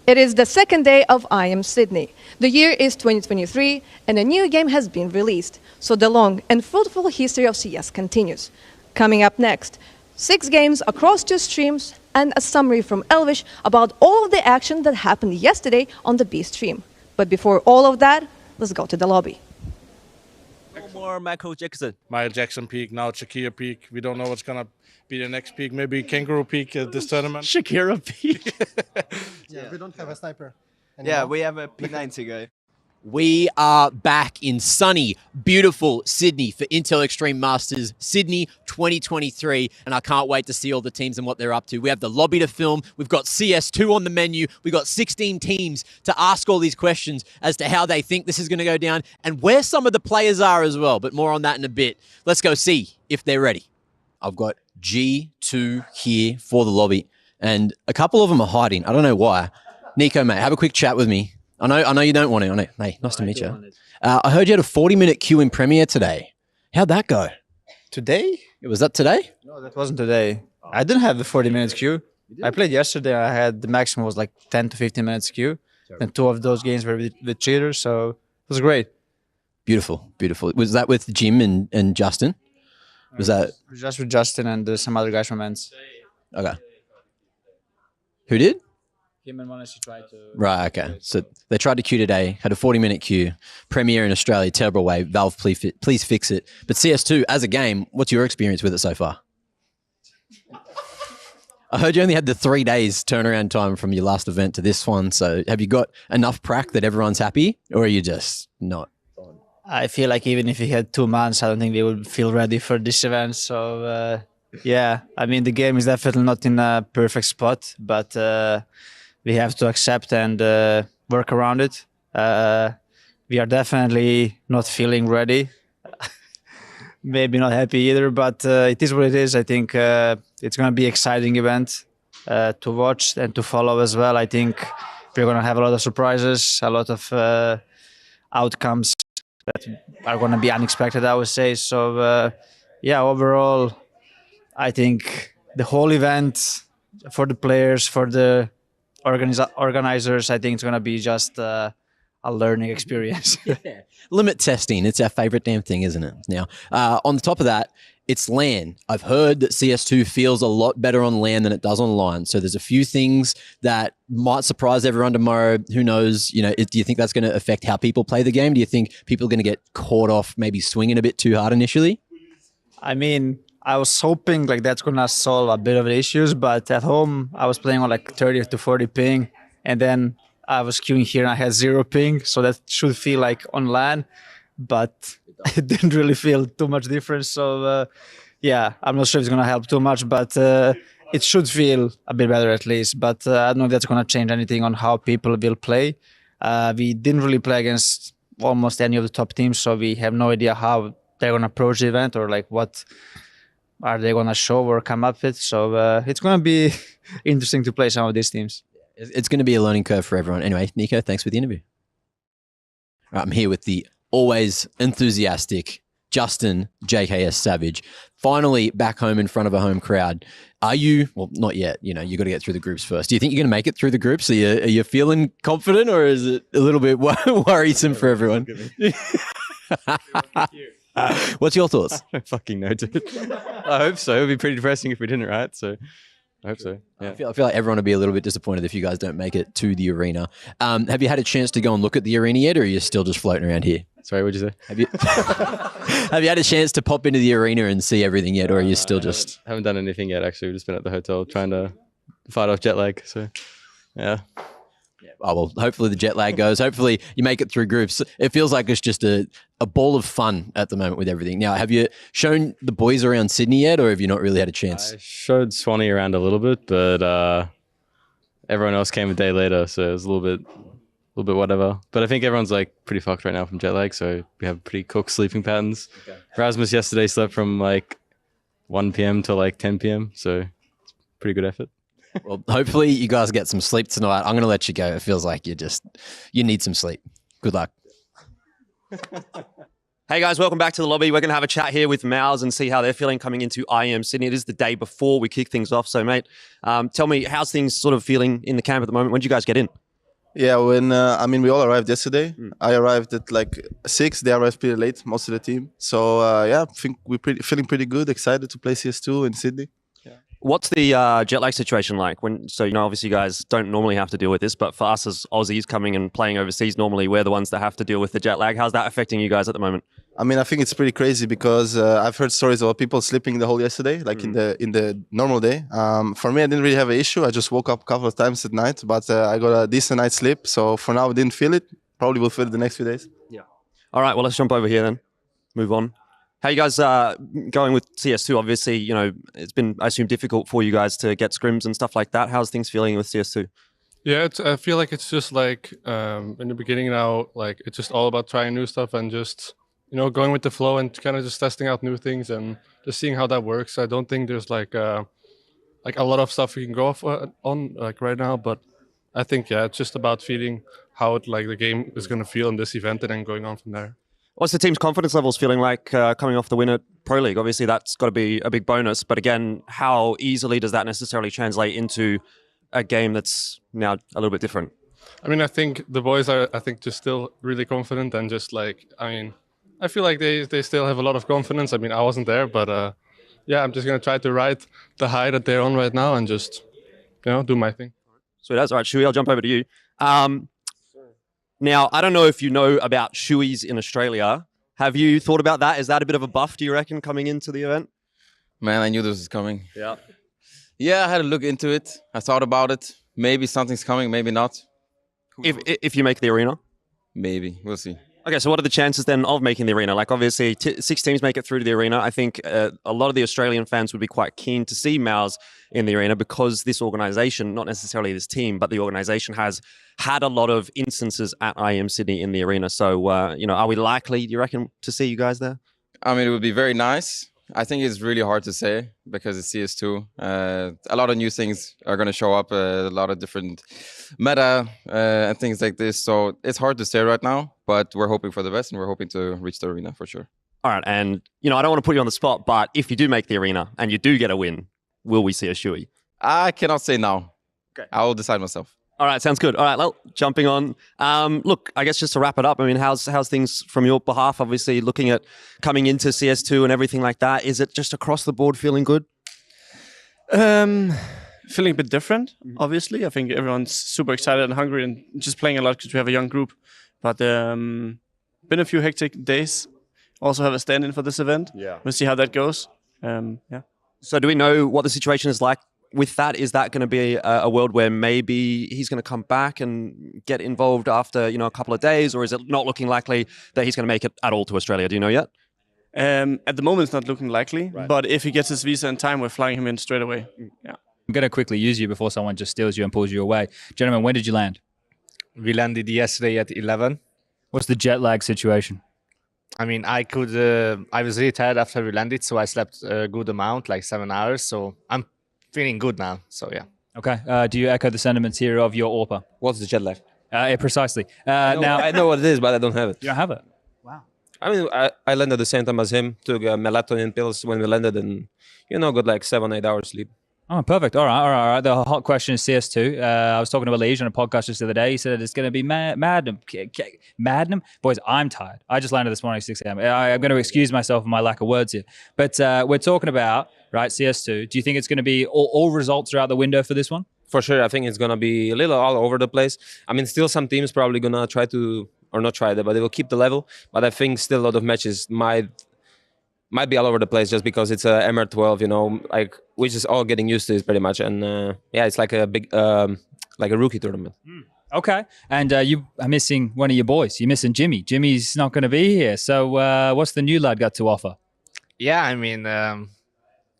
It is the second day of IEM Sydney. The year is 2023 and a new game has been released, so the long and fruitful history of CS continues. Coming up next, 6 games across 2 streams and a summary from Elvish about all of the action that happened yesterday on the B stream. But before all of that, let's go to the lobby. No more Michael Jackson. Michael Jackson peak, now Shakira peak. We don't know what's going to be the next peak. Maybe Kangaroo peak at this tournament. Shakira peak. Yeah, we don't have a sniper anymore. Yeah, we have a P9 to go. We are back in sunny, beautiful Sydney for Intel Extreme Masters Sydney 2023, and I can't wait to see all the teams and what they're up to. We have the lobby to film, we've got CS2 on the menu, we've got 16 teams to ask all these questions as to how they think this is going to go down and where some of the players are as well, but more on that in a bit. Let's go see if they're ready. I've got G2 here for the lobby, and a couple of them are hiding. I don't know why. Nico, mate, have a quick chat with me. I know you don't want to. I know. Hey, nice to meet you. I heard you had a 40-minute queue in Premiere today. How'd that go? Today? Was that today? No, that wasn't today. I didn't have the 40 minutes queue. I played yesterday. I had the maximum was like 10 to 15 minutes queue. And 2 of those games were with cheaters, so it was great. Beautiful, beautiful. Was that with Jim and Justin? Was that Just with Justin and some other guys from Ents. okay? Who did? Him and Monashi tried to... Right, okay. So they tried to queue today, had a 40-minute queue. Premiere in Australia, terrible way. Valve, please fix it. But CS2, as a game, what's your experience with it so far? I heard you only had the 3 days turnaround time from your last event to this one. So have you got enough prac that everyone's happy, or are you just not? I feel like even if we had 2 months, I don't think we would feel ready for this event. So, yeah, I mean, the game is definitely not in a perfect spot, but we have to accept and work around it. We are definitely not feeling ready. Maybe not happy either, but it is what it is. I think it's going to be an exciting event to watch and to follow as well. I think we're going to have a lot of surprises, a lot of outcomes that are going to be unexpected, I would say. So, yeah, overall, I think the whole event for the players, for the organizers, I think it's going to be just a learning experience. Yeah. Limit testing, it's our favorite damn thing, isn't it? Now, on the top of that, it's LAN. I've heard that CS2 feels a lot better on LAN than it does online. So there's a few things that might surprise everyone tomorrow. Who knows? You know, do you think that's going to affect how people play the game? Do you think people are going to get caught off maybe swinging a bit too hard initially? I mean, I was hoping like that's going to solve a bit of the issues, but at home I was playing on like 30 to 40 ping, and then I was queuing here and I had 0 ping, so that should feel like on LAN, but it didn't really feel too much difference. So yeah, I'm not sure if it's going to help too much, but it should feel a bit better at least. But I don't know if that's going to change anything on how people will play. We didn't really play against almost any of the top teams, so we have no idea how they're going to approach the event or like what are they going to show or come up with. So it's going to be interesting to play some of these teams. It's going to be a learning curve for everyone. Anyway, Nico, thanks for the interview. All right, I'm here with the always enthusiastic Justin JKS Savage. Finally back home in front of a home crowd. Are you, well, not yet, you know, you got to get through the groups first. Do you think you're going to make it through the groups? Are you feeling confident, or is it a little bit worrisome for everyone? What's your thoughts? I don't fucking know, dude. I hope so. It would be pretty depressing if we didn't, right? So I hope so. Yeah. I feel like everyone will be a little bit disappointed if you guys don't make it to the arena. Have you had a chance to go and look at the arena yet, or are you still just floating around here? Sorry, what'd you say? Have you had a chance to pop into the arena and see everything yet, or are you still just... haven't done anything yet, actually. We've just been at the hotel trying to fight off jet lag. So, yeah. Oh, well, hopefully the jet lag goes. Hopefully you make it through groups. It feels like it's just a ball of fun at the moment with everything. Now, have you shown the boys around Sydney yet, or have you not really had a chance? I showed Swanee around a little bit, but everyone else came a day later, so it was a little bit whatever. But I think everyone's like pretty fucked right now from jet lag, so we have pretty cooked sleeping patterns. Okay. Rasmus yesterday slept from like 1 p.m. to like 10 p.m., so it's pretty good effort. Well, hopefully you guys get some sleep tonight. I'm going to let you go. It feels like you need some sleep. Good luck. Hey guys, welcome back to the lobby. We're going to have a chat here with Mouse and see how they're feeling coming into IEM Sydney. It is the day before we kick things off. So mate, tell me, how's things sort of feeling in the camp at the moment? When did you guys get in? Yeah, when we all arrived yesterday. I arrived at like 6. They arrived pretty late, most of the team. So yeah, I think we're feeling pretty good. Excited to play CS2 in Sydney. What's the jet lag situation like? So obviously you guys don't normally have to deal with this, but for us as Aussies coming and playing overseas, normally we're the ones that have to deal with the jet lag. How's that affecting you guys at the moment? I mean, I think it's pretty crazy because I've heard stories about people sleeping the whole yesterday, like in the normal day. For me, I didn't really have an issue. I just woke up a couple of times at night, but I got a decent night's sleep. So for now, I didn't feel it. Probably will feel it the next few days. Yeah. All right. Well, let's jump over here then. Move on. How you guys going with CS2? Obviously, it's been, I assume, difficult for you guys to get scrims and stuff like that. How's things feeling with CS2? Yeah, I feel like it's just like in the beginning now, like it's just all about trying new stuff and just going with the flow and kind of just testing out new things and just seeing how that works. I don't think there's like a lot of stuff we can go off on like right now, but I think it's just about feeling how the game is going to feel in this event and then going on from there. What's the team's confidence levels feeling like coming off the win at Pro League? Obviously, that's got to be a big bonus. But again, how easily does that necessarily translate into a game that's now a little bit different? I mean, I think the boys are, just still really confident and just I feel like they still have a lot of confidence. I mean, I wasn't there, but I'm just going to try to ride the high that they're on right now and just, do my thing. Sweet, that's all right. Shui, I'll jump over to you. Now, I don't know if you know about Shuis in Australia. Have you thought about that? Is that a bit of a buff, do you reckon, coming into the event? Man, I knew this was coming. Yeah. Yeah, I had to look into it. I thought about it. Maybe something's coming, maybe not. If you make the arena? Maybe. We'll see. Okay, so what are the chances then of making the arena? Like, obviously, 6 teams make it through to the arena. I think a lot of the Australian fans would be quite keen to see Maus in the arena because this organisation, not necessarily this team, but the organisation has had a lot of instances at IEM Sydney in the arena. So, are we likely, do you reckon, to see you guys there? I mean, it would be very nice. I think it's really hard to say because it's CS2. A lot of new things are going to show up, a lot of different meta and things like this. So it's hard to say right now, but we're hoping for the best and we're hoping to reach the arena for sure. All right. And, I don't want to put you on the spot, but if you do make the arena and you do get a win, will we see a Shui? I cannot say now. Okay. I will decide myself. All right, sounds good. All right, well, jumping on. Look, I guess just to wrap it up, I mean, how's things from your behalf? Obviously, looking at coming into CS2 and everything like that, is it just across the board feeling good? Feeling a bit different, obviously. I think everyone's super excited and hungry and just playing a lot because we have a young group. But been a few hectic days. Also have a stand-in for this event. Yeah. We'll see how that goes. Yeah. So do we know what the situation is like with that? Is that going to be a world where maybe he's going to come back and get involved after, a couple of days? Or is it not looking likely that he's going to make it at all to Australia? Do you know yet? At the moment, it's not looking likely. Right. But if he gets his visa in time, we're flying him in straight away. Yeah. I'm going to quickly use you before someone just steals you and pulls you away. Gentlemen, when did you land? We landed yesterday at 11. What's the jet lag situation? I mean, I was really tired after we landed, so I slept a good amount, like 7 hours. So I'm feeling good now. So, yeah. Okay. Do you echo the sentiments here of your AWPA? What's the jet lag? Yeah, precisely. I know what it is, but I don't have it. You don't have it? Wow. I mean, I landed the same time as him, took melatonin pills when we landed and, got like 7-8 hours sleep. Oh, perfect. All right. The hot question is CS2. I was talking to Alige on a podcast just the other day. He said it's going to be madness. Boys, I'm tired. I just landed this morning at 6 a.m. I'm going to excuse myself for my lack of words here. But we're talking about, right, CS2. Do you think it's going to be all results are out the window for this one? For sure. I think it's going to be a little all over the place. I mean, still some teams probably going to try to, or not try that, but they will keep the level. But I think still a lot of matches might be all over the place just because it's a MR12, like we're just all getting used to it pretty much. And it's like a big, like a rookie tournament. Okay. And you are missing one of your boys. You're missing Jimmy. Jimmy's not going to be here. So what's the new lad got to offer? Yeah, I mean,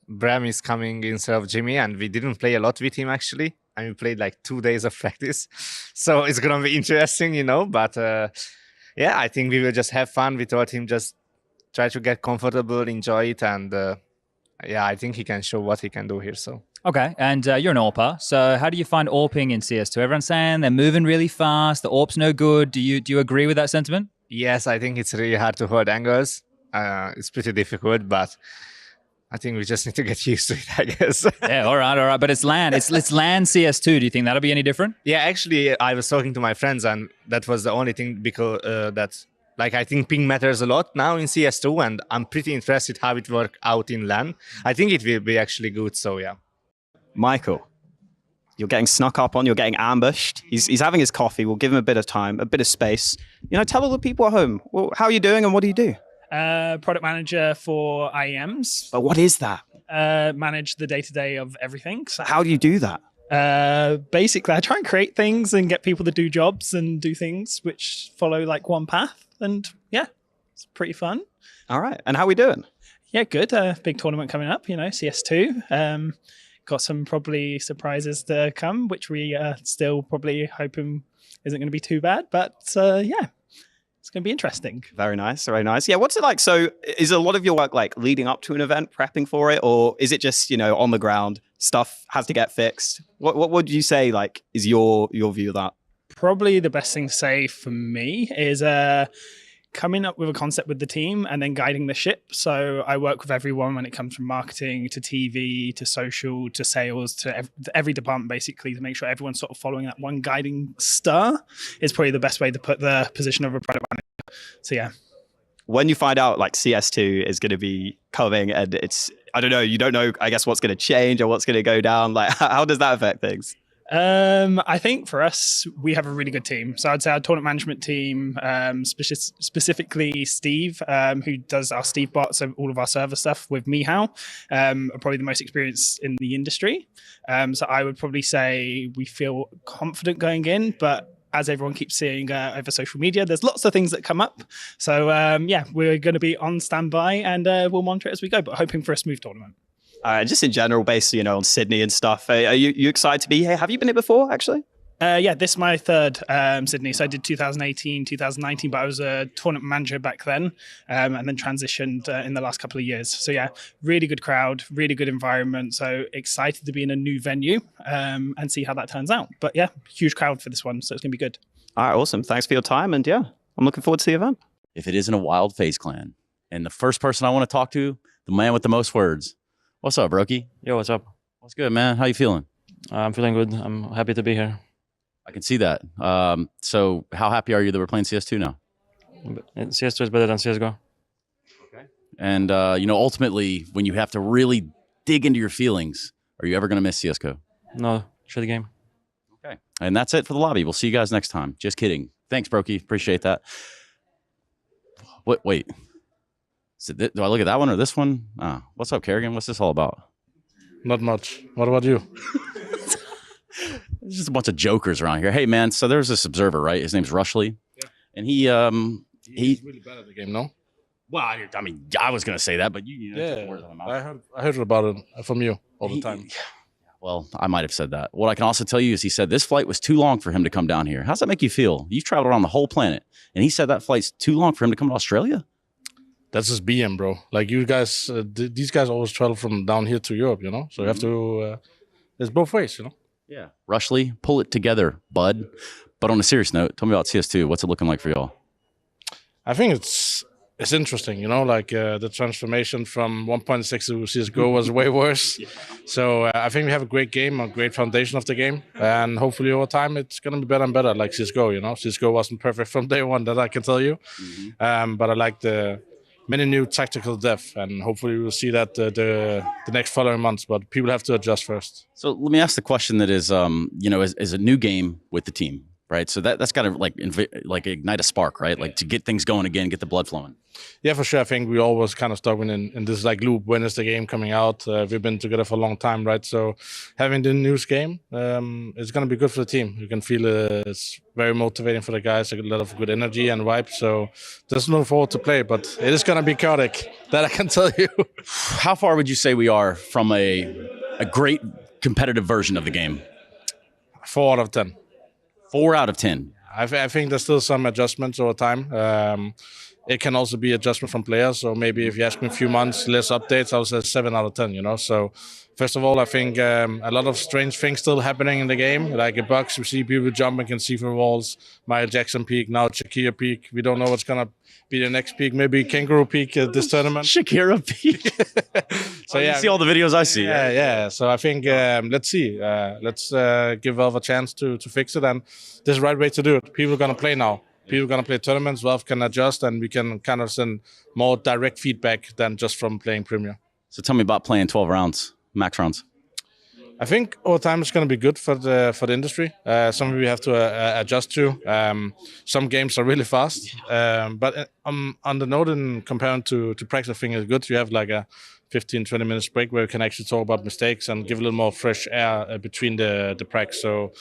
Bram is coming instead of Jimmy, and we didn't play a lot with him actually. And we played like 2 days of practice. So it's going to be interesting, But I think we will just have fun. We thought him just try to get comfortable, enjoy it, and I think he can show what he can do here. So okay, and you're an AWPer. So how do you find AWPing in CS2? Everyone's saying they're moving really fast. The AWP's no good. Do you agree with that sentiment? Yes, I think it's really hard to hold angles. It's pretty difficult, but I think we just need to get used to it, I guess. Yeah, all right. But it's LAN. It's LAN CS2. Do you think that'll be any different? Yeah, actually, I was talking to my friends, and that was the only thing because that's like I think ping matters a lot now in CS2, and I'm pretty interested how it work out in LAN. I think it will be actually good. So yeah. Michael, you're getting snuck up on. You're getting ambushed. He's having his coffee. We'll give him a bit of time, a bit of space. Tell all the people at home. Well, how are you doing, and what do you do? Product manager for IEMs. But what is that? Manage the day-to-day of everything. So, how do you do that? Basically, I try and create things and get people to do jobs and do things which follow like one path. And yeah, it's pretty fun. All right. And how are we doing? Yeah, good. Big tournament coming up, CS2. Got some probably surprises to come, which we are still probably hoping isn't going to be too bad. But yeah. It's going to be interesting. Very nice. Very nice. Yeah. What's it like? So is a lot of your work like leading up to an event, prepping for it? Or is it just, on the ground, stuff has to get fixed? What would you say like is your view of that? Probably the best thing to say for me is coming up with a concept with the team and then guiding the ship. So I work with everyone when it comes from marketing to TV to social to sales to every department basically to make sure everyone's sort of following that one guiding star is probably the best way to put the position of a product manager. So yeah. When you find out like CS2 is going to be coming and I don't know, you don't know, I guess what's going to change or what's going to go down. Like how does that affect things? I think for us, we have a really good team. So I'd say our tournament management team, specifically Steve, who does our Steve bots and all of our server stuff with Mihao, are probably the most experienced in the industry. So I would probably say we feel confident going in, but as everyone keeps seeing over social media, there's lots of things that come up. So yeah, we're going to be on standby and we'll monitor it as we go, but hoping for a smooth tournament. Just in general, based on Sydney and stuff. Are you excited to be here? Have you been here before, actually? Yeah, this is my third Sydney. So I did 2018, 2019, but I was a tournament manager back then and then transitioned in the last couple of years. So yeah, really good crowd, really good environment. So excited to be in a new venue and see how that turns out. But yeah, huge crowd for this one. So it's going to be good. All right, awesome. Thanks for your time. And yeah, I'm looking forward to the event. If it isn't a wild FaZe clan. And the first person I want to talk to, the man with the most words. What's up, Brokey? Yo, what's up? What's good, man? How you feeling? I'm feeling good. I'm happy to be here. I can see that. So how happy are you that we're playing CS2 now? CS2 is better than CSGO. Okay. And, ultimately, when you have to really dig into your feelings, are you ever going to miss CSGO? No, share the game. Okay. And that's it for the lobby. We'll see you guys next time. Just kidding. Thanks, Brokey. Appreciate that. Wait. Do I look at that one or this one? What's up, Kerrigan? What's this all about? Not much. What about you? There's just a bunch of jokers around here. Hey, man, so there's this observer, right? His name's Rushley. Yeah. And he's really bad at the game, no? Well, I mean, I was going to say that, but you yeah, I heard about it from you all the time. Well, I might have said that. What I can also tell you is he said this flight was too long for him to come down here. How's that make you feel? You've traveled around the whole planet, and he said that flight's too long for him to come to Australia? That's just BM, bro. Like you guys, these guys always travel from down here to Europe, So you have to, it's both ways, Yeah. Rushley, pull it together, bud. But on a serious note, tell me about CS2. What's it looking like for y'all? I think it's interesting, like the transformation from 1.6 to CSGO was way worse. Yeah. So I think we have a great game, a great foundation of the game. And hopefully over time, it's going to be better and better like CSGO, CSGO wasn't perfect from day one, that I can tell you. Mm-hmm. But I like the many new tactical depth, and hopefully we'll see that the next following months. But people have to adjust first. So let me ask the question that is, is a new game with the team, right? So that's got to like ignite a spark, right? Like to get things going again, get the blood flowing. Yeah, for sure. I think we always kind of stuck in this like loop. When is the game coming out? We've been together for a long time, right? So having the news game, it's going to be good for the team. You can feel it's very motivating for the guys. A lot of good energy and vibe. So just looking forward to play, but it is going to be chaotic. That I can tell you. How far would you say we are from a great competitive version of the game? 4 out of 10. 4 out of 10. I think there's still some adjustments over time. It can also be adjustment from players. So maybe if you ask me a few months, less updates, I would say 7 out of 10, So First of all, I think a lot of strange things still happening in the game. Like a box, we see people jumping and see through walls. Michael Jackson peak, now Shakira peak. We don't know what's gonna be the next peak. Maybe Kangaroo peak at this tournament. Shakira peak. So you see all the videos I see. Yeah. So I think let's see. Let's give Valve a chance to fix it, and this is the right way to do it. People are gonna play now. People are gonna play tournaments. Valve can adjust, and we can kind of send more direct feedback than just from playing Premier. So tell me about playing 12 rounds, max rounds. I think over time it's going to be good for the industry. Something we have to adjust to. Some games are really fast, but on the note, in comparing to practice, I think it's good. You have like a 15-20 minutes break where you can actually talk about mistakes and give a little more fresh air between the practice. So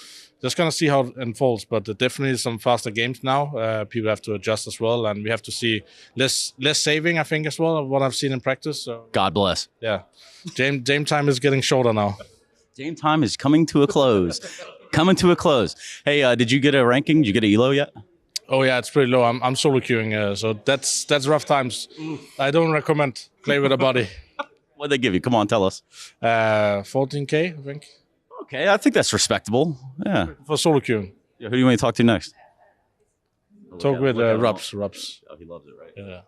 just going to see how it unfolds, but definitely some faster games now. People have to adjust as well, and we have to see less saving, I think, as well, of what I've seen in practice. So God bless. Yeah, game time is getting shorter now. Game time is coming to a close. Coming to a close. Hey, did you get a ranking? Did you get an elo yet? Oh yeah, it's pretty low. I'm solo queuing, so that's rough times. I don't recommend play with a buddy. What'd they give you? Come on, tell us. 14K, I think. Okay, I think that's respectable. Yeah. For solo queuing. Yeah, who do you want to talk to next? Talk with Robs. Oh, he loves it, right? Yeah.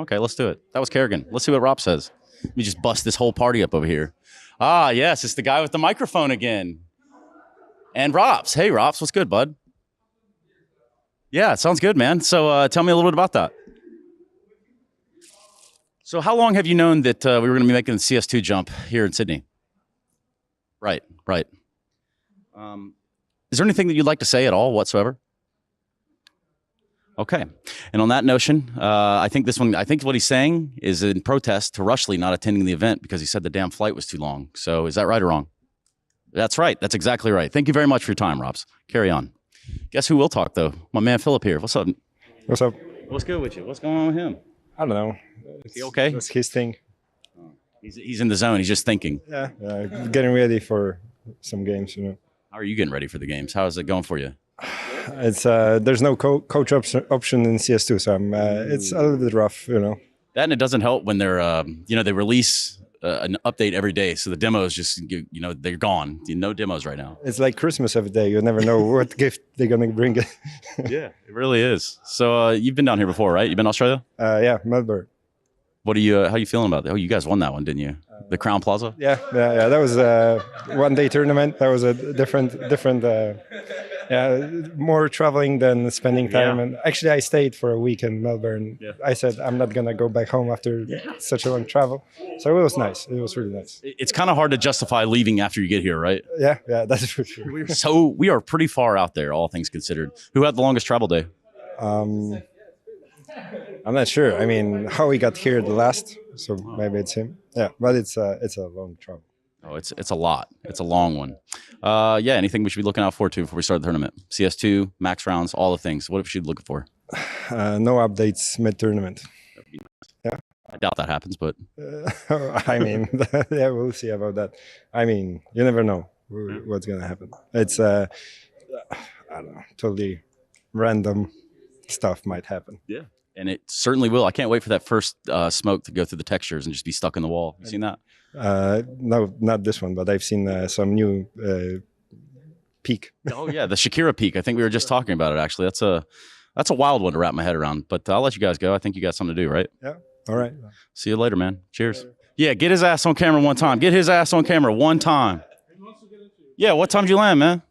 Okay, let's do it. That was Kerrigan. Let's see what Rob says. Let me just bust this whole party up over here. Ah, yes, it's the guy with the microphone again. And Robs. Hey, Robs, what's good, bud? Yeah, it sounds good, man. So tell me a little bit about that. So how long have you known that we were going to be making the CS2 jump here in Sydney? Right. Is there anything that you'd like to say at all whatsoever? Okay. And on that notion, I think what he's saying is in protest to Rushley not attending the event because he said the damn flight was too long. So is that right or wrong? That's right. That's exactly right. Thank you very much for your time, Robs. Carry on. Guess who will talk, though? My man Philip here. What's up? What's up? What's good with you? What's going on with him? I don't know. Is he okay? That's his thing. He's in the zone. He's just thinking. Yeah, getting ready for some games, you know. How are you getting ready for the games? How is it going for you? It's there's no coach option in CS2, so it's a little bit rough, you know. That and it doesn't help when they're they release an update every day, so the demos just they're gone. No demos right now. It's like Christmas every day. You never know what gift they're gonna bring. Yeah, it really is. So you've been down here before, right? You've been to Australia? Yeah, Melbourne. What are you? How are you feeling about that? Oh, you guys won that one, didn't you? The Crown Plaza. Yeah. That was a one-day tournament. That was a different. More traveling than spending time. Yeah. And actually, I stayed for a week in Melbourne. Yeah. I said I'm not gonna go back home after such a long travel. So it was nice. It was really nice. It's kind of hard to justify leaving after you get here, right? Yeah, that's for sure. So we are pretty far out there, all things considered. Who had the longest travel day? I'm not sure. I mean, how he got here the last, so maybe it's him. Yeah, but it's a long travel. Oh, it's a lot. It's a long one. Anything we should be looking out for too before we start the tournament? CS2, max rounds, all the things. What should we be looking for? No updates mid-tournament. Yeah. I doubt that happens, but I mean, yeah, we'll see about that. I mean, you never know what's gonna happen. It's I don't know, totally random stuff might happen. Yeah. And it certainly will. I can't wait for that first smoke to go through the textures and just be stuck in the wall. You seen that? No, not this one, but I've seen some new peak. Oh yeah, the Shakira peak. I think we were just talking about it. Actually, that's a wild one to wrap my head around. But I'll let you guys go. I think you got something to do, right? Yeah. All right. See you later, man. Cheers. Yeah, get his ass on camera one time. Get his ass on camera one time. Yeah, what time did you land, man?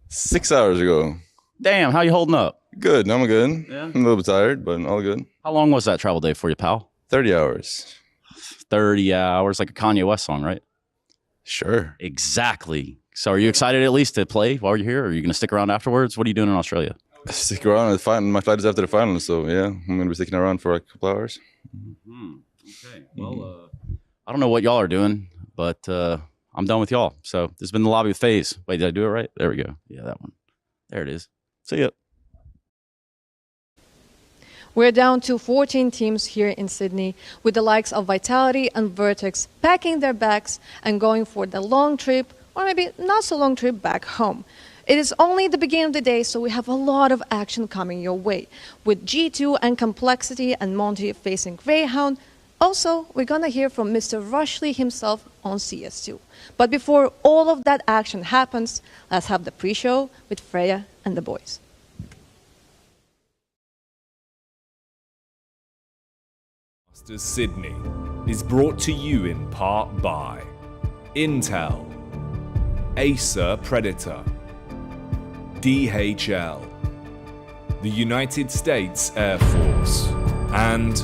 6 hours ago. Damn, how you holding up? Good, I'm good. Yeah. I'm a little bit tired, but all good. How long was that travel day for you, pal? 30 hours. 30 hours, like a Kanye West song, right? Sure. Exactly. So are you excited at least to play while you're here? Or are you going to stick around afterwards? What are you doing in Australia? Stick around. My flight is after the finals, so yeah, I'm going to be sticking around for a couple hours. Mm-hmm. Okay. Well, I don't know what y'all are doing, but I'm done with y'all. So this has been the lobby with FaZe. Wait, did I do it right? There we go. Yeah, that one. There it is. See ya. We're down to 14 teams here in Sydney, with the likes of Vitality and Vertex packing their bags and going for the long trip, or maybe not so long trip, back home. It is only the beginning of the day, so we have a lot of action coming your way, with G2 and Complexity and Monty facing Greyhound, Also, we're gonna hear from Mr. Rushley himself on CS2. But before all of that action happens, let's have the pre-show with Freya and the boys. Masters Sydney is brought to you in part by Intel, Acer Predator, DHL, the United States Air Force, and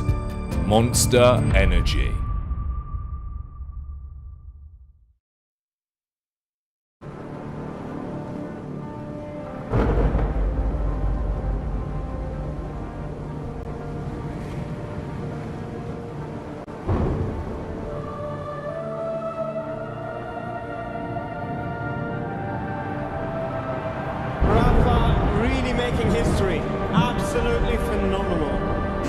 Monster Energy. Really making history. Absolutely phenomenal.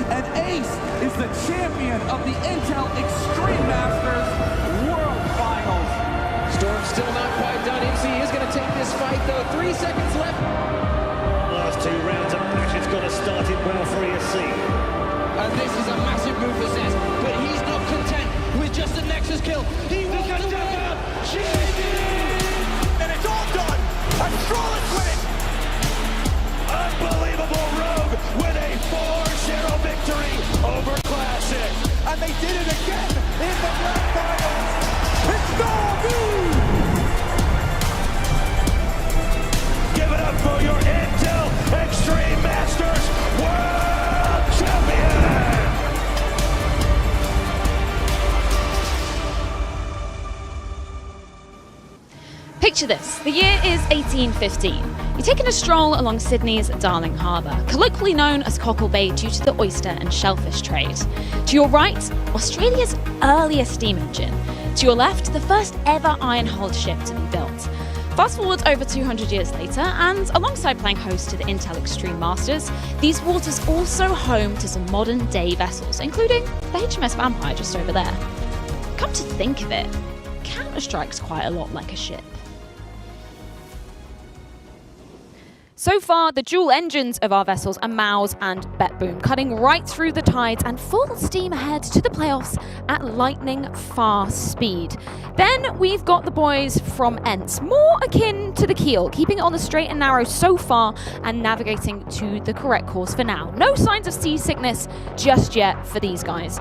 And Ace is the champion of the Intel Extreme Masters World Finals. Storm's still not quite done. MC is going to take this fight, though. 3 seconds left. Last 2 rounds of matches got to start it well for ESC. And this is a massive move for Zez, but he's not content with just a Nexus kill. He wants to win. And it's all done. And Strawless winning. Unbelievable Rogue with a 4-0 victory over Classic. And they did it again in the Grand Finals. It's Norby! Give it up for your Intel Extreme Masters World Champion! Picture this. The year is 1815. You're taking a stroll along Sydney's Darling Harbour, colloquially known as Cockle Bay due to the oyster and shellfish trade. To your right, Australia's earliest steam engine. To your left, the first ever iron-hulled ship to be built. Fast forward over 200 years later, and alongside playing host to the Intel Extreme Masters, these waters also home to some modern-day vessels, including the HMS Vampire just over there. Come to think of it, Counter-Strike's quite a lot like a ship. So far, the dual engines of our vessels are Mouse and Betboom, cutting right through the tides and full steam ahead to the playoffs at lightning fast speed. Then we've got the boys from Ents, more akin to the keel, keeping it on the straight and narrow so far and navigating to the correct course for now. No signs of seasickness just yet for these guys.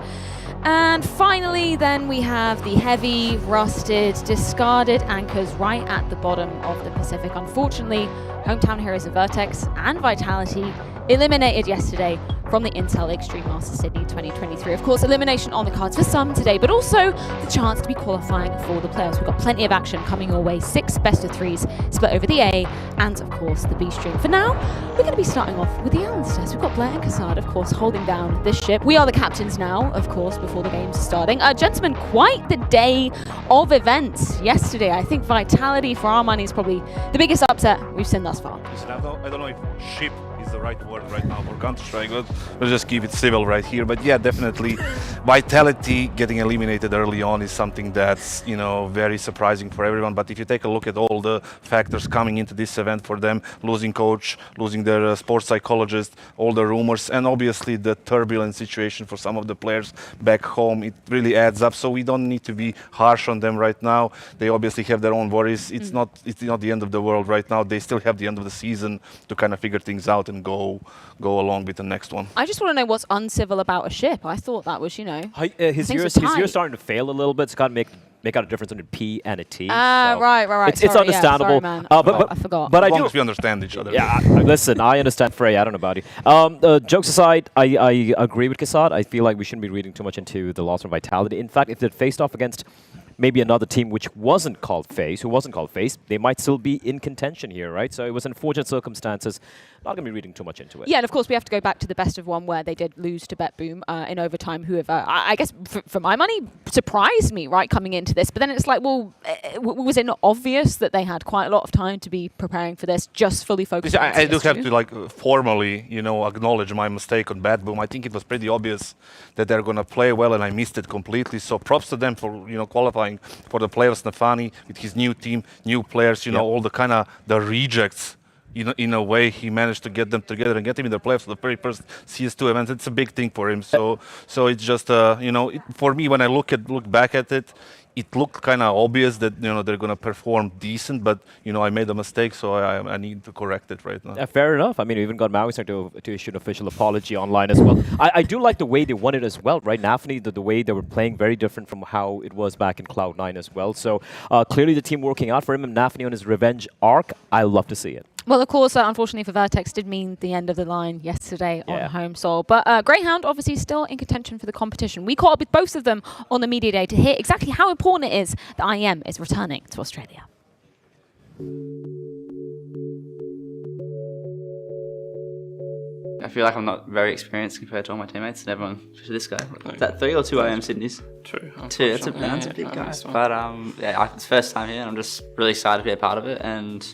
And finally, then we have the heavy, rusted, discarded anchors right at the bottom of the Pacific. Unfortunately, hometown heroes of Vertex and Vitality eliminated yesterday from the Intel Extreme Masters Sydney 2023. Of course, elimination on the cards for some today, but also the chance to be qualifying for the playoffs. We've got plenty of action coming your way. 6 best-of-3s split over the A and, of course, the B stream. For now, we're going to be starting off with the Allensters. We've got Blair and Cassard, of course, holding down this ship. We are the captains now, of course, before the game's starting. Gentlemen, quite the day of events yesterday. I think Vitality, for our money, is probably the biggest upset we've seen thus far. Listen, I don't know if ship is the right word right now for Counter-Strike, but we'll just keep it civil right here. But yeah, definitely Vitality getting eliminated early on is something that's, you know, very surprising for everyone. But if you take a look at all the factors coming into this event for them, losing coach, losing their sports psychologist, all the rumors, and obviously the turbulent situation for some of the players back home, it really adds up. So we don't need to be harsh on them right now. They obviously have their own worries. It's not the end of the world right now. They still have the end of the season to kind of figure things out and go along with the next one. I just want to know what's uncivil about a ship. I thought that was, you know, his year's starting to fail a little bit. It's got to make out a difference between a P and a T. Right. It's understandable. Yeah, sorry, man. I forgot. But as long as we understand each other. Yeah, listen, I understand Frey. I don't know about you. Jokes aside, I agree with Cassad. I feel like we shouldn't be reading too much into the loss of Vitality. In fact, if they'd faced off against maybe another team which wasn't called FaZe, they might still be in contention here, right? So it was unfortunate circumstances. Not going to be reading too much into it. Yeah, and of course we have to go back to the best of one where they did lose to Betboom in overtime, who have, I guess, for my money, surprised me, right, coming into this. But then it's like, well, was it not obvious that they had quite a lot of time to be preparing for this, just fully focused on I do have to, formally, acknowledge my mistake on Betboom. I think it was pretty obvious that they're going to play well, and I missed it completely. So props to them for, qualifying for the playoffs. Nafani with his new team, new players, all the kind of the rejects in a way, he managed to get them together and get them in the playoffs for the very first CS2 event. It's a big thing for him. So it's just for me, when I look back at it, it looked kind of obvious that they're going to perform decent, but I made a mistake, so I need to correct it right now. Fair enough. I mean, we even got Maui to issue an official apology online as well. I do like the way they won it as well, right? Nafni, the way they were playing, very different from how it was back in Cloud9 as well. So clearly the team working out for him, and Nafni on his revenge arc. I love to see it. Well, of course, unfortunately for Vertex, did mean the end of the line yesterday on home soil. But Greyhound obviously still in contention for the competition. We caught up with both of them on the media day to hear exactly how important it is that IEM is returning to Australia. I feel like I'm not very experienced compared to all my teammates and everyone, especially this guy. Is that 3 or 2 IEM Sydneys? 2. 2, that's a big guy. But it's first time here and I'm just really excited to be a part of it, and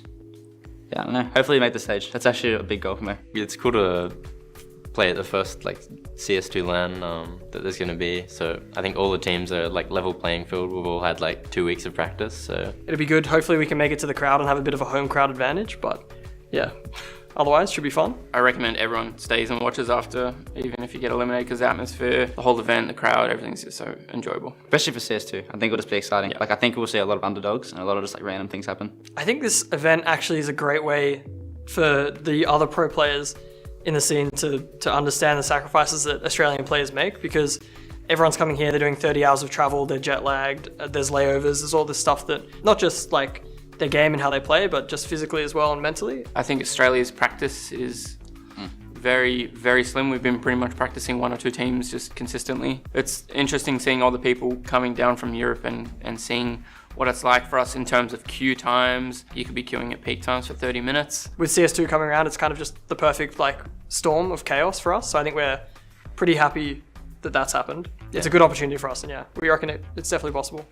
yeah, I don't know, hopefully make the stage. That's actually a big goal for me. It's cool to play at the first CS2 LAN that there's going to be. So I think all the teams are level playing field. We've all had 2 weeks of practice. So it'll be good. Hopefully we can make it to the crowd and have a bit of a home crowd advantage. But yeah, otherwise should be fun. I recommend everyone stays and watches after, even if you get eliminated, because the atmosphere, the whole event, the crowd, everything's just so enjoyable. Especially for CS2. I think it'll just be exciting. Yeah. I think we'll see a lot of underdogs and a lot of just random things happen. I think this event actually is a great way for the other pro players in the scene to understand the sacrifices that Australian players make, because everyone's coming here, they're doing 30 hours of travel, they're jet lagged, there's layovers, there's all this stuff that, not just their game and how they play, but just physically as well and mentally. I think Australia's practice is very, very slim. We've been pretty much practicing 1 or 2 teams just consistently. It's interesting seeing all the people coming down from Europe and seeing what it's like for us in terms of queue times. You could be queuing at peak times for 30 minutes. With CS2 coming around, it's kind of just the perfect storm of chaos for us. So I think we're pretty happy that that's happened. Yeah. It's a good opportunity for us, and we reckon it's definitely possible.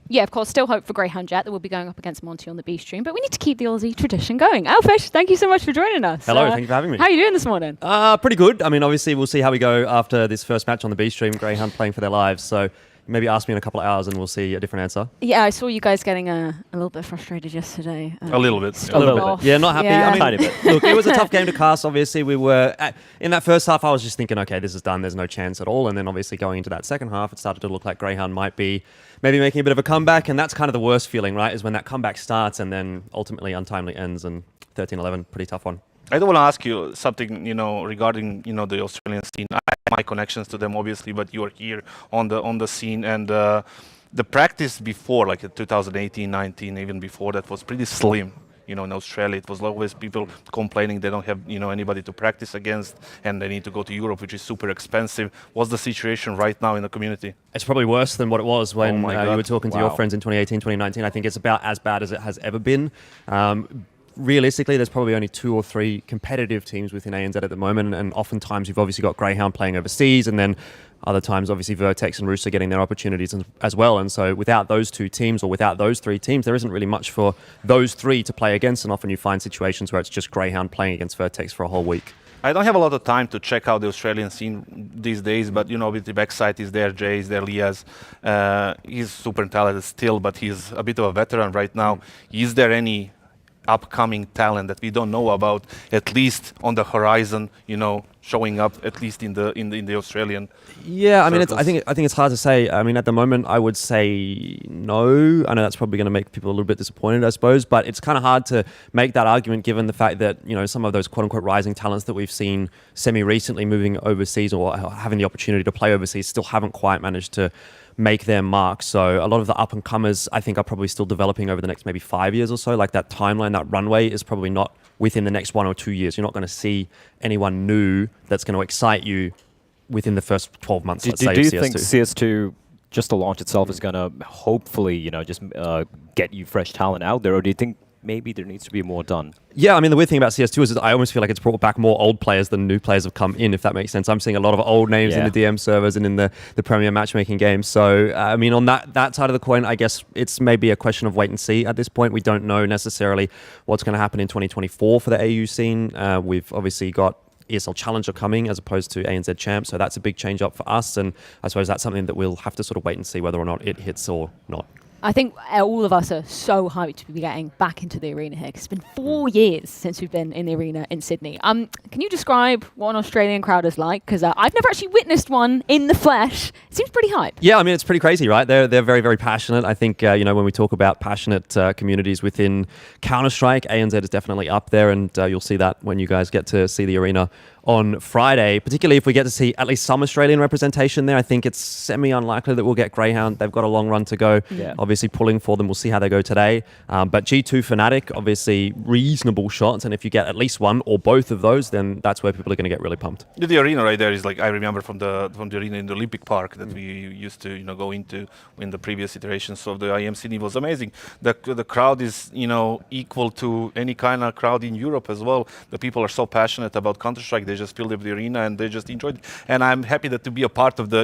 Yeah, of course, still hope for Greyhound Jet that we'll be going up against Monty on the B stream, but we need to keep the Aussie tradition going. Alfish, thank you so much for joining us. Hello, thank you for having me. How are you doing this morning? Pretty good. I mean, obviously, we'll see how we go after this first match on the B stream, Greyhound playing for their lives. So maybe ask me in a couple of hours and we'll see a different answer. Yeah, I saw you guys getting a little bit frustrated yesterday. A little bit. A little bit. Yeah, not happy. Yeah. I mean, tiny bit. Look, it was a tough game to cast. Obviously, we were in that first half. I was just thinking, okay, this is done. There's no chance at all. And then obviously going into that second half, it started to look like Greyhound might be maybe making a bit of a comeback. And that's kind of the worst feeling, right? Is when that comeback starts and then ultimately untimely ends. And 13-11, pretty tough one. I do want to ask you something, regarding, the Australian scene. I have my connections to them, obviously, but you're here on the scene, and the practice before, like 2018, 19, even before that, was pretty slim. In Australia, it was always people complaining they don't have, anybody to practice against, and they need to go to Europe, which is super expensive. What's the situation right now in the community? It's probably worse than what it was when you were talking to your friends in 2018, 2019. I think it's about as bad as it has ever been. Realistically, there's probably only 2 or 3 competitive teams within ANZ at the moment, and oftentimes you've obviously got Greyhound playing overseas, and then other times obviously Vertex and Rooster getting their opportunities as well. And so without those 2 teams, or without those 3 teams, there isn't really much for those 3 to play against, and often you find situations where it's just Greyhound playing against Vertex for a whole week. I don't have a lot of time to check out the Australian scene these days, but with the backside is there, Jay is there, Liaz. He's super talented still, but he's a bit of a veteran right now. Is there any upcoming talent that we don't know about, at least on the horizon, showing up at least in the Australian? Yeah, I mean, circles? I think it's hard to say. I mean, at the moment, I would say no. I know that's probably going to make people a little bit disappointed, I suppose, but it's kind of hard to make that argument given the fact that some of those quote unquote rising talents that we've seen semi-recently moving overseas or having the opportunity to play overseas still haven't quite managed to make their mark. So a lot of the up and comers, I think, are probably still developing over the next maybe 5 years or so. Like that timeline, that runway is probably not within the next 1 or 2 years. You're not going to see anyone new that's going to excite you within the first 12 months. Do you think CS2, just the launch itself, is going to hopefully, just get you fresh talent out there, or do you think maybe there needs to be more done? Yeah, I mean, the weird thing about CS2 is I almost feel like it's brought back more old players than new players have come in, if that makes sense. I'm seeing a lot of old names in the DM servers and in the Premier matchmaking games. So, I mean, on that side of the coin, I guess it's maybe a question of wait and see at this point. We don't know necessarily what's going to happen in 2024 for the AU scene. We've obviously got ESL Challenger coming as opposed to ANZ Champ, so that's a big change up for us, and I suppose that's something that we'll have to sort of wait and see whether or not it hits or not. I think all of us are so hyped to be getting back into the arena here. 'Cause it's been 4 years since we've been in the arena in Sydney. Can you describe what an Australian crowd is like? Because I've never actually witnessed one in the flesh. It seems pretty hype. Yeah, I mean, it's pretty crazy, right? They're very, very passionate. I think, when we talk about passionate communities within Counter-Strike, ANZ is definitely up there, and you'll see that when you guys get to see the arena on Friday, particularly if we get to see at least some Australian representation there. I think it's semi-unlikely that we'll get Greyhound. They've got a long run to go. Yeah. Obviously pulling for them. We'll see how they go today. But G2 Fnatic, obviously reasonable shots, and if you get at least one or both of those, then that's where people are going to get really pumped. The arena right there is like, I remember from the arena in the Olympic Park that we used to go into in the previous iterations of the IEM Sydney. Was amazing. The crowd is equal to any kind of crowd in Europe as well. The people are so passionate about Counter-Strike. They just filled up the arena and they just enjoyed it. And I'm happy that to be a part of the,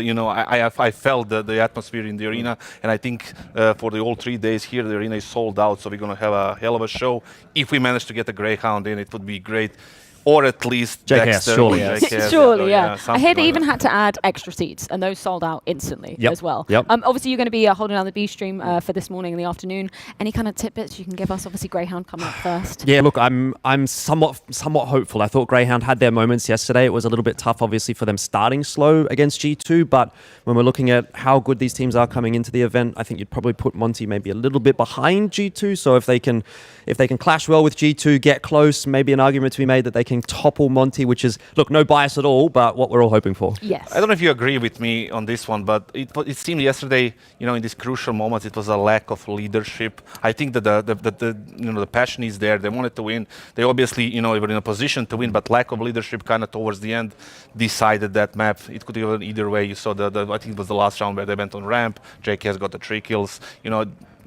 I felt the atmosphere in the arena. And I think for the all 3 days here, the arena is sold out. So we're going to have a hell of a show. If we manage to get a Greyhound in, it would be great. Or at least JKS, Dexter. surely. Surely, yeah. I hear they like even had to add extra seats, and those sold out instantly as well. Yep. Obviously, you're going to be holding down the B stream for this morning and the afternoon. Any kind of tidbits you can give us? Obviously, Greyhound coming up first. Yeah, look, I'm somewhat hopeful. I thought Greyhound had their moments yesterday. It was a little bit tough, obviously, for them starting slow against G2. But when we're looking at how good these teams are coming into the event, I think you'd probably put Monty maybe a little bit behind G2. So if they can clash well with G2, get close, maybe an argument to be made that they can topple Monty, which is, look, no bias at all, but what we're all hoping for. Yes. I don't know if you agree with me on this one, but it seemed yesterday, in these crucial moments, it was a lack of leadership. I think that the passion is there. They wanted to win. They obviously, they were in a position to win, but lack of leadership kind of towards the end decided that map. It could have gone either way. You saw I think it was the last round where they went on ramp. JKS got the 3 kills.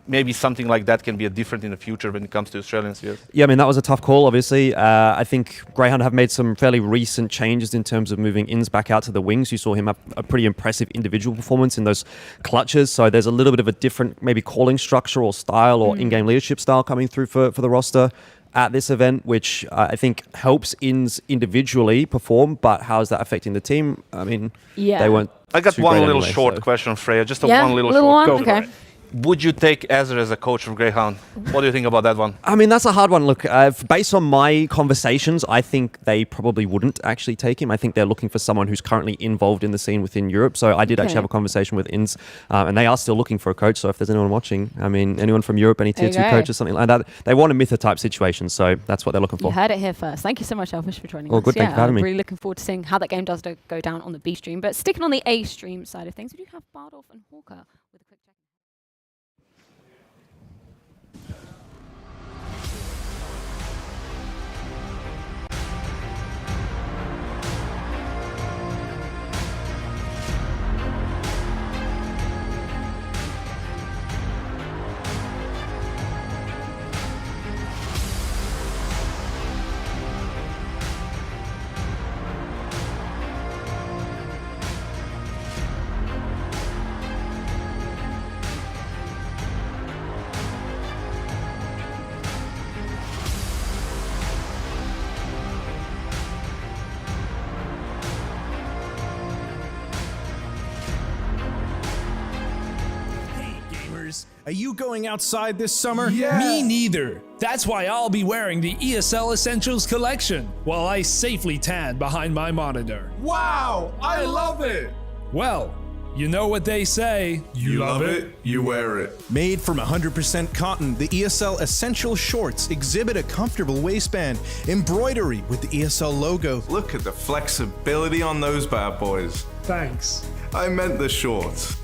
Maybe something like that can be different in the future when it comes to Australians. Yes. Yeah, I mean, that was a tough call, obviously. I think Greyhound have made some fairly recent changes in terms of moving Inns back out to the wings. You saw him have a pretty impressive individual performance in those clutches. So there's a little bit of a different maybe calling structure or style or in-game leadership style coming through for the roster at this event, which I think helps Inns individually perform. But how is that affecting the team? I mean, they weren't. I got too one great little anyway, short so. question, Freya. Just Yeah, one little little short. one? Go for Okay. it. Would you take Ezra as a coach of Greyhound? What do you think about that one? I mean, that's a hard one. Look, based on my conversations, I think they probably wouldn't actually take him. I think they're looking for someone who's currently involved in the scene within Europe. So I did actually have a conversation with Inns, and they are still looking for a coach. So if there's anyone watching, I mean, anyone from Europe, any tier 2 coaches, something like that, they want a Mytha type situation. So that's what they're looking for. You heard it here first. Thank you so much, Elfish, for joining All us. good, thank you for having me. Really looking forward to seeing how that game does go down on the B stream. But sticking on the A stream side of things, we do have Bardolph and Hawker with a quick check. Are you going outside this summer? Yeah. Me neither. That's why I'll be wearing the ESL Essentials collection while I safely tan behind my monitor. Wow, I love it. Well, you know what they say. You love it, you wear it. Made from 100% cotton, the ESL Essential Shorts exhibit a comfortable waistband, embroidery with the ESL logo. Look at the flexibility on those bad boys. Thanks. I meant the shorts.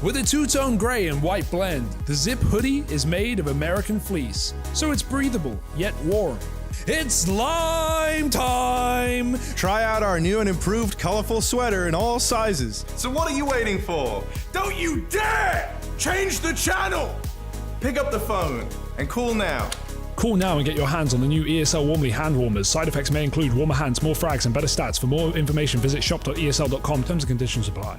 With a two-tone gray and white blend, the Zip hoodie is made of American fleece, so it's breathable yet warm. It's Lime time! Try out our new and improved colorful sweater in all sizes. So what are you waiting for? Don't you dare change the channel! Pick up the phone and call now. Call now and get your hands on the new ESL Warmly hand warmers. Side effects may include warmer hands, more frags, and better stats. For more information, visit shop.esl.com. Terms and conditions apply.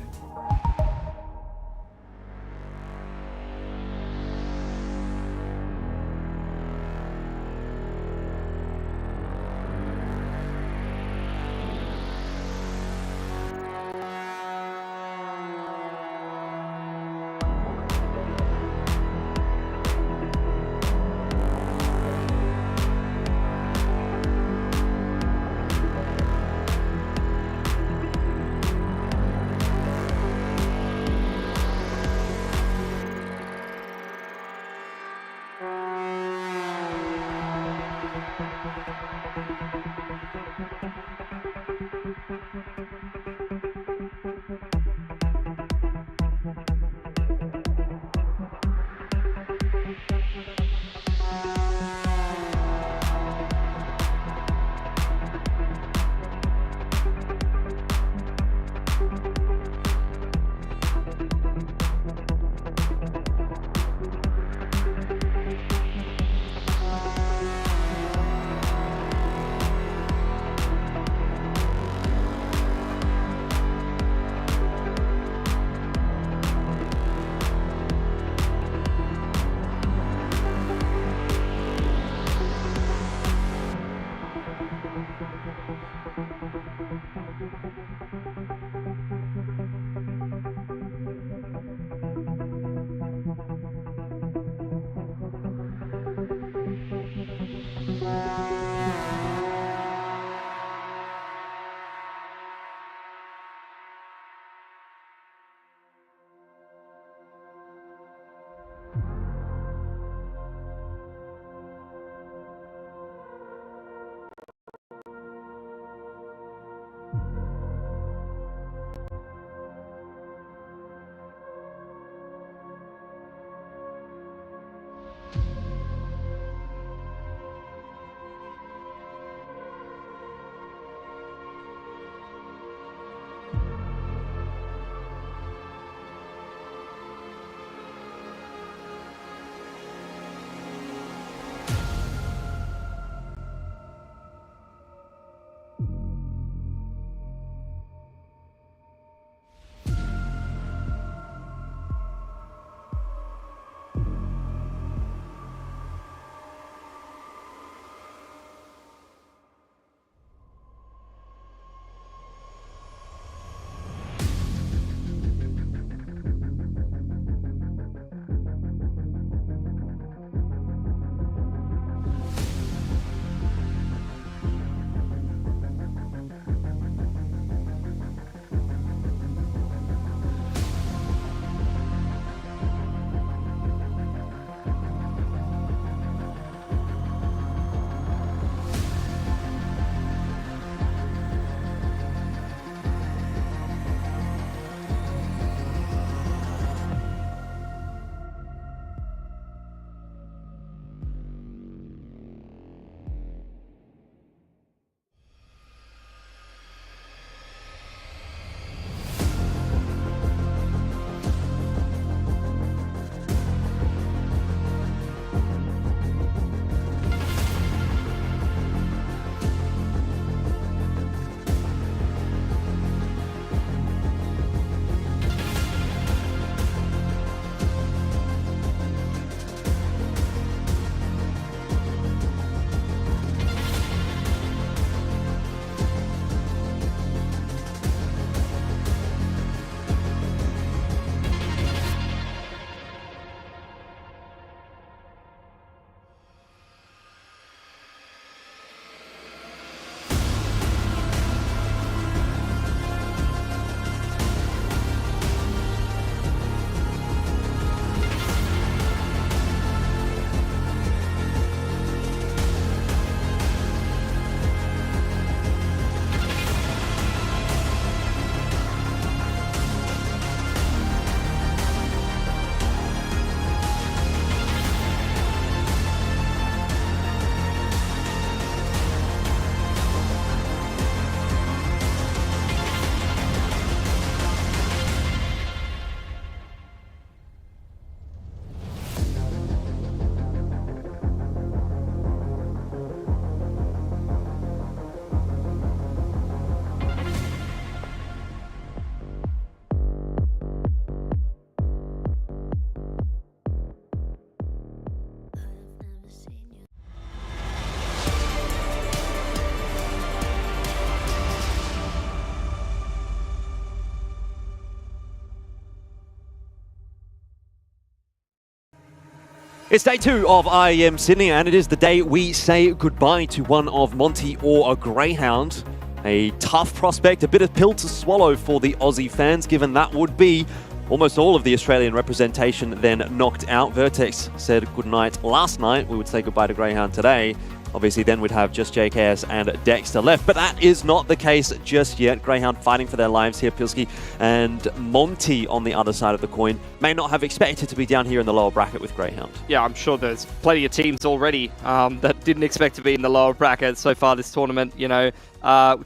It's day 2 of IEM Sydney, and it is the day we say goodbye to one of Monty or a Greyhound. A tough prospect, a bit of pill to swallow for the Aussie fans, given that would be almost all of the Australian representation then knocked out. Vertex said goodnight last night. We would say goodbye to Greyhound today. Obviously, then we'd have just JKS and Dexter left, but that is not the case just yet. Greyhound fighting for their lives here, Pilski, and Monty on the other side of the coin may not have expected to be down here in the lower bracket with Greyhound. Yeah, I'm sure there's plenty of teams already that didn't expect to be in the lower bracket so far this tournament. You know,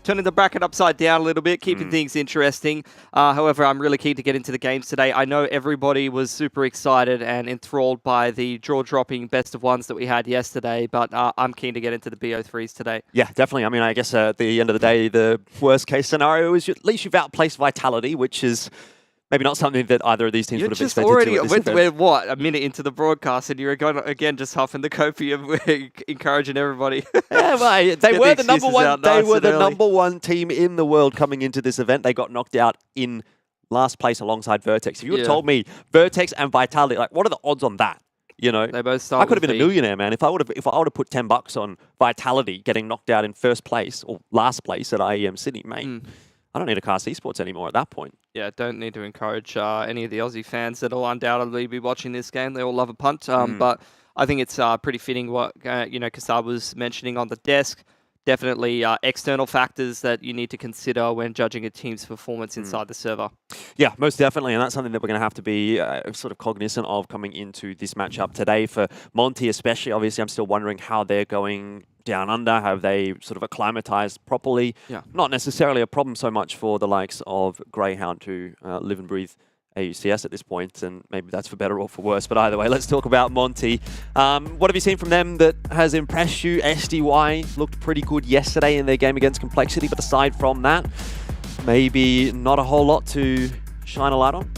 turning the bracket upside down a little bit, keeping things interesting. However, I'm really keen to get into the games today. I know everybody was super excited and enthralled by the draw-dropping best of ones that we had yesterday, but I'm keen to get into the BO3s today. Yeah, definitely. I mean, I guess at the end of the day, the worst-case scenario is at least you've outplaced Vitality, which is maybe not something that either of these teams would have expected to at this event. We're what, a minute into the broadcast, and you're going again just huffing the copium, encouraging everybody. Yeah, well, they were the number one. They were the number one team in the world coming into this event. They got knocked out in last place alongside Vertex. If you had told me Vertex and Vitality, like, what are the odds on that? You know, they both I could have been a millionaire, man. If I would have put $10 on Vitality getting knocked out in first place or last place at IEM Sydney, mate. I don't need to cast esports anymore at that point. Yeah, don't need to encourage any of the Aussie fans that will undoubtedly be watching this game. They all love a punt. But I think it's pretty fitting what Kassab was mentioning on the desk. Definitely external factors that you need to consider when judging a team's performance inside the server. Yeah, most definitely. And that's something that we're going to have to be sort of cognizant of coming into this matchup today for Monty especially. Obviously, I'm still wondering how they're going down under. Have they sort of acclimatized properly? Yeah. Not necessarily a problem so much for the likes of Greyhound who live and breathe AUCS at this point, and maybe that's for better or for worse. But either way, let's talk about Monty. What have you seen from them that has impressed you? SDY looked pretty good yesterday in their game against Complexity, but aside from that, maybe not a whole lot to shine a light on?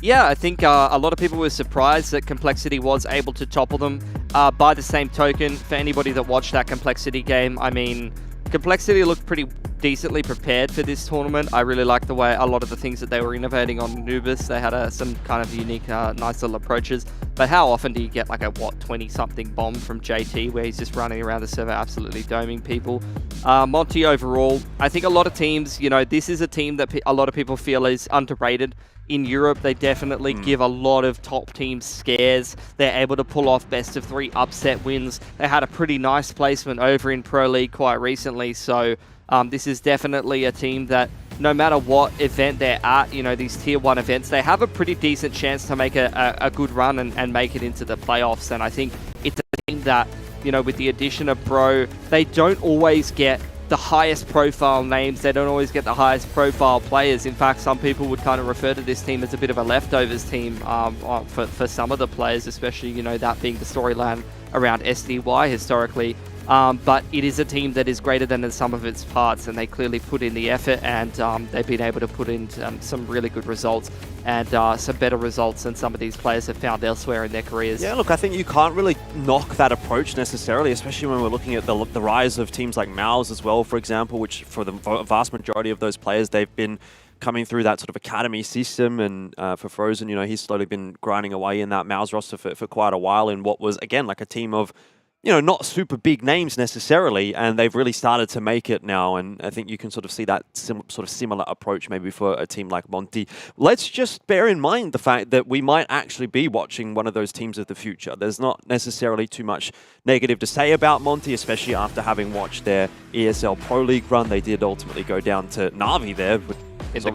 Yeah, I think a lot of people were surprised that Complexity was able to topple them. By the same token, for anybody that watched that Complexity game, I mean, Complexity looked pretty decently prepared for this tournament. I really like the way a lot of the things that they were innovating on Anubis. They had some kind of unique, nice little approaches. But how often do you get like a, 20-something bomb from JT where he's just running around the server absolutely doming people? Monty overall, I think a lot of teams, you know, this is a team that a lot of people feel is underrated. In Europe, they definitely give a lot of top teams scares. They're able to pull off best of 3 upset wins. They had a pretty nice placement over in Pro League quite recently. So this is definitely a team that no matter what event they're at, you know, these tier 1 events, they have a pretty decent chance to make a good run and make it into the playoffs. And I think it's a team that, you know, with the addition of Bro, they don't always get the highest profile names. They don't always get the highest profile players. In fact, some people would kind of refer to this team as a bit of a leftovers team for some of the players, especially, you know, that being the storyline around SDY historically. But it is a team that is greater than the sum of its parts, and they clearly put in the effort, and they've been able to put in some really good results and some better results than some of these players have found elsewhere in their careers. Yeah, look, I think you can't really knock that approach necessarily, especially when we're looking at the rise of teams like Mouse as well, for example, which for the vast majority of those players, they've been coming through that sort of academy system. And for Frozen, you know, he's slowly been grinding away in that Mouse roster for quite a while in what was, again, like a team of, you know, not super big names necessarily, and they've really started to make it now. And I think you can sort of see that sort of similar approach maybe for a team like Monty. Let's just bear in mind the fact that we might actually be watching one of those teams of the future. There's not necessarily too much negative to say about Monty, especially after having watched their ESL Pro League run. They did ultimately go down to Na'Vi there. In the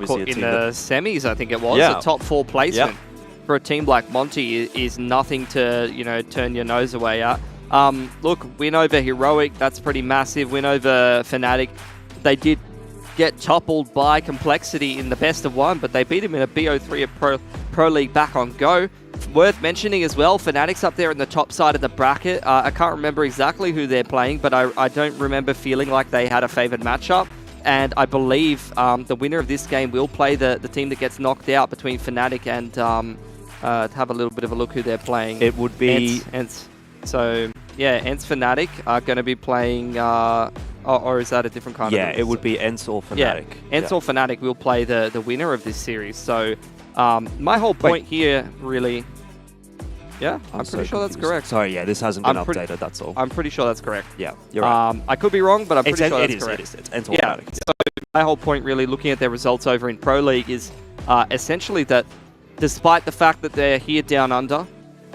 semis, I think it was. A top 4 placement for a team like Monty is nothing to, you know, turn your nose away at. Look, win over Heroic, that's pretty massive. Win over Fnatic. They did get toppled by Complexity in the best of 1, but they beat him in a BO3 of Pro League back on Go. Worth mentioning as well, Fnatic's up there in the top side of the bracket. I can't remember exactly who they're playing, but I don't remember feeling like they had a favored matchup. And I believe the winner of this game will play the team that gets knocked out between Fnatic and have a little bit of a look who they're playing. It would be Ents. So yeah, Ents Fnatic are going to be playing, or is that a different kind of? Yeah, it would be Ents or Fnatic. Yeah, Ents or Fnatic will play the winner of this series. So my whole point here really. Yeah, I'm pretty sure that's correct. Sorry, yeah, this hasn't been I'm pretty- updated, that's all. I'm pretty sure that's correct. Yeah, you're right. I could be wrong, but I'm pretty sure It that's is, correct. it is. It's Yeah. automatic. So my whole point, really, looking at their results over in Pro League, is essentially that despite the fact that they're here down under,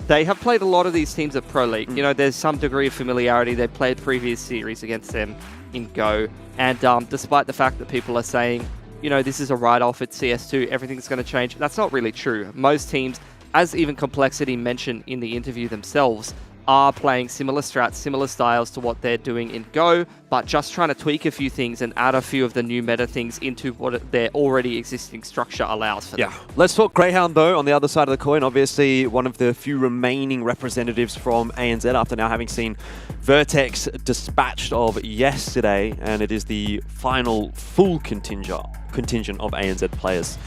they have played a lot of these teams at Pro League. You know, there's some degree of familiarity. They've played previous series against them in Go, and despite the fact that people are saying, you know, this is a write-off at CS2, everything's going to change, that's not really true. Most teams, as even Complexity mentioned in the interview themselves, are playing similar strats, similar styles to what they're doing in Go, but just trying to tweak a few things and add a few of the new meta things into what their already existing structure allows for them. Yeah. Let's talk Greyhound, though, on the other side of the coin. Obviously, one of the few remaining representatives from ANZ after now having seen Vertex dispatched of yesterday, and it is the final full contingent of ANZ players,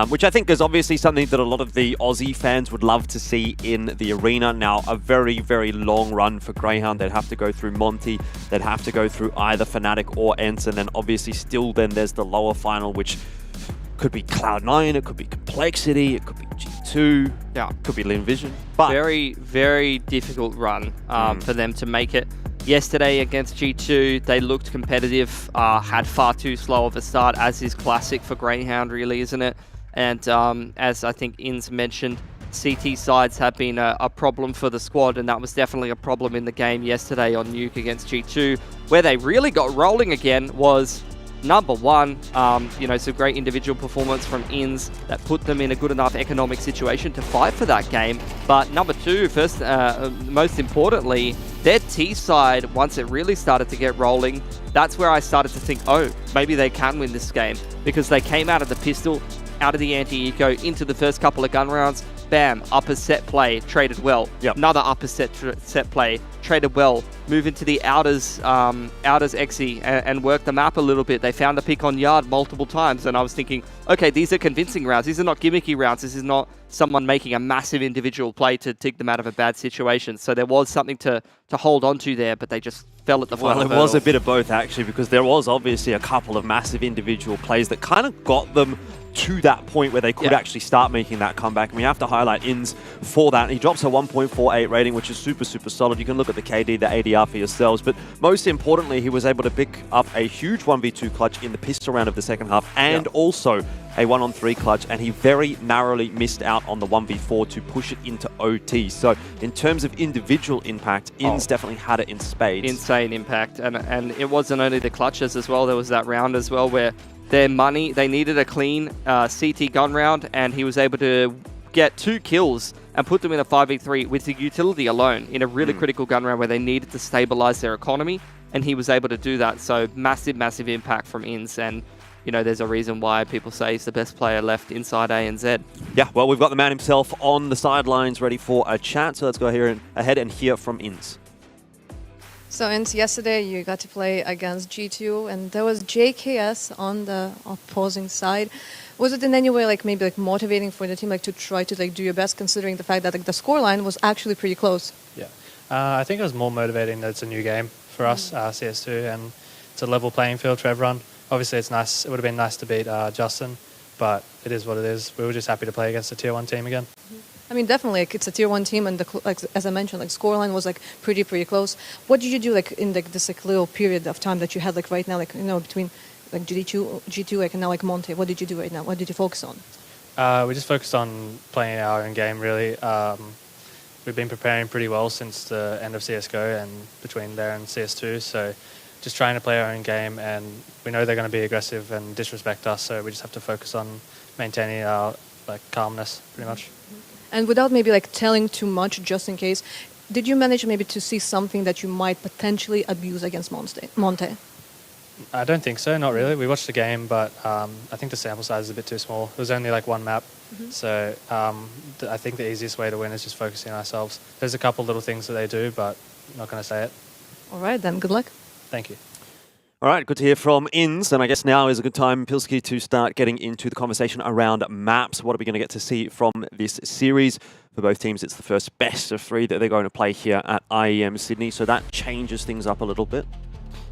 which I think is obviously something that a lot of the Aussie fans would love to see in the arena. Now, a very, very long run for Greyhound. They'd have to go through Monty, they'd have to go through either Fnatic or ENCE, and then obviously still then there's the lower final, which could be Cloud9, it could be Complexity, it could be G2, yeah, it could be Lean Vision. But very, very difficult run for them to make it. Yesterday against G2, they looked competitive, had far too slow of a start, as is classic for Greyhound, really, isn't it? And as I think Inns mentioned, CT sides have been a problem for the squad, and that was definitely a problem in the game yesterday on Nuke against G2. Where they really got rolling again was number one, you know, some great individual performance from Inns that put them in a good enough economic situation to fight for that game. But number two, first, most importantly, their T side, once it really started to get rolling, that's where I started to think, oh, maybe they can win this game, because they came out of the pistol, out of the anti-eco, into the first couple of gun rounds. Bam, upper set play, traded well. Yep. Another upper set play, traded well. Move into the outers exi and work the map a little bit. They found a pick on yard multiple times, and I was thinking, okay, these are convincing rounds. These are not gimmicky rounds. This is not someone making a massive individual play to take them out of a bad situation. So there was something to hold on to there, but they just fell at the final Well, it was a bit of both, actually, because there was obviously a couple of massive individual plays that kind of got them to that point where they could actually start making that comeback. And we have to highlight Inns for that. He drops a 1.48 rating, which is super, super solid. You can look at the KD, the ADR for yourselves. But most importantly, he was able to pick up a huge 1v2 clutch in the pistol round of the second half, and also a 1-on-3 clutch. And he very narrowly missed out on the 1v4 to push it into OT. So in terms of individual impact, Inns definitely had it in spades. Insane impact. And it wasn't only the clutches as well. There was that round as well where their money, they needed a clean CT gun round, and he was able to get 2 kills and put them in a 5v3 with the utility alone in a really critical gun round where they needed to stabilize their economy, and he was able to do that. So massive, massive impact from Inns, and you know, there's a reason why people say he's the best player left inside ANZ. Yeah, well, we've got the man himself on the sidelines ready for a chat, so let's go ahead and hear from Inns. So, Inns, yesterday you got to play against G2, and there was JKS on the opposing side. Was it in any way maybe motivating for the team to try to do your best, considering the fact that the scoreline was actually pretty close? Yeah, I think it was more motivating that it's a new game for us, CS2, and it's a level playing field for everyone. Obviously, it's nice. It would have been nice to beat Justin, but it is what it is. We were just happy to play against a tier 1 team again. I mean, definitely, it's a tier 1 team, and as I mentioned, scoreline was pretty close. What did you do in this little period of time that you had right now, between G2 and now Monte? What did you do right now? What did you focus on? We just focused on playing our own game, really. We've been preparing pretty well since the end of CSGO and between there and CS2, so just trying to play our own game, and we know they're going to be aggressive and disrespect us, so we just have to focus on maintaining our calmness, pretty much. And without maybe telling too much, just in case, did you manage maybe to see something that you might potentially abuse against Monte? I don't think so, not really. We watched the game, but I think the sample size is a bit too small. It was only one map, so I think the easiest way to win is just focusing on ourselves. There's a couple little things that they do, but I'm not going to say it. All right, then. Good luck. Thank you. All right, good to hear from Inns, and I guess now is a good time, Pilski, to start getting into the conversation around maps. What are we going to get to see from this series? For both teams, it's the first best of 3 that they're going to play here at IEM Sydney, so that changes things up a little bit.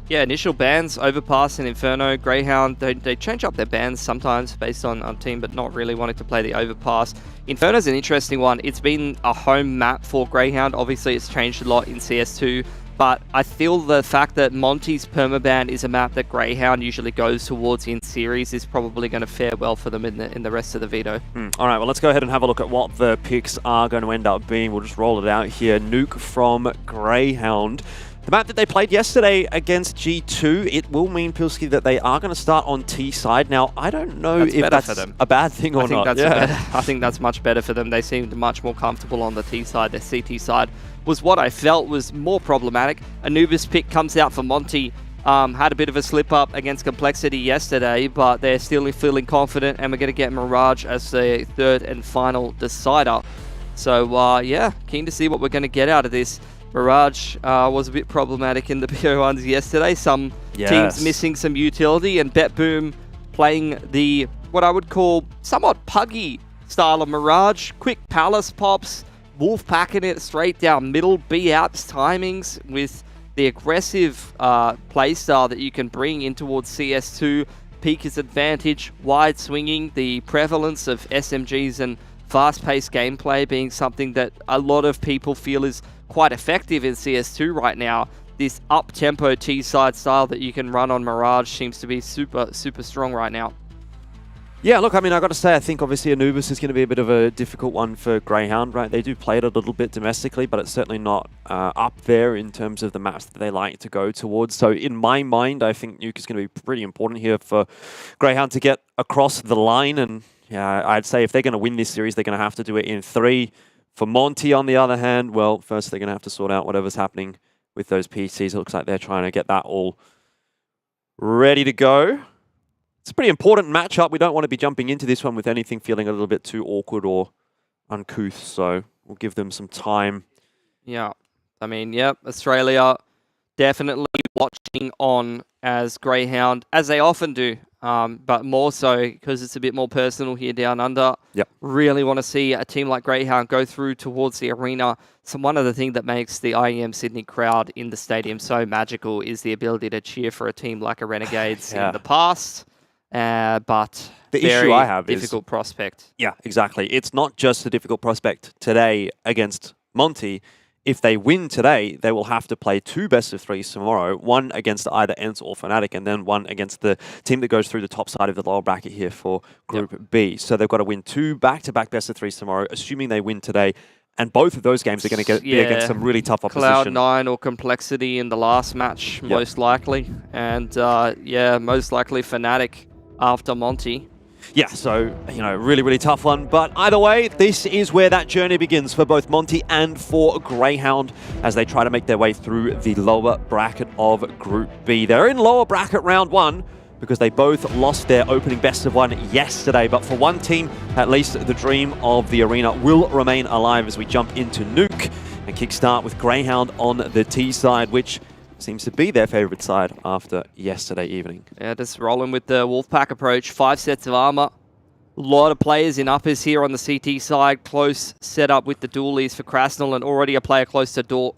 Yeah, initial bans, Overpass and Inferno, Greyhound, they change up their bans sometimes based on team, but not really wanting to play the Overpass. Inferno's an interesting one. It's been a home map for Greyhound. Obviously, it's changed a lot in CS2, but I feel the fact that Monty's permaban is a map that Greyhound usually goes towards in series is probably going to fare well for them in the rest of the veto. All right, well, let's go ahead and have a look at what the picks are going to end up being. We'll just roll it out here. Nuke from Greyhound. The map that they played yesterday against G2, it will mean, Pilski, that they are going to start on T side. Now, I don't know if that's a bad thing or not. I think that's much better for them. They seemed much more comfortable on the T side. Their CT side was what I felt was more problematic. Anubis pick comes out for Monty. Had a bit of a slip up against Complexity yesterday, but they're still feeling confident, and we're going to get Mirage as the third and final decider. So, yeah, keen to see what we're going to get out of this. Mirage was a bit problematic in the PO1s yesterday. Some teams missing some utility, and BetBoom playing the, what I would call, somewhat puggy style of Mirage. Quick Palace pops, Wolf packing it straight down middle, B outs timings with the aggressive play style that you can bring in towards CS2. Peek's advantage, wide swinging, the prevalence of SMGs and fast-paced gameplay being something that a lot of people feel is quite effective in CS2 right now. This up-tempo T-side style that you can run on Mirage seems to be super strong right now. Yeah, look, I mean, I've got to say, I think obviously Anubis is going to be a bit of a difficult one for Greyhound, right? They do play it a little bit domestically, but it's certainly not up there in terms of the maps that they like to go towards. So in my mind, I think Nuke is going to be pretty important here for Greyhound to get across the line. And yeah, I'd say if they're going to win this series, they're going to have to do it in 3. For Monty, on the other hand, well, first they're going to have to sort out whatever's happening with those PCs. It looks like they're trying to get that all ready to go. It's a pretty important matchup. We don't want to be jumping into this one with anything feeling a little bit too awkward or uncouth, so we'll give them some time. Yeah, I mean, yep, Australia definitely watching on as Greyhound, as they often do, but more so because it's a bit more personal here down under. Yep. Really want to see a team like Greyhound go through towards the arena. So one of the things that makes the IEM Sydney crowd in the stadium so magical is the ability to cheer for a team like a Renegades in the past. But the issue I have is difficult prospect. Yeah, exactly. It's not just a difficult prospect today against Monty. If they win today, they will have to play 2 best-of-3s tomorrow, one against either ENCE or Fnatic, and then one against the team that goes through the top side of the lower bracket here for Group B. So they've got to win 2 back-to-back best-of-3s tomorrow, assuming they win today. And both of those games are going to be against some really tough opposition. Cloud9 or Complexity in the last match, most likely. And, yeah, most likely Fnatic after Monty. Yeah, so, you know, really tough one. But either way, this is where that journey begins for both Monty and for Greyhound as they try to make their way through the lower bracket of Group B. They're in lower bracket round 1 because they both lost their opening best-of-1 yesterday. But for one team, at least the dream of the arena will remain alive as we jump into Nuke and kickstart with Greyhound on the T side, which seems to be their favorite side after yesterday evening. Yeah, just rolling with the Wolfpack approach. 5 sets of armor. A lot of players in uppers here on the CT side. Close setup with the dualies for Krasnal and already a player close to door.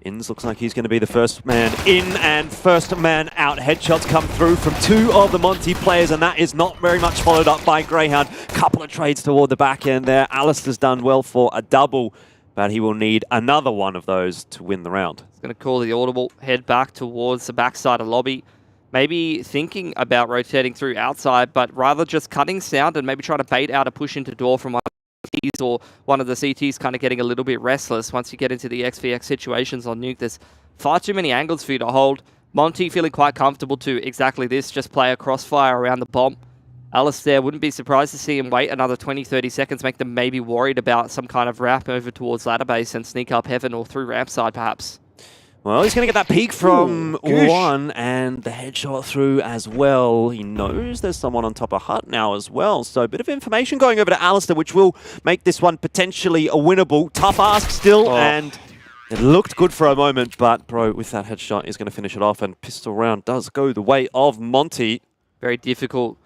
Inns looks like he's going to be the first man in and first man out. Headshots come through from 2 of the Monty players, and that is not very much followed up by Greyhound. Couple of trades toward the back end there. Alistair's done well for a double, but he will need another one of those to win the round. He's going to call the audible, head back towards the backside of lobby. Maybe thinking about rotating through outside, but rather just cutting sound and maybe trying to bait out a push into door from one of the CTs, or one of the CTs kind of getting a little bit restless. Once you get into the XVX situations on Nuke, there's far too many angles for you to hold. Monty feeling quite comfortable to exactly this, just play a crossfire around the bomb. Alistair, wouldn't be surprised to see him wait another 20-30 seconds, make them maybe worried about some kind of wrap over towards ladder base and sneak up heaven or through ramp side perhaps. Well, he's going to get that peek from one and the headshot through as well. He knows there's someone on top of Hut now as well. So a bit of information going over to Alistair, which will make this one potentially a winnable. Tough ask still, and it looked good for a moment, but Bro, with that headshot, is going to finish it off, and pistol round does go the way of Monty. Very difficult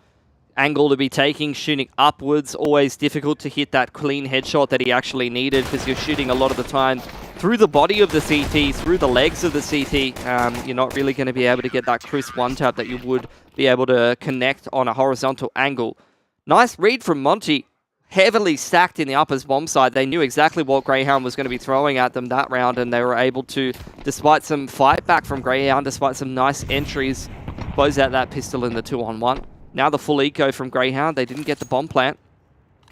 angle to be taking, shooting upwards. Always difficult to hit that clean headshot that he actually needed, because you're shooting a lot of the time through the body of the CT, through the legs of the CT, you're not really going to be able to get that crisp one-tap that you would be able to connect on a horizontal angle. Nice read from Monty. Heavily stacked in the uppers bomb side. They knew exactly what Greyhound was going to be throwing at them that round, and they were able to, despite some fight back from Greyhound, despite some nice entries, close out that pistol in the 2-on-1. Now the full eco from Greyhound. They didn't get the bomb plant.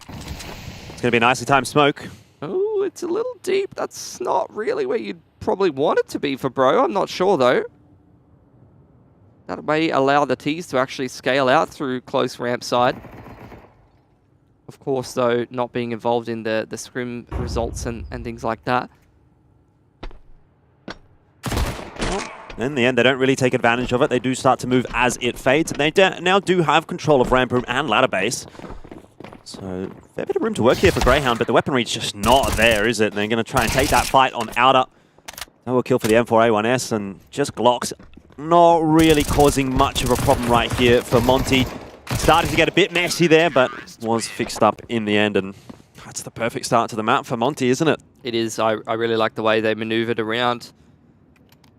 It's going to be a nicely timed smoke. Oh, it's a little deep. That's not really where you'd probably want it to be for Bro. I'm not sure, though. That may allow the T's to actually scale out through close ramp side. Of course, though, not being involved in the scrim results and things like that. In the end, they don't really take advantage of it. They do start to move as it fades, and they now do have control of ramp room and ladder base. So, fair bit of room to work here for Greyhound, but the weaponry's just not there, is it? And they're going to try and take that fight on outer. No kill for the M4A1S, and just Glocks not really causing much of a problem right here for Monty. Started to get a bit messy there, but was fixed up in the end, and that's the perfect start to the map for Monty, isn't it? It is. I really like the way they maneuvered around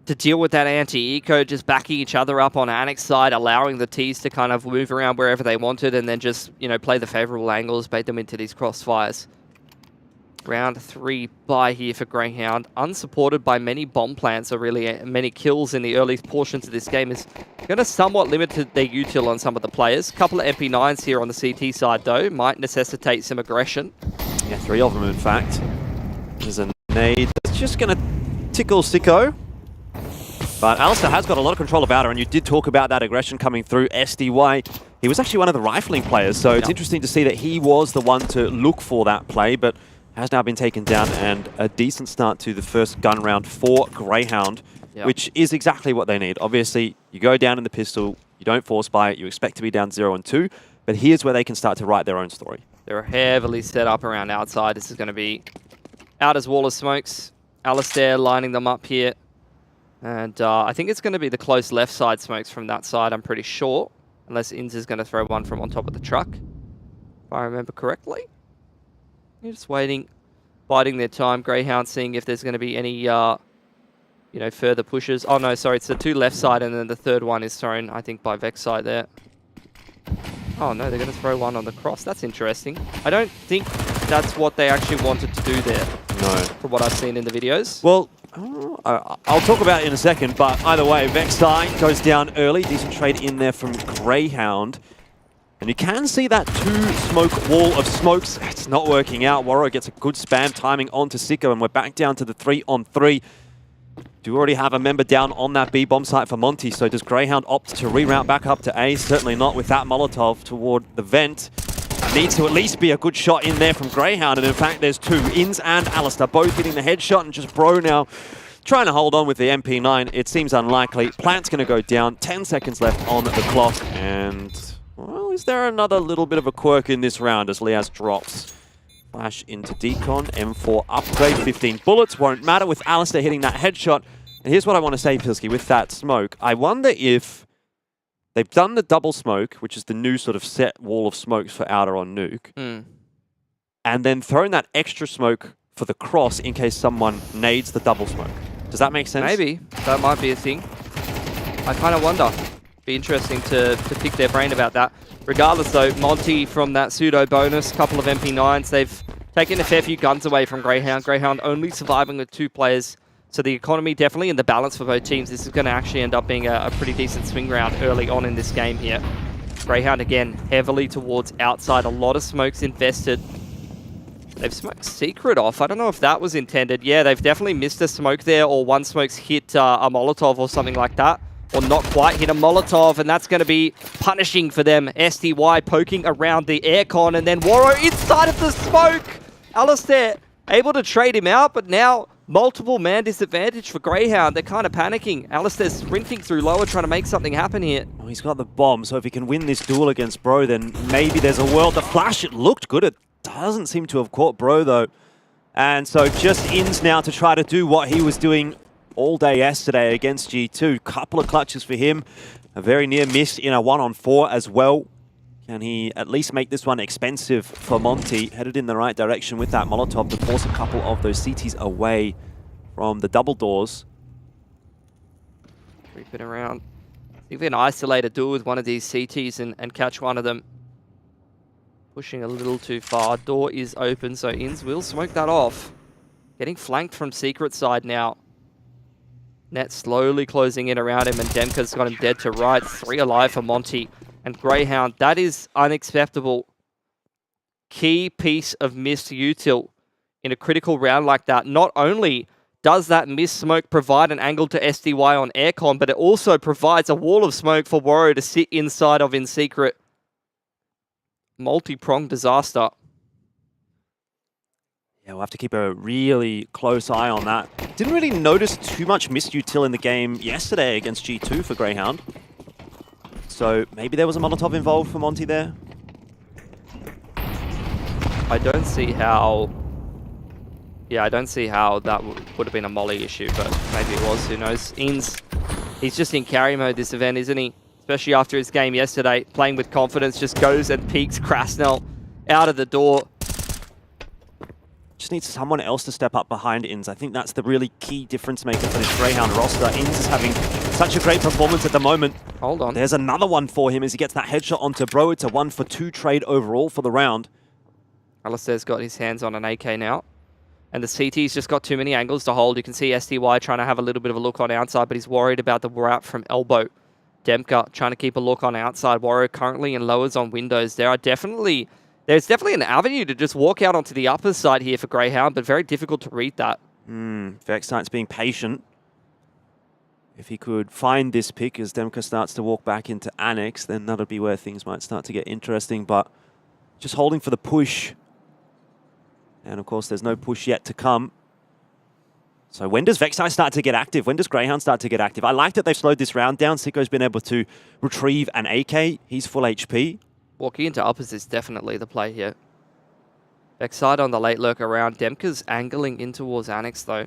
to deal with that anti-eco, just backing each other up on Annex side, allowing the T's to kind of move around wherever they wanted, and then just, you know, play the favorable angles, bait them into these crossfires. Round 3 bye here for Greyhound, unsupported by many bomb plants or really many kills in the early portions of this game, is going to somewhat limit their util on some of the players. Couple of MP9s here on the CT side, though, might necessitate some aggression. Yeah, 3 of them, in fact. There's a nade that's just going to tickle Sicko. But Alistair has got a lot of control of outer, and you did talk about that aggression coming through. SDY, he was actually one of the rifling players, so it's interesting to see that he was the one to look for that play, but has now been taken down, and a decent start to the first gun round for Greyhound, which is exactly what they need. Obviously, you go down in the pistol, you don't force buy it, you expect to be down 0 and 2, but here's where they can start to write their own story. They're heavily set up around outside. This is going to be Outer's wall of smokes. Alistair lining them up here. And I think it's going to be the close left side smokes from that side, I'm pretty sure. Unless Inz is going to throw one from on top of the truck, if I remember correctly. You're just waiting, biding their time. Greyhound seeing if there's going to be any, you know, further pushes. Oh no, sorry, it's the 2 left side, and then the third one is thrown, I think, by Vex side there. Oh no, they're going to throw one on the cross. That's interesting. I don't think that's what they actually wanted to do there. No. From what I've seen in the videos. Well, I'll talk about it in a second, but either way, Vexai goes down early. Decent trade in there from Greyhound. And you can see that 2-smoke wall of smokes. It's not working out. Warro gets a good spam timing onto Sicko, and we're back down to the 3-on-3. Do already have a member down on that B bomb site for Monty, so does Greyhound opt to reroute back up to A? Certainly not with that Molotov toward the vent. Needs to at least be a good shot in there from Greyhound, and in fact there's 2. Inz and Alistair both hitting the headshot, and just Bro now trying to hold on with the MP9. It seems unlikely. Plant's going to go down. 10 seconds left on the clock, and well, is there another little bit of a quirk in this round as Liaz drops? Flash into Decon, M4 upgrade, 15 bullets, won't matter with Alistair hitting that headshot. And here's what I want to say, Pilsky, with that smoke. I wonder if they've done the double smoke, which is the new sort of set wall of smokes for outer on nuke, and then thrown that extra smoke for the cross in case someone nades the double smoke. Does that make sense? Maybe. That might be a thing. I kind of wonder. Be interesting to pick their brain about that. Regardless, though, Monty from that pseudo bonus, couple of MP9s, they've taken a fair few guns away from Greyhound. Greyhound only surviving with 2 players. So the economy definitely in the balance for both teams. This is going to actually end up being a pretty decent swing round early on in this game here. Greyhound, again, heavily towards outside. A lot of smokes invested. They've smoked Secret off. I don't know if that was intended. Yeah, they've definitely missed a smoke there, or one smoke's hit a Molotov or something like that. Or not quite hit a Molotov, and that's going to be punishing for them. SDY poking around the aircon, and then Warro inside of the smoke! Alistair able to trade him out, but now multiple man disadvantage for Greyhound. They're kind of panicking. Alistair's sprinting through lower, trying to make something happen here. Oh, he's got the bomb, so if he can win this duel against Bro, then maybe there's a world. The flash, it looked good. It doesn't seem to have caught Bro, though. And so just Inz now to try to do what he was doing all day yesterday against G2. Couple of clutches for him. A very near miss in a 1-on-4 as well. Can he at least make this one expensive for Monty? Headed in the right direction with that Molotov to force a couple of those CTs away. from the double doors. Creeping around. See if we can isolate a duel with one of these CTs and catch one of them. Pushing a little too far. Door is open, so Inns will smoke that off. Getting flanked from Secret side now. Net slowly closing in around him, and Demka's got him dead to right. 3 alive for Monty and Greyhound. That is unacceptable. Key piece of missed util in a critical round like that. Not only does that missed smoke provide an angle to SDY on aircon, but it also provides a wall of smoke for Warrior to sit inside of in Secret. Multi-pronged disaster. Yeah, we'll have to keep a really close eye on that. Didn't really notice too much missed util in the game yesterday against G2 for Greyhound. So maybe there was a Molotov involved for Monty there. I don't see how... Yeah, I don't see how that would have been a molly issue, but maybe it was, who knows. Inns, he's just in carry mode this event, isn't he? Especially after his game yesterday, playing with confidence, just goes and peeks Krasnell out of the door. Just needs someone else to step up behind Inns. I think that's the really key difference maker for this Greyhound roster. Inns is having such a great performance at the moment. Hold on. There's another one for him as he gets that headshot onto Bro. It's a 1-for-2 trade overall for the round. Alistair's got his hands on an AK now. And the CT's just got too many angles to hold. You can see SDY trying to have a little bit of a look on outside, but he's worried about the wrap from elbow. Demka trying to keep a look on outside. Warrior currently in lowers on windows. There's definitely an avenue to just walk out onto the upper side here for Greyhound, but very difficult to read that. Vexite's being patient. If he could find this pick as Demka starts to walk back into Annex, then that'll be where things might start to get interesting, but just holding for the push. And of course, there's no push yet to come. So when does Vexite start to get active? When does Greyhound start to get active? I like that they've slowed this round down. Sicko's been able to retrieve an AK. He's full HP. Walking into uppers is definitely the play here. Vexite on the late lurk around. Demka's angling in towards Annex though.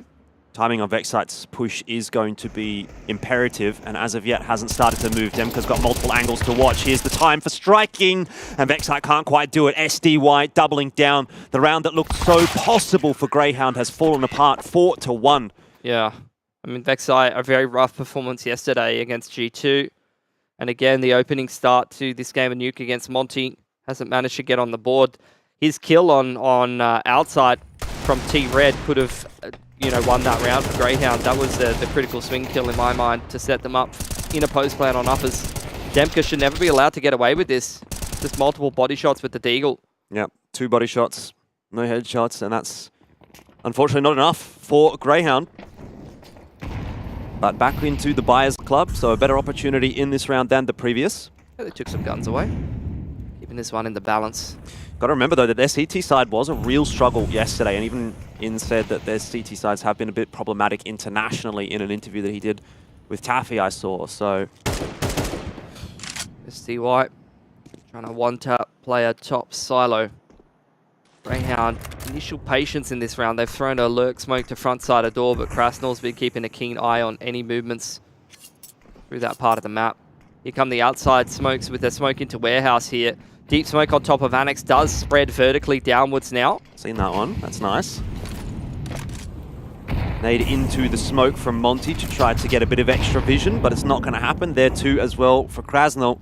Timing on Vexite's push is going to be imperative, and as of yet hasn't started to move. Demka's got multiple angles to watch. Here's the time for striking, and Vexite can't quite do it. SDY doubling down. The round that looked so possible for Greyhound has fallen apart 4-1. Yeah, I mean, Vexite, a very rough performance yesterday against G2. And again, the opening start to this game of Nuke against Monty hasn't managed to get on the board. His kill on outside from T-Red could have... won that round for Greyhound. That was the critical swing kill in my mind to set them up in a post plan on uppers. Demka should never be allowed to get away with this. Just multiple body shots with the Deagle. Yep, 2 body shots, no headshots, and that's unfortunately not enough for Greyhound. But back into the Buyers Club, so a better opportunity in this round than the previous. Yeah, they took some guns away. Keeping this one in the balance. Got to remember, though, that their CT side was a real struggle yesterday, and even In said that their CT sides have been a bit problematic internationally in an interview that he did with Taffy, I saw, so... SDY trying to one-tap player top silo. Greyhound, initial patience in this round. They've thrown a lurk smoke to front side of door, but Krasnell's been keeping a keen eye on any movements through that part of the map. Here come the outside smokes with their smoke into warehouse here. Deep smoke on top of Annex does spread vertically downwards now. Seen that one. That's nice. Nade into the smoke from Monty to try to get a bit of extra vision, but it's not going to happen. There too as well for Krasnell.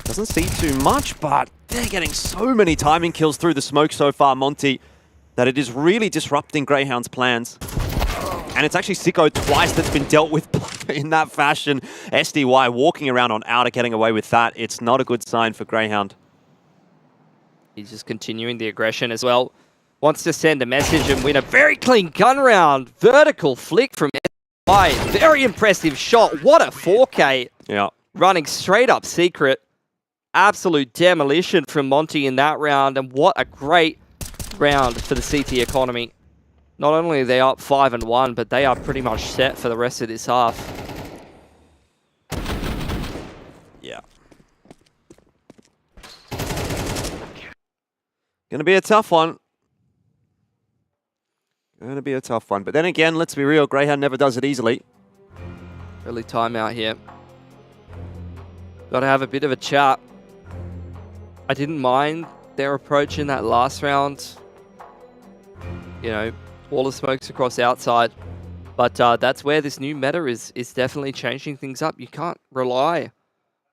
Doesn't see too much, but they're getting so many timing kills through the smoke so far, Monty, that it is really disrupting Greyhound's plans. And it's actually Sicko twice that's been dealt with in that fashion. SDY walking around on outer, getting away with that. It's not a good sign for Greyhound. He's just continuing the aggression as well. Wants to send a message and win a very clean gun round. Vertical flick from SDY. Very impressive shot. What a 4K. Yeah. Running straight up Secret. Absolute demolition from Monty in that round. And what a great round for the CT economy. Not only are they up 5-1, but they are pretty much set for the rest of this half. Yeah. Gonna be a tough one. Gonna be a tough one. But then again, let's be real, Greyhound never does it easily. Early timeout here. Got to have a bit of a chat. I didn't mind their approach in that last round. You know, wall of smokes across outside. But that's where this new meta is definitely changing things up. You can't rely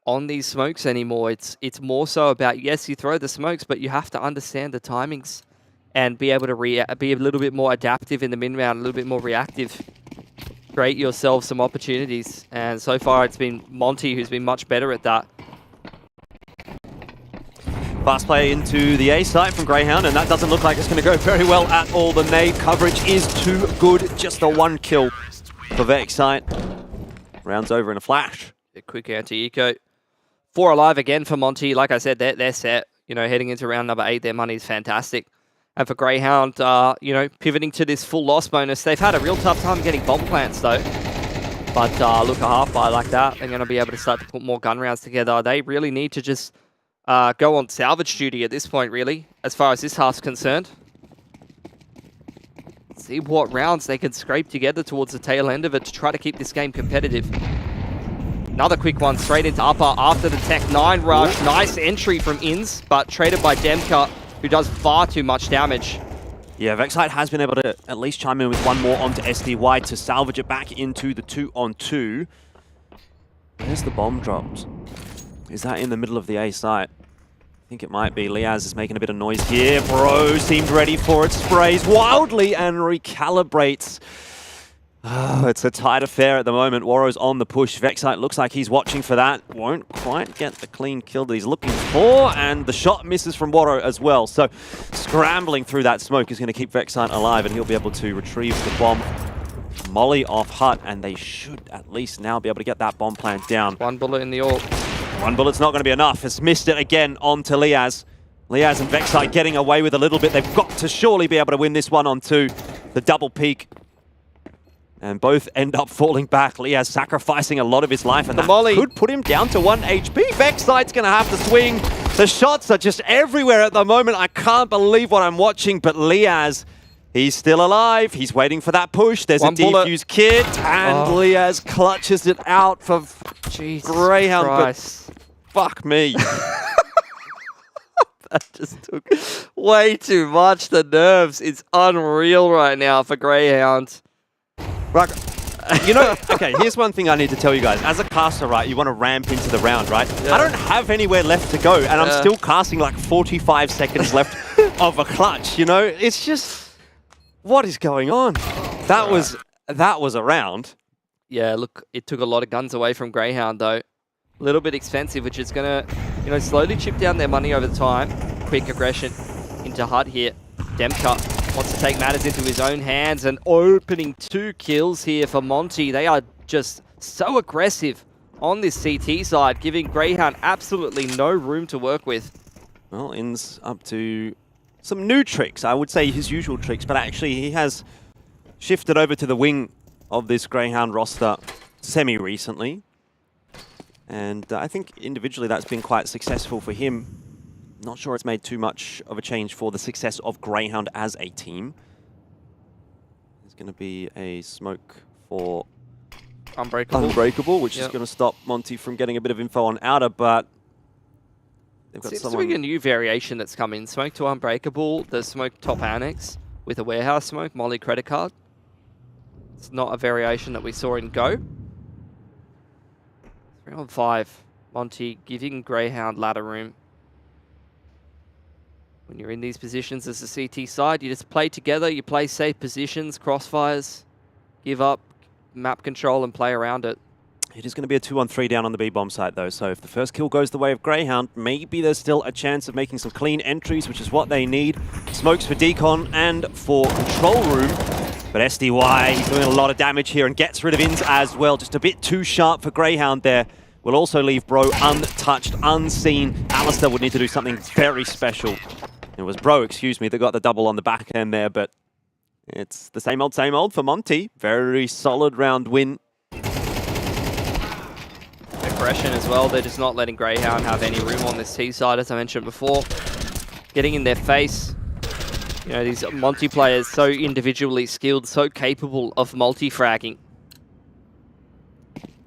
on these smokes anymore. It's more so about, yes, you throw the smokes, but you have to understand the timings and be able to be a little bit more adaptive in the min round, a little bit more reactive. Create yourself some opportunities. And so far it's been Monty who's been much better at that. Fast play into the A site from Greyhound, and that doesn't look like it's going to go very well at all. The nade coverage is too good. Just the one kill for Vexite. Rounds over in a flash. A quick anti-eco. 4 alive again for Monty. Like I said, they're set. You know, heading into round number 8, their money is fantastic. And for Greyhound, you know, pivoting to this full loss bonus, they've had a real tough time getting bomb plants though. But look, a half buy like that, they're going to be able to start to put more gun rounds together. They really need to just go on salvage duty at this point, really, as far as this half's concerned. See what rounds they can scrape together towards the tail end of it to try to keep this game competitive. Another quick one straight into upper after the Tech 9 rush. Nice entry from Inns, but traded by Demka, who does far too much damage. Yeah, Vexite has been able to at least chime in with one more onto SDY to salvage it back into the 2-on-2. Where's the bomb dropped? Is that in the middle of the A site? I think it might be. Liaz is making a bit of noise here. Bro seemed ready for it. Sprays wildly and recalibrates. Oh, it's a tight affair at the moment. Warro's on the push. Vexite looks like he's watching for that. Won't quite get the clean kill that he's looking for. And the shot misses from Warro as well. So scrambling through that smoke is going to keep Vexite alive, and he'll be able to retrieve the bomb. Molly off Hut, and they should at least now be able to get that bomb plant down. One bullet in the AWP. One bullet's not going to be enough. It's missed it again onto Liaz. Liaz and Vexite getting away with a little bit. They've got to surely be able to win this one on 2. The double peak. And both end up falling back. Liaz sacrificing a lot of his life, and the Molly could put him down to 1 HP. Vexite's going to have to swing. The shots are just everywhere at the moment. I can't believe what I'm watching, but Liaz, he's still alive. He's waiting for that push. There's a defuse kit, and Liaz clutches it out for Greyhound. Christ. But fuck me. That just took way too much. The nerves. It's unreal right now for Greyhound. Right. You know, okay, here's one thing I need to tell you guys. As a caster, right, you want to ramp into the round, right? Yeah. I don't have anywhere left to go, and I'm still casting like 45 seconds left of a clutch, you know? It's just, what is going on? That was a round. Yeah, look, it took a lot of guns away from Greyhound, though. A little bit expensive, which is going to, you know, slowly chip down their money over time. Quick aggression into Hut here. Demka wants to take matters into his own hands, and opening 2 kills here for Monty. They are just so aggressive on this CT side, giving Greyhound absolutely no room to work with. Well, In's up to some new tricks. I would say his usual tricks, but actually he has shifted over to the wing of this Greyhound roster semi-recently. And I think individually that's been quite successful for him. Not sure it's made too much of a change for the success of Greyhound as a team. There's going to be a smoke for Unbreakable, which is going to stop Monty from getting a bit of info on Outer, but they've got Seems someone... to be a new variation that's come in. Smoke to Unbreakable, the smoke top annex with a warehouse smoke, Molly credit card. It's not a variation that we saw in Go. 3-on-5. Monty giving Greyhound ladder room. When you're in these positions as a CT side, you just play together, you play safe positions, crossfires, give up, map control, and play around it. It is going to be a 2-on-3 down on the B-bomb site, though, so if the first kill goes the way of Greyhound, maybe there's still a chance of making some clean entries, which is what they need. Smokes for Decon and for control room. But SDY, he's doing a lot of damage here and gets rid of Inns as well. Just a bit too sharp for Greyhound there. Will also leave Bro untouched, unseen. Alistair would need to do something very special. It was Bro, excuse me, that got the double on the back end there, but it's the same old for Monty. Very solid round win. Aggression as well. They're just not letting Greyhound have any room on this T side, as I mentioned before. Getting in their face. You know, these Monty players so individually skilled, so capable of multi-fragging.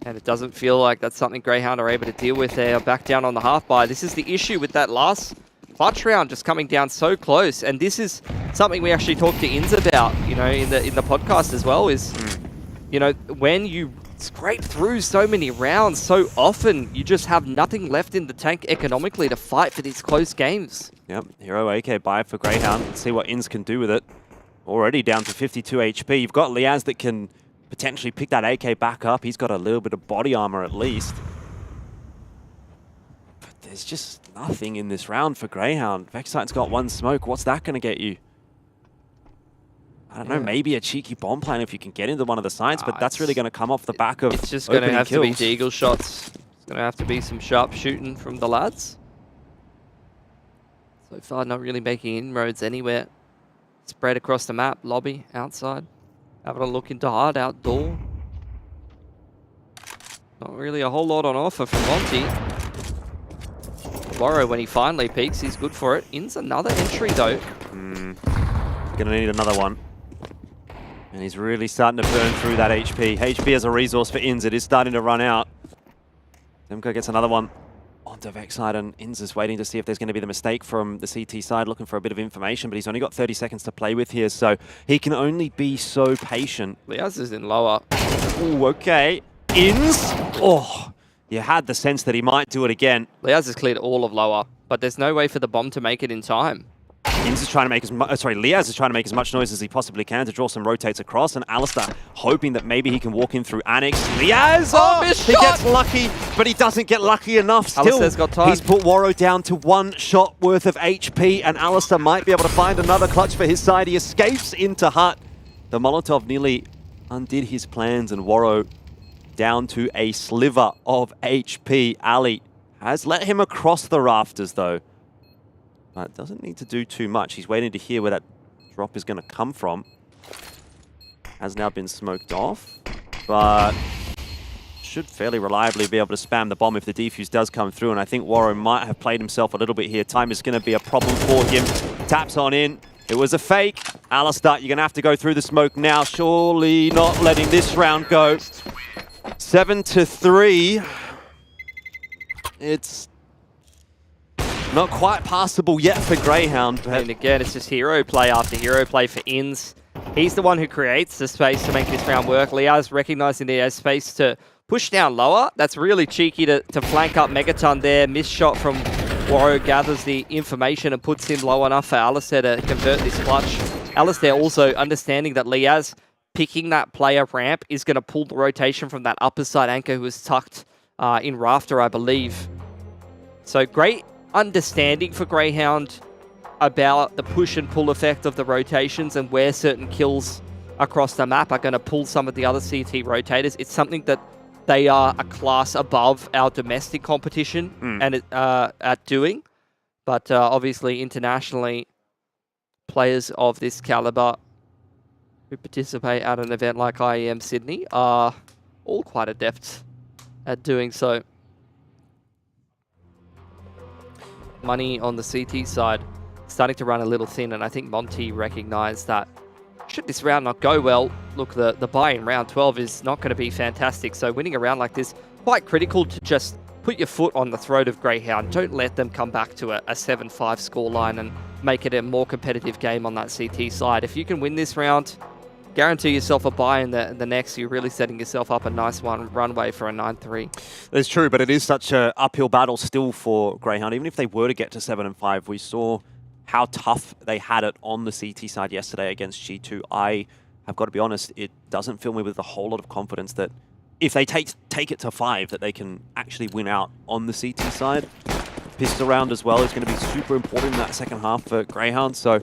And it doesn't feel like that's something Greyhound are able to deal with. They are back down on the half buy. This is the issue with that last clutch round just coming down so close. And this is something we actually talked to Inns about, you know, in the podcast as well, is You know, when you scrape through so many rounds so often, you just have nothing left in the tank economically to fight for these close games. Yep, Hero AK buy for Greyhound. Let's see what Inns can do with it. Already down to 52 HP. You've got Liaz that can potentially pick that AK back up. He's got a little bit of body armor at least. But there's just nothing in this round for Greyhound. Vexite's got one smoke. What's that going to get you? I don't know, maybe a cheeky bomb plan if you can get into one of the sites, but that's really going to come off the back of It's just going to have kills. to be deagle shots. It's going to have to be some sharp shooting from the lads. So far, not really making inroads anywhere. Spread across the map, lobby, outside. Having a look into hard, outdoor. Not really a whole lot on offer from Monty. Borrow, when he finally peaks, he's good for it. In's another entry, though. Gonna need another one. And he's really starting to burn through that HP. HP as a resource for Inns. It is starting to run out. Demko gets another one onto Vexite, and Inns is waiting to see if there's going to be the mistake from the CT side, looking for a bit of information, but he's only got 30 seconds to play with here, so he can only be so patient. Liaz is in lower. Ooh, okay. Inns? Oh, you had the sense that he might do it again. Liaz has cleared all of lower, but there's no way for the bomb to make it in time. Inns is trying to make Liaz is trying to make as much noise as he possibly can to draw some rotates across, and Alistair hoping that maybe he can walk in through Annex. Liaz! Oh, he gets lucky, but he doesn't get lucky enough still. Alistair's got time. He's put Warrow down to one shot worth of HP, and Alistair might be able to find another clutch for his side. He escapes into Hut. The Molotov nearly undid his plans, and Warrow down to a sliver of HP. Ali has let him across the rafters, though. But doesn't need to do too much. He's waiting to hear where that drop is going to come from. Has now been smoked off, but should fairly reliably be able to spam the bomb if the defuse does come through, and I think Warrow might have played himself a little bit here. Time is going to be a problem for him. Taps on in. It was a fake. Alistair, you're going to have to go through the smoke now. Surely not letting this round go. 7-3. It's not quite passable yet for Greyhound. But and again, it's just hero play after hero play for Inns. He's the one who creates the space to make this round work. Liaz recognizing he has space to push down lower. That's really cheeky to flank up Megaton there. Missed shot from Warrow, gathers the information and puts him low enough for Alistair to convert this clutch. Alistair also understanding that Liaz picking that player ramp is going to pull the rotation from that upper side anchor who was tucked in Rafter, I believe. So great understanding for Greyhound about the push and pull effect of the rotations and where certain kills across the map are going to pull some of the other CT rotators. It's something that they are a class above our domestic competition and at doing. But obviously internationally, players of this caliber who participate at an event like IEM Sydney are all quite adept at doing so. Money on the CT side starting to run a little thin, and I think Monty recognized that should this round not go well, look, the buy in round 12 is not going to be fantastic. So winning a round like this, quite critical to just put your foot on the throat of Greyhound. Don't let them come back to a 7-5 scoreline and make it a more competitive game on that CT side. If you can win this round, guarantee yourself a buy in the next. You're really setting yourself up a nice runway for a 9-3. That's true, but it is such an uphill battle still for Greyhound. Even if they were to get to 7-5, we saw how tough they had it on the CT side yesterday against G2. I have got to be honest, it doesn't fill me with a whole lot of confidence that if they take it to 5, that they can actually win out on the CT side. Pistol round as well is going to be super important in that second half for Greyhound, so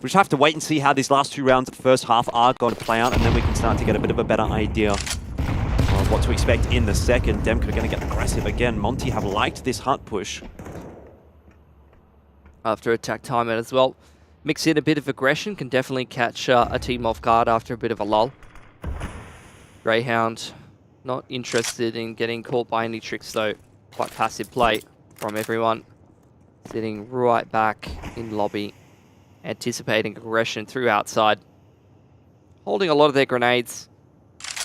we just have to wait and see how these last 2 rounds of the first half are going to play out, and then we can start to get a bit of a better idea of what to expect in the second. Demko going to get aggressive again. Monty have liked this Hut push. After attack timeout as well. Mix in a bit of aggression, can definitely catch a team off guard after a bit of a lull. Greyhound not interested in getting caught by any tricks though. Quite passive play from everyone. Sitting right back in lobby, anticipating aggression through outside. Holding a lot of their grenades.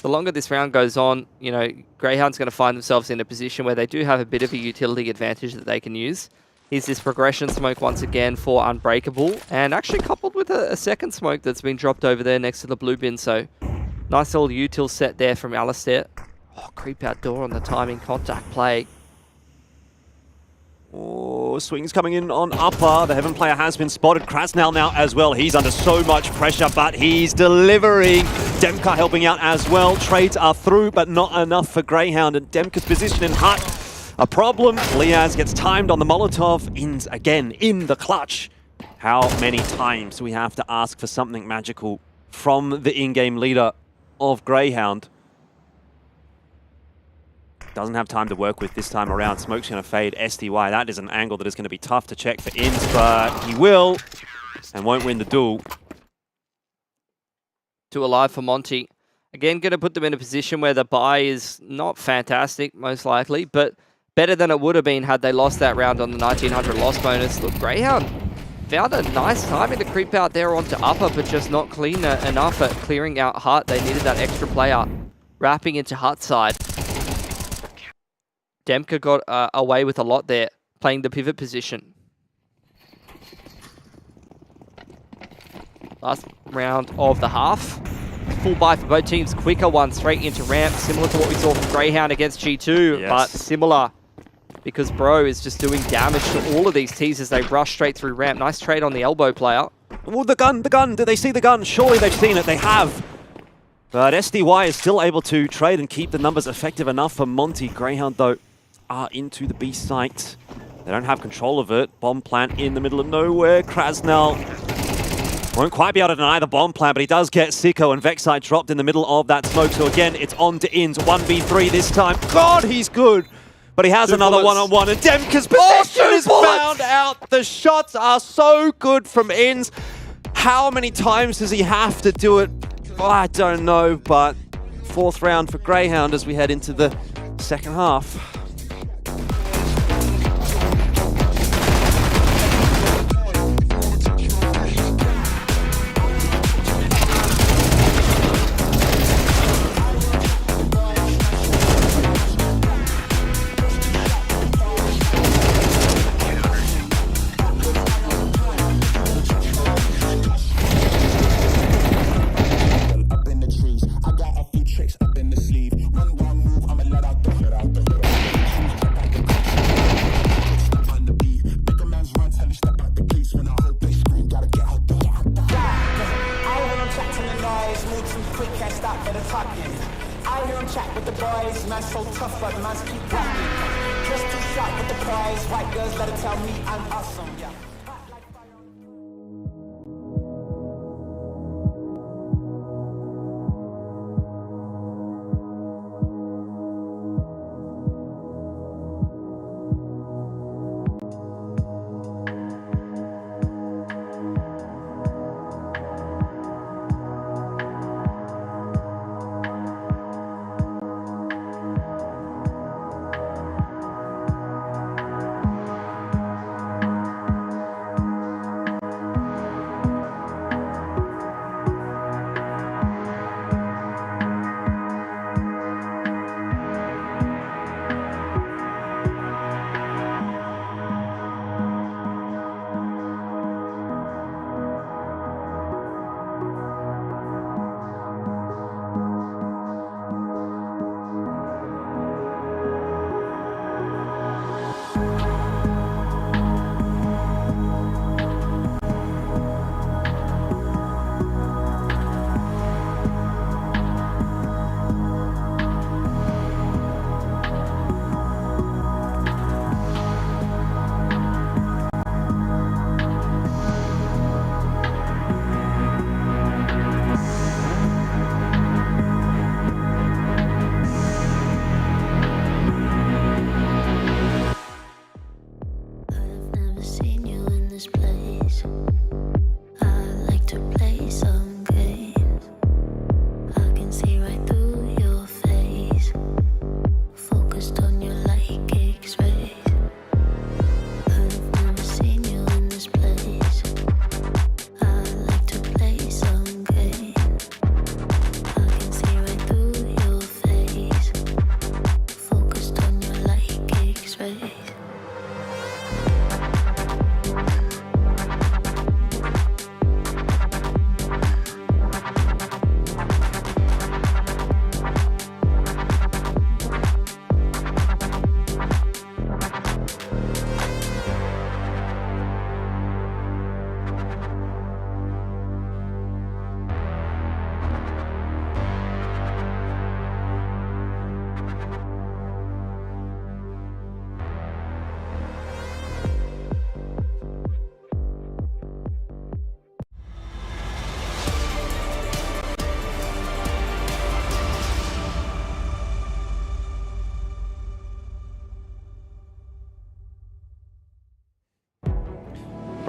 The longer this round goes on, you know, Greyhound's going to find themselves in a position where they do have a bit of a utility advantage that they can use. Here's this progression smoke once again for Unbreakable, and actually coupled with a second smoke that's been dropped over there next to the blue bin, so Nice little util set there from Alistair. Oh, creep out door on the timing contact play. Oh, swings coming in on upper. The Heaven player has been spotted. Krasnal now as well. He's under so much pressure, but he's delivering. Demka helping out as well. Trades are through, but not enough for Greyhound. And Demka's position in hut, a problem. Liaz gets timed on the Molotov. Ins again in the clutch. How many times do we have to ask for something magical from the in-game leader of Greyhound? Doesn't have time to work with this time around. Smoke's going to fade SDY. That is an angle that is going to be tough to check for Ins, but he will and won't win the duel. 2 alive for Monty. Again, going to put them in a position where the buy is not fantastic, most likely, but better than it would have been had they lost that round on the 1900 loss bonus. Look, Greyhound found a nice timing to creep out there onto upper, but just not clean enough at clearing out hut. They needed that extra player wrapping into hut side. Demka got away with a lot there, playing the pivot position. Last round of the half. Full buy for both teams. Quicker one straight into ramp, similar to what we saw from Greyhound against G2, yes. but similar because Bro is just doing damage to all of these tees as they rush straight through ramp. Nice trade on the elbow player. Oh, the gun. Did they see the gun? Surely they've seen it. They have. But SDY is still able to trade and keep the numbers effective enough for Monty. Greyhound, though, are into the B site. They don't have control of it. Bomb plant in the middle of nowhere. Krasnal won't quite be able to deny the bomb plant, but he does get Sicko and Vexite dropped in the middle of that smoke. So again, it's on to Ins. 1v3 this time. God, he's good. But he has another one-on-one, and Demka's possession is found out. The shots are so good from Ins. How many times does he have to do it? Oh, I don't know, but 4th round for Greyhound as we head into the second half.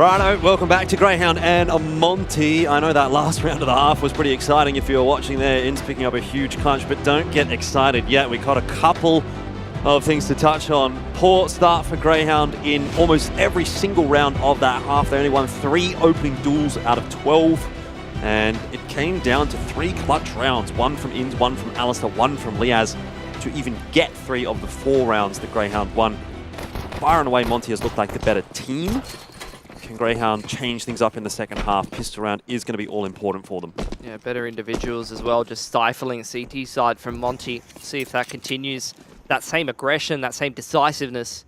Righto, welcome back to Greyhound and Monty. I know that last round of the half was pretty exciting if you were watching there. Inns picking up a huge clutch, but don't get excited yet. We got a couple of things to touch on. Poor start for Greyhound in almost every single round of that half. They only won 3 opening duels out of 12, and it came down to 3 clutch rounds. 1 from Inns, 1 from Alistair, 1 from Liaz to even get 3 of the 4 rounds that Greyhound won. Far and away, Monty has looked like the better team. Can Greyhound change things up in the second half? Pistol round is going to be all important for them. Yeah, better individuals as well, just stifling CT side from Monty. See if that continues. That same aggression, that same decisiveness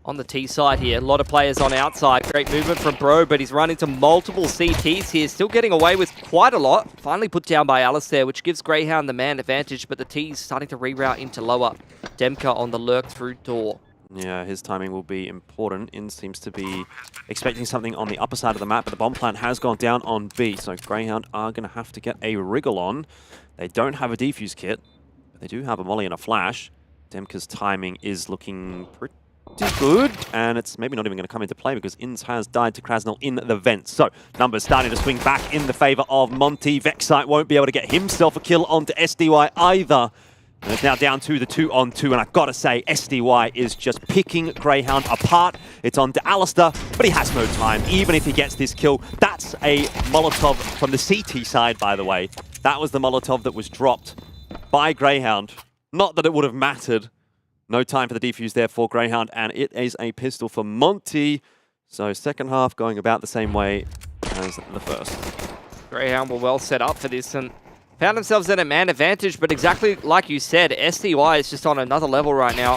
on the T side here. A lot of players on outside. Great movement from Bro, but he's run into multiple CTs here. Still getting away with quite a lot. Finally put down by Alistair, which gives Greyhound the man advantage, but the T's starting to reroute into lower. Demka on the lurk through door. Yeah, his timing will be important. In seems to be expecting something on the upper side of the map, but the bomb plant has gone down on B, so Greyhound are going to have to get a wriggle on. They don't have a defuse kit, but they do have a molly and a flash. Demka's timing is looking pretty good, and it's maybe not even going to come into play because Inns has died to Krasnal in the vent. So, numbers starting to swing back in the favor of Monty. Vexite won't be able to get himself a kill onto SDY either. And it's now down to the 2-on-2, and I've got to say, SDY is just picking Greyhound apart. It's on to Alistair, but he has no time, even if he gets this kill. That's a Molotov from the CT side, by the way. That was the Molotov that was dropped by Greyhound. Not that it would have mattered. No time for the defuse there for Greyhound, and it is a pistol for Monty. So second half going about the same way as the first. Greyhound were well set up for this, and found themselves at a man advantage, but exactly like you said, SDY is just on another level right now.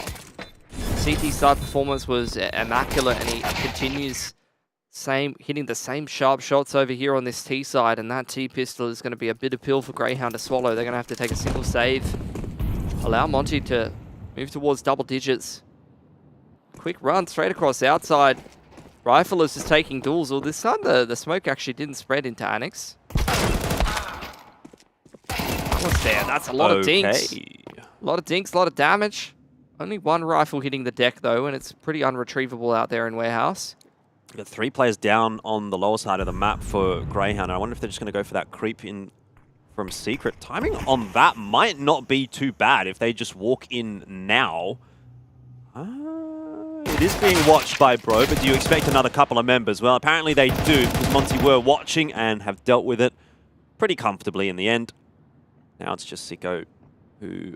CT side performance was immaculate, and he continues hitting the same sharp shots over here on this T side, and that T pistol is going to be a bitter pill for Greyhound to swallow. They're going to have to take a single save. Allow Monty to move towards double digits. Quick run straight across outside. Rifle is just taking duels. Well, this time the smoke actually didn't spread into Annex. What's there? That's a lot of dinks. A lot of dinks, a lot of damage. Only 1 rifle hitting the deck, though, and it's pretty unretrievable out there in Warehouse. We've got 3 players down on the lower side of the map for Greyhound. I wonder if they're just going to go for that creep in from Secret. Timing on that might not be too bad if they just walk in now. It is being watched by Bro, but do you expect another couple of members? Well, apparently they do, because Monty were watching and have dealt with it pretty comfortably in the end. Now it's just Sicko who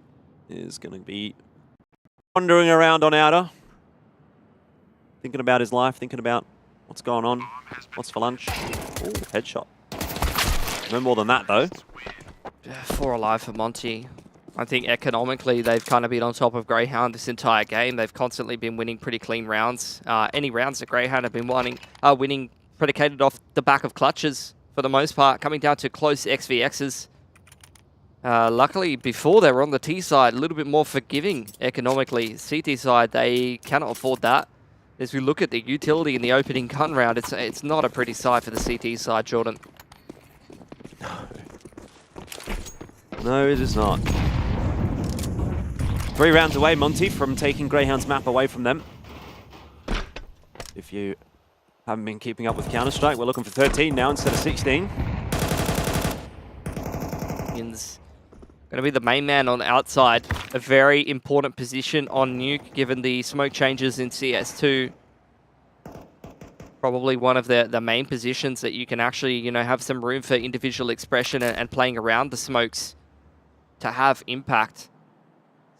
is going to be wandering around on outer. Thinking about his life, thinking about what's going on, what's for lunch. Ooh, headshot. No more than that, though. 4 alive for Monty. I think economically they've kind of been on top of Greyhound this entire game. They've constantly been winning pretty clean rounds. Any rounds that Greyhound have been winning predicated off the back of clutches for the most part, coming down to close XVXs. Luckily, before they were on the T side, a little bit more forgiving economically. CT side, they cannot afford that. As we look at the utility in the opening gun round, it's not a pretty sight for the CT side, Jordan. No, it is not. 3 rounds away, Monty, from taking Greyhound's map away from them. If you haven't been keeping up with Counter-Strike, we're looking for 13 now instead of 16. Inns going to be the main man on the outside. A very important position on Nuke, given the smoke changes in CS2. Probably one of the main positions that you can actually, have some room for individual expression and playing around the smokes to have impact.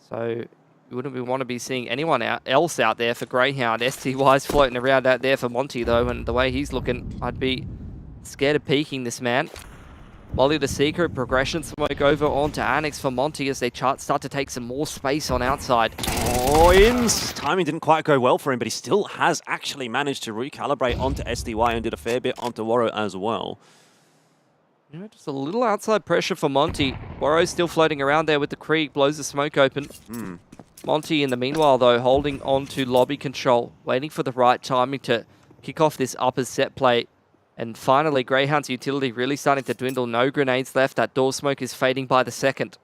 So you wouldn't want to be seeing anyone else out there for Greyhound. STY's floating around out there for Monty, though, and the way he's looking, I'd be scared of peeking this man. Molly to Secret, progression smoke over onto Annex for Monty as they start to take some more space on outside. Oh, Inns! Timing didn't quite go well for him, but he still has actually managed to recalibrate onto SDY and did a fair bit onto Waro as well. Just a little outside pressure for Monty. Waro's still floating around there with the creek, blows the smoke open. Monty, in the meanwhile, though, holding on to lobby control, waiting for the right timing to kick off this upper set play. And finally, Greyhound's utility really starting to dwindle. No grenades left. That door smoke is fading by the second.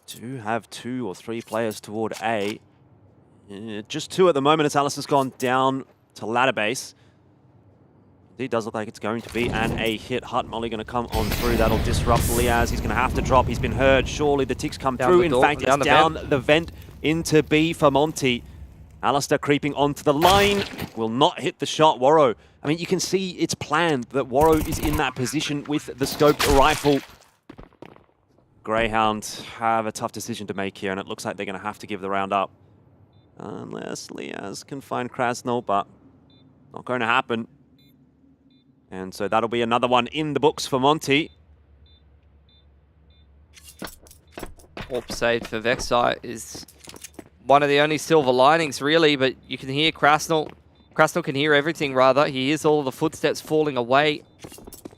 Do have 2 or 3 players toward A. Just 2 at the moment as Alice has gone down to ladder base. It does look like it's going to be, and a hit. Hut Molly going to come on through. That'll disrupt Liaz. He's going to have to drop. He's been heard. Surely the ticks come through. In fact, it's down the vent into B for Monty. Alistair creeping onto the line. Will not hit the shot. Warrow. I mean, you can see it's planned that Warrow is in that position with the scoped rifle. Greyhound have a tough decision to make here, and it looks like they're going to have to give the round up. Unless Liaz can find Krasnal, but not going to happen. And so that'll be another one in the books for Monty. Warp saved for Vexite is one of the only silver linings, really, but you can hear Krasnal. Krasnal can hear everything, rather. He hears all the footsteps falling away.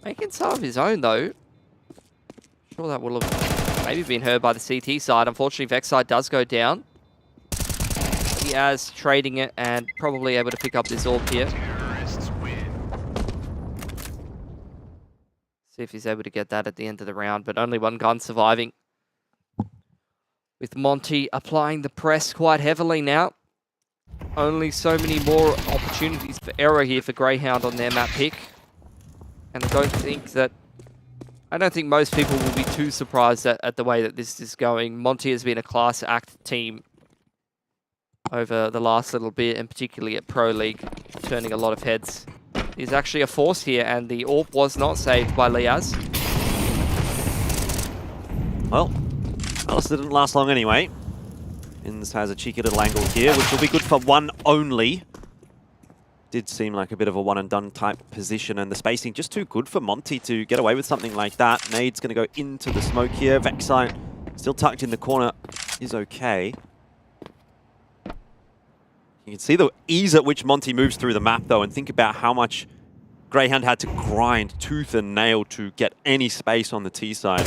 Making some of his own, though. Sure that will have maybe been heard by the CT side. Unfortunately, Vexite does go down. He has trading it and probably able to pick up this orb here. See if he's able to get that at the end of the round, but only one gun surviving. With Monty applying the press quite heavily now. Only so many more opportunities for error here for Greyhound on their map pick. And I don't think most people will be too surprised at the way that this is going. Monty has been a class act team over the last little bit, and particularly at Pro League, turning a lot of heads. He's actually a force here, and the AWP was not saved by Liaz. Well, Alistair didn't last long anyway. Inns has a cheeky little angle here, which will be good for one only. Did seem like a bit of a one-and-done type position, and the spacing just too good for Monty to get away with something like that. Nade's going to go into the smoke here. Vexite, still tucked in the corner, is okay. You can see the ease at which Monty moves through the map, though, and think about how much Greyhound had to grind tooth and nail to get any space on the T side.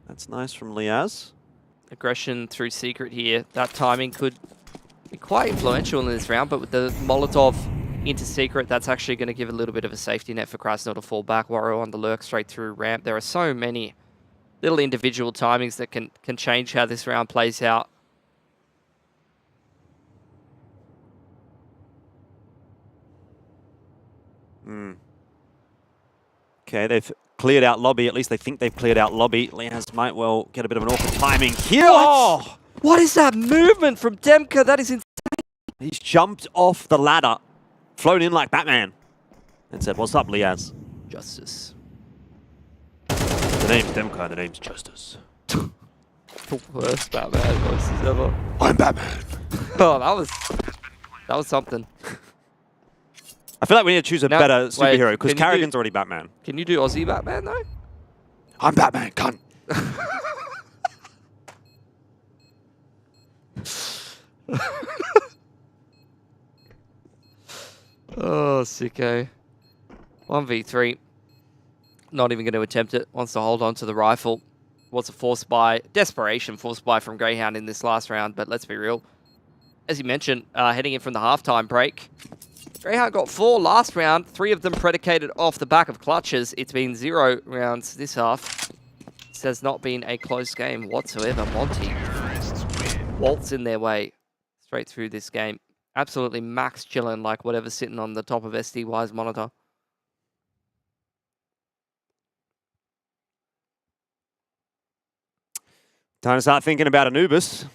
That's nice from Liaz. Aggression through Secret here. That timing could be quite influential in this round, but with the Molotov into Secret, that's actually going to give a little bit of a safety net for Krasnal to fall back. Warrow on the lurk straight through ramp. There are so many little individual timings that can change how this round plays out. Okay, they've cleared out lobby. At least they think they've cleared out lobby. Liaz might well get a bit of an awkward timing here. Oh! What is that movement from Demka? That is insane. He's jumped off the ladder, flown in like Batman, and said, "What's up, Liaz?" Justice. The name's Demka, the name's Justice. The worst Batman voices ever. I'm Batman. Oh, that was something. I feel like we need to choose a better superhero, because Carrigan's already Batman. Can you do Aussie Batman, though? I'm Batman, cunt. Oh, sicko. 1v3. Not even going to attempt it. Wants to hold on to the rifle. Was a force buy. Desperation force buy from Greyhound in this last round, but let's be real. As you mentioned, heading in from the halftime break, Greyhound got 4 last round, 3 of them predicated off the back of clutches. It's been 0 rounds this half. This has not been a close game whatsoever. Monty waltz in their way straight through this game. Absolutely max chilling like whatever's sitting on the top of SDY's monitor. Time to start thinking about Anubis.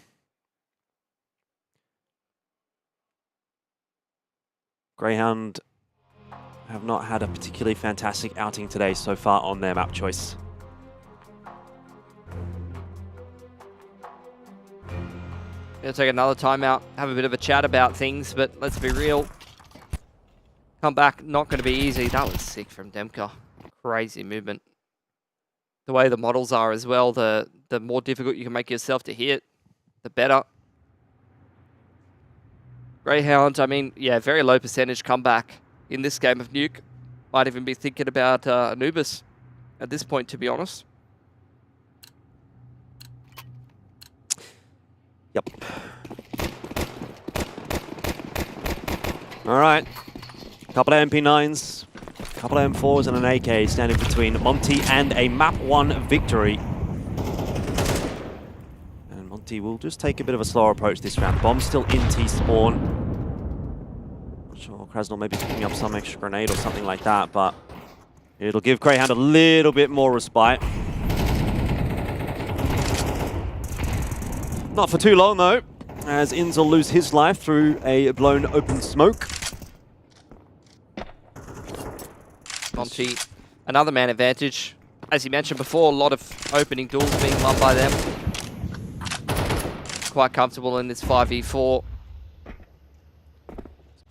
Greyhound have not had a particularly fantastic outing today so far on their map choice. Gonna take another timeout, have a bit of a chat about things, but let's be real. Come back, not going to be easy. That was sick from Demka. Crazy movement. The way the models are as well, the more difficult you can make yourself to hit, the better. Greyhound, I mean, yeah, very low percentage comeback in this game of Nuke. Might even be thinking about Anubis at this point, to be honest. Yep. All right. Couple of MP9s, couple of M4s and an AK standing between Monty and a map 1 victory. And Monty will just take a bit of a slower approach this round. Bomb's still in T-spawn. Sure, Krasnal maybe picking up some extra grenade or something like that, but it'll give Greyhound a little bit more respite. Not for too long though, as Inz will lose his life through a blown open smoke. Monty, another man advantage. As you mentioned before, a lot of opening doors being won by them. Quite comfortable in this 5v4.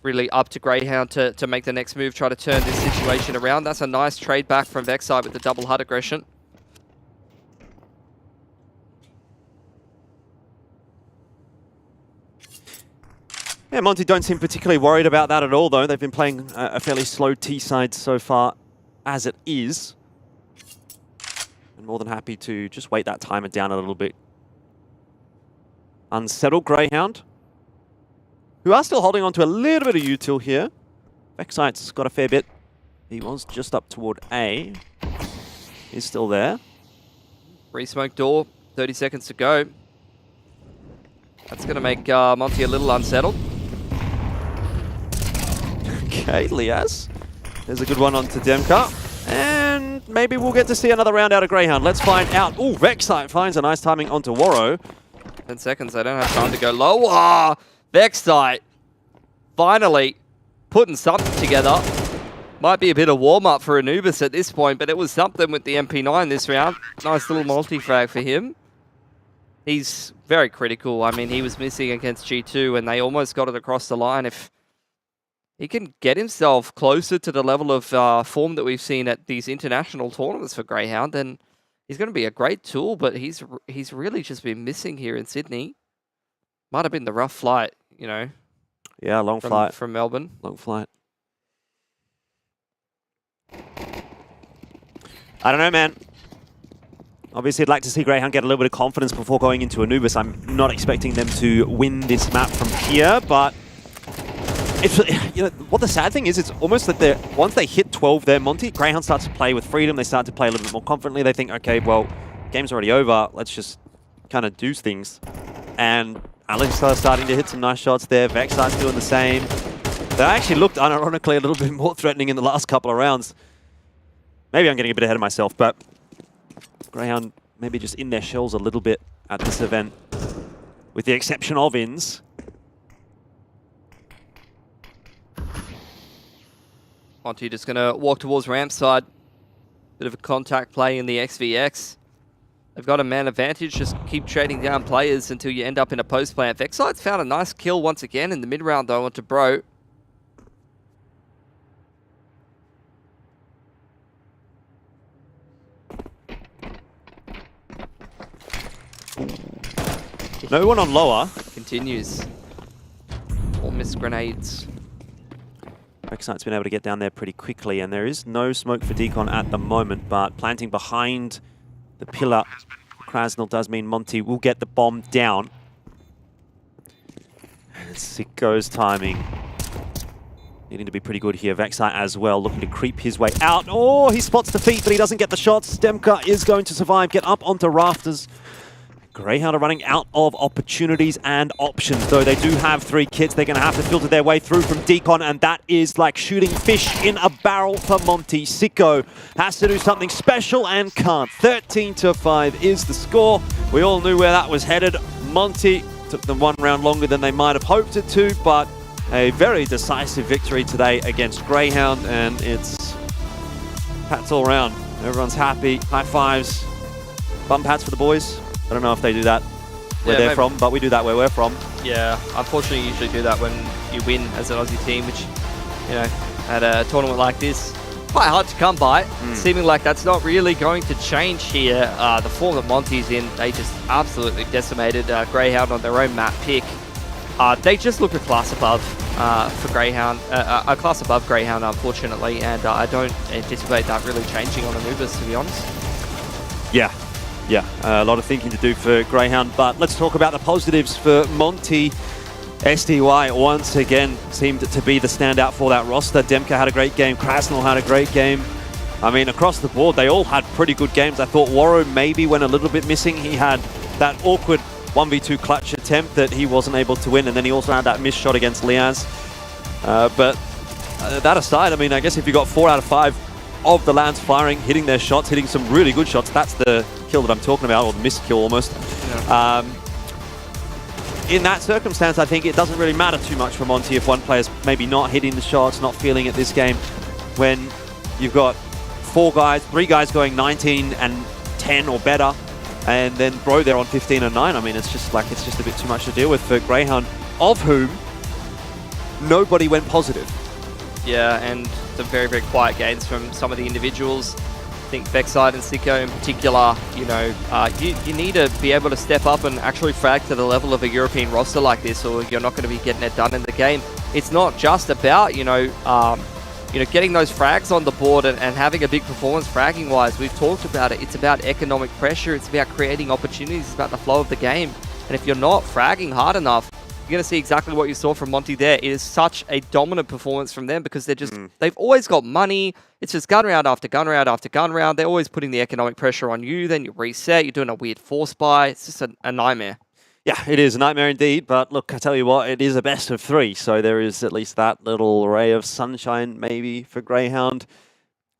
Really up to Greyhound to make the next move, try to turn this situation around. That's a nice trade back from Vexite with the double HUD aggression. Yeah, Monty don't seem particularly worried about that at all, though. They've been playing a fairly slow T-side so far, as it is. And more than happy to just weight that timer down a little bit. Unsettled Greyhound, who are still holding on to a little bit of util here. Vexite's got a fair bit. He was just up toward A. He's still there. Re-smoke door, 30 seconds to go. That's going to make Monty a little unsettled. Okay, Liaz. There's a good one onto Demka. And maybe we'll get to see another round out of Greyhound. Let's find out. Oh, Vexite finds a nice timing onto Warrow. 10 seconds, they don't have time to go low. Ah, Vexite finally putting something together. Might be a bit of warm-up for Anubis at this point, but it was something with the MP9 this round. Nice little multi-frag for him. He's very critical. I mean, he was missing against G2 and they almost got it across the line. If he can get himself closer to the level of form that we've seen at these international tournaments for Greyhound, then he's going to be a great tool, but he's really just been missing here in Sydney. Might have been the rough flight, you know. Yeah, long flight. From Melbourne. Long flight. I don't know, man. Obviously, I'd like to see Greyhound get a little bit of confidence before going into Anubis. I'm not expecting them to win this map from here, but it's, you know, what the sad thing is, it's almost that once they hit 12 there, Monty, Greyhound starts to play with freedom. They start to play a little bit more confidently. They think, okay, well, game's already over. Let's just kind of do things. And Alex are starting to hit some nice shots there. Vexite's doing the same. They actually looked, unironically, a little bit more threatening in the last couple of rounds. Maybe I'm getting a bit ahead of myself, but Greyhound maybe just in their shells a little bit at this event, with the exception of Inz. Monty just going to walk towards ramp side. Bit of a contact play in the XVX. They've got a man advantage. Just keep trading down players until you end up in a post plant. Vexite's found a nice kill once again in the mid round though onto Bro. No one on lower. Continues. All missed grenades. Vexite's been able to get down there pretty quickly, and there is no smoke for Decon at the moment, but planting behind the pillar, Krasnal does mean Monty will get the bomb down. And Sicko's timing needing to be pretty good here. Vexite as well, looking to creep his way out. Oh, he spots the feet, but he doesn't get the shots. Demka is going to survive, get up onto rafters. Greyhound are running out of opportunities and options, though they do have 3 kits. They're going to have to filter their way through from Decon, and that is like shooting fish in a barrel for Monty. Sicko has to do something special and can't. 13-5 is the score. We all knew where that was headed. Monty took them 1 round longer than they might have hoped it to, but a very decisive victory today against Greyhound, and it's pats all around. Everyone's happy. High fives. Bum pats for the boys. I don't know if they do that where they're from, but we do that where we're from. Yeah, unfortunately you usually do that when you win as an Aussie team, which, you know, at a tournament like this, quite hard to come by. Seeming like that's not really going to change here. The form that Monty's in, they just absolutely decimated Greyhound on their own map pick. They just look a class above for Greyhound, a class above Greyhound, unfortunately, and I don't anticipate that really changing on Anubis, to be honest. Yeah, a lot of thinking to do for Greyhound, but let's talk about the positives for Monty. SDY once again seemed to be the standout for that roster. Demka had a great game, Krasnal had a great game. I mean, across the board, they all had pretty good games. I thought Warrow maybe went a little bit missing. He had that awkward 1v2 clutch attempt that he wasn't able to win, and then he also had that missed shot against Liaz. But that aside, I mean, I guess if you got 4 out of 5 of the lands firing, hitting their shots, hitting some really good shots, that's the kill that I'm talking about, or the missed kill almost. Yeah. In that circumstance, I think it doesn't really matter too much for Monty if one player's maybe not hitting the shots, not feeling it this game, when you've got 3 guys going 19 and 10 or better, and then Bro there on 15 and 9. I mean, it's just a bit too much to deal with for Greyhound, of whom nobody went positive. Yeah, and some very, very quiet games from some of the individuals. I think Vexide and Sicko in particular, you know, you need to be able to step up and actually frag to the level of a European roster like this, or you're not going to be getting it done in the game. It's not just about, getting those frags on the board and having a big performance fragging-wise. We've talked about it. It's about economic pressure. It's about creating opportunities. It's about the flow of the game. And if you're not fragging hard enough, you're going to see exactly what you saw from Monty there. It is such a dominant performance from them because they've always got money. It's just gun round after gun round after gun round. They're always putting the economic pressure on you. Then you reset. You're doing a weird force buy. It's just a nightmare. Yeah, it is a nightmare indeed. But look, I tell you what, it is a best of 3. So there is at least that little ray of sunshine maybe for Greyhound.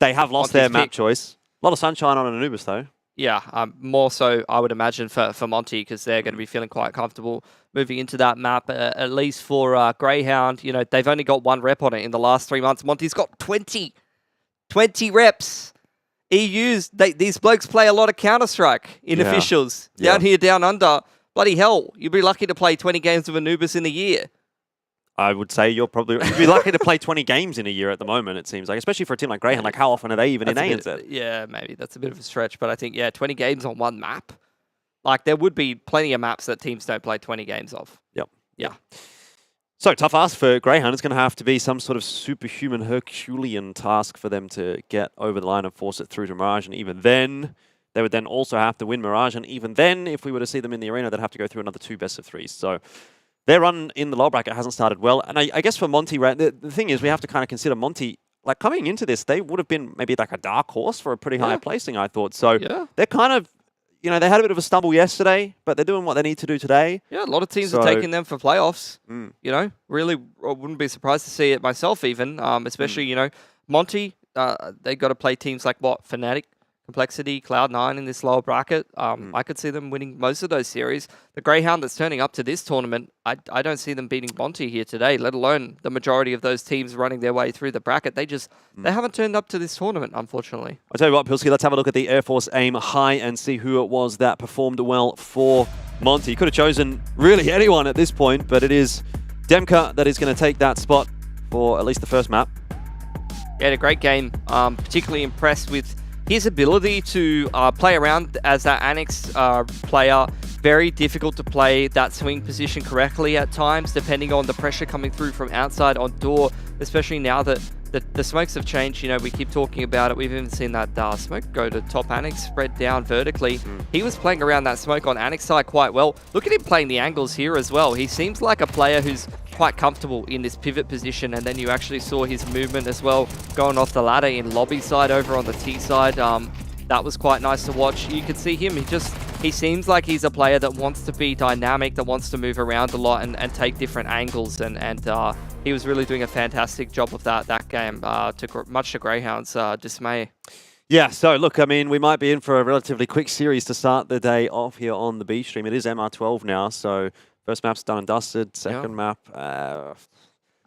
They have lost their map choice. A lot of sunshine on Anubis though. Yeah, more so I would imagine for Monty, because they're going to be feeling quite comfortable moving into that map, at least for Greyhound. You know, they've only got 1 rep on it in the last 3 months. Monty's got 20 reps. EUs, these blokes play a lot of Counter-Strike in officials. Down here, down under, bloody hell, you'd be lucky to play 20 games of Anubis in a year. I would say you'd be lucky to play 20 games in a year at the moment, it seems like, especially for a team like Greyhound. Like, how often are they even in ANZ? Yeah, maybe. That's a bit of a stretch, but I think, 20 games on 1 map. Like, there would be plenty of maps that teams don't play 20 games of. Yep. Yeah. So, tough ask for Greyhound. It's going to have to be some sort of superhuman Herculean task for them to get over the line and force it through to Mirage. And even then, they would then also have to win Mirage. And even then, if we were to see them in the arena, they'd have to go through another 2 best of 3s. So, their run in the lower bracket hasn't started well. And I guess for Monty, right, the thing is we have to kind of consider Monty, like coming into this, they would have been maybe like a dark horse for a pretty high placing, I thought. So they're kind of, they had a bit of a stumble yesterday, but they're doing what they need to do today. Yeah, a lot of teams are taking them for playoffs. Really, I wouldn't be surprised to see it myself even, especially, Monty, they got to play teams like Fnatic, Complexity, Cloud9 in this lower bracket. I could see them winning most of those series. The Greyhound that's turning up to this tournament, I don't see them beating Monty here today, let alone the majority of those teams running their way through the bracket. They haven't turned up to this tournament, unfortunately. I'll tell you what, Pilsky, let's have a look at the Air Force AIM high and see who it was that performed well for Monty. Could have chosen really anyone at this point, but it is Demka that is going to take that spot for at least the first map. Yeah, a great game. Particularly impressed with his ability to play around as that Annex player. Very difficult to play that swing position correctly at times, depending on the pressure coming through from outside on door, especially now that the smokes have changed. We keep talking about it. We've even seen that smoke go to top Annex, spread down vertically. He was playing around that smoke on Annex side quite well. Look at him playing the angles here as well. He seems like a player who's quite comfortable in this pivot position, and then you actually saw his movement as well going off the ladder in lobby side over on the T side. That was quite nice to watch. You could see him, he seems like he's a player that wants to be dynamic, that wants to move around a lot and take different angles, and he was really doing a fantastic job of that game, much to Greyhound's dismay. Yeah, so look, I mean, we might be in for a relatively quick series to start the day off here on the B stream. It is MR12 now, so first map's done and dusted. Second map,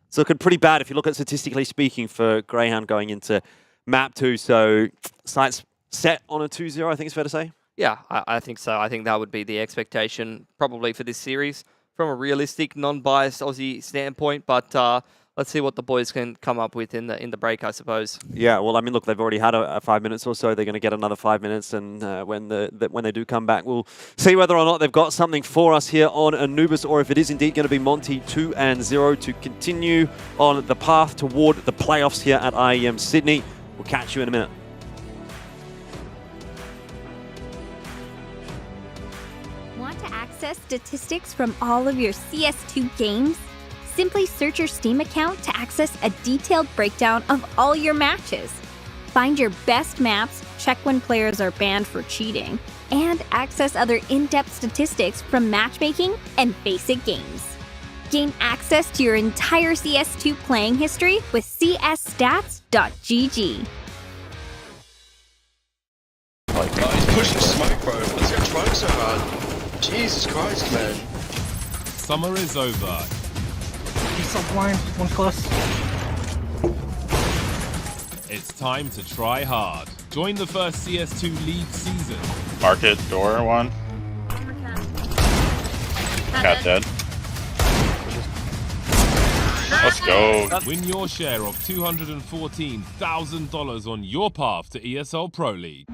it's looking pretty bad if you look at statistically speaking for Greyhound going into map 2. So site's set on a 2-0, I think it's fair to say. Yeah, I think so. I think that would be the expectation probably for this series from a realistic, non-biased Aussie standpoint. But let's see what the boys can come up with in the break, I suppose. Yeah, well, I mean, look, they've already had a 5 minutes or so. They're going to get another 5 minutes, and when they do come back, we'll see whether or not they've got something for us here on Anubis, or if it is indeed going to be Monty 2-0 to continue on the path toward the playoffs here at IEM Sydney. We'll catch you in a minute. Want to access statistics from all of your CS2 games? Simply search your Steam account to access a detailed breakdown of all your matches. Find your best maps, check when players are banned for cheating, and access other in-depth statistics from matchmaking and basic games. Gain access to your entire CS2 playing history with csstats.gg. Oh, he's pushing smoke, bro. Let's go trying so hard. Jesus Christ, man. Summer is over. He's so blind. One close. It's time to try hard. Join the first CS2 League season. Market door one. Cat dead. Let's go. Win your share of $214,000 on your path to ESL Pro League.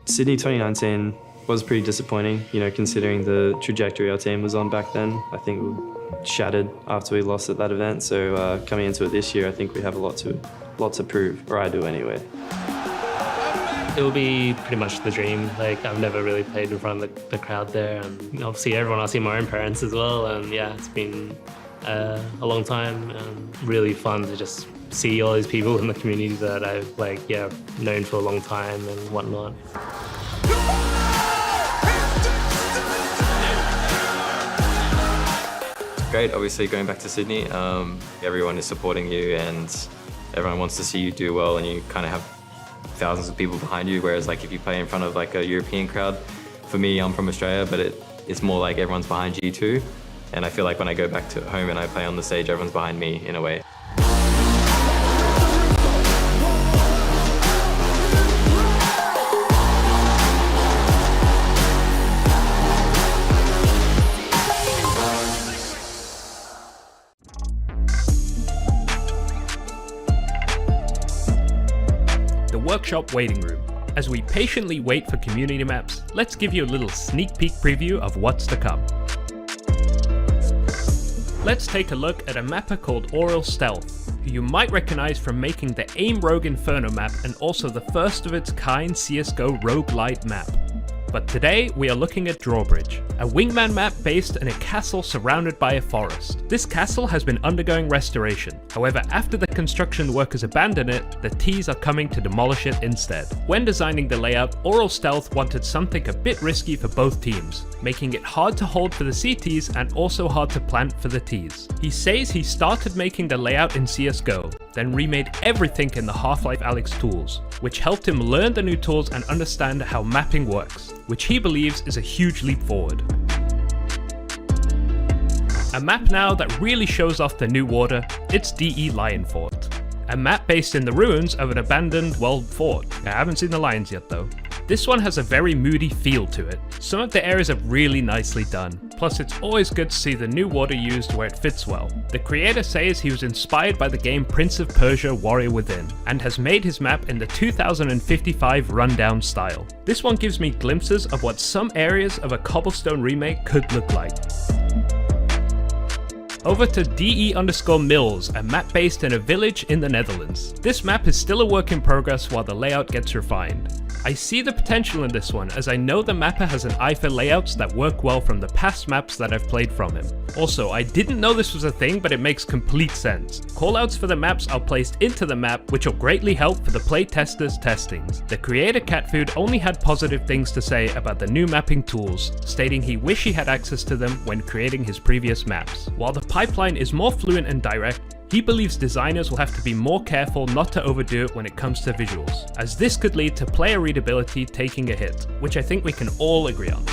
Sydney 2019 was pretty disappointing, considering the trajectory our team was on back then. I think we shattered after we lost at that event, so coming into it this year, I think we have a lot to prove, or I do anyway. It will be pretty much the dream. I've never really played in front of the crowd there, and obviously everyone, I see my own parents as well, and yeah, it's been a long time and really fun to just see all these people in the community that I've known for a long time and whatnot. Great, obviously going back to Sydney, everyone is supporting you and everyone wants to see you do well, and you kind of have thousands of people behind you, whereas if you play in front of a European crowd, for me, I'm from Australia, but it's more like everyone's behind you too, and I feel like when I go back to home and I play on the stage, everyone's behind me in a way. Workshop waiting room. As we patiently wait for community maps, let's give you a little sneak peek preview of what's to come. Let's take a look at a mapper called Oral Stealth, who you might recognize from making the AIM Rogue Inferno map and also the first of its kind CSGO roguelite map. But today we are looking at Drawbridge, a wingman map based in a castle surrounded by a forest. This castle has been undergoing restoration. However, after the construction workers abandon it, the T's are coming to demolish it instead. When designing the layout, Oral Stealth wanted something a bit risky for both teams, making it hard to hold for the CTs and also hard to plant for the T's. He says he started making the layout in CSGO, then remade everything in the Half-Life Alyx tools, which helped him learn the new tools and understand how mapping works, which he believes is a huge leap forward. A map now that really shows off the new water, it's DE Lion Fort. A map based in the ruins of an abandoned walled fort. I haven't seen the lions yet though. This one has a very moody feel to it. Some of the areas are really nicely done. Plus it's always good to see the new water used where it fits well. The creator says he was inspired by the game Prince of Persia Warrior Within, and has made his map in the 2055 rundown style. This one gives me glimpses of what some areas of a cobblestone remake could look like. Over to DE_Mills, a map based in a village in the Netherlands. This map is still a work in progress while the layout gets refined. I see the potential in this one, as I know the mapper has an eye for layouts that work well from the past maps that I've played from him. Also, I didn't know this was a thing, but it makes complete sense. Callouts for the maps are placed into the map, which will greatly help for the playtesters' testings. The creator Catfood only had positive things to say about the new mapping tools, stating he wished he had access to them when creating his previous maps. While the pipeline is more fluent and direct, he believes designers will have to be more careful not to overdo it when it comes to visuals, as this could lead to player readability taking a hit, which I think we can all agree on.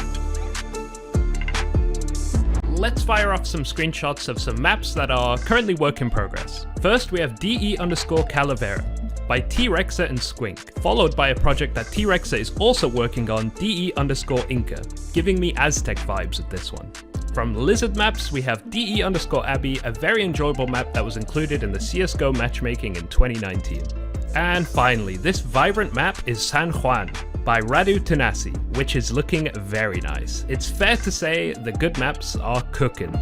Let's fire off some screenshots of some maps that are currently work in progress. First we have DE_Calavera by T-Rexa and Squink, followed by a project that T-Rexa is also working on, DE_Inca, giving me Aztec vibes with this one. From Lizard Maps, we have DE_Abbey, a very enjoyable map that was included in the CSGO matchmaking in 2019. And finally, this vibrant map is San Juan by Radu Tanasi, which is looking very nice. It's fair to say the good maps are cooking.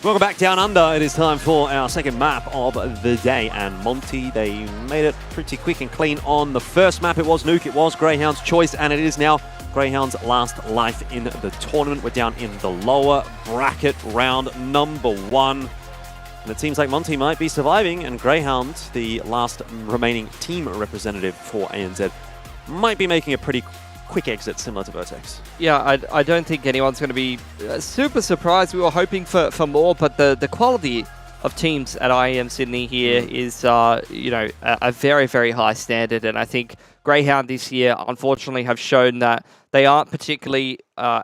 Welcome back down under. It is time for our second map of the day. And Monty, they made it pretty quick and clean on the first map. It was Nuke, it was Greyhound's choice, and it is now Greyhound's last life in the tournament. We're down in the lower bracket, round number 1. And it seems like Monty might be surviving, and Greyhound, the last remaining team representative for ANZ, might be making a pretty quick exit similar to Vertex. Yeah, I don't think anyone's going to be super surprised. We were hoping for more, but the quality of teams at IEM Sydney here is, a very, very high standard. And I think Greyhound this year, unfortunately, have shown that they aren't particularly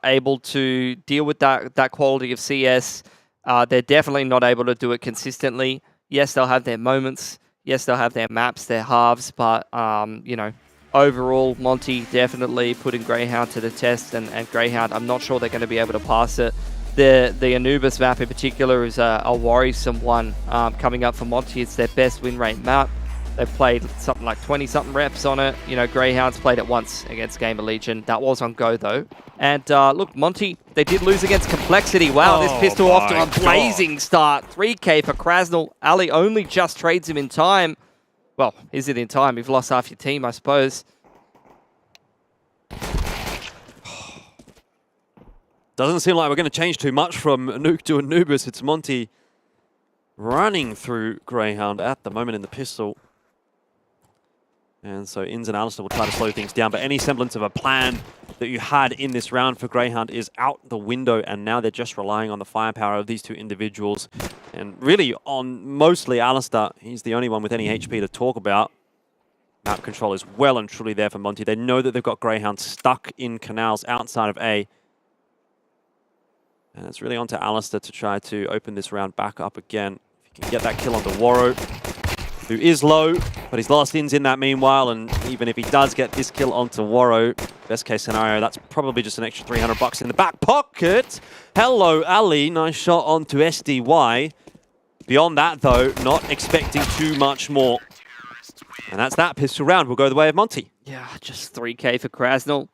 able to deal with that quality of CS. They're definitely not able to do it consistently. Yes, they'll have their moments. Yes, they'll have their maps, their halves, but, overall, Monty definitely putting Greyhound to the test, and Greyhound, I'm not sure they're going to be able to pass it. The Anubis map in particular is a worrisome one coming up for Monty. It's their best win rate map. They've played something like 20-something reps on it. Greyhound's played it once against Gamer Legion. That was on Go, though. And look, Monty, they did lose against Complexity. Wow, this pistol off to a blazing start. 3K for Krasnal. Ali only just trades him in time. Well, is it in time? You've lost half your team, I suppose. Doesn't seem like we're going to change too much from Nuke to Anubis. It's Monty running through Greyhound at the moment in the pistol. And so Inns and Alistair will try to slow things down, but any semblance of a plan that you had in this round for Greyhound is out the window, and now they're just relying on the firepower of these two individuals. And really on mostly Alistair. He's the only one with any HP to talk about. Map control is well and truly there for Monty. They know that they've got Greyhound stuck in canals outside of A. And it's really on to Alistair to try to open this round back up again. If he can get that kill onto Waro, who is low, but he's lost Inns in that meanwhile. And even if he does get this kill onto Waro, best case scenario, that's probably just an extra 300 bucks in the back pocket. Hello, Ali. Nice shot onto SDY. Beyond that, though, not expecting too much more. And that's that pistol round. Will go the way of Monty. Yeah, just 3K for Krasnal.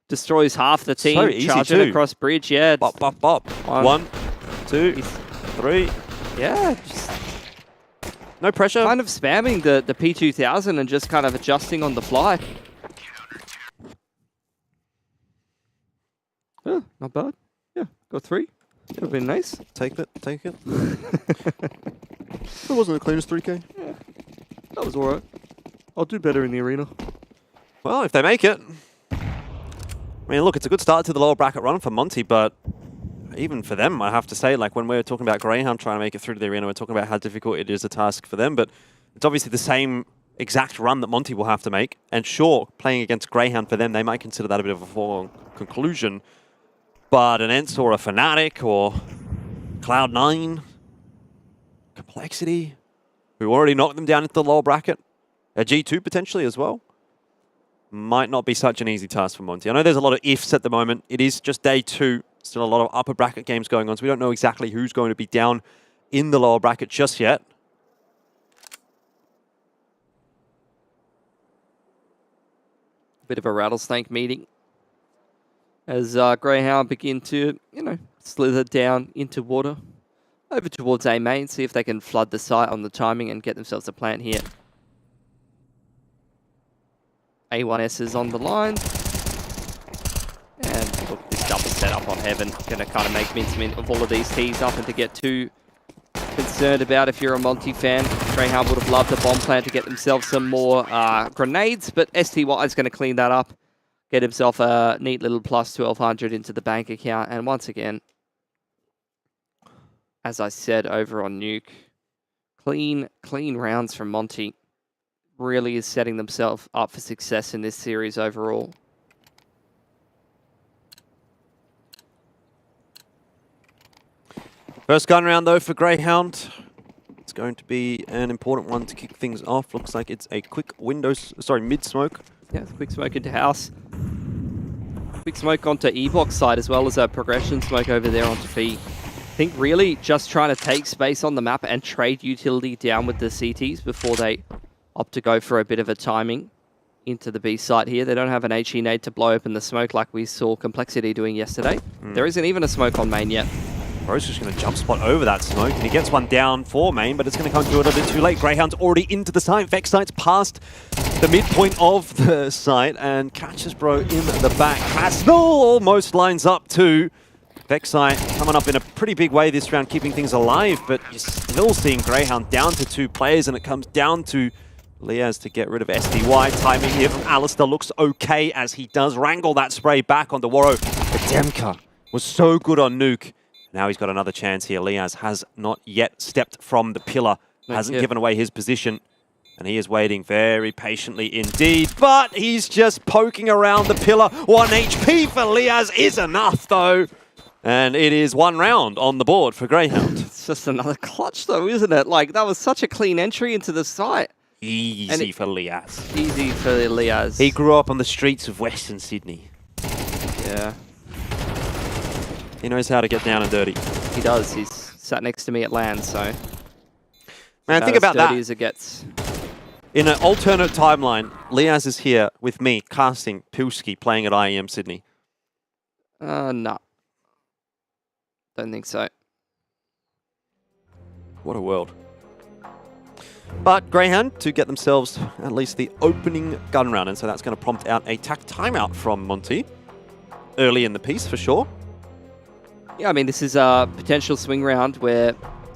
Destroys half the team. So easy charging too. Across bridge, yeah. Bop, bop, bop. 1, 2, 3. Yeah, just no pressure. Kind of spamming the P2000 and just kind of adjusting on the fly. Yeah, not bad. Yeah, got 3. Would have been nice. Take it, take it. It wasn't the cleanest 3K. Yeah, that was alright. I'll do better in the arena. Well, if they make it. I mean, look, it's a good start to the lower bracket run for Monty, but even for them, I have to say, like when we're talking about Greyhound trying to make it through to the arena, we're talking about how difficult it is a task for them, but it's obviously the same exact run that Monty will have to make. And sure, playing against Greyhound for them, they might consider that a bit of a foregone conclusion. But an Ents or a Fnatic or Cloud9, Complexity, who already knocked them down into the lower bracket, a G2 potentially as well, might not be such an easy task for Monty. I know there's a lot of ifs at the moment. It is just day 2. Still a lot of upper bracket games going on, so we don't know exactly who's going to be down in the lower bracket just yet. Bit of a rattlesnake meeting as Greyhound begin to, slither down into water. Over towards A main, see if they can flood the site on the timing and get themselves a plant here. A1S is on the line. And look, this double setup on Heaven. Going to kind of make mincemeat of all of these tees. Nothing to get too concerned about if you're a Monty fan. Greyhound would have loved a bomb plant to get themselves some more grenades, but STY is going to clean that up. Get himself a neat little plus 1200 into the bank account. And once again, as I said over on Nuke, clean rounds from Monty. Really is setting themselves up for success in this series overall. First gun round though for Greyhound. It's going to be an important one to kick things off. Looks like it's a quick mid smoke. Yeah, quick smoke into house. Quick smoke onto E-box side as well as a progression smoke over there onto B. I think really just trying to take space on the map and trade utility down with the CTs before they opt to go for a bit of a timing into the B site here. They don't have an HE nade to blow open the smoke like we saw Complexity doing yesterday. There isn't even a smoke on main yet. Bro's just going to jump spot over that smoke, and he gets one down for main, but it's going to come through a little bit too late. Greyhound's already into the site. Vexite's past the midpoint of the site and catches Bro in the back. Castle almost lines up too. Vexite coming up in a pretty big way this round, keeping things alive, but you're still seeing Greyhound down to 2 players, and it comes down to Liaz to get rid of SDY. Timing here from Alistair looks okay as he does wrangle that spray back onto Waro. But Demka was so good on Nuke. Now he's got another chance here. Liaz has not yet stepped from the pillar, hasn't given away his position, and he is waiting very patiently indeed, but he's just poking around the pillar. 1 HP for Liaz is enough though. And it is 1 round on the board for Greyhound. It's just another clutch though, isn't it? Like, that was such a clean entry into the site. Easy for Liaz. Easy for Liaz. He grew up on the streets of Western Sydney. Yeah. He knows how to get down and dirty. He does. He's sat next to me at LAN, so... Man, think about that. As it gets. In an alternate timeline, Liaz is here with me, casting Pilski, playing at IEM Sydney. No. Don't think so. What a world. But Greyhound to get themselves at least the opening gun round, and so that's going to prompt out a tack timeout from Monty early in the piece for sure. Yeah, I mean, this is a potential swing round where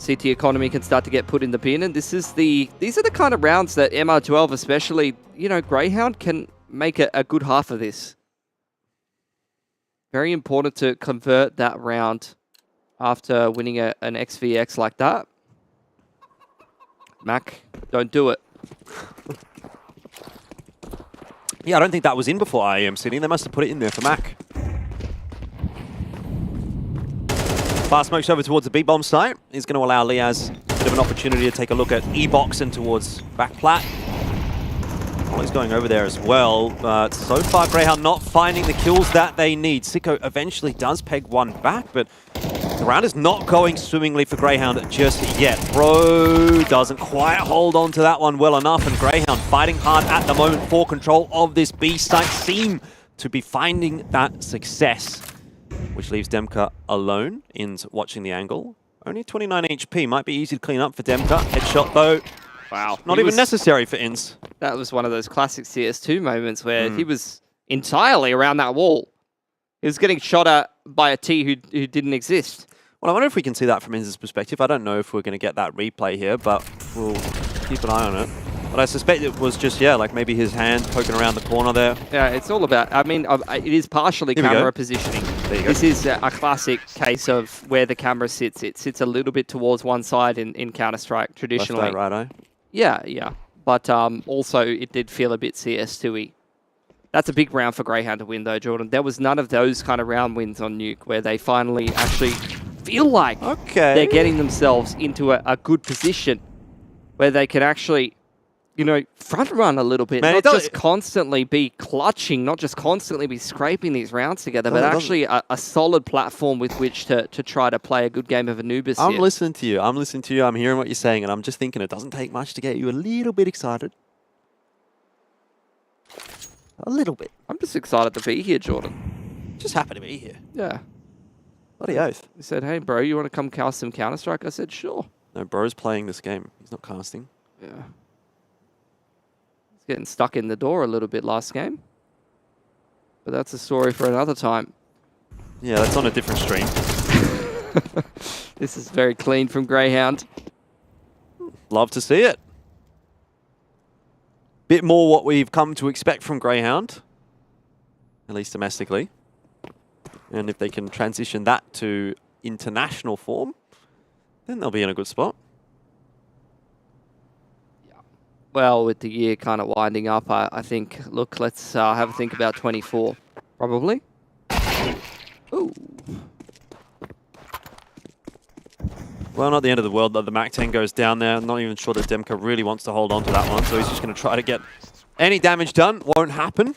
CT Economy can start to get put in the bin, and these are the kind of rounds that MR12 especially, you know, Greyhound can make a good half of this. Very important to convert that round after winning an XVX like that. Mac, don't do it. Yeah, I don't think that was in before IEM Sydney. They must have put it in there for Mac. Fast smokes over towards the B-bomb site. Is going to allow Liaz a bit of an opportunity to take a look at E-box and towards back plat. Ollie's going over there as well, but so far Greyhound not finding the kills that they need. Sicko eventually does peg one back, but the round is not going swimmingly for Greyhound just yet. Bro doesn't quite hold on to that one well enough, and Greyhound fighting hard at the moment for control of this B site, seem to be finding that success, which leaves Demka alone in watching the angle. Only 29 HP, might be easy to clean up for Demka. Headshot though. Wow. Not even necessary for Inns. That was one of those classic CS2 moments where he was entirely around that wall. He was getting shot at by a T who didn't exist. Well, I wonder if we can see that from Inns' perspective. I don't know if we're going to get that replay here, but we'll keep an eye on it. But I suspect it was just, yeah, like maybe his hand poking around the corner there. Yeah, it's all about, I mean, it is partially camera positioning. This is a classic case of where the camera sits. It sits a little bit towards one side in Counter-Strike traditionally. Left eye, right eye? Yeah, yeah. But also, it did feel a bit CS2-y. That's a big round for Greyhound to win, though, Jordan. There was none of those kind of round wins on Nuke where they finally actually feel like they're getting themselves into a good position where they can actually, you know, front run a little bit, not just constantly be clutching, not just constantly be scraping these rounds together, but actually a solid platform with which to try to play a good game of Anubis I'm here. listening to you. I'm listening to you. I'm hearing what you're saying, and I'm just thinking it doesn't take much to get you a little bit excited. A little bit. I'm just excited to be here, Jordan. Just happy to be here. Yeah. Bloody oath. He said, hey, bro, you want to come cast some Counter-Strike? I said, sure. No, bro's playing this game. He's not casting. Yeah. He's getting stuck in the door a little bit last game. But that's a story for another time. Yeah, that's on a different stream. This is very clean from Greyhound. Love to see it. Bit more what we've come to expect from Greyhound, at least domestically. And if they can transition that to international form, then they'll be in a good spot. Well, with the year kind of winding up, I think, look, let's have a think about 24, probably. Ooh. Well, not the end of the world, though. The MAC-10 goes down there. I'm not even sure that Demka really wants to hold on to that one, so he's just going to try to get any damage done. Won't happen.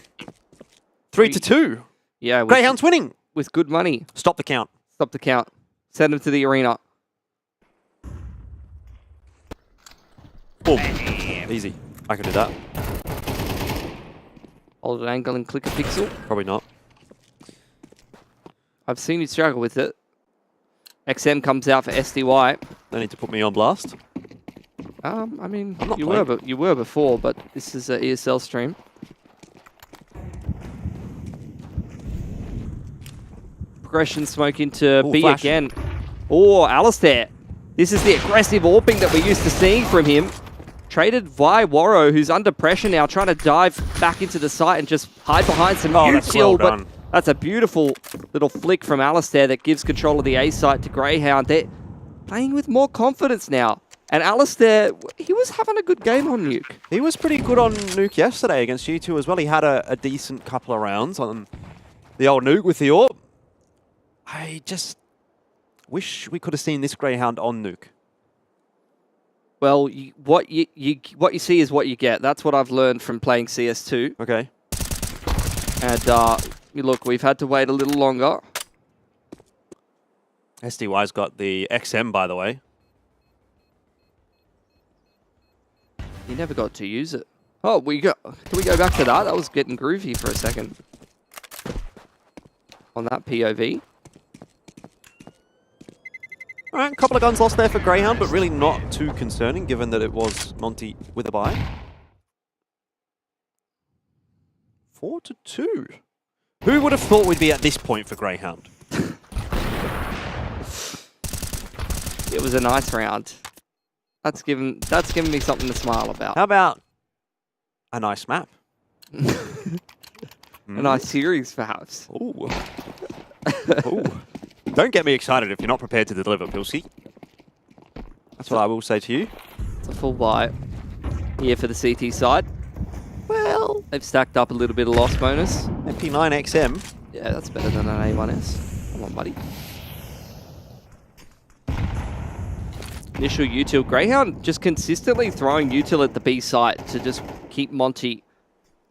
3-2. Yeah. Greyhound's winning. With good money. Stop the count. Stop the count. Send him to the arena. Boom. Easy. I can do that. Hold an angle and click a pixel. Probably not. I've seen you struggle with it. XM comes out for SDY. They need to put me on blast. I mean, you were before, but this is an ESL stream. Progression smoke into B flash. again. Oh, Alistair. This is the aggressive AWPing that we're used to seeing from him. Traded by Waro, who's under pressure now, trying to dive back into the site and just hide behind some that's well but done. that's a beautiful little flick from Alistair that gives control of the A site to Greyhound. They're playing with more confidence now. And Alistair, he was having a good game on Nuke. He was pretty good on Nuke yesterday against G2 as well. He had a decent couple of rounds on the old Nuke with the AWP. I just wish we could have seen this Greyhound on Nuke. Well, what you see is what you get. That's what I've learned from playing CS2. Okay. And look, we've had to wait a little longer. SDY's got the XM, by the way. He never got to use it. Oh, can we go back to that? That was getting groovy for a second. On that POV. All right, a couple of guns lost there for Greyhound, but really not too concerning, given that it was Monty with a buy. 4-2. Who would have thought we'd be at this point for Greyhound? It was a nice round. That's given me something to smile about. How about a nice map? A nice series, perhaps. Ooh. Ooh. Don't get me excited if you're not prepared to deliver, Pilsy. That's what I will say to you. It's a full buy here for the CT side. Well, they've stacked up a little bit of loss bonus. MP9 XM. Yeah, that's better than an A1S. Come on, buddy. Initial util. Greyhound just consistently throwing util at the B site to just keep Monty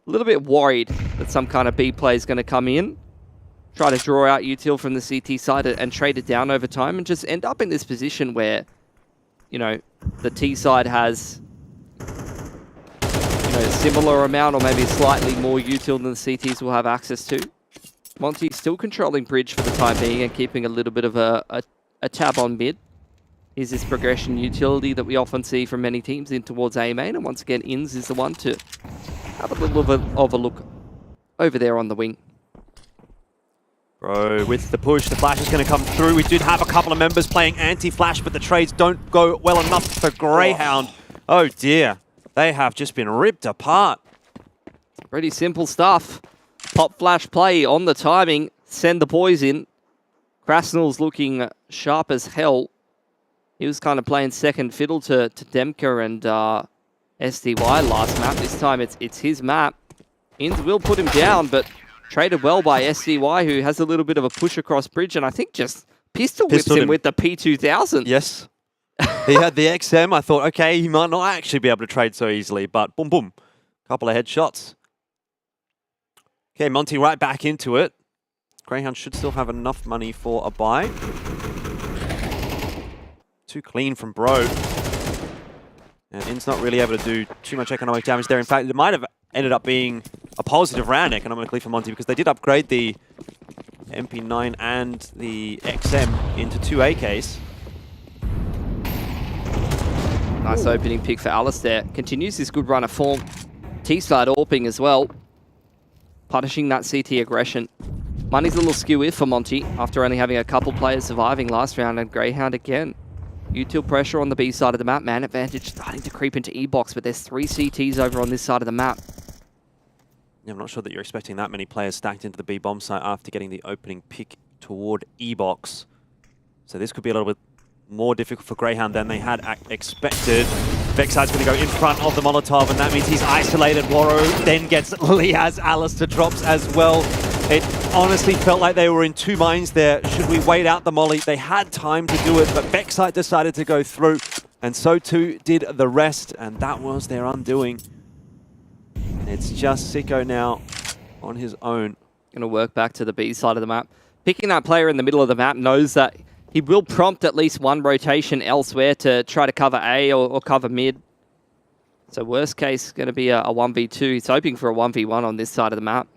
a little bit worried that some kind of B play is going to come in. Try to draw out util from the CT side and trade it down over time and just end up in this position where, you know, the T side has, you know, a similar amount or maybe slightly more util than the CTs will have access to. Monty still controlling bridge for the time being and keeping a little bit of a tab on mid. Is this progression utility that we often see from many teams in towards A main, and once again, Inns is the one to have a little bit of a look over there on the wing. Bro, with the push, the flash is going to come through. We did have a couple of members playing anti-flash, but the trades don't go well enough for Greyhound. Oh dear, they have just been ripped apart. Pretty simple stuff. Pop flash play on the timing, send the boys in. Krasnell's looking sharp as hell. He was kind of playing second fiddle to Demka and SDY last map. This time it's his map. Inns will put him down, but traded well by SDY, who has a little bit of a push across bridge, and I think just pistol whips him with the P2000. Yes. He had the XM. I thought, okay, he might not actually be able to trade so easily, but boom, boom. Couple of headshots. Okay, Monty right back into it. Greyhound should still have enough money for a buy. Too clean from Bro. And In's not really able to do too much economic damage there. In fact, it might have ended up being a positive round economically for Monty because they did upgrade the MP9 and the XM into 2 AKs. Nice opening pick for Alistair. Continues this good run of form. T-side AWPing as well. Punishing that CT aggression. Money's a little skew for Monty after only having a couple players surviving last round, and Greyhound again. Util pressure on the B side of the map. Man advantage starting to creep into E-box, but there's 3 CTs over on this side of the map. Yeah, I'm not sure that you're expecting that many players stacked into the B bomb site after getting the opening pick toward E-box. So this could be a little bit more difficult for Greyhound than they had expected. Vexside's going to go in front of the Molotov, and that means he's isolated. Waro then gets Liaz. Alistair drops as well. It honestly felt like they were in two minds there. Should we wait out the molly? They had time to do it, but Vexside decided to go through, and so too did the rest, and that was their undoing. It's just Sicko now on his own. Going to work back to the B side of the map. Picking that player in the middle of the map knows that he will prompt at least one rotation elsewhere to try to cover A or cover mid. So worst case, going to be a 1v2. He's hoping for a 1v1 on this side of the map.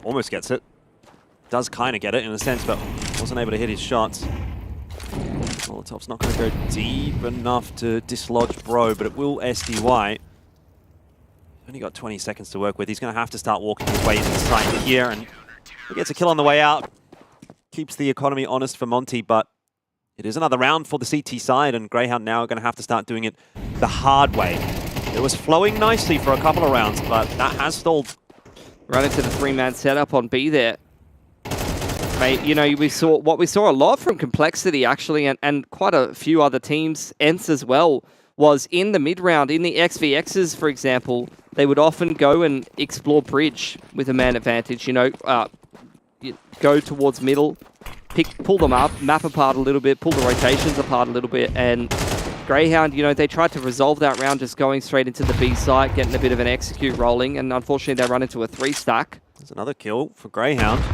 Almost gets it. does kind of get it in a sense, but wasn't able to hit his shots. Molotov's not going to go deep enough to dislodge Bro, but it will SDY. Only got 20 seconds to work with. He's going to have to start walking his way inside here, and he gets a kill on the way out. Keeps the economy honest for Monty, but it is another round for the CT side, and Greyhound now are going to have to start doing it the hard way. It was flowing nicely for a couple of rounds, but that has stalled. Right into the 3-man setup on B there. Mate, you know, we saw a lot from Complexity actually, and quite a few other teams, ENCE as well, was in the mid-round. In the XVXs, for example, they would often go and explore bridge with a man advantage, you know, go towards middle, pull them up, map apart a little bit, pull the rotations apart a little bit, and Greyhound, you know, they tried to resolve that round just going straight into the B site, getting a bit of an execute rolling, and unfortunately they run into a 3-stack. There's another kill for Greyhound.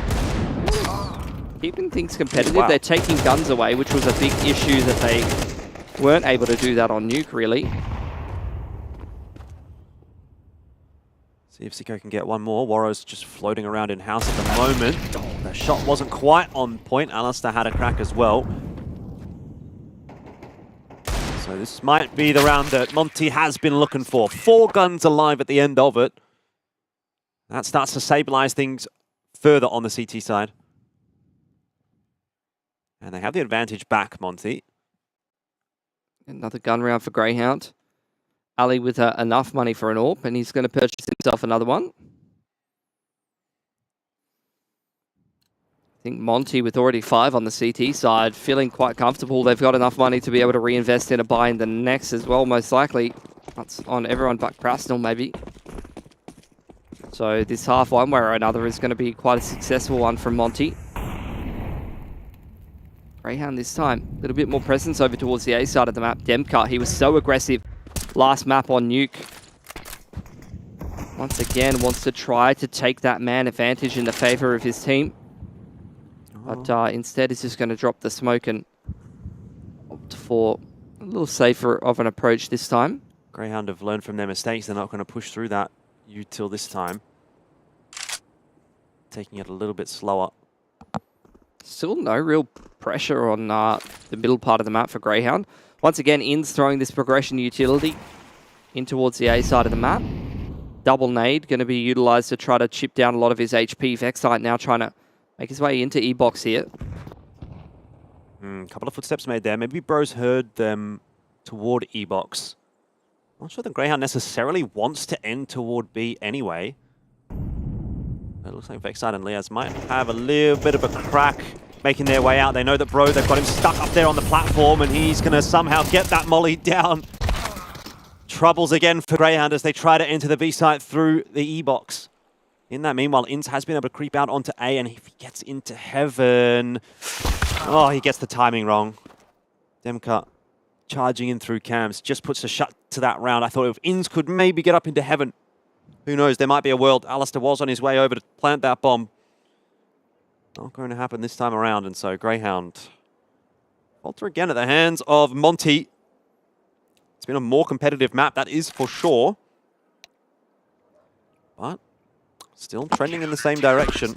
Keeping things competitive, wow. They're taking guns away, which was a big issue that they weren't able to do that on Nuke, really. See if Zico can get one more. Warro's just floating around in house at the moment. Oh, the shot wasn't quite on point. Alistair had a crack as well. So this might be the round that Monty has been looking for. 4 guns alive at the end of it. That starts to stabilize things further on the CT side. And they have the advantage back, Monty. Another gun round for Greyhound. Ali with enough money for an AWP, and he's going to purchase himself another one. I think Monty, with already 5 on the CT side, feeling quite comfortable. They've got enough money to be able to reinvest in a buy in the next as well, most likely. That's on everyone but Krasnal, maybe. So this half, one way or another, is going to be quite a successful one from Monty. Greyhound this time, a little bit more presence over towards the A side of the map. Demka, he was so aggressive last map on Nuke. Once again, wants to try to take that man advantage in the favor of his team. But instead, he's just going to drop the smoke and opt for a little safer of an approach this time. Greyhound have learned from their mistakes. They're not going to push through that util this time. Taking it a little bit slower. Still no real pressure on the middle part of the map for Greyhound. Once again, In's throwing this progression utility in towards the A side of the map. Double nade going to be utilized to try to chip down a lot of his HP. Vexite now trying to make his way into E-box here. Couple of footsteps made there. Maybe Bro's heard them toward E-box. Not sure that Greyhound necessarily wants to end toward B anyway. It looks like Vexite and Liaz might have a little bit of a crack making their way out. They know that Bro, they've got him stuck up there on the platform, and he's going to somehow get that molly down. Troubles again for Greyhound as they try to enter the B site through the E-box. In that meanwhile, Inz has been able to creep out onto A, and if he gets into heaven... Oh, he gets the timing wrong. Demka charging in through cams just puts a shut to that round. I thought if Inz could maybe get up into heaven, who knows, there might be a world. Alistair was on his way over to plant that bomb. Not going to happen this time around, and so Greyhound falter again at the hands of Monty. It's been a more competitive map, that is for sure. But still trending in the same direction.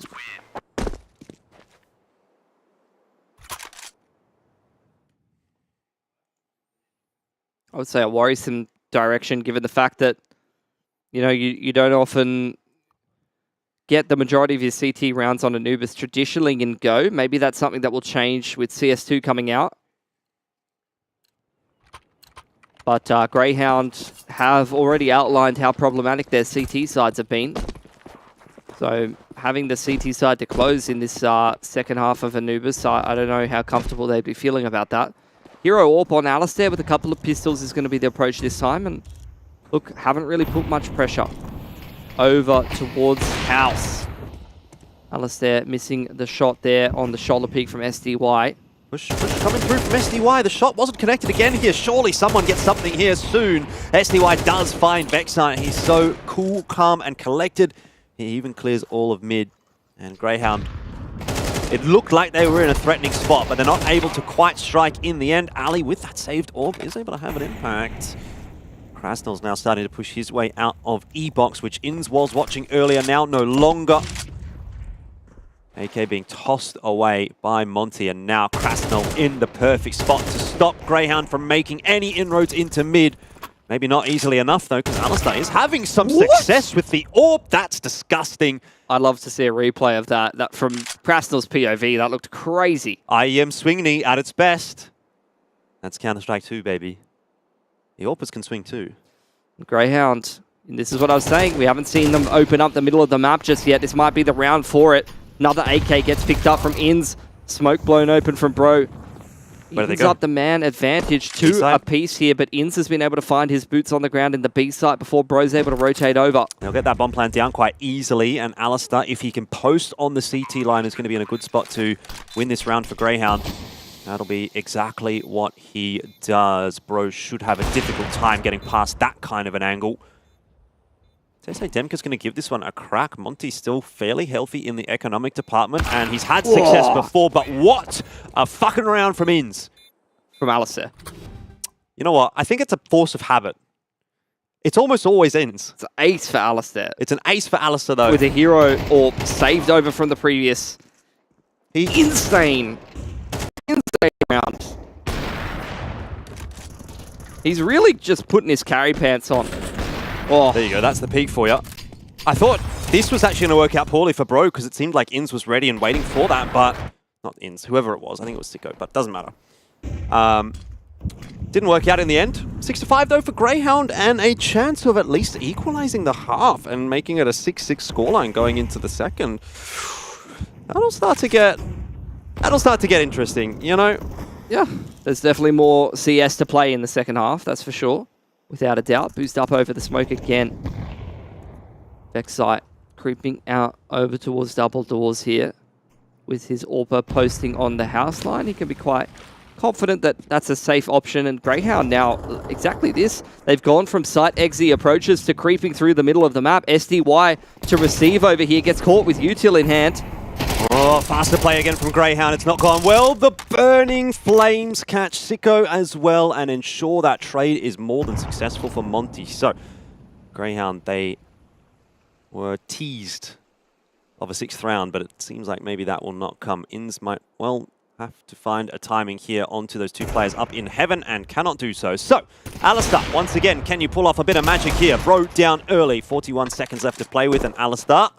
I would say a worrisome direction, given the fact that, you know, you don't often get the majority of your CT rounds on Anubis traditionally in Go. Maybe that's something that will change with CS2 coming out. But Greyhound have already outlined how problematic their CT sides have been. So having the CT side to close in this second half of Anubis, I don't know how comfortable they'd be feeling about that. Hero AWP on Alistair with a couple of pistols is going to be the approach this time. And look, haven't really put much pressure over towards House. Alistair missing the shot there on the shoulder peak from SDY. Push coming through from SDY. The shot wasn't connected again here. Surely someone gets something here soon. SDY does find Vexite. He's so cool, calm, and collected. He even clears all of mid. And Greyhound, it looked like they were in a threatening spot, but they're not able to quite strike in the end. Ali, with that saved AWP, is able to have an impact. Krasnal's now starting to push his way out of E-box, which Inz was watching earlier, now no longer. AK being tossed away by Monty, and now Krasnell in the perfect spot to stop Greyhound from making any inroads into mid. Maybe not easily enough, though, because Alistar is having some success with the AWP. That's disgusting. I'd love to see a replay of that. That from Krasnell's POV, that looked crazy. IEM swing knee at its best. That's Counter-Strike 2, baby. The AWPers can swing too. Greyhound, and this is what I was saying. We haven't seen them open up the middle of the map just yet. This might be the round for it. Another AK gets picked up from Inns. Smoke blown open from Bro. Where do they Evens go? up the man advantage to a piece here, but Inns has been able to find his boots on the ground in the B site before Bro's able to rotate over. They'll get that bomb plant down quite easily, and Alistar, if he can post on the CT line, is going to be in a good spot to win this round for Greyhound. That'll be exactly what he does. Bro should have a difficult time getting past that kind of an angle. They say Demka's going to give this one a crack. Monty's still fairly healthy in the economic department, and he's had success before, but what a fucking round from Inns. From Alistar. You know what? I think it's a force of habit. It's almost always Inns. It's an ace for Alistar. It's an ace for Alistar, though. With a hero AWP saved over from the previous. Insane round. He's really just putting his carry pants on. Oh. There you go. That's the peak for you. I thought this was actually going to work out poorly for Bro because it seemed like Inns was ready and waiting for that, but not Inns, whoever it was. I think it was Sicko, but doesn't matter. Didn't work out in the end. 6-5 though for Greyhound, and a chance of at least equalizing the half and making it a 6-6 scoreline going into the second. That'll start to get interesting, you know? Yeah, there's definitely more CS to play in the second half, that's for sure. Without a doubt. Boost up over the smoke again. Vexite creeping out over towards double doors here. With his AWPer posting on the house line. He can be quite confident that that's a safe option. And Greyhound now, exactly this. They've gone from site exit approaches to creeping through the middle of the map. SDY to receive over here. Gets caught with util in hand. Oh, faster play again from Greyhound. It's not gone well. The burning flames catch Sicko as well and ensure that trade is more than successful for Monty. So, Greyhound, they were teased of a 6th round, but it seems like maybe that will not come. Inns might, well, have to find a timing here onto those two players up in heaven and cannot do so. So, Alistar, once again, can you pull off a bit of magic here? Bro down early, 41 seconds left to play with, and Alistar,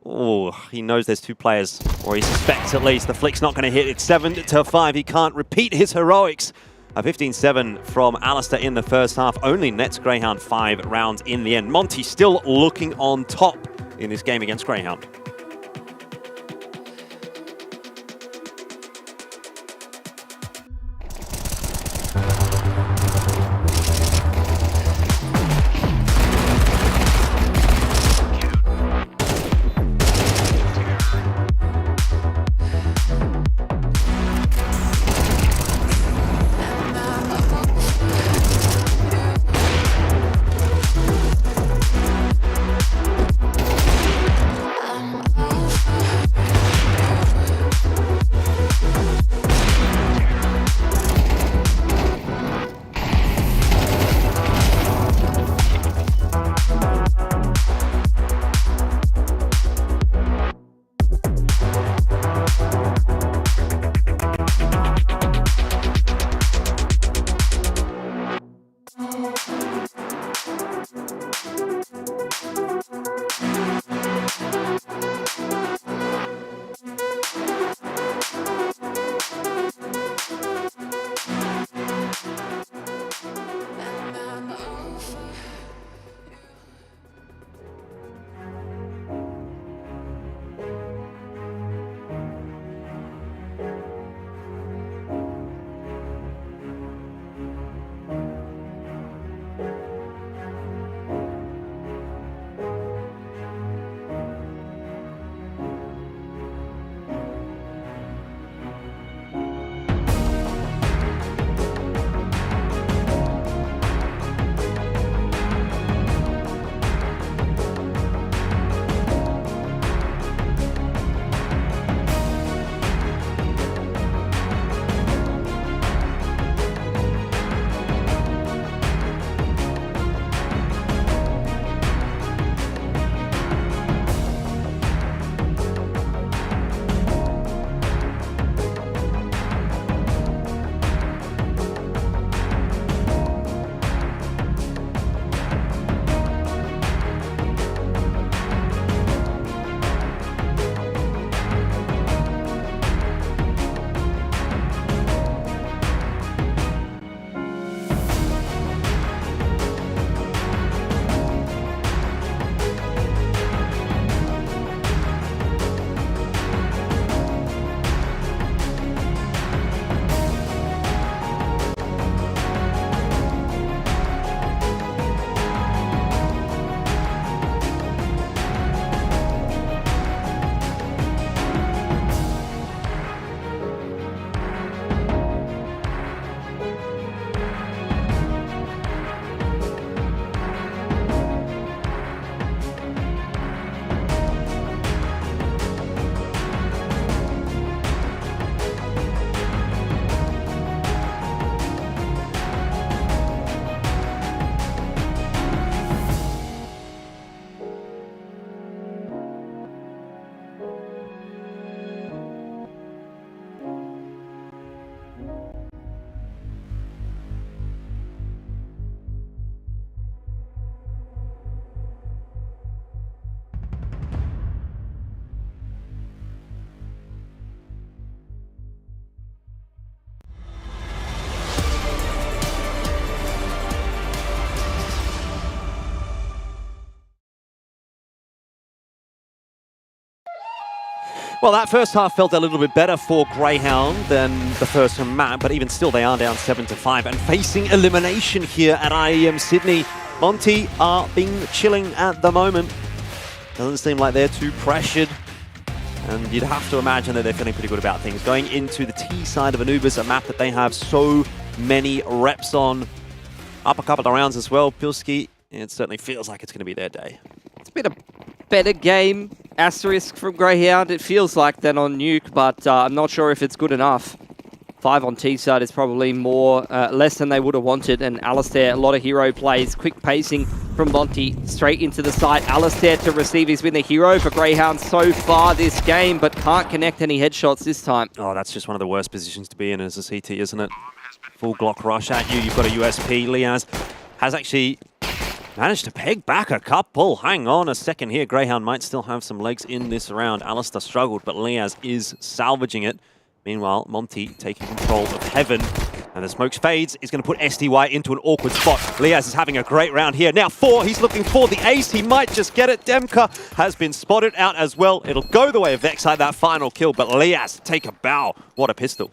oh, he knows there's two players, or he suspects at least. The flick's not going to hit. It's 7-5. He can't repeat his heroics. A 15-7 from Alistar in the first half. Only nets Greyhound 5 rounds in the end. Monty still looking on top in this game against Greyhound. Well, that first half felt a little bit better for Greyhound than the first map, but even still they are down 7-5 and facing elimination here at IEM Sydney. Monty are being chilling at the moment. Doesn't seem like they're too pressured. And you'd have to imagine that they're feeling pretty good about things. Going into the T side of Anubis, a map that they have so many reps on. Up a couple of rounds as well, Pilski. It certainly feels like it's going to be their day. It's been a better game, asterisk from Greyhound, it feels like, than on Nuke, but I'm not sure if it's good enough. 5 on T side is probably more, less than they would have wanted, and Alistair, a lot of hero plays, quick pacing from Monty, straight into the site. Alistair to receive, he's been the hero for Greyhound so far this game, but can't connect any headshots this time. Oh, that's just one of the worst positions to be in as a CT, isn't it? Full Glock rush at you, you've got a USP. Liaz has actually managed to peg back a couple. Hang on a second here. Greyhound might still have some legs in this round. Alistair struggled, but Liaz is salvaging it. Meanwhile, Monty taking control of Heaven. And the smoke fades. He's going to put SDY into an awkward spot. Liaz is having a great round here. Now 4, he's looking for the ace. He might just get it. Demka has been spotted out as well. It'll go the way of Vexite, that final kill. But Liaz, take a bow. What a pistol.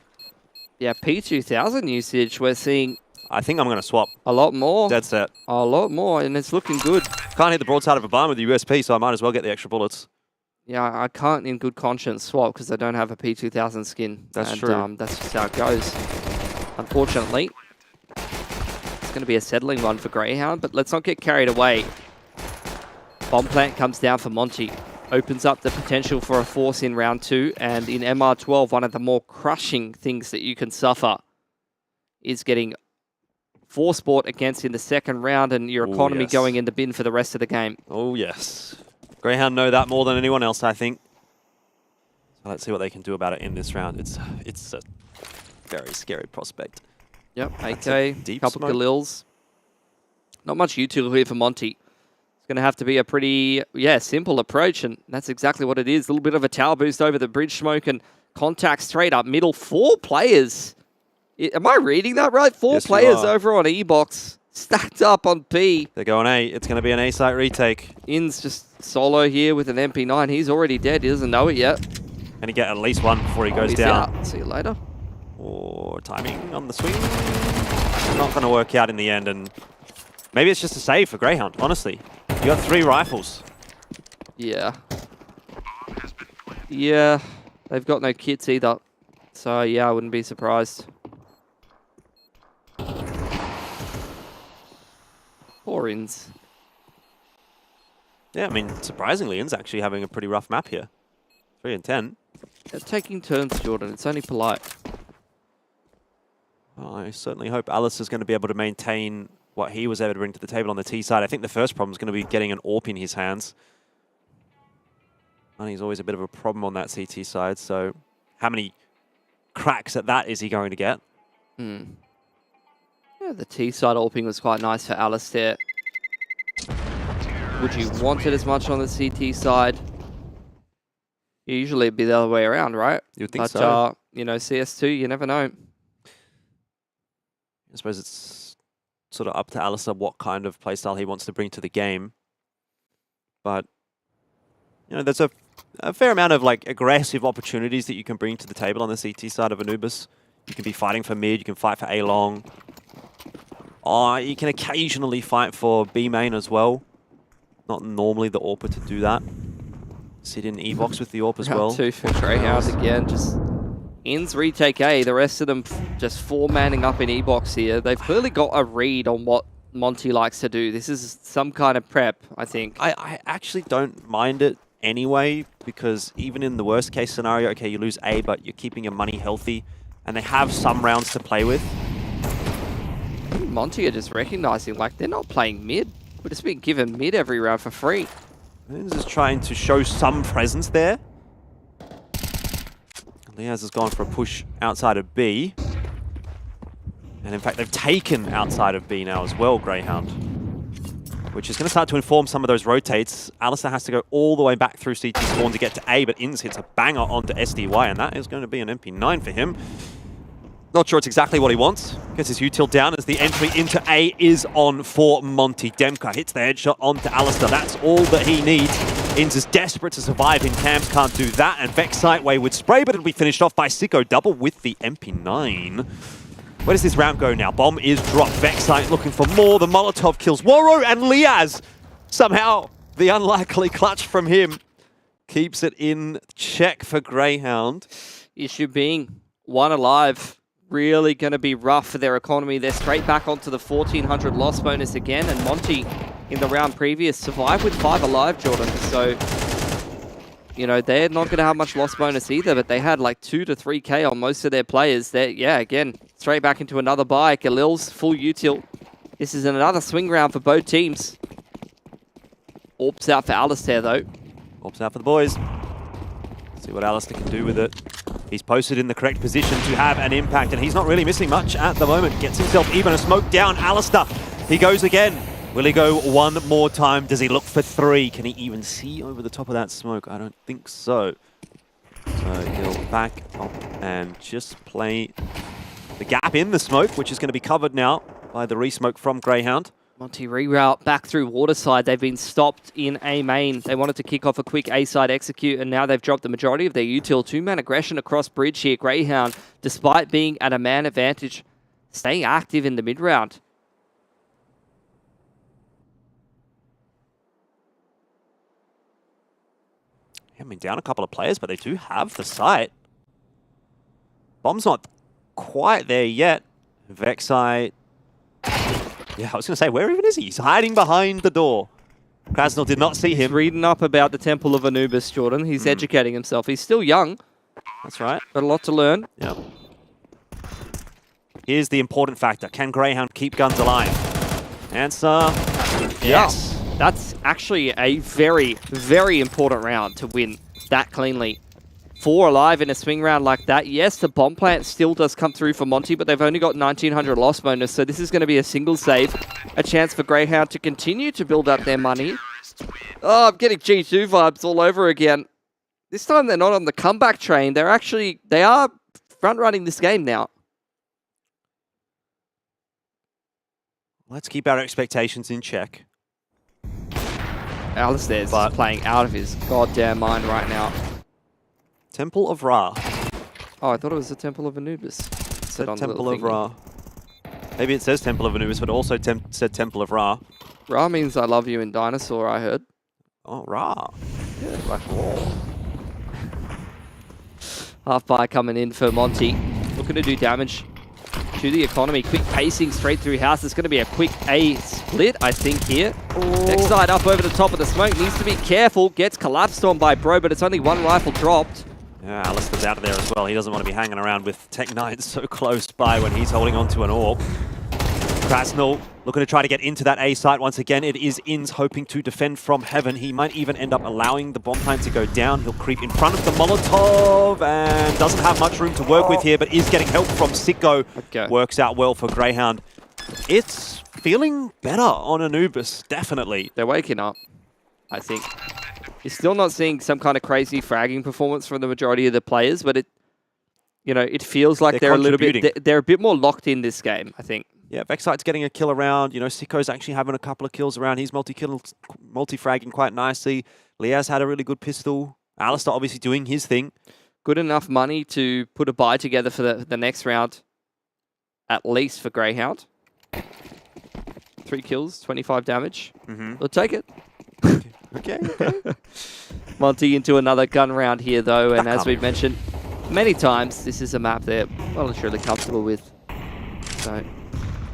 Yeah, P2000 usage, we're seeing... I think I'm going to swap. A lot more. Dead set. A lot more, and it's looking good. Can't hit the broadside of a barn with the USP, so I might as well get the extra bullets. Yeah, I can't in good conscience swap because I don't have a P2000 skin. That's true. That's just how it goes. Unfortunately, it's going to be a settling one for Greyhound, but let's not get carried away. Bomb plant comes down for Monty. Opens up the potential for a force in round 2, and in MR12, one of the more crushing things that you can suffer is getting force bought against in the second round and your economy going in the bin for the rest of the game. Oh, yes. Greyhound know that more than anyone else, I think. So let's see what they can do about it in this round. It's a very scary prospect. Yep, AK, couple of Galils. Not much util here for Monty. It's going to have to be a pretty, simple approach, and that's exactly what it is. A little bit of a tower boost over the bridge smoke and contact straight up middle. 4 players. Am I reading that right? 4 players over on E-Box. Stacked up on P. They're going A. It's going to be an A-site retake. In's just solo here with an MP9. He's already dead. He doesn't know it yet. And he get at least one before he goes down. Out. See you later. Or timing on the swing. Not going to work out in the end. And maybe it's just a save for Greyhound, honestly. You got 3 rifles. Yeah. Yeah. They've got no kits either. So, yeah, I wouldn't be surprised. Poor Inns. Yeah, I mean, surprisingly, Inns actually having a pretty rough map here. 3 and 10. They're taking turns, Jordan. It's only polite. Well, I certainly hope Alice is going to be able to maintain what he was able to bring to the table on the T side. I think the first problem is going to be getting an AWP in his hands. Money's always a bit of a problem on that CT side, so how many cracks at that is he going to get? Yeah, the T-side AWPing was quite nice for Alistair. Would you want it as much on the CT side? Usually it'd be the other way around, right? You'd think so. You know, CS2, you never know. I suppose it's sort of up to Alistair what kind of playstyle he wants to bring to the game. But, you know, there's a fair amount of, like, aggressive opportunities that you can bring to the table on the CT side of Anubis. You can be fighting for mid, you can fight for A long. You can occasionally fight for B main as well. Not normally the AWPer to do that. Sit in E-box with the AWP as well. Round 2 for Greyhound again. Just Inns retake A. The rest of them just 4-manning up in E-box here. They've clearly got a read on what Monty likes to do. This is some kind of prep, I think. I actually don't mind it anyway, because even in the worst case scenario, okay, you lose A, but you're keeping your money healthy, and they have some rounds to play with. Monty are just recognizing, like, they're not playing mid. We're just being given mid every round for free. He's just trying to show some presence there. Liaz has gone for a push outside of B. And in fact, they've taken outside of B now as well, Greyhound. Which is going to start to inform some of those rotates. Alistair has to go all the way back through CT spawn to get to A, but Inns hits a banger onto SDY, and that is going to be an MP9 for him. Not sure it's exactly what he wants. Gets his util down as the entry into A is on for Monty. Demka hits the headshot onto Alistair. That's all that he needs. Inns is desperate to survive in camps, can't do that, and Vexite wayward spray, but it'll be finished off by Sicko. Double with the MP9. Where does this round go now? Bomb is dropped. Vexite looking for more. The Molotov kills Woro, and Liaz, somehow, the unlikely clutch from him, keeps it in check for Greyhound. Issue being 1 alive. Really going to be rough for their economy. They're straight back onto the 1,400 loss bonus again, and Monty in the round previous survived with 5 alive, Jordan. So, you know, they're not going to have much loss bonus either, but they had like 2 to 3k on most of their players. They're, yeah, again, straight back into another buy. Khalil's full util. This is another swing round for both teams. Orbs out for Alistair, though. Orbs out for the boys. See what Alistair can do with it. He's posted in the correct position to have an impact, and he's not really missing much at the moment. Gets himself even a smoke down. Alistair, he goes again. Will he go one more time? Does he look for 3? Can he even see over the top of that smoke? I don't think so. So he'll back up and just play the gap in the smoke, which is going to be covered now by the re-smoke from Greyhound. Monty reroute back through Waterside. They've been stopped in A main. They wanted to kick off a quick A side execute, and now they've dropped the majority of their util. 2-man aggression across bridge here. Greyhound, despite being at a man advantage, staying active in the mid round. I mean, down a couple of players, but they do have the site. Bomb's not quite there yet. Vexite. Yeah, I was going to say, where even is he? He's hiding behind the door. Krasnal did not see him. He's reading up about the Temple of Anubis, Jordan. He's educating himself. He's still young. That's right. Got a lot to learn. Yep. Here's the important factor. Can Greyhound keep guns alive? Answer, yes. Yeah. That's actually a very, very important round to win that cleanly. 4 alive in a swing round like that. Yes, the bomb plant still does come through for Monty, but they've only got 1,900 loss bonus, so this is going to be a single save. A chance for Greyhound to continue to build up their money. Oh, I'm getting G2 vibes all over again. This time they're not on the comeback train. They are front-running this game now. Let's keep our expectations in check. Alistair's playing out of his goddamn mind right now. Temple of Ra. Oh, I thought it was the Temple of Anubis. It said Temple of Ra. Maybe it says Temple of Anubis, but also said Temple of Ra. Ra means I love you in Dinosaur, I heard. Oh, Ra. Yeah, like half buy coming in for Monty. Looking to do damage to the economy. Quick pacing straight through house. It's going to be a quick A split, I think, here. Next side up over the top of the smoke. Needs to be careful. Gets collapsed on by Bro, but it's only 1 rifle dropped. Yeah, Alistair's out of there as well. He doesn't want to be hanging around with Tech9 so close by when he's holding onto an orb. Krasnal looking to try to get into that A site once again. It is Inns hoping to defend from heaven. He might even end up allowing the bomb plant to go down. He'll creep in front of the Molotov and doesn't have much room to work with here, but is getting help from Sicko. Okay. Works out well for Greyhound. It's feeling better on Anubis, definitely. They're waking up, I think. You're still not seeing some kind of crazy fragging performance from the majority of the players, but it feels like they're a little bit, they're a bit more locked in this game, I think. Yeah, Vexite's getting a kill around. You know, Sicko's actually having a couple of kills around. He's multi-fragging quite nicely. Liaz had a really good pistol. Alistair obviously doing his thing. Good enough money to put a buy together for the next round, at least for Greyhound. 3 kills, 25 damage. We'll take it. Okay. Monty into another gun round here, though, and as we've mentioned many times, this is a map they're well and truly comfortable with. So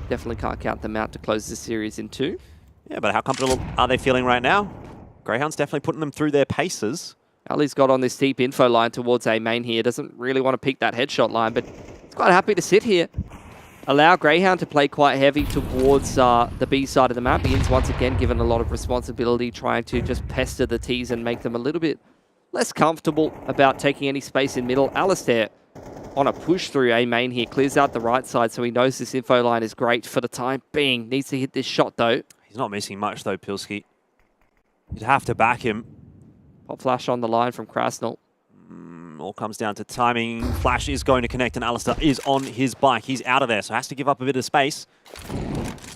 definitely can't count them out to close this series in 2. Yeah, but how comfortable are they feeling right now? Greyhound's definitely putting them through their paces. Ali's got on this deep info line towards A main here. Doesn't really want to pick that headshot line, but he's quite happy to sit here. Allow Greyhound to play quite heavy towards the B side of the map. Ian's once again given a lot of responsibility, trying to just pester the T's and make them a little bit less comfortable about taking any space in middle. Alistair on a push through A main here, clears out the right side, so he knows this info line is great for the time being. Needs to hit this shot, though. He's not missing much, though, Pilski. You'd have to back him. Pop flash on the line from Krasnal. All comes down to timing. Flash is going to connect, and Alistair is on his bike. He's out of there, so has to give up a bit of space.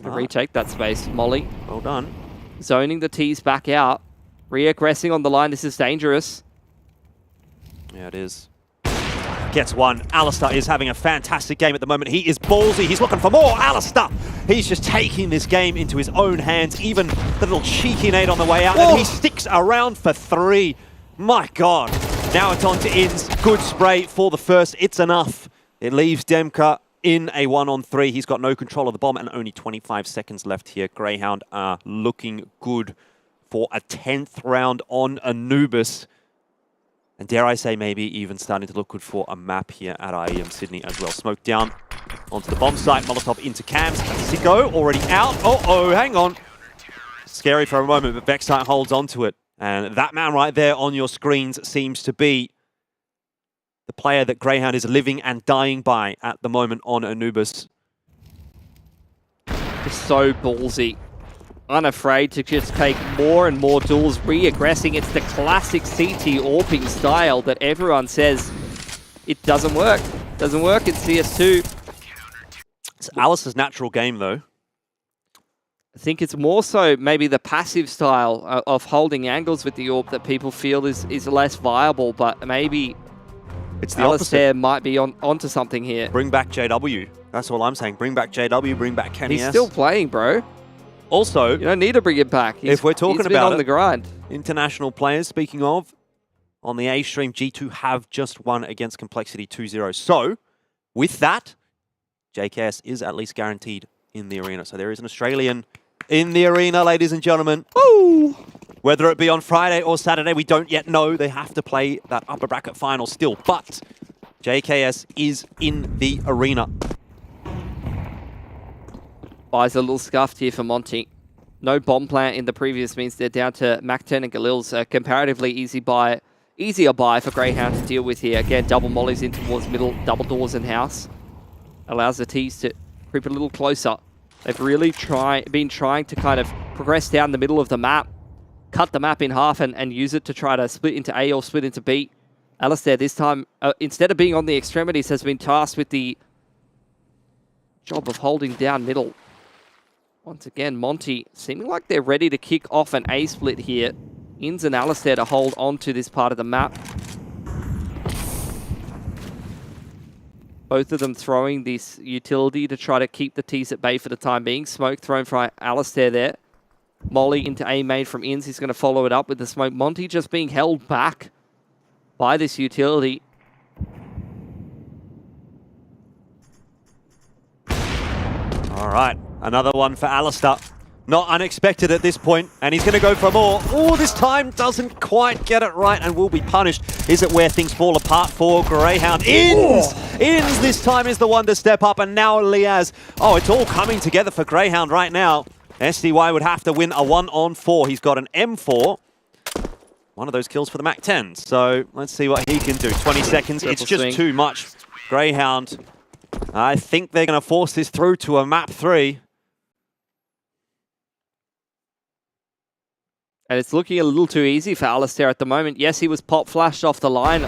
Retake that space. Molly. Well done. Zoning the T's back out. Reaggressing on the line, this is dangerous. Yeah, it is. Gets one. Alistair is having a fantastic game at the moment. He is ballsy. He's looking for more. Alistair, he's just taking this game into his own hands. Even the little cheeky nade on the way out. And he sticks around for 3. My God. Now it's on to Inns. Good spray for the first. It's enough. It leaves Demka in a 1-on-3. He's got no control of the bomb and only 25 seconds left here. Greyhound are looking good for a 10th round on Anubis. And dare I say, maybe even starting to look good for a map here at IEM Sydney as well. Smoke down onto the bomb site. Molotov into Cams. Sicko already out. Oh, hang on. Scary for a moment, but Vexite holds on to it. And that man right there on your screens seems to be the player that Greyhound is living and dying by at the moment on Anubis. Just so ballsy. Unafraid to just take more and more duels, re-aggressing. It's the classic CT AWPing style that everyone says it doesn't work. Doesn't work in CS2. It's Alice's natural game, though. I think it's more so maybe the passive style of holding angles with the AWP that people feel is less viable, but maybe it's the Alistair opposite. might be onto something here. Bring back JW. That's all I'm saying. Bring back JW, bring back Kenny He's S. still playing, bro. Also, you don't need to bring it back. If we're talking he's been about on the grind. International players, speaking of, on the A stream, G2 have just won against Complexity 2-0. So, with that, JKS is at least guaranteed in the arena. So there is an Australian in the arena, ladies and gentlemen. Woo! Whether it be on Friday or Saturday, we don't yet know. They have to play that upper bracket final still. But JKS is in the arena. Buys a little scuffed here for Monty. No bomb plant in the previous means they're down to Mac-10 and Galil's. Comparatively easier buy for Greyhound to deal with here. Again, double mollies in towards middle, double doors in house. Allows the T's to creep a little closer. They've really been trying to kind of progress down the middle of the map, cut the map in half and use it to try to split into A or split into B. Alistair this time, instead of being on the extremities, has been tasked with the job of holding down middle. Once again, Monty seeming like they're ready to kick off an A split here. Inns and Alistair to hold on to this part of the map. Both of them throwing this utility to try to keep the T's at bay for the time being. Smoke thrown for Alistair there. Molly into A main from Inns. He's going to follow it up with the smoke. Monty just being held back by this utility. All right, another one for Alistair. Not unexpected at this point, and he's going to go for more. Oh, this time doesn't quite get it right and will be punished. Is it where things fall apart for Greyhound? Inns! Inns this time is the one to step up, and now Liaz. Oh, it's all coming together for Greyhound right now. SDY would have to win a 1-on-4. He's got an M4. One of those kills for the Mac-10. So let's see what he can do. 20 seconds, it's just too much. Greyhound, I think they're going to force this through to a map 3. And it's looking a little too easy for Alistair at the moment. Yes, he was pop flashed off the line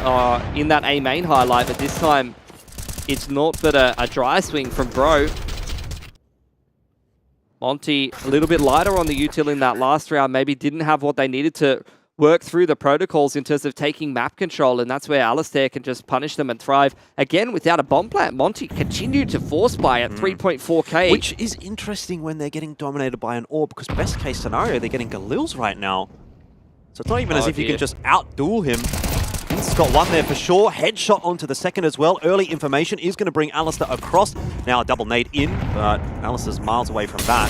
in that A main highlight, but this time it's not but a dry swing from Bro. Monty a little bit lighter on the util in that last round. Maybe didn't have what they needed to work through the protocols in terms of taking map control, and that's where Alistair can just punish them and thrive. Again, without a bomb plant, Monty continued to force buy at 3.4k. Which is interesting when they're getting dominated by an orb, because best case scenario, they're getting Galils right now. So it's not even as if you can just out-duel him. He's got one there for sure. Headshot onto the second as well. Early information is going to bring Alistair across. Now a double nade in, but Alistair's miles away from that.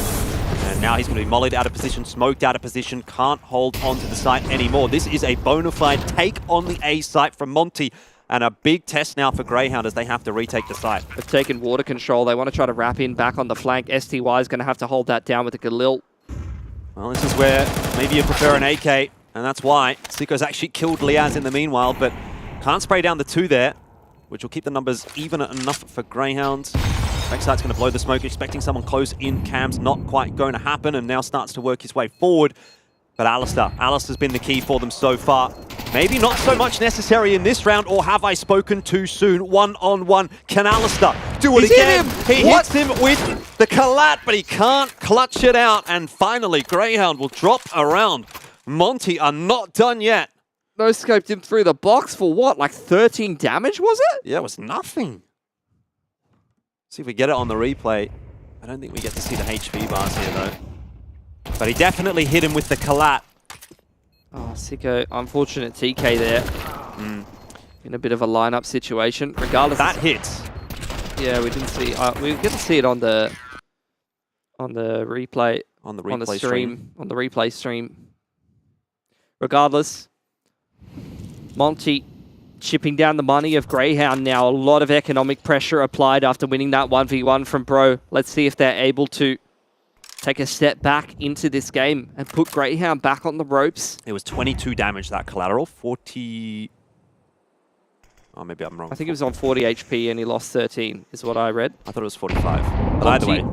And now he's going to be mollied out of position, smoked out of position, can't hold onto the site anymore. This is a bona fide take on the A site from Monty, and a big test now for Greyhound as they have to retake the site. They've taken water control. They want to try to wrap in back on the flank. STY is going to have to hold that down with the Galil. Well, this is where maybe you prefer an AK, and that's why. Siko's actually killed Liaz in the meanwhile, but can't spray down the 2 there, which will keep the numbers even enough for Greyhound. Vexite's going to blow the smoke, expecting someone close in. Cam's not quite going to happen, and now starts to work his way forward. But Alistair's been the key for them so far. Maybe not so much necessary in this round, or have I spoken too soon? 1-on-1. Can Alistair do it again? He hits him with the collat, but he can't clutch it out. And finally, Greyhound will drop around Monty are not done yet. No scoped him through the box for what? Like 13 damage, was it? Yeah, it was nothing. See if we get it on the replay. I don't think we get to see the HP bars here, though. But he definitely hit him with the collat. Oh, Sicko, unfortunate TK there. In a bit of a lineup situation. Regardless, that hits. Yeah, we didn't see. We get to see it on the replay. On the stream. On the replay stream. Regardless, Monty chipping down the money of Greyhound now. A lot of economic pressure applied after winning that 1v1 from Bro. Let's see if they're able to take a step back into this game and put Greyhound back on the ropes. It was 22 damage, that collateral. 40... Oh, maybe I'm wrong. I think it was on 40 HP and he lost 13, is what I read. I thought it was 45. But either way.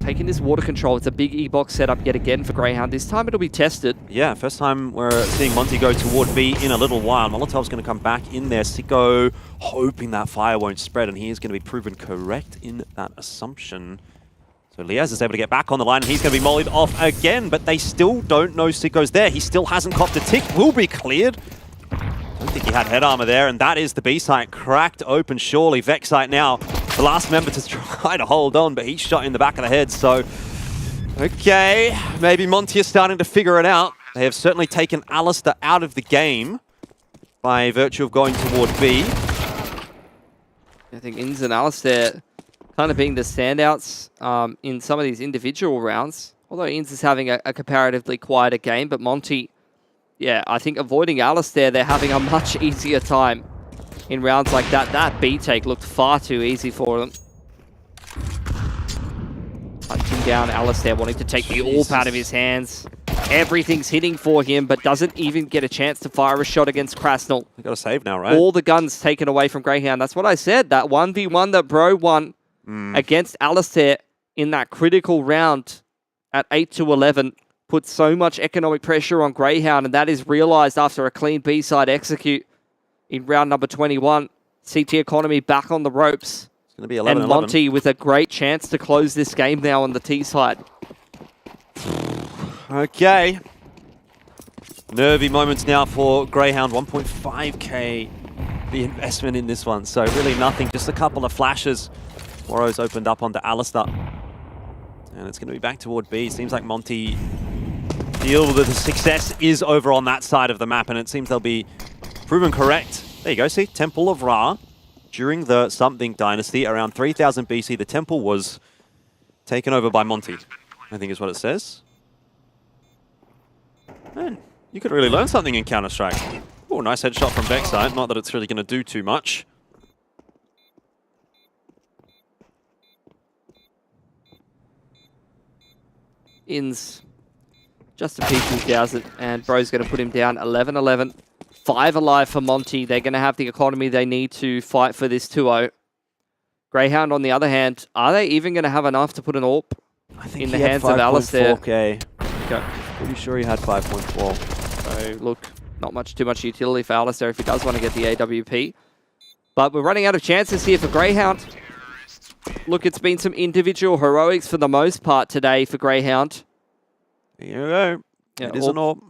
Taking this water control. It's a big E-box setup yet again for Greyhound. This time it'll be tested. Yeah, first time we're seeing Monty go toward B in a little while. Molotov's going to come back in there. Sicko hoping that fire won't spread, and he is going to be proven correct in that assumption. So Liaz is able to get back on the line, and he's going to be mollied off again, but they still don't know Sicko's there. He still hasn't copped a tick. Will be cleared. I don't think he had head armor there, and that is the B site cracked open surely. Vexite now, the last member to try to hold on, but he's shot in the back of the head, so... Okay, maybe Monty is starting to figure it out. They have certainly taken Alistair out of the game by virtue of going toward B. I think Inns and Alistair kind of being the standouts in some of these individual rounds. Although Inns is having a comparatively quieter game, but Monty... Yeah, I think avoiding Alistair, they're having a much easier time in rounds like that. That B take looked far too easy for them. Hunting down Alistair, wanting to take the AWP out of his hands. Everything's hitting for him, but doesn't even get a chance to fire a shot against Krasnal. They got a save now, right? All the guns taken away from Greyhound. That's what I said. That 1v1 that Bro won against Alistair in that critical round at 8-11. Put so much economic pressure on Greyhound, and that is realized after a clean B-side execute in round number 21. CT Economy back on the ropes. It's going to be 11-11. And Monty with a great chance to close this game now on the T side. Okay. Nervy moments now for Greyhound. 1.5k the investment in this one, so really nothing. Just a couple of flashes. Woro's opened up onto Alistair. And it's going to be back toward B. Seems like Monty feel that the success is over on that side of the map, and it seems they'll be proven correct. There you go, see? Temple of Ra. During the Something Dynasty, around 3000 BC, the temple was taken over by Monty, I think is what it says. Man, you could really learn something in Counter-Strike. Oh, nice headshot from Vexite. Not that it's really going to do too much. Inns just a P2 dows it, and Bro's going to put him down 11-11. 5 alive for Monty. They're going to have the economy they need to fight for this 2-0. Greyhound, on the other hand, are they even going to have enough to put an AWP in the hands of Alistair? 5.4k. Okay. Pretty sure he had 5.4. So, look, not too much utility for Alistair if he does want to get the AWP. But we're running out of chances here for Greyhound. Look, it's been some individual heroics for the most part today for Greyhound. There you go. Yeah, it is an AWP.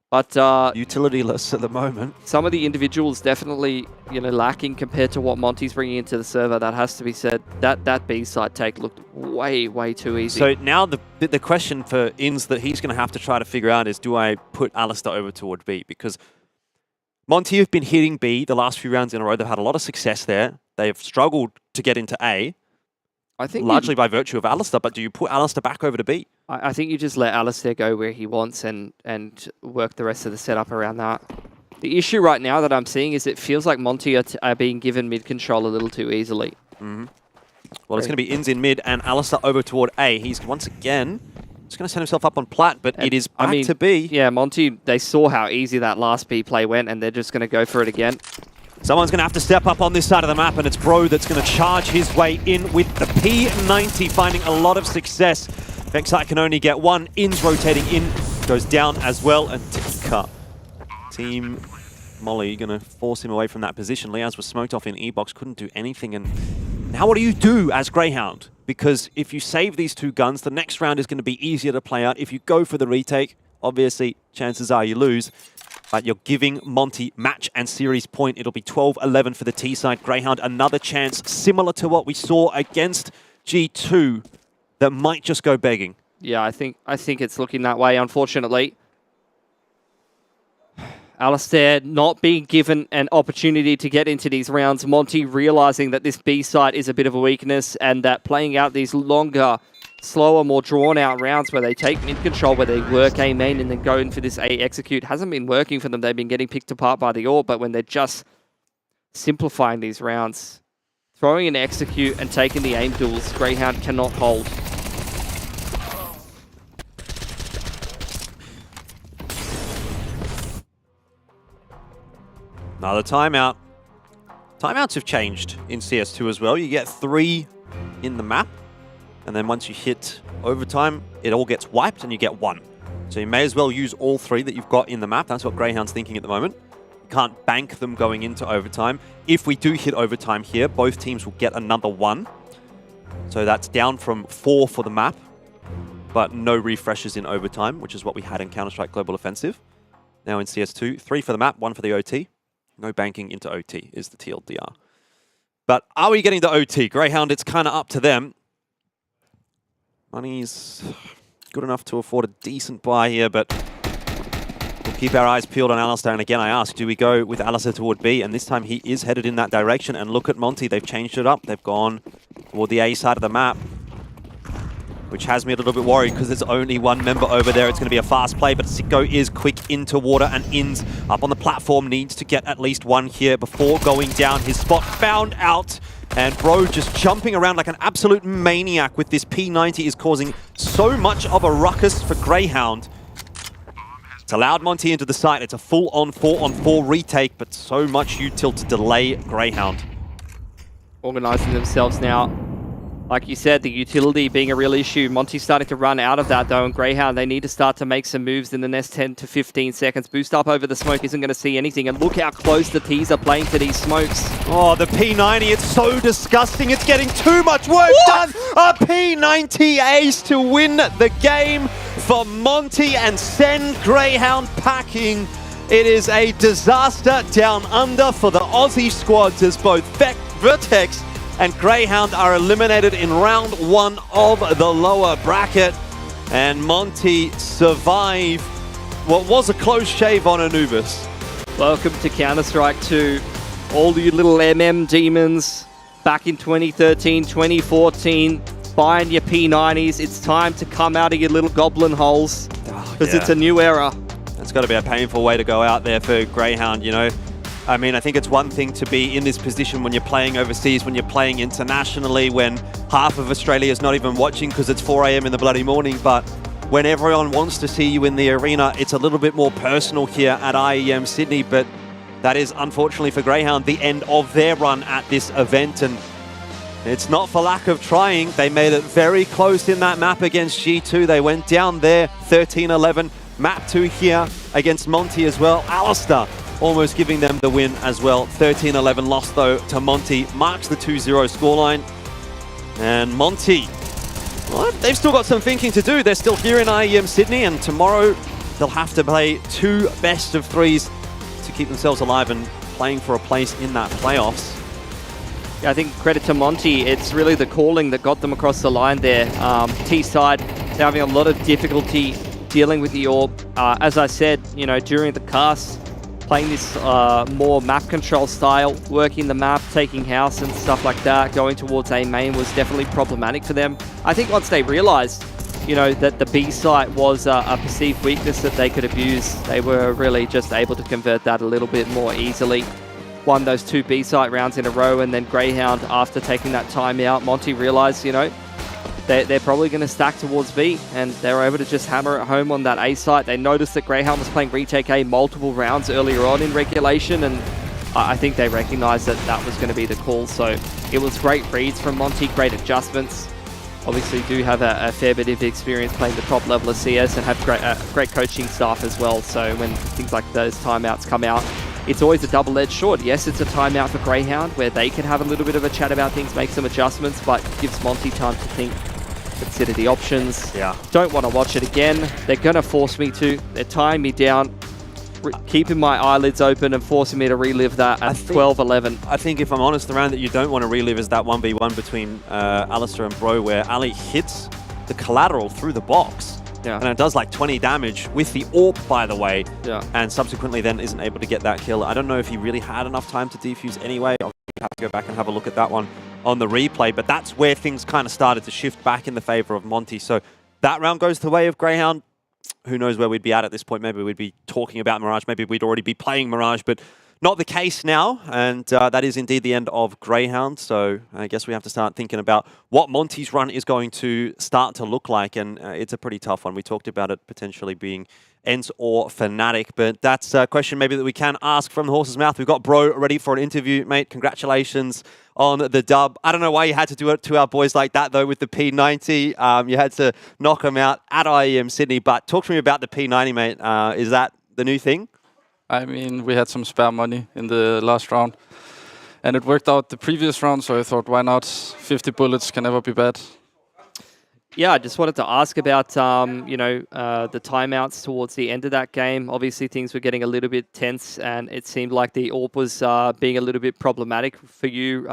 But utilityless at the moment. Some of the individuals definitely, lacking compared to what Monty's bringing into the server. That has to be said. That B side take looked way too easy. So now the question for Inns that he's going to have to try to figure out is, do I put Alistair over toward B? Because Monty have been hitting B the last few rounds in a row. They've had a lot of success there. They've struggled to get into A. I think largely by virtue of Alistair, but do you put Alistair back over to B? I think you just let Alistair go where he wants and work the rest of the setup around that. The issue right now that I'm seeing is it feels like Monty are being given mid control a little too easily. Mm-hmm. Well, it's going to be Inns in mid and Alistair over toward A. He's once again just going to set himself up on plat, but it is back to B. Yeah, Monty, they saw how easy that last B play went, and they're just going to go for it again. Someone's going to have to step up on this side of the map, and it's Bro that's going to charge his way in with the P90, finding a lot of success. Vexite can only get one. Inns rotating in, goes down as well, and Tika. Team Molly going to force him away from that position. Liaz was smoked off in E-box, couldn't do anything, and now what do you do as Greyhound? Because if you save these two guns, the next round is going to be easier to play out. If you go for the retake, obviously, chances are you lose. But you're giving Monty match and series point. It'll be 12-11 for the T side. Greyhound, another chance similar to what we saw against G2 that might just go begging. Yeah, I think it's looking that way, unfortunately. Alistair not being given an opportunity to get into these rounds. Monty realizing that this B side is a bit of a weakness and that playing out these longer, slower, more drawn-out rounds where they take mid-control, where they work A main and then go in for this A execute hasn't been working for them. They've been getting picked apart by the AWP, but when they're just simplifying these rounds, throwing an execute and taking the aim duels, Greyhound cannot hold. Another timeout. Timeouts have changed in CS2 as well. You get 3 in the map. And then once you hit overtime, it all gets wiped and you get 1. So you may as well use all 3 that you've got in the map. That's what Greyhound's thinking at the moment. You can't bank them going into overtime. If we do hit overtime here, both teams will get another 1. So that's down from 4 for the map, but no refreshes in overtime, which is what we had in Counter-Strike Global Offensive. Now in CS2, 3 for the map, 1 for the OT. No banking into OT is the TLDR. But are we getting the OT? Greyhound, it's kind of up to them. Money's good enough to afford a decent buy here, but we'll keep our eyes peeled on Alistair. And again, I ask, do we go with Alistair toward B? And this time he is headed in that direction. And look at Monty, they've changed it up. They've gone toward the A side of the map, which has me a little bit worried because there's only 1 member over there. It's going to be a fast play, but Sicko is quick into water and Ins up on the platform. Needs to get at least 1 here before going down. His spot found out. And Bro just jumping around like an absolute maniac with this P90 is causing so much of a ruckus for Greyhound. It's allowed Monty into the site. It's a full-on 4-on-4 retake, but so much util to delay Greyhound. Organising themselves now. Like you said, the utility being a real issue. Monty's starting to run out of that, though, and Greyhound, they need to start to make some moves in the next 10 to 15 seconds. Boost up over the smoke isn't going to see anything, and look how close the T's are playing to these smokes. Oh, the P90, it's so disgusting. It's getting too much work done. A P90 ace to win the game for Monty and send Greyhound packing. It is a disaster down under for the Aussie squads as both Vertex and Greyhound are eliminated in round 1 of the lower bracket. And Monty survive what was a close shave on Anubis. Welcome to Counter-Strike 2. All you little MM demons back in 2013, 2014, buying your P90s. It's time to come out of your little goblin holes because it's a new era. That's got to be a painful way to go out there for Greyhound, you know. I mean, I think it's one thing to be in this position when you're playing overseas, when you're playing internationally, when half of Australia is not even watching because it's 4 AM in the bloody morning. But when everyone wants to see you in the arena, it's a little bit more personal here at IEM Sydney. But that is, unfortunately for Greyhound, the end of their run at this event. And it's not for lack of trying. They made it very close in that map against G2. They went down there, 13-11. Map 2 here against Monty as well. Alistair almost giving them the win as well. 13-11 loss, though, to Monty. Marks the 2-0 scoreline. And Monty, well, they've still got some thinking to do. They're still here in IEM Sydney, and tomorrow they'll have to play 2 best of 3s to keep themselves alive and playing for a place in that playoffs. Yeah, I think credit to Monty. It's really the calling that got them across the line there. T-side, they're having a lot of difficulty dealing with the AWP. As I said, you know, during the cast, playing this more map control style, working the map, taking house and stuff like that, going towards A main was definitely problematic for them. I think once they realized, you know, that the B site was a perceived weakness that they could abuse, they were really just able to convert that a little bit more easily. Won those 2 B site rounds in a row, and then Greyhound, after taking that time out, Monty realized, you know, they're probably going to stack towards B, and they were able to just hammer it home on that A site. They noticed that Greyhound was playing retake A multiple rounds earlier on in regulation, and I think they recognized that that was going to be the call. So it was great reads from Monty, great adjustments. Obviously do have a fair bit of experience playing the top level of CS and have great coaching staff as well. So when things like those timeouts come out, it's always a double-edged sword. Yes, it's a timeout for Greyhound where they can have a little bit of a chat about things, make some adjustments, but gives Monty time to think. consider the options. Yeah. Don't want to watch it again. They're going to force me to. They're tying me down, keeping my eyelids open and forcing me to relive that at 12-11. I think if I'm honest, the round that you don't want to relive is that 1v1 between Alistair and Bro, where Ali hits the collateral through the box. Yeah. And it does like 20 damage with the AWP, by the way. Yeah. And subsequently then isn't able to get that kill. I don't know if he really had enough time to defuse anyway. I'll have to go back and have a look at that one on the replay. But that's where things kind of started to shift back in the favor of Monty. So that round goes the way of Greyhound. Who knows where we'd be at this point. Maybe we'd be talking about Mirage. Maybe we'd already be playing Mirage. But not the case now, and that is indeed the end of Greyhound. So I guess we have to start thinking about what Monty's run is going to start to look like, and it's a pretty tough one. We talked about it potentially being ENCE or Fnatic, but that's a question maybe that we can ask from the horse's mouth. We've got Bro ready for an interview, mate. Congratulations on the dub. I don't know why you had to do it to our boys like that, though, with the P90. You had to knock them out at IEM Sydney, but talk to me about the P90, mate. Is that the new thing? I mean, we had some spare money in the last round, and it worked out the previous round, so I thought, why not? 50 bullets can never be bad. Yeah, I just wanted to ask about, the timeouts towards the end of that game. Obviously, things were getting a little bit tense, and it seemed like the AWP was being a little bit problematic for you,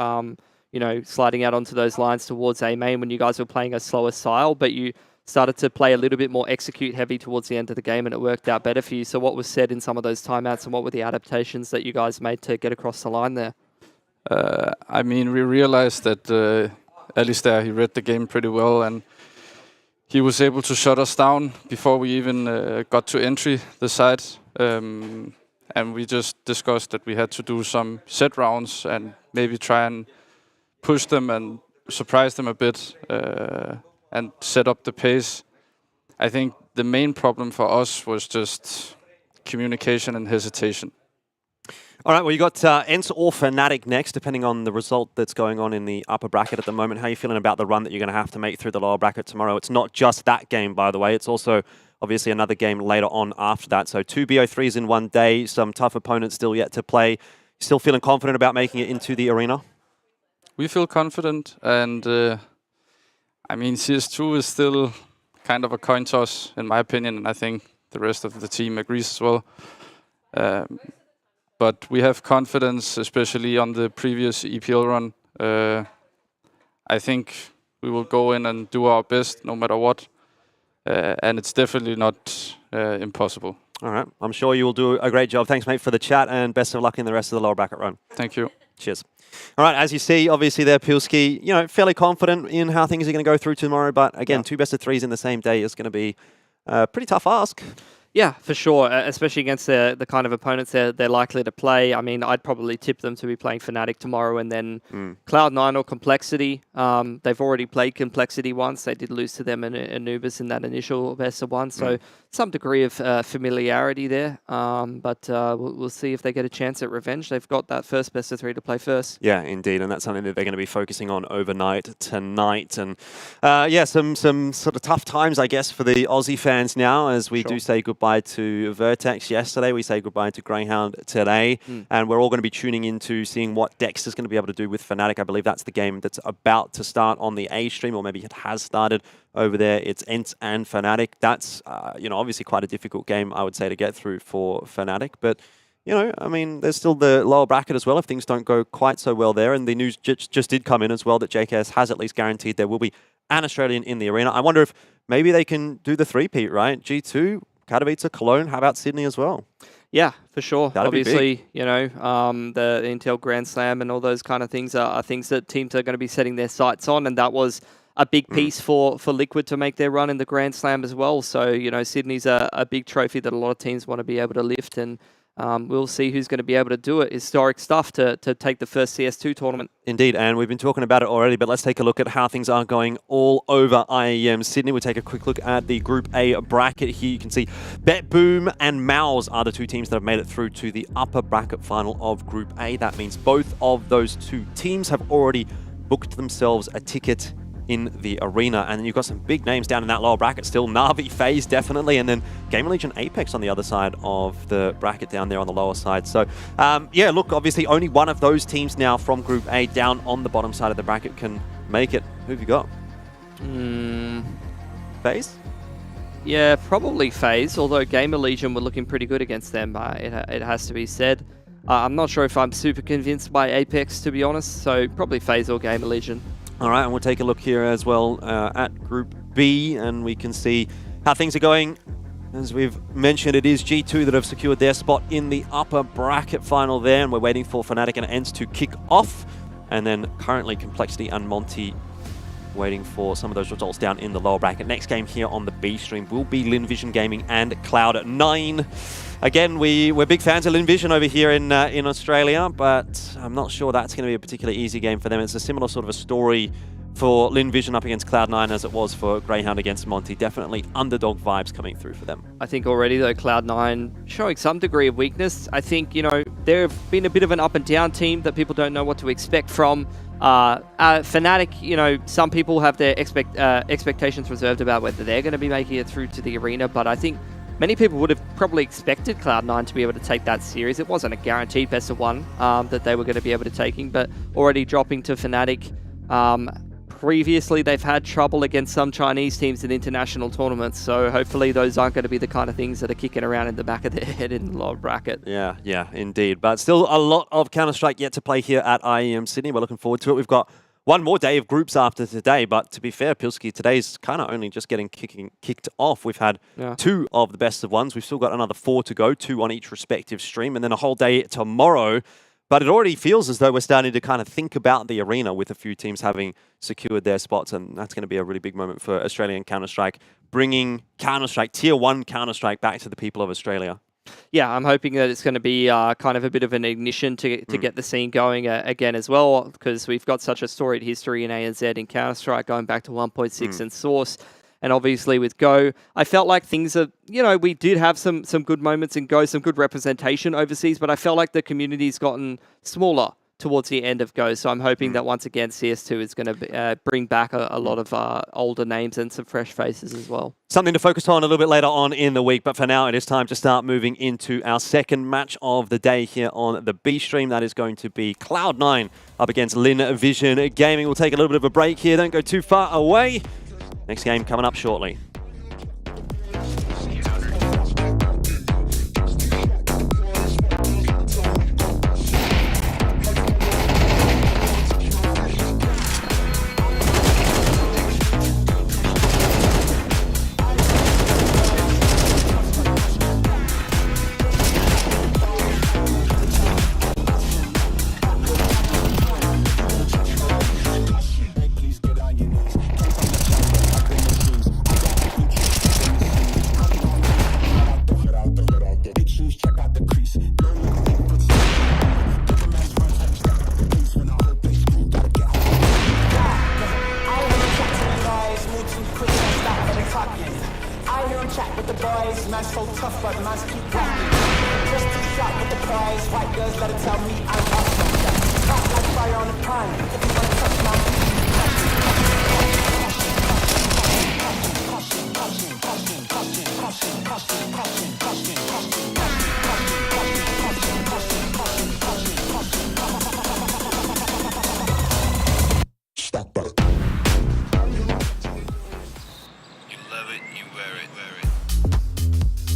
sliding out onto those lines towards A main when you guys were playing a slower style, but you started to play a little bit more execute heavy towards the end of the game, and it worked out better for you. So what was said in some of those timeouts, and what were the adaptations that you guys made to get across the line there? I mean, we realized that Alistair, he read the game pretty well, and he was able to shut us down before we even got to entry the site. And we just discussed that we had to do some set rounds and maybe try and push them and surprise them a bit. And set up the pace. I think the main problem for us was just communication and hesitation. All right, well, you got ENCE or Fnatic next, depending on the result that's going on in the upper bracket at the moment. How are you feeling about the run that you're going to have to make through the lower bracket tomorrow? It's not just that game, by the way. It's also obviously another game later on after that. So 2 BO3s in one day, some tough opponents still yet to play. Still feeling confident about making it into the arena? We feel confident, and I mean, CS2 is still kind of a coin toss, in my opinion, and I think the rest of the team agrees as well. But we have confidence, especially on the previous EPL run. I think we will go in and do our best, no matter what. And it's definitely not impossible. All right. I'm sure you will do a great job. Thanks, mate, for the chat, and best of luck in the rest of the lower bracket run. Thank you. Cheers. All right, as you see, obviously there, Pilski, fairly confident in how things are going to go through tomorrow. But again, 2 best-of-3s in the same day is going to be a pretty tough ask. Yeah, for sure, especially against the kind of opponents they're likely to play. I mean, I'd probably tip them to be playing Fnatic tomorrow, and then Cloud9 or Complexity. They've already played Complexity once. They did lose to them in Anubis in that initial best-of-1, so some degree of familiarity there. But we'll see if they get a chance at revenge. They've got that first best-of-3 to play first. Yeah, indeed, and that's something that they're going to be focusing on overnight tonight. And some sort of tough times, I guess, for the Aussie fans now, as we do say goodbye to Vertex yesterday. We say goodbye to Greyhound today. And we're all going to be tuning into seeing what Dexter's going to be able to do with Fnatic. I believe that's the game that's about to start on the A stream, or maybe it has started over there. It's ENCE and Fnatic. That's, obviously quite a difficult game, I would say, to get through for Fnatic. But, I mean, there's still the lower bracket as well if things don't go quite so well there. And the news just did come in as well that JKS has at least guaranteed there will be an Australian in the arena. I wonder if maybe they can do the three-peat, right? G2, Katowice, Cologne, how about Sydney as well? Yeah, for sure. That'd Obviously, the Intel Grand Slam and all those kind of things are things that teams are going to be setting their sights on, and that was a big piece for Liquid to make their run in the Grand Slam as well. So, Sydney's a big trophy that a lot of teams want to be able to lift, and we'll see who's going to be able to do it. Historic stuff to take the first CS2 tournament. Indeed, and we've been talking about it already, but let's take a look at how things are going all over IEM Sydney. We'll take a quick look at the Group A bracket here. You can see BetBoom and Mouse are the two teams that have made it through to the upper bracket final of Group A. That means both of those two teams have already booked themselves a ticket in the arena. And then you've got some big names down in that lower bracket still. Na'Vi, FaZe, definitely. And then Gamer Legion, Apex on the other side of the bracket down there on the lower side. So, look, obviously only one of those teams now from Group A down on the bottom side of the bracket can make it. Who have you got? FaZe? Yeah, probably FaZe, although Gamer Legion were looking pretty good against them, it has to be said. I'm not sure if I'm super convinced by Apex, to be honest, so probably FaZe or Gamer Legion. All right, and we'll take a look here as well at Group B, and we can see how things are going. As we've mentioned, it is G2 that have secured their spot in the upper bracket final there, and we're waiting for Fnatic and ENCE to kick off. And then currently Complexity and Monty waiting for some of those results down in the lower bracket. Next game here on the B stream will be LinVision Gaming and Cloud9. Again, we're big fans of LinVision over here in Australia, but I'm not sure that's going to be a particularly easy game for them. It's a similar sort of a story for LinVision up against Cloud9 as it was for Greyhound against Monty. Definitely underdog vibes coming through for them. I think already, though, Cloud9 showing some degree of weakness. I think, you know, they've been a bit of an up and down team that people don't know what to expect from. Fnatic, you know, some people have their expectations reserved about whether they're going to be making it through to the arena, but I think many people would have probably expected Cloud9 to be able to take that series. It wasn't a guaranteed best of one that they were going to be able to taking, but already dropping to Fnatic. Previously, they've had trouble against some Chinese teams in international tournaments, so hopefully those aren't going to be the kind of things that are kicking around in the back of their head in the lower bracket. Yeah, indeed. But still a lot of Counter-Strike yet to play here at IEM Sydney. We're looking forward to it. We've got one more day of groups after today, but to be fair, Pilski, today's kind of only just getting kicked off. We've had 2 of the best of ones. We've still got another 4 to go, 2 on each respective stream, and then a whole day tomorrow. But it already feels as though we're starting to kind of think about the arena with a few teams having secured their spots, and that's going to be a really big moment for Australian Counter-Strike, bringing Counter-Strike, Tier 1 Counter-Strike back to the people of Australia. Yeah, I'm hoping that it's going to be kind of a bit of an ignition to get the scene going again as well, because we've got such a storied history in ANZ in Counter-Strike going back to 1.6 and Source. And obviously with Go, I felt like things are, you know, we did have some good moments in Go, some good representation overseas, but I felt like the community's gotten smaller towards the end of Go. So I'm hoping that once again, CS2 is going to bring back a lot of older names and some fresh faces as well. Something to focus on a little bit later on in the week, but for now it is time to start moving into our second match of the day here on the B stream. That is going to be Cloud9 up against LinVision Gaming. We'll take a little bit of a break here, don't go too far away. Next game coming up shortly.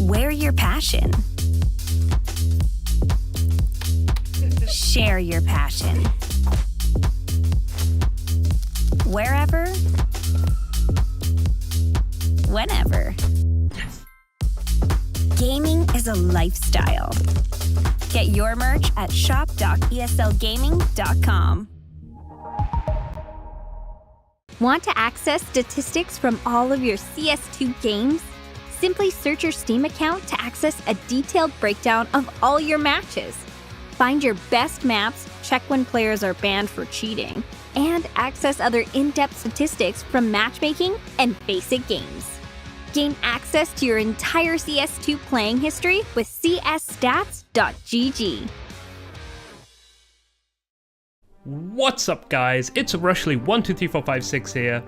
Wear your passion. Share your passion. Wherever, whenever. Gaming is a lifestyle. Get your merch at shop.eslgaming.com. Want to access statistics from all of your CS2 games? Simply search your Steam account to access a detailed breakdown of all your matches. Find your best maps, check when players are banned for cheating, and access other in-depth statistics from matchmaking and basic games. Gain access to your entire CS2 playing history with csstats.gg. What's up, guys? It's Rushly123456 here.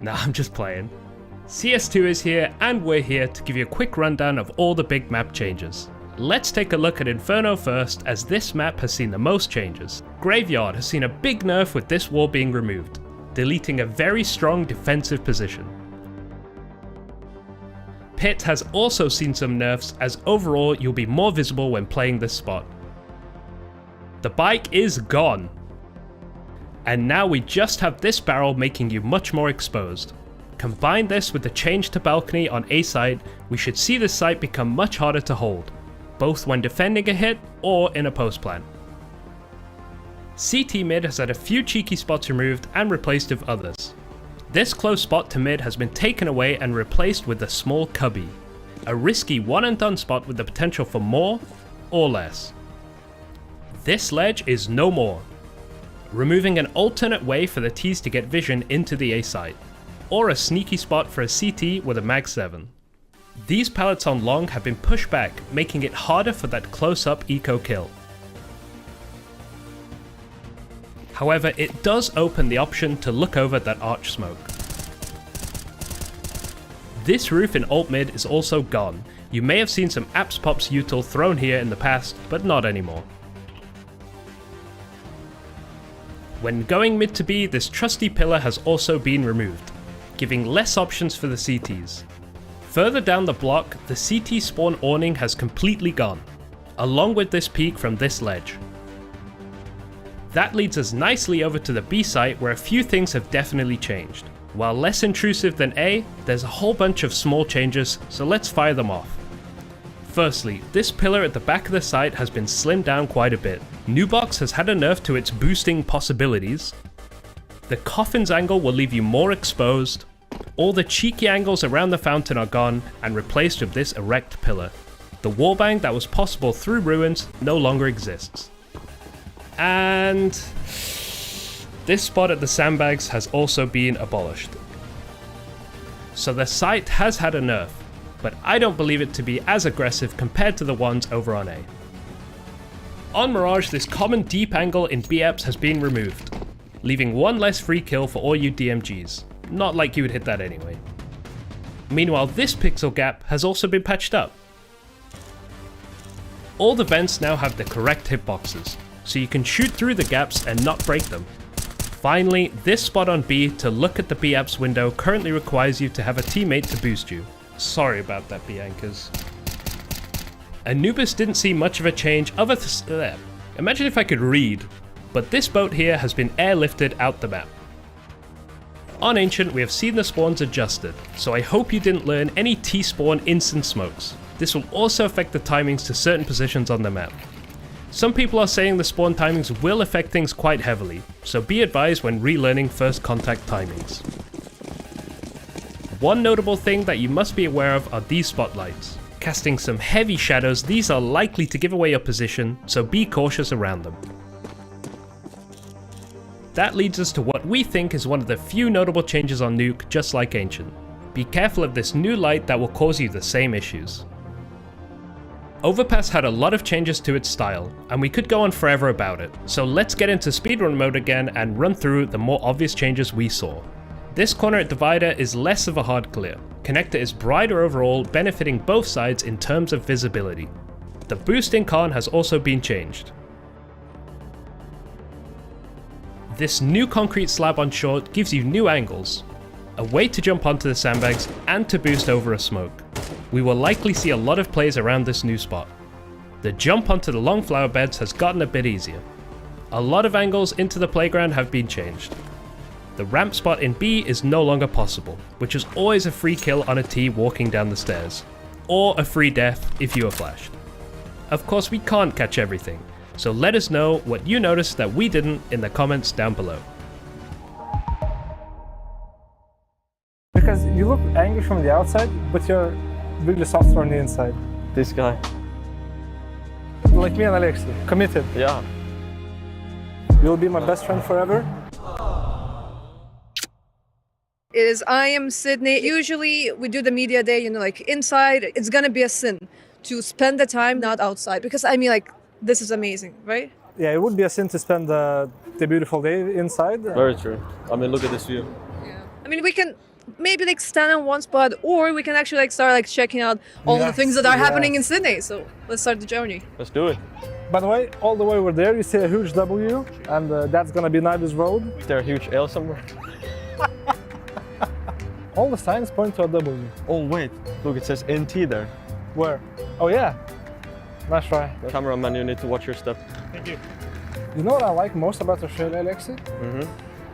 Nah, I'm just playing. CS2 is here, and we're here to give you a quick rundown of all the big map changes. Let's take a look at Inferno first, as this map has seen the most changes. Graveyard has seen a big nerf with this wall being removed. deleting a very strong defensive position. Pit has also seen some nerfs, as overall you'll be more visible when playing this spot. The bike is gone. And now we just have this barrel making you much more exposed. Combine this with the change to balcony on A side, we should see this site become much harder to hold, both when defending a hit or in a post plant. CT mid has had a few cheeky spots removed and replaced with others. This close spot to mid has been taken away and replaced with a small cubby, a risky one and done spot with the potential for more or less. This ledge is no more, removing an alternate way for the Ts to get vision into the A site, or a sneaky spot for a CT with a Mag 7. These pallets on long have been pushed back, making it harder for that close-up eco kill. However, it does open the option to look over that arch smoke. This roof in alt mid is also gone. You may have seen some apps pops util thrown here in the past, but not anymore. When going mid to B, this trusty pillar has also been removed, giving less options for the CTs. Further down the block, the CT spawn awning has completely gone, along with this peak from this ledge. That leads us nicely over to the B site, where a few things have definitely changed. While less intrusive than A, there's a whole bunch of small changes, so let's fire them off. Firstly, this pillar at the back of the site has been slimmed down quite a bit. New box has had a nerf to its boosting possibilities. The coffin's angle will leave you more exposed. All the cheeky angles around the fountain are gone and replaced with this erect pillar. The wallbang that was possible through ruins no longer exists. And this spot at the sandbags has also been abolished. So the site has had a nerf, but I don't believe it to be as aggressive compared to the ones over on A. On Mirage, this common deep angle in B-apps has been removed, leaving one less free kill for all you DMGs. Not like you would hit that anyway. Meanwhile, this pixel gap has also been patched up. All the vents now have the correct hitboxes, so you can shoot through the gaps and not break them. Finally, this spot on B to look at the B-apps window currently requires you to have a teammate to boost you. Sorry about that, B-Anchors. Anubis didn't see much of a change other imagine if I could read, but this boat here has been airlifted out the map. On Ancient, we have seen the spawns adjusted, so I hope you didn't learn any T-spawn instant smokes. This will also affect the timings to certain positions on the map. Some people are saying the spawn timings will affect things quite heavily, so be advised when relearning first contact timings. One notable thing that you must be aware of are these spotlights. Casting some heavy shadows, these are likely to give away your position, so be cautious around them. That leads us to what we think is one of the few notable changes on Nuke, just like Ancient. Be careful of this new light that will cause you the same issues. Overpass had a lot of changes to its style, and we could go on forever about it, so let's get into speedrun mode again and run through the more obvious changes we saw. This corner at Divider is less of a hard clear. Connector is brighter overall, benefiting both sides in terms of visibility. The boost in Khan has also been changed. This new concrete slab on short gives you new angles, a way to jump onto the sandbags and to boost over a smoke. We will likely see a lot of plays around this new spot. The jump onto the long flower beds has gotten a bit easier. A lot of angles into the playground have been changed. The ramp spot in B is no longer possible, which is always a free kill on a T walking down the stairs, or a free death if you are flashed. Of course, we can't catch everything, so let us know what you noticed that we didn't in the comments down below. Because you look angry from the outside, but you're really soft on the inside. This guy. Like me and Alexi, committed. Yeah. You'll be my best friend forever. It is IEM Sydney. Usually we do the media day, you know, like inside. It's gonna be a sin to spend the time not outside, because I mean, like, this is amazing, right? Yeah, it would be a sin to spend the beautiful day inside. Very true. I mean, look at this view. Yeah. I mean, we can maybe like stand on one spot, or we can actually like start like checking out all the things that are happening in Sydney. So let's start the journey. Let's do it. By the way, all the way over there, you see a huge W, and that's gonna be Navis Road. Is there a huge L somewhere? All the signs point to a W. Oh wait, look, it says NT there. Where? Oh yeah. Nice try. Cameraman, you need to watch your step. Thank you. You know what I like most about Australia, Alexi?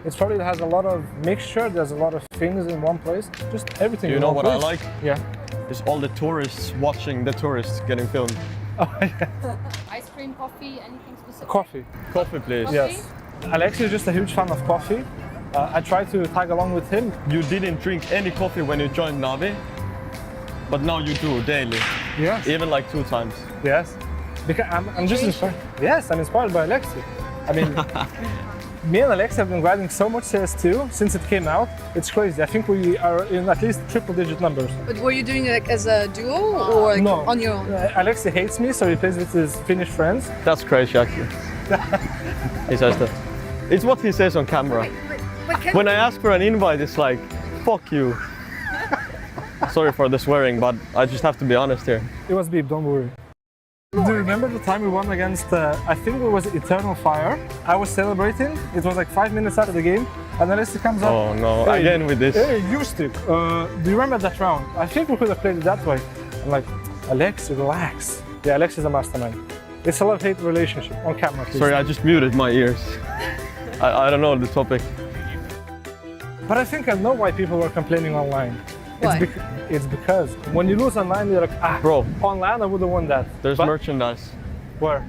It's probably has a lot of mixture, there's a lot of things in one place. Just everything You in know one what place. I like? Yeah. Is all the tourists watching the tourists getting filmed. Oh yeah. Ice cream, coffee, anything specific? Coffee. Coffee, please. Yes. Alexi is just a huge fan of coffee. I try to tag along with him. You didn't drink any coffee when you joined Navi, but now you do daily. Yes. Even like 2 times. Yes. Because I'm just inspired. Yes, I'm inspired by Alexi. I mean, me and Alexi have been grinding so much CS2 since it came out. It's crazy. I think we are in at least triple-digit numbers. But were you doing it like as a duo or like No. on your own? Alexi hates me, so he plays with his Finnish friends. That's crazy, actually. He says that. It's what he says on camera. When I ask for an invite, it's like, fuck you. Sorry for the swearing, but I just have to be honest here. It was beep, don't worry. Do you remember the time we won against, I think it was Eternal Fire? I was celebrating, it was like 5 minutes out of the game, and Alexi comes up. Oh no, "Hey, again with this. Hey, you stick. Do you remember that round? I think we could have played it that way. I'm like, Alexi, relax. Yeah, Alexi's a mastermind. It's a love-hate relationship, on camera please. Sorry, I just muted my ears. I don't know the topic. But I think I know why people were complaining online. Why? It's because when you lose online, you're like, ah, bro, online I would have won that. There's But- merchandise. Where?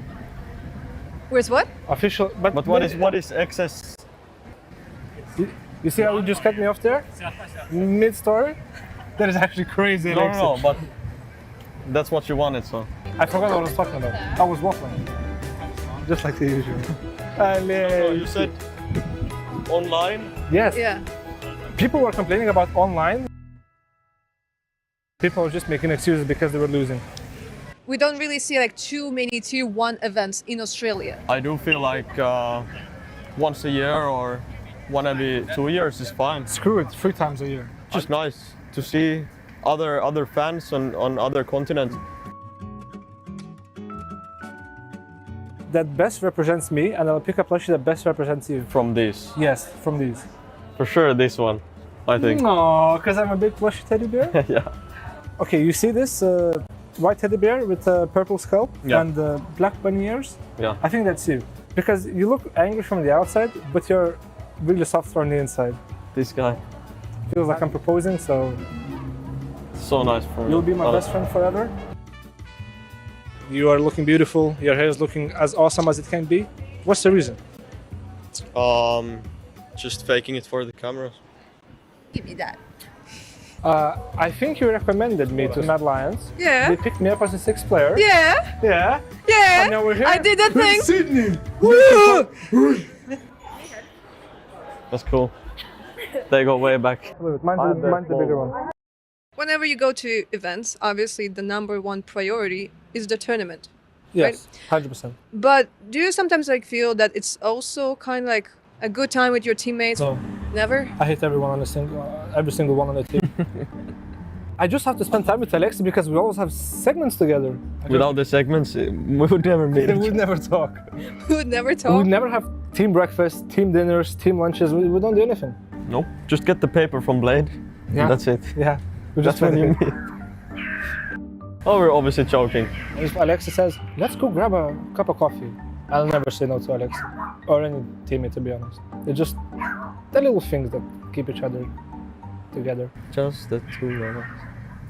Where's what? Official, but what is excess? You see how you just cut me off there? Mid-story? That is actually crazy. No, but that's what you wanted, so. I forgot what I was talking about. I was waffling. Just like the usual. You said online? Yes. Yeah. People were complaining about online. People were just making excuses because they were losing. We don't really see like too many tier 1 events in Australia. I do feel like once a year or one every 2 years is fine. Screw it, 3 times a year. Just nice to see other fans on other continents. That best represents me, and I'll pick a plushie that best represents you. From these? Yes, from these. For sure this one, I think. No, because I'm a big plushie teddy bear? Yeah. Okay, you see this white teddy bear with a purple scalp and black bunny ears? Yeah. I think that's you. Because you look angry from the outside, but you're really soft on the inside. This guy. Feels like I'm proposing, so So nice for you'll be my best friend forever. You are looking beautiful. Your hair is looking as awesome as it can be. What's the reason? Just faking it for the cameras. Give me that. I think you recommended me to Mad Lions. Yeah. They picked me up as a 6th player. Yeah. Yeah. Yeah. And now we're here. I did that thing. Sydney. That's cool. They go way back. Mine's the bigger one. Whenever you go to events, obviously the number 1 priority is the tournament. Yes, 100%. But do you sometimes like feel that it's also kind of like a good time with your teammates? No. Never? I hate everyone on every single one on the team. I just have to spend time with Alexi because we always have segments together. Without the segments, we would never meet. We would never talk. We would never We talk? would never have team breakfast, team dinners, team lunches. We don't do anything. Nope. Just get the paper from Blade. Yeah. That's it. Yeah. We That's when you meet. Oh, we're obviously joking. If Alexi says, let's go grab a cup of coffee, I'll never say no to Alexi. Or any teammate, to be honest. They're just the little things that keep each other together. Just the two of us.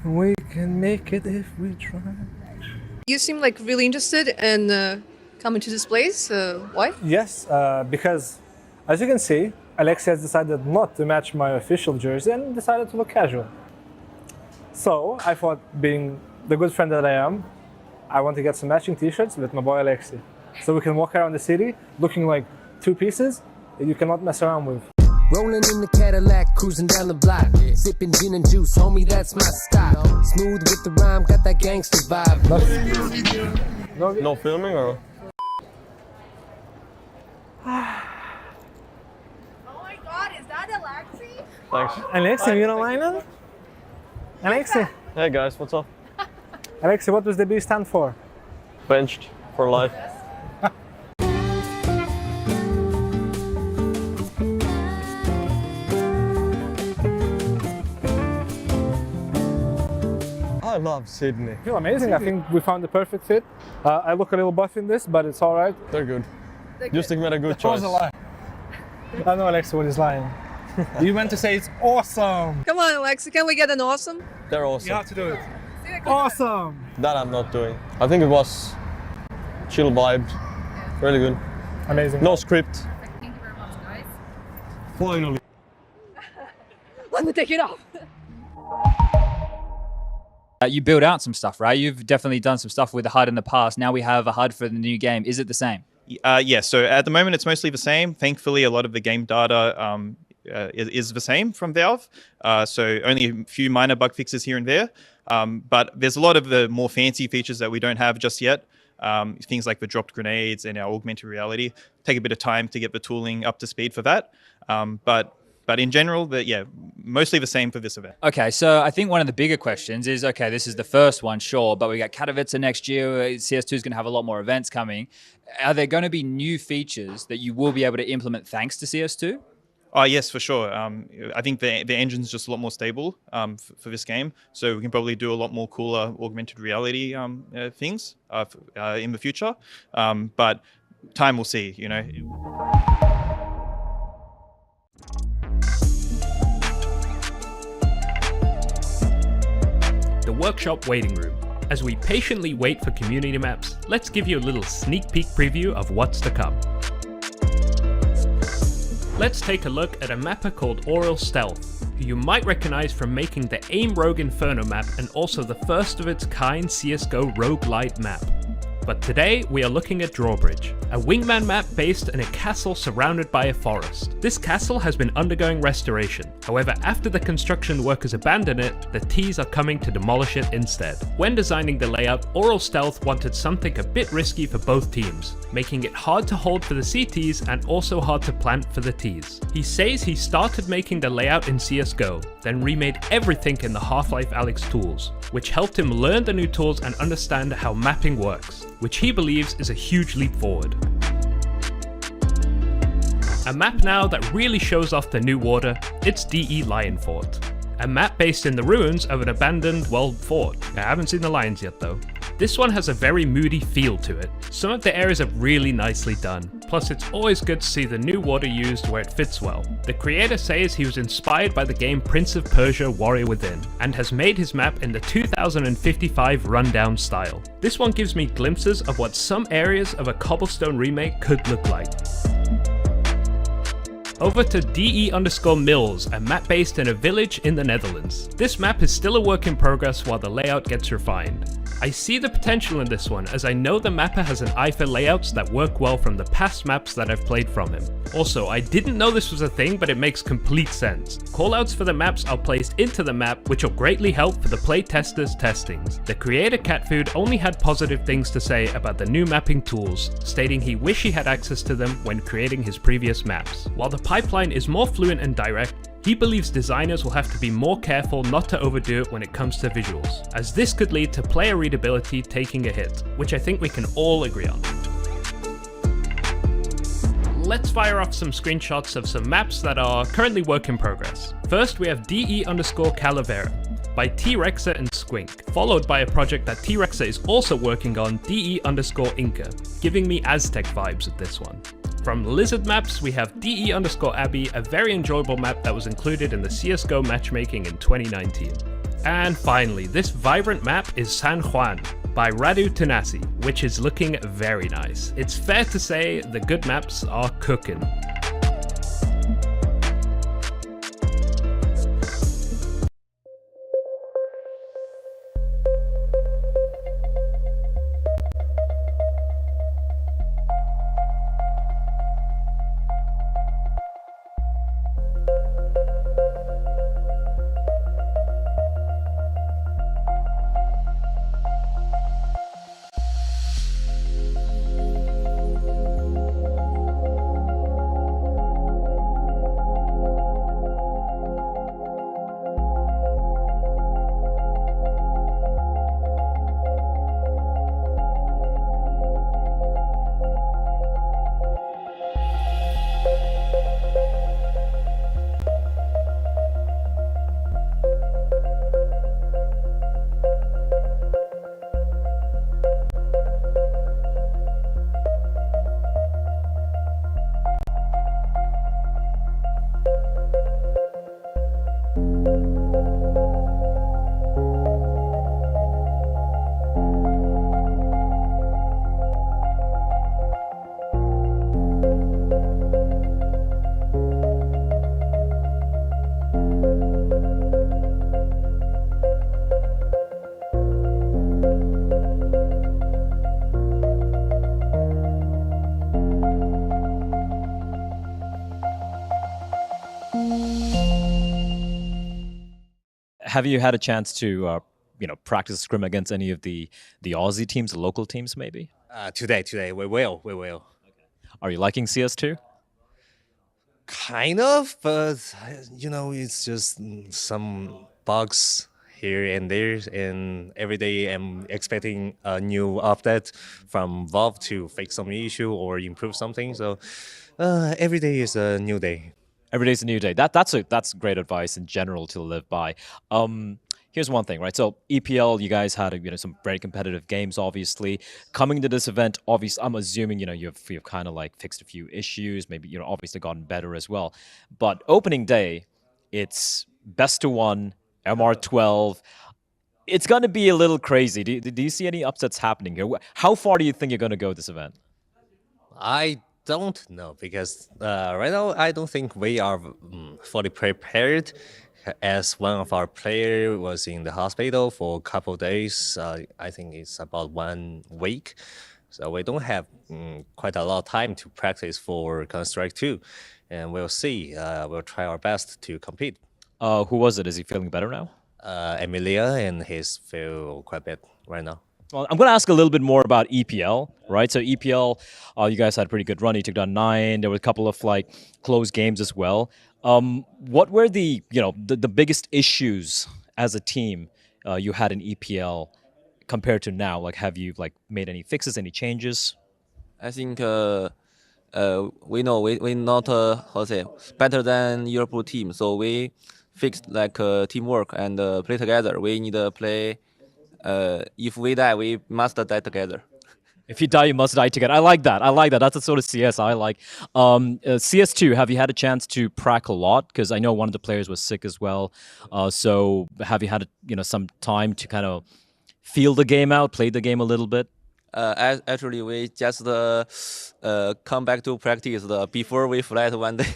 We can make it if we try. You seem like really interested in coming to this place. Why? Yes, because as you can see, Alexi has decided not to match my official jersey and decided to look casual. So I thought, being the good friend that I am, I want to get some matching t-shirts with my boy Alexi. So we can walk around the city looking like 2 pieces that you cannot mess around with. Rolling in the Cadillac, cruising down the block, sipping gin and juice, homie, that's my style. Smooth with the rhyme, got that gangster vibe. No filming or? Thanks. Alexi, you don't mind it? Alexi. Hey guys, what's up? Alexi, what does the B stand for? Benched for life. love Sydney. I feel amazing. I think we found the perfect fit. I look a little buff in this, but it's all right. They're good. Just think made a good choice. That was a lie. I know Alexi what is lying. You meant to say it's awesome. Come on, Alexi, can we get an awesome? They're awesome. You have to do it. Awesome. That I'm not doing. I think it was chill vibes. Really good. Amazing. No script. Thank you very much, guys. Finally. Let me take it off. You build out some stuff, right? You've definitely done some stuff with the HUD in the past. Now we have a HUD for the new game. Is it the same? Yeah, so at the moment it's mostly the same. Thankfully, a lot of the game data is the same from Valve. So only a few minor bug fixes here and there. But there's a lot of the more fancy features that we don't have just yet. Things like the dropped grenades and our augmented reality. Take a bit of time to get the tooling up to speed for that. But in general, mostly the same for this event. Okay, so I think one of the bigger questions is, okay, this is the first one, sure, but we got Katowice next year. CS2 is going to have a lot more events coming. Are there going to be new features that you will be able to implement thanks to CS2? Oh, yes, for sure. I think the engine's just a lot more stable for this game. So we can probably do a lot more cooler augmented reality things in the future. But time will see, you know. The workshop waiting room. As we patiently wait for community maps, let's give you a little sneak peek preview of what's to come. Let's take a look at a mapper called Oral Stealth, who you might recognize from making the AIM Rogue Inferno map and also the first of its kind CSGO roguelite map. But today we are looking at Drawbridge, a wingman map based in a castle surrounded by a forest. This castle has been undergoing restoration. However, after the construction workers abandon it, the T's are coming to demolish it instead. When designing the layout, Oral Stealth wanted something a bit risky for both teams, making it hard to hold for the CTs and also hard to plant for the T's. He says he started making the layout in CSGO, then remade everything in the Half-Life Alyx tools, which helped him learn the new tools and understand how mapping works, which he believes is a huge leap forward. A map now that really shows off the new water, it's DE Lion Fort. A map based in the ruins of an abandoned walled fort. I haven't seen the lions yet though. This one has a very moody feel to it. Some of the areas are really nicely done. Plus it's always good to see the new water used where it fits well. The creator says he was inspired by the game Prince of Persia Warrior Within, and has made his map in the 2055 rundown style. This one gives me glimpses of what some areas of a cobblestone remake could look like. Over to DE_Mills, a map based in a village in the Netherlands. This map is still a work in progress while the layout gets refined. I see the potential in this one, as I know the mapper has an eye for layouts that work well from the past maps that I've played from him. Also, I didn't know this was a thing, but it makes complete sense. Callouts for the maps are placed into the map, which will greatly help for the playtesters' testings. The creator Catfood only had positive things to say about the new mapping tools, stating he wished he had access to them when creating his previous maps. While the pipeline is more fluent and direct, he believes designers will have to be more careful not to overdo it when it comes to visuals, as this could lead to player readability taking a hit, which I think we can all agree on. Let's fire off some screenshots of some maps that are currently work in progress. First we have DE_Calavera by T-Rexa and Squink, followed by a project that T-Rexa is also working on, DE_Inca, giving me Aztec vibes with this one. From Lizard Maps, we have DE_Abbey, a very enjoyable map that was included in the CSGO matchmaking in 2019. And finally, this vibrant map is San Juan by Radu Tanasi, which is looking very nice. It's fair to say the good maps are cooking. have you had a chance to practice scrim against any of the Aussie teams, the local teams, maybe? Today we will. Are you liking CS2? Kind of, but it's just some bugs here and there, and every day I'm expecting a new update from Valve to fix some issue or improve something. So every day is a new day. Every day's a new day. That's great advice in general to live by. Here's one thing, right? So EPL, you guys had some very competitive games, obviously. Coming to this event, obviously, I'm assuming you've kind of like fixed a few issues, maybe obviously gotten better as well. But opening day, it's best to one, MR12. It's going to be a little crazy. Do you see any upsets happening here? How far do you think you're going to go this event? I don't know, because right now I don't think we are fully prepared, as one of our players was in the hospital for a couple of days. I think it's about 1 week. So we don't have quite a lot of time to practice for Counter-Strike 2. And we'll see. We'll try our best to compete. Who was it? Is he feeling better now? Emilia, and he's feel quite bad right now. Well, I'm going to ask a little bit more about EPL, right? So EPL, you guys had a pretty good run. You took down 9. There were a couple of close games as well. What were the biggest issues as a team you had in EPL compared to now? Have you made any fixes, any changes? I think we know we not better than European team, so we fixed teamwork and play together. We need to play. If we die, we must die together. If you die, you must die together. I like that. That's the sort of CS I like. CS2, have you had a chance to prac a lot? Because I know one of the players was sick as well. So have you had some time to kind of feel the game out, play the game a little bit? Actually, we just come back to practice before we flight one day.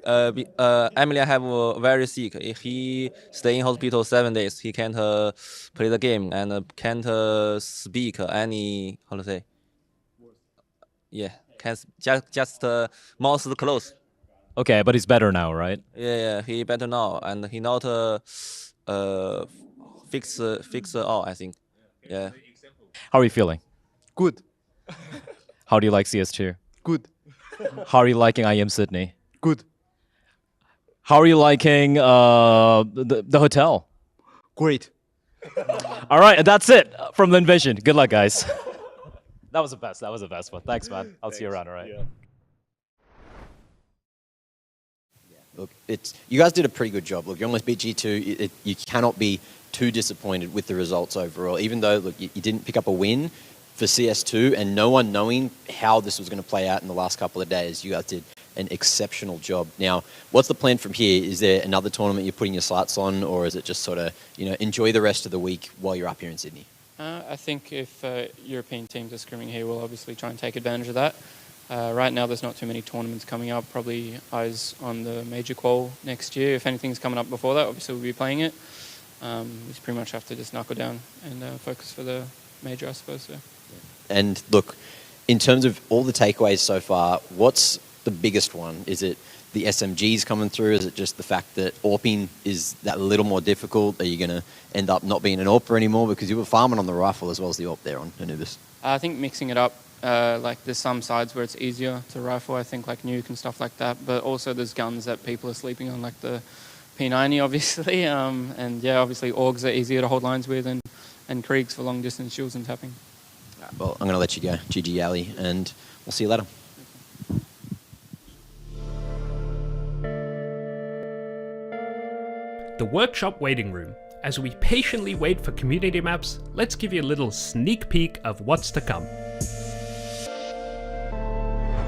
Emilia have very sick. He stay in hospital 7 days. He can't play the game and can't speak any can't just mouth closed. Okay, but he's better now, right? Yeah, he better now, and he not fix all. I think. Yeah. How are you feeling? Good. How do you like CS2? Good. How are you liking IEM Sydney? Good. How are you liking the hotel? Great. All right, and that's it from the Invasion. Good luck, guys. That was the best. That was the best one. Thanks, man. I'll see you around, all right? Yeah. Look, you guys did a pretty good job. Look, you almost beat G2. You cannot be too disappointed with the results overall, even though, look, you didn't pick up a win for CS2, and no one knowing how this was going to play out in the last couple of days. You guys did an exceptional job. Now, what's the plan from here? Is there another tournament you're putting your sights on, or is it just sort of, enjoy the rest of the week while you're up here in Sydney? I think if European teams are scrimming here, we'll obviously try and take advantage of that. Right now, there's not too many tournaments coming up. Probably eyes on the major qual next year. If anything's coming up before that, obviously we'll be playing it. We pretty much have to just knuckle down and focus for the major, I suppose. So. And look, in terms of all the takeaways so far, what's the biggest one? Is it the SMGs coming through? Is it just the fact that AWPing is that little more difficult? Are you going to end up not being an AWPer anymore because you were farming on the rifle as well as the AWP there on Anubis? I think mixing it up, there's some sides where it's easier to rifle, I think like nuke and stuff like that, but also there's guns that people are sleeping on, like the P90 obviously, and yeah, obviously AUGs are easier to hold lines with, and Kriegs for long distance shields and tapping. Well, I'm going to let you go. GG Ali, and we'll see you later. The workshop waiting room. As we patiently wait for community maps, let's give you a little sneak peek of what's to come.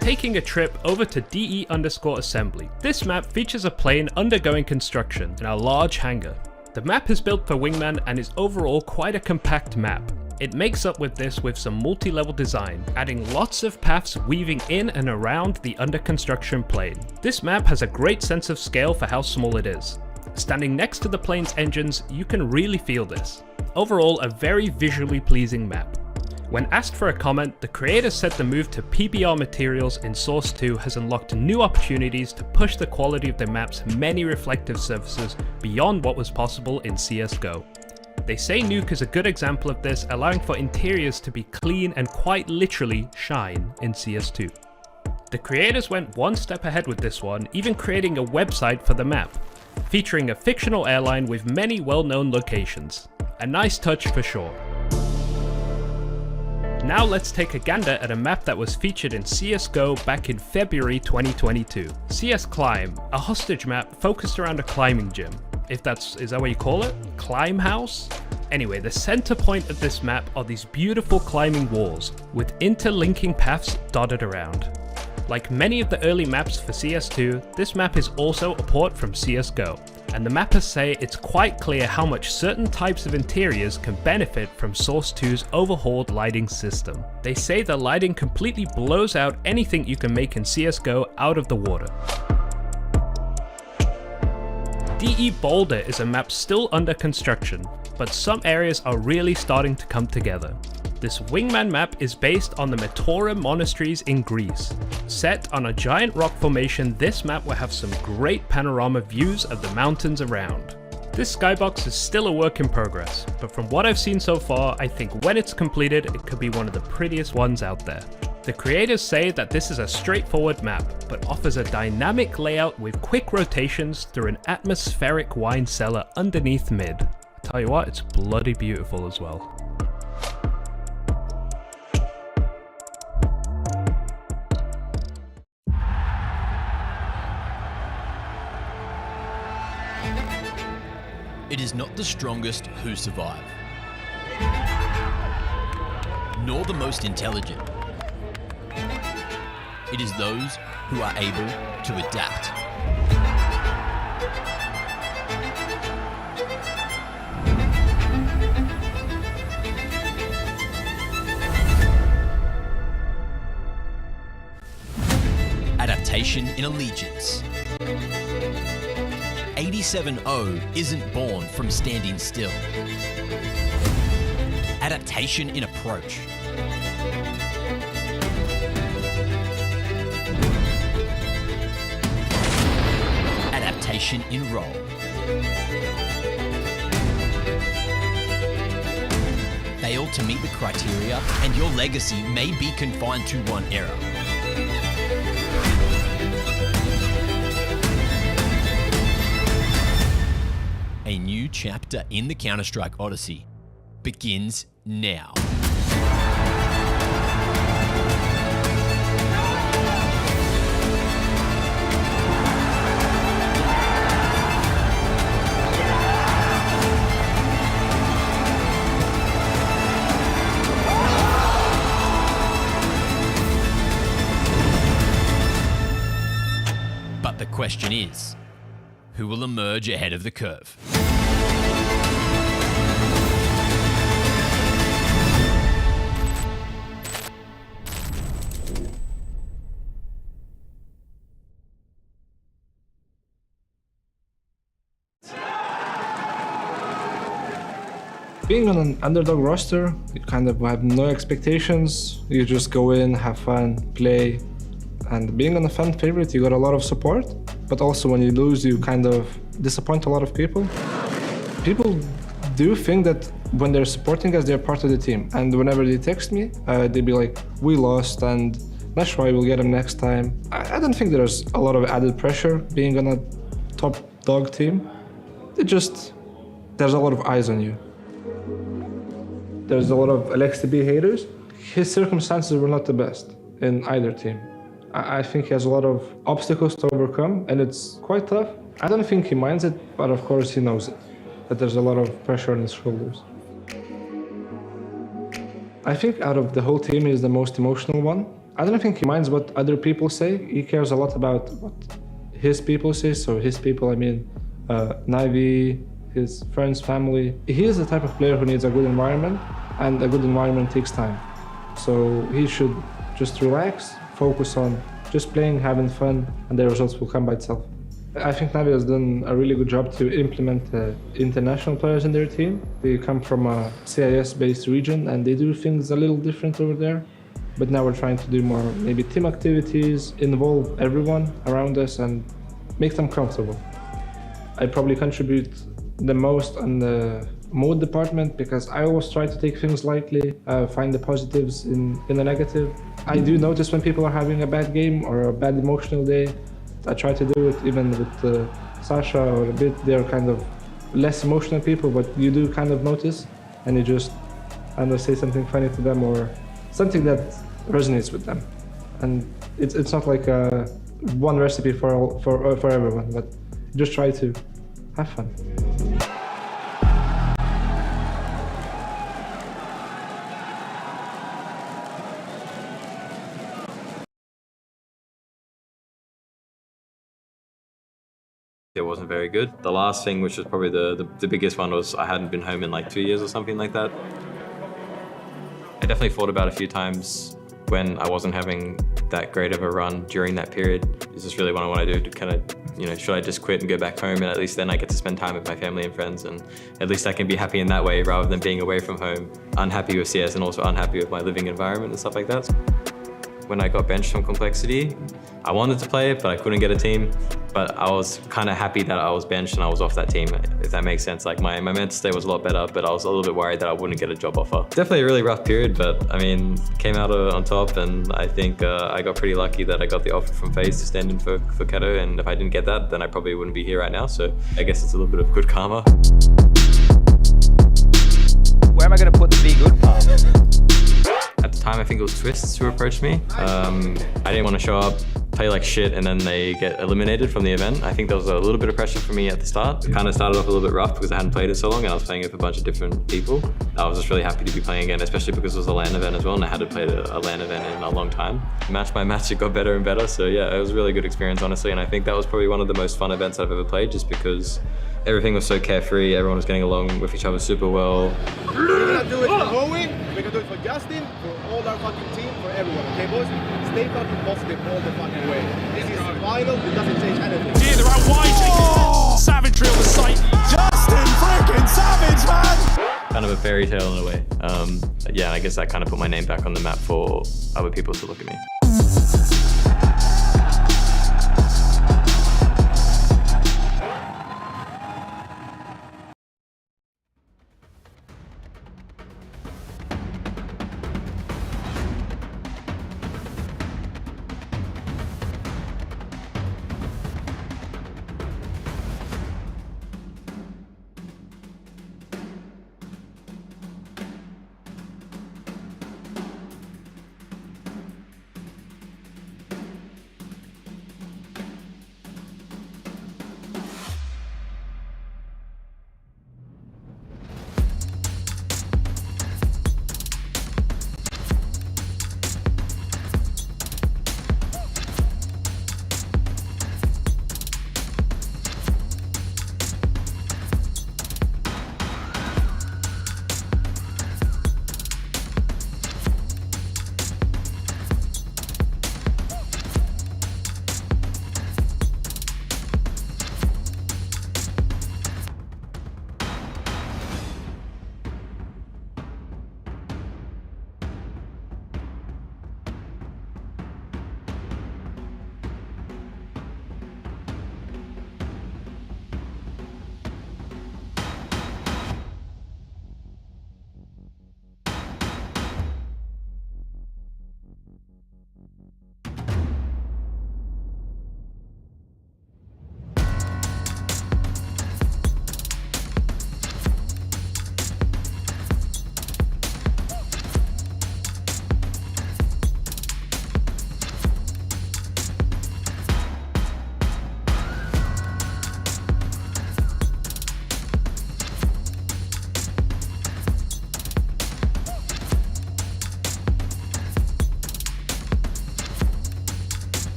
Taking a trip over to DE_assembly. This map features a plane undergoing construction in a large hangar. The map is built for Wingman and is overall quite a compact map. It makes up with this with some multi-level design, adding lots of paths weaving in and around the under construction plane. This map has a great sense of scale for how small it is. Standing next to the plane's engines, you can really feel this. Overall, a very visually pleasing map. When asked for a comment, the creators said the move to PBR materials in Source 2 has unlocked new opportunities to push the quality of the map's many reflective surfaces beyond what was possible in CSGO. They say Nuke is a good example of this, allowing for interiors to be clean and quite literally shine in CS2. The creators went one step ahead with this one, even creating a website for the map, featuring a fictional airline with many well-known locations. A nice touch for sure. Now let's take a gander at a map that was featured in CSGO back in February 2022. CS Climb, a hostage map focused around a climbing gym. Is that what you call it? Climb house? Anyway, the center point of this map are these beautiful climbing walls, with interlinking paths dotted around. Like many of the early maps for CS2, this map is also a port from CSGO, and the mappers say it's quite clear how much certain types of interiors can benefit from Source 2's overhauled lighting system. They say the lighting completely blows out anything you can make in CSGO out of the water. DE Boulder is a map still under construction, but some areas are really starting to come together. This wingman map is based on the Metora monasteries in Greece. Set on a giant rock formation, this map will have some great panorama views of the mountains around. This skybox is still a work in progress, but from what I've seen so far, I think when it's completed, it could be one of the prettiest ones out there. The creators say that this is a straightforward map, but offers a dynamic layout with quick rotations through an atmospheric wine cellar underneath mid. I tell you what, it's bloody beautiful as well. It is not the strongest who survive, nor the most intelligent. It is those who are able to adapt. Adaptation in allegiance. 87-0 isn't born from standing still. Adaptation in approach. Adaptation in role. Fail to meet the criteria and your legacy may be confined to one era. A new chapter in the Counter-Strike Odyssey begins now. But the question is, who will emerge ahead of the curve? Being on an underdog roster, you kind of have no expectations. You just go in, have fun, play. And being on a fan favorite, you got a lot of support. But also when you lose, you kind of disappoint a lot of people. People do think that when they're supporting us, they're part of the team. And whenever they text me, they'd be like, we lost and that's why we'll get them next time. I don't think there's a lot of added pressure being on a top dog team. There's a lot of eyes on you. There's a lot of LXTB haters. His circumstances were not the best in either team. I think he has a lot of obstacles to overcome, and it's quite tough. I don't think he minds it, but of course he knows it, that there's a lot of pressure on his shoulders. I think out of the whole team, he's the most emotional one. I don't think he minds what other people say. He cares a lot about what his people say. So his people, I mean, Na'Vi, his friends, family. He is the type of player who needs a good environment, and a good environment takes time. So he should just relax, focus on just playing, having fun, and the results will come by itself. I think Navi has done a really good job to implement international players in their team. They come from a CIS-based region and they do things a little different over there. But now we're trying to do more maybe team activities, involve everyone around us and make them comfortable. I probably contribute the most on the mode department because I always try to take things lightly, find the positives in the negative. I do notice when people are having a bad game or a bad emotional day. I try to do it even with Sasha or a bit. They're kind of less emotional people, but you do kind of notice and you just say something funny to them or something that resonates with them. And it's not like one recipe for everyone, but just try to have fun. It wasn't very good. The last thing, which was probably the biggest one, was I hadn't been home in like 2 years or something like that. I definitely thought about a few times when I wasn't having that great of a run during that period. Is this really what I want to do? To kind of, should I just quit and go back home, and at least then I get to spend time with my family and friends, and at least I can be happy in that way rather than being away from home, unhappy with CS and also unhappy with my living environment and stuff like that. When I got benched from Complexity, I wanted to play it, but I couldn't get a team. But I was kind of happy that I was benched and I was off that team, if that makes sense. Like my mental state was a lot better, but I was a little bit worried that I wouldn't get a job offer. Definitely a really rough period, but I mean, came out on top, and I think I got pretty lucky that I got the offer from FaZe to stand in for Kato, and if I didn't get that, then I probably wouldn't be here right now. So I guess it's a little bit of good karma. Where am I going to put the Be Good part? At the time, I think it was Twists who approached me. I didn't want to show up, play like shit, and then they get eliminated from the event. I think there was a little bit of pressure for me at the start. It kind of started off a little bit rough because I hadn't played it so long and I was playing it with a bunch of different people. I was just really happy to be playing again, especially because it was a LAN event as well, and I hadn't played a LAN event in a long time. Match by match, it got better and better. So yeah, it was a really good experience, honestly, and I think that was probably one of the most fun events I've ever played, just because everything was so carefree, everyone was getting along with each other super well. We're gonna do it for Hoey, we're gonna do it for Justin, for all our fucking team, for everyone, okay boys? Stay fucking positive all the fucking way. This is final, it doesn't change anything. Yeah, they're out wide, taking savagery on the site. Justin freaking Savage, man! Kind of a fairy tale in a way. Yeah, I guess that kind of put my name back on the map for other people to look at me.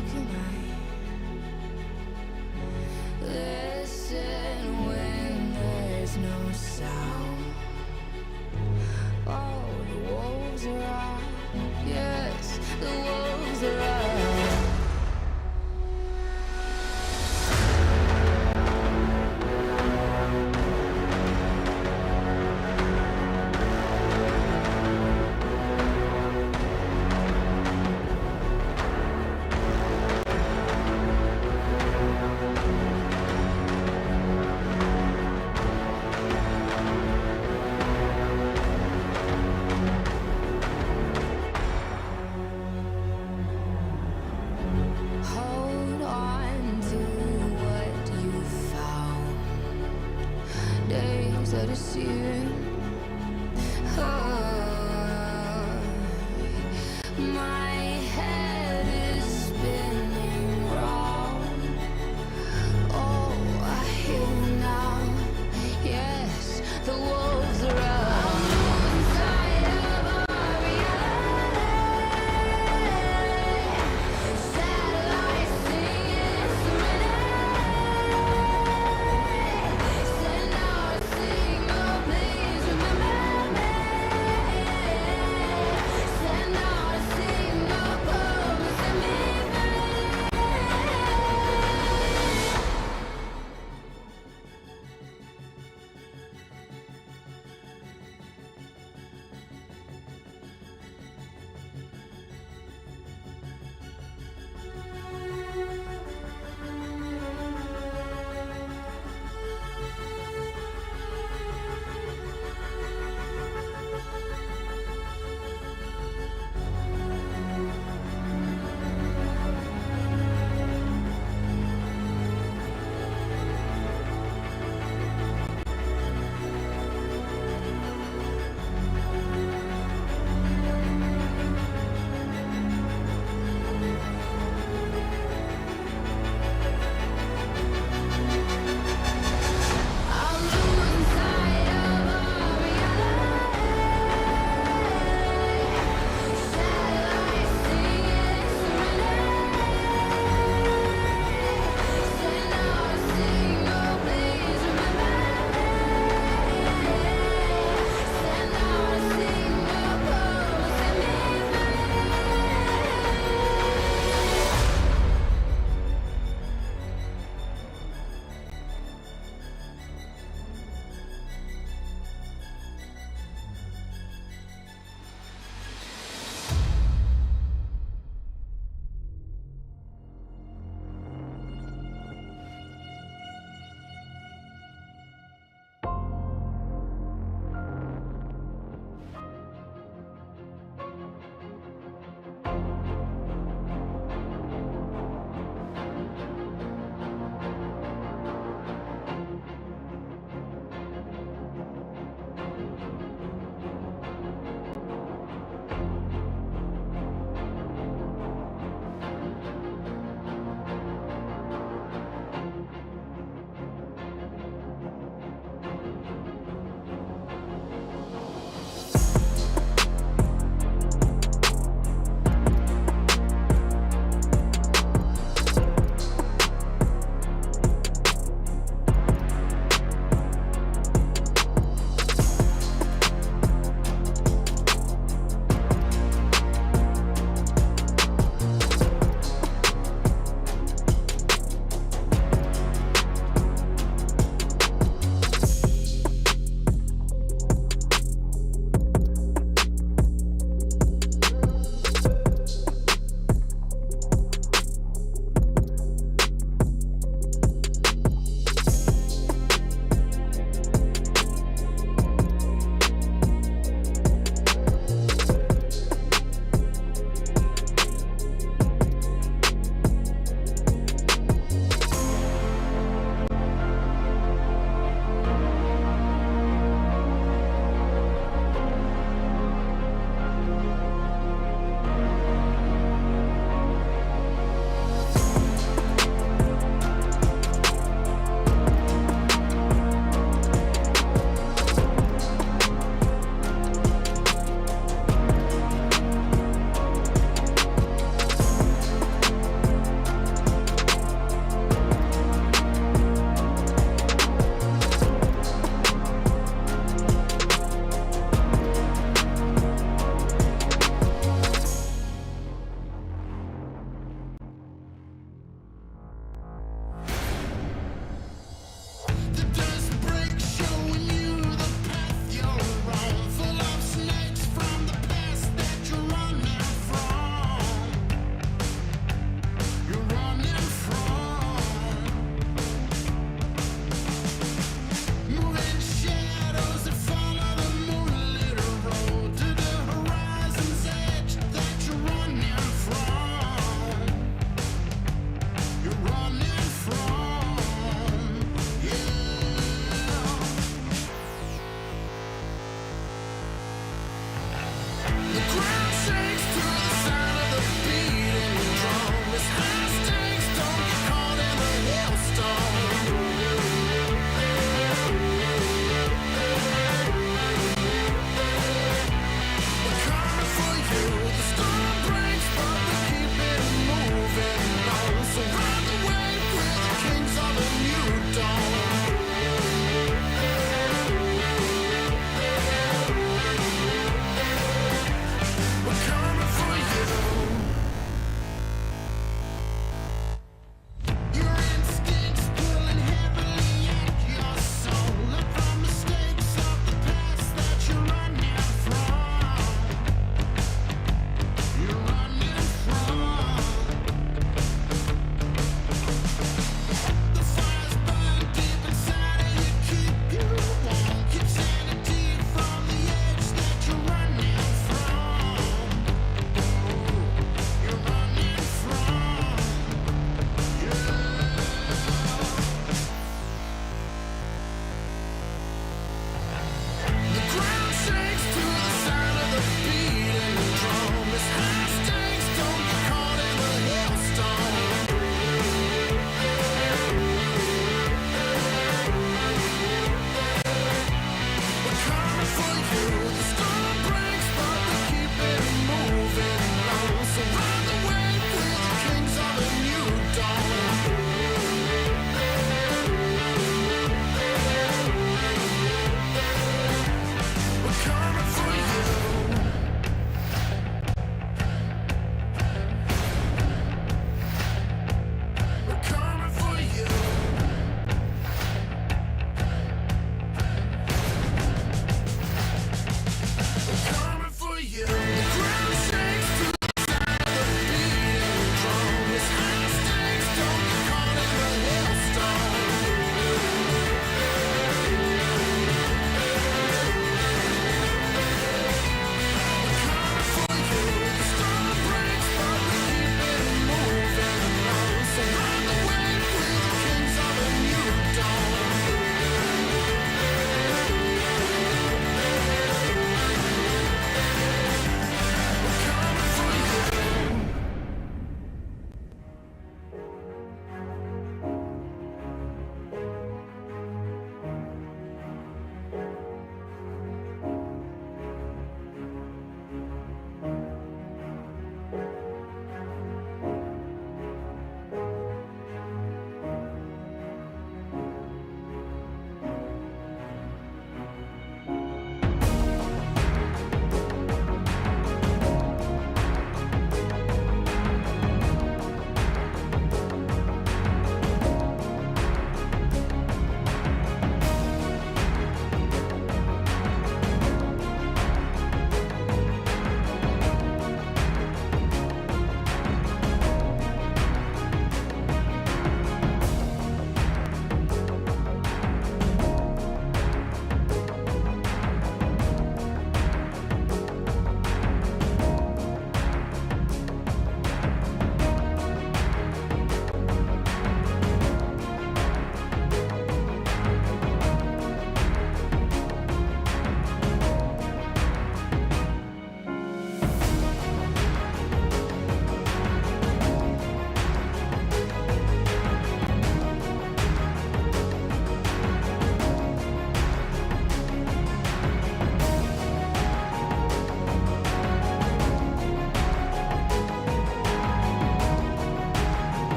How can I listen when there's no sound? Oh, the wolves are out. Yes, the wolves are out. Hold on to what you found. Days that are searing. My head is spinning round. Oh, I hear now. Yes, the wolves are out. Inside of our reality. Satellites sing instrumental. Send out a signal, please.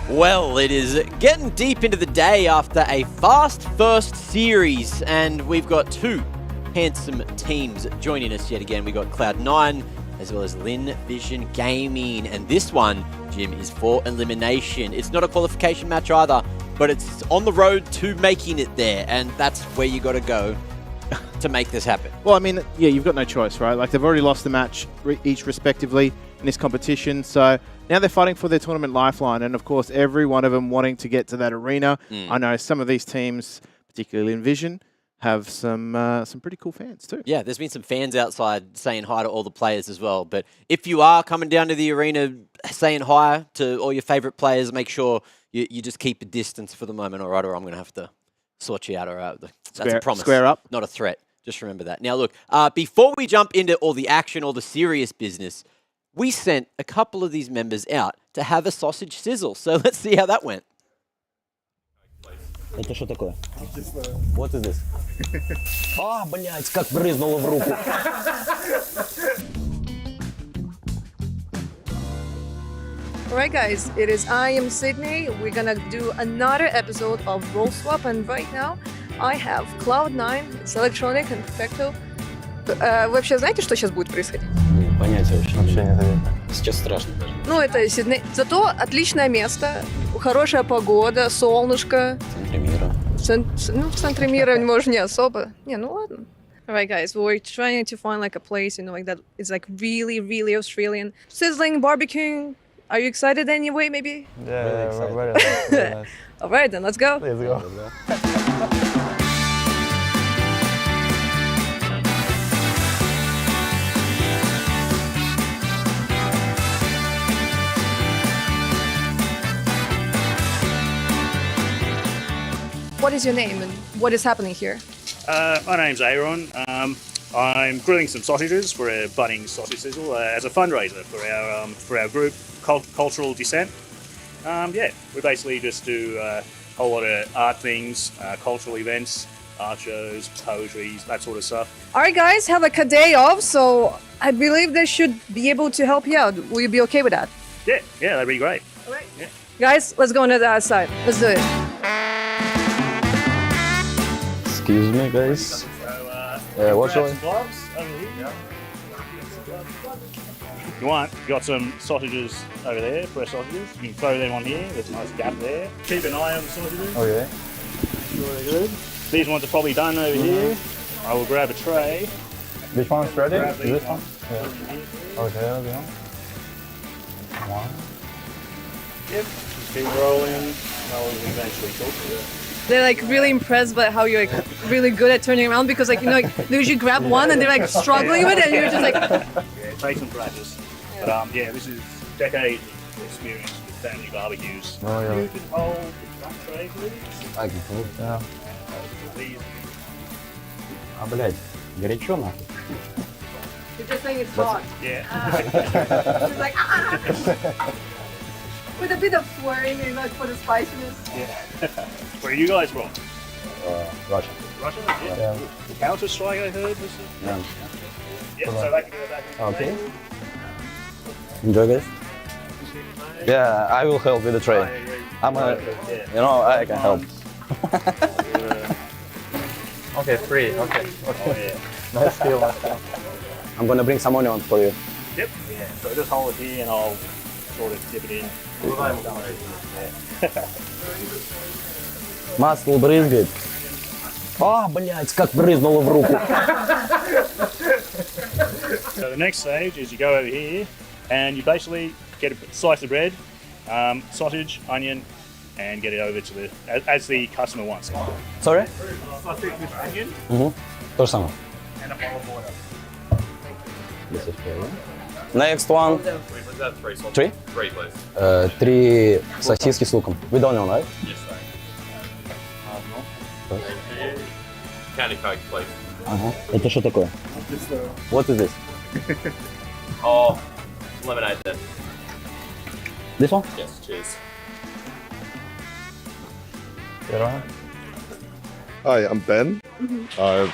Well, it is getting deep into the day after a fast first series, and we've got two handsome teams joining us yet again. We've got Cloud9 as well as Lin Vision Gaming, and this one, Jim, is for elimination. It's not a qualification match either, but it's on the road to making it there, and that's where you got to go to make this happen. Well, I mean, yeah, you've got no choice, right? Like, they've already lost the match each respectively in this competition, so now they're fighting for their tournament lifeline, and of course, every one of them wanting to get to that arena. I know some of these teams, particularly in Vision, have some pretty cool fans too. Yeah, there's been some fans outside saying hi to all the players as well. But if you are coming down to the arena saying hi to all your favourite players, make sure you just keep a distance for the moment, all right? Or I'm going to have to sort you out, all right? That's a promise. Square up. Not a threat. Just remember that. Now, look, before we jump into all the action, all the serious business, we sent a couple of these members out to have a sausage sizzle. So let's see how that went. Это что такое? What is this? А, блядь, как брызнуло в руку. Alright guys, it is IEM Sydney. We're gonna do another episode of Role Swap, and right now I have Cloud9, it's Electronic and Perfecto. Вообще знаете, что сейчас будет происходить? Понятия вообще нет. Сейчас страшно даже. Ну, это Сидней. Зато отличное место, хорошая погода, солнышко. В центре мира. В центре мира, может, не особо. Не, ну ладно. Alright guys, we're trying to find like a place, you know, like that is like really, really Australian. Sizzling, barbecuing. Are you excited anyway, maybe? Yeah, really excited. Nice. Alright then, let's go. Let's go. What is your name and what is happening here? My name's Aaron. I'm grilling some sausages for a budding sausage sizzle as a fundraiser for our group, Cultural Descent. Yeah, we basically just do a whole lot of art things, cultural events, art shows, poetry, that sort of stuff. Alright guys, have like a day off, so I believe they should be able to help you out. Will you be okay with that? Yeah, that'd be great. Alright. Yeah. Guys, let's go on the outside. Let's do it. Excuse me, guys. What's going on? Gloves over here. If you want, you've got some sausages over there, fresh sausages. You can throw them on here. There's a nice gap there. Keep an eye on the sausages. Okay. Really good. These ones are probably done over here. I will grab a tray. Which one's ready? Grab these This one? ones. Yeah. Okay. One. Yep. Just keep rolling. And I'll eventually talk to it. They're like really impressed by how you're like really good at turning around, because like, you know, like, they usually grab one and they're like struggling with it and you're just like... Yeah, it takes some practice. But yeah, this is decades of experience with family barbecues. Oh, yeah. You can hold the front tray, please. I can hold, yeah. These. А, блядь, горячо нахуй. You're just saying it's hot. Yeah. It's like, with a bit of swearing, you know, for the spiciness. Yeah. Where are you guys from? Russia. Russia? Yeah. Counter-Strike, I heard. Yeah. Yeah, so that can go back in the Okay. table. Enjoy, guys. Yeah, I will help with the tray. I'm a, you know, I can help. Okay, free. Okay. Oh, yeah. Nice deal. I'm gonna bring some onions for you. Yep. Yeah. So just hold it here and I'll sort of dip it in. Yeah. Масло брызгает. А, блядь, как брызнуло в руку. So the next stage is you go over here and you basically get a slice of bread, sausage, onion, and get it over to the as the customer wants. Sorry? Sausage with onion То же самое. and a bowl of water. This is for you. Next one. Was that three sausages? Three? Three, please. 3 сосиски с луком. With onion, right? Yes, sir. Candy Coke, please. Ага. Это что такое? What is this? Oh, lemonade then. This one? Yes, cheers. Hi, I'm Ben. I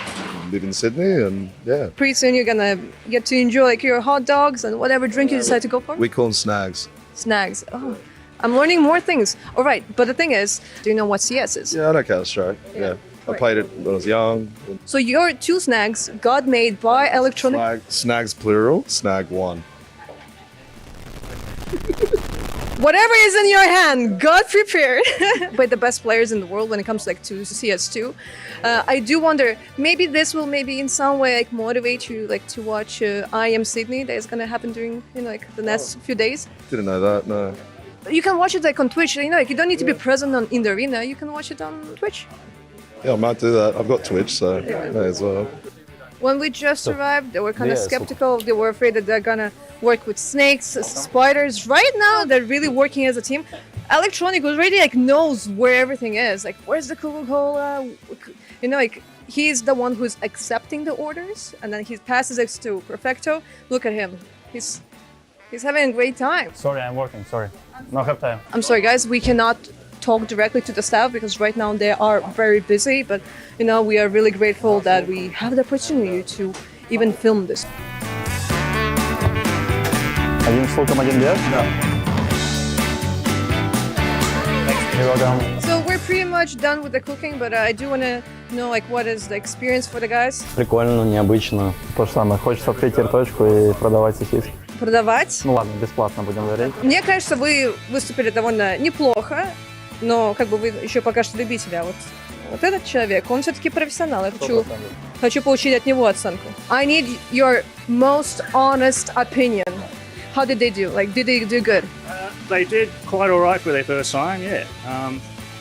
live in Sydney, and yeah. Pretty soon you're gonna get to enjoy like your hot dogs and whatever drink you decide to go for. We call them snags. Snags. Oh, I'm learning more things. All right, but the thing is, do you know what CS is? Yeah, I know Counter-Strike. Yeah. I played it when I was young. So your 2 snags got made by Electronic. Snags plural, snag one. Whatever is in your hand, God prepared. But the best players in the world when it comes like to CS2. I do wonder, maybe this will maybe in some way like motivate you like to watch IEM Sydney that is gonna happen during like the next few days. Didn't know that, no. You can watch it like on Twitch. Like you don't need to be present in the arena. You can watch it on Twitch. Yeah, I might do that. I've got Twitch, so may as well. When we just arrived, they were kind of skeptical. They were afraid that they're gonna work with snakes, spiders. Right now, they're really working as a team. Electronic already like knows where everything is. Like, where's the Coca-Cola? Like he's the one who's accepting the orders, and then he passes it to Perfecto. Look at him. He's having a great time. Sorry, I'm working. Sorry, no have time. I'm sorry, guys. We cannot talk directly to the staff because right now they are very busy. But we are really grateful that we have the opportunity to even film this. Один с луком, один без? Да. You're welcome. So we're pretty much done with the cooking, but I do want to know like what is the experience for the guys. Прикольно, необычно. То же самое. Хочется открыть терточку и продавать сосиски. Продавать? Ну ладно, бесплатно будем варить. Мне кажется, вы выступили довольно неплохо, но как бы вы еще пока что любители. А вот этот человек, он все-таки профессионал. Я хочу получить от него оценку. I need your most honest opinion. How did they do? Like, did they do good? They did quite all right for their first time, yeah.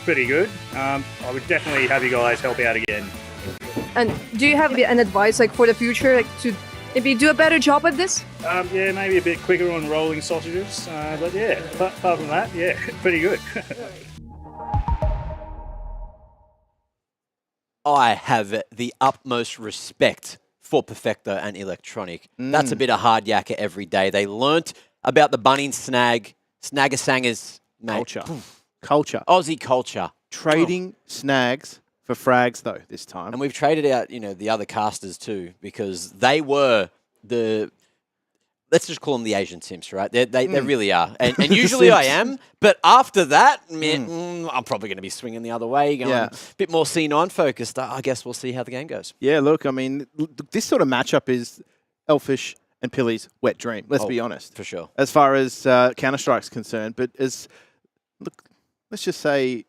Pretty good. I would definitely have you guys help out again. And do you have an advice like for the future, like to maybe do a better job at this? Yeah, maybe a bit quicker on rolling sausages, but yeah, apart from that, yeah, pretty good. I have the utmost respect for Perfecto and Electronic. That's a bit of hard yakka every day. They learnt about the Bunnings Snagger-Sangers, mate. Culture. Aussie culture. Trading snags for frags, though, this time. And we've traded out, the other casters too, because they were let's just call them the Asian simps, right? They really are. And usually I am, but after that, I'm probably going to be swinging the other way, going a bit more C9 focused. I guess we'll see how the game goes. Yeah, look, I mean, this sort of matchup is Elfish and Pilly's wet dream, let's be honest. For sure. As far as Counter-Strike's concerned, but let's just say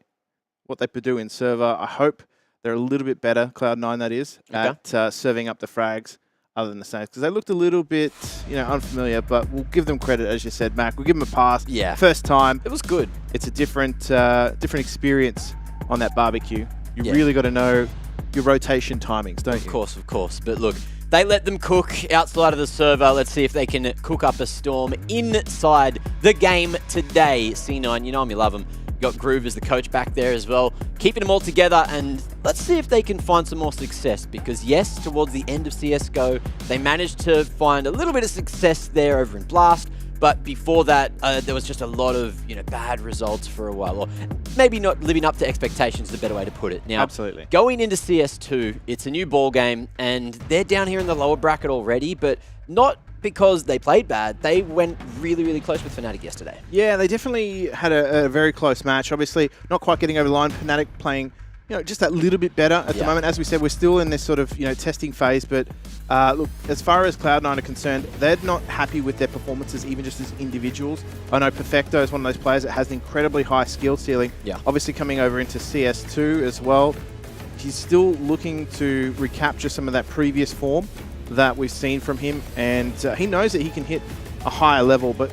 what they do in server, I hope they're a little bit better, Cloud9 that is, at serving up the frags. Other than the Snakes, because they looked a little bit, unfamiliar, but we'll give them credit, as you said, Mac. We'll give them a pass. Yeah. First time. It was good. It's a different experience on that barbecue. You really got to know your rotation timings, don't you? Of course. But look, they let them cook outside of the server. Let's see if they can cook up a storm inside the game today. C9, you love them. Got Groove as the coach back there as well, keeping them all together, and let's see if they can find some more success, because yes, towards the end of CSGO, they managed to find a little bit of success there over in Blast, but before that, there was just a lot of bad results for a while, or maybe not living up to expectations is a better way to put it. Now, absolutely. Going into CS2, it's a new ball game, and they're down here in the lower bracket already, but not because they played bad. They went really, really close with Fnatic yesterday. Yeah, they definitely had a very close match. Obviously, not quite getting over the line. Fnatic playing, just that little bit better at the moment. As we said, we're still in this sort of, testing phase. But look, as far as Cloud9 are concerned, they're not happy with their performances, even just as individuals. I know Perfecto is one of those players that has an incredibly high skill ceiling. Yeah. Obviously, coming over into CS2 as well, he's still looking to recapture some of that previous form that we've seen from him, and he knows that he can hit a higher level, but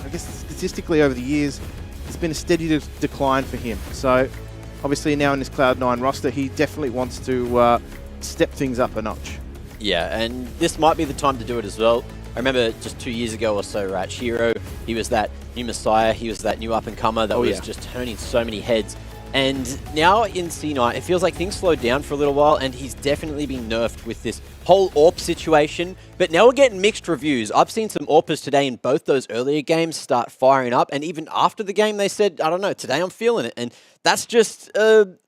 I guess statistically over the years, it's been a steady decline for him. So obviously now in this Cloud9 roster, he definitely wants to step things up a notch. Yeah, and this might be the time to do it as well. I remember just 2 years ago or so, right, Shiro, he was that new messiah, he was that new up-and-comer that was just turning so many heads. And now in C9, it feels like things slowed down for a little while, and he's definitely been nerfed with this whole AWP situation. But now we're getting mixed reviews. I've seen some AWPers today in both those earlier games start firing up, and even after the game they said, I don't know, today I'm feeling it. And that's just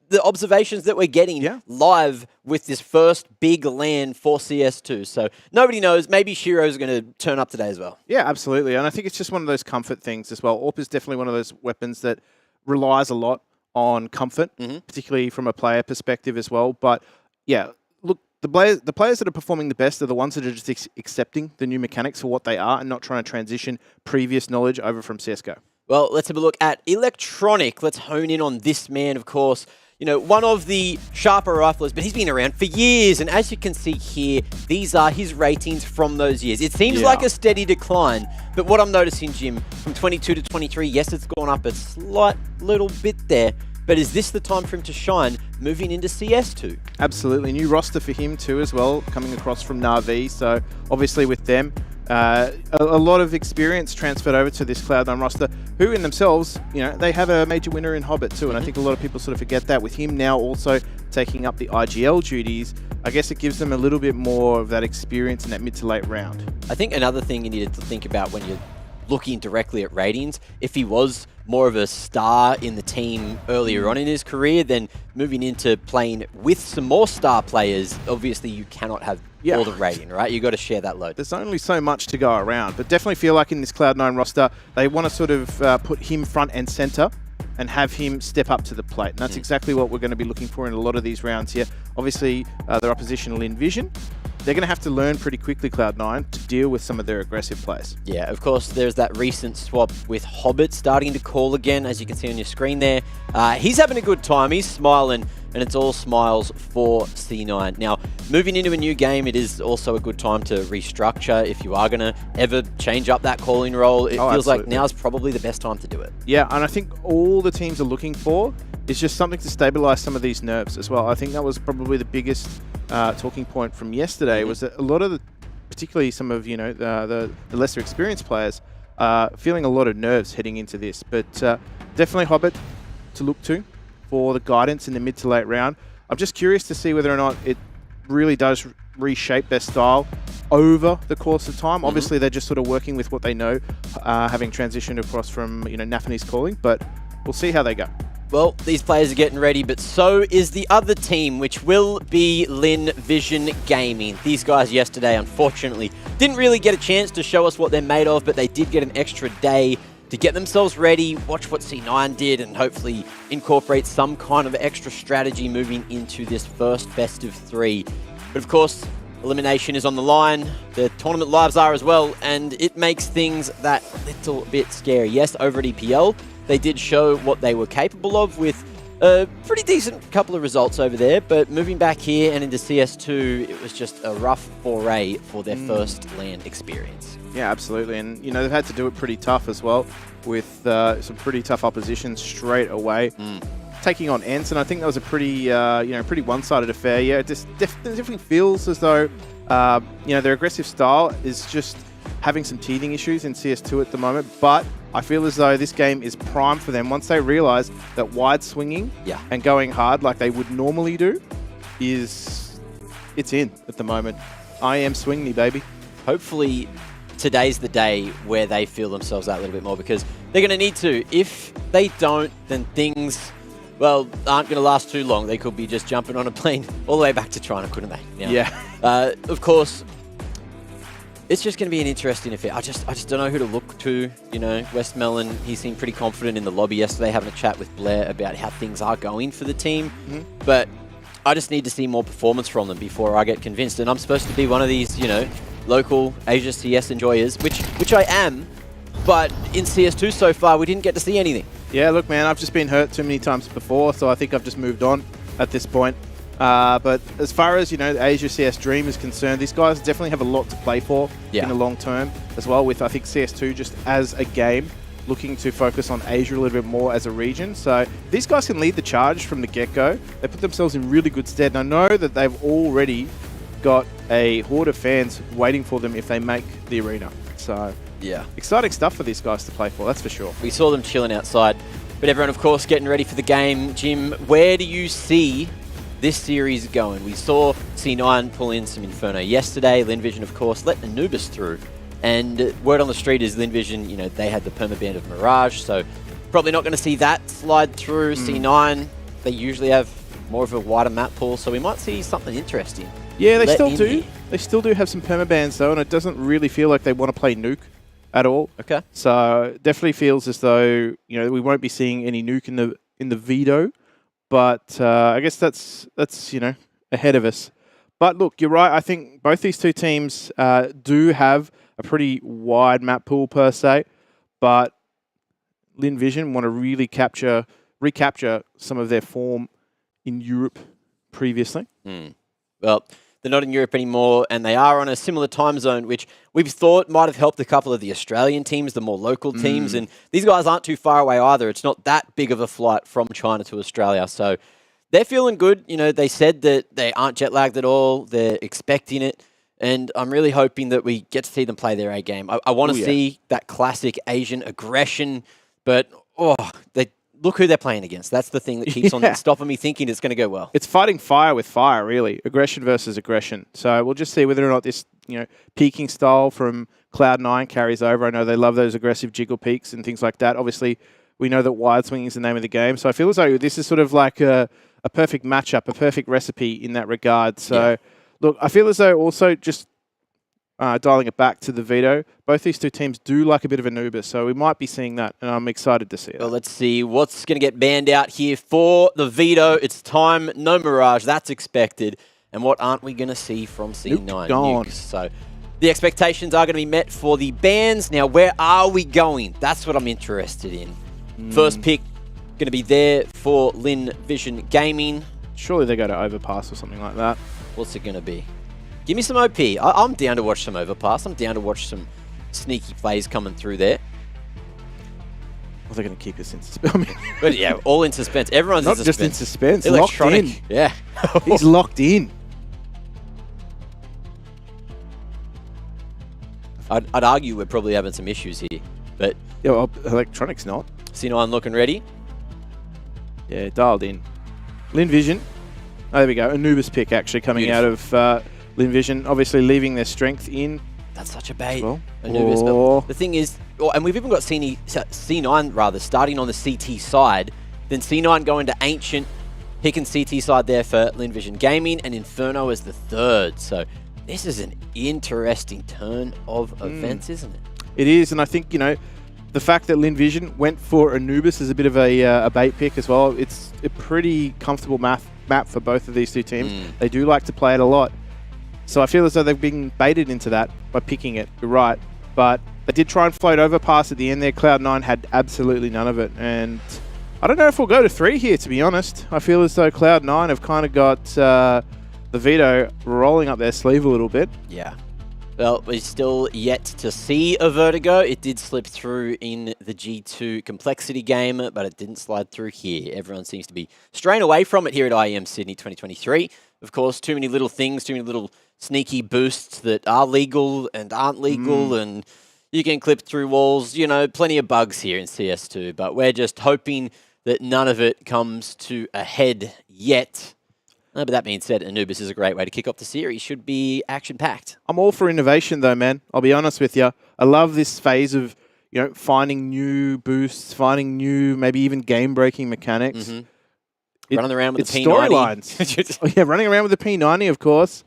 the observations that we're getting live with this first big LAN for CS2. So nobody knows. Maybe Shiro's going to turn up today as well. Yeah, absolutely. And I think it's just one of those comfort things as well. AWP is definitely one of those weapons that relies a lot on comfort, particularly from a player perspective as well. But yeah, look, the players that are performing the best are the ones that are just accepting the new mechanics for what they are and not trying to transition previous knowledge over from CSGO. Well, let's have a look at Electronic. Let's hone in on this man, of course. You know, one of the sharper riflers, but he's been around for years. And as you can see here, these are his ratings from those years. It seems like a steady decline, but what I'm noticing, Jim, from 22 to 23, yes, it's gone up a slight little bit there. But is this the time for him to shine moving into CS2? Absolutely. New roster for him too as well, coming across from Na'Vi. So obviously with them, a lot of experience transferred over to this Cloud9 roster, who in themselves, you know, they have a major winner in Hobbit too. And I think a lot of people sort of forget that. With him now also taking up the IGL duties, I guess it gives them a little bit more of that experience in that mid to late round. I think another thing you needed to think about when you're looking directly at ratings, if he was more of a star in the team earlier on in his career, then moving into playing with some more star players, obviously you cannot have all the rating, right? You got to share that load. There's only so much to go around, but definitely feel like in this Cloud9 roster, they want to sort of put him front and center and have him step up to the plate. And that's exactly what we're going to be looking for in a lot of these rounds here. Obviously, their opposition Lin Vision. They're going to have to learn pretty quickly, Cloud9, to deal with some of their aggressive plays. Yeah, of course, there's that recent swap with Hobbit starting to call again, as you can see on your screen there. He's having a good time. He's smiling, and it's all smiles for C9. Now, moving into a new game, it is also a good time to restructure if you are going to ever change up that calling role. It feels like now's probably the best time to do it. Yeah, and I think all the teams are looking for is just something to stabilize some of these nerves as well. I think that was probably the biggest talking point from yesterday, was that a lot of the, particularly some of, you know, the lesser experienced players, feeling a lot of nerves heading into this. But definitely Hobbit to look to for the guidance in the mid to late round. I'm just curious to see whether or not it really does reshape their style over the course of time. Obviously, they're just sort of working with what they know, having transitioned across from, you know, Nafani's calling, but we'll see how they go. Well, these players are getting ready, but so is the other team, which will be Lin Vision Gaming. These guys yesterday, unfortunately, didn't really get a chance to show us what they're made of, but they did get an extra day to get themselves ready, watch what C9 did, and hopefully incorporate some kind of extra strategy moving into this first best of 3. But of course, elimination is on the line. The tournament lives are as well, and it makes things that little bit scary. Yes, over at EPL, they did show what they were capable of with a pretty decent couple of results over there, but moving back here and into CS2, it was just a rough foray for their first LAN experience. Yeah, absolutely. And, you know, they've had to do it pretty tough as well with some pretty tough opposition straight away. Taking on Ents, and I think that was a pretty, you know, pretty one-sided affair. Yeah, it just definitely feels as though, you know, their aggressive style is just having some teething issues in CS2 at the moment, but I feel as though this game is prime for them. Once they realize that wide swinging and going hard like they would normally do it's in at the moment. IEM swing me, baby. Hopefully today's the day where they feel themselves out a little bit more, because they're going to need to. If they don't, then things, well, aren't going to last too long. They could be just jumping on a plane all the way back to China, couldn't they? Yeah. Of course, it's just going to be an interesting affair. I just don't know who to look to. You know, West Melon, he seemed pretty confident in the lobby yesterday, having a chat with Blair about how things are going for the team. But I just need to see more performance from them before I get convinced. And I'm supposed to be one of these, you know, local Asia CS enjoyers, which I am. But in CS2 so far, we didn't get to see anything. Yeah, look, man, I've just been hurt too many times before, so I think I've just moved on at this point. But as far as, you know, the Asia CS dream is concerned, these guys definitely have a lot to play for in the long term as well, with, I think, CS2 just as a game looking to focus on Asia a little bit more as a region. So these guys can lead the charge from the get-go. They put themselves in really good stead, and I know that they've already got a horde of fans waiting for them if they make the arena. So yeah, exciting stuff for these guys to play for, that's for sure. We saw them chilling outside, but everyone, of course, getting ready for the game. Jim, where do you see this series going? We saw C9 pull in some Inferno yesterday. Lin Vision, of course, let Anubis through. And word on the street is Lin Vision, you know, they had the permaband of Mirage, so probably not going to see that slide through. C9, they usually have more of a wider map pool, so we might see something interesting. Yeah, they let still in do. here. They still do have some permabans though, and it doesn't really feel like they want to play nuke at all. Okay. So it definitely feels as though we won't be seeing any nuke in the veto, but I guess that's ahead of us. But look, you're right. I think both these two teams do have a pretty wide map pool per se, but Lin Vision want to really recapture some of their form in Europe previously. Well, they're not in Europe anymore, and they are on a similar time zone, which we've thought might have helped a couple of the Australian teams, the more local teams. And these guys aren't too far away either. It's not that big of a flight from China to Australia. So they're feeling good. They said that they aren't jet lagged at all. They're expecting it. And I'm really hoping that we get to see them play their A game. I want to see that classic Asian aggression, but look who they're playing against. That's the thing that keeps on stopping me thinking it's going to go well. It's fighting fire with fire, really. Aggression versus aggression. So we'll just see whether or not this, peaking style from Cloud9 carries over. I know they love those aggressive jiggle peaks and things like that. Obviously, we know that wide swinging is the name of the game. So I feel as though this is sort of like a perfect matchup, a perfect recipe in that regard. So, look, I feel as though also just dialing it back to the veto, both these two teams do like a bit of Anubis, so we might be seeing that, and I'm excited to see it. Well, let's see what's going to get banned out here for the veto. It's time, no Mirage, that's expected. And what aren't we going to see from C9? Gone. Nukes. So the expectations are going to be met for the bans. Now, where are we going? That's what I'm interested in. First pick going to be there for Lin Vision Gaming. Surely they go to Overpass or something like that. What's it going to be? Give me some OP. I'm down to watch some Overpass. I'm down to watch some sneaky plays coming through there. Well, they're going to keep us in suspense. But yeah, all in suspense. Everyone's Not in just suspense. in suspense, Electronic. locked in. Yeah. He's locked in. I'd argue we're probably having some issues here. But yeah, well, Electronic's not. C9 looking ready. Yeah, dialed in. Lin Vision. Oh, there we go. Anubis pick actually coming out of Lin Vision, obviously leaving their strength in. That's such a bait. Well. Anubis. But the thing is, and we've even got C9 rather starting on the CT side, then C9 going to Ancient, picking CT side there for Lin Vision Gaming, and Inferno as the third. So this is an interesting turn of events, isn't it? It is, and I think, the fact that Lin Vision went for Anubis is a bit of a bait pick as well. It's a pretty comfortable map for both of these two teams. They do like to play it a lot. So I feel as though they've been baited into that by picking it. You're right. But they did try and float overpass at the end there. Cloud9 had absolutely none of it. And I don't know if we'll go to 3 here, to be honest. I feel as though Cloud9 have kind of got the veto rolling up their sleeve a little bit. Yeah. Well, we're still yet to see a Vertigo. It did slip through in the G2 complexity game, but it didn't slide through here. Everyone seems to be straying away from it here at IEM Sydney 2023. Of course, too many little things, too many little sneaky boosts that are legal and aren't legal, and you can clip through walls. Plenty of bugs here in CS2, but we're just hoping that none of it comes to a head yet. But that being said, Anubis is a great way to kick off the series. Should be action-packed. I'm all for innovation, though, man. I'll be honest with you. I love this phase of, finding new boosts, finding new, maybe even game-breaking mechanics. Running around with the P90. Storylines. Yeah, running around with the P90, of course.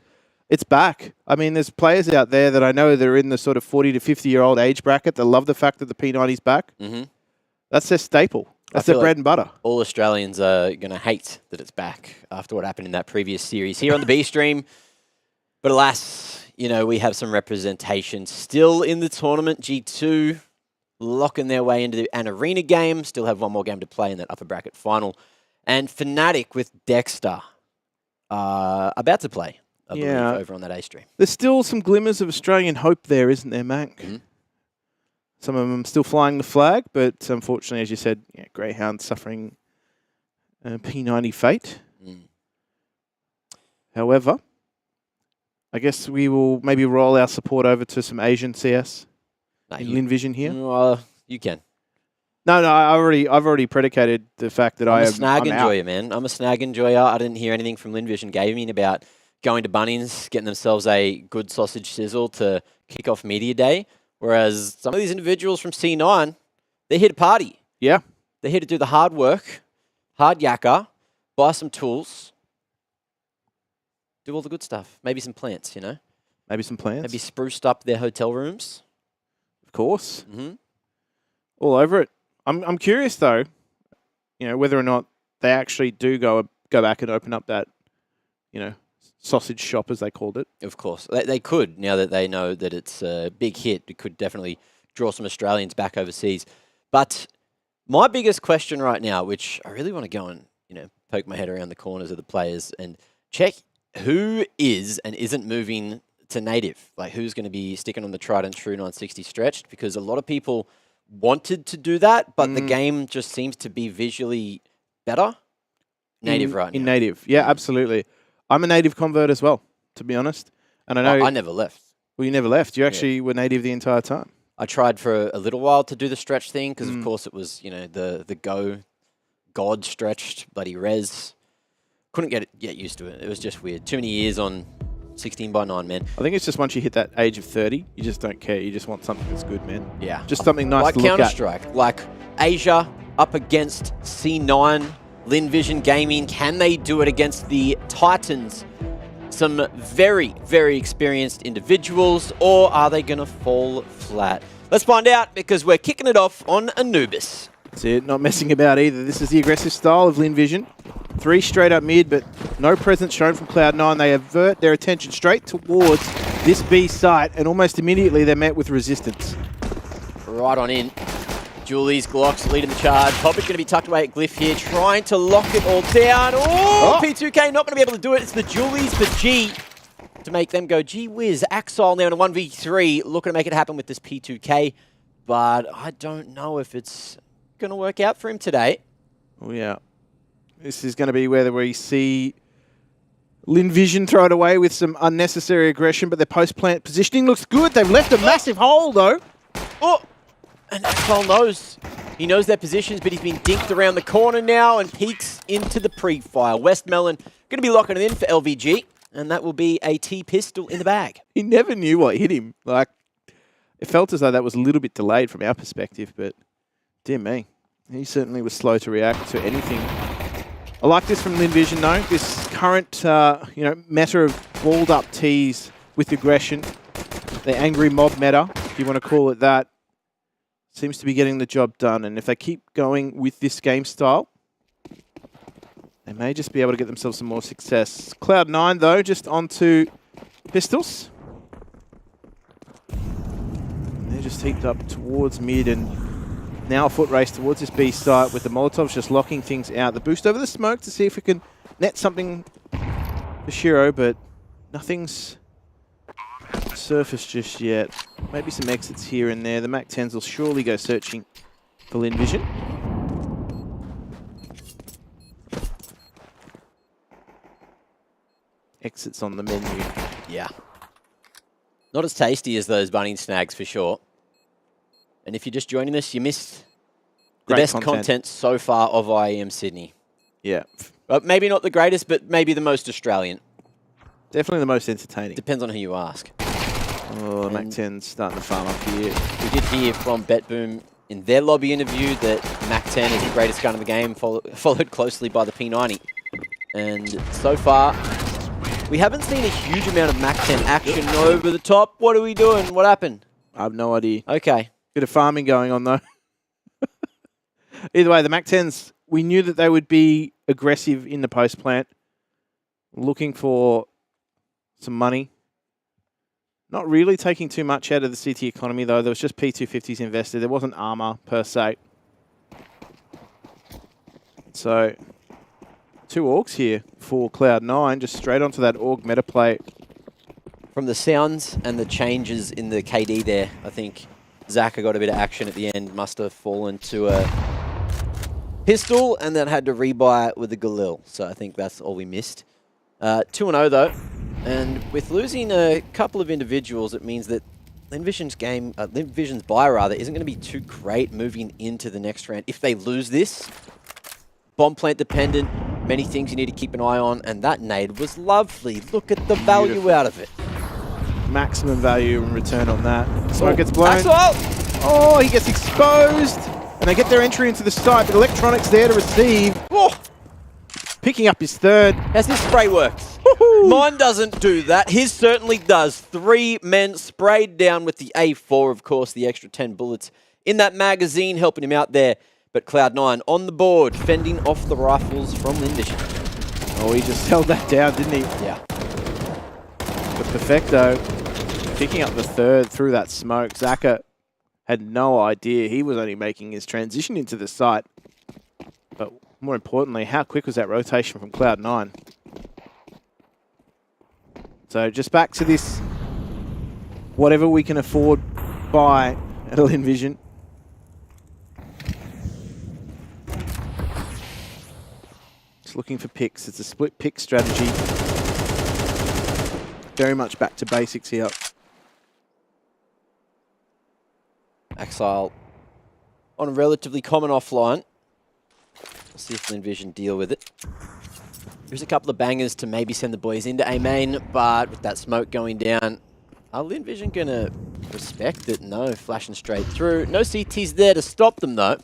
It's back. I mean, there's players out there that I know that are in the sort of 40 to 50-year-old age bracket that love the fact that the P90's back. That's their staple. That's their bread and butter. All Australians are going to hate that it's back after what happened in that previous series here on the B stream. But alas, we have some representation still in the tournament. G2 locking their way into an arena game. Still have one more game to play in that upper bracket final. And Fnatic with Dexter about to play, I believe, over on that A stream. There's still some glimmers of Australian hope there, isn't there, Mank? Some of them still flying the flag, but unfortunately, as you said, Greyhound suffering P90 fate. However, I guess we will maybe roll our support over to some Asian CS in Lin Vision here. You can. No, I've already predicated the fact that I'm a snag enjoyer, man. I'm a snag enjoyer. I didn't hear anything from Lin Vision Gaming about going to Bunnings, getting themselves a good sausage sizzle to kick off Media Day. Whereas some of these individuals from C9, they're here to party. Yeah. They're here to do the hard work, hard yakka, buy some tools, do all the good stuff. Maybe some plants, you know? Maybe some plants. Maybe spruced up their hotel rooms. Of course. Mm-hmm. All over it. I'm curious, though, you know, whether or not they actually do go back and open up that, you know, sausage shop, as they called it. Of course. They could, now that they know that it's a big hit. It could definitely draw some Australians back overseas. But my biggest question right now, which I really want to go and, you know, poke my head around the corners of the players and check who is and isn't moving to native. Like, who's going to be sticking on the tried and true 960 stretched? Because a lot of people wanted to do that, but the game just seems to be visually better. Native right now. In native. Yeah, absolutely. I'm a native convert as well, to be honest. And I know I never left. Well, you never left. You actually were native the entire time. I tried for a little while to do the stretch thing because, of course, it was, you know, the God stretched bloody res. Couldn't get used to it. It was just weird. Too many years on 16x9, man. I think it's just once you hit that age of 30, you just don't care. You just want something that's good, man. Yeah. Just something nice like to look at. Counter-Strike, like Asia up against C9, Lin Vision Gaming. Can they do it against the Titans? Some very, very experienced individuals, or are they going to fall flat? Let's find out, because we're kicking it off on Anubis. That's it. Not messing about either. This is the aggressive style of Lin Vision. 3 straight up mid, but no presence shown from Cloud9. They avert their attention straight towards this B site, and almost immediately they're met with resistance. Right on in. Julie's Glocks leading the charge. Poppy's going to be tucked away at Glyph here, trying to lock it all down. Oh, P2K not going to be able to do it. It's the Julies for G to make them go, gee whiz. Axol now in a 1v3, looking to make it happen with this P2K, but I don't know if it's going to work out for him today. Oh, yeah. This is going to be where we see Lin Vision throw it away with some unnecessary aggression, but their post-plant positioning looks good. They've left a massive hole, though. Oh, and Axol knows. He knows their positions, but he's been dinked around the corner now and peeks into the pre-fire. Westmelon going to be locking it in for LVG, and that will be a T-pistol in the bag. He never knew what hit him. Like, it felt as though that was a little bit delayed from our perspective, but dear me. He certainly was slow to react to anything. I like this from Lin Vision, though. This current, you know, meta of balled up Ts with aggression, the angry mob meta, if you want to call it that, seems to be getting the job done. And if they keep going with this game style, they may just be able to get themselves some more success. Cloud9, though, just onto pistols. They're just heaped up towards mid, and now a foot race towards this B site with the Molotovs just locking things out. The boost over the smoke to see if we can net something for Shiro, but nothing's surfaced just yet. Maybe some exits here and there. The MAC-10s will surely go searching for Lin Vision. Exits on the menu. Yeah. Not as tasty as those bunny snags for sure. And if you're just joining us, you missed the best content so far of IEM Sydney. Yeah. But maybe not the greatest, but maybe the most Australian. Definitely the most entertaining. Depends on who you ask. Oh, the MAC-10's starting to farm up here. We did hear from BetBoom in their lobby interview that MAC-10 is the greatest gun in the game, followed closely by the P90. And so far, we haven't seen a huge amount of MAC-10 action over the top. What are we doing? What happened? I have no idea. Okay. Bit of farming going on, though. Either way, the MAC-10s, we knew that they would be aggressive in the post-plant, looking for some money. Not really taking too much out of the CT economy, though. There was just P250s invested. There wasn't armor, per se. So, 2 Orgs here for Cloud9, just straight onto that Org meta play. From the sounds and the changes in the KD there, I think Zaka got a bit of action at the end, must have fallen to a pistol and then had to rebuy it with a Galil. So I think that's all we missed. 2-0 though, and with losing a couple of individuals, it means that Lin Vision's buy rather isn't going to be too great moving into the next round. If they lose this, bomb plant dependent, many things you need to keep an eye on, and that nade was lovely. Look at the value out of it. Maximum value in return on that. Smoke gets blown. Axel! Oh, he gets exposed. And they get their entry into the site, but Electronics there to receive. Oh! picking up his third. How's his spray works? Mine doesn't do that. His certainly does. 3 men sprayed down with the A4, of course, the extra 10 bullets in that magazine, helping him out there. But Cloud9 on the board, fending off the rifles from Linvision. Oh, he just held that down, didn't he? Yeah. But Perfecto picking up the third through that smoke. Zaka had no idea. He was only making his transition into the site. But more importantly, how quick was that rotation from Cloud9? So just back to this, whatever we can afford buy at Linvision. Just looking for picks. It's a split pick strategy. Very much back to basics here. Exile on a relatively common offline. We'll see if Linvision deal with it. There's a couple of bangers to maybe send the boys into A main, but with that smoke going down, are Linvision going to respect it? No, flashing straight through. No CTs there to stop them, though.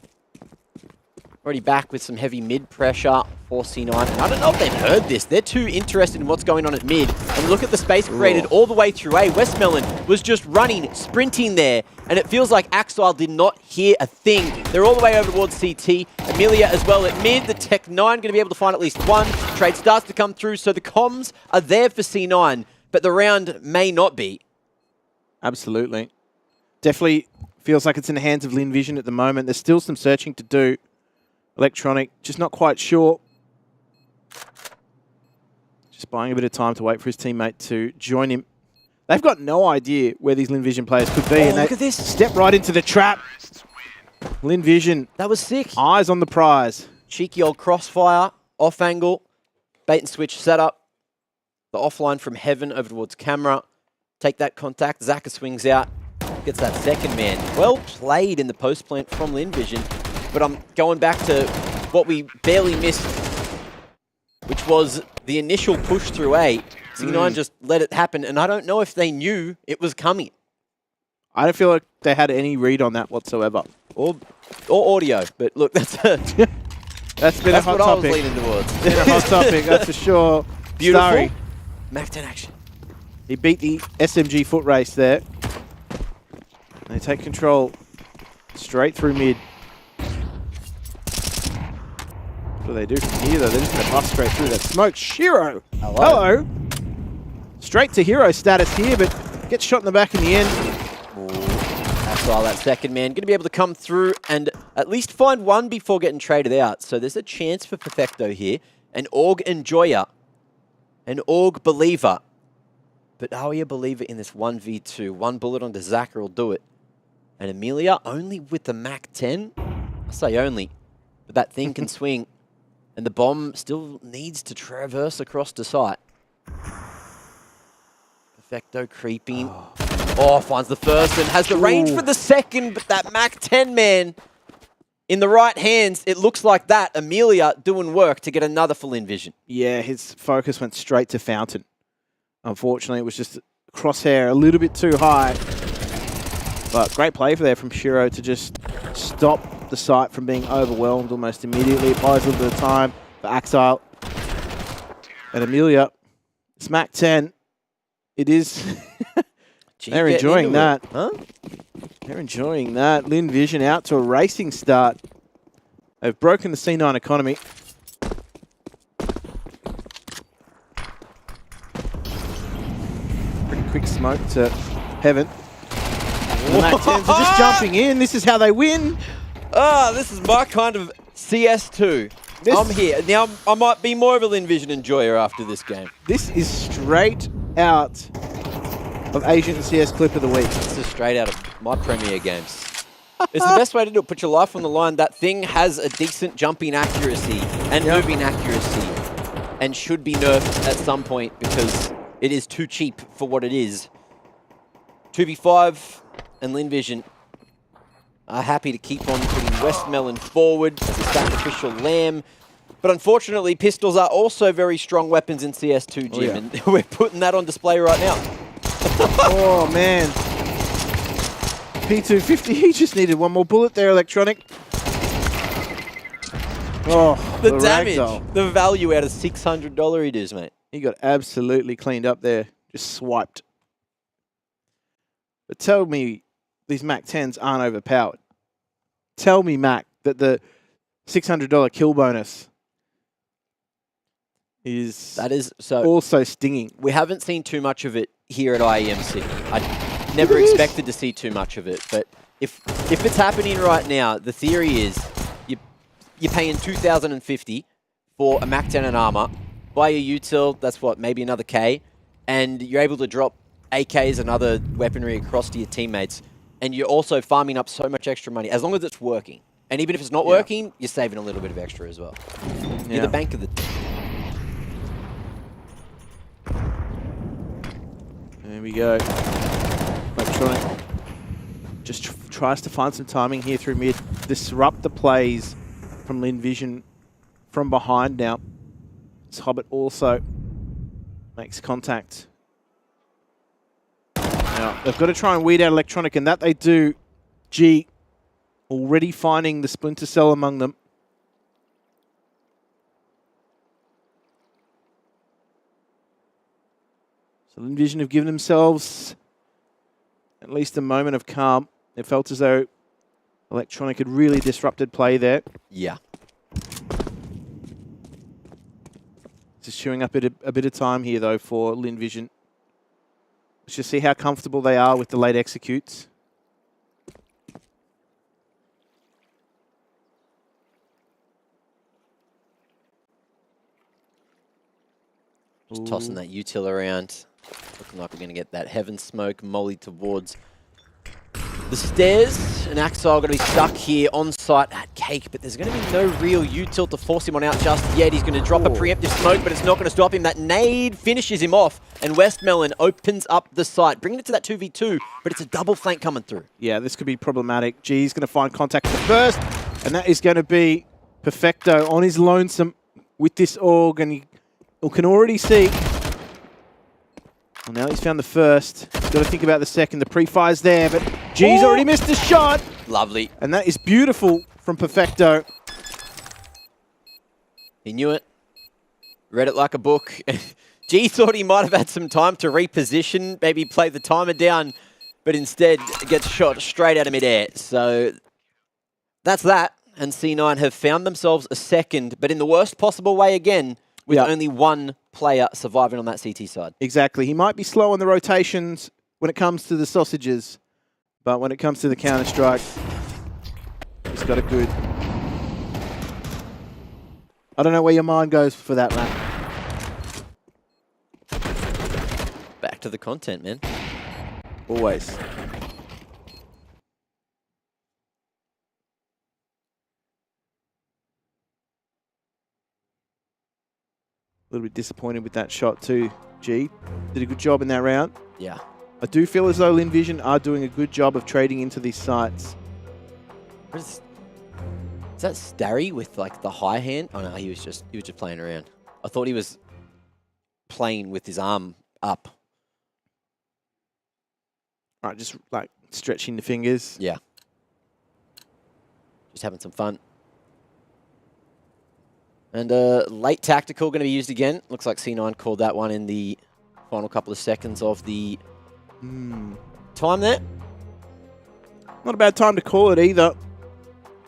Already back with some heavy mid pressure for C9. And I don't know if they've heard this. They're too interested in what's going on at mid. And look at the space created all the way through A. Westmelon was just running, sprinting there. And it feels like Axile did not hear a thing. They're all the way over towards CT. Amelia as well at mid. The Tech-9 going to be able to find at least one. Trade starts to come through. So the comms are there for C9. But the round may not be. Absolutely. Definitely feels like it's in the hands of Linvision at the moment. There's still some searching to do. Electronic, just not quite sure. Just buying a bit of time to wait for his teammate to join him. They've got no idea where these Linvision players could be. And look at this. Step right into the trap. Linvision. That was sick. Eyes on the prize. Cheeky old crossfire, off angle, bait and switch setup. The offline from heaven over towards camera. Take that contact. Zaka swings out. Gets that second man. Well played in the post plant from Linvision. But I'm going back to what we barely missed, which was the initial push through A. C9 just let it happen, and I don't know if they knew it was coming. I don't feel like they had any read on that whatsoever. Or audio, but look, that's a... That's been a hot what I topic. was leaning towards. Been a hot topic, that's for sure. Beautiful. Starry. Mac 10 action. He beat the SMG foot race there. They take control straight through mid. What do they do from here, though? They're just going to bust straight through that smoke. Shiro! Hello! Straight to hero status here, but gets shot in the back in the end. That's all that second man. Going to be able to come through and at least find one before getting traded out. So there's a chance for Perfecto here. An Org Enjoyer. An Org Believer. But are we a believer in this 1v2? One bullet onto Zaka will do it. And Amelia only with the Mac 10? I say only. But that thing can swing. And the bomb still needs to traverse across the site. Perfecto creeping. Oh, finds the first and has the range for the second, but that Mac 10 man in the right hands, it looks like that. Amelia doing work to get another full Linvision. Yeah, his focus went straight to Fountain. Unfortunately, it was just crosshair a little bit too high. But great play there from Shiro to just stop the site from being overwhelmed almost immediately. It buys a little bit of time for Axile. And Amelia, Smack 10. It is... They're enjoying that. Huh? They're enjoying that. Linvision out to a racing start. They've broken the C9 economy. Pretty quick smoke to heaven. The Mac 10s are just jumping in. This is how they win. Ah, this is my kind of CS2. I'm here. Now, I might be more of a Linvision enjoyer after this game. This is straight out of Asian CS Clip of the Week. This is straight out of my Premier games. It's the best way to do it. Put your life on the line. That thing has a decent jumping accuracy and moving accuracy and should be nerfed at some point because it is too cheap for what it is. 2v5 and Linvision are happy to keep on putting Westmelon forward as a sacrificial lamb. But unfortunately, pistols are also very strong weapons in CS2, Jim, and we're putting that on display right now. Oh, man. P250, he just needed one more bullet there, Electronic. Oh, the damage, ragdoll. the value out of $600 it is, mate. He got absolutely cleaned up there. Just swiped. But tell me these Mac 10s aren't overpowered. Tell me, Mac, that the $600 kill bonus is also stinging. We haven't seen too much of it here at IEM Sydney. I never expected to see too much of it, but if it's happening right now, the theory is you're paying $2,050 for a Mac 10 and armor, buy your util, that's what, maybe another K, and you're able to drop AKs and other weaponry across to your teammates, and you're also farming up so much extra money, as long as it's working. And even if it's not working, you're saving a little bit of extra as well. You're the bank of the team. There we go. Electronic just tries to find some timing here through mid. Disrupt the plays from Lin Vision from behind now. Hobbit also makes contact. Now, they've got to try and weed out Electronic, and that they do. G already finding the Splinter Cell among them. So Lin Vision have given themselves at least a moment of calm. It felt as though Electronic had really disrupted play there. Yeah. Just chewing up a bit of time here, though, for Lin Vision. Let's just see how comfortable they are with the late executes. Just tossing that util around. Looking like we're going to get that heaven smoke molly towards the stairs. And Axile going to be stuck here on site at Cake, but there's going to be no real util to force him on out just yet. He's going to drop a preemptive smoke, but it's not going to stop him. That nade finishes him off, and Westmelon opens up the site, bringing it to that 2v2, but it's a double flank coming through. Yeah, this could be problematic. G's going to find contact for the first, and that is going to be Perfecto on his lonesome with this AUG, and he can already see. Well, now he's found the first. He's got to think about the second. The pre-fire's there, but G's already missed a shot. Lovely. And that is beautiful from Perfecto. He knew it. Read it like a book. G thought he might have had some time to reposition, maybe play the timer down, but instead gets shot straight out of midair. So that's that. And C9 have found themselves a second, but in the worst possible way again, with only one player surviving on that CT side. Exactly. He might be slow on the rotations when it comes to the sausages, but when it comes to the Counter-Strike, he's got it good. I don't know where your mind goes for that, Matt. Back to the content, man. Always. A little bit disappointed with that shot too. G did a good job in that round. Yeah. I do feel as though Lin Vision are doing a good job of trading into these sites. Is that Starry with like the high hand? Oh no, he was just playing around. I thought he was playing with his arm up. Right, just like stretching the fingers. Yeah. Just having some fun. And late tactical going to be used again. Looks like C9 called that one in the final couple of seconds of the time there. Not a bad time to call it either.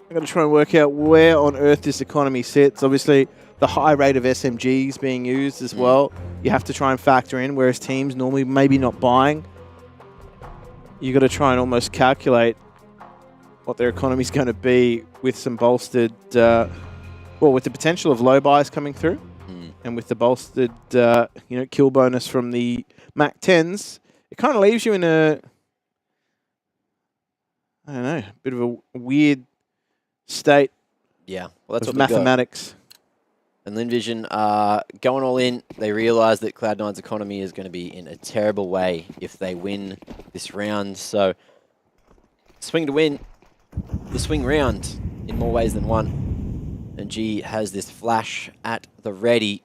I've got to try and work out where on earth this economy sits. Obviously, the high rate of SMGs being used as well. You have to try and factor in, whereas teams normally maybe not buying. You've got to try and almost calculate what their economy is going to be with some bolstered... well, with the potential of low buys coming through, and with the bolstered, kill bonus from the Mac 10s, it kind of leaves you in a, I don't know, bit of a weird state. Yeah, well, that's of what mathematics. And Lin Vision are going all in. They realise that Cloud9's economy is going to be in a terrible way if they win this round. So, swing to win, the swing round in more ways than one. And G has this flash at the ready.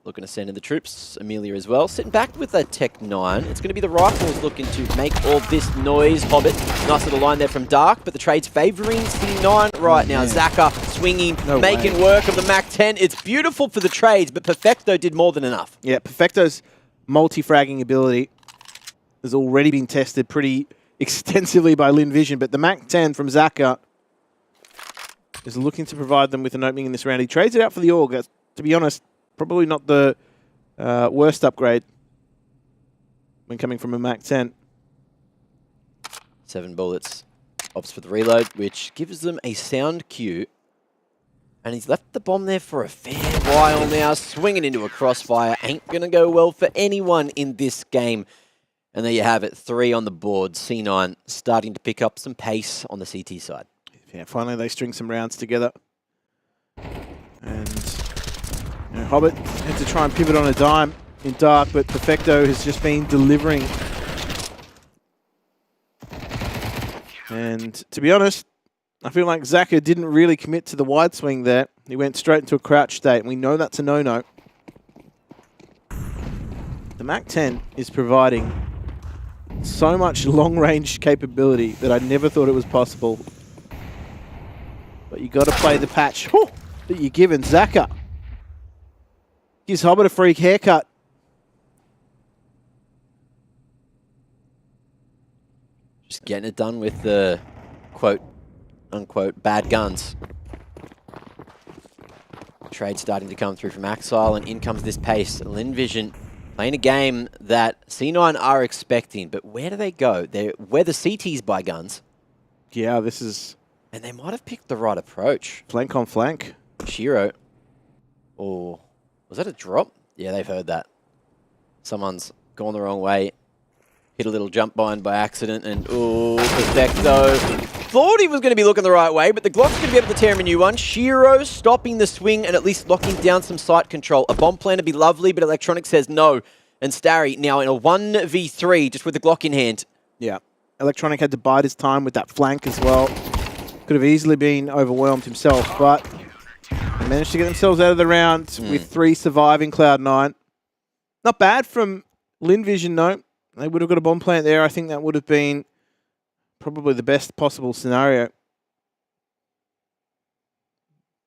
looking to send in the troops. Amelia as well. Sitting back with a Tech 9. It's going to be the Rifles looking to make all this noise. Hobbit, nice little line there from Dark, but the trade's favouring C9 right now. Zaka swinging, making work of the Mac 10. It's beautiful for the trades, but Perfecto did more than enough. Yeah, Perfecto's multi-fragging ability has already been tested pretty extensively by Lin Vision, but the Mac 10 from Zaka is looking to provide them with an opening in this round. He trades it out for the AUG. That's, to be honest, probably not the worst upgrade when coming from a Mac 10. 7 bullets. Opts for the reload, which gives them a sound cue. And he's left the bomb there for a fair while now. Swinging into a crossfire. Ain't going to go well for anyone in this game. And there you have it. 3 on the board. C9 starting to pick up some pace on the CT side. Yeah, finally they string some rounds together. And Hobbit had to try and pivot on a dime in Dark, but Perfecto has just been delivering. And to be honest, I feel like Zaka didn't really commit to the wide swing there. He went straight into a crouch state, and we know that's a no-no. The Mac 10 is providing so much long-range capability that I never thought it was possible. But you got to play the patch that you're given. Zaka gives Hobbit a freak haircut. Just getting it done with the quote-unquote bad guns. Trade starting to come through from Axile, and in comes this pace. Lin Vision playing a game that C9 are expecting, but where do they go? They're where the CTs buy guns. Yeah, this is... And they might have picked the right approach. Flank on flank. Shiro. Oh, was that a drop? Yeah, they've heard that. Someone's gone the wrong way. Hit a little jump bind by accident, and oh, Perfecto. Thought he was going to be looking the right way, but the Glock's going to be able to tear him a new one. Shiro stopping the swing and at least locking down some sight control. A bomb plan would be lovely, but Electronic says no. And Starry now in a 1v3, just with the Glock in hand. Yeah. Electronic had to bide his time with that flank as well. Could have easily been overwhelmed himself, but they managed to get themselves out of the round with 3 surviving Cloud9. Not bad from Lin Vision, though. They would have got a bomb plant there. I think that would have been probably the best possible scenario.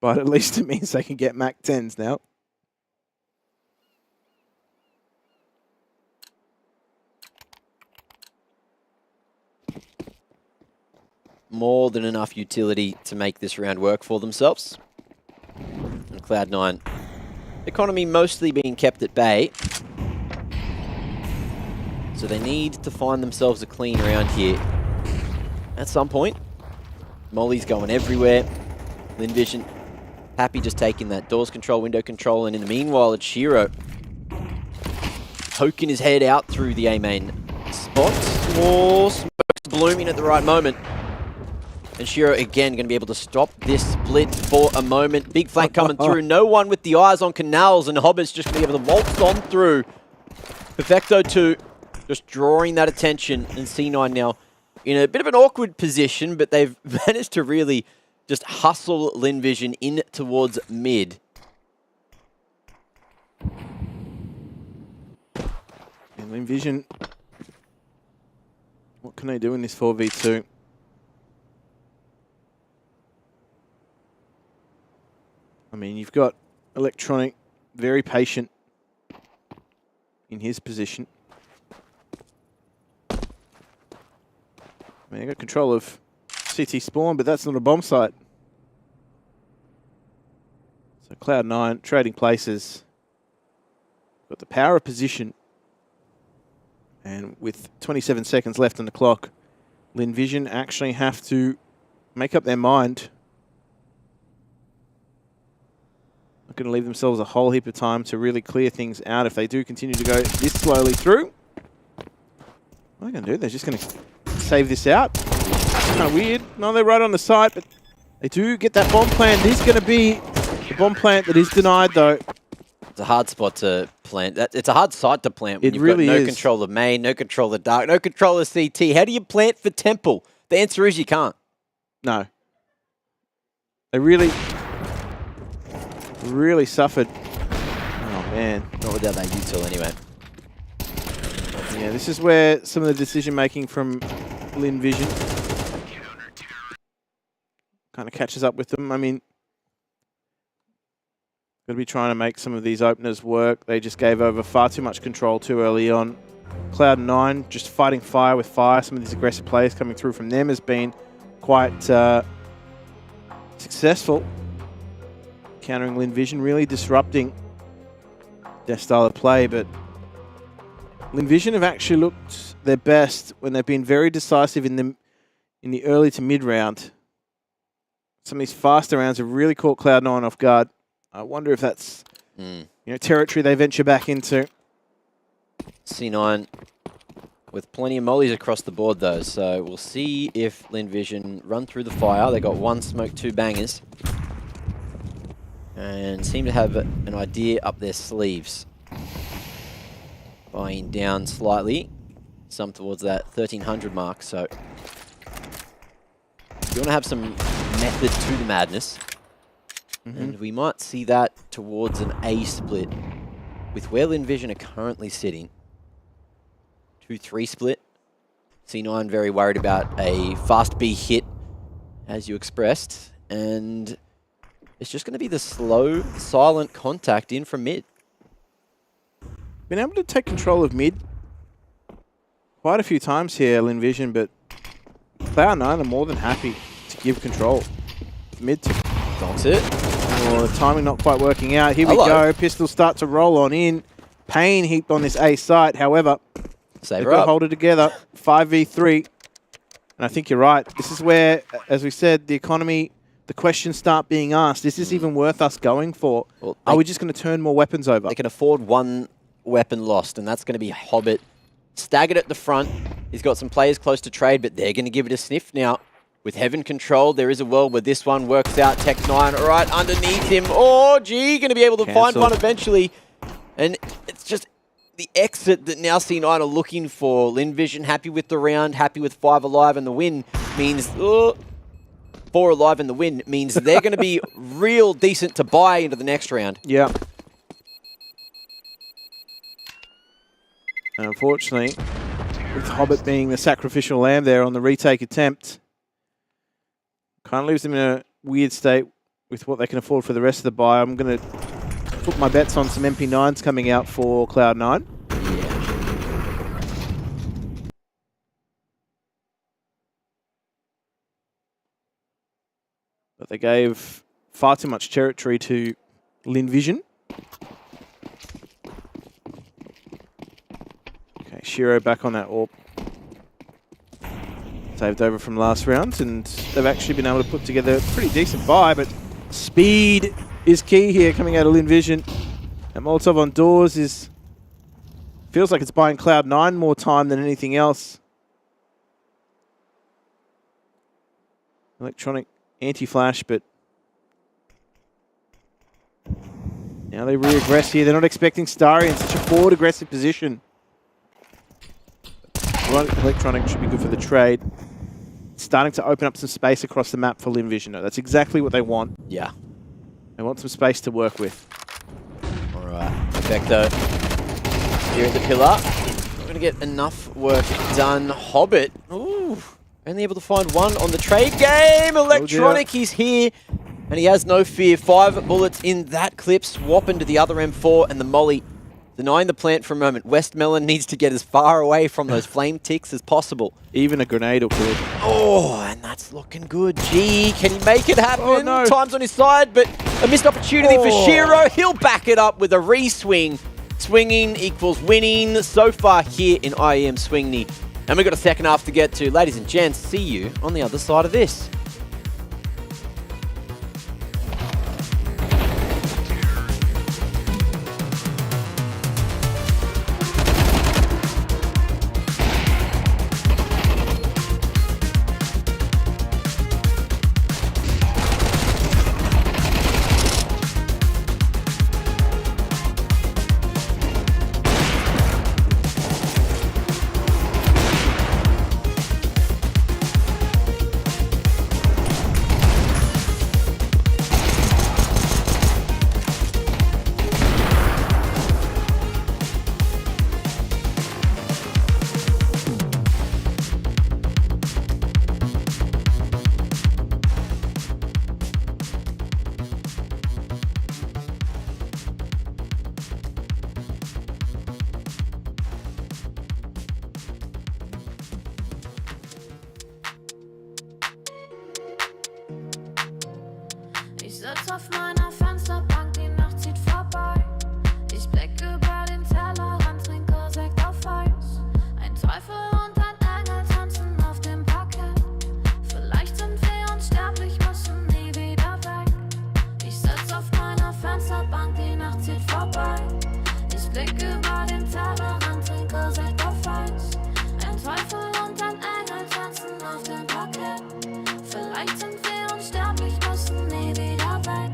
But at least it means they can get Mac 10s now. More than enough utility to make this round work for themselves. And Cloud9, economy mostly being kept at bay. So they need to find themselves a clean round here at some point. Molly's going everywhere. Lin Vision happy just taking that doors control, window control, and in the meanwhile it's Shiro poking his head out through the A main spot. More smokes blooming at the right moment. And Shiro, again, going to be able to stop this split for a moment. Big flank coming through. No one with the eyes on Canals, and Hobbit's just going to be able to waltz on through. Perfecto 2, just drawing that attention. And C9 now in a bit of an awkward position, but they've managed to really just hustle Lin Vision in towards mid. And Lin Vision, what can they do in this 4v2? I mean, you've got Electronic, very patient in his position. I mean, they got control of CT spawn, but that's not a bomb site. So Cloud9 trading places. Got the power of position. And with 27 seconds left on the clock, Lin Vision actually have to make up their mind. Not going to leave themselves a whole heap of time to really clear things out if they do continue to go this slowly through. What are they going to do? They're just going to save this out. Kind of weird. No, they're right on the site, but they do get that bomb plant. It is going to be the bomb plant that is denied, though. It's a hard spot to plant. It's a hard site to plant when It really you've got no is. control of main, no control of dark, no control of CT. How do you plant for Temple? The answer is you can't. No. They really suffered. Oh, Man. Not without that util anyway. Yeah, this is where some of the decision making from Lin Vision kind of catches up with them. I mean, going to be trying to make some of these openers work. They just gave over far too much control too early on. Cloud9 just fighting fire with fire. Some of these aggressive players coming through from them has been quite successful. Countering Lin Vision, really disrupting their style of play, but Lin Vision have actually looked their best when they've been very decisive in the early to mid round. Some of these faster rounds have really caught Cloud9 off guard. I wonder if that's territory they venture back into. C9 with plenty of mollies across the board though, so we'll see if Lin Vision run through the fire. They got 1 smoke, 2 bangers, and seem to have an idea up their sleeves. Buying down slightly, some towards that 1300 mark, so you want to have some method to the madness. And we might see that towards an A split with where Lin Vision are currently sitting. 2-3 split. C9 very worried about a fast B hit, as you expressed. And it's just going to be the slow, silent contact in from mid. Been able to take control of mid quite a few times here, Lin Vision, but Cloud9 are more than happy to give control. Mid to Donks it. Oh, the timing not quite working out. Here we go. Pistols start to roll on in. Pain heaped on this A site. However, they've got to hold it together. 5v3. And I think you're right. This is where, as we said, the economy, the questions start being asked. Is this even worth us going for? Well, are we just going to turn more weapons over? They can afford 1 weapon lost, and that's going to be Hobbit. Staggered at the front. He's got some players close to trade, but they're going to give it a sniff now. With Heaven controlled, there is a world where this one works out. Tech9 right underneath him. Oh, gee, going to be able to find one eventually. And it's just the exit that now C9 are looking for. Lin Vision happy with the round, happy with 5 alive, and the win means 4 alive and the win means they're going to be real decent to buy into the next round. Yeah. And unfortunately, with Hobbit being the sacrificial lamb there on the retake attempt, kind of leaves them in a weird state with what they can afford for the rest of the buy. I'm going to put my bets on some MP9s coming out for Cloud9. But they gave far too much territory to Lin Vision. Okay, Shiro back on that AWP. Saved over from last round, and they've actually been able to put together a pretty decent buy, but speed is key here coming out of Lin Vision. And Molotov on doors feels like it's buying Cloud9 more time than anything else. Electronic anti-flash, but now they re-aggress here. They're not expecting Starry in such a forward aggressive position. Electronic should be good for the trade. Starting to open up some space across the map for Lin Vision. That's exactly what they want. Yeah. They want some space to work with. All right. Vector here at the pillar. Not going to get enough work done. Hobbit. Ooh. Only able to find 1 on the trade game. Electronic, he's here. And he has no fear. 5 bullets in that clip. Swap into the other M4 and the molly. Denying the plant for a moment. Westmelon needs to get as far away from those flame ticks as possible. Even a grenade will kill it. Oh, and that's looking good. Gee, can he make it happen? Oh, no. Time's on his side, but a missed opportunity for Shiro. He'll back it up with a re-swing. Swinging equals winning so far here in IEM Swingney. And we've got a second half to get to. Ladies and gents, see you on the other side of this. Ich sitz auf meiner Fensterbank, die Nacht zieht vorbei. Ich blick über den Tellerrand, trinke Sekt auf Eis. Ein Teufel und ein Engel tanzen auf dem Parkett. Vielleicht sind wir unsterblich, müssen nie wieder weg. Ich sitz auf meiner Fensterbank, die Nacht zieht vorbei. Ich blick über den Tellerrand, trinke Sekt auf Eis. Ein Teufel und ein Engel tanzen auf dem Parkett. Vielleicht sind wir unsterblich, müssen nie wieder weg.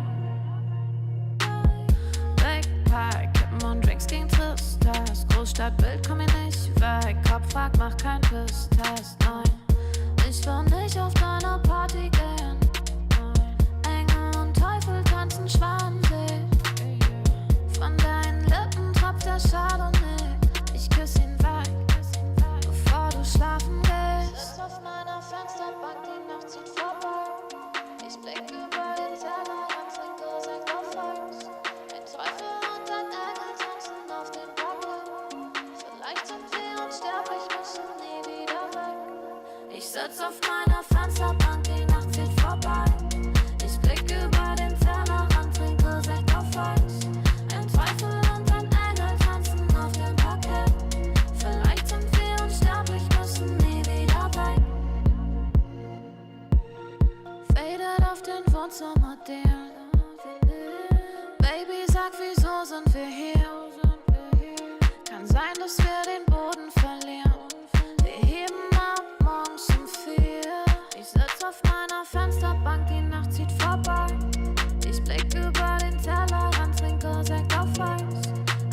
Big Pack, Kippen und Drinks gegen Tristesse. Großstadtbild, komm ich nicht weg. Kopf fragt, mach kein Pisstest, nein. Ich will nicht auf deine Party gehen, nein. Engel und Teufel tanzen schwansee. Von deinen Lippen tropft der Chardonnay. Ich küss ihn weg, bevor du schlafen gehst. Ich sitz auf meiner Fensterbank, die Nacht zieht vorbei. Ich blick über den Tellerrand, trinke Sekt auf Eis. Ein Teufel und ein Engel tanzen auf dem Parkett. Vielleicht sind wir unsterblich, müssen nie wieder weg. Ich sitz auf meiner Fensterbank, die Nacht zieht vorbei. Ich blick über den Tellerrand, trinke Sekt auf Eis. Ein Teufel und ein Engel tanzen auf dem Parkett. Vielleicht sind wir unsterblich, müssen nie wieder weg. Faded auf den Wohnzimmerdielen. Baby, sag, wieso sind wir hier? Kann sein, dass wir den Boden verlieren. Wir heben ab morgens um 4. Ich sitz auf meiner Fensterbank, die Nacht zieht vorbei. Ich blick über den Tellerrand, trinke Sekt auf Eis.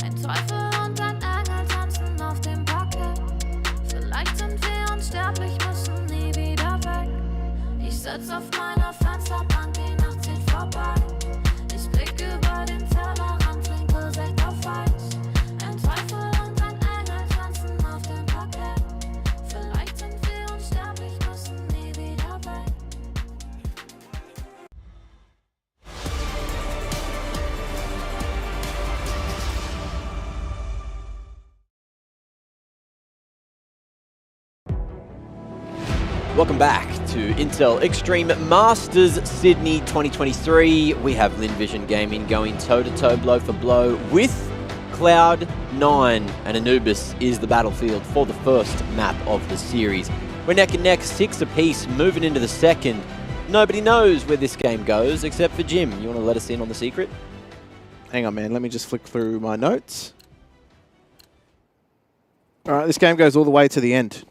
Ein Teufel und ein Engel tanzen auf dem Parkett. Vielleicht sind wir unsterblich, müssen nie wieder weg. Ich sitz auf meiner Fensterbank, die Nacht zieht vorbei. Ich blick über den Tellerrand, trinke Sekt auf Eis. Ein Teufel und ein Engel tanzen auf dem Parkett. Vielleicht sind wir unsterblich, müssen nie wieder weg. Welcome back to Intel Extreme Masters Sydney 2023. We have Lin Vision Gaming going toe-to-toe, blow for blow with Cloud9, and Anubis is the battlefield for the first map of the series. We're neck and neck, 6 apiece, moving into the second. Nobody knows where this game goes except for Jim. You want to let us in on the secret? Hang on, man. Let me just flick through my notes. All right, this game goes all the way to the end.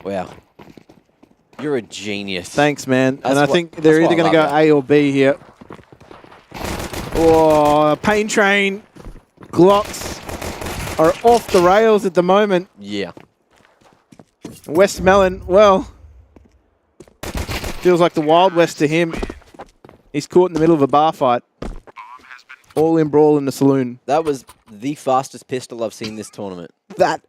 Wow. You're a genius. Thanks, man. And I think they're either going to go A or B here. Oh, Pain Train Glocks are off the rails at the moment. Yeah. West Melon, well, feels like the Wild West to him. He's caught in the middle of a bar fight. All in brawl in the saloon. That was the fastest pistol I've seen this tournament.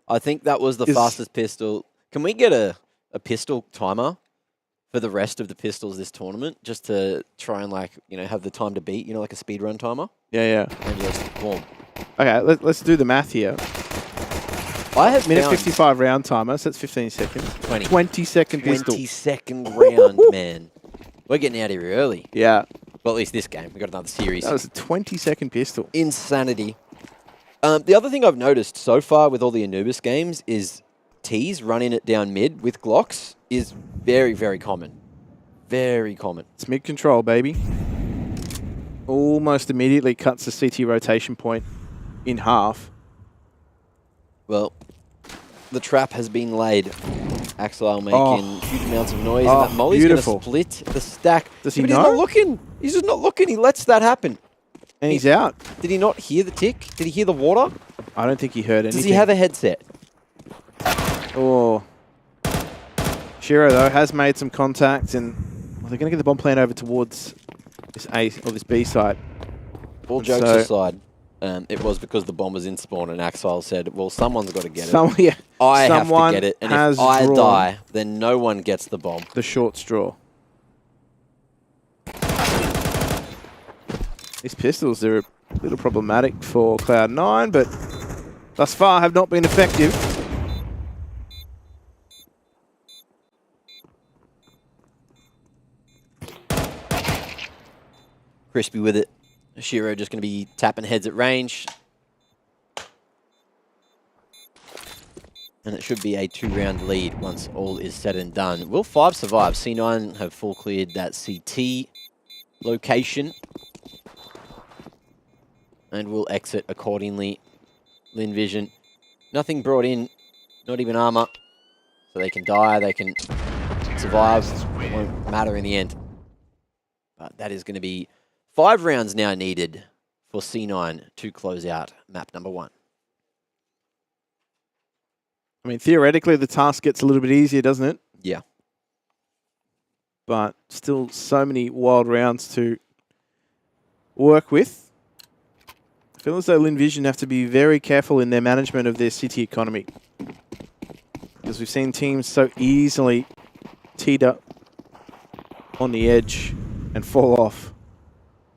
I think that was the fastest pistol. Can we get a pistol timer for the rest of the pistols this tournament, just to try and, like, you know, have the time to beat, you know, like a speedrun timer? Yeah. And just boom. Okay, let's do the math here. I have minute 55 round timer, so that's 15 seconds. 20-second pistol. 20-second round, man. We're getting out of here early. Yeah. Well, at least this game. We got another series. That was a 20-second pistol. Insanity. The other thing I've noticed so far with all the Anubis games is T's running it down mid with Glocks is very, very common. Very common. It's mid control, baby. Almost immediately cuts the CT rotation point in half. Well, the trap has been laid. Axel making huge amounts of noise, and that Molly's going to split the stack. Does he but know? He's not looking. He's just not looking. He lets that happen. And he's out. Did he not hear the tick? Did he hear the water? I don't think he heard anything. Does he have a headset? Oh. Shiro, though, has made some contact, and they're going to get the bomb plan over towards this A or this B site. All jokes aside, it was because the bomb was in spawn, and Axel said, well, someone's got to get it. Yeah. I have to Someone get it, and has if I drawn die, then no one gets the bomb. The short straw. These pistols are a little problematic for Cloud9, but thus far have not been effective. crispy with it. Shiro just going to be tapping heads at range. And it should be a 2-round lead once all is said and done. Will 5 survive? C9 have full cleared that CT location. And will exit accordingly. Lin Vision, nothing brought in, not even armor. So they can die, they can survive. It won't matter in the end. But that is going to be 5 rounds now needed for C9 to close out map number 1. I mean, theoretically, the task gets a little bit easier, doesn't it? Yeah. But still so many wild rounds to work with. I feel as though Lin Vision have to be very careful in their management of their city economy. Because we've seen teams so easily teed up on the edge and fall off.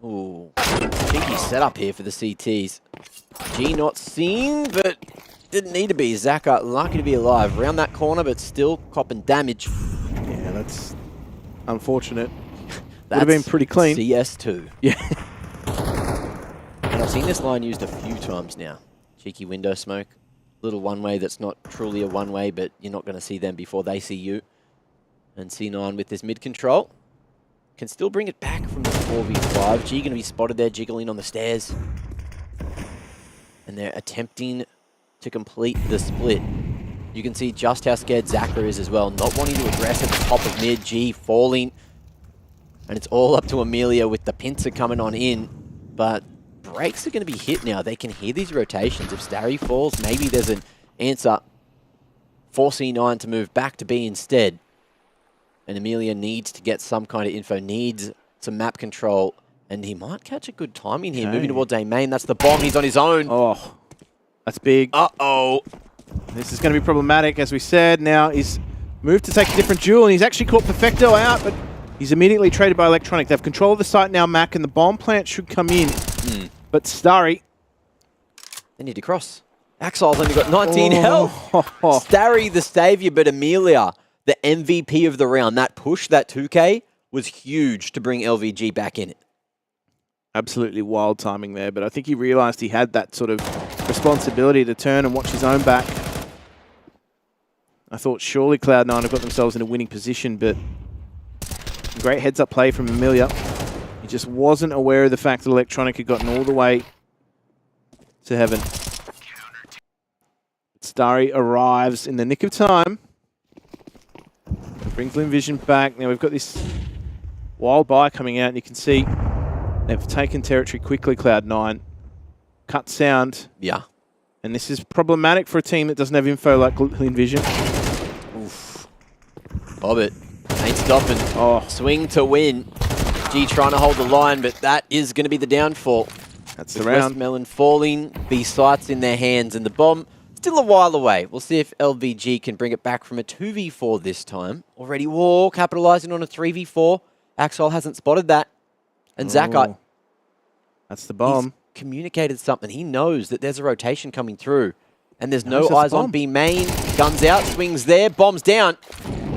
Ooh, cheeky setup here for the CTs. G not seen, but didn't need to be. Zaka lucky to be alive. Around that corner, but still copping damage. Yeah, that's unfortunate. Would have been pretty clean. CS2. Yeah. And I've seen this line used a few times now. Cheeky window smoke. Little one-way that's not truly a one-way, but you're not going to see them before they see you. And C9 with this mid-control can still bring it back from the 4v5. G going to be spotted there, jiggling on the stairs. And they're attempting to complete the split. You can see just how scared Zaka is as well. Not wanting to aggress at the top of mid. G falling. And it's all up to Amelia with the pincer coming on in. But brakes are going to be hit now. They can hear these rotations. If Starry falls, maybe there's an answer for C9 to move back to B instead. And Amelia needs to get some kind of info, needs some map control. And he might catch a good timing here. Moving towards A main. That's the bomb. He's on his own. Oh, that's big. Uh-oh. This is going to be problematic, as we said. Now he's moved to take a different duel, and he's actually caught Perfecto out, but he's immediately traded by Electronic. They have control of the site now, Mac, and the bomb plant should come in. But Starry... They need to cross. Axile's only got 19 health. Starry the savior, but Amelia, the MVP of the round. That push, that 2K, was huge to bring LVG back in it. Absolutely wild timing there, but I think he realized he had that sort of responsibility to turn and watch his own back. I thought surely Cloud9 have got themselves in a winning position, but great heads-up play from Amelia. He just wasn't aware of the fact that Electronic had gotten all the way to heaven. Starry arrives in the nick of time. Brings Lin Vision back. Now we've got this wild buy coming out, and you can see they've taken territory quickly, Cloud9. Cut sound. Yeah. And this is problematic for a team that doesn't have info like Lin Vision. Oof. Bob it. Ain't stopping. Oh. Swing to win. G trying to hold the line, but that is going to be the downfall. That's the round. Westmelon falling, B sights in their hands, and the bomb still a while away. We'll see if LVG can bring it back from a 2v4 this time. Already war, capitalizing on a 3v4. Axel hasn't spotted that. And Zaka, that's the bomb. He's communicated something. He knows that there's a rotation coming through. And there's no eyes on B main. Guns out, swings there, bombs down.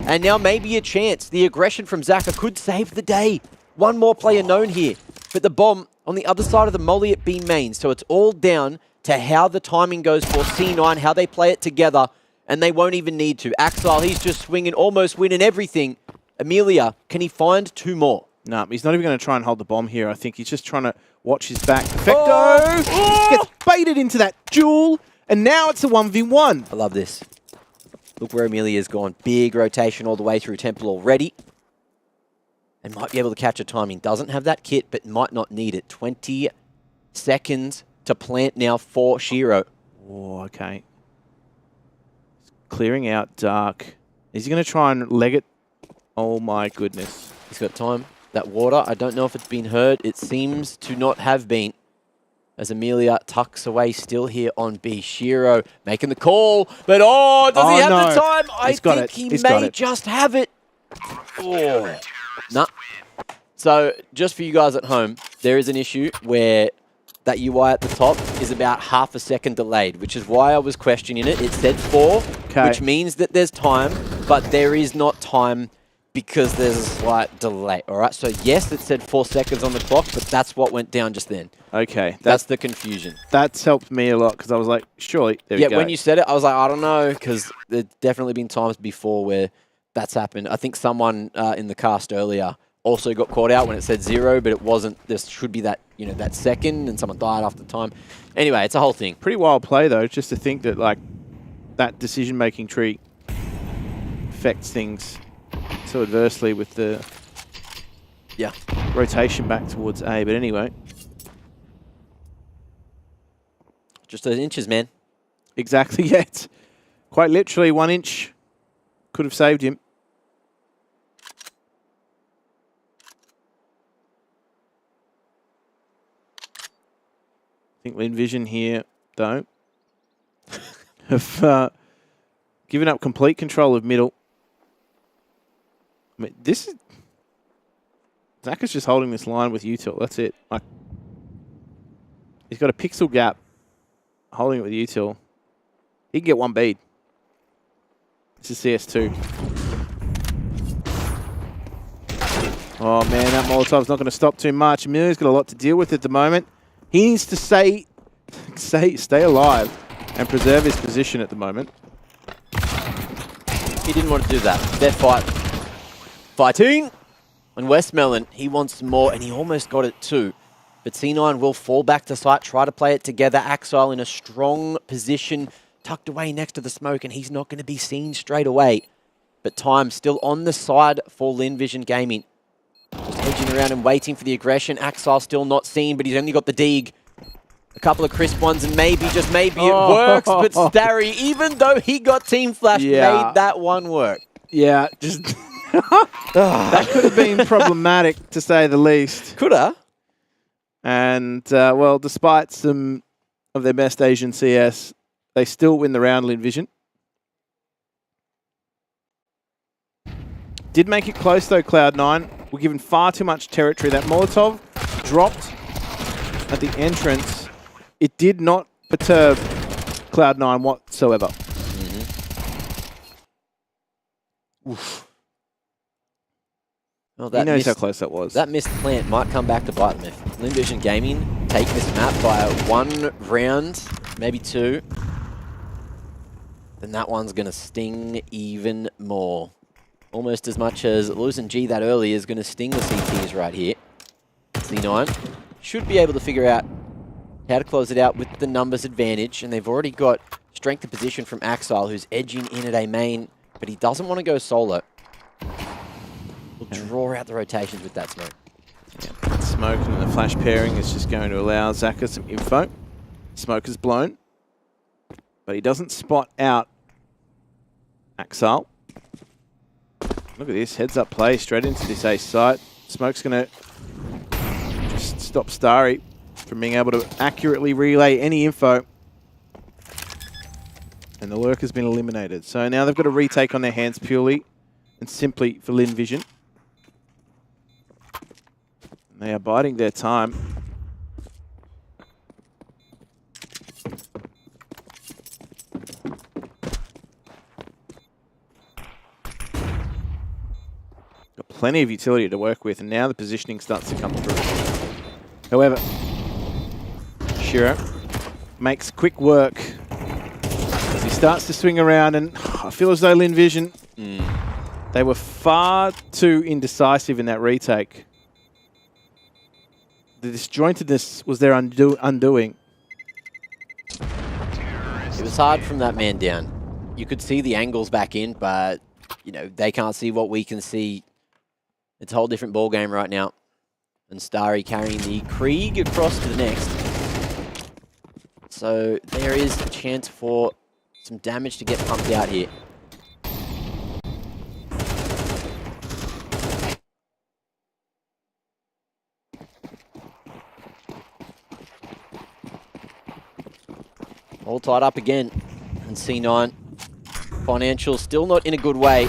And now maybe a chance. The aggression from Zaka could save the day. One more player known here. But the bomb on the other side of the molly at B main. So it's all down to how the timing goes for C9, how they play it together. And they won't even need to. Axel, he's just swinging, almost winning everything. Amelia, can he find 2 more? No, he's not even going to try and hold the bomb here. I think he's just trying to watch his back. Perfecto! Gets baited into that duel, and now it's a 1v1. I love this. Look where Amelia's gone. Big rotation all the way through Temple already. And might be able to catch a timing. Doesn't have that kit, but might not need it. 20 seconds to plant now for Shiro. Oh, okay. Clearing out Dark. Is he going to try and leg it? Oh my goodness. He's got time. That water, I don't know if it's been heard. It seems to not have been. As Amelia tucks away still here on B. Shiro making the call. But does he have the time? I think he may just have it. Oh. Nah. So just for you guys at home, there is an issue where that UI at the top is about half a second delayed, which is why I was questioning it. It said 4, which means that there's time, but there is not time Because there's a slight delay. All right, so yes, it said 4 seconds on the clock, but that's what went down just then. Okay. That's the confusion. That's helped me a lot because I was like, surely, there we go. Yeah, when you said it, I was like, I don't know, because there's definitely been times before where that's happened. I think someone in the cast earlier also got caught out when it said 0, but it wasn't. There should be that, you know, that second, and someone died after the time. Anyway, it's a whole thing. Pretty wild play, though, just to think that, like, that decision-making tree affects things so adversely with the rotation back towards A. But anyway. Just those inches, man. Exactly, yeah. It's quite literally 1 inch could have saved him. I think Linvision here, though, have given up complete control of middle. I mean, this is... Zach is just holding this line with Util. That's it. Like, he's got a pixel gap holding it with Util. He can get 1 bead. This is CS2. Oh, man, that Molotov's not going to stop too much. Emilio's got a lot to deal with at the moment. He needs to stay alive and preserve his position at the moment. He didn't want to do that. They're fighting. And Westmelon, he wants more, and he almost got it too. But C9 will fall back to site, try to play it together. Axile in a strong position, tucked away next to the smoke, and he's not going to be seen straight away. But time still on the side for Linvision Gaming. Just edging around and waiting for the aggression. Axile still not seen, but he's only got the dig. A couple of crisp ones, and maybe, just maybe, it works. But Starry, even though he got team flash, made that one work. Yeah, just... that could have been problematic, to say the least. Could have. And, well, despite some of their best Asian CS, they still win the round, Linvision. Did make it close, though, Cloud9. Were given far too much territory. That Molotov dropped at the entrance. It did not perturb Cloud9 whatsoever. Oof. Well, He knows how close that was. That missed plant might come back to bite them if Linvision Gaming take this map by 1 round, maybe 2. Then that one's going to sting even more. Almost as much as losing G that early is going to sting the CTs right here. C9 should be able to figure out how to close it out with the numbers advantage, and they've already got strength of position from Axile, who's edging in at A main, but he doesn't want to go solo. We'll draw out the rotations with that smoke. Yeah, that smoke and the flash pairing is just going to allow Zaka some info. Smoke is blown, but he doesn't spot out Axile. Look at this, heads up play straight into this ace site. Smoke's going to just stop Starry from being able to accurately relay any info. And the lurk has been eliminated. So now they've got a retake on their hands purely and simply for Linvision. They are biding their time. Got plenty of utility to work with, and now the positioning starts to come through. However, Shiro makes quick work as he starts to swing around, and I feel as though Linvision, they were far too indecisive in that retake. The disjointedness was their undoing. It was hard from that man down. You could see the angles back in, but you know they can't see what we can see. It's a whole different ball game right now. And Starry carrying the Krieg across to the next. So there is a chance for some damage to get pumped out here. All tied up again. And C9. Financial still not in a good way.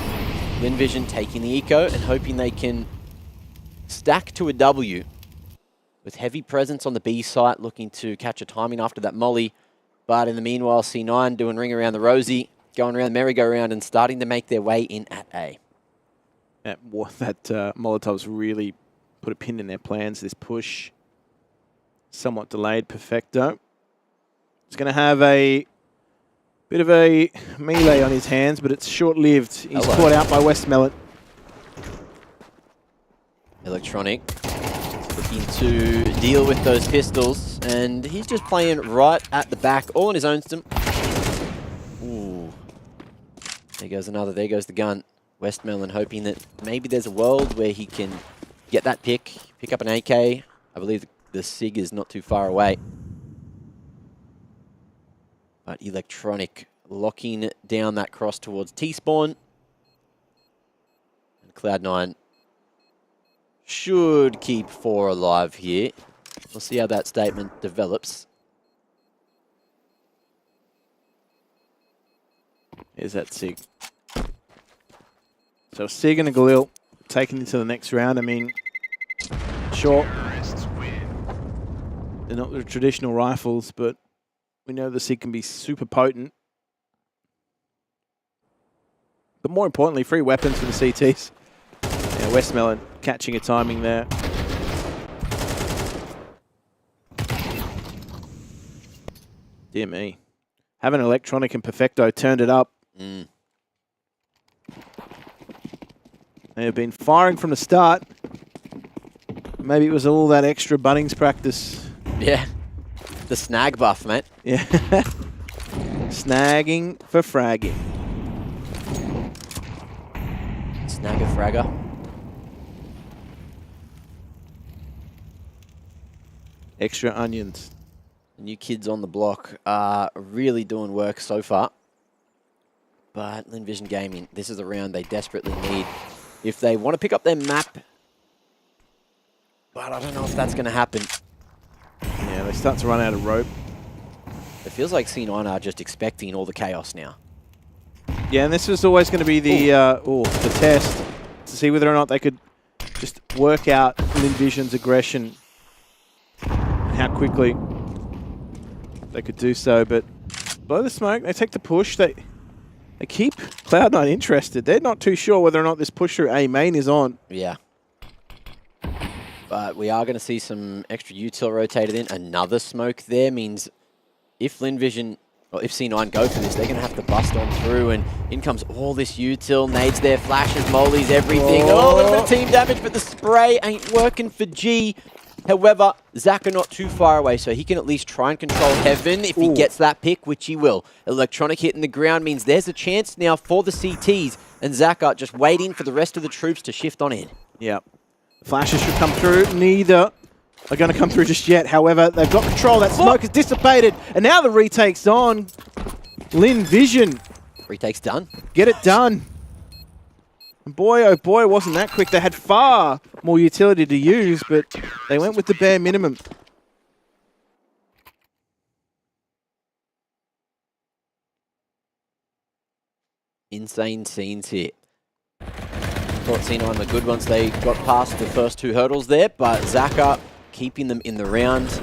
Linvision taking the eco and hoping they can stack to a W. With heavy presence on the B site, looking to catch a timing after that molly. But in the meanwhile, C9 doing ring around the rosy, going around the merry-go-round and starting to make their way in at A. That Molotov's really put a pin in their plans. This push, somewhat delayed. Perfecto. He's going to have a bit of a melee on his hands, but it's short-lived. He's caught out by Westmelon. Electronic looking to deal with those pistols, and he's just playing right at the back, all on his own. Ooh. There goes another. There goes the gun. Westmelon hoping that maybe there's a world where he can get that pick up an AK. I believe the SIG is not too far away. But Electronic locking down that cross towards T-Spawn. And Cloud9 should keep 4 alive here. We'll see how that statement develops. Here's that SIG. So SIG and a Galil taken into the next round. I mean, sure, they're not the traditional rifles, but we know the SIG can be super potent. But more importantly, free weapons for the CTs. Yeah, Westmelon catching a timing there. Dear me. Having Electronic and Perfecto turned it up. They have been firing from the start. Maybe it was all that extra Bunnings practice. Yeah. The snag buff, mate. Yeah. Snagging for fragging. Snag-a-fragger. Extra onions. The new kids on the block are really doing work so far. But Linvision Gaming, this is the round they desperately need if they want to pick up their map. But I don't know if that's going to happen. Yeah, they start to run out of rope. It feels like C9 are just expecting all the chaos now. Yeah, and this was always going to be the the test to see whether or not they could just work out Linvision's aggression and how quickly they could do so. But blow the smoke, they take the push. They keep Cloud9 interested. They're not too sure whether or not this push through A main is on. Yeah. But we are going to see some extra util rotated in. Another smoke there means if Linvision, or if C9 go for this, they're going to have to bust on through, and in comes all this util, nades there, flashes, mollies, everything. Oh, a little bit of team damage, but the spray ain't working for G. However, Zaka not too far away, so he can at least try and control Heaven if he gets that pick, which he will. Electronic hitting the ground means there's a chance now for the CTs, and Zaka just waiting for the rest of the troops to shift on in. Yeah. Flashes should come through. Neither are going to come through just yet. However, they've got control. That smoke is dissipated. And now the retake's on. Linvision. Retake's done. Get it done. And boy, oh boy, wasn't that quick. They had far more utility to use, but they went with the bare minimum. Insane scenes here. Thought C9 were good once they got past the first 2 hurdles there, but Zaka keeping them in the round,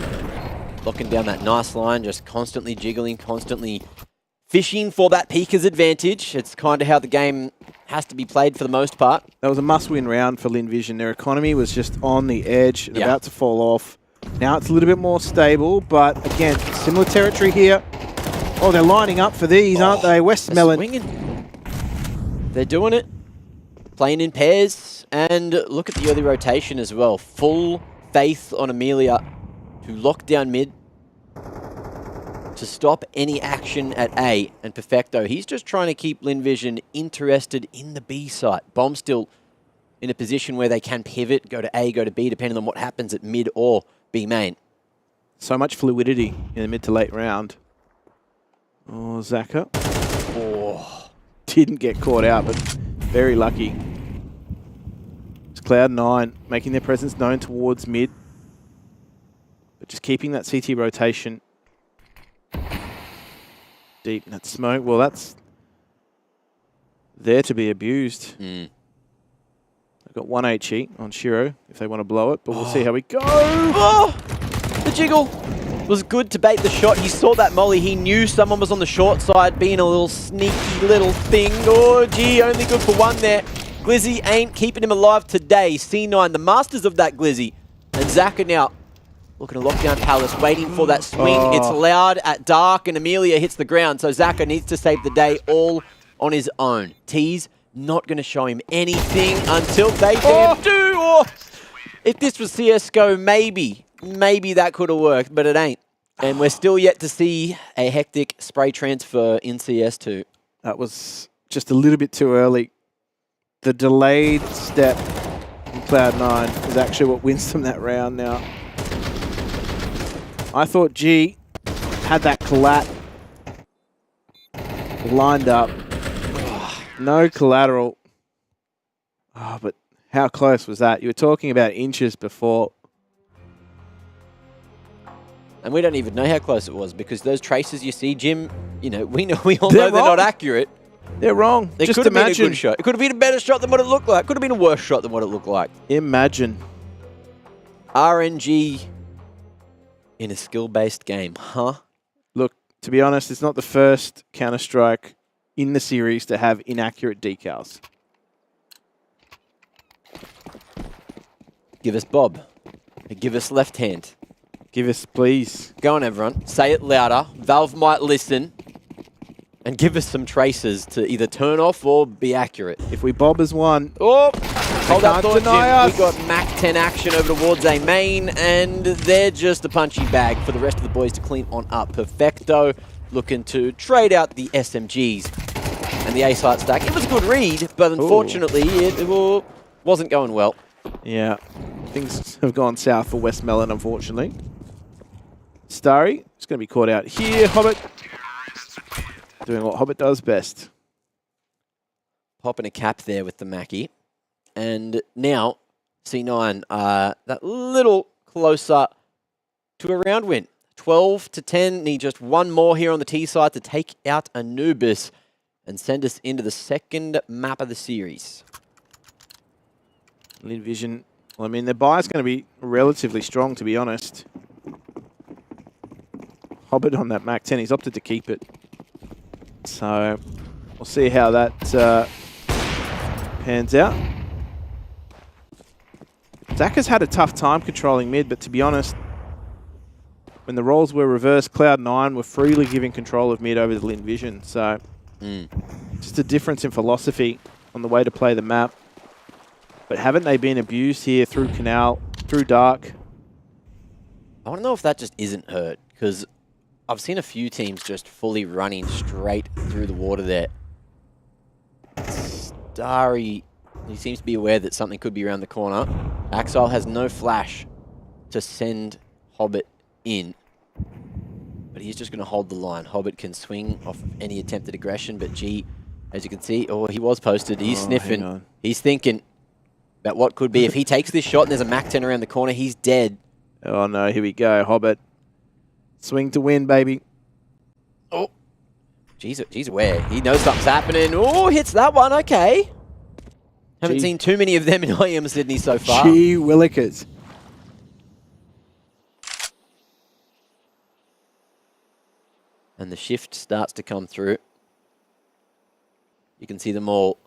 locking down that nice line, just constantly jiggling, constantly fishing for that peeker's advantage. It's kind of how the game has to be played for the most part. That was a must-win round for Linvision. Their economy was just on the edge and about to fall off. Now it's a little bit more stable, but again, similar territory here. Oh, they're lining up for these, aren't they? Westmelon. Swinging. They're doing it. Playing in pairs, and look at the early rotation as well. Full faith on Amelia to lock down mid, to stop any action at A, and Perfecto. He's just trying to keep Linvision interested in the B site. Bomb still in a position where they can pivot, go to A, go to B, depending on what happens at mid or B main. So much fluidity in the mid to late round. Oh, Zaka. Oh, didn't get caught out, but very lucky. It's Cloud9 making their presence known towards mid, but just keeping that CT rotation deep in that smoke. Well, that's there to be abused. They've got 1 HE on Shiro if they want to blow it, but we'll see how we go. Oh, the jiggle was good to bait the shot. He saw that molly. He knew someone was on the short side, being a little sneaky little thing. Oh, gee, only good for 1 there. Glizzy ain't keeping him alive today. C9, the masters of that Glizzy. And Zaka now looking to lock down Palace, waiting for that swing. It's loud at Dark, and Amelia hits the ground. So Zaka needs to save the day all on his own. T's not going to show him anything until they damn do. Oh, if this was CSGO, maybe that could have worked, but it ain't. And we're still yet to see a hectic spray transfer in CS2. That was just a little bit too early. The delayed step in Cloud9 is actually what wins them that round now. I thought G had that collat lined up. No collateral. Oh, but how close was that? You were talking about inches before. And we don't even know how close it was because those traces you see, Jim, we all know they're not accurate. They're wrong. It Just could have been a imagine. good shot. It could have been a better shot than what it looked like. It could have been a worse shot than what it looked like. Imagine. RNG in a skill-based game, huh? Look, to be honest, it's not the first Counter-Strike in the series to have inaccurate decals. Give us Bob. Give us left hand. Give us, please. Go on, everyone. Say it louder. Valve might listen. And give us some traces to either turn off or be accurate. If we bob as one. Oh! Hold that thought, deny Jim. We got Mac 10 action over towards A main, and they're just a punchy bag for the rest of the boys to clean on up. Perfecto looking to trade out the SMGs and the A-site stack. It was a good read, but unfortunately it wasn't going well. Yeah, things have gone south for West Melon, unfortunately. Starry is going to be caught out here. Hobbit doing what Hobbit does best. Popping a cap there with the Mackie. And now, C9 that little closer to a round win. 12-10, need just one more here on the T side to take out Anubis and send us into the second map of the series. Lin Vision, well, I mean, their buy's going to be relatively strong, to be honest. Hobbit on that Mac 10, he's opted to keep it. So, we'll see how that pans out. Zaka's had a tough time controlling mid, but to be honest, when the roles were reversed, Cloud9 were freely giving control of mid over to Lin Vision. So, just a difference in philosophy on the way to play the map. But haven't they been abused here through Canal, through Dark? I want to know if that just isn't hurt, because I've seen a few teams just fully running straight through the water there. Starry, he seems to be aware that something could be around the corner. Axile has no flash to send Hobbit in, but he's just going to hold the line. Hobbit can swing off any attempted aggression, but G, as you can see, he was posted. He's sniffing. He's thinking about what could be. If he takes this shot and there's a Mac 10 around the corner, he's dead. Oh no, here we go, Hobbit. Swing to win, baby. Oh, G's aware. He knows something's happening. Oh, hits that one. Okay. Haven't seen too many of them in IEM Sydney so far. Gee willikers. And the shift starts to come through. You can see them all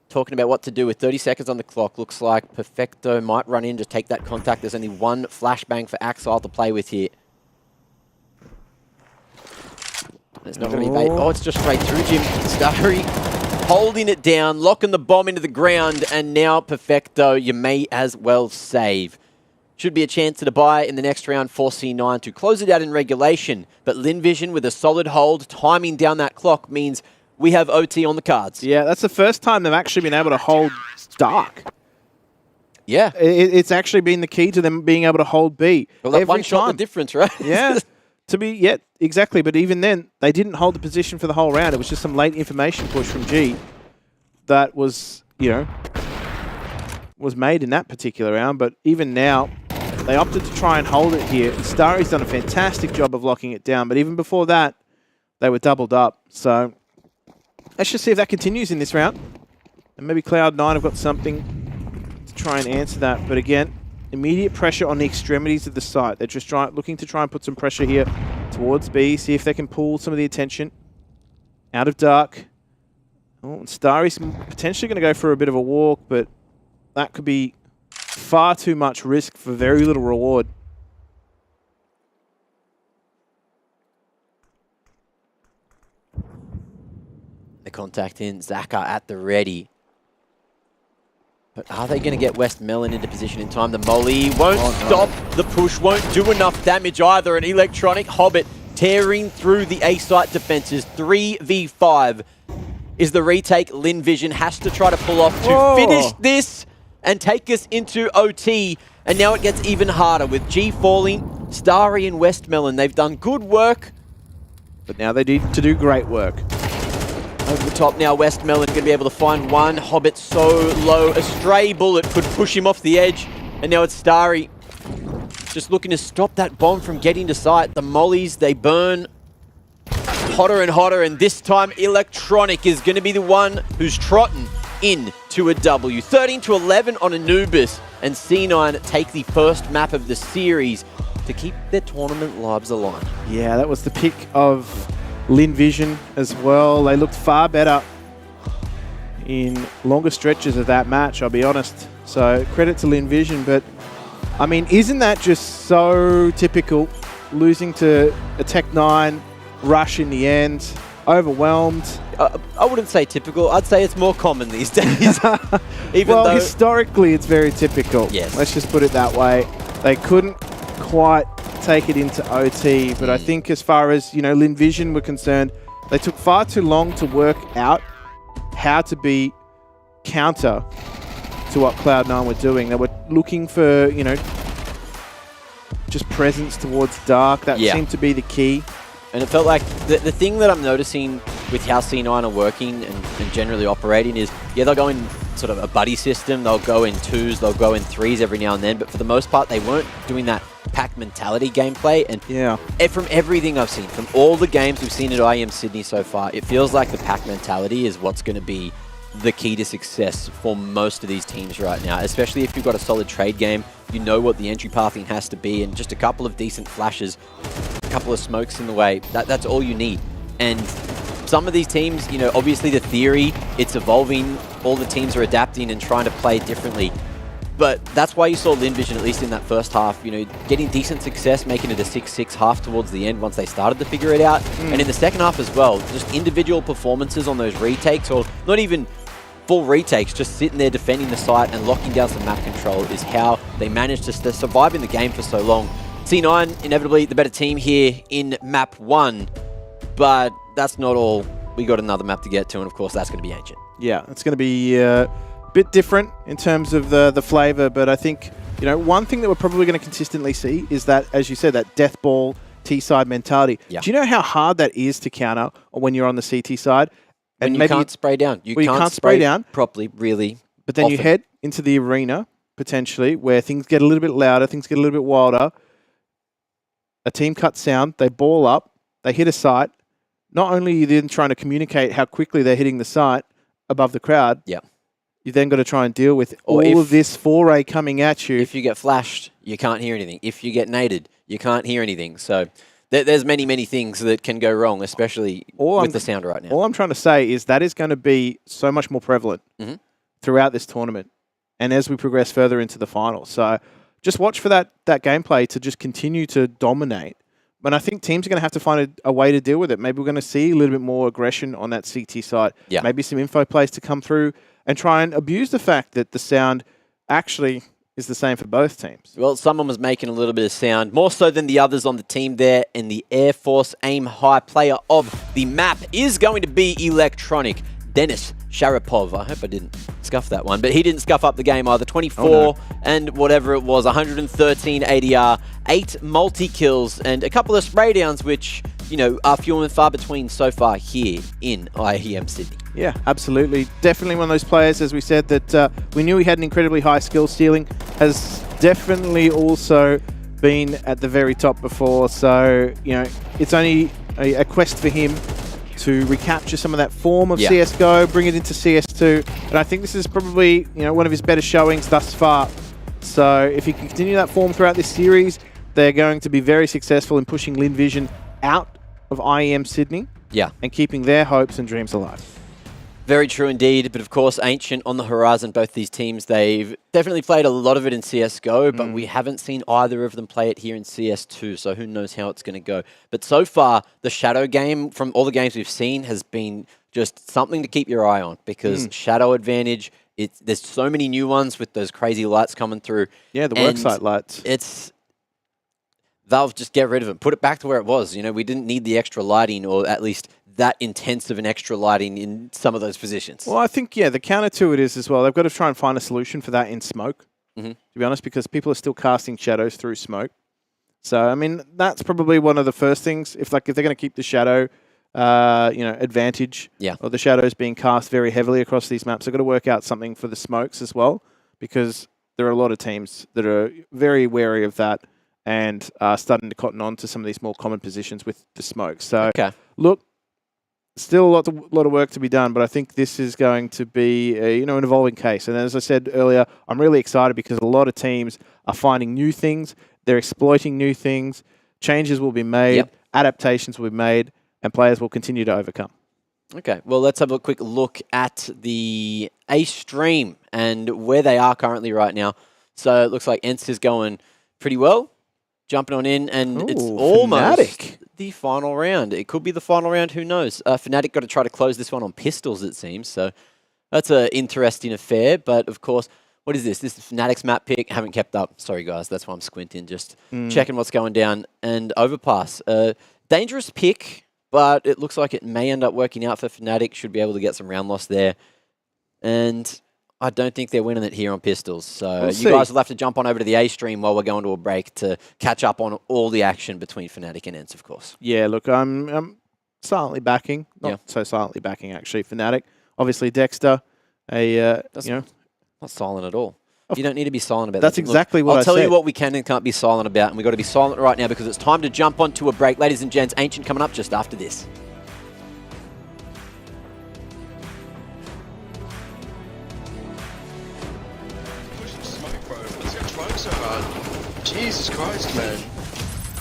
talking about what to do with 30 seconds on the clock. Looks like Perfecto might run in, just take that contact. There's only one flashbang for Axile to play with here. It's not going to be bait. Oh, it's just straight through, Jim. Starry holding it down, locking the bomb into the ground, and now Perfecto, you may as well save. Should be a chance to buy in the next round for C9 to close it out in regulation. But Lin Vision with a solid hold, timing down that clock means we have OT on the cards. Yeah, that's the first time they've actually been able to hold Dark. Yeah. It's actually been the key to them being able to hold B. Well, that one shot the difference, right? Yeah. Exactly. But even then, they didn't hold the position for the whole round. It was just some late information push from G that was, was made in that particular round. But even now, they opted to try and hold it here. Starry's done a fantastic job of locking it down. But even before that, they were doubled up. So let's just see if that continues in this round. And maybe Cloud9 have got something to try and answer that. But again, immediate pressure on the extremities of the site. They're just looking to try and put some pressure here towards B, see if they can pull some of the attention out of Dark. Oh, Starry's potentially going to go for a bit of a walk, but that could be far too much risk for very little reward. The contact in, Zaka at the ready. But are they going to get West Melon into position in time? The Molly won't stop. The push won't do enough damage either. An Electronic Hobbit tearing through the A-site defenses. 3v5 is the retake. Lin Vision has to try to pull off to finish this and take us into OT. And now it gets even harder with G falling. Starry and West Melon, they've done good work. But now they need to do great work. Over the top now, West Melon going to be able to find one. Hobbit so low, a stray bullet could push him off the edge. And now it's Starry just looking to stop that bomb from getting to sight. The mollies, they burn hotter and hotter. And this time, Electronic is going to be the one who's trotting into a W. 13-11 on Anubis. And C9 take the first map of the series to keep their tournament lives alive. Yeah, that was the pick of Lin Vision as well. They looked far better in longer stretches of that match, I'll be honest. So credit to Lin Vision, but I mean, isn't that just so typical? Losing to a Tech 9 rush in the end, overwhelmed. I wouldn't say typical, I'd say it's more common these days. Even well, though historically it's very typical. Yes. Let's just put it that way. They couldn't quite take it into OT, but I think as far as, you know, Lin Vision were concerned, they took far too long to work out how to be counter to what Cloud9 were doing. They were looking for, you know, just presence towards Dark. That seemed to be the key. And it felt like the thing that I'm noticing with how C9 are working and generally operating is, yeah, they'll go in sort of a buddy system, they'll go in 2s, they'll go in 3s every now and then, but for the most part, they weren't doing that pack mentality gameplay. And from everything I've seen, from all the games we've seen at IEM Sydney so far, it feels like the pack mentality is what's going to be the key to success for most of these teams right now, especially if you've got a solid trade game, you know what the entry pathing has to be, and just a couple of decent flashes, a couple of smokes in the way, that's all you need. And some of these teams, you know, obviously the theory, it's evolving, all the teams are adapting and trying to play differently. But that's why you saw Lin Vision, at least in that first half, you know, getting decent success, making it a 6-6 half towards the end once they started to figure it out. And in the second half as well, just individual performances on those retakes, or not even full retakes, just sitting there defending the site and locking down some map control is how they managed to survive in the game for so long. C9, inevitably the better team here in map 1, but that's not all. We got another map to get to, and of course that's going to be Ancient. Yeah, it's going to be a bit different in terms of the flavor, but I think, you know, one thing that we're probably going to consistently see is that, as you said, that death ball T-side mentality. Yeah. Do you know how hard that is to counter when you're on the CT side? And you can't spray down. You can't spray down properly, really. But then you head into the arena, potentially, where things get a little bit louder, things get a little bit wilder. A team cuts sound, they ball up, they hit a site. Not only are you then trying to communicate how quickly they're hitting the site above the crowd, you've then got to try and deal with all of this foray coming at you. If you get flashed, you can't hear anything. If you get naded, you can't hear anything. So there's many, many things that can go wrong, especially with the sound right now. All I'm trying to say is that is going to be so much more prevalent throughout this tournament and as we progress further into the finals. So just watch for that gameplay to just continue to dominate. But I think teams are going to have to find a way to deal with it. Maybe we're going to see a little bit more aggression on that CT side. Yeah. Maybe some info plays to come through and try and abuse the fact that the sound actually is the same for both teams. Well, someone was making a little bit of sound, more so than the others on the team there, and the Air Force Aim High player of the map is going to be Electronic. Denis Sharapov. I hope I didn't scuff that one, but he didn't scuff up the game either. 24 and whatever it was, 113 ADR, 8 multi-kills, and a couple of spray downs, which, you know, are few and far between so far here in IEM Sydney. Yeah, absolutely. Definitely one of those players, as we said, that we knew he had an incredibly high skill ceiling, has definitely also been at the very top before. So, you know, it's only a quest for him to recapture some of that form of CSGO, bring it into CS2. And I think this is probably, you know, one of his better showings thus far. So if he can continue that form throughout this series, they're going to be very successful in pushing Lin Vision out of IEM Sydney and keeping their hopes and dreams alive. Very true indeed, but of course, Ancient on the horizon, both these teams, they've definitely played a lot of it in CSGO, but we haven't seen either of them play it here in CS2, so who knows how it's going to go. But so far, the Shadow game, from all the games we've seen, has been just something to keep your eye on, because Shadow advantage, there's so many new ones with those crazy lights coming through. Yeah, the worksite lights. Valve, just get rid of it. Put it back to where it was. You know, we didn't need the extra lighting, or at least that intense of an extra lighting in some of those positions. Well, I think, yeah, the counter to it is as well, they've got to try and find a solution for that in smoke, to be honest, because people are still casting shadows through smoke. So, I mean, that's probably one of the first things. If they're going to keep the shadow, advantage, or the shadows being cast very heavily across these maps, they've got to work out something for the smokes as well, because there are a lot of teams that are very wary of that and are starting to cotton on to some of these more common positions with the smoke. So, look, still a lot of work to be done, but I think this is going to be an evolving case. And as I said earlier, I'm really excited because a lot of teams are finding new things, they're exploiting new things, changes will be made, adaptations will be made, and players will continue to overcome. Okay, well, let's have a quick look at the A stream and where they are currently right now. So it looks like ENCE is going pretty well, jumping on in, and it's almost Fnatic. The final round. It could be the final round, who knows? Fnatic got to try to close this one on pistols, it seems, so that's an interesting affair, but of course, what is this? This is Fnatic's map pick. Haven't kept up. Sorry, guys, that's why I'm squinting, just checking what's going down. And Overpass. Dangerous pick, but it looks like it may end up working out for Fnatic. Should be able to get some round loss there. And I don't think they're winning it here on pistols. So you guys will have to jump on over to the A stream while we're going to a break to catch up on all the action between Fnatic and ENCE, of course. Yeah, look, I'm silently backing. Not so silently backing, actually, Fnatic. Obviously, Dexter, not silent at all. You don't need to be silent about That's that. exactly what I I'll tell said. you what we can and can't be silent about, and we've got to be silent right now because it's time to jump onto a break. Ladies and gents, Ancient coming up just after this. So hard. Jesus Christ, man.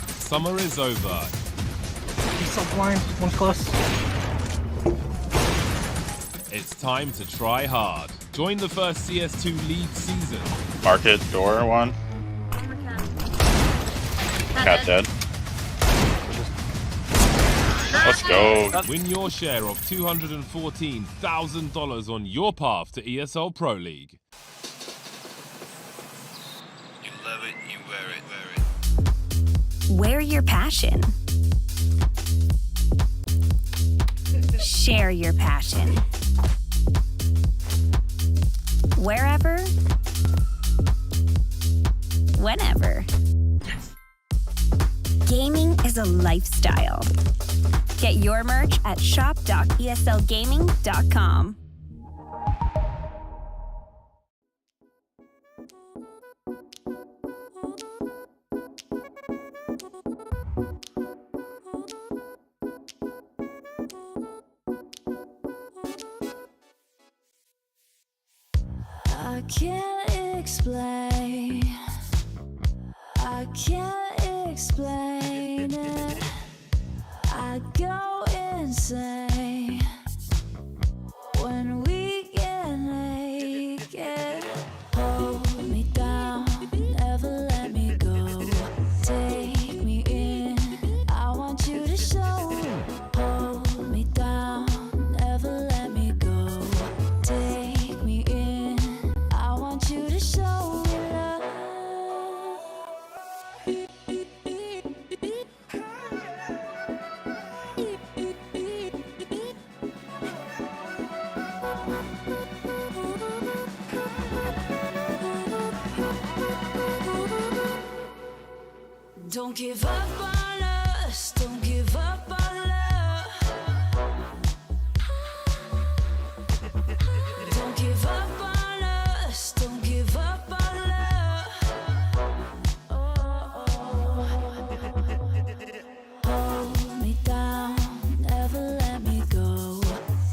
Summer is over. He's so blind. One close. It's time to try hard. Join the first CS2 League season. Market door one. Cat dead. Let's go. Win your share of $214,000 on your path to ESL Pro League. Wear your passion. Share your passion. Wherever, whenever. Gaming is a lifestyle. Get your merch at shop.eslgaming.com. I can't explain. I can't explain it. I go insane when we get naked. Hold me down, never let me go. Take me in, I want you to show. Hold me down, never let me go. Take me in, I want you to show me love. Don't give up on us, don't give up on love. Don't give up on us, don't give up on love. Hold me down, never let me go.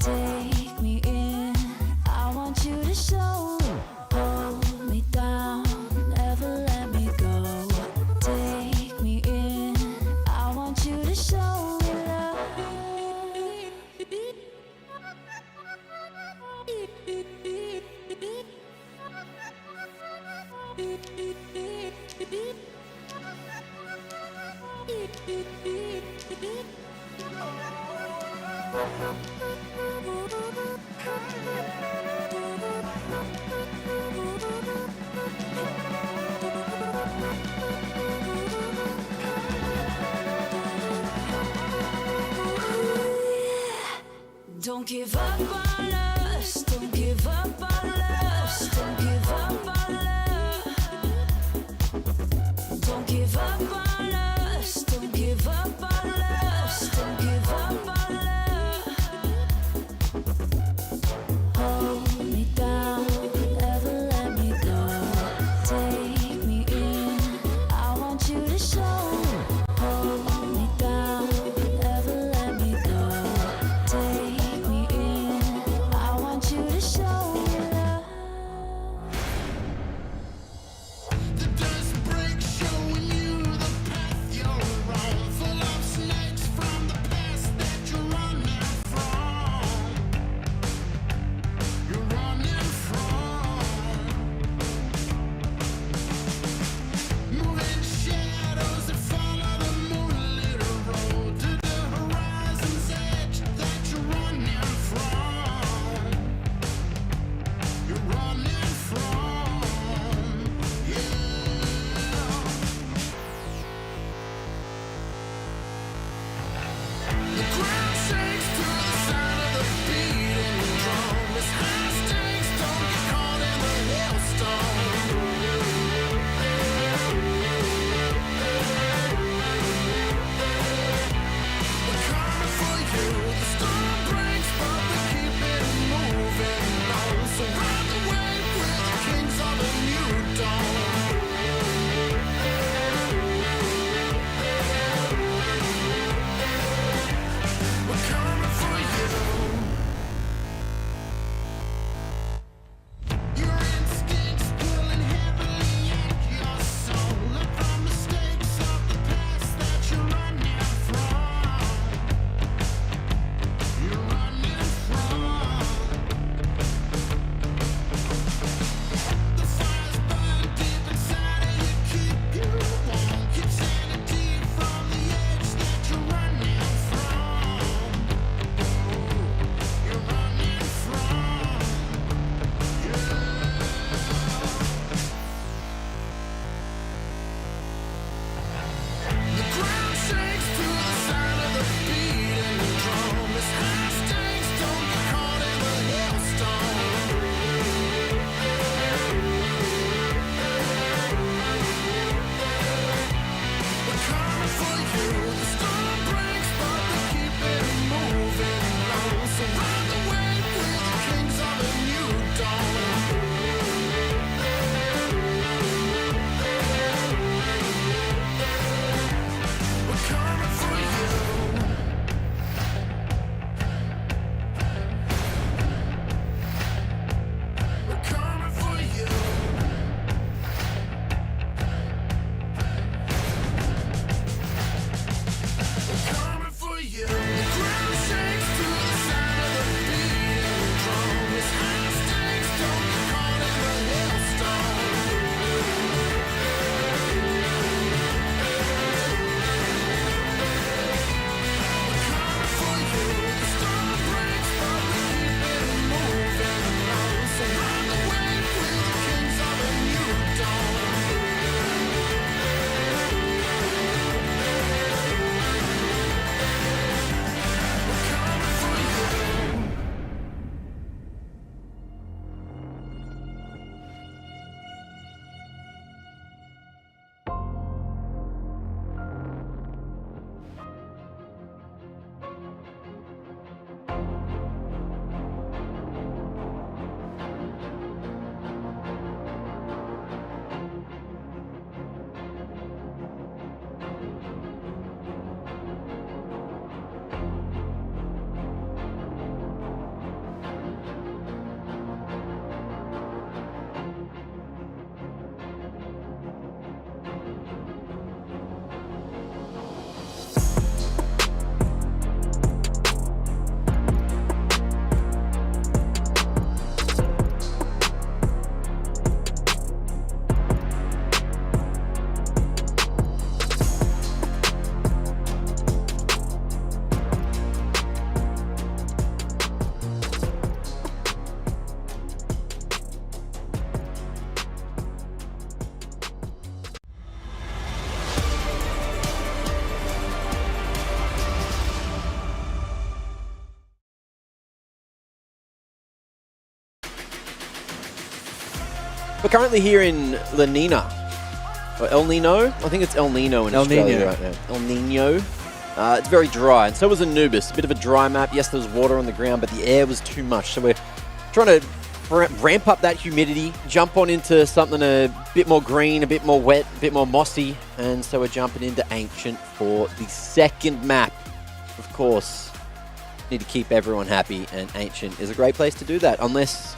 Take me in, I want you to show. Hold me down, never let me go. Take me in, I want you to show. Don't give up on us, don't give up on us, don't give up on love. Don't give up on us, don't give up on us, don't give up on love. Hold me down, never let me go. Take me in, I want you to show. Hold me down, never let me go. Take me in, I We're currently here in La Nina. Or El Nino? I think it's El Nino in Australia right now. El Nino. It's very dry, and so was Anubis. A bit of a dry map. Yes, there was water on the ground, but the air was too much. So we're trying to ramp up that humidity, jump on into something a bit more green, a bit more wet, a bit more mossy. And so we're jumping into Ancient for the second map. Of course, need to keep everyone happy, and Ancient is a great place to do that. Unless,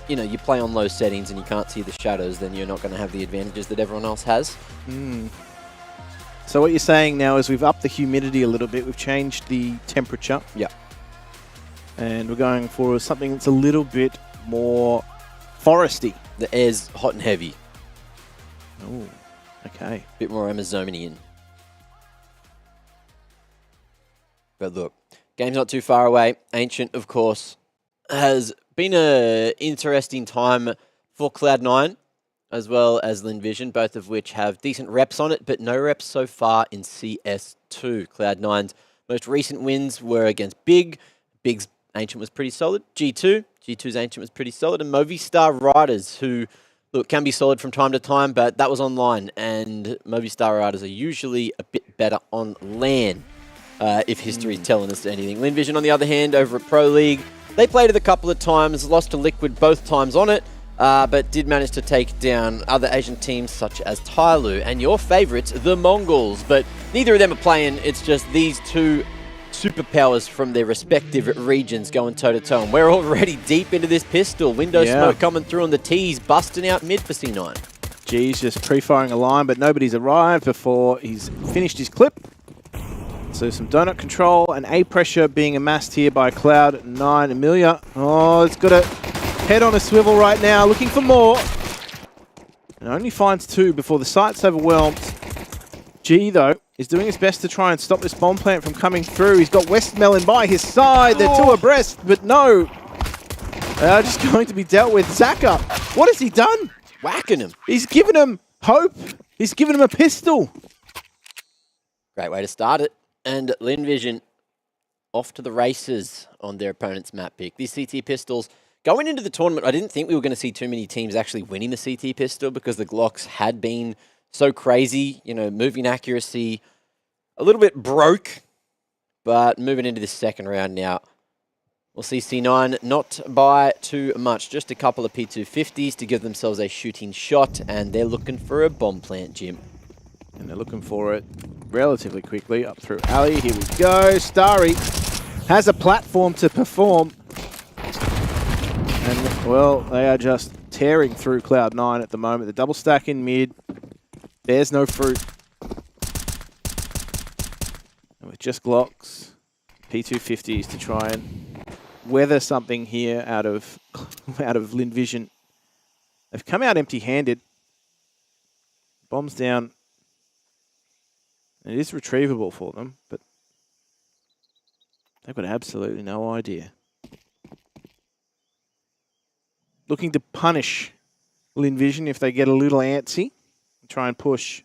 you know, you play on low settings and you can't see the shadows, then you're not going to have the advantages that everyone else has. So what you're saying now is we've upped the humidity a little bit. We've changed the temperature. Yeah. And we're going for something that's a little bit more foresty. The air's hot and heavy. Oh, okay. Bit more Amazonian. But look, game's not too far away. Ancient, of course, has been an interesting time for Cloud9, as well as Linvision, both of which have decent reps on it, but no reps so far in CS2. Cloud9's most recent wins were against Big. Big's Ancient was pretty solid. G2's Ancient was pretty solid. And Movistar Riders, who, look, can be solid from time to time, but that was online. And Movistar Riders are usually a bit better on LAN, if history is telling us anything. Linvision, on the other hand, over at Pro League, they played it a couple of times, lost to Liquid both times on it, but did manage to take down other Asian teams such as Tyloo and your favourites, the Mongols. But neither of them are playing. It's just these two superpowers from their respective regions going toe-to-toe. And we're already deep into this pistol. Window smoke coming through on the T's, busting out mid for C9. G's just pre-firing a line, but nobody's arrived before he's finished his clip. So some donut control and A pressure being amassed here by Cloud9. Amelia, oh, it's got a head on a swivel right now, looking for more. And only finds two before the site's overwhelmed. G, though, is doing his best to try and stop this bomb plant from coming through. He's got Westmelon by his side. They're two abreast, but no. They are just going to be dealt with. Zaka, what has he done? Whacking him. He's given him hope. He's given him a pistol. Great way to start it. And Linvision off to the races on their opponent's map pick. These CT pistols, going into the tournament, I didn't think we were going to see too many teams actually winning the CT pistol because the Glocks had been so crazy, you know, moving accuracy a little bit broke. But moving into this second round now, we'll see C9 not by too much, just a couple of P250s to give themselves a shooting shot, and they're looking for a bomb plant, Jim. And they're looking for it relatively quickly up through alley. Here we go. Starry has a platform to perform. And, well, they are just tearing through Cloud9 at the moment. The double stack in mid. There's no fruit. And with just Glocks, P250s to try and weather something here out of Linvision. They've come out empty-handed. Bombs down. It is retrievable for them, but they've got absolutely no idea. Looking to punish Linvision if they get a little antsy and try and push.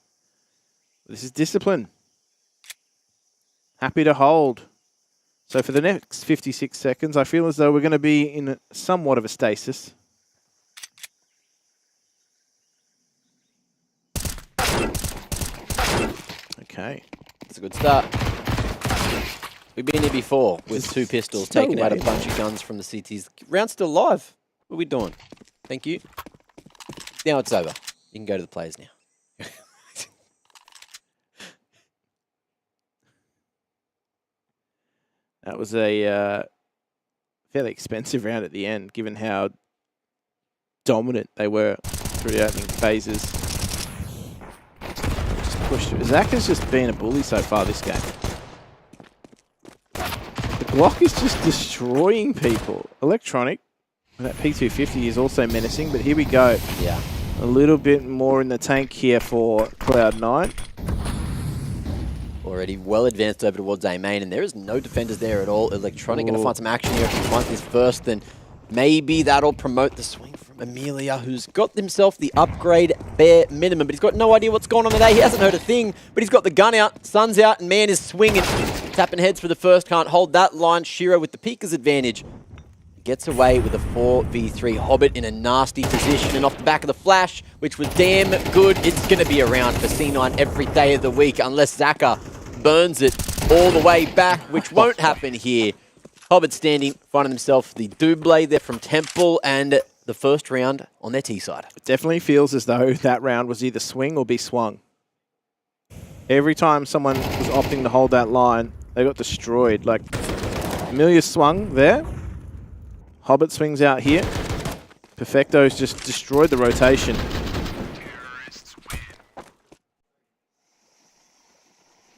This is discipline. Happy to hold. So for the next 56 seconds, I feel as though we're going to be in somewhat of a stasis. Okay. That's a good start. We've been here before with two pistols, taking out a bunch of guns from the CTs. Round's still live. What are we doing? Thank you. Now it's over. You can go to the players now. That was a fairly expensive round at the end, given how dominant they were through the opening phases. Zach has just been a bully so far this game. The Glock is just destroying people. Electronic, that P250 is also menacing, but here we go. Yeah. A little bit more in the tank here for Cloud9. Already well advanced over towards A main, and there is no defenders there at all. Electronic going to find some action here. If he finds this first, then maybe that'll promote the swing from Amelia, who's got himself the upgrade bare minimum, but he's got no idea what's going on today. He hasn't heard a thing, but he's got the gun out, sun's out, and man is swinging. Tapping heads for the first, can't hold that line. Shiro with the Pika's advantage. gets away with a 4v3. Hobbit in a nasty position, and off the back of the flash, which was damn good. It's going to be around for C9 every day of the week, unless Zaka burns it all the way back, which won't happen here. Hobbit standing, finding himself the double there from Temple, and the first round on their T side. It definitely feels as though that round was either swing or be swung. Every time someone was opting to hold that line, they got destroyed. Like, Amelia swung there. Hobbit swings out here. Perfecto's just destroyed the rotation.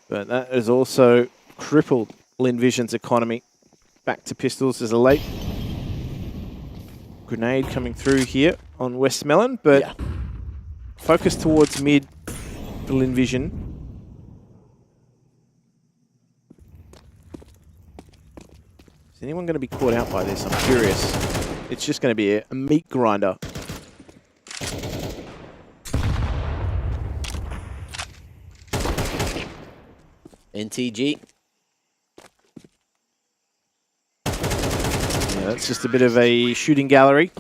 But that has also crippled Linvision's economy. Back to pistols as a late grenade coming through here on Westmelon, but focus towards mid for Linvision. Is anyone going to be caught out by this? I'm curious. It's just going to be a meat grinder. NTG. Yeah, that's just a bit of a shooting gallery.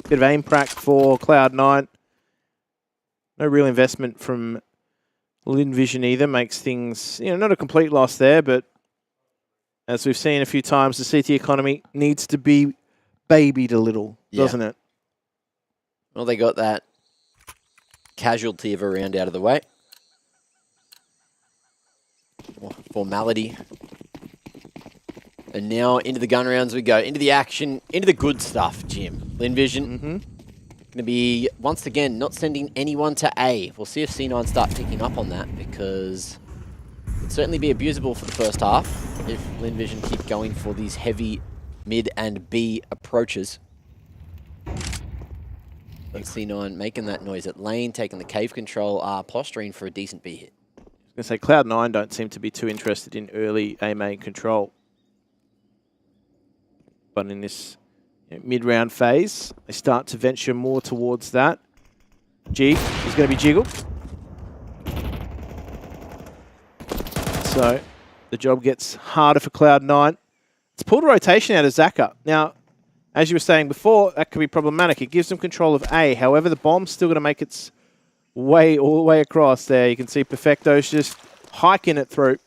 Bit of aim prac for Cloud9. No real investment from Linvision either. Makes things, not a complete loss there, but as we've seen a few times, the CT economy needs to be babied a little, doesn't it? Well, they got that casualty of a round out of the way. Formality. And now into the gun rounds we go. Into the action, into the good stuff, Jim. Linvision going to be, once again, not sending anyone to A. We'll see if C9 start picking up on that, because it'd certainly be abusable for the first half if Linvision keep going for these heavy mid and B approaches. But C9 making that noise at lane, taking the cave control, posturing for a decent B hit. I was going to say, Cloud9 don't seem to be too interested in early A main control. But in this mid-round phase, they start to venture more towards that. G is going to be jiggled. So the job gets harder for Cloud9. It's pulled a rotation out of Zaka. Now, as you were saying before, that could be problematic. It gives them control of A. However, the bomb's still going to make its way all the way across there. You can see Perfecto's just hiking it through.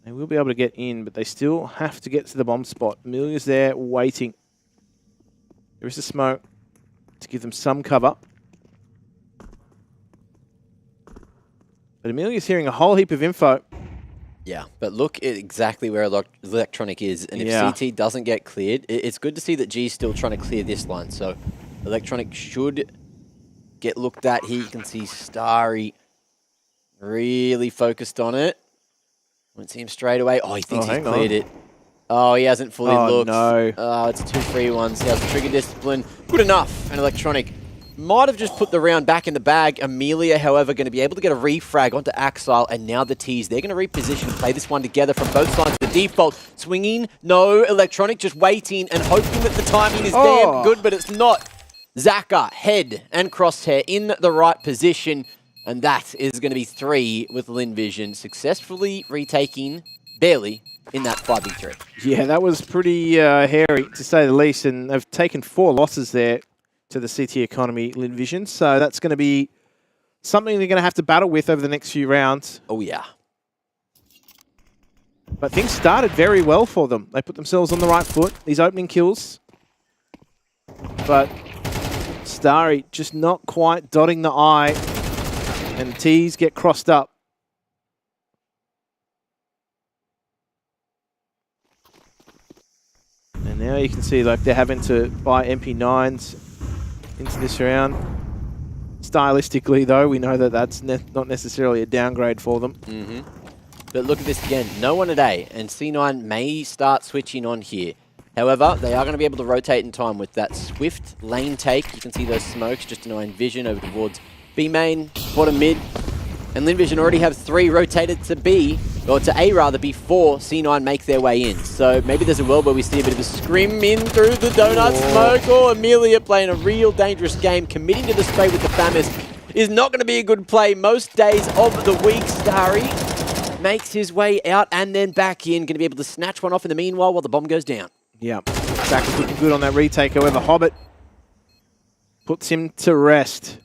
They will be able to get in, but they still have to get to the bomb spot. Amelia's there waiting. There is a smoke to give them some cover. But Amelia's hearing a whole heap of info. Yeah, but look at exactly where Electronic is. And if CT doesn't get cleared, it's good to see that G's still trying to clear this line. So Electronic should get looked at here. You can see Starry really focused on it. Won't see him straight away. Oh, he thinks he's cleared it. Oh, he hasn't fully looked. No. Oh, it's 2 free ones. He has trigger discipline. Good enough. And Electronic might have just put the round back in the bag. Amelia, however, going to be able to get a refrag onto Axile, and now the T's. They're going to reposition, play this one together from both sides. The default swinging. No, Electronic just waiting and hoping that the timing is damn good, but it's not. Zaka, head and crosshair in the right position. And that is going to be 3 with Linvision successfully retaking, barely, in that 5v3. Yeah, that was pretty hairy, to say the least. And they've taken 4 losses there to the CT economy, Linvision. So that's going to be something they're going to have to battle with over the next few rounds. Oh, yeah. But things started very well for them. They put themselves on the right foot, these opening kills. But Starry just not quite dotting the I. And T's get crossed up. And now you can see like they're having to buy MP9s into this round. Stylistically, though, we know that that's not necessarily a downgrade for them. But look at this again. No one at A, and C9 may start switching on here. However, they are going to be able to rotate in time with that swift lane take. You can see those smokes just to know in vision over towards B main, bottom mid, and Linvision already have 3 rotated to B, or to A rather, before C9 make their way in. So maybe there's a world where we see a bit of a scrim in through the donut smoke, or Amelia playing a real dangerous game, committing to the spray with the FAMAS is not going to be a good play most days of the week. Starry makes his way out and then back in, going to be able to snatch one off in the meanwhile while the bomb goes down. Yeah. Zach is looking good on that retake. However, Hobbit puts him to rest.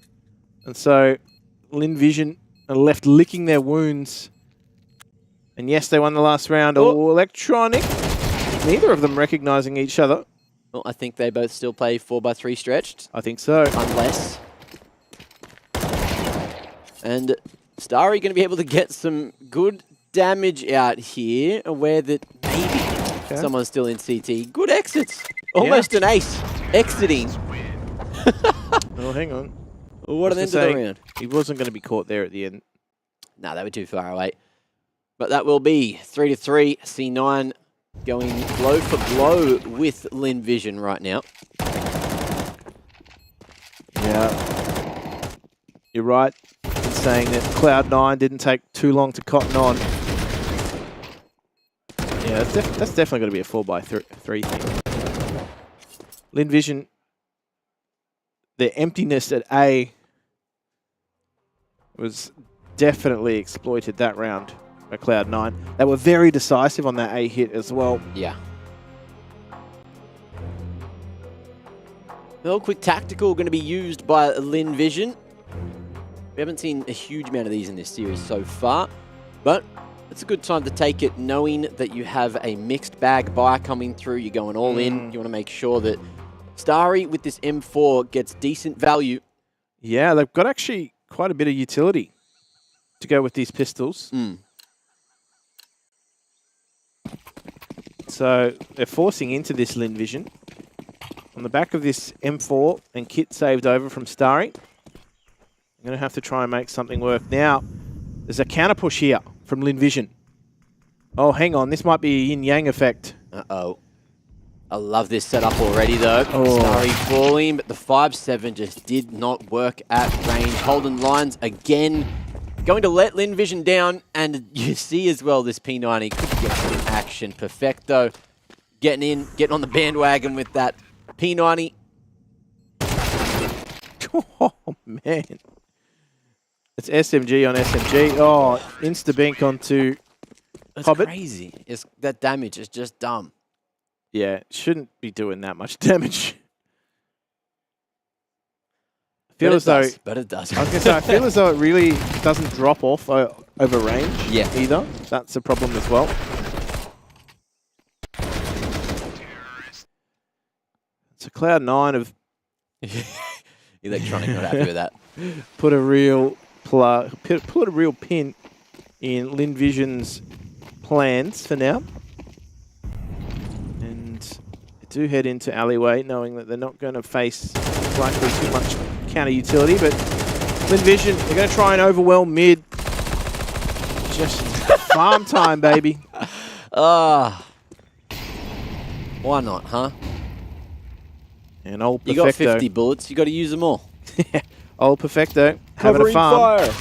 And so Lin Vision are left licking their wounds. And yes, they won the last round. Oh, Electronic. Neither of them recognizing each other. Well, I think they both still play 4x3 stretched. I think so. Unless. And Starry going to be able to get some good damage out here. Aware that maybe someone's still in CT. Good exits. Almost an ace. Exiting. Oh, hang on. What an end to the round. He wasn't going to be caught there at the end. No, they were too far away. But that will be 3-3. C9 going blow for blow with Lin Vision right now. Yeah. You're right in saying that Cloud9 didn't take too long to cotton on. Yeah, that's definitely going to be a 4x3 thing. Lin Vision, the emptiness at A was definitely exploited that round by Cloud9. They were very decisive on that A hit as well. Yeah. Well, quick tactical going to be used by Lin Vision. We haven't seen a huge amount of these in this series so far, but it's a good time to take it knowing that you have a mixed bag buy coming through. You're going all in. You want to make sure that Starry with this M4 gets decent value. Yeah, they've got actually quite a bit of utility to go with these pistols. So they're forcing into this Lin Vision. On the back of this M4 and kit saved over from Starry. I'm going to have to try and make something work. Now, there's a counter push here from Lin Vision. Oh, hang on. This might be a yin-yang effect. Uh-oh. I love this setup already, though. Starry falling, but the 5-7 just did not work at range. Holding lines again. Going to let Lin Vision down, and you see as well this P90 could get some action. Perfecto. Getting on the bandwagon with that P90. Oh, man. It's SMG on SMG. Oh, insta-bink onto That's Hobbit. crazy. That damage is just dumb. Yeah, shouldn't be doing that much damage. I feel as though, but it does. I was going to say, I feel as though it really doesn't drop off over range either. That's a problem as well. So Cloud9 have Electronic not happy with that. Put a real pin in Lin Vision's plans for now. And they do head into alleyway, knowing that they're not going to face likely too much counter utility. But Lin Vision, they're going to try and overwhelm mid. Just farm time, baby. Why not, huh? And old You Perfecto. got 50 bullets, you got to use them all. Old Perfecto having a Covering farm. fire.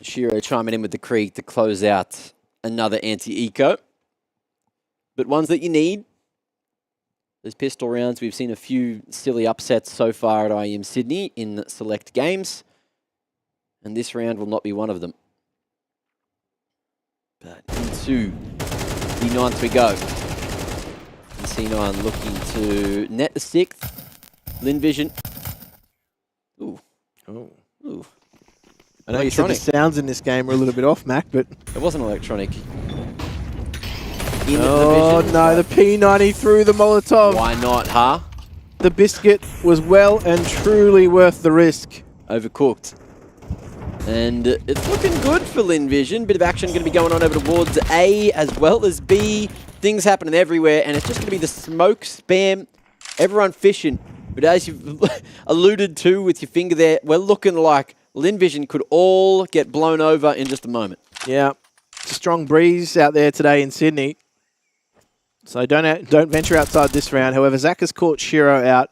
Shiro chiming in with the Krieg to close out another anti-eco. But ones that you need. Those pistol rounds, we've seen a few silly upsets so far at IEM Sydney in select games. And this round will not be one of them. But into C9 we go. And C9 looking to net the 6th. Lin Vision. Ooh. Oh. Ooh. I know you said the sounds in this game were a little bit off, Mac, but... It wasn't electronic. Oh, no, the P90 through the Molotov. Why not, huh? The biscuit was well and truly worth the risk. Overcooked. And it's looking good for Lin Vision. Bit of action going to be going on over towards A as well as B. Things happening everywhere, and it's just going to be the smoke spam. Everyone fishing. But as you've alluded to with your finger there, we're looking like Lin Vision could all get blown over in just a moment. Yeah. Strong breeze out there today in Sydney. So don't venture outside this round. However, Zach has caught Shiro out.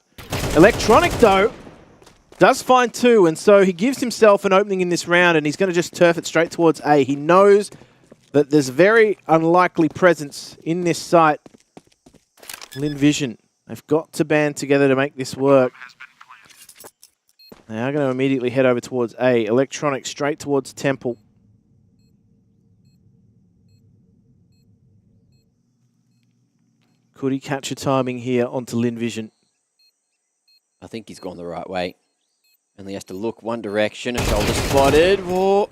Electronic, though, does find 2, and so he gives himself an opening in this round, and he's going to just turf it straight towards A. He knows that there's very unlikely presence in this site. Lin Vision, they've got to band together to make this work. They are going to immediately head over towards A. Electronic straight towards Temple. Could he catch a timing here onto Lin Vision? I think he's gone the right way. Only has to look one direction. A shoulder spotted. Whoa.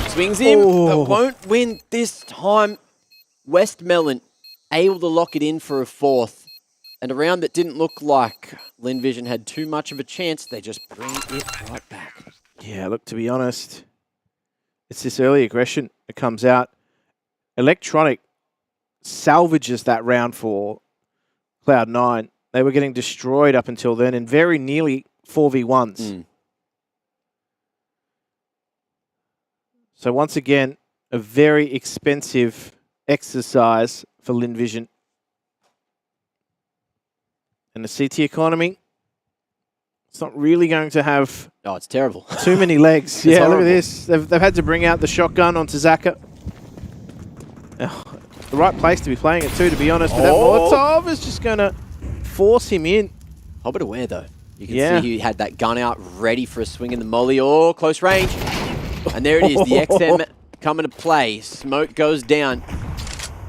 Swings him, but won't win this time. Westmelon able to lock it in for a fourth. And a round that didn't look like Lin Vision had too much of a chance. They just bring it right back. Yeah, look, to be honest, it's this early aggression that comes out. Electronic salvages that round for Cloud9. They were getting destroyed up until then and very nearly 4v1s. So once again, a very expensive exercise for Lin Vision. And the CT economy, it's not really going to have... Oh, it's terrible. Too many legs. Yeah, horrible. look at this. They've had to bring out the shotgun onto Zaka. The right place to be playing it too, to be honest. But that Molotov is just going to force him in. Hobbit aware, though. You can see he had that gun out ready for a swing in the molly. Oh, close range. And there it is, the XM coming to play. Smoke goes down.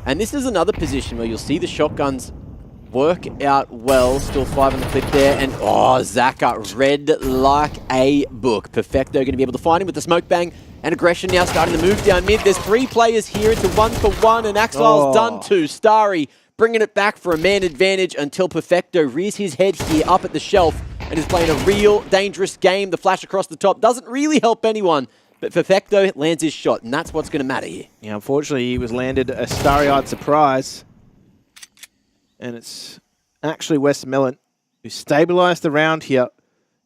And this is another position where you'll see the shotguns work out well. Still 5 on the clip there. And Zaka, red like a book. Perfecto going to be able to find him with the smoke bang. And aggression now starting to move down mid. There's 3 players here. It's a 1-for-1. And Axile's done too. Starry bringing it back for a man advantage until Perfecto rears his head here up at the shelf and is playing a real dangerous game. The flash across the top doesn't really help anyone. But Perfecto lands his shot, and that's what's going to matter here. Yeah, unfortunately, he was landed a starry-eyed surprise. And it's actually Westmelon who stabilized the round here.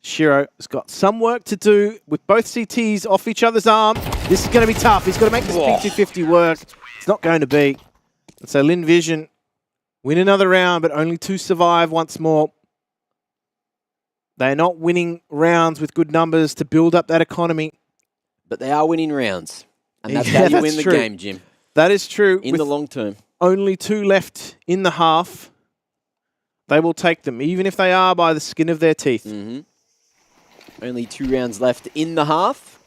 Shiro has got some work to do with both CTs off each other's arm. This is going to be tough. He's got to make this P250 work. It's not going to be. And so Lin Vision win another round, but only 2 survive once more. They're not winning rounds with good numbers to build up that economy. But they are winning rounds. And that's how you win the game, Jim. That is true. In the long term. Only 2 left in the half. They will take them, even if they are by the skin of their teeth. Only 2 rounds left in the half.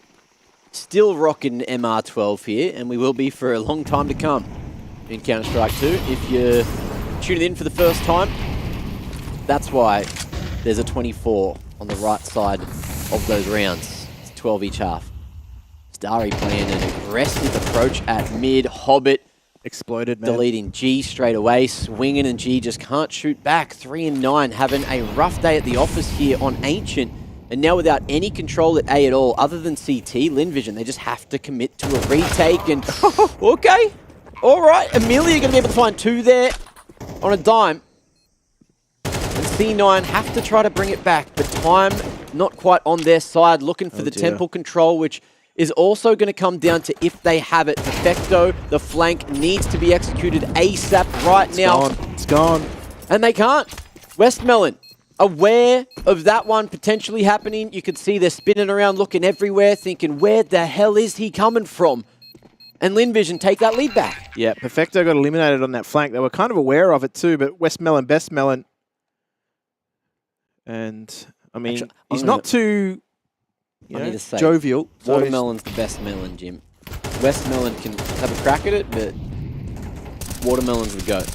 Still rocking MR12 here, and we will be for a long time to come in Counter-Strike 2. If you're tuning in for the first time, that's why there's a 24 on the right side of those rounds. It's 12 each half. Starry playing an aggressive approach at mid. Hobbit exploded, man. Deleting G straight away. Swinging, and G just can't shoot back. 3 and 9, having a rough day at the office here on Ancient. And now without any control at A at all, other than CT, Lin Vision, they just have to commit to a retake. And okay, all right. Amelia going to be able to find 2 there on a dime. And C9 have to try to bring it back, but time not quite on their side, looking for the temple control, which is also going to come down to if they have it. Perfecto, the flank needs to be executed ASAP right now. It's gone. And they can't. Westmelon, aware of that one potentially happening. You could see they're spinning around, looking everywhere, thinking, where the hell is he coming from? And Lin Vision take that lead back. Yeah, Perfecto got eliminated on that flank. They were kind of aware of it too, but Westmelon, Bestmelon. And, I mean, Actually, he's not too... I need to say, jovial. Watermelon's the best melon, Jim. Westmelon can have a crack at it, but Watermelon's the GOAT.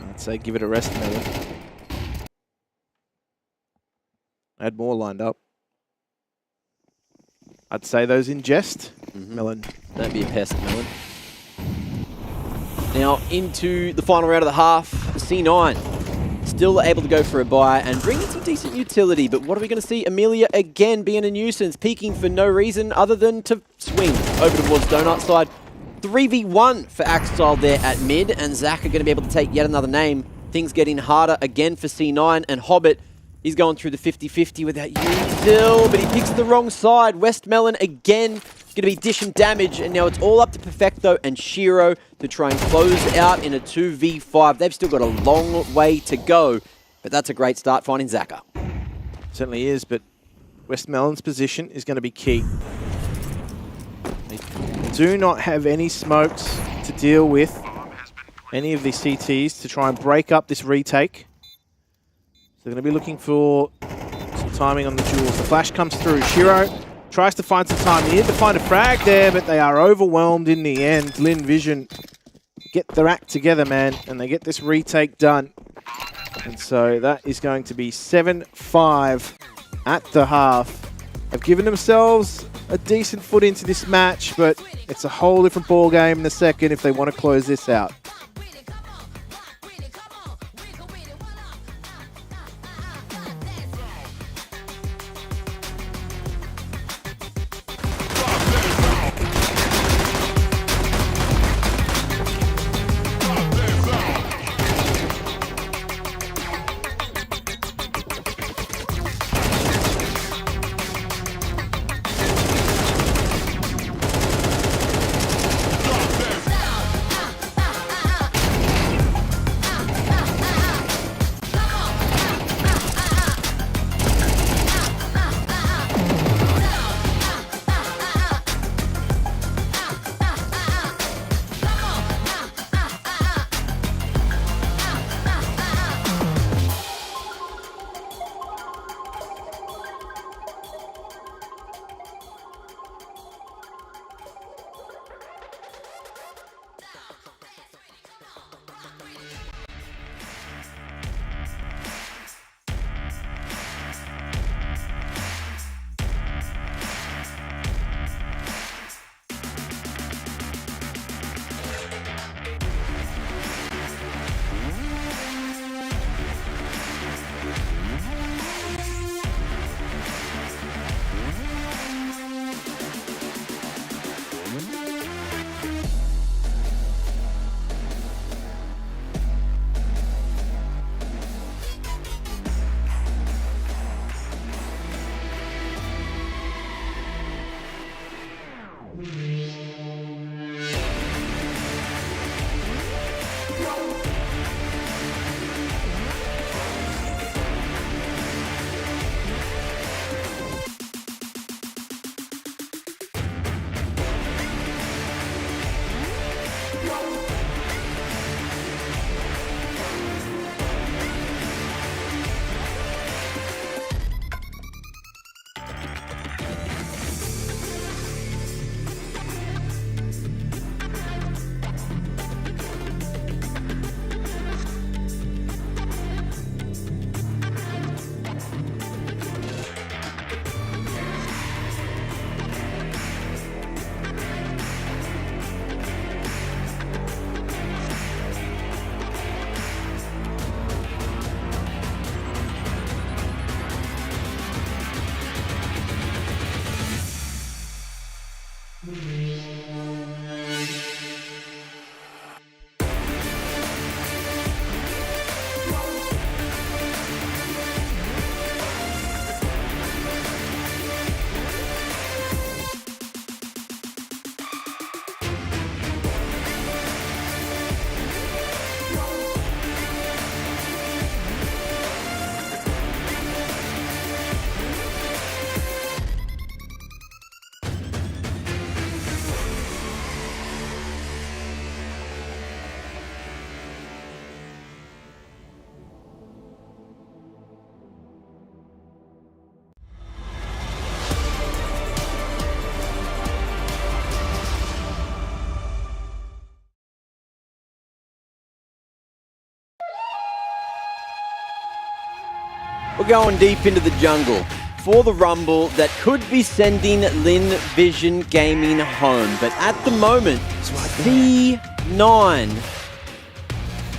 I'd say give it a rest, Melon. I had more lined up. I'd say those in jest, Melon. Don't be a pest, Melon. Now into the final round of the half, C9. Still able to go for a buy and bring in some decent utility, but what are we going to see? Amelia again being a nuisance, peeking for no reason other than to swing over towards Donut side. 3v1 for Axstyle there at mid, and Zach are going to be able to take yet another name. Things getting harder again for C9, and Hobbit, he's going through the 50-50 with that util, but he picks the wrong side. Westmelon again going to be dishing damage, and now it's all up to Perfecto and Shiro to try and close out in a 2v5. They've still got a long way to go, but that's a great start finding Zaka. Certainly is, but Westmelon's position is going to be key. They do not have any smokes to deal with any of these CTs to try and break up this retake. So they're going to be looking for some timing on the duels. The flash comes through. Shiro tries to find some time. He had to find a frag there, but they are overwhelmed in the end. Lin Vision get their act together, man, and they get this retake done. And so that is going to be 7-5 at the half. They've given themselves a decent foot into this match, but it's a whole different ball game in the second if they want to close this out. We're going deep into the jungle for the rumble that could be sending Lin Vision Gaming home. But at the moment, C9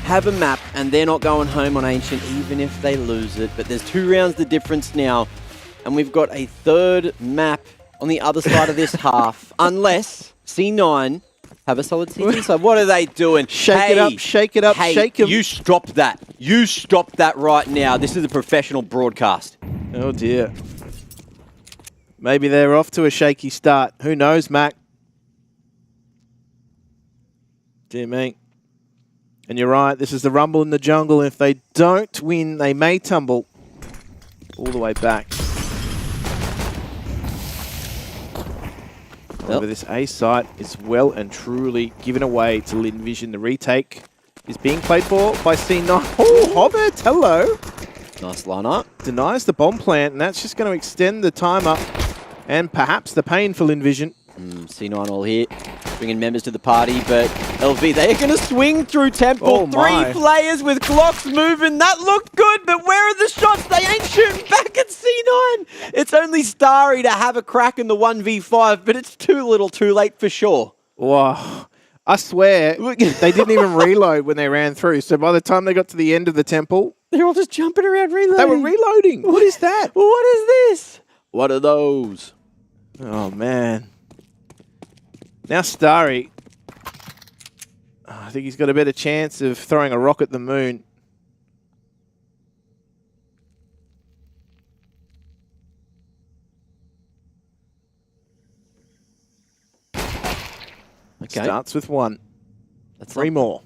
have a map and they're not going home on Ancient even if they lose it. But there's 2 rounds the difference now. And we've got a third map on the other side of this half. Unless C9 have a solid season. So what are they doing? Shake it up, shake it up, hey, shake 'em. You stop that. You stop that right now. This is a professional broadcast. Oh dear. Maybe they're off to a shaky start. Who knows, Mac? Dear me. And you're right, this is the rumble in the jungle. If they don't win, they may tumble all the way back. However, this A site is well and truly given away to Lin Vision. The retake is being played for by C9. Oh, Hobbit, hello. Nice lineup. Denies the bomb plant, and that's just going to extend the time up and perhaps the pain for Lin Vision. C9 all here. bringing members to the party, but LV, they are going to swing through Temple. Oh my. 3 players with Glocks moving. That looked good, but where are the shots? They ain't shooting back at C9. It's only Starry to have a crack in the 1v5, but it's too little too late for sure. Wow. I swear, they didn't even reload when they ran through. So by the time they got to the end of the temple, they're all just jumping around reloading. They were reloading. What is that? What is this? What are those? Oh, man. Now Starry, I think he's got a better chance of throwing a rock at the moon. Okay. Starts with 1. That's 3 more.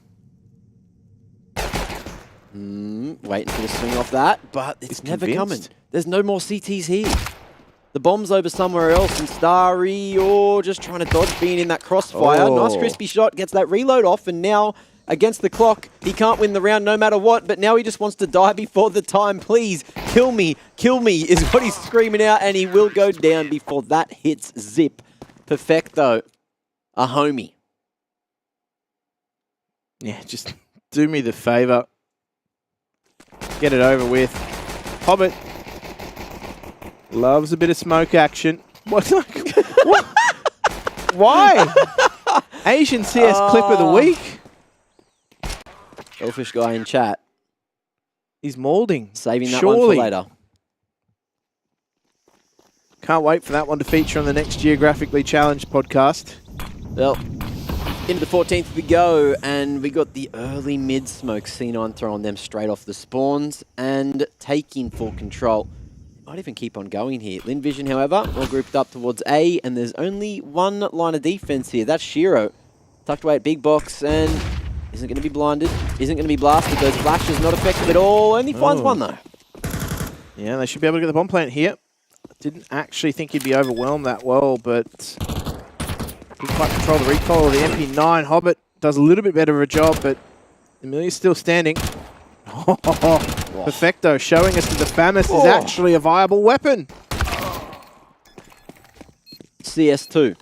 Waiting for the swing off that, but it's never coming. convinced. There's no more CTs here. The bomb's over somewhere else, and Starry, just trying to dodge being in that crossfire. Oh. Nice crispy shot, gets that reload off, and now against the clock, he can't win the round no matter what, but now he just wants to die before the time. Please, kill me is what he's screaming out, and he will go down before that hits Zip. Perfecto, a homie. Yeah, just do me the favour. Get it over with. Hobbit loves a bit of smoke action. What? What? Why? Asian CS clip of the week. Selfish guy in chat. He's moulding. Saving that Surely. one for later. Can't wait for that one to feature on the next Geographically Challenged podcast. Well, into the 14th we go, and we got the early mid-smoke. C9 throwing them straight off the spawns and taking full control. Might even keep on going here. Lin Vision, however, all grouped up towards A, and there's only one line of defense here. That's Shiro. Tucked away at big box, and isn't going to be blinded. Isn't going to be blasted. Those flashes not effective at all. Only finds one, though. Yeah, they should be able to get the bomb plant here. Didn't actually think he'd be overwhelmed that well, but didn't quite control the recoil of the MP9. Hobbit does a little bit better of a job, but Amelia's still standing. Perfecto, showing us that the FAMAS is actually a viable weapon. CS2.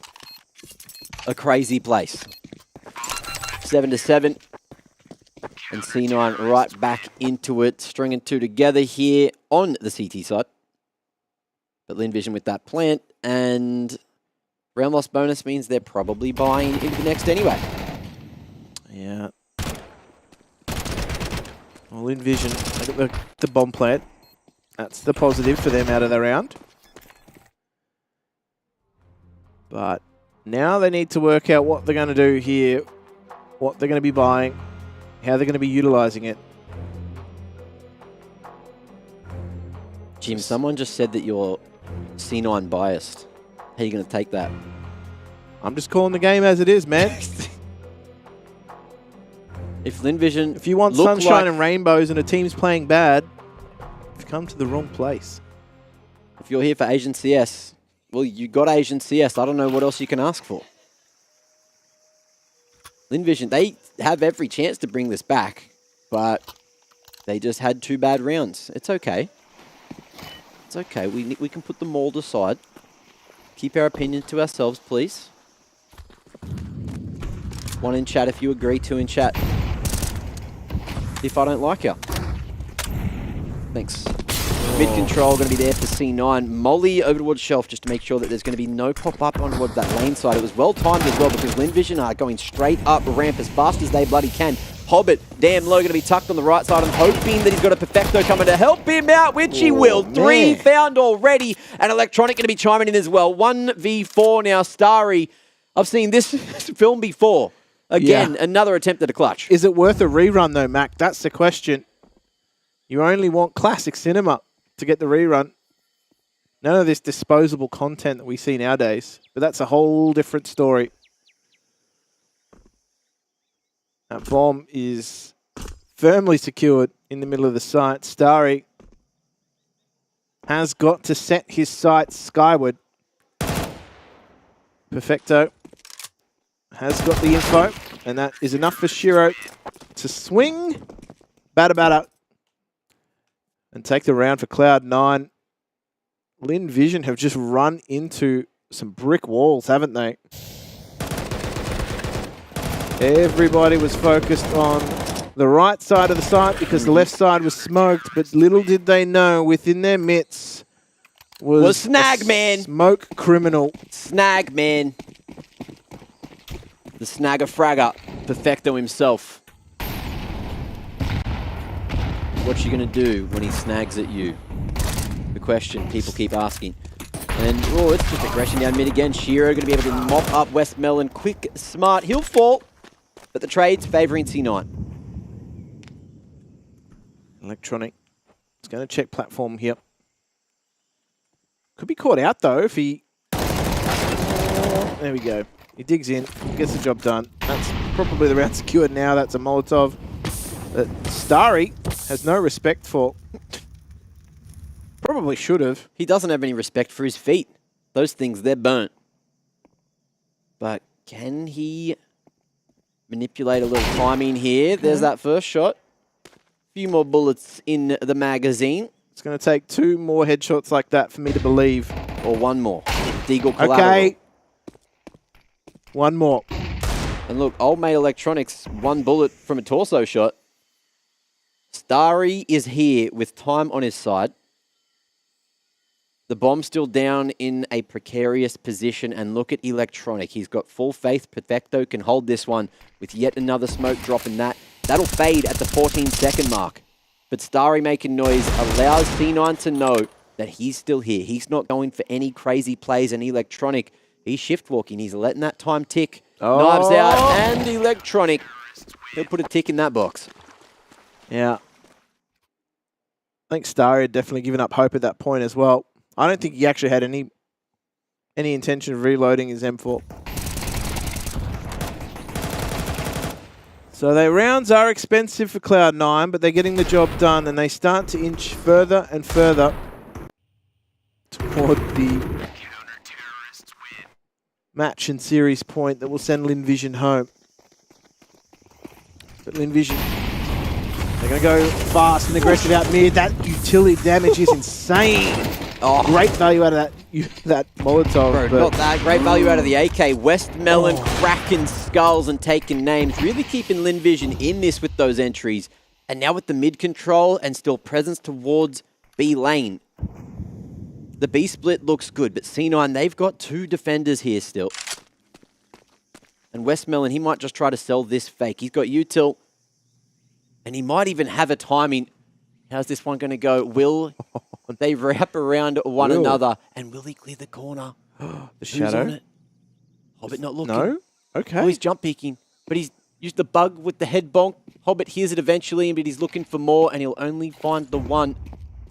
A crazy place. 7-7. And C9 right back into it, stringing 2 together here on the CT side. But Lin Vision with that plant, and round loss bonus means they're probably buying into the next anyway. Yeah. Well, Lin Vision, they got the bomb plant. That's the positive for them out of the round. But now they need to work out what they're going to do here, what they're going to be buying, how they're going to be utilizing it. Jim, someone just said that you're C9 biased. How are you going to take that? I'm just calling the game as it is, man. If Lin Vision, if you want sunshine and rainbows and a team's playing bad, you've come to the wrong place. If you're here for Asian CS, well, you got Asian CS. I don't know what else you can ask for. Lin Vision, they have every chance to bring this back, but they just had 2 bad rounds. It's okay. It's okay. We can put the mold aside. Keep our opinions to ourselves, please. 1 in chat if you agree, 2 in chat if I don't like you. Thanks. Mid control going to be there for C9. Molly over towards Shelf just to make sure that there's going to be no pop-up on towards that lane side. It was well timed as well because Lin Vision are going straight up ramp as fast as they bloody can. Hobbit, damn low, going to be tucked on the right side. I'm hoping that he's got a Perfecto coming to help him out, which he will. 3 found already, and Electronic going to be chiming in as well. 1v4 now, Starry. I've seen this film before. Again, another attempt at a clutch. Is it worth a rerun though, Mac? That's the question. You only want classic cinema to get the rerun. None of this disposable content that we see nowadays, but that's a whole different story. That bomb is firmly secured in the middle of the site. Starry has got to set his sights skyward. Perfecto has got the info, and that is enough for Shiro to swing, batter, and take the round for Cloud9. Lin Vision have just run into some brick walls, haven't they? Everybody was focused on the right side of the site because the left side was smoked, but little did they know within their midst was Snag Man. Smoke criminal. Snag Man. The snagger fragger, Perfecto himself. What's you gonna do when he snags at you? The question people keep asking. And, oh, it's just aggression down mid again. Shiro gonna be able to mop up Westmelon. Quick, smart, he'll fall. But the trade's favouring C9. Electronic. He's going to check platform here. Could be caught out, though, if he... There we go. He digs in, gets the job done. That's probably the round secured now. That's a Molotov that Starry has no respect for. Probably should have. He doesn't have any respect for his feet. Those things, they're burnt. But can he manipulate a little timing here? There's that first shot. A few more bullets in the magazine. It's going to take 2 more headshots like that for me to believe. Or 1 more. Deagle collateral. Okay. 1 more. And look, Old Mate Electronics, 1 bullet from a torso shot. Starry is here with time on his side. The bomb's still down in a precarious position, and look at Electronic. He's got full faith. Perfecto can hold this one with yet another smoke drop in that. That'll fade at the 14-second mark. But Starry making noise allows C9 to know that he's still here. He's not going for any crazy plays, and Electronic, he's shift walking. He's letting that time tick. Knives out, and Electronic, he'll put a tick in that box. Yeah. I think Starry had definitely given up hope at that point as well. I don't think he actually had any intention of reloading his M4. So their rounds are expensive for Cloud9, but they're getting the job done, and they start to inch further and further toward the match and series point that will send LinVision home. But LinVision, they're going to go fast and aggressive out mid. That utility damage is insane. Oh, great value out of that Molotov. Bro, not that. Great value out of the AK. Westmelon cracking skulls and taking names. Really keeping LinVision in this with those entries. And now with the mid control and still presence towards B lane. The B split looks good, but C9, they've got 2 defenders here still. And Westmelon, he might just try to sell this fake. He's got util. And he might even have a timing. How's this one going to go? Will they wrap around one another? And will he clear the corner? The shadow? On it? Hobbit not looking. No? Okay. Oh, he's jump peeking. But he's used the bug with the head bonk. Hobbit hears it eventually, but he's looking for more, and he'll only find the one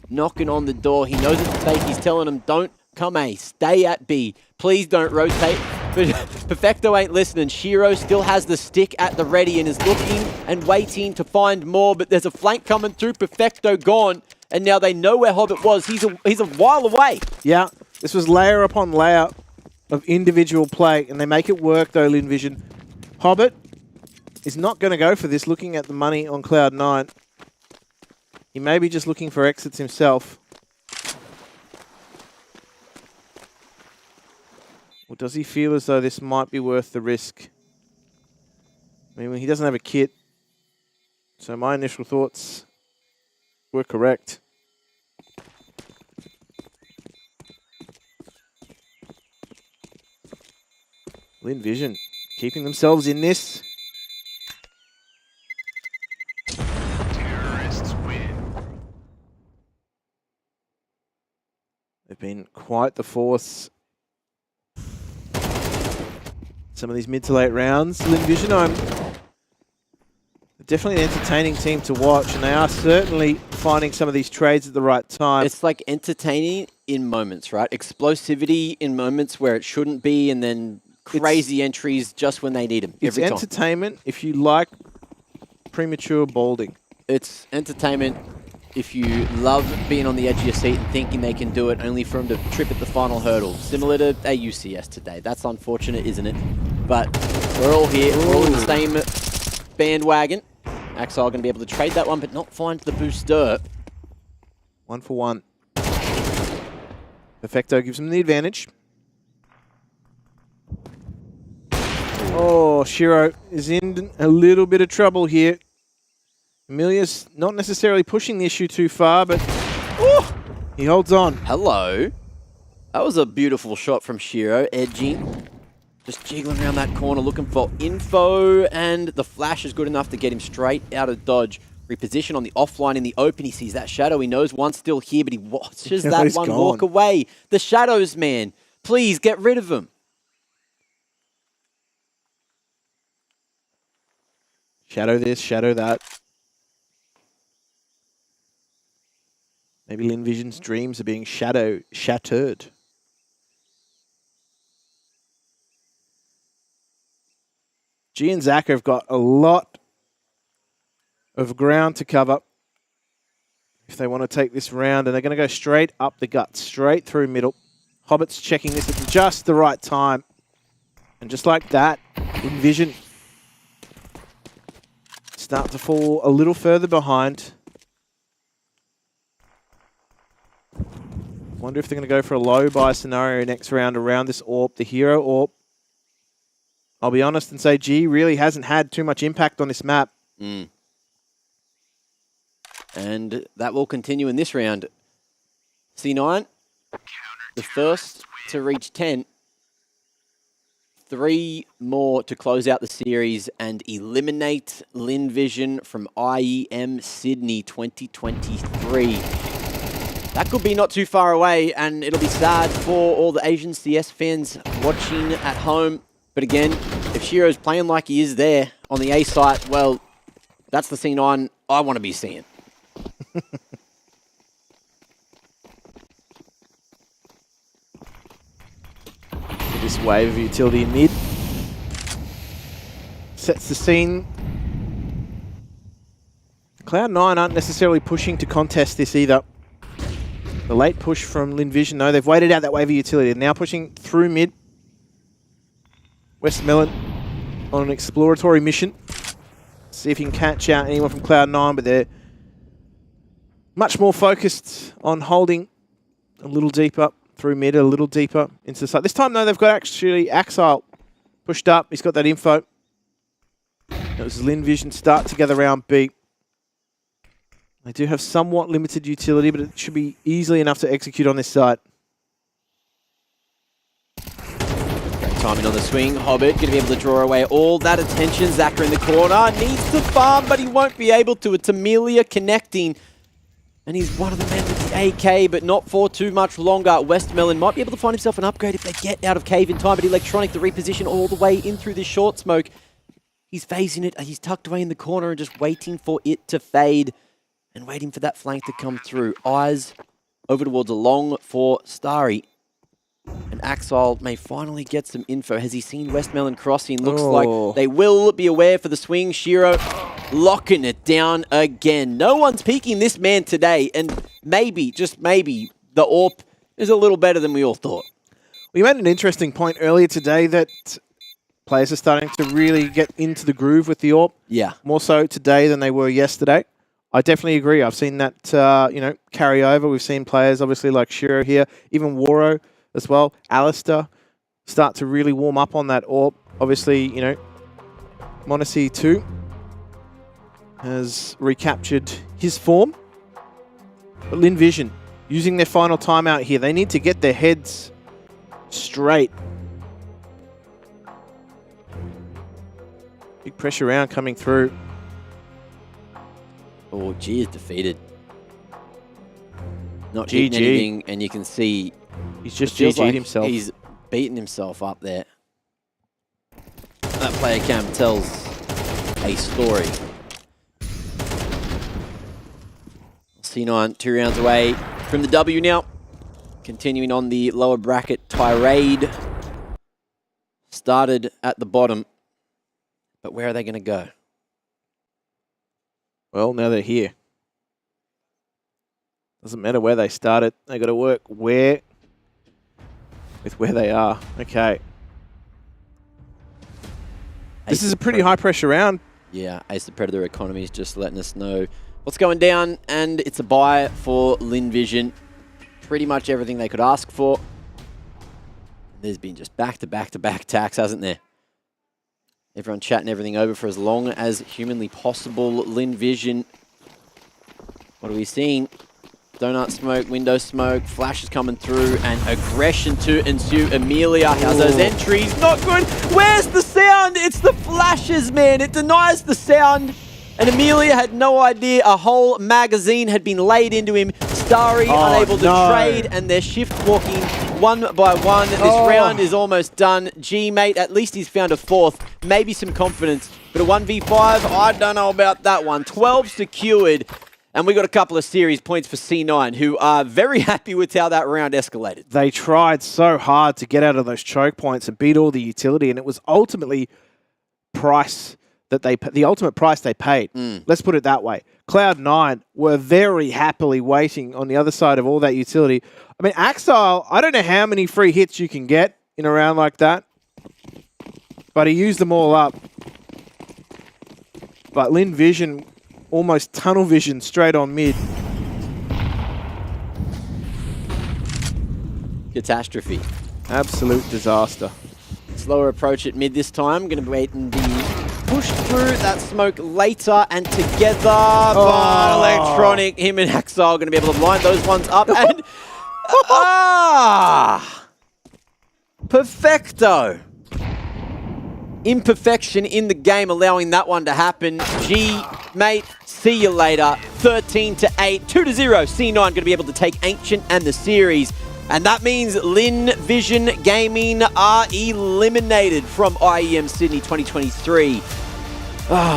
knocking on the door. He knows it's fake. He's telling him, don't come A. Stay at B. Please don't rotate. But Perfecto ain't listening. Shiro still has the stick at the ready and is looking and waiting to find more, but there's a flank coming through. Perfecto gone, and now they know where Hobbit was. He's a while away. Yeah, this was layer upon layer of individual play, and they make it work though, LinVision. Hobbit is not going to go for this, looking at the money on Cloud9. He may be just looking for exits himself. Or does he feel as though this might be worth the risk? I mean, he doesn't have a kit. So my initial thoughts were correct. LinVision keeping themselves in this. Terrorists win. They've been quite the force. Some of these mid to late rounds. LinVision, I'm definitely an entertaining team to watch, and they are certainly finding some of these trades at the right time. It's like entertaining in moments, right? Explosivity in moments where it shouldn't be, and then crazy entries just when they need them. It's every time. entertainment if you like premature balding. It's entertainment if you love being on the edge of your seat and thinking they can do it, only for them to trip at the final hurdle. Similar to AUCS today. That's unfortunate, isn't it? But we're all here. We're all in the same bandwagon. Axile going to be able to trade that one, but not find the booster. 1 for 1. Perfecto gives him the advantage. Oh, Shiro is in a little bit of trouble here. Amelia's not necessarily pushing the issue too far, but he holds on. Hello. That was a beautiful shot from Shiro, edging. Just jiggling around that corner, looking for info, and the flash is good enough to get him straight out of dodge. Reposition on the offline in the open. He sees that shadow. He knows one's still here, but he watches that one walk away. The shadows, man. Please get rid of him. Shadow this, shadow that. Maybe Lin Vision's dreams are being shattered. G and Zach have got a lot of ground to cover if they want to take this round, and they're going to go straight up the gut, straight through middle. Hobbit's checking this at just the right time. And just like that, Lin Vision start to fall a little further behind. Wonder if they're going to go for a low buy scenario next round around this AWP, the hero AWP. I'll be honest and say G really hasn't had too much impact on this map. And that will continue in this round. C9, the first to reach 10. 3 more to close out the series and eliminate Lin Vision from IEM Sydney 2023. That could be not too far away, and it'll be sad for all the Asian CS fans watching at home. But again, if Shiro's playing like he is there on the A site, well, that's the C9 I want to be seeing. This wave of utility in mid sets the scene. Cloud9 aren't necessarily pushing to contest this either. The late push from Lin Vision, though, they've waited out that wave of utility. They're now pushing through mid. Westmelon on an exploratory mission. See if he can catch out anyone from Cloud9, but they're much more focused on holding a little deeper through mid, a little deeper into the side. This time, though, they've got actually Axile pushed up. He's got that info. It was Lin Vision start together round B. They do have somewhat limited utility, but it should be easily enough to execute on this side. Great timing on the swing. Hobbit going to be able to draw away all that attention. Zachar in the corner. Needs to farm, but he won't be able to. It's Amelia connecting. And he's one of the men with the AK, but not for too much longer. Westmelon might be able to find himself an upgrade if they get out of cave in time, but Electronic to reposition all the way in through this short smoke. He's phasing it. He's tucked away in the corner and just waiting for it to fade and waiting for that flank to come through. Eyes over towards a long for Starry. And Axile may finally get some info. Has he seen Westmelon crossing? Looks like they will be aware for the swing. Shiro locking it down again. No one's peeking this man today. And maybe, just maybe, the AWP is a little better than we all thought. We made an interesting point earlier today that players are starting to really get into the groove with the AWP. Yeah. More so today than they were yesterday. I definitely agree. I've seen that, carry over. We've seen players, obviously, like Shiro here, even Waro as well, Alistair, start to really warm up on that AWP. Obviously, Monacy 2 has recaptured his form. But Lin Vision, using their final timeout here, they need to get their heads straight. Big pressure round coming through. Oh, G is defeated. Not GG. hitting anything, and you can see he's just GG'd like himself. He's beaten himself up there. That player cam tells a story. C9 2 rounds away from the W now. Continuing on the lower bracket tirade. Started at the bottom, but where are they going to go? Well, now they're here. Doesn't matter where they started. They got to work with where they are. Okay. This is a pretty high pressure round. Yeah, Ace the Predator Economy is just letting us know what's going down, and it's a buy for Lin Vision. Pretty much everything they could ask for. There's been just back-to-back-to-back attacks, hasn't there? Everyone chatting everything over for as long as humanly possible. Lin Vision. What are we seeing? Donut smoke, window smoke, flashes coming through, and aggression to ensue. Amelia, how's those entries? Not good. Where's the sound? It's the flashes, man. It denies the sound. And Amelia had no idea a whole magazine had been laid into him. Starry unable to trade, and they're shift walking one by one. This round is almost done. G, mate, at least he's found a fourth. Maybe some confidence. But a 1v5, I don't know about that one. 12 secured. And we got a couple of series points for C9, who are very happy with how that round escalated. They tried so hard to get out of those choke points and beat all the utility, and it was ultimately the ultimate price they paid. Let's put it that way. Cloud9 were very happily waiting on the other side of all that utility. I mean, Axile, I don't know how many free hits you can get in a round like that, but he used them all up. But Lin Vision, almost tunnel vision straight on mid. Catastrophe. Absolute disaster. Slower approach at mid this time. Going to wait and be pushed through that smoke later and together. But Electronic, him and Axile going to be able to line those ones up. And perfecto. Imperfection in the game allowing that one to happen. G, mate, see you later. 13-8, 2-0. C9 going to be able to take Ancient and the series. And that means Lin Vision Gaming are eliminated from IEM Sydney 2023.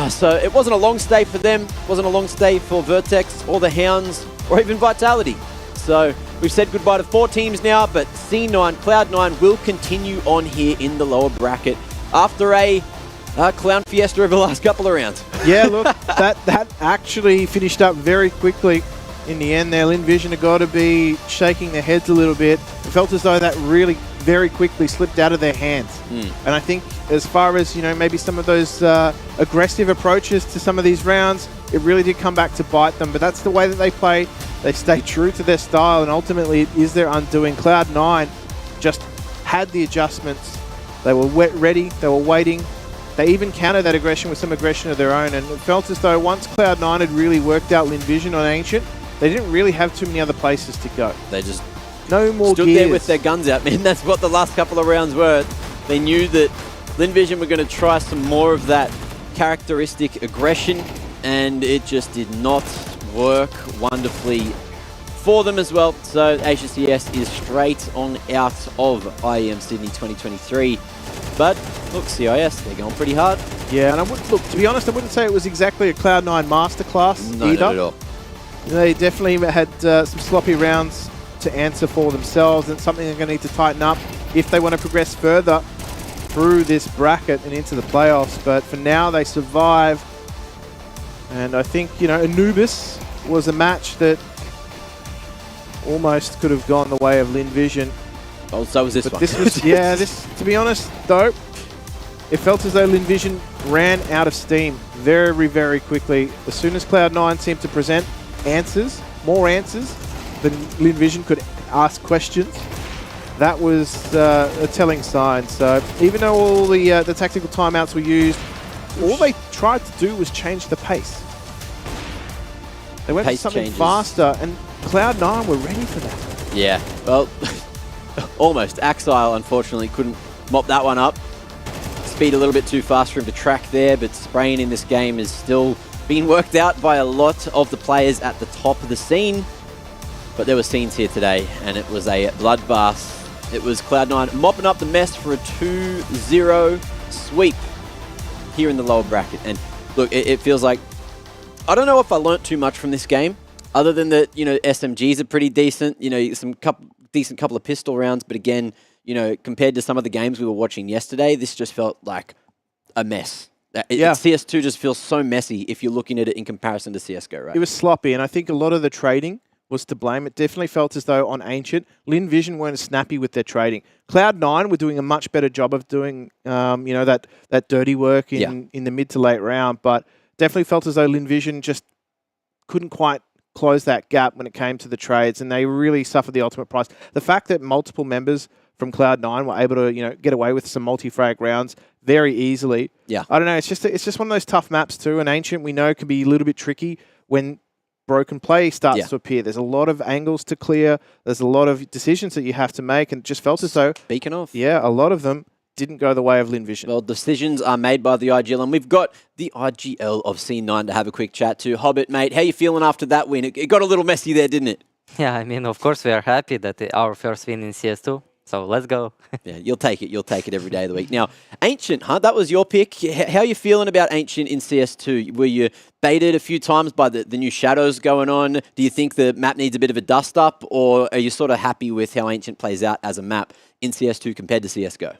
So it wasn't a long stay for them. It wasn't a long stay for Vertex or the Hounds or even Vitality. So we've said goodbye to 4 teams now, but C9, Cloud9 will continue on here in the lower bracket after a clown fiesta over the last couple of rounds. Yeah, look, that actually finished up very quickly in the end there. Lin Vision have got to be shaking their heads a little bit. It felt as though that really very quickly slipped out of their hands. And I think as far as, maybe some of those aggressive approaches to some of these rounds, it really did come back to bite them. But that's the way that they play. They stay true to their style, and ultimately it is their undoing. Cloud9 just had the adjustments. They were ready, they were waiting. They even countered that aggression with some aggression of their own, and it felt as though once Cloud9 had really worked out Lin Vision on Ancient, they didn't really have too many other places to go. They just no more stood gears. there with their guns out, man. That's what the last couple of rounds were. They knew that Lin Vision were going to try some more of that characteristic aggression, and it just did not work wonderfully for them as well. So HCS is straight on out of IEM Sydney 2023. But look, CIS, they're going pretty hard. Yeah, and to be honest, I wouldn't say it was exactly a Cloud9 masterclass either. Not at all. They definitely had some sloppy rounds to answer for themselves, and something they're going to need to tighten up if they want to progress further through this bracket and into the playoffs. But for now, they survive. And I think, Anubis was a match that almost could have gone the way of Lin Vision. Oh, so was this one. This was, to be honest, though, it felt as though Lin Vision ran out of steam very, very quickly. As soon as Cloud9 seemed to present more answers than Lin Vision could ask questions, that was a telling sign. So even though all the tactical timeouts were used, all they tried to do was change the pace. They went for something faster, and Cloud9 were ready for that. Yeah, well, almost. Axile, unfortunately, couldn't mop that one up. Speed a little bit too fast for him to track there, but spraying in this game is still being worked out by a lot of the players at the top of the scene. But there were scenes here today, and it was a bloodbath. It was Cloud9 mopping up the mess for a 2-0 sweep here in the lower bracket. And look, it feels like, I don't know if I learnt too much from this game, other than that, SMGs are pretty decent, some decent couple of pistol rounds, but again, compared to some of the games we were watching yesterday, this just felt like a mess. CS2 just feels so messy if you're looking at it in comparison to CSGO, right? It was sloppy, and I think a lot of the trading was to blame. It definitely felt as though on Ancient, Lin Vision weren't as snappy with their trading. Cloud9 were doing a much better job of doing, that dirty work in the mid to late round, but definitely felt as though Lin Vision just couldn't quite close that gap when it came to the trades, and they really suffered the ultimate price. The fact that multiple members from Cloud9 were able to, get away with some multi-frag rounds very easily. Yeah. I don't know. It's just one of those tough maps too. And Ancient, we know, can be a little bit tricky when broken play starts to appear. There's a lot of angles to clear. There's a lot of decisions that you have to make, and it just felt as though Beacon off. Yeah, a lot of them didn't go the way of Lin Vision. Well, decisions are made by the IGL, and we've got the IGL of C9 to have a quick chat to. Hobbit, mate, how you feeling after that win? It got a little messy there, didn't it? Yeah, I mean, of course, we are happy that our first win in CS2. So let's go. Yeah, you'll take it. You'll take it every day of the week. Now, Ancient, huh? That was your pick. How are you feeling about Ancient in CS2? Were you baited a few times by the new shadows going on? Do you think the map needs a bit of a dust-up, or are you sort of happy with how Ancient plays out as a map in CS2 compared to CSGO?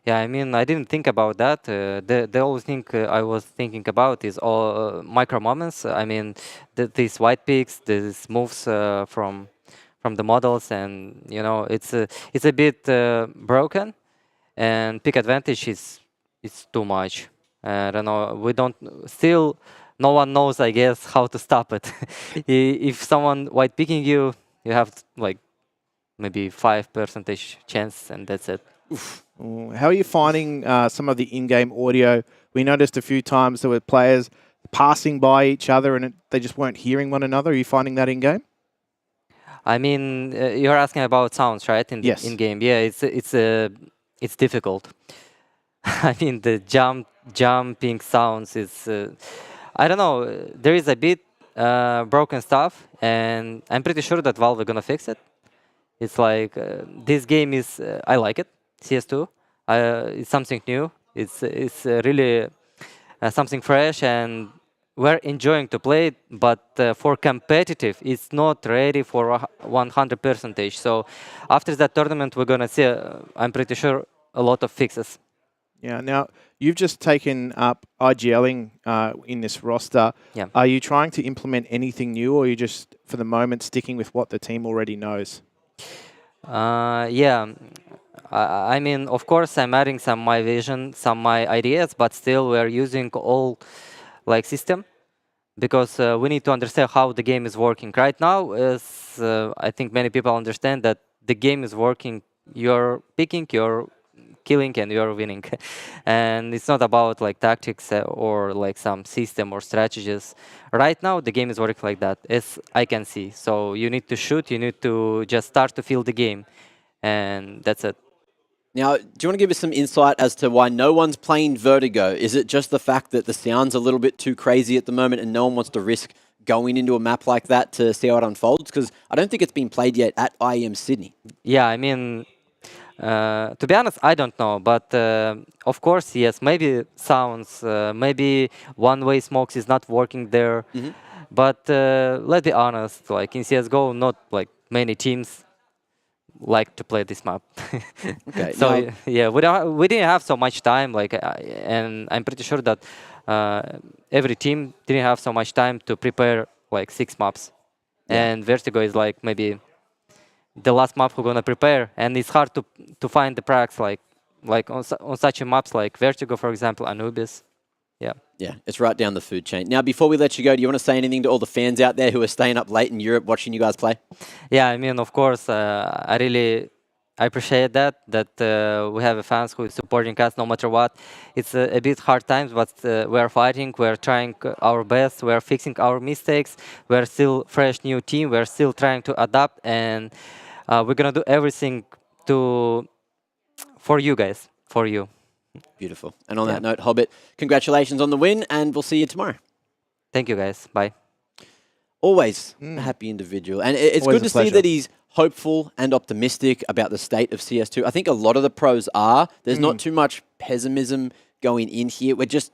Yeah, I mean, I didn't think about that. The only thing I was thinking about is all micro moments. I mean, these white picks, these moves from the models, and it's a bit broken, and pick advantage is too much. I don't know. No one knows, I guess, how to stop it. If someone white picking you, you have like maybe 5% chance, and that's it. Oof. How are you finding some of the in-game audio? We noticed a few times there were players passing by each other and they just weren't hearing one another. Are you finding that in-game? I mean, you're asking about sounds, right? Yes. In-game, yeah, it's difficult. I mean, the jumping sounds is, I don't know. There is a bit broken stuff, and I'm pretty sure that Valve are gonna fix it. It's like this game is, I like it. CS2, it's something new. It's really something fresh, and we're enjoying to play it. But for competitive, it's not ready for 100%. So after that tournament, we're gonna see, I'm pretty sure, a lot of fixes. Yeah. Now you've just taken up IGLing in this roster. Yeah. Are you trying to implement anything new, or are you just, for the moment, sticking with what the team already knows? Yeah. I mean, of course, I'm adding some my vision, some my ideas, but still we're using all like system, because we need to understand how the game is working. Right now, I think many people understand that the game is working. You're picking, you're killing, and you're winning. And it's not about like tactics or like some system or strategies. Right now, the game is working like that, as I can see. So you need to shoot, you need to just start to feel the game, and that's it. Now, do you want to give us some insight as to why no one's playing Vertigo? Is it just the fact that the sound's a little bit too crazy at the moment and no one wants to risk going into a map like that to see how it unfolds? Because I don't think it's been played yet at IEM Sydney. Yeah, I mean, to be honest, I don't know. But of course, yes, maybe sounds, maybe one-way smokes is not working there. Mm-hmm. But let's be honest, like in CSGO, not like many teams like to play this map. Okay. So now, yeah, we didn't have so much time, like, and I'm pretty sure that every team didn't have so much time to prepare like 6 maps, and Vertigo is like maybe the last map we're gonna prepare, and it's hard to find the pracs like on such a maps like Vertigo, for example, Anubis. Yeah. Yeah, it's right down the food chain. Now, before we let you go, do you want to say anything to all the fans out there who are staying up late in Europe watching you guys play? Yeah, I mean, of course, I appreciate that we have fans who is supporting us no matter what. It's a bit hard times, but we're fighting, we're trying our best, we're fixing our mistakes, we're still fresh new team, we're still trying to adapt, and we're gonna do everything for you guys, for you. Beautiful. And on that note, Hobbit, congratulations on the win, and we'll see you tomorrow. Thank you, guys. Bye. Always a happy individual. And it's Always good to a pleasure. see that he's hopeful and optimistic about the state of CS2. I think a lot of the pros are. There's not too much pessimism going in here. We're just,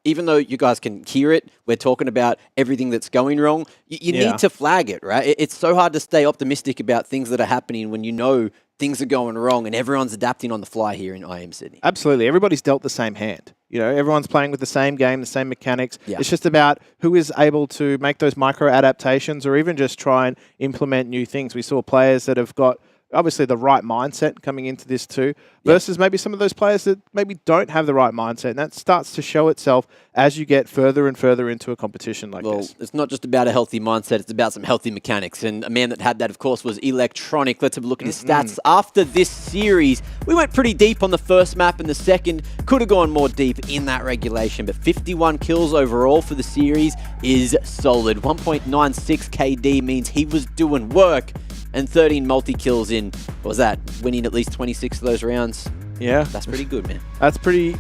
even though you guys can hear it, we're talking about everything that's going wrong. You need to flag it, right? It's so hard to stay optimistic about things that are happening when you know things are going wrong and everyone's adapting on the fly here in IEM Sydney. Absolutely. Everybody's dealt the same hand. Everyone's playing with the same game, the same mechanics. Yeah. It's just about who is able to make those micro adaptations or even just try and implement new things. We saw players that have got obviously the right mindset coming into this too, versus maybe some of those players that maybe don't have the right mindset. And that starts to show itself as you get further and further into a competition like this. It's not just about a healthy mindset, it's about some healthy mechanics. And a man that had that, of course, was Electronic. Let's have a look at his stats. After this series, we went pretty deep on the first map, and the second could have gone more deep in that regulation. But 51 kills overall for the series is solid. 1.96 KD means he was doing work. And 13 multi-kills in, what was that, winning at least 26 of those rounds? Yeah. That's pretty good, man. That's pretty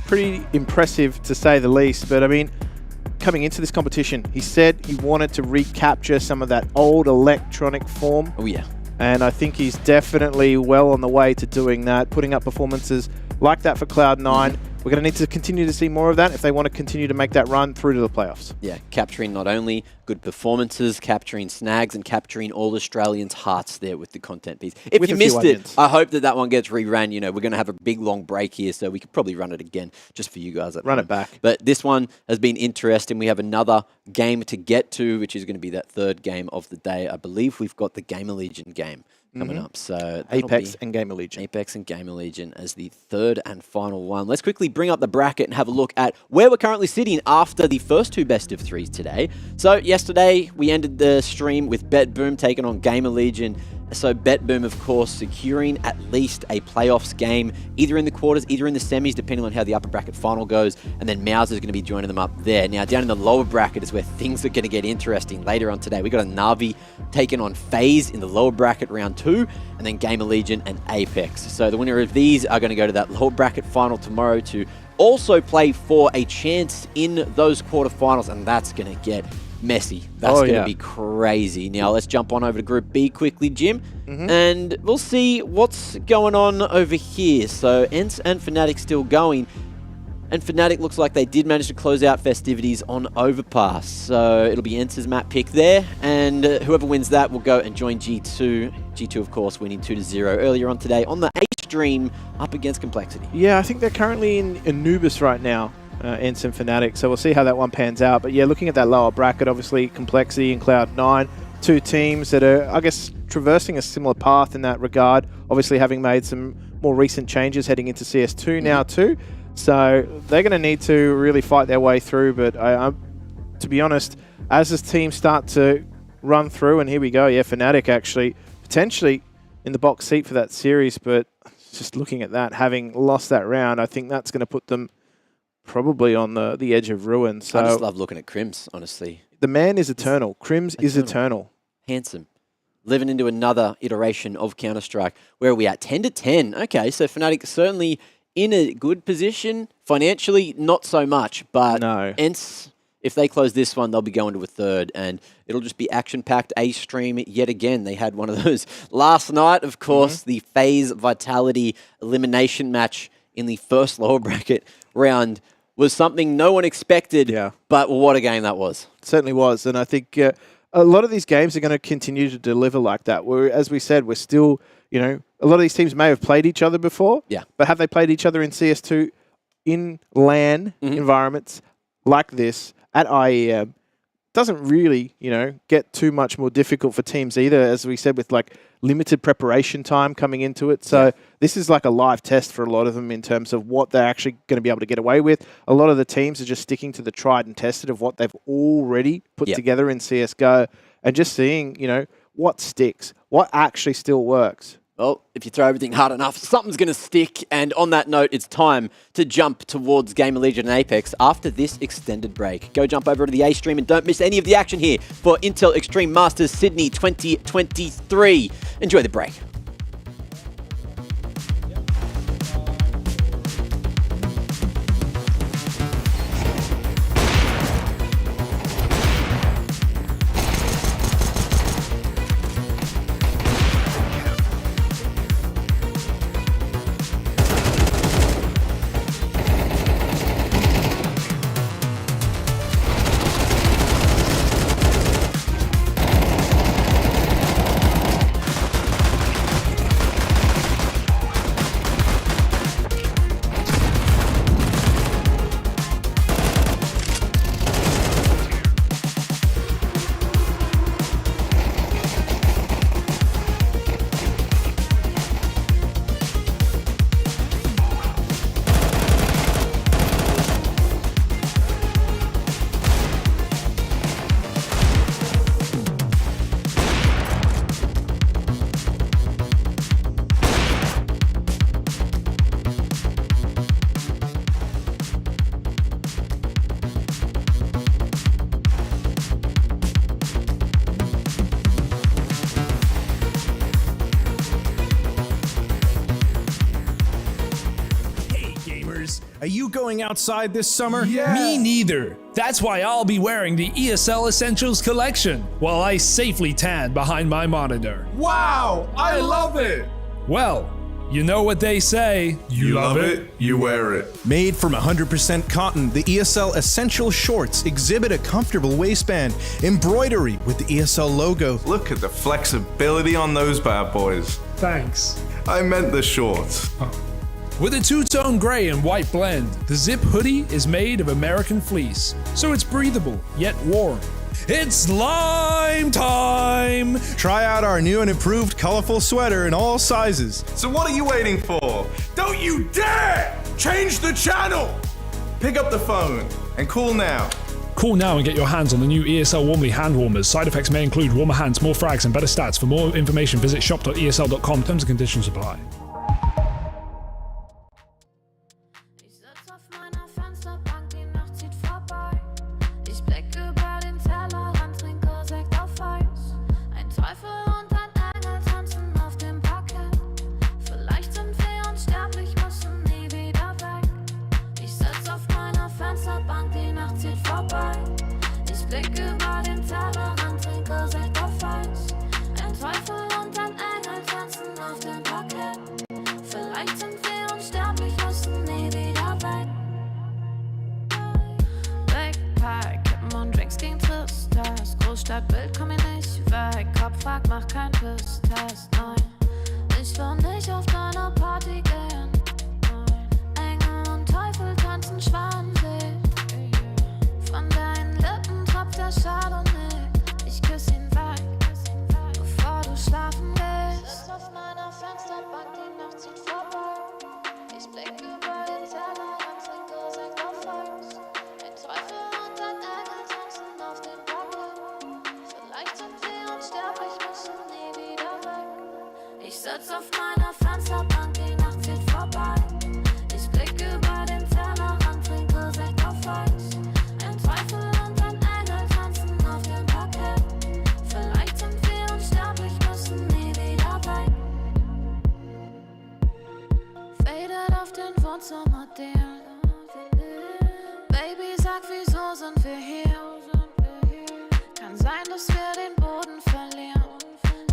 impressive, to say the least. But, I mean, coming into this competition, he said he wanted to recapture some of that old Electronic form. Oh, yeah. And I think he's definitely well on the way to doing that, putting up performances like that for Cloud9. We're going to need to continue to see more of that if they want to continue to make that run through to the playoffs. Yeah, capturing not only good performances, capturing snags, and capturing all Australians' hearts there with the content piece. If you missed it, I hope that one gets rerun. You know, we're going to have a big, long break here, so we could probably run it again just for you guys. Run it back. But this one has been interesting. We have another game to get to, which is going to be that third game of the day. I believe we've got the Gamer Legion game coming up. So Apex and Gamer Legion. Apex and Gamer Legion as the third and final one. Let's quickly bring up the bracket and have a look at where we're currently sitting after the first two best of threes today. So yesterday we ended the stream with BetBoom taking on Gamer Legion. So BetBoom, of course, securing at least a playoffs game, either in the quarters, either in the semis, depending on how the upper bracket final goes. And then Mouse is going to be joining them up there. Now, down in the lower bracket is where things are going to get interesting later on today. We got a Na'Vi taking on FaZe in the lower bracket round 2, and then Gamer Legion and Apex. So the winner of these are going to go to that lower bracket final tomorrow to also play for a chance in those quarterfinals, and that's going to get messy. That's going to be crazy. Now, let's jump on over to Group B quickly, Jim, and we'll see what's going on over here. So, ENCE and Fnatic still going, and Fnatic looks like they did manage to close out festivities on Overpass. So, it'll be ENCE's map pick there, and whoever wins that will go and join G2. G2, of course, winning 2-0 earlier on today on the A stream up against Complexity. Yeah, I think they're currently in Anubis right now. ENCE and Fnatic, so we'll see how that one pans out. But yeah, looking at that lower bracket, obviously Complexity and Cloud9, two teams that are, I guess, traversing a similar path in that regard, obviously having made some more recent changes heading into CS2 now too. So they're going to need to really fight their way through, but to be honest, as this team start to run through, and here we go, yeah, Fnatic actually potentially in the box seat for that series, but just looking at that, having lost that round, I think that's going to put them probably on the edge of ruin. So I just love looking at Crims, honestly. The man is eternal. Crims is eternal. Handsome. Living into another iteration of Counter-Strike. Where are we at? 10-10. Okay, so Fnatic certainly in a good position. Financially, not so much. But ENCE, if they close this one, they'll be going to a third. And it'll just be action-packed A stream yet again. They had one of those last night, of course, the FaZe Vitality elimination match in the first lower bracket round. Was something no one expected, but what a game that was. It certainly was, and I think a lot of these games are going to continue to deliver like that. As we said, we're still, a lot of these teams may have played each other before, but have they played each other in CS2 in LAN environments like this at IEM? Doesn't really, get too much more difficult for teams either, as we said, with like limited preparation time coming into it. So this is like a live test for a lot of them in terms of what they're actually going to be able to get away with. A lot of the teams are just sticking to the tried and tested of what they've already put together in CSGO and just seeing, what sticks, what actually still works. Well, if you throw everything hard enough, something's going to stick. And on that note, it's time to jump towards Gamer Legion and Apex after this extended break. Go jump over to the A stream and don't miss any of the action here for Intel Extreme Masters Sydney 2023. Enjoy the break. Are you going outside this summer? Me neither. That's why I'll be wearing the ESL Essentials collection while I safely tan behind my monitor. Wow, I love it. Well, you know what they say. You love it, you wear it. Made from 100% cotton, the ESL Essential Shorts exhibit a comfortable waistband, embroidery with the ESL logo. Look at the flexibility on those bad boys. Thanks. I meant the shorts. With a two-tone gray and white blend, the Zip hoodie is made of American fleece, so it's breathable yet warm. It's lime time! Try out our new and improved colorful sweater in all sizes. So what are you waiting for? Don't you dare change the channel! Pick up the phone and call now. Call now and get your hands on the new ESL Warmly hand warmers. Side effects may include warmer hands, more frags, and better stats. For more information, visit shop.esl.com. Terms and conditions apply. Stadtbild komm ich nicht weg, Kopf fragt, mach kein Pisstest, nein. Ich will nicht auf deine Party gehen, nein. Engel und Teufel tanzen schwansee. Von deinen Lippen tropft der Chardonnay. Ich küss ihn weg, bevor du schlafen gehst. Sitz auf meiner Fensterbank, die Nacht zieht vorbei. Ich blick über den Tellerrand, trinke Sekt auf Eis. Ein Teufel und ein Engel tanzen auf dem Parkett. Vielleicht sind wir unsterblich, müssen nie wieder weg. Ich sitz auf meiner Fensterbank, die Nacht zieht vorbei. Ich blick über den Tellerrand, trinke Sekt auf Eis. Ein Teufel und ein Engel tanzen auf dem Parkett. Vielleicht sind wir unsterblich, müssen nie wieder weg. Faded auf den Wohnzimmerdielen. Baby, sag, wieso sind wir hier? Kann sein, dass wir den Boden verlieren.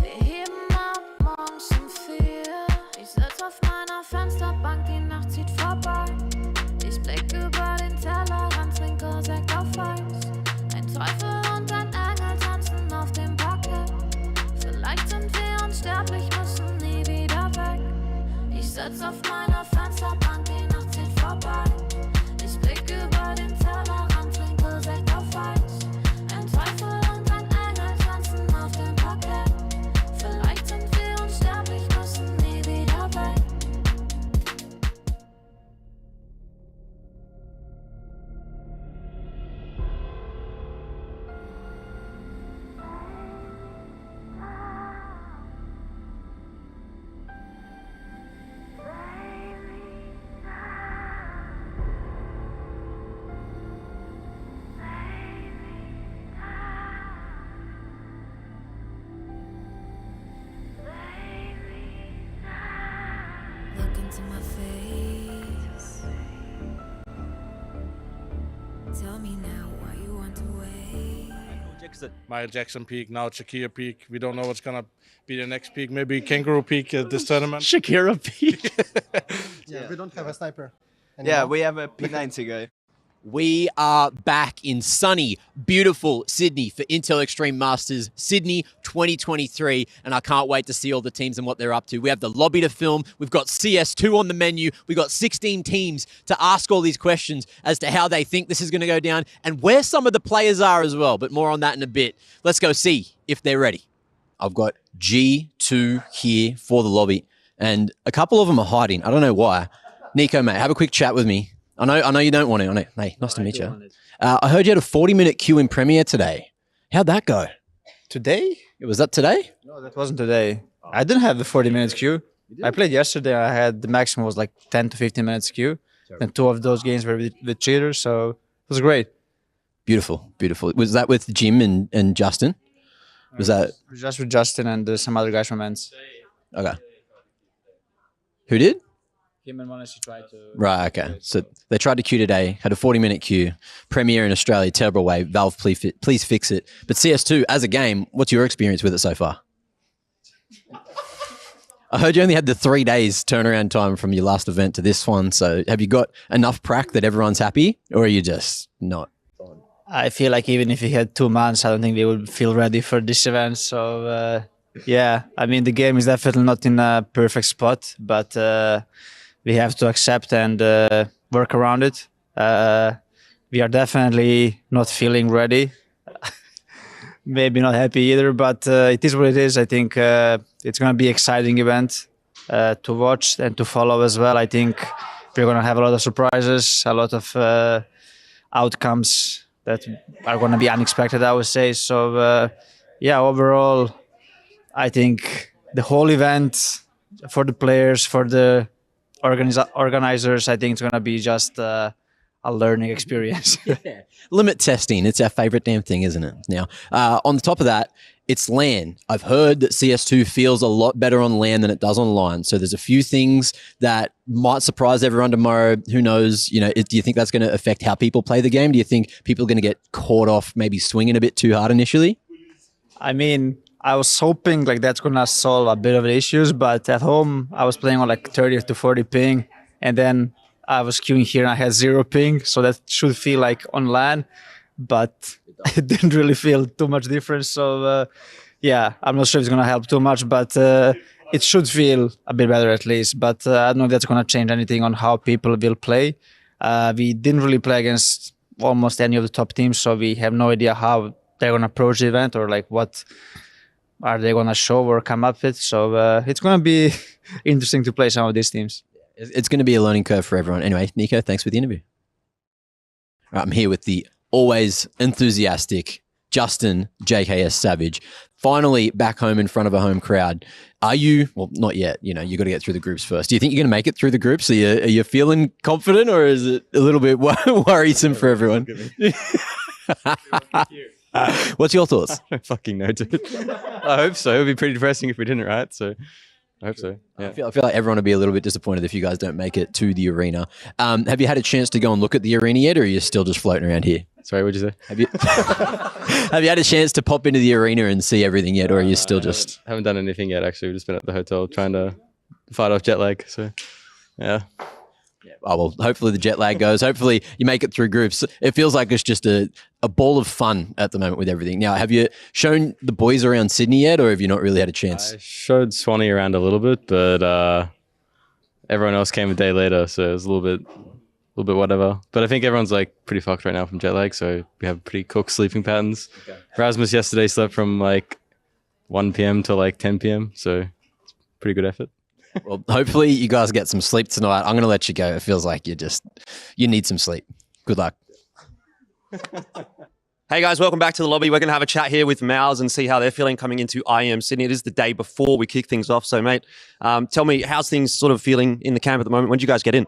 Wir heben ab morgens um 4. Ich sitz auf meiner Fensterbank, die Nacht zieht vorbei. Ich blick über den Tellerrand, trinke Sekt auf Eis. Ein Teufel und ein Engel tanzen auf dem Parkett. Vielleicht sind wir unsterblich, müssen nie wieder weg. Ich sitz auf meiner Fensterbank, die Nacht zieht vorbei. Ich blick über den Tellerrand, trinke Sekt auf Eis. Ein Teufel und ein Engel tanzen auf dem Parkett. Vielleicht sind wir unsterblich, müssen nie wieder weg. Look into my face. Tell me now why you want to wait. Michael Jackson peak, now Shakira peak. We don't know what's gonna be the next peak. Maybe Kangaroo peak at this tournament. Shakira peak. Yeah, we don't have a sniper. Yeah, we have a P9 to go. We are back in sunny, beautiful Sydney for Intel Extreme Masters Sydney 2023, and I can't wait to see all the teams and what they're up to. We have the lobby to film, we've got CS2 on the menu, we've got 16 teams to ask all these questions as to how they think this is going to go down and where some of the players are as well, but more on that in a bit. Let's go see if they're ready. I've got G2 here for the lobby, and a couple of them are hiding. I don't know why. Nico, mate, have a quick chat with me. I know you don't want to. I know. Hey, nice to meet you. I heard you had a 40-minute queue in Premier today. How'd that go? Today? Was that today? No, that wasn't today. I didn't have the 40 minutes queue. I played yesterday. I had the maximum was like 10 to 15 minutes queue. And 2 of those games were with cheaters, so it was great. Beautiful, beautiful. Was that with Jim and Justin? Was that just with Justin and some other guys from Men's? Okay. Who did? Him and Monash tried to... Right, okay. So they tried to queue today, had a 40-minute queue. Premiere in Australia, terrible way. Valve, please fix it. But CS2, as a game, what's your experience with it so far? I heard you only had the 3 days turnaround time from your last event to this one. So have you got enough prac that everyone's happy, or are you just not? I feel like even if we had 2 months, I don't think they would feel ready for this event. So, yeah, I mean, the game is definitely not in a perfect spot, but we have to accept and work around it. We are definitely not feeling ready. Maybe not happy either, but it is what it is. I think it's going to be an exciting event to watch and to follow as well. I think we're going to have a lot of surprises, a lot of outcomes that are going to be unexpected, I would say. So, yeah, overall, I think the whole event for the players, for the organizers, I think it's going to be just a learning experience. Yeah. Limit testing, it's our favorite damn thing, isn't it? Now, on the top of that, it's LAN. I've heard that CS2 feels a lot better on LAN than it does online. So there's a few things that might surprise everyone tomorrow. Who knows? You know, do you think that's going to affect how people play the game? Do you think people are going to get caught off maybe swinging a bit too hard initially? I mean, I was hoping like that's going to solve a bit of the issues, but at home I was playing on like 30 to 40 ping, and then I was queuing here and I had 0 ping, so that should feel like on LAN, but it didn't really feel too much difference. So yeah, I'm not sure if it's going to help too much, but it should feel a bit better at least. But I don't know if that's going to change anything on how people will play. We didn't really play against almost any of the top teams, so we have no idea how they're going to approach the event or like what are they going to show or come up with. So it's going to be interesting to play some of these teams. It's going to be a learning curve for everyone. Anyway, Nico, thanks for the interview. All right, I'm here with the always enthusiastic Justin JKS Savage. Finally back home in front of a home crowd. Are you, well, not yet, you know, you got to get through the groups first. Do you think you're going to make it through the groups? Are you feeling confident, or is it a little bit worrisome for everyone? What's your thoughts? I don't fucking know, dude. I hope so. It would be pretty depressing if we didn't, right? So I hope so. Yeah. I feel like everyone would be a little bit disappointed if you guys don't make it to the arena. Have you had a chance to go and look at the arena yet, or are you still just floating around here? Sorry, what'd you say? Have you had a chance to pop into the arena and see everything yet, or are you still just... haven't done anything yet, actually. We've just been at the hotel trying to fight off jet lag. So, yeah. Oh, well, hopefully the jet lag goes. Hopefully you make it through groups. It feels like it's just a ball of fun at the moment with everything. Now, have you shown the boys around Sydney yet, or have you not really had a chance? I showed Swanee around a little bit, but everyone else came a day later, so it was a little bit whatever. But I think everyone's like pretty fucked right now from jet lag, so we have pretty cooked sleeping patterns. Okay. Rasmus yesterday slept from like 1 p.m. to like 10 p.m., so it's pretty good effort. Well, hopefully you guys get some sleep tonight. I'm going to let you go. It feels like you need some sleep. Good luck. Hey guys, welcome back to the lobby. We're going to have a chat here with Mouse and see how they're feeling coming into IEM Sydney. It is the day before we kick things off. So mate, tell me, how's things sort of feeling in the camp at the moment? When did you guys get in?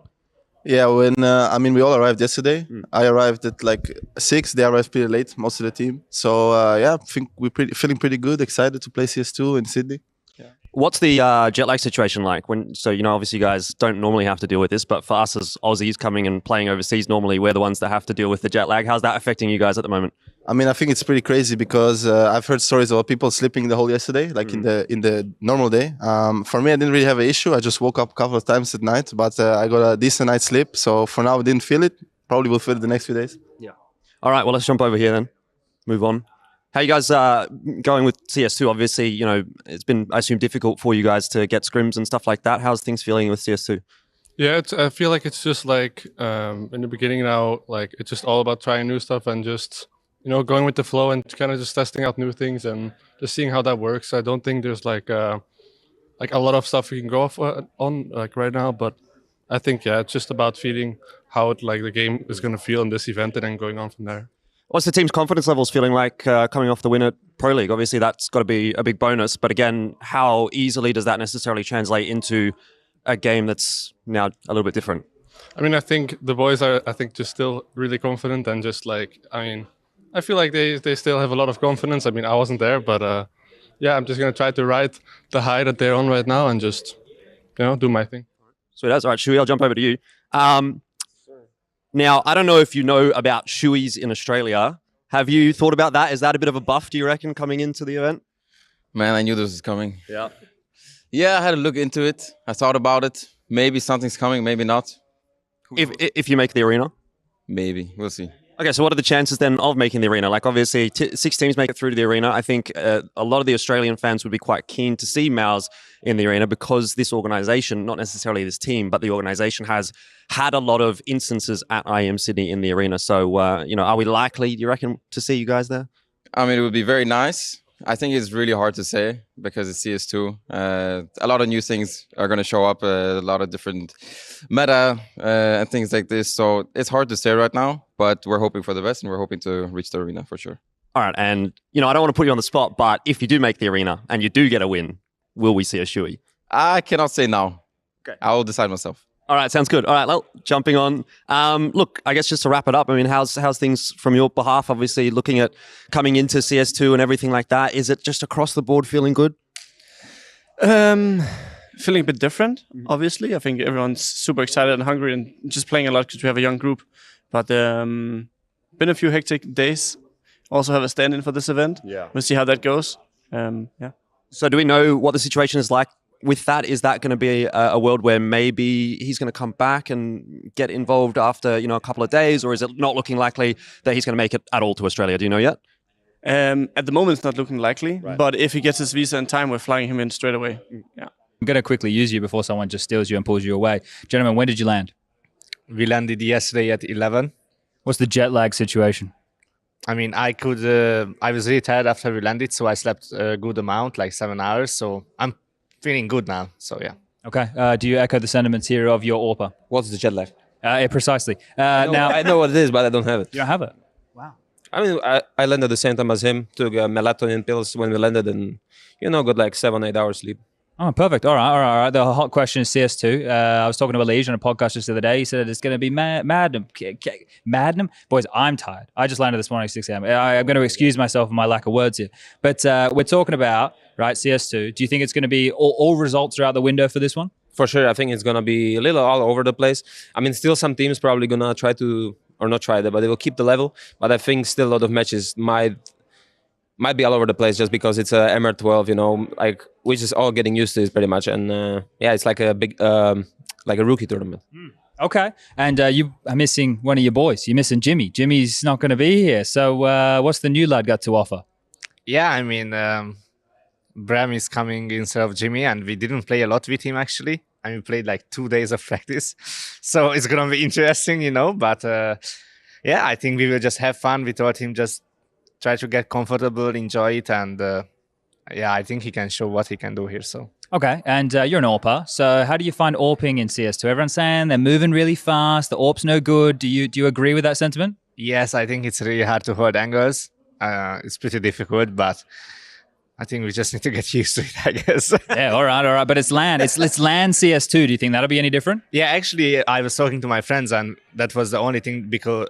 Yeah, when we all arrived yesterday. I arrived at like 6. They arrived pretty late, most of the team. So yeah, I think we're feeling pretty good, excited to play CS2 in Sydney. What's the jet lag situation like? So, you know, obviously you guys don't normally have to deal with this, but for us as Aussies coming and playing overseas, normally we're the ones that have to deal with the jet lag. How's that affecting you guys at the moment? I mean, I think it's pretty crazy because I've heard stories about people sleeping the whole yesterday, like in the normal day. For me, I didn't really have an issue. I just woke up a couple of times at night, but I got a decent night's sleep. So for now, I didn't feel it. Probably will feel it the next few days. Yeah. All right, well, let's jump over here then. Move on. How you guys going with CS2? Obviously, you know, it's been, I assume, difficult for you guys to get scrims and stuff like that. How's things feeling with CS2? Yeah, I feel like it's just like in the beginning now, like it's just all about trying new stuff and just, you know, going with the flow and kind of just testing out new things and just seeing how that works. I don't think there's like a lot of stuff we can go off on like right now, but I think, yeah, it's just about feeling how the game is going to feel in this event and then going on from there. What's the team's confidence levels feeling like coming off the win at Pro League? Obviously, that's got to be a big bonus. But again, how easily does that necessarily translate into a game that's now a little bit different? I mean, I think the boys are, just still really confident and just like, I mean, I feel like they still have a lot of confidence. I mean, I wasn't there, but yeah, I'm just going to try to ride the high that they're on right now and just, you know, do my thing. So that's all right, Shui. I'll jump over to you. Now, I don't know if you know about Shuis in Australia. Have you thought about that? Is that a bit of a buff, do you reckon, coming into the event? Man, I knew this was coming. Yeah. Yeah, I had to look into it. I thought about it. Maybe something's coming, maybe not. If you make the arena? Maybe. We'll see. Okay, so what are the chances then of making the arena? Like, obviously, 6 teams make it through to the arena. I think a lot of the Australian fans would be quite keen to see Mouse in the arena because this organisation, not necessarily this team, but the organisation has had a lot of instances at IEM Sydney in the arena. So, are we likely, do you reckon, to see you guys there? I mean, it would be very nice. I think it's really hard to say because it's CS2. A lot of new things are going to show up, a lot of different meta and things like this. So it's hard to say right now, but we're hoping for the best and we're hoping to reach the arena for sure. All right, and, I don't want to put you on the spot, but if you do make the arena and you do get a win, will we see a Shui? I cannot say now. Okay. I will decide myself. All right, sounds good. All right, well, jumping on. Look, I guess just to wrap it up, I mean, how's things from your behalf? Obviously, looking at coming into CS2 and everything like that, is it just across the board feeling good? Feeling a bit different, obviously. I think everyone's super excited and hungry and just playing a lot because we have a young group. But been a few hectic days. Also have a stand-in for this event. Yeah. We'll see how that goes. Yeah. So do we know what the situation is like with that? Is that going to be a world where maybe he's going to come back and get involved after, a couple of days? Or is it not looking likely that he's going to make it at all to Australia? Do you know yet? At the moment, it's not looking likely. Right. But if he gets his visa in time, we're flying him in straight away. Yeah. I'm going to quickly use you before someone just steals you and pulls you away. Gentlemen, when did you land? We landed yesterday at 11. What's the jet lag situation? I mean, I was really tired after we landed, so I slept a good amount, like 7 hours. So I'm feeling good now. So yeah. Okay. Do you echo the sentiments here of your AWPA? What's the jet lag? Yeah, precisely. I know what it is, but I don't have it. You don't have it? Wow. I mean, I landed the same time as him, took melatonin pills when we landed, and, got like 7-8 hours sleep. Oh, perfect. All right. The hot question is CS2. I was talking to Elige on a podcast just the other day. He said it's going to be madness. Boys, I'm tired. I just landed this morning at 6 a.m. I'm going to excuse myself for my lack of words here. But we're talking about, right, CS2. Do you think it's going to be all results are out the window for this one? For sure. I think it's going to be a little all over the place. I mean, still some teams probably going to try to, or not try that, but they will keep the level. But I think still a lot of matches might be all over the place just because it's a MR12, like we're just all getting used to it pretty much. And it's like a big, like a rookie tournament. Okay. And you are missing one of your boys. You're missing Jimmy. Jimmy's not going to be here. So what's the new lad got to offer? Yeah, I mean, Bram is coming instead of Jimmy, and we didn't play a lot with him actually. I mean, we played like 2 days of practice. So it's going to be interesting, But I think we will just have fun. We told him just try to get comfortable, enjoy it, and I think he can show what he can do here. So okay, and you're an AWPer. So how do you find AWPing in CS2? Everyone's saying they're moving really fast. The AWP's no good. Do you agree with that sentiment? Yes, I think it's really hard to hold angles. It's pretty difficult, but I think we just need to get used to it, I guess. Yeah, all right. But it's LAN. It's LAN CS2. Do you think that'll be any different? Yeah, actually, I was talking to my friends, and that was the only thing because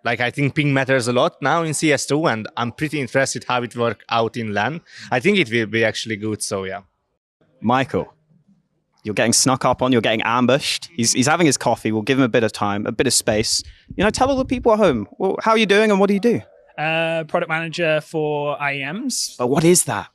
I think ping matters a lot now in CS2, and I'm pretty interested how it works out in LAN. I think it will be actually good, so yeah. Michael, you're getting snuck up on, you're getting ambushed. He's having his coffee. We'll give him a bit of time, a bit of space. Tell all the people at home, well, how are you doing and what do you do? Product manager for IEMs. But what is that?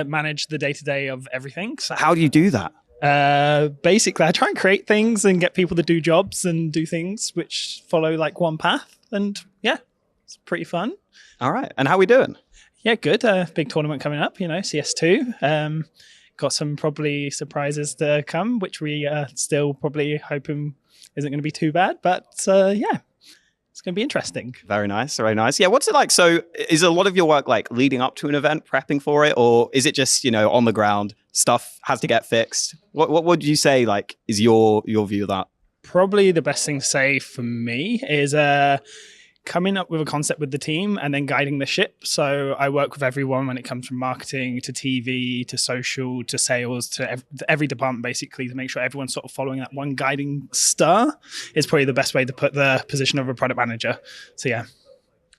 Manage the day-to-day of everything. So, how do you do that? Basically, I try and create things and get people to do jobs and do things which follow like one path. And yeah, it's pretty fun. All right. And how are we doing? Yeah, good. Big tournament coming up, CS2. Got some probably surprises to come, which we are still probably hoping isn't going to be too bad. But it's going to be interesting. Very nice. Very nice. Yeah. What's it like? So is a lot of your work like leading up to an event, prepping for it? Or is it just, on the ground, stuff has to get fixed? What would you say like is your view of that? Probably the best thing to say for me is coming up with a concept with the team and then guiding the ship. So I work with everyone when it comes from marketing to TV to social to sales to every department basically to make sure everyone's sort of following that one guiding star is probably the best way to put the position of a product manager. So yeah.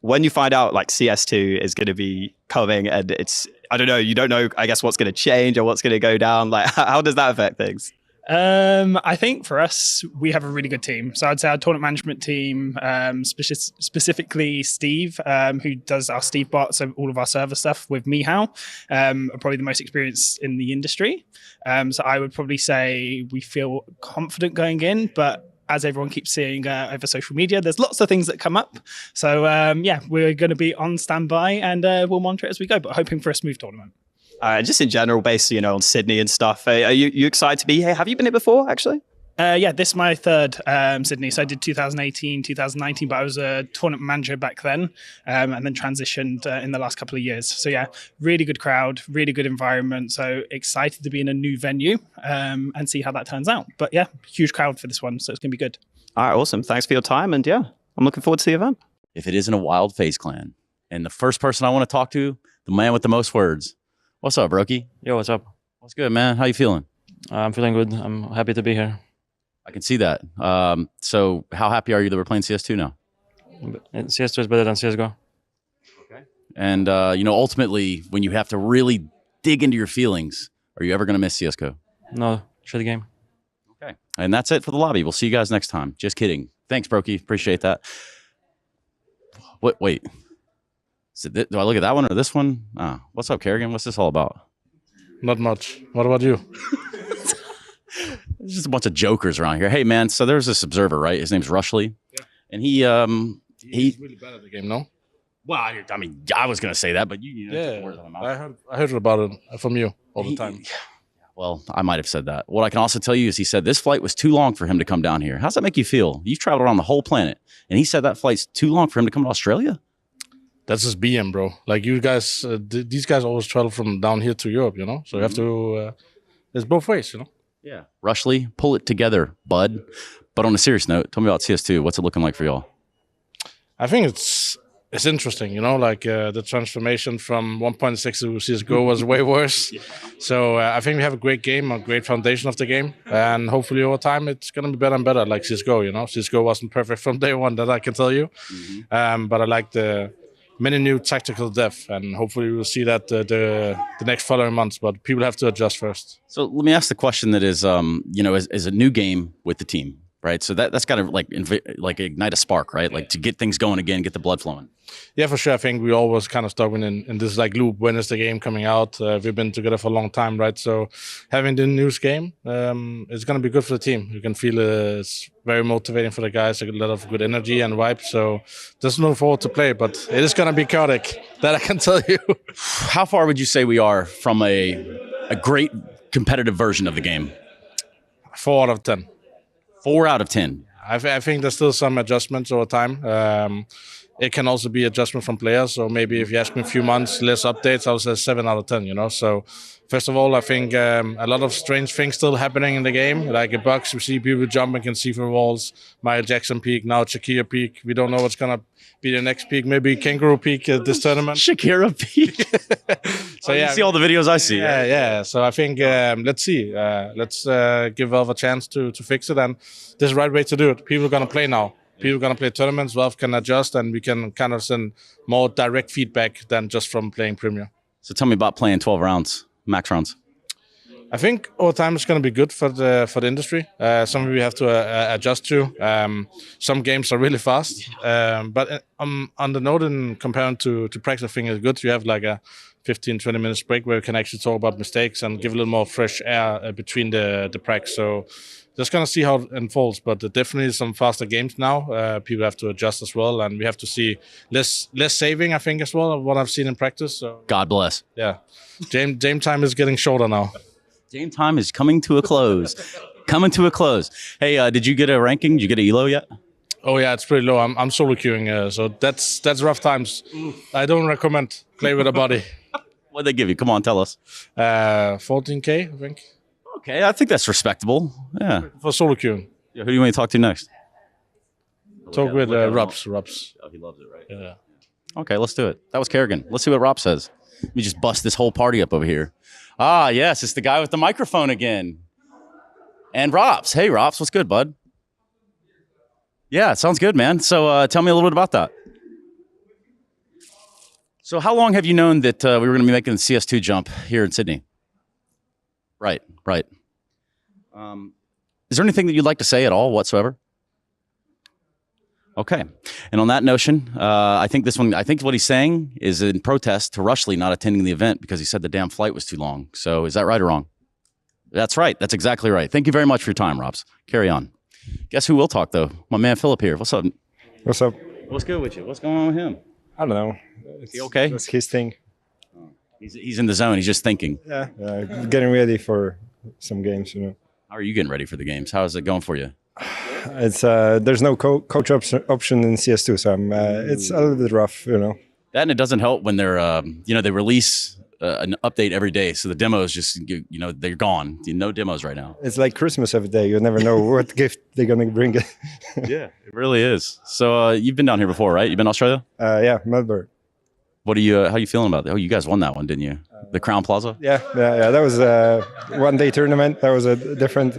When you find out like CS2 is going to be coming and it's, I don't know, you don't know, I guess what's going to change or what's going to go down. Like how does that affect things? I think for us, we have a really good team. So I'd say our tournament management team, specifically Steve, who does our Steve bot, so all of our server stuff with Mihao, are probably the most experienced in the industry. So I would probably say we feel confident going in, but as everyone keeps seeing over social media, there's lots of things that come up. So yeah, we're going to be on standby and we'll monitor it as we go, but hoping for a smooth tournament. Just in general, based on Sydney and stuff, are you excited to be here? Have you been here before, actually? Yeah, this is my third Sydney. So I did 2018, 2019, but I was a tournament manager back then and then transitioned in the last couple of years. So yeah, really good crowd, really good environment. So excited to be in a new venue and see how that turns out. But yeah, huge crowd for this one. So it's going to be good. All right, awesome. Thanks for your time. And yeah, I'm looking forward to the event. If it isn't a wild FaZe clan. And the first person I want to talk to, the man with the most words. What's up, Brokey? Yo, what's up? What's good, man? How you feeling? I'm feeling good. I'm happy to be here. I can see that. So how happy are you that we're playing CS2 now? CS2 is better than CSGO. Okay. And, ultimately, when you have to really dig into your feelings, are you ever going to miss CSGO? No, shit game. Okay. And that's it for the lobby. We'll see you guys next time. Just kidding. Thanks, Brokey. Appreciate that. Wait. Do I look at that one or this one? What's up, Kerrigan? What's this all about? Not much. What about you? There's just a bunch of jokers around here. Hey, man, so there's this observer, right? His name's Rushley. Yeah. And he's really bad at the game, no? Well, I mean, I was going to say that, but I heard about it from you all the time. Well, I might have said that. What I can also tell you is he said this flight was too long for him to come down here. How's that make you feel? You've traveled around the whole planet, and he said that flight's too long for him to come to Australia? That's just BM, bro. Like you guys, these guys always travel from down here to Europe, So you have to, it's both ways, Yeah. Rushley, pull it together, bud. But on a serious note, tell me about CS2. What's it looking like for y'all? I think it's interesting, like the transformation from 1.6 to CSGO was way worse. Yeah. So I think we have a great game, a great foundation of the game. And hopefully over time, it's going to be better and better like CSGO, CSGO wasn't perfect from day one, that I can tell you. Mm-hmm. But I like the many new tactical depth, and hopefully we'll see that the next following months. But people have to adjust first. So let me ask the question that is, as a new game with the team, right? So that's got to like ignite a spark, right? Like to get things going again, get the blood flowing. Yeah, for sure. I think we always kind of stuck in this like loop. When is the game coming out? We've been together for a long time, right? So having the news game, it's going to be good for the team. You can feel it's very motivating for the guys. A lot of good energy and vibe. So just looking forward to play, but it is going to be chaotic. That I can tell you. How far would you say we are from a great competitive version of the game? 4 out of 10. 4 out of 10. I think there's still some adjustments over time. It can also be adjustment from players. So maybe if you ask me a few months, less updates, I would say 7 out of 10, So first of all, I think a lot of strange things still happening in the game. Like in bugs, we see people jumping and see through walls. Michael Jackson peak, now Shakira peak. We don't know what's going to be the next peak. Maybe Kangaroo peak at this tournament. Shakira peak. So yeah, you see all the videos I see. Yeah. So I think let's see. Let's give Valve a chance to fix it. And this is the right way to do it. People are going to play now. People are going to play tournaments. Valve can adjust, and we can kind of send more direct feedback than just from playing Premier. So tell me about playing 12 rounds, max rounds. I think over time it's going to be good for the industry. Some we have to adjust to. Some games are really fast, but on the note, in comparing to practice, I think it's good. You have like a 15-20 minutes break where you can actually talk about mistakes and give a little more fresh air between the practice. So just going to see how it unfolds, but definitely some faster games now. People have to adjust as well, and we have to see less saving, I think, as well, of what I've seen in practice. So God bless. Yeah. Game time is getting shorter now. Game time is coming to a close. Hey, did you get a ranking? Did you get an elo yet? Oh yeah, it's pretty low. I'm solo queuing, so that's rough times. I don't recommend play with a buddy. What'd they give you? Come on, tell us. 14K, I think. Okay, I think that's respectable. Yeah. For solo queuing. Yeah, who do you want to talk to next? Talk with Robs. Oh, he loves it, right? Yeah. Okay, let's do it. That was Kerrigan. Let's see what Rob says. Let me just bust this whole party up over here. Ah, yes, it's the guy with the microphone again. And Rops. Hey, Rops, what's good, bud? Yeah, it sounds good, man. So tell me a little bit about that. So how long have you known that we were going to be making the CS2 jump here in Sydney? Right. Is there anything that you'd like to say at all whatsoever? Okay. And on that notion, I think what he's saying is in protest to Rushley not attending the event because he said the damn flight was too long. So is that right or wrong? That's right. That's exactly right. Thank you very much for your time, Robs. Carry on. Guess who will talk, though? My man Philip here. What's up? What's up? What's good with you? What's going on with him? I don't know. Is he okay? That's his thing. He's in the zone. He's just thinking. Yeah, getting ready for some games, you know. How are you getting ready for the games? How is it going for you? It's there's no coach option in CS2, so it's a little bit rough, you know. That and it doesn't help when they're they release an update every day, so the demos just they're gone. No demos right now. It's like Christmas every day. You never know what gift they're gonna bring. Yeah, it really is. So you've been down here before, right? You've been to Australia? Yeah, Melbourne. What are you? How you feeling about that? Oh, you guys won that one, didn't you? The Crown Plaza. Yeah. That was a one-day tournament. That was a different.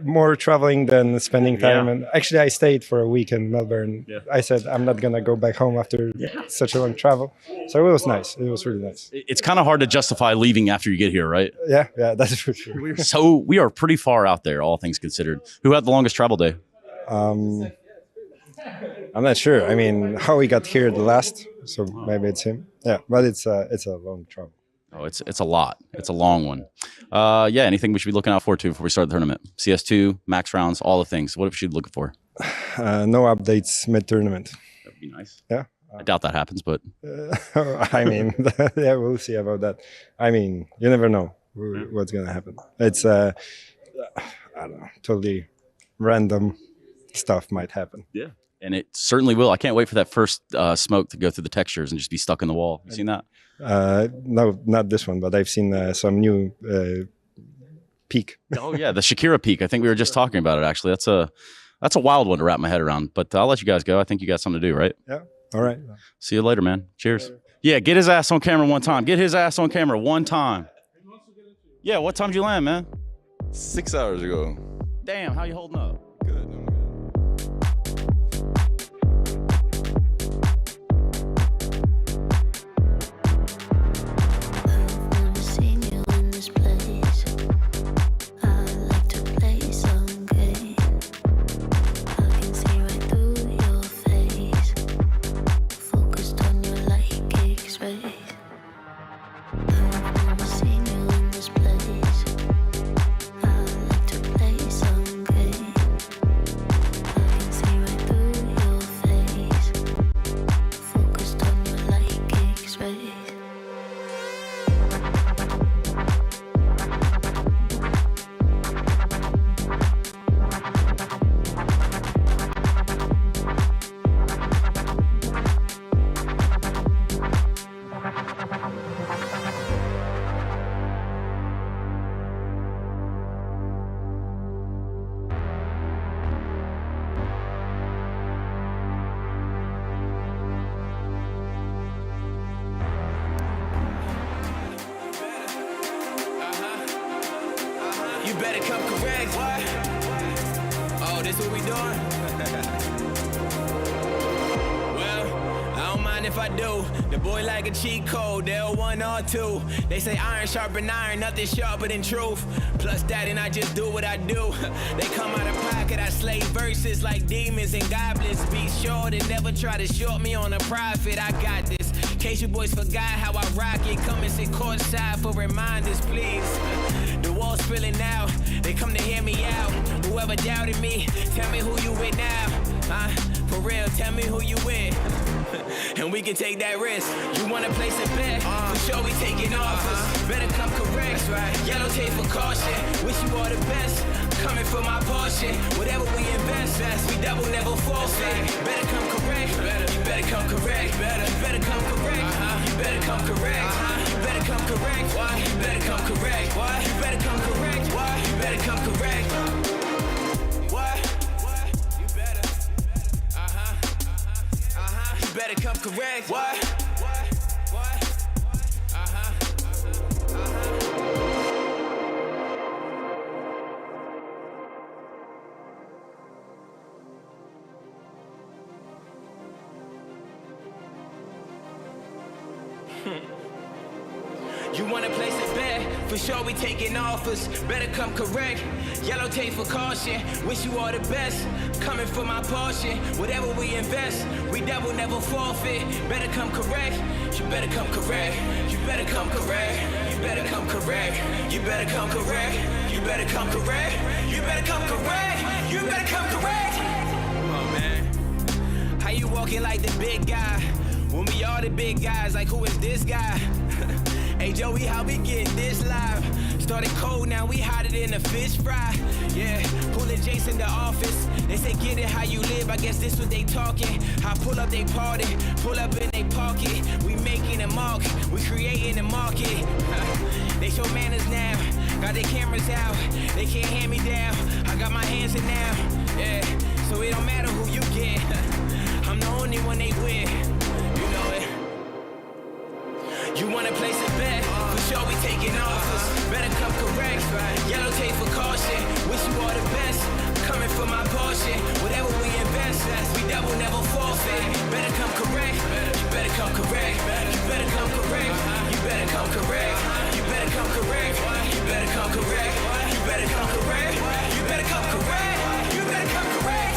More traveling than spending time. Yeah. And actually, I stayed for a week in Melbourne. Yeah. I said I'm not gonna go back home after such a long travel. So it was nice. It was really nice. It's kind of hard to justify leaving after you get here, right? Yeah, that's for sure. We are pretty far out there, all things considered. Who had the longest travel day? I'm not sure. I mean, how he got here the last, so maybe it's him. Yeah, but it's a long travel. Oh, it's a lot. It's a long one. Yeah, anything we should be looking out for too before we start the tournament? CS2, max rounds, all the things. What should we be looking for? No updates mid-tournament. That'd be nice. Yeah. I doubt that happens, but I mean, yeah, we'll see about that. I mean, you never know what's gonna happen. It's I don't know, totally random stuff might happen. Yeah. And it certainly will. I can't wait for that first smoke to go through the textures and just be stuck in the wall. You seen that? No, not this one, but I've seen some new peak. Oh yeah, the Shakira peak. I think we were just talking about it. Actually, that's a wild one to wrap my head around. But I'll let you guys go. I think you got something to do, right? Yeah. All right. See you later, man. Cheers. Yeah, get his ass on camera one time. Get his ass on camera one time. Yeah, what time did you land, man? 6 hours ago. Damn, how you holding up? You better come correct. What? Oh, this what we doing? Well, I don't mind if I do. The boy like a cheat code, they'll 1 or 2. They say iron sharpen iron, nothing sharper than truth. Plus that, and I just do what I do. They come out of pocket, I slay verses like demons and goblins. Be sure to never try to short me on a profit. I got this. In case you boys forgot how I rock it, come and sit courtside for reminders, please. The wall's spilling out, they come to hear me out. Whoever doubted me, tell me who you with now. For real, tell me who you with. And we can take that risk. You wanna place a bet? For sure we taking offers. Better come correct. That's right. Yellow tape for caution. Wish you all the best. Coming for my portion. Whatever we invest, we double never forfeit. Better come correct. You better come correct. You better come correct. You better come correct. You better come correct. Why? You better come correct. Why? You better come correct. Why? You better come correct. What? You better. You better come correct. What? You wanna place a bet? For sure we taking offers. Better come correct. Yellow tape for caution. Wish you all the best. Coming for my portion. Whatever we invest, we double, never forfeit. Better come correct. You better come correct. You better come correct. You better come correct. You better come correct. You better come correct. You better come correct. You better come correct. Come on, man. How you walking like the big guy? When we all the big guys, like who is this guy? Hey Joey, how we get this live? Started cold, now we hotter than a fish fry. Yeah, pulling Jason to office. They say get it how you live, I guess this what they talking. I pull up they party, pull up in they pocket. We making a mark, we creating a market. They show manners now, got their cameras out. They can't hand me down, I got my hands in now. Yeah, so it don't matter who you get. I'm the only one they with, you know it. You wanna place a bet? For sure we taking offers. Better come correct. Yellow tape for caution. Wish you all the best. Coming for my portion. Whatever we invest, we double, never forfeit. Better come correct. You better come correct. You better come correct. You better come correct. You better come correct. You better come correct. You better come correct. You better come correct. You better come correct.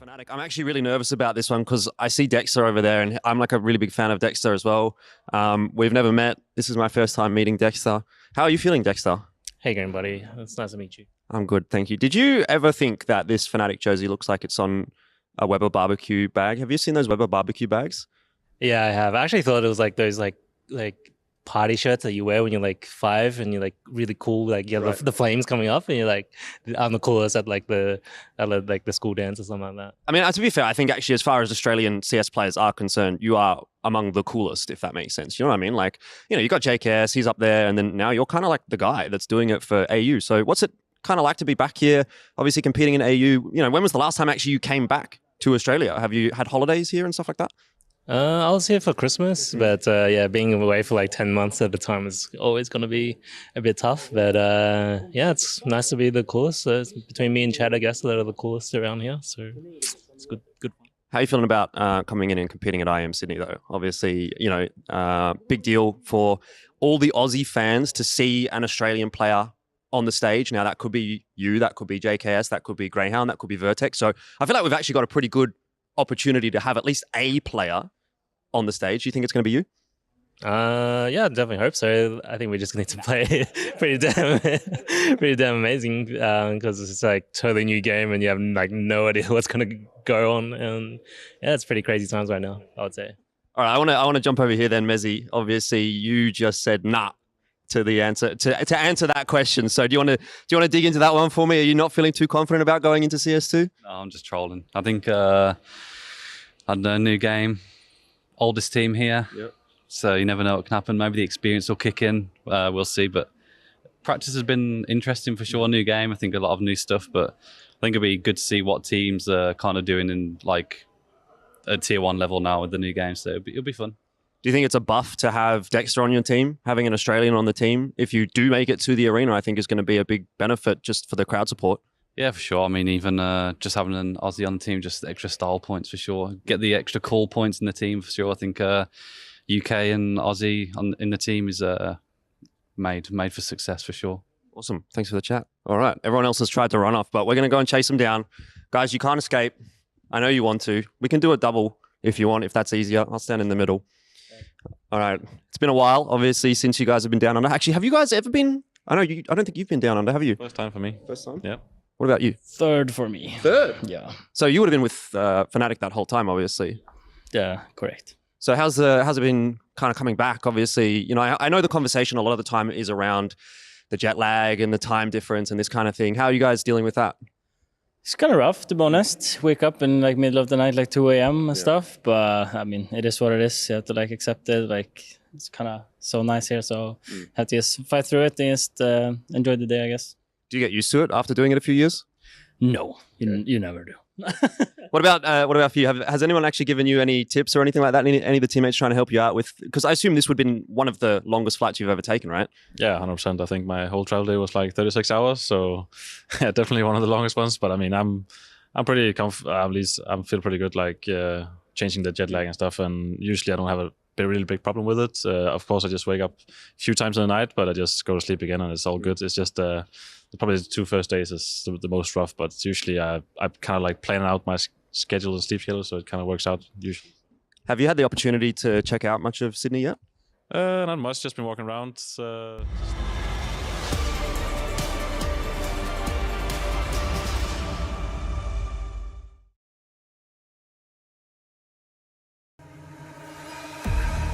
Fnatic. I'm actually really nervous about this one because I see Dexter over there, and I'm like a really big fan of Dexter as well. We've never met. This is my first time meeting Dexter. How are you feeling, Dexter? Hey, again, buddy. It's nice to meet you. I'm good, thank you. Did you ever think that this Fnatic jersey looks like it's on a Weber barbecue bag? Have you seen those Weber barbecue bags? Yeah, I have. I actually thought it was like those like party shirts that you wear when you're like 5 and you're like really cool, like you have the flames coming up and you're like I'm the coolest at like the school dance or something like that. I mean, to be fair, I think actually as far as Australian CS players are concerned, you are among the coolest, if that makes sense. You know what I mean? Like, you know, you got JKS, he's up there, and then now you're kind of like the guy that's doing it for AU. So what's it kind of like to be back here, obviously competing in AU? You know, when was the last time actually you came back to Australia? Have you had holidays here and stuff like that? I was here for Christmas, but yeah, being away for like 10 months at a time is always going to be a bit tough. But yeah, it's nice to be the coolest. Between me and Chad, I guess, that are the coolest around here. So it's good. How are you feeling about coming in and competing at IEM Sydney, though? Obviously, you know, big deal for all the Aussie fans to see an Australian player on the stage. Now, that could be you, that could be JKS, that could be Greyhound, that could be Vertex. So I feel like we've actually got a pretty good opportunity to have at least a player on the stage. Do you think it's going to be you? Yeah, I definitely hope so. I think we just need to play pretty damn amazing because it's like totally new game and you have like no idea what's going to go on. And yeah, it's pretty crazy times right now, I would say. All right, I want to jump over here then, Mezzy. Obviously, you just said nah to the answer to answer that question. So do you want to dig into that one for me? Are you not feeling too confident about going into CS2? No, I'm just trolling. I think I don't know, new game, oldest team here. Yep. So you never know what can happen. Maybe the experience will kick in. We'll see. But practice has been interesting for sure. New game. I think a lot of new stuff. But I think it'll be good to see what teams are kind of doing in like a tier 1 level now with the new game. So it'll be fun. Do you think it's a buff to have Dexter on your team, having an Australian on the team? If you do make it to the arena, I think is going to be a big benefit just for the crowd support. Yeah, for sure. I mean, even just having an Aussie on the team, just extra style points for sure. Get the extra call points in the team for sure. I think UK and Aussie in the team is made for success for sure. Awesome. Thanks for the chat. All right. Everyone else has tried to run off, but we're going to go and chase them down. Guys, you can't escape. I know you want to. We can do a double if you want, if that's easier. I'll stand in the middle. All right. It's been a while, obviously, since you guys have been down under. Actually, have you guys ever been? I don't think you've been down under, have you? First time for me. First time? Yeah. What about you? Third for me. Third? Yeah. So you would have been with Fnatic that whole time, obviously. Yeah, correct. So how's it been kind of coming back? Obviously, you know, I know the conversation a lot of the time is around the jet lag and the time difference and this kind of thing. How are you guys dealing with that? It's kind of rough, to be honest. Wake up in like middle of the night, like 2 a.m. and stuff. But I mean, it is what it is. You have to like accept it. Like it's kind of so nice here. So have to just fight through it and just enjoy the day, I guess. Do you get used to it after doing it a few years? No, you never do. What about for you? Has anyone actually given you any tips or anything like that? Any of the teammates trying to help you out with? Because I assume this would have been one of the longest flights you've ever taken, right? Yeah, 100%. I think my whole travel day was like 36 hours. So yeah, definitely one of the longest ones. But I mean, I'm pretty at least I feel pretty good, like changing the jet lag and stuff. And usually I don't have a really big problem with it. Of course, I just wake up a few times in the night, but I just go to sleep again and it's all good. It's just probably the 2 first days is the most rough, but usually I kind of like planning out my schedule and sleep schedule, so it kind of works out usually. Have you had the opportunity to check out much of Sydney yet? Not much, just been walking around.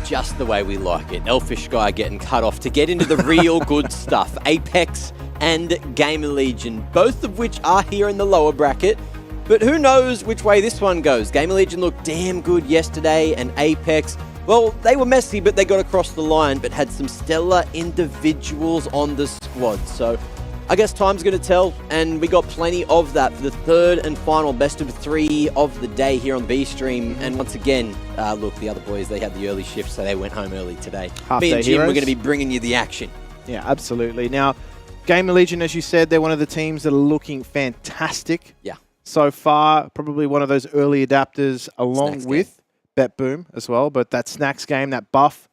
Just the way we like it. Elfish Guy getting cut off to get into the real good stuff. Apex and Gamer Legion, both of which are here in the lower bracket. But who knows which way this one goes. Gamer Legion looked damn good yesterday, and Apex, well, they were messy, but they got across the line, but had some stellar individuals on the squad. So I guess time's going to tell, and we got plenty of that for the third and final best of 3 of the day here on the B stream. And once again, look, the other boys, they had the early shift, so they went home early today. Me and Jim, we're going to be bringing you the action. Yeah, absolutely. Now, Gamer Legion, as you said, they're one of the teams that are looking fantastic. Yeah. So far, probably one of those early adapters along Snacks with Bet Boom as well. But that Snacks game, that buff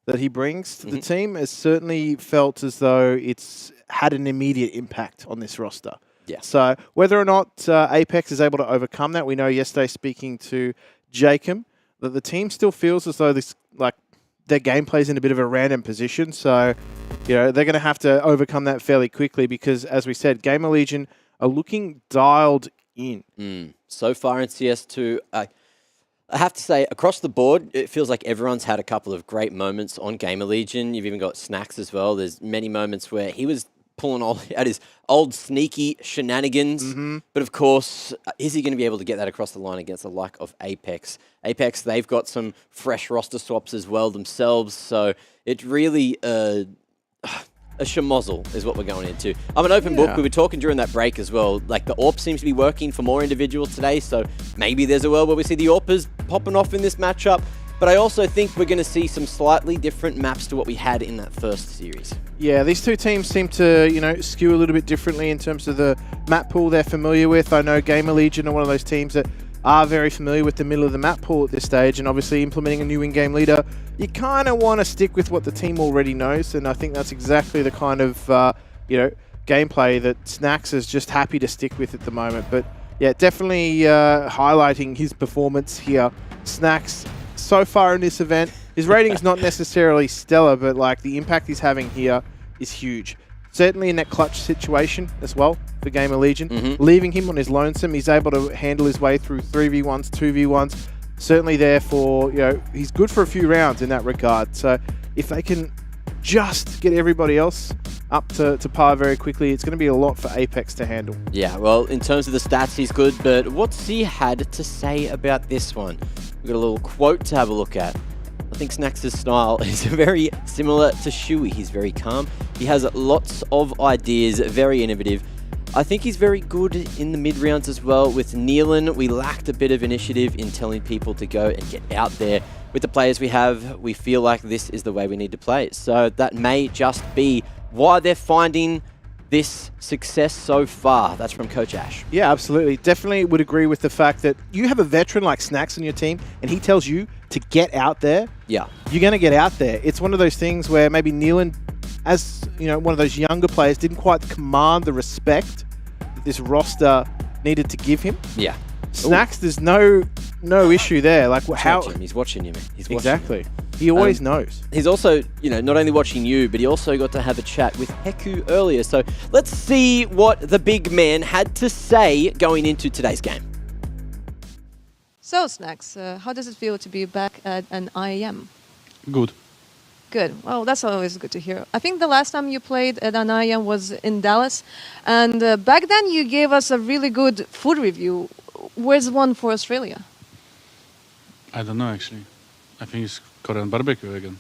that he brings to the team has certainly felt as though it's had an immediate impact on this roster. Yeah. So whether or not Apex is able to overcome that, we know yesterday speaking to Jacob that the team still feels as though their gameplay is in a bit of a random position. So, they're going to have to overcome that fairly quickly because, as we said, Gamer Legion are looking dialed in. So far in CS2, I have to say, across the board, it feels like everyone's had a couple of great moments on Gamer Legion. You've even got Snacks as well. There's many moments where he was pulling all out his old sneaky shenanigans. But of course, is he going to be able to get that across the line against the like of Apex? Apex, they've got some fresh roster swaps as well themselves. So it's really a schmozzle is what we're going into. I'm an open book. We were talking during that break as well. Like the AWP seems to be working for more individuals today. So maybe there's a world where we see the AWPers popping off in this matchup. But I also think we're going to see some slightly different maps to what we had in that first series. Yeah, these two teams seem to, skew a little bit differently in terms of the map pool they're familiar with. I know Gamer Legion are one of those teams that are very familiar with the middle of the map pool at this stage, and obviously implementing a new in-game leader, you kind of want to stick with what the team already knows, and I think that's exactly the kind of, gameplay that Snacks is just happy to stick with at the moment. But yeah, definitely highlighting his performance here. Snacks, so far in this event, his rating is not necessarily stellar, but like the impact he's having here is huge. Certainly in that clutch situation as well for Gamer Legion. Leaving him on his lonesome, he's able to handle his way through 3v1s, 2v1s. Certainly there for, he's good for a few rounds in that regard. So if they can just get everybody else up to par very quickly, it's going to be a lot for Apex to handle. Yeah, well, in terms of the stats, he's good, but what's he had to say about this one? We've got a little quote to have a look at. I think Snacks' style is very similar to Shuey. He's very calm. He has lots of ideas, very innovative. I think he's very good in the mid-rounds as well. With Nealon, we lacked a bit of initiative in telling people to go and get out there. With the players we have, we feel like this is the way we need to play. So that may just be why they're finding this success so far. That's from Coach Ash. Yeah, absolutely. Definitely would agree with the fact that you have a veteran like Snacks on your team and he tells you to get out there. Yeah. You're going to get out there. It's one of those things where maybe Nealon, as one of those younger players, didn't quite command the respect that this roster needed to give him. Yeah. Snacks, there's no issue there. Like He's watching you, man. He's watching exactly. He always knows. He's also, not only watching you, but he also got to have a chat with Heku earlier. So let's see what the big man had to say going into today's game. So, Snacks, how does it feel to be back at an IEM? Good. Good. Well, that's always good to hear. I think the last time you played at an IEM was in Dallas, and back then you gave us a really good food review. Where's one for Australia? I don't know, actually. I think it's Korean barbecue again.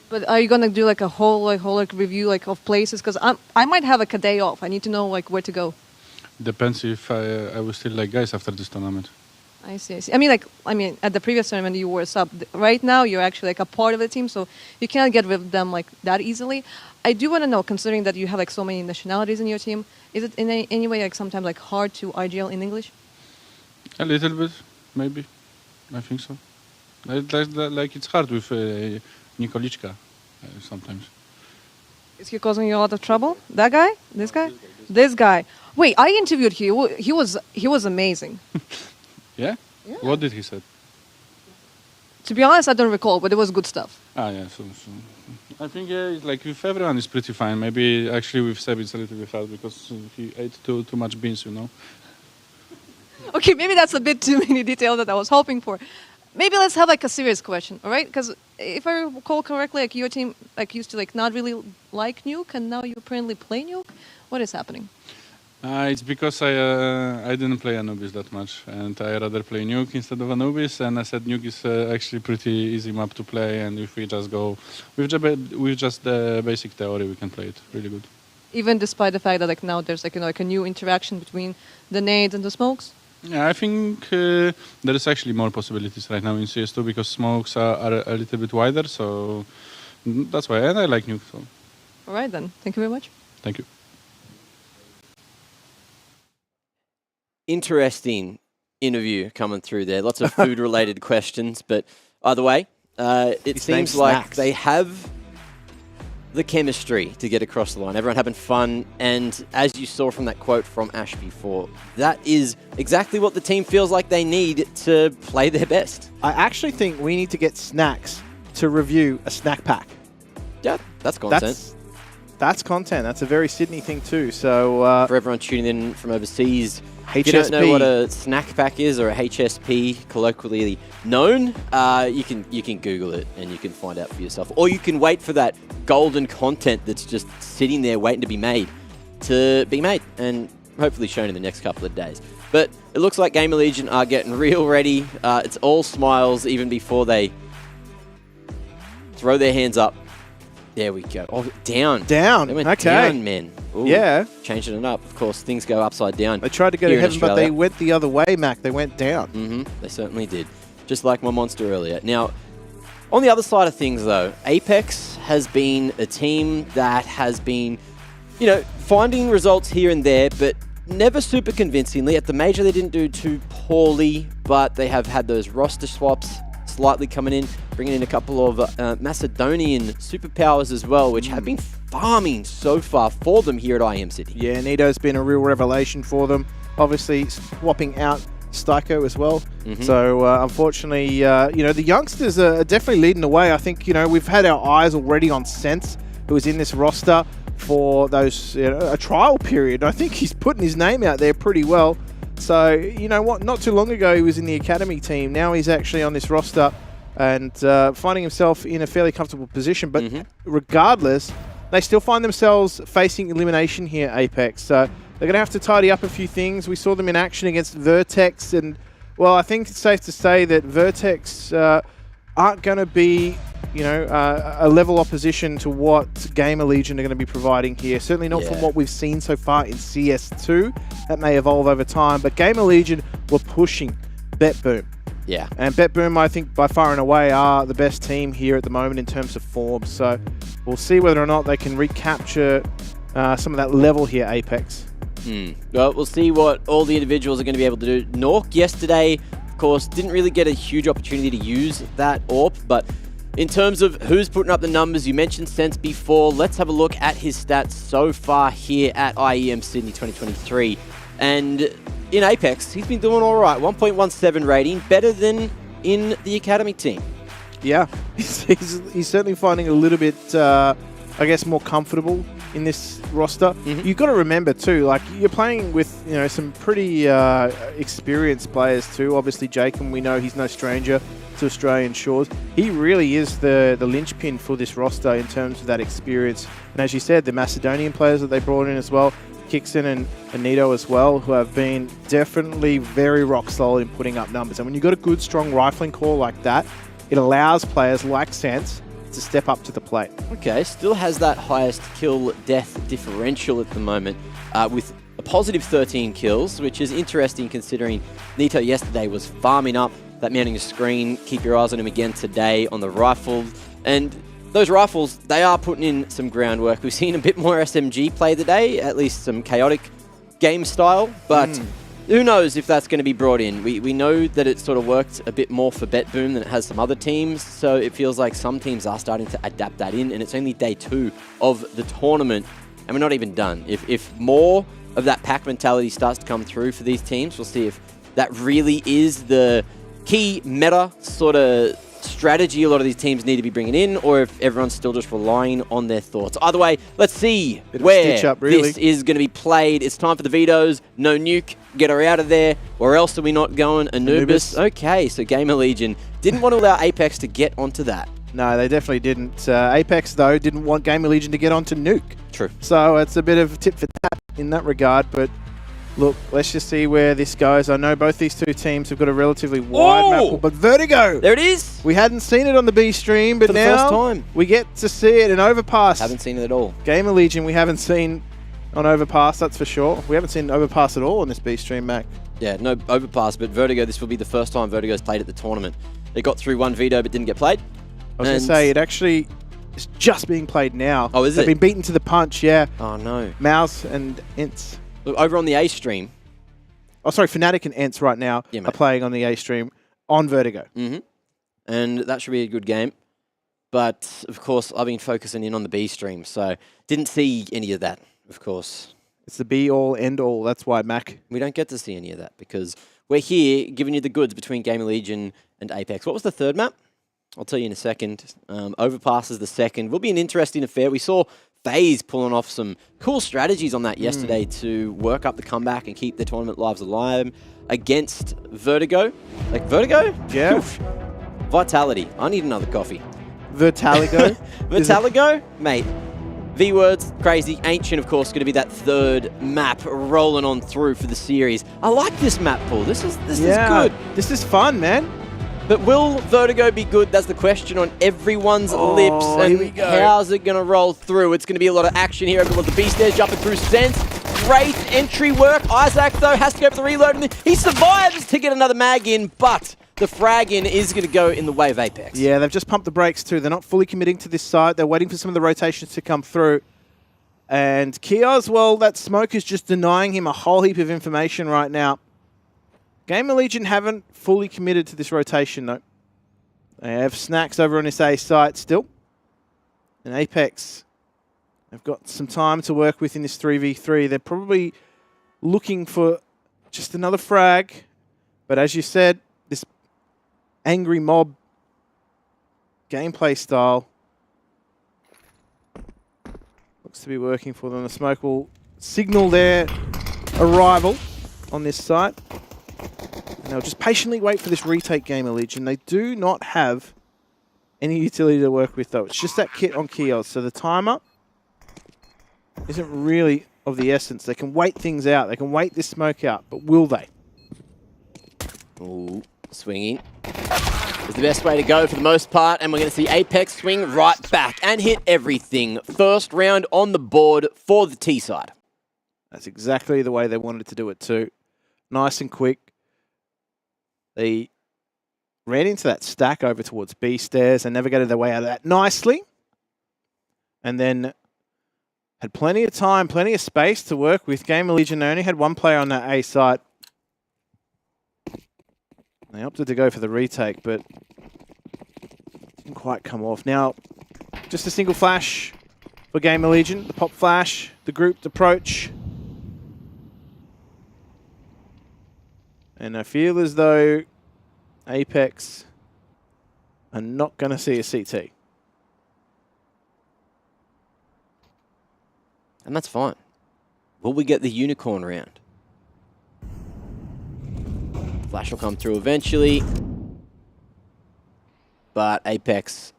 But are you gonna do like a whole review of places? Because I might have a day off. I need to know where to go. Depends if I will still like guys after this tournament. I see. I mean, at the previous tournament you were a sub. Right now you're actually a part of the team, so you can't get rid of them that easily. I do want to know, considering that you have so many nationalities in your team, is it in any way sometimes hard to IGL in English? A little bit, maybe. I think so. It's hard with Nikolichka sometimes. Is he causing you a lot of trouble? That guy? This guy? This guy. Wait, I interviewed him. He was amazing. Yeah? What did he say? To be honest, I don't recall, but it was good stuff. Yeah. So I think with everyone is pretty fine. Maybe actually with Seb it's a little bit hard because he ate too much beans, Okay, maybe that's a bit too many details that I was hoping for. Maybe let's have a serious question, all right? Because if I recall correctly, your team used to not really like Nuke, and now you apparently play Nuke. What is happening? It's because I didn't play Anubis that much, and I rather play Nuke instead of Anubis. And I said Nuke is actually pretty easy map to play, and if we just go with just the basic theory, we can play it really good. Even despite the fact that now there's a new interaction between the nades and the smokes. Yeah, I think there is actually more possibilities right now in CS2 because smokes are a little bit wider, so that's why. And I like Nuke. So. All right then. Thank you very much. Thank you. Interesting interview coming through there. Lots of food-related questions, but either way, it seems like they have the chemistry to get across the line. Everyone having fun, and as you saw from that quote from Ash before, that is exactly what the team feels like they need to play their best. I actually think we need to get Snacks to review a snack pack. Yeah, that's content. That's content. That's a very Sydney thing too. So for everyone tuning in from overseas, HSP. if you don't know what a snack pack is, or a HSP colloquially known, you can Google it and you can find out for yourself. Or you can wait for that golden content that's just sitting there waiting to be made, and hopefully shown in the next couple of days. But it looks like Gamer Legion are getting real ready. It's all smiles even before they throw their hands up. There we go. Oh, down. Down. They went okay. down, men. Ooh, yeah. Changing it up. Of course, things go upside down. They tried to go to heaven, but they went the other way, Mac. They went down. Mm-hmm. They certainly did. Just like my monster earlier. Now, on the other side of things, though, Apex has been a team that has been, finding results here and there, but never super convincingly. At the major, they didn't do too poorly, but they have had those roster swaps slightly coming in, bringing in a couple of Macedonian superpowers as well, which have been farming so far for them here at IEM City. Yeah, Nito's been a real revelation for them. Obviously, swapping out Styko as well. Mm-hmm. So, unfortunately, the youngsters are definitely leading the way. I think, we've had our eyes already on Sense, who was in this roster for those a trial period. I think he's putting his name out there pretty well. So, you know what? Not too long ago, he was in the academy team. Now he's actually on this roster and finding himself in a fairly comfortable position. But regardless, they still find themselves facing elimination here, Apex. So they're going to have to tidy up a few things. We saw them in action against Vertex. And, well, I think it's safe to say that Vertex aren't going to be, a level opposition to what Gamer Legion are going to be providing here. Certainly not from what we've seen so far in CS2. That may evolve over time. But Gamer Legion were pushing BetBoom. Yeah. And BetBoom, I think, by far and away are the best team here at the moment in terms of form. So we'll see whether or not they can recapture some of that level here, Apex. Well, we'll see what all the individuals are going to be able to do. Nork yesterday, of course, didn't really get a huge opportunity to use that AWP, but in terms of who's putting up the numbers, you mentioned Sense before. Let's have a look at his stats so far here at IEM Sydney 2023. And in Apex, he's been doing all right. 1.17 rating, better than in the academy team. Yeah, he's certainly finding a little bit, more comfortable in this roster. You've got to remember too, you're playing with some pretty experienced players too. Obviously, Jacob, we know he's no stranger to Australian shores. He really is the linchpin for this roster in terms of that experience. And as you said, the Macedonian players that they brought in as well, Kixon and Nito as well, who have been definitely very rock solid in putting up numbers. And when you've got a good, strong rifling core like that, it allows players like Sense to step up to the plate. Okay, still has that highest kill-death differential at the moment with a positive 13 kills, which is interesting considering Nito yesterday was farming up that man on your screen. Keep your eyes on him again today on the rifle. And those rifles, they are putting in some groundwork. We've seen a bit more SMG play today, at least some chaotic game style, but who knows if that's going to be brought in. We know that it sort of worked a bit more for BetBoom than it has some other teams, so it feels like some teams are starting to adapt that in, and it's only day 2 of the tournament, and we're not even done. If more of that pack mentality starts to come through for these teams, we'll see if that really is the key meta sort of strategy a lot of these teams need to be bringing in, or if everyone's still just relying on their thoughts. Either way, let's see where this is going to be played. It's time for the vetoes. No nuke. Get her out of there. Or else are we not going Anubis? Okay, so Gamer Legion didn't want to allow Apex to get onto that. No, they definitely didn't. Apex, though, didn't want Gamer Legion to get onto nuke. True. So it's a bit of a tip for that in that regard, but look, let's just see where this goes. I know both these two teams have got a relatively wide map pool, but Vertigo! There it is! We hadn't seen it on the B stream, but for the now first time. We get to see it in Overpass. Haven't seen it at all. Gamer Legion we haven't seen on Overpass, that's for sure. We haven't seen Overpass at all on this B stream, Mac. Yeah, no Overpass, but Vertigo, this will be the first time Vertigo's played at the tournament. They got through one veto but didn't get played. I was going to say, it actually is just being played now. Oh, is it? They've been beaten to the punch, yeah. Oh, no. Mouse and Ents. Look, over on the A stream. Oh, sorry, Fnatic and Ents right now are playing on the A stream on Vertigo. And that should be a good game. but of course I've been focusing in on the B stream, so didn't see any of that, of course. It's the be-all, end-all. That's why, Mac. We don't get to see any of that because we're here giving you the goods between Gamer Legion and Apex. What was the third map? I'll tell you in a second. Overpass is the second. Will be an interesting affair. We saw FaZe pulling off some cool strategies on that yesterday to work up the comeback and keep their tournament lives alive against Vertigo. Like, Vertigo? Yeah. Vitality. I need another coffee. Vertaligo? Vertaligo? Mate. V-Words, crazy. Ancient, of course, going to be that third map rolling on through for the series. I like this map, Paul. This is good. This is fun, man. But will Vertigo be good? That's the question on everyone's lips. And here we go. How's it going to roll through? It's going to be a lot of action here. Everyone, the beast there jumping through Sense. Great entry work. Isaac, though, has to go for the reload. And he survives to get another mag in, but the frag in is going to go in the way of Apex. Yeah, they've just pumped the brakes too. They're not fully committing to this side. They're waiting for some of the rotations to come through. And Kios, well, that smoke is just denying him a whole heap of information right now. Gamer Legion haven't fully committed to this rotation, though. They have snacks over on this A site still. And Apex have got some time to work with in this 3v3. They're probably looking for just another frag. But as you said, this angry mob gameplay style looks to be working for them. The smoke will signal their arrival on this site. And they'll just patiently wait for this retake Gamer Legion. They do not have any utility to work with, though. It's just that kit on Kios. So the timer isn't really of the essence. They can wait things out. They can wait this smoke out. But will they? Ooh, swinging. Is the best way to go for the most part. And we're going to see Apex swing right back and hit everything. First round on the board for the T side. That's exactly the way they wanted to do it too. Nice and quick. They ran into that stack over towards B stairs and navigated their way out of that nicely. And then had plenty of time, plenty of space to work with. Gamer Legion only had one player on that A site. They opted to go for the retake, but didn't quite come off. Now, just a single flash for Gamer Legion. The pop flash, the grouped approach. And I feel as though Apex are not going to see a CT. And that's fine. Will we get the unicorn round? Flash will come through eventually. But Apex,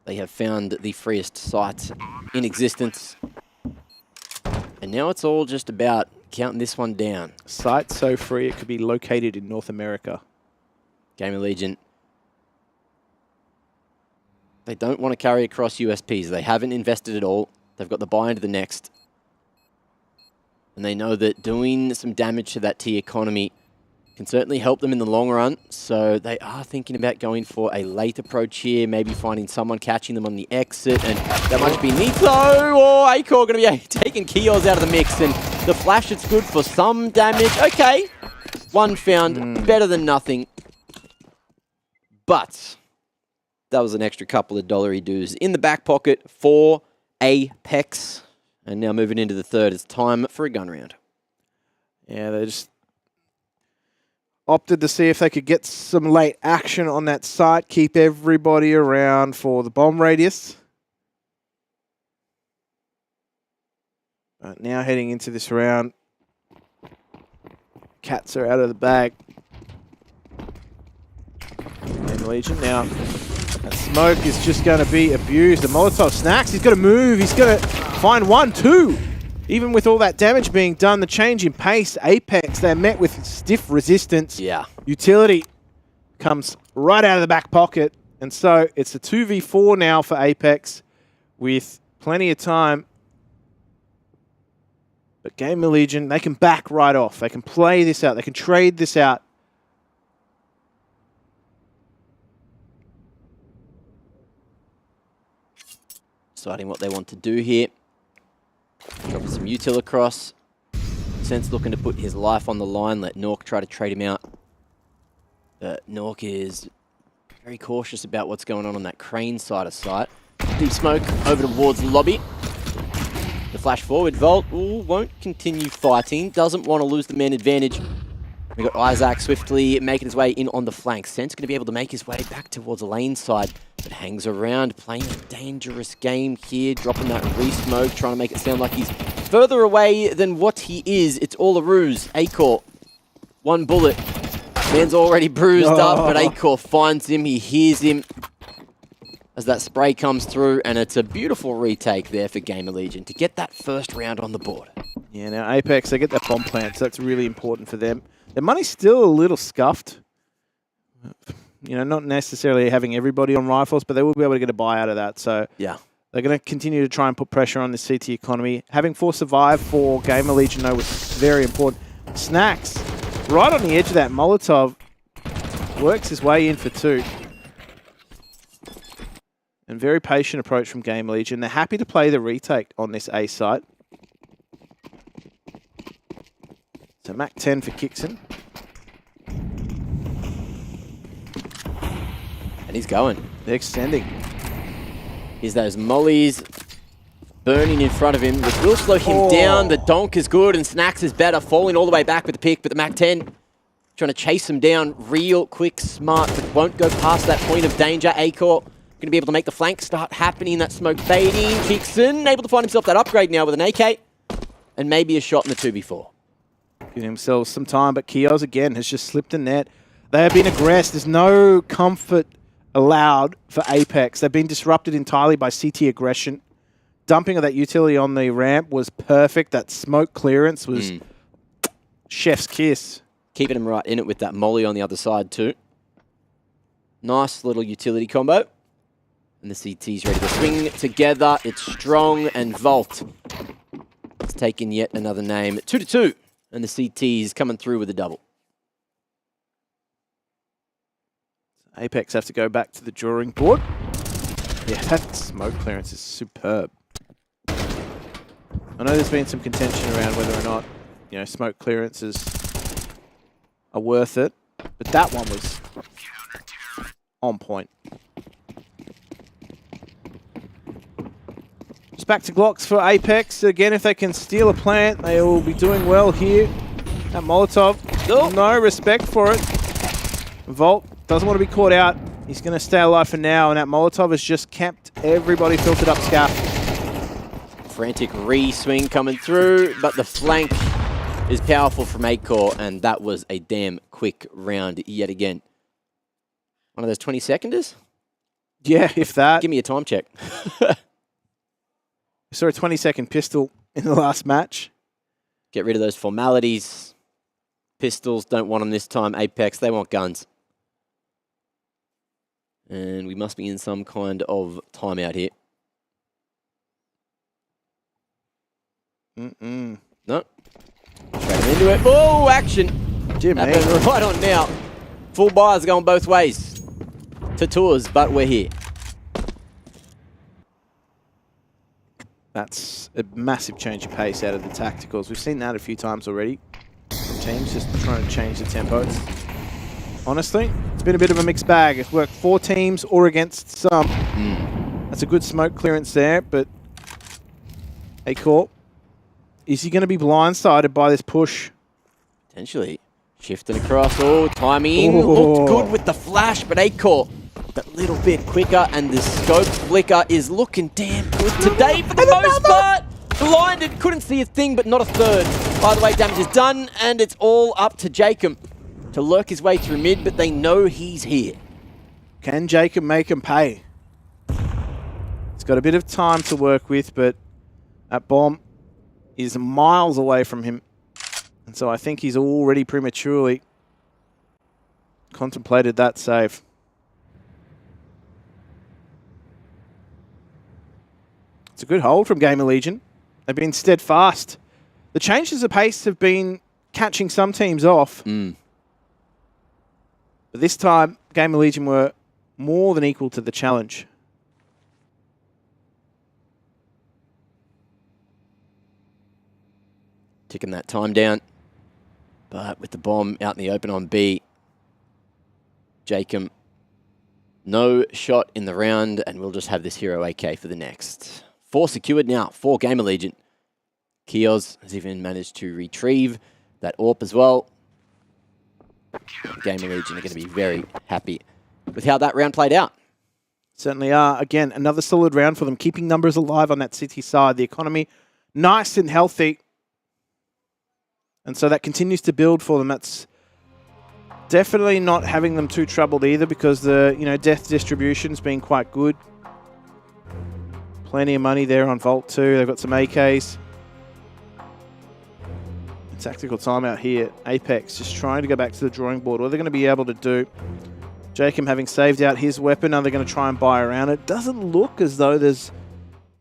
they have found the freest site in existence. And now it's all just about counting this one down. Site so free it could be located in North America. Gamer Legion. They don't want to carry across USPs. They haven't invested at all. They've got the buy into the next. And they know that doing some damage to that T economy can certainly help them in the long run. So they are thinking about going for a late approach here, maybe finding someone catching them on the exit. And that might be Nito or Acor going to be taking Kios out of the mix. And the flash, it's good for some damage. Okay, one found, better than nothing. But that was an extra couple of dollary dues in the back pocket for Apex. And now moving into the third, it's time for a gun round. Yeah, they just opted to see if they could get some late action on that site, keep everybody around for the bomb radius. But now heading into this round, cats are out of the bag. And Legion now, that smoke is just going to be abused. The Molotov snacks, he's got to move, he's got to find 1, 2. Even with all that damage being done, the change in pace, Apex, they're met with stiff resistance. Yeah. Utility comes right out of the back pocket. And so it's a 2v4 now for Apex with plenty of time. But Gamer Legion, they can back right off. They can play this out. They can trade this out. Deciding what they want to do here. Dropping some util across. Sense looking to put his life on the line. Let Nork try to trade him out. But Nork is Very cautious about what's going on that crane side of sight. Deep smoke over towards the lobby. The flash forward, Volt won't continue fighting. Doesn't want to lose the man advantage. We've got Isaac swiftly making his way in on the flank. Sense going to be able to make his way back towards the lane side, but hangs around, playing a dangerous game here, dropping that re-smoke, trying to make it sound like he's further away than what he is. It's all a ruse. Acor, one bullet. Man's already bruised up, but Acor finds him. He hears him as that spray comes through, and it's a beautiful retake there for Gamer Legion to get that first round on the board. Yeah, now Apex, they get that bomb plant, so that's really important for them. Their money's still a little scuffed. You know, not necessarily having everybody on rifles, but they will be able to get a buy out of that. So yeah, they're going to continue to try and put pressure on the CT economy. Having 4 survive for Gamer Legion, though, was very important. Snacks, right on the edge of that Molotov, works his way in for 2. And very patient approach from Gamer Legion. They're happy to play the retake on this A site. So Mac 10 for Kixon. And he's going. They're extending. Here's those mollies burning in front of him, which will slow him down. The donk is good and Snacks is better, falling all the way back with the pick, but the Mac 10 trying to chase him down real quick, smart, but won't go past that point of danger. Acor going to be able to make the flank start happening, that smoke fading. Kixon able to find himself that upgrade now with an AK and maybe a shot in the 2v4. Giving themselves some time, but Kioz again has just slipped a net. They have been aggressed. There's no comfort allowed for Apex. They've been disrupted entirely by CT aggression. Dumping of that utility on the ramp was perfect. That smoke clearance was chef's kiss. Keeping him right in it with that molly on the other side too. Nice little utility combo. And the CT's ready to swing together. It's strong, and Volt has taken yet another name. 2-2. And the CT's coming through with a double. Apex have to go back to the drawing board. Yeah, that smoke clearance is superb. I know there's been some contention around whether or not, you know, smoke clearances are worth it, but that one was on point. Just back to Glocks for Apex. Again, if they can steal a plant, they will be doing well here. That Molotov, no respect for it. Volt doesn't want to be caught out. He's going to stay alive for now, and that Molotov has just kept everybody filtered up scaff. Frantic re-swing coming through, but the flank is powerful from Acor, and that was a damn quick round yet again. One of those 20-seconders? Yeah, if that. Give me a time check. We saw a 20-second pistol in the last match. Get rid of those formalities. Pistols, don't want them this time. Apex, they want guns. And we must be in some kind of timeout here. No. Straight into it. Oh, action. Jimmy. Happened right on now. Full bars going both ways. To tours, but we're here. That's a massive change of pace out of the tacticals. We've seen that a few times already. From teams just trying to change the tempos. Honestly, it's been a bit of a mixed bag. It's worked for teams or against some. That's a good smoke clearance there, but Acor, is he going to be blindsided by this push? Potentially. Shifting across. Oh, timing. Looked good with the flash, but Acor that little bit quicker, and the scope flicker is looking damn good today for the most part. Blinded, couldn't see a thing, but not a third. By the way, damage is done, and it's all up to Jacob to lurk his way through mid, but they know he's here. Can Jacob make him pay? He's got a bit of time to work with, but that bomb is miles away from him. And so I think he's already prematurely contemplated that save. It's a good hold from Gamer Legion. They've been steadfast. The changes of pace have been catching some teams off. But this time, Gamer Legion were more than equal to the challenge. Ticking that time down. But with the bomb out in the open on B, Jacob No shot in the round, and we'll just have this hero AK for the next. 4 secured now for Game Allegiant. Kioz has even managed to retrieve that AWP as well. Game Allegiant are going to be very happy with how that round played out. Certainly are. Again, another solid round for them, keeping numbers alive on that City side. The economy nice and healthy. And so that continues to build for them. That's definitely not having them too troubled either, because the death distribution's been quite good. Plenty of money there on Vault too. They've got some AKs. Tactical timeout here. Apex just trying to go back to the drawing board. What are they going to be able to do? Jacob having saved out his weapon. Are they going to try and buy around it? Doesn't look as though there's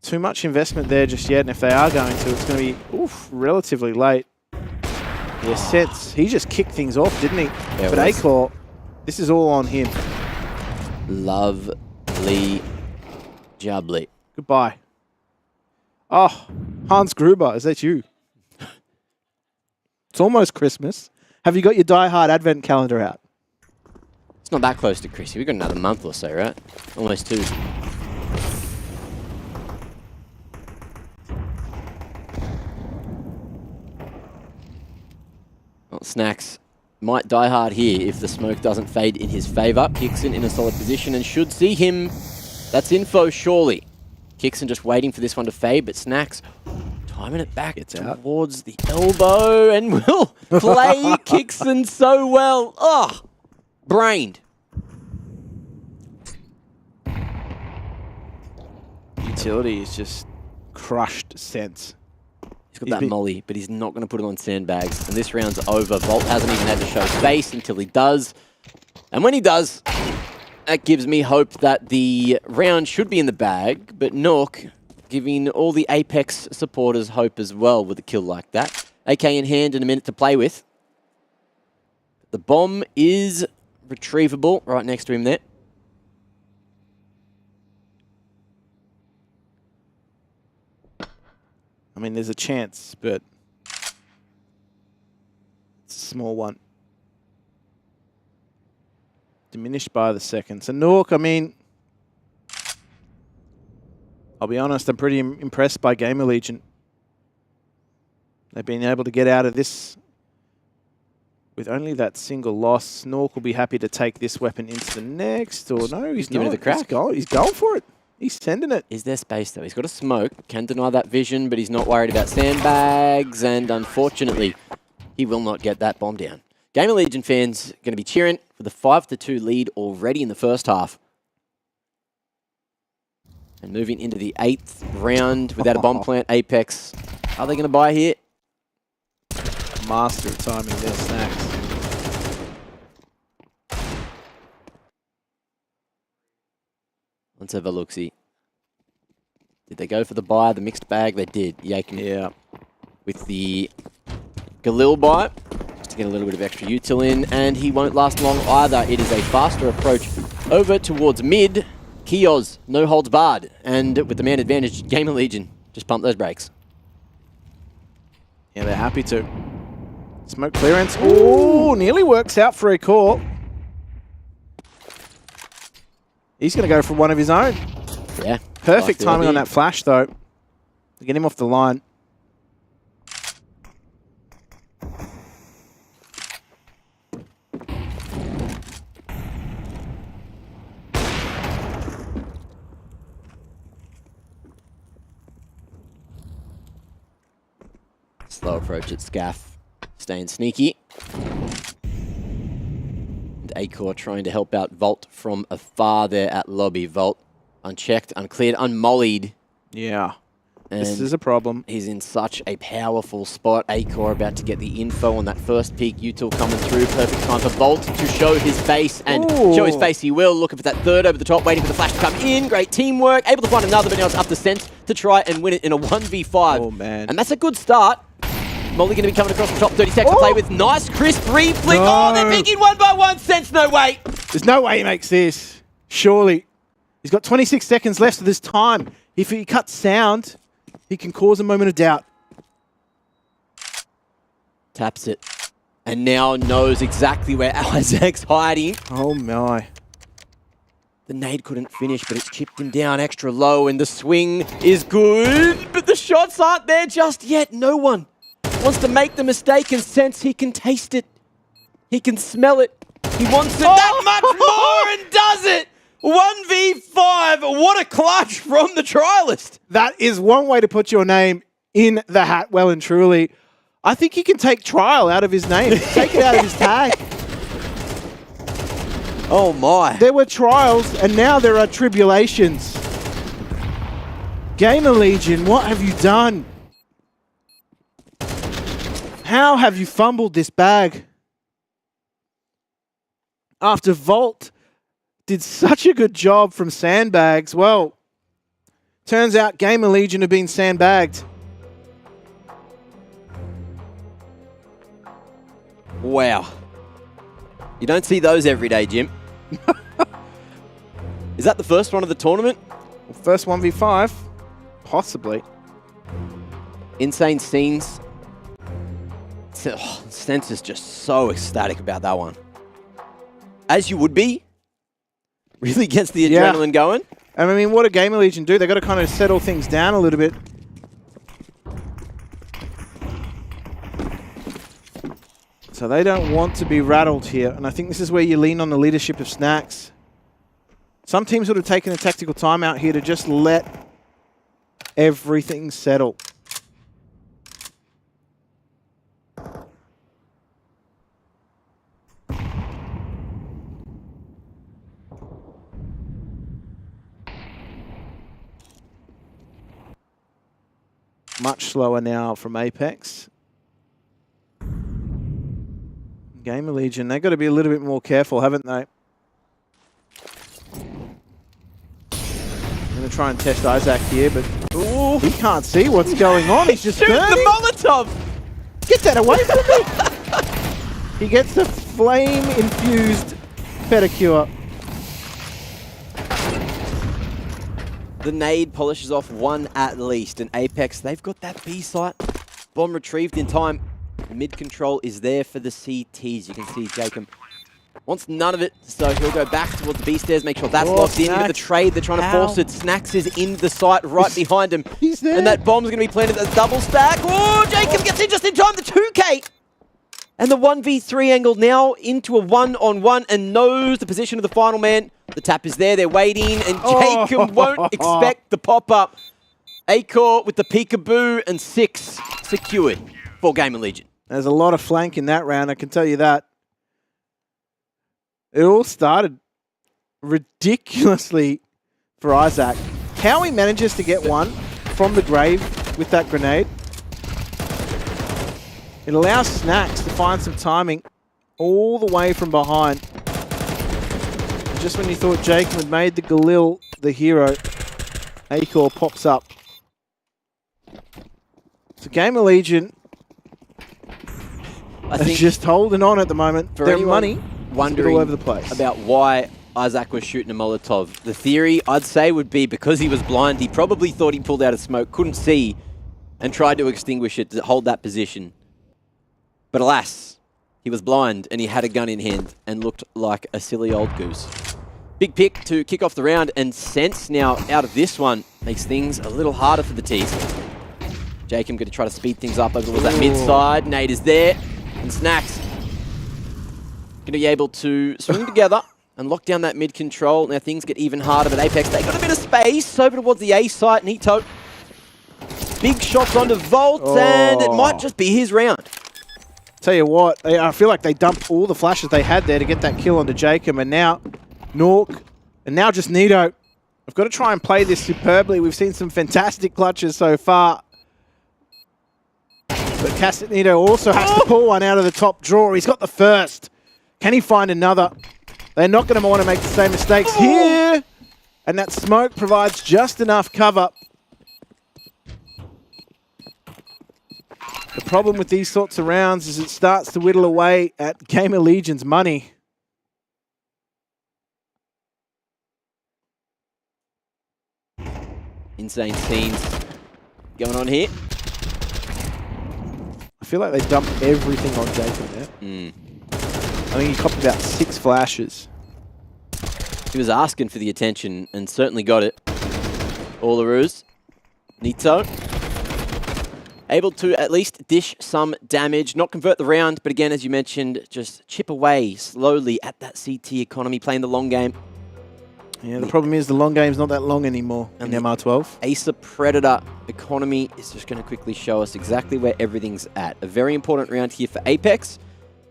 too much investment there just yet. And if they are going to, it's going to be relatively late. Yeah, Sets. He just kicked things off, didn't he? Yeah, but Acor, this is all on him. Lovely jubbly. Goodbye. Oh, Hans Gruber, is that you? It's almost Christmas. Have you got your Die Hard Advent calendar out? It's not that close to Chrissy. We've got another month or so, right? Almost 2. Well, Snacks might die hard here if the smoke doesn't fade in his favour. Kixon in a solid position and should see him. That's info, surely. Kixon just waiting for this one to fade, but Snacks timing it back towards the elbow and will play Kixon so well. Oh, brained. Utility is just crushed Sense. He's got that molly, but he's not going to put it on sandbags. And this round's over. Volt hasn't even had to show face until he does. And when he does, that gives me hope that the round should be in the bag. But Nook giving all the Apex supporters hope as well with a kill like that. AK in hand and a minute to play with. The bomb is retrievable right next to him there. I mean, there's a chance, but it's a small one. Diminished by the second. So Nook, I mean, I'll be honest, I'm pretty impressed by Game Allegiant. They've been able to get out of this with only that single loss. Nork will be happy to take this weapon into the next, or no, he's giving it not. the crack. He's going for it. He's sending it. Is there space, though? He's got a smoke. Can deny that vision, but he's not worried about sandbags. And unfortunately, he will not get that bomb down. Game Allegiant fans going to be cheering for the 5-2 lead already in the first half. And moving into the 8th round without a bomb plant, Apex. Are they going to buy here? Master of timing there, Snacks. Let's have a look-see. Did they go for the buy, the mixed bag? They did. Yeah. With the Galil buy, just to get a little bit of extra util in, and he won't last long either. It is a faster approach over towards mid. Kioz, no holds barred, and with the man advantage, Game Allegiant just pump those brakes. Yeah, they're happy to. Smoke clearance. Ooh, nearly works out for a call. He's going to go for one of his own. Yeah. Perfect timing on that flash, though, to get him off the line. Slow approach at Scaff, staying sneaky. And Acor trying to help out Volt from afar there at lobby. Volt unchecked, uncleared, unmollied. Yeah, and this is a problem. He's in such a powerful spot. Acor about to get the info on that first peak. Util coming through. Perfect time for Volt to show his face, and show his face he will. Looking for that third over the top, waiting for the flash to come in. Great teamwork. Able to find another, but now it's up to Sense to try and win it in a 1v5. Oh, man. And that's a good start. Molly going to be coming across the top. 30 seconds to play with. Nice, crisp reflick. No. Oh, they're picking one by one. Sense, no way. There's no way he makes this. Surely. He's got 26 seconds left of this time. If he cuts sound, he can cause a moment of doubt. Taps it. And now knows exactly where Isaac's hiding. Oh, my. The nade couldn't finish, but it's chipped him down extra low, and the swing is good, but the shots aren't there just yet. No one wants to make the mistake and sense he can taste it. He can smell it. He wants it that much more and does it. 1v5. What a clutch from the trialist. That is one way to put your name in the hat, well and truly. I think he can take trial out of his name. Take it out of his tag. Oh my. There were trials and now there are tribulations. Gamer Legion, what have you done? How have you fumbled this bag? After Volt did such a good job from sandbags, well, turns out Gamer Legion have been sandbagged. Wow. You don't see those every day, Jim. Is that the first one of the tournament? First 1v5, possibly. Insane scenes. Sense is just so ecstatic about that one. As you would be. Really gets the adrenaline going. And I mean, what do Gamer Legion do? They've got to kind of settle things down a little bit. So they don't want to be rattled here. And I think this is where you lean on the leadership of Snacks. Some teams would have taken a tactical timeout here to just let everything settle. Much slower now from Apex. Gamer Legion, they've got to be a little bit more careful, haven't they? I'm going to try and test Isaac here, but he can't see what's going on. He's just shooting burning. the Molotov! Get that away from me! He gets the flame-infused pedicure. The nade polishes off one at least, and Apex, they've got that B site. Bomb retrieved in time. The mid control is there for the CTs. You can see Jacob wants none of it, so he'll go back towards the B stairs, make sure that's locked in. With the trade, they're trying to force it. Snacks is in the site right behind him. He's there. And that bomb's going to be planted as double stack. Oh, Jacob gets in just in time, the 2K. And the 1v3 angle now into a one-on-one and knows the position of the final man. The tap is there, they're waiting, and Jacob won't expect the pop-up. Acor with the peekaboo and 6 secured for Gamer Legion. There's a lot of flank in that round, I can tell you that. It all started ridiculously for Isaac. How he manages to get one from the grave with that grenade. It allows Snacks to find some timing all the way from behind. And just when you thought Jacob had made the Galil the hero, Acor pops up. So Gamer Legion I think just holding on at the moment. For Their money wondering all over the place. About why Isaac was shooting a Molotov. The theory, I'd say, would be because he was blind, he probably thought he pulled out a smoke, couldn't see, and tried to extinguish it to hold that position. But alas, he was blind and he had a gun in hand and looked like a silly old goose. Big pick to kick off the round, and Sense now out of this one makes things a little harder for the T's. Jacob going to try to speed things up over towards that mid side. Nade is there, and Snacks going to be able to swing together and lock down that mid control. Now things get even harder, but Apex, they got a bit of space over towards the A site, and Nito. Big shots onto Volt, and it might just be his round. Tell you what, I feel like they dumped all the flashes they had there to get that kill onto Jacob, and now Nork, and now just Nito. I've got to try and play this superbly. We've seen some fantastic clutches so far. But Castanito also has to pull one out of the top drawer. He's got the first. Can he find another? They're not going to want to make the same mistakes here. And that smoke provides just enough cover. The problem with these sorts of rounds is it starts to whittle away at Gamer Legion's money. Insane scenes going on here. I feel like they dumped everything on Jacob there. I think he copped about 6 flashes. He was asking for the attention and certainly got it. Olaroos. Nito. Able to at least dish some damage, not convert the round, but again, as you mentioned, just chip away slowly at that CT economy, playing the long game. Yeah, the problem is the long game's not that long anymore in MR12. Acer Predator economy is just going to quickly show us exactly where everything's at. A very important round here for Apex,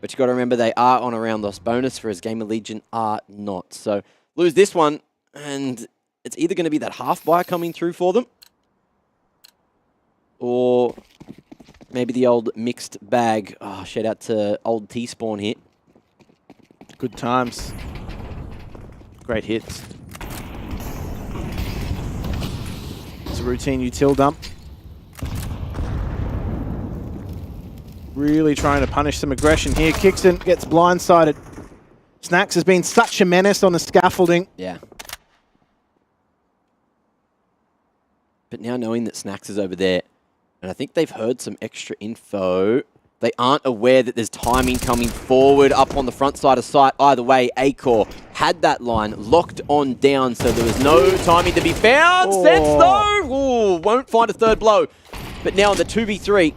but you got to remember they are on a round loss bonus, whereas Gamer Legion are not. So lose this one, and it's either going to be that half buy coming through for them, or maybe the old mixed bag. Oh, shout out to old T-Spawn here. Good times. Great hits. It's a routine util dump. Really trying to punish some aggression here. Kingston gets blindsided. Snacks has been such a menace on the scaffolding. Yeah. But now knowing that Snacks is over there, and I think they've heard some extra info. They aren't aware that there's timing coming forward up on the front side of site. Either way, Acor had that line locked on down, so there was no timing to be found. Sense, though, won't find a third blow. But now on the 2v3,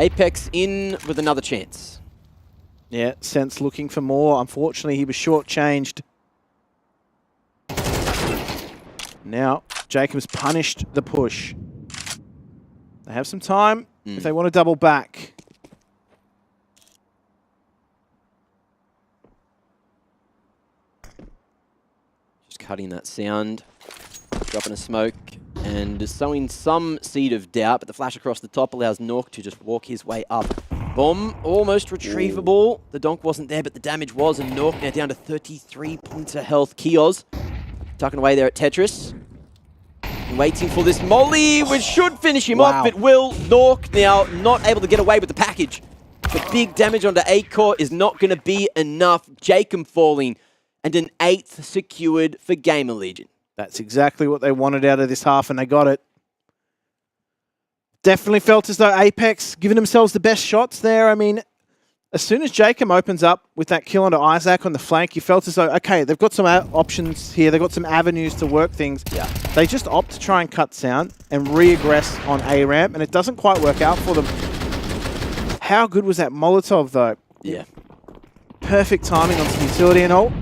Apex in with another chance. Yeah, Sense looking for more. Unfortunately, he was shortchanged. Now, Jacobs punished the push. They have some time if they want to double back. Just cutting that sound, dropping a smoke, and sowing some seed of doubt, but the flash across the top allows Nork to just walk his way up. Bomb almost retrievable. The donk wasn't there, but the damage was, and Nork now down to 33 points of health. Kios tucking away there at Tetris. Waiting for this molly, which should finish him off, but will. Nork now not able to get away with the package. The big damage onto Acor is not going to be enough. Jacob falling, and an 8th secured for Gamer Legion. That's exactly what they wanted out of this half, and they got it. Definitely felt as though Apex giving themselves the best shots there. I mean, as soon as Jacob opens up with that kill onto Isaac on the flank, you felt as though, okay, they've got some options here. They've got some avenues to work things. Yeah. They just opt to try and cut sound and re-aggress on A-ramp, and it doesn't quite work out for them. How good was that Molotov, though? Yeah. Perfect timing on some utility and all.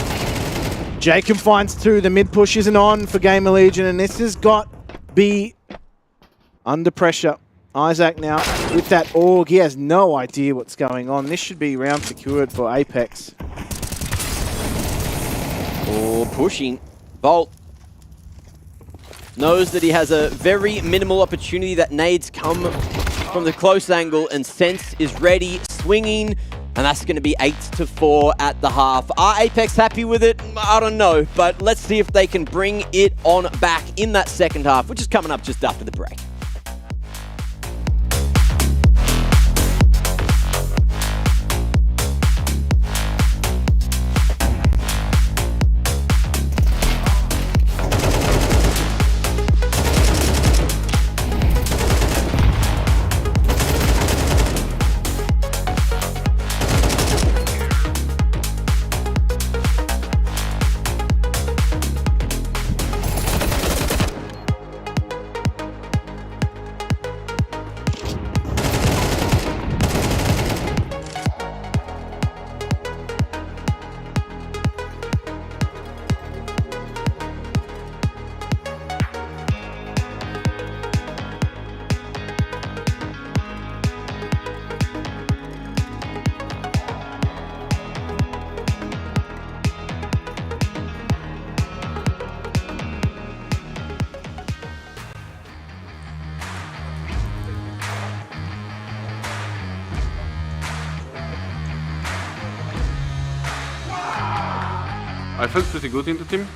Jacob finds 2. The mid push isn't on for Gamer Legion, and this has got be under pressure. Isaac now with that AUG. He has no idea what's going on. This should be round secured for Apex. Pushing. Volt knows that he has a very minimal opportunity. That nades come from the close angle, and Sense is ready, swinging, and that's going to be 8-4 at the half. Are Apex happy with it? I don't know, but let's see if they can bring it on back in that second half, which is coming up just after the break. I felt pretty good in the team.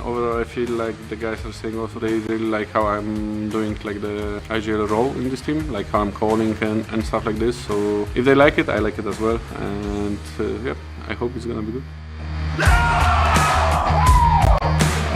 Overall, I feel like the guys are saying also they really like how I'm doing like the IGL role in this team, like how I'm calling and stuff like this. So if they like it, I like it as well. And yeah, I hope it's gonna be good.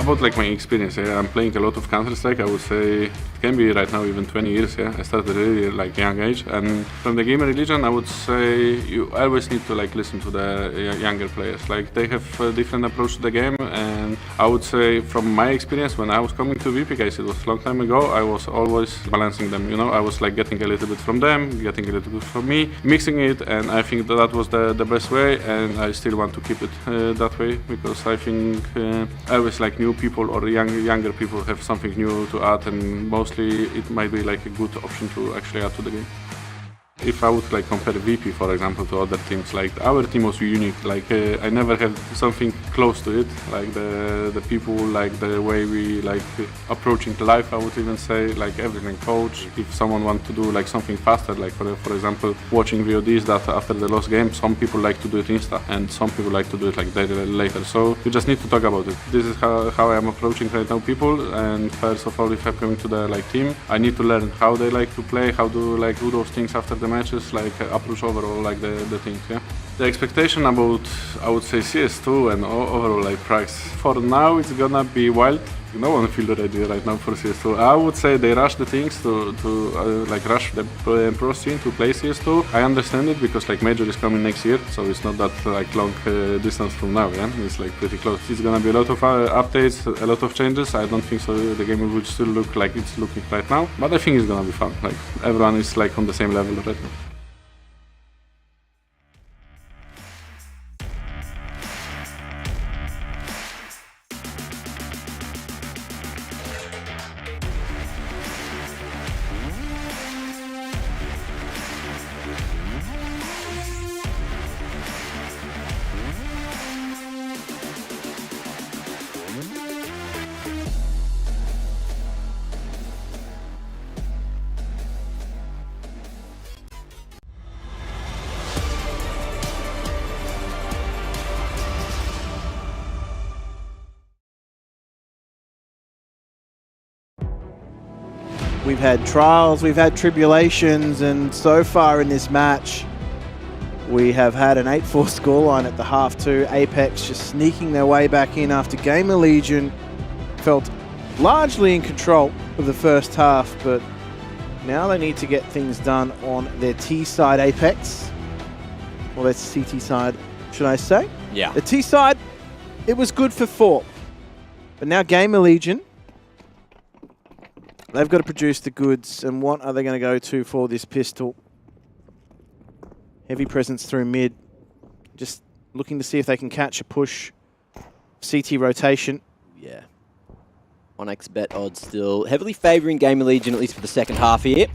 About like my experience, I'm playing a lot of Counter-Strike. I would say it can be right now even 20 years. I started really like young age, and from the gamer religion, I would say you always need to like listen to the younger players. Like they have a different approach to the game, and I would say from my experience when I was coming to VP guys, it was a long time ago. I was always balancing them. I was like getting a little bit from them, getting a little bit from me, mixing it, and I think that was the best way, and I still want to keep it that way because I think I always like new people or younger people have something new to add, and mostly it might be like a good option to actually add to the game. If I would like compare VP, for example, to other teams, like our team was unique. Like I never had something close to it. Like the people, like the way we like approaching life. I would even say like everything. Coach, if someone wants to do like something faster, like for example, watching VODs that after the lost game, some people like to do it insta, and some people like to do it like later. So you just need to talk about it. This is how I am approaching right now people. And first of all, if I'm coming to the like team, I need to learn how they like to play, how to like do those things after the matches, like approach overall like the things. The expectation about, I would say, CS2 and overall like price for now it's gonna be wild. No one feel ready right now for CS2. I would say they rush the things to like rush the pro scene to play CS2. I understand it because like major is coming next year, so it's not that like long distance from now. It's like pretty close. It's gonna be a lot of updates, a lot of changes. I don't think so the game will still look like it's looking right now, but I think it's gonna be fun. Like everyone is like on the same level right now. We've had trials, we've had tribulations, and so far in this match, we have had an 8-4 scoreline at the half two. Apex just sneaking their way back in after Gamer Legion felt largely in control of the first half, but now they need to get things done on their T side, Apex. Or their CT side, should I say? Yeah. The T side, it was good for 4. But now Gamer Legion, they've got to produce the goods, and what are they going to go to for this pistol? Heavy presence through mid. Just looking to see if they can catch a push. CT rotation. Yeah. 1x bet odds still heavily favouring Gamer Legion, at least for the second half here.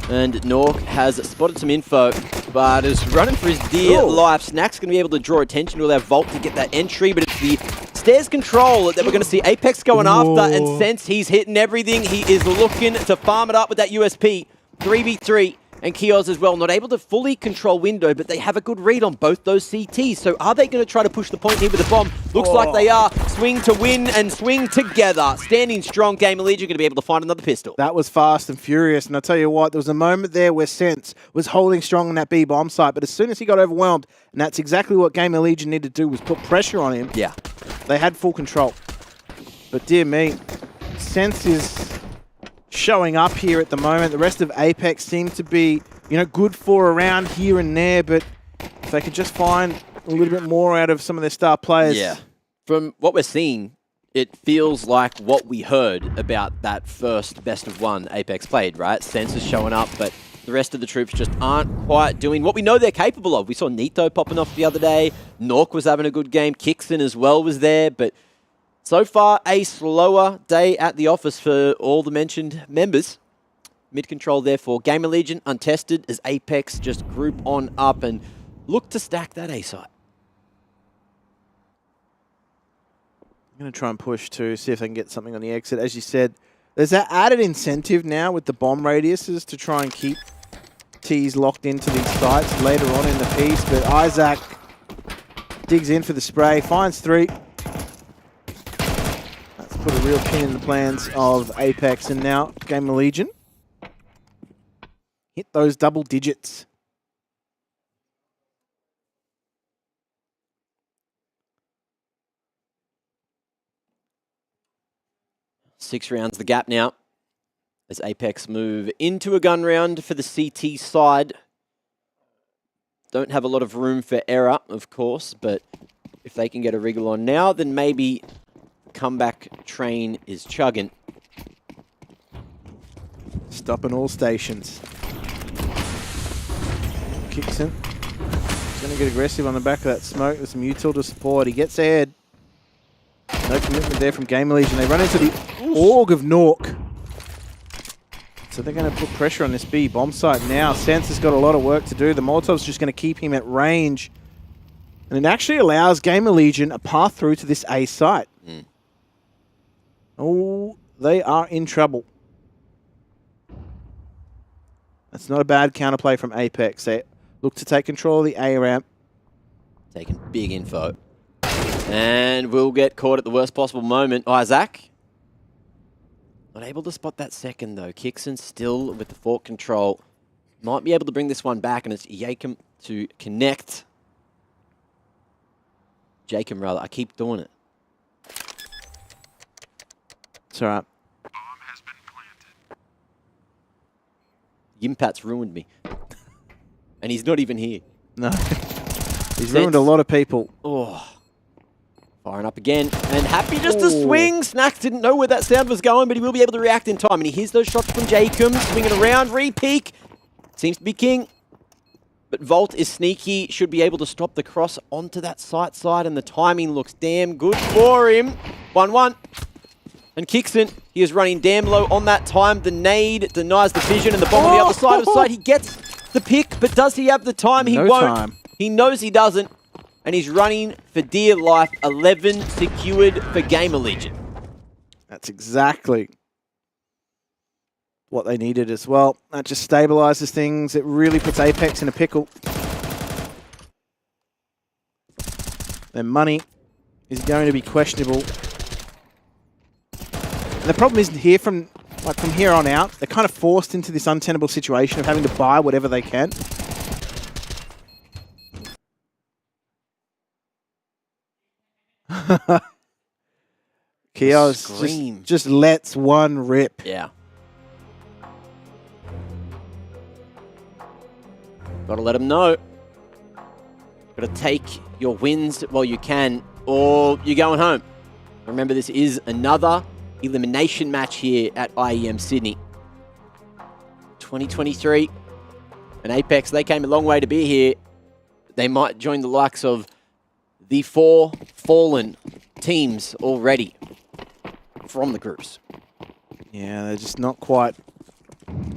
And Nork has spotted some info, but is running for his dear life. Snack's going to be able to draw attention to their vault to get that entry, but it's the stairs control that we're going to see Apex going after, and since he's hitting everything, he is looking to farm it up with that USP. 3v3, and Kioz as well, not able to fully control window, but they have a good read on both those CTs. So are they going to try to push the point here with the bomb? Looks like they are. Swing to win and swing together. Standing strong, Gamer Legion going to be able to find another pistol. That was fast and furious, and I'll tell you what, there was a moment there where Sense was holding strong on that B bomb site, but as soon as he got overwhelmed, and that's exactly what Gamer Legion needed to do, was put pressure on him. Yeah. They had full control. But dear me, Sense is showing up here at the moment. The rest of Apex seem to be, good for around here and there, but if they could just find a little bit more out of some of their star players. Yeah. From what we're seeing, it feels like what we heard about that first best of one Apex played, right? Sense is showing up, but the rest of the troops just aren't quite doing what we know they're capable of. We saw Nito popping off the other day. Nork was having a good game. Kixon as well was there, but so far, a slower day at the office for all the mentioned members. Mid-control, therefore, Gamer Legion untested as Apex just group on up and look to stack that A site. I'm going to try and push to see if they can get something on the exit. As you said, there's that added incentive now with the bomb radiuses to try and keep T's locked into these sites later on in the piece. But Isaac digs in for the spray, finds 3. That's put a real pin in the plans of Apex, and now Gamer Legion hit those double digits. 6 rounds the gap now. As Apex move into a gun round for the CT side. Don't have a lot of room for error, of course, but if they can get a wriggle on now, then maybe comeback train is chugging. Stopping all stations. Kickson. He's going to get aggressive on the back of that smoke. There's some util to support. He gets ahead. No commitment there from Gamer Legion. They run into the Org of Nork. So they're going to put pressure on this B bomb site now. Sense has got a lot of work to do. The Molotov's just going to keep him at range. And it actually allows Gamer Legion a path through to this A site. Oh, they are in trouble. That's not a bad counterplay from Apex. They look to take control of the A ramp. Taking big info. And will get caught at the worst possible moment. Isaac. Not able to spot that second, though. Kickson still with the fork control. Might be able to bring this one back, and it's Jacob to connect. Jacob, rather. I keep doing it. It's all right. Yimpat's ruined me. And he's not even here. No. He's ruined a lot of people. Oh. Firing up again, and happy just to swing. Snacks didn't know where that sound was going, but he will be able to react in time. And he hears those shots from Jacob, swinging around, re-peek. Seems to be king. But Volt is sneaky, should be able to stop the cross onto that side, and the timing looks damn good for him. 1-1. And Kickson, he is running damn low on that time. The nade denies the vision, and the bomb on the other side of the site. He gets the pick, but does he have the time? He won't. Time. He knows he doesn't. And he's running for dear life. 11 secured for Gamer Legion. That's exactly what they needed as well. That just stabilizes things. It really puts Apex in a pickle. Their money is going to be questionable. And the problem isn't here from here on out. They're kind of forced into this untenable situation of having to buy whatever they can. Kios just lets one rip. Yeah. Gotta let him know. Gotta take your wins while you can, or you're going home. Remember, this is another elimination match here at IEM Sydney. 2023. And Apex, they came a long way to be here. They might join the likes of the 4 fallen teams already from the groups. Yeah, they're just not quite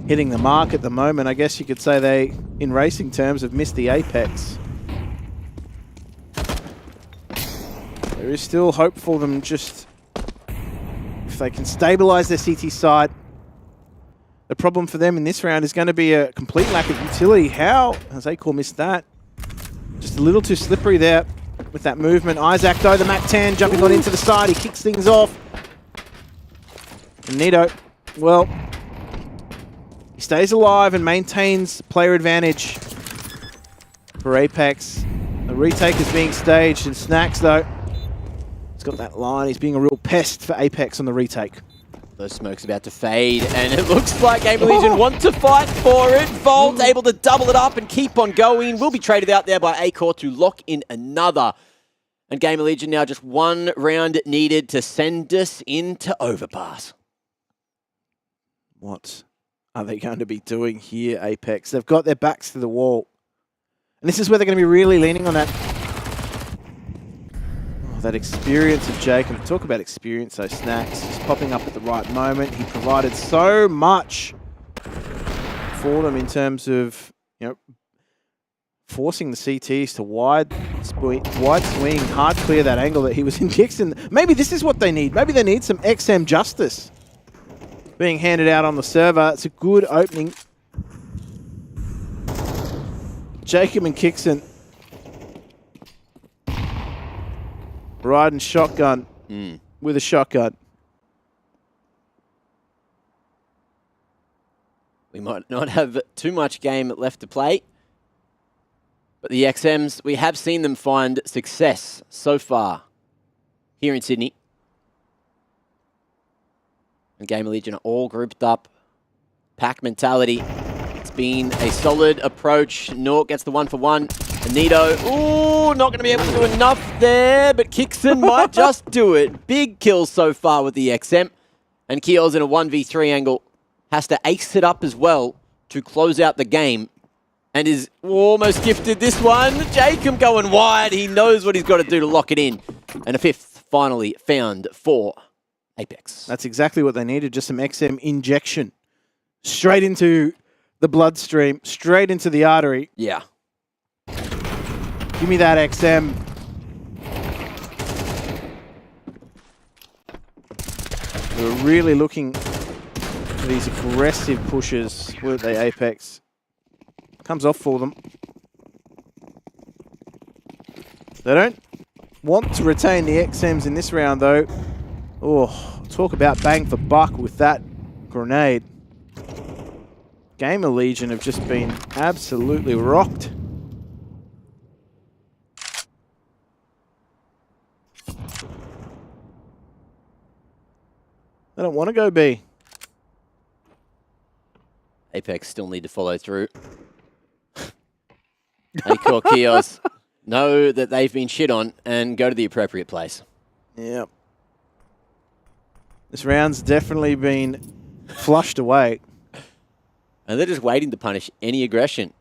hitting the mark at the moment. I guess you could say they, in racing terms, have missed the apex. There is still hope for them, just if they can stabilize their CT side. The problem for them in this round is going to be a complete lack of utility. How has Acor missed that? Just a little too slippery there with that movement. Isaac, though, the MAC-10 jumping on into the side. He kicks things off. And Nito, well, he stays alive and maintains player advantage for Apex. The retake is being staged, and Snacks, though, he's got that line. He's being a real pest for Apex on the retake. Those smokes about to fade, and it looks like Gamer Legion want to fight for it. Volt able to double it up and keep on going. Will be traded out there by Acor to lock in another. And Gamer Legion now just one round needed to send us into overpass. What are they going to be doing here, Apex? They've got their backs to the wall. And this is where they're going to be really leaning on that that experience of Jacob. Talk about experience, though. Snacks just popping up at the right moment. He provided so much for them in terms of, you know, forcing the CTs to wide swing, hard clear that angle that he was in. Dixon. Maybe this is what they need. Maybe they need some XM justice being handed out on the server. It's a good opening. Jacob and Kickson riding shotgun with a shotgun. We might not have too much game left to play, but the XMs, we have seen them find success so far here in Sydney. And Gamer Legion are all grouped up. Pack mentality. It's been a solid approach. Nork gets the 1-for-1. Anito, ooh, not going to be able to do enough there, but Kixon might just do it. Big kills so far with the XM. And Keel's in a 1v3 angle. Has to ace it up as well to close out the game. And is almost gifted this one. Jacob going wide. He knows what he's got to do to lock it in. And a 5th finally found for Apex. That's exactly what they needed, just some XM injection. Straight into the bloodstream, straight into the artery. Yeah. Give me that XM. We're really looking for these aggressive pushes, weren't they, Apex? Comes off for them. They don't want to retain the XMs in this round, though. Oh, talk about bang for buck with that grenade. Gamer Legion have just been absolutely rocked. They don't want to go B. Apex still need to follow through. Akor Kios know that they've been shit on and go to the appropriate place. Yep. This round's definitely been flushed away. And they're just waiting to punish any aggression.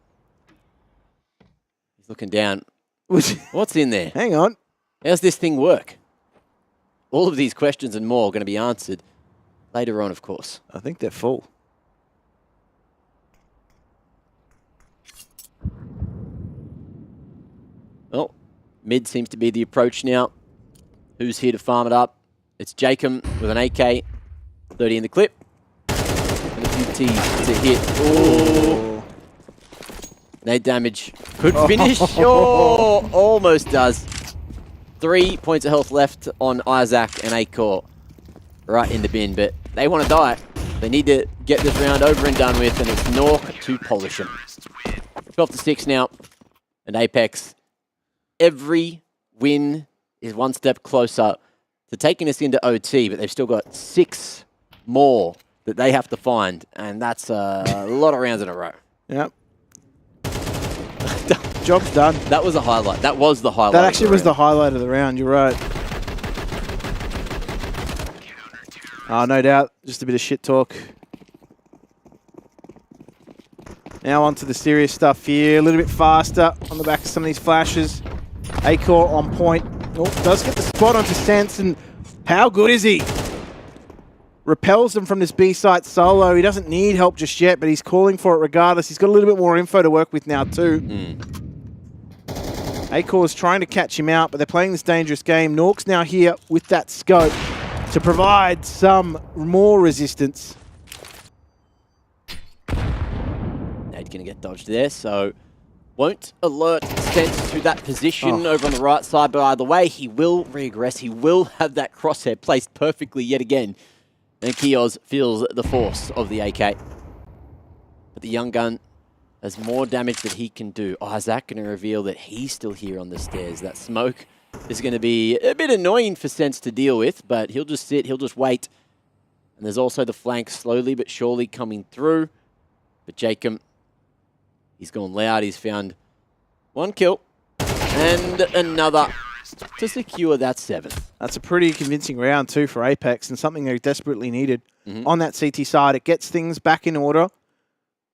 He's looking down. What's in there? Hang on. How's this thing work? All of these questions and more are going to be answered later on, of course. I think they're full. Well, mid seems to be the approach now. Who's here to farm it up? It's Jacob with an AK. 30 in the clip. And a few T's to hit. Oh. Nade damage. Could finish. Oh, almost does. 3 points of health left on Isaac and Akor. Right in the bin, but they want to die. They need to get this round over and done with, and it's Nork to polish them. 12-6 now. And Apex, every win is one step closer to taking us into OT, but they've still got 6 more that they have to find, and that's a lot of rounds in a row. Yep. Job's done. That was a highlight. That was the highlight. That actually was the highlight of the round. You're right. No doubt. Just a bit of shit talk. Now on to the serious stuff here. A little bit faster on the back of some of these flashes. Akor on point. Oh, does get the spot onto Sanson. How good is he? Repels them from this B site solo. He doesn't need help just yet, but he's calling for it regardless. He's got a little bit more info to work with now too. Akor's trying to catch him out, but they're playing this dangerous game. Nork's now here with that scope to provide some more resistance. Nade's going to get dodged there, so won't alert Sense to that position over on the right side, but either way, he will regress. He will have that crosshair placed perfectly yet again. And Kios feels the force of the AK. But the young gun has more damage that he can do. Isaac going to reveal that he's still here on the stairs. That smoke is going to be a bit annoying for Sense to deal with, but he'll just sit, he'll just wait. And there's also the flank slowly but surely coming through. But Jacob, he's gone loud. He's found 1 kill and another to secure that 7th. That's a pretty convincing round too for Apex, and something they desperately needed on that CT side. It gets things back in order.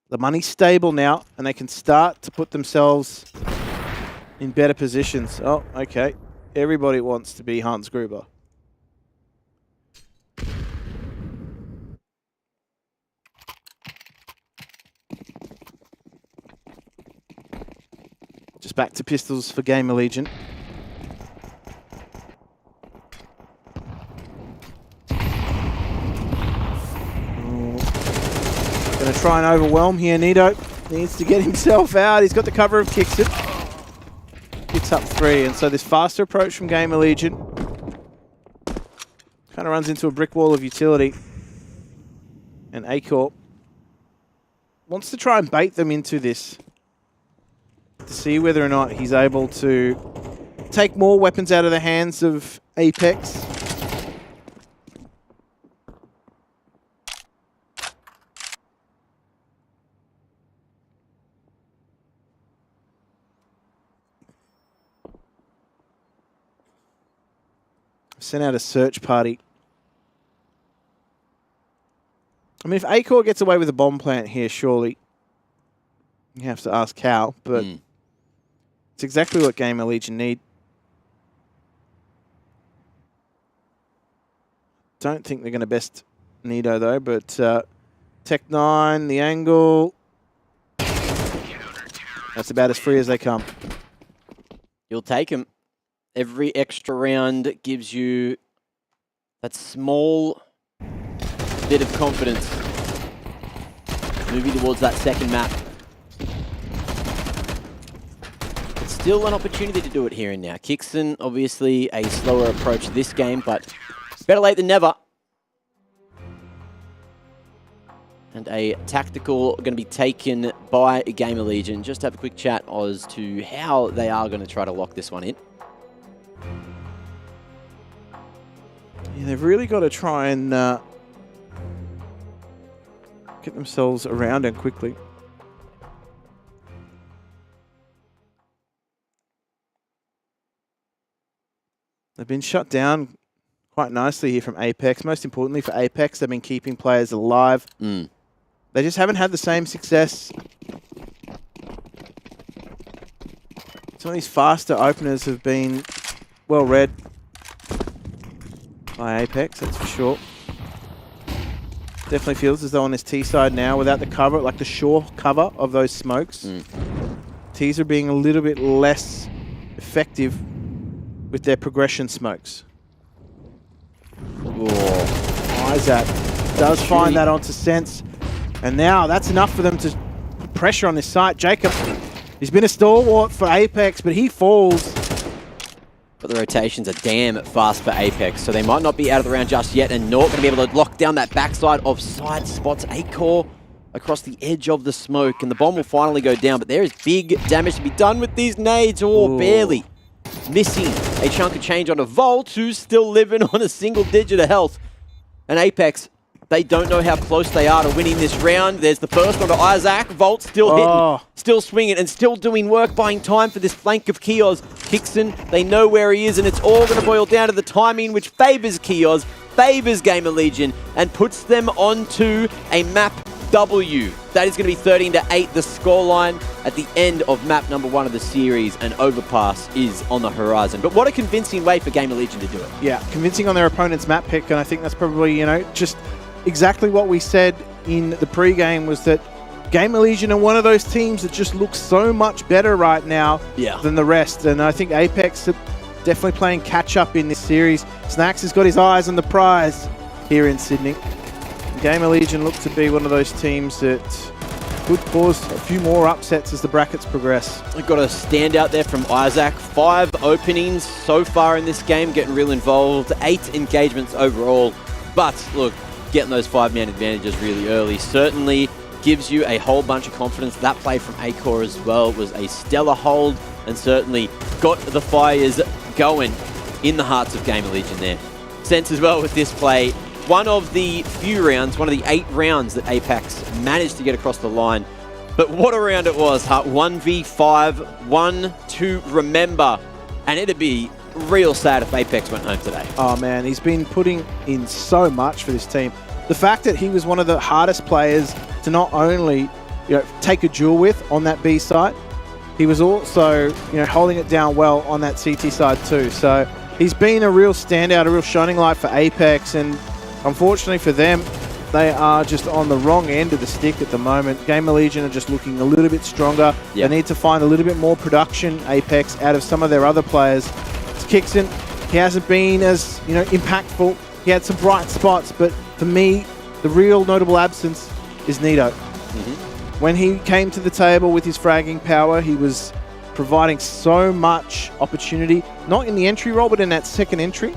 The money's stable now, and they can start to put themselves in better positions. Oh, okay. Everybody wants to be Hans Gruber. Just back to pistols for Gamer Legion. Going to try and overwhelm here. Nito needs to get himself out. He's got the cover of Kixon. Picks up 3, and so this faster approach from Gamer Legion kind of runs into a brick wall of utility. And Akor wants to try and bait them into this to see whether or not he's able to take more weapons out of the hands of Apex. Sent out a search party. I mean, if Acor gets away with a bomb plant here, surely you have to ask Cal, but it's exactly what Gamer Legion need. Don't think they're going to best Nido, though, but Tech 9, the angle. That's about as free as they come. You'll take him. Every extra round gives you that small bit of confidence. Moving towards that second map. It's still an opportunity to do it here and now. Kixon, obviously a slower approach this game, but better late than never. And a tactical going to be taken by Gamer Legion. Just have a quick chat as to how they are going to try to lock this one in. Yeah, they've really got to try and get themselves around and quickly. They've been shut down quite nicely here from Apex. Most importantly for Apex, they've been keeping players alive. They just haven't had the same success. Some of these faster openers have been well read by Apex, that's for sure. Definitely feels as though on this T side now, without the cover, like the shore cover of those smokes, T's are being a little bit less effective with their progression smokes. Isaac does find that onto Sense. And now that's enough for them to put pressure on this site. Jacob, he's been a stalwart for Apex, but he falls. But the rotations are damn fast for Apex, so they might not be out of the round just yet, and not going to be able to lock down that backside of side spots. Acor across the edge of the smoke, and the bomb will finally go down, but there is big damage to be done with these nades. Barely missing a chunk of change on a Volt, who's still living on a single digit of health. And Apex, they don't know how close they are to winning this round. There's the first one to Isaac. Volt still hitting, still swinging, and still doing work, buying time for this flank of Kios. Kixon, they know where he is, and it's all going to boil down to the timing, which favors Kios, favors Gamer Legion, and puts them onto a map W. That is going to be 13-8, the scoreline at the end of map number 1 of the series, and Overpass is on the horizon. But what a convincing way for Gamer Legion to do it. Yeah, convincing on their opponent's map pick, and I think that's probably, you know, just exactly what we said in the pre-game, was that Gamer Legion are one of those teams that just looks so much better right now than the rest. And I think Apex are definitely playing catch-up in this series. Snacks has got his eyes on the prize here in Sydney. Gamer Legion look to be one of those teams that could cause a few more upsets as the brackets progress. We've got a standout there from Isaac. 5 openings so far in this game, getting real involved. 8 engagements overall. But look, getting those 5-man advantages really early certainly gives you a whole bunch of confidence. That play from Acor as well was a stellar hold, and certainly got the fires going in the hearts of Gamer Legion there. Sense as well with this play. One of the few rounds, one of the 8 rounds that Apex managed to get across the line. But what a round it was, huh? 1v5, 1 to remember. And it'd be real sad if Apex went home today. Oh man, he's been putting in so much for this team. The fact that he was one of the hardest players to not only, you know, take a duel with on that B side, he was also, you know, holding it down well on that CT side too. So he's been a real standout, a real shining light for Apex, and unfortunately for them, they are just on the wrong end of the stick at the moment. Gamer Legion are just looking a little bit stronger. They need to find a little bit more production, Apex, out of some of their other players. Kixon, he hasn't been as, you know, impactful. He had some bright spots, but for me, the real notable absence is Nido. When he came to the table with his fragging power, he was providing so much opportunity, not in the entry role, but in that second entry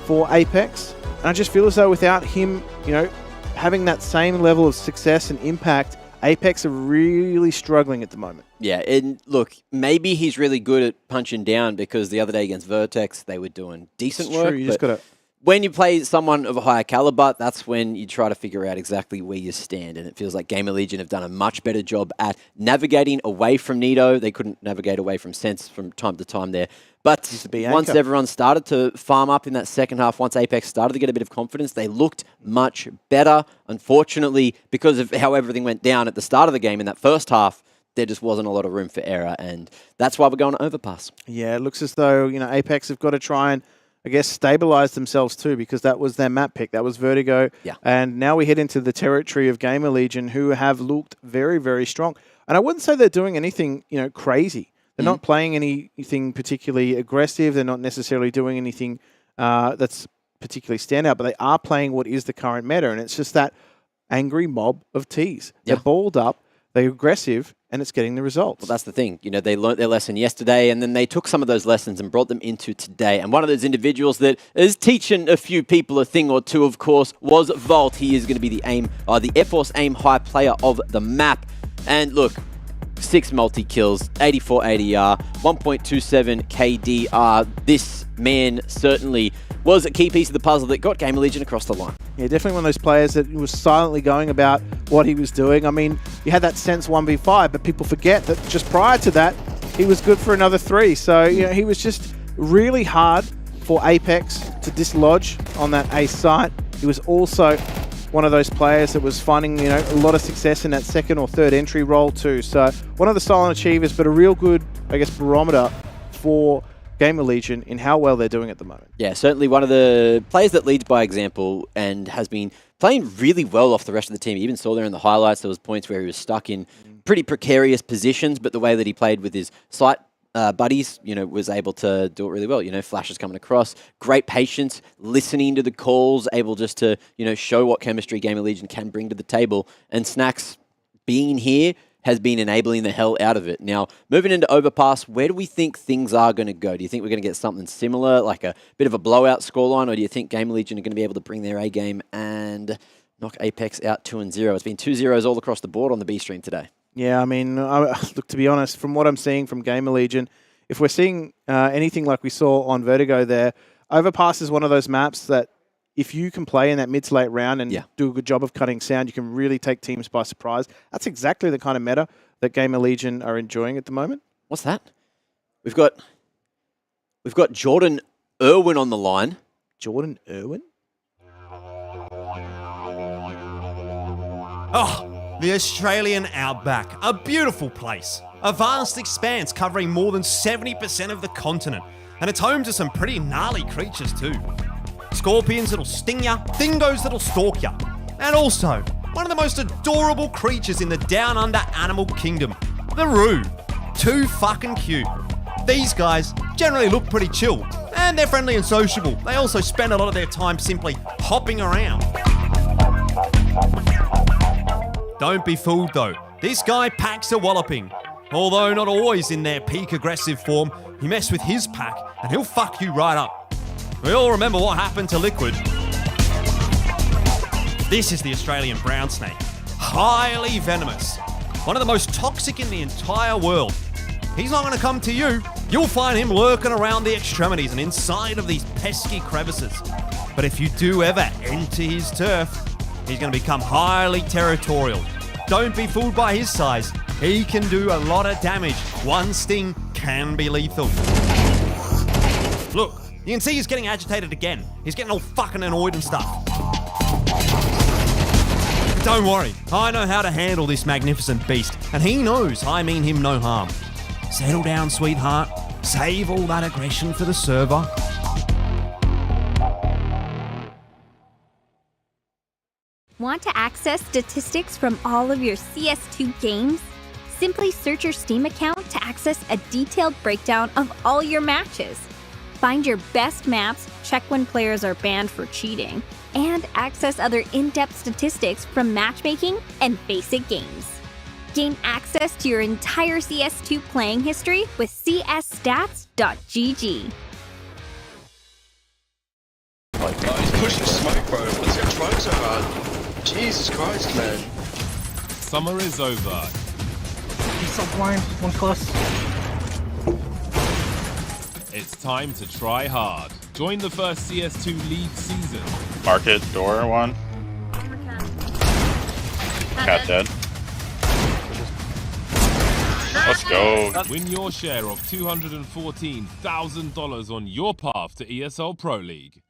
for Apex. And I just feel as though without him, you know, having that same level of success and impact, Apex are really struggling at the moment. Yeah, and look, maybe he's really good at punching down, because the other day against Vertex, they were doing decent work. True, you just gotta... When you play someone of a higher caliber, that's when you try to figure out exactly where you stand. And it feels like Gamer Legion have done a much better job at navigating away from Nido. They couldn't navigate away from Sense from time to time there. But be once anchor. everyone started to farm up in that second half, once Apex started to get a bit of confidence, they looked much better. Unfortunately, because of how everything went down at the start of the game in that first half, there just wasn't a lot of room for error, and that's why we're going to overpass. Yeah, it looks as though, Apex have got to try and, I guess, stabilize themselves too, because that was their map pick. That was Vertigo. Yeah. And now we head into the territory of Gamer Legion, who have looked very, very strong. And I wouldn't say they're doing anything, crazy. They're not playing anything particularly aggressive. They're not necessarily doing anything that's particularly standout, but they are playing what is the current meta, and it's just that angry mob of Ts. They're balled up, they're aggressive, and it's getting the results. Well, that's the thing. They learnt their lesson yesterday, and then they took some of those lessons and brought them into today. And one of those individuals that is teaching a few people a thing or two, of course, was Volt. He is going to be the Air Force Aim High player of the map. And look, 6 multi-kills, 84 ADR, 1.27 KDR. This man certainly was a key piece of the puzzle that got Gamer Legion across the line. Yeah, definitely one of those players that was silently going about what he was doing. I mean, you had that Sense 1v5, but people forget that just prior to that, he was good for another 3. So, he was just really hard for Apex to dislodge on that A site. He was also one of those players that was finding, a lot of success in that second or third entry role too. So, one of the silent achievers, but a real good, I guess, barometer for Gamer Legion in how well they're doing at the moment. Yeah, certainly one of the players that leads by example and has been playing really well off the rest of the team. You even saw there in the highlights, there was points where he was stuck in pretty precarious positions, but the way that he played with his site buddies, was able to do it really well. Flashes coming across, great patience, listening to the calls, able just to, show what chemistry Gamer Legion can bring to the table. And Snacks being here has been enabling the hell out of it. Now, moving into Overpass, where do we think things are going to go? Do you think we're going to get something similar, like a bit of a blowout scoreline, or do you think Gamer Legion are going to be able to bring their A game and knock Apex out 2-0? It's been 2-0s all across the board on the B stream today. Yeah, I mean, look, to be honest, from what I'm seeing from Gamer Legion, if we're seeing anything like we saw on Vertigo there, Overpass is one of those maps that if you can play in that mid to late round and do a good job of cutting sound, you can really take teams by surprise. That's exactly the kind of meta that Gamer Legion are enjoying at the moment. What's that? We've got Jordan Irwin on the line. Jordan Irwin? Oh, the Australian outback. A beautiful place. A vast expanse covering more than 70% of the continent. And it's home to some pretty gnarly creatures too. Scorpions that'll sting ya, dingoes that'll stalk ya. And also, one of the most adorable creatures in the Down Under animal kingdom, the Roo. Too fucking cute. These guys generally look pretty chill, and they're friendly and sociable. They also spend a lot of their time simply hopping around. Don't be fooled though, this guy packs a walloping. Although not always in their peak aggressive form, you mess with his pack and he'll fuck you right up. We all remember what happened to Liquid. This is the Australian brown snake. Highly venomous. One of the most toxic in the entire world. He's not going to come to you. You'll find him lurking around the extremities and inside of these pesky crevices. But if you do ever enter his turf, he's going to become highly territorial. Don't be fooled by his size. He can do a lot of damage. One sting can be lethal. Look, you can see he's getting agitated again. He's getting all fucking annoyed and stuff. But don't worry, I know how to handle this magnificent beast, and he knows I mean him no harm. Settle down, sweetheart. Save all that aggression for the server. Want to access statistics from all of your CS2 games? Simply search your Steam account to access a detailed breakdown of all your matches. Find your best maps, check when players are banned for cheating, and access other in-depth statistics from matchmaking and basic games. Gain access to your entire CS2 playing history with csstats.gg. Oh, he's pushing smoke, bro. What's he trying so hard? Jesus Christ, man. Summer is over. He's so blind. One close. It's time to try hard. Join the first CS2 League season. Market door one. Cat dead. Let's go. Win your share of $214,000 on your path to ESL Pro League.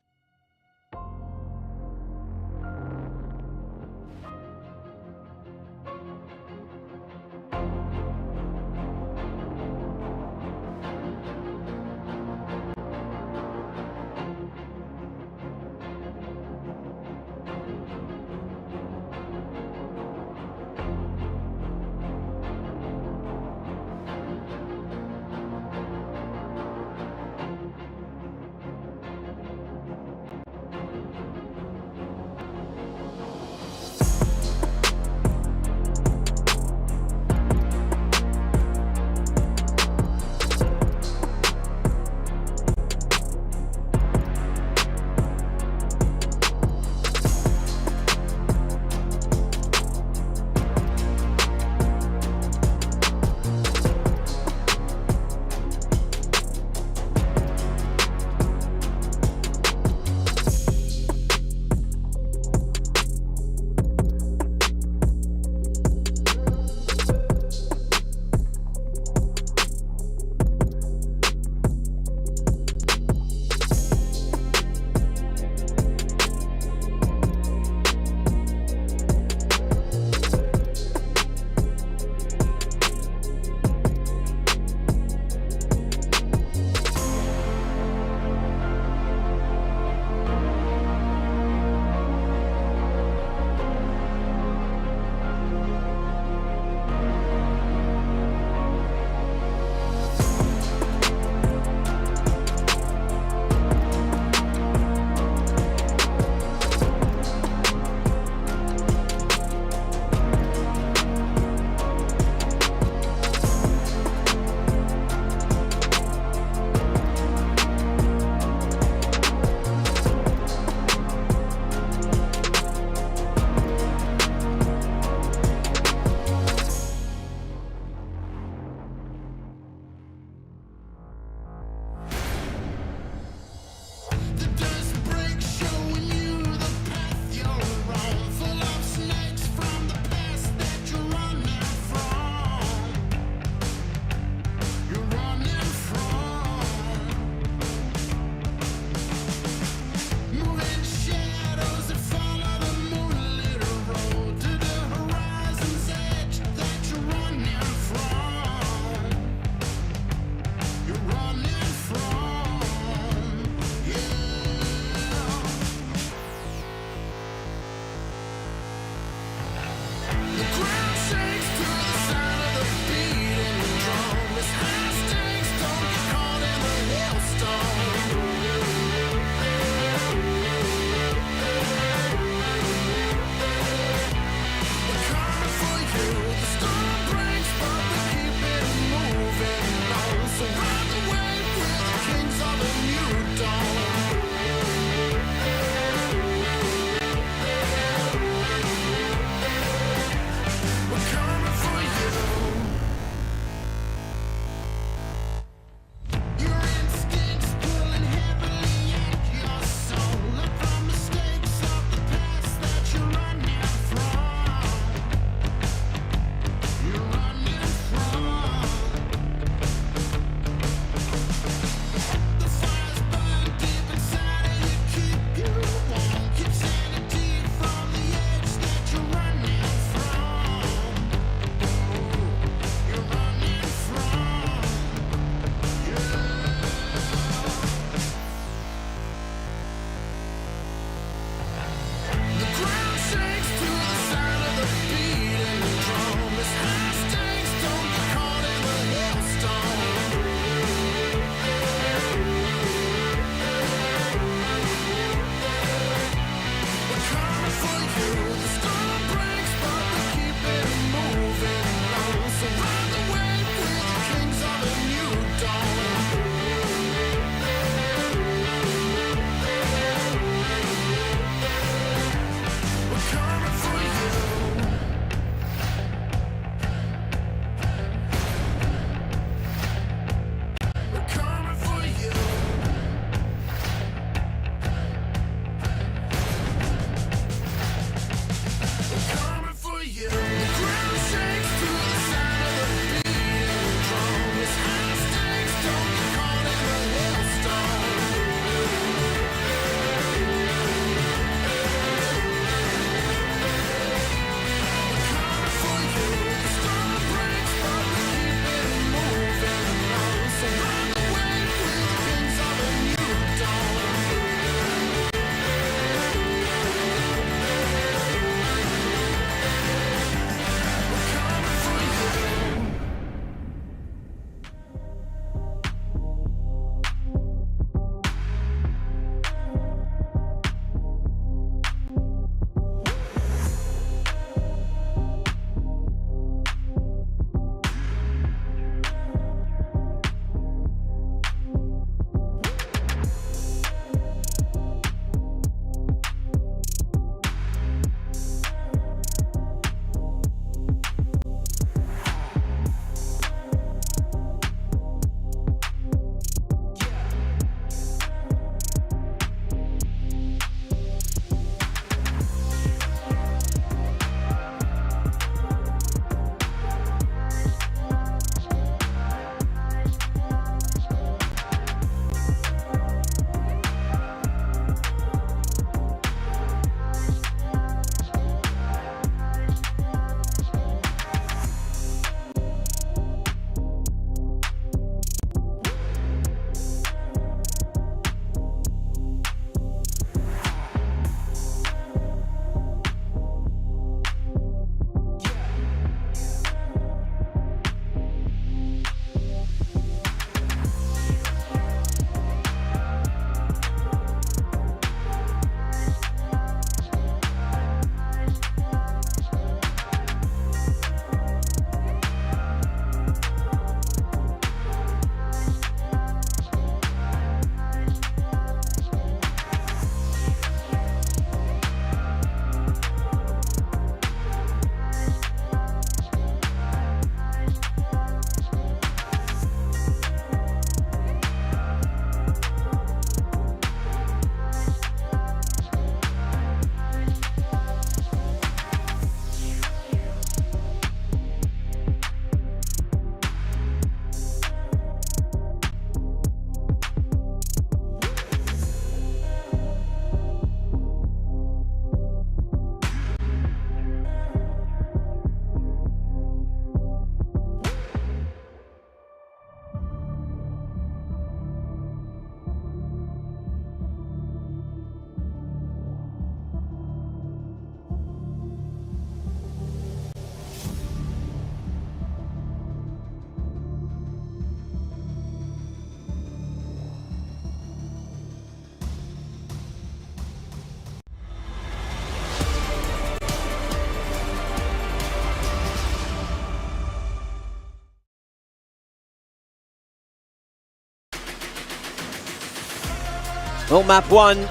Well, map 1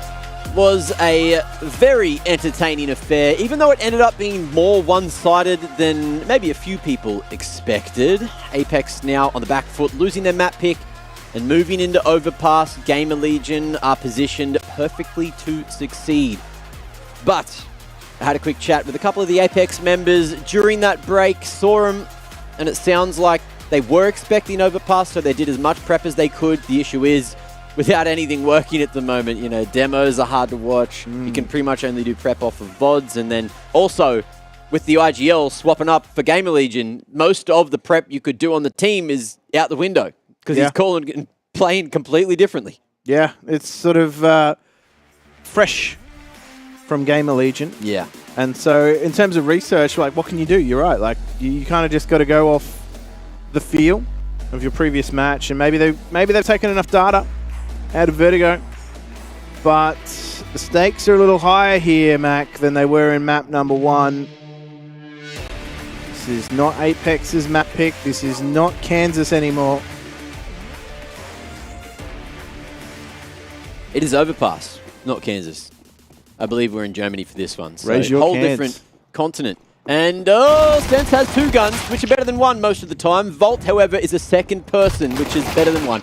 was a very entertaining affair, even though it ended up being more one-sided than maybe a few people expected. Apex now on the back foot, losing their map pick and moving into Overpass. Gamer Legion are positioned perfectly to succeed. But I had a quick chat with a couple of the Apex members during that break, saw them, and it sounds like they were expecting Overpass, so they did as much prep as they could. The issue is, without anything working at the moment, you know, demos are hard to watch. You can pretty much only do prep off of VODs. And then also, with the IGL swapping up for Gamer Legion, most of the prep you could do on the team is out the window because he's calling and playing completely differently. Yeah, it's sort of fresh from Gamer Legion. Yeah. And so in terms of research, like, what can you do? You're right. Like, you kind of just got to go off the feel of your previous match, and maybe they've taken enough data out of Vertigo, but the stakes are a little higher here, Mac, than they were in map number 1. This is not Apex's map pick. This is not Kansas anymore. It is Overpass, not Kansas. I believe we're in Germany for this one. So Raise your whole cans. different continent. And Sense has 2 guns, which are better than 1 most of the time. Volt, however, is a second person, which is better than 1.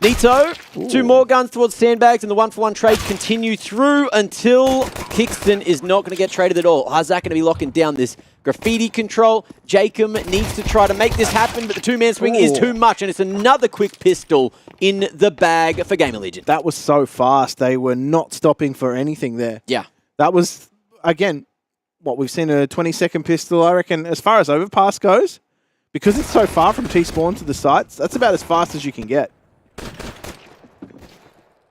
Nito, 2 more guns towards Sandbags, and the 1-for-1 trades continue through until Kingston is not going to get traded at all. How's that going to be locking down this graffiti control? Jacob needs to try to make this happen, but the 2-man swing is too much, and it's another quick pistol in the bag for Gamer Legion. That was so fast. They were not stopping for anything there. Yeah. That was, again, what we've seen, a 20-second pistol. I reckon as far as Overpass goes, because it's so far from T-spawn to the sites, that's about as fast as you can get.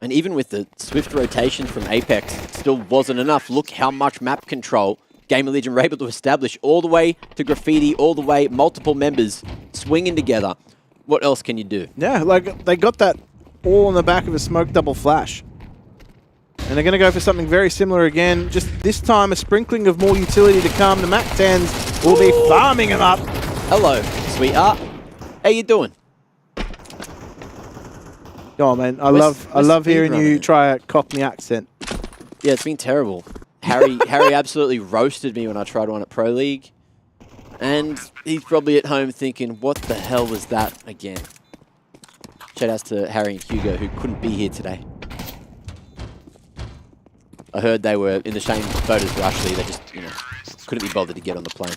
And even with the swift rotation from Apex, it still wasn't enough. Look how much map control Gamer Legion were able to establish all the way to graffiti, all the way, multiple members swinging together. What else can you do? Yeah, like they got that all on the back of a smoke double flash. And they're going to go for something very similar again. Just this time, a sprinkling of more utility to come. The Mac 10s will be farming them up. Hello, sweetheart. How you doing? Oh man, I love hearing you try a Cockney accent. Yeah, it's been terrible. Harry absolutely roasted me when I tried one at Pro League. And he's probably at home thinking, what the hell was that again? Shout outs to Harry and Hugo, who couldn't be here today. I heard they were in the same boat as Rushley. They just, you know, couldn't be bothered to get on the plane.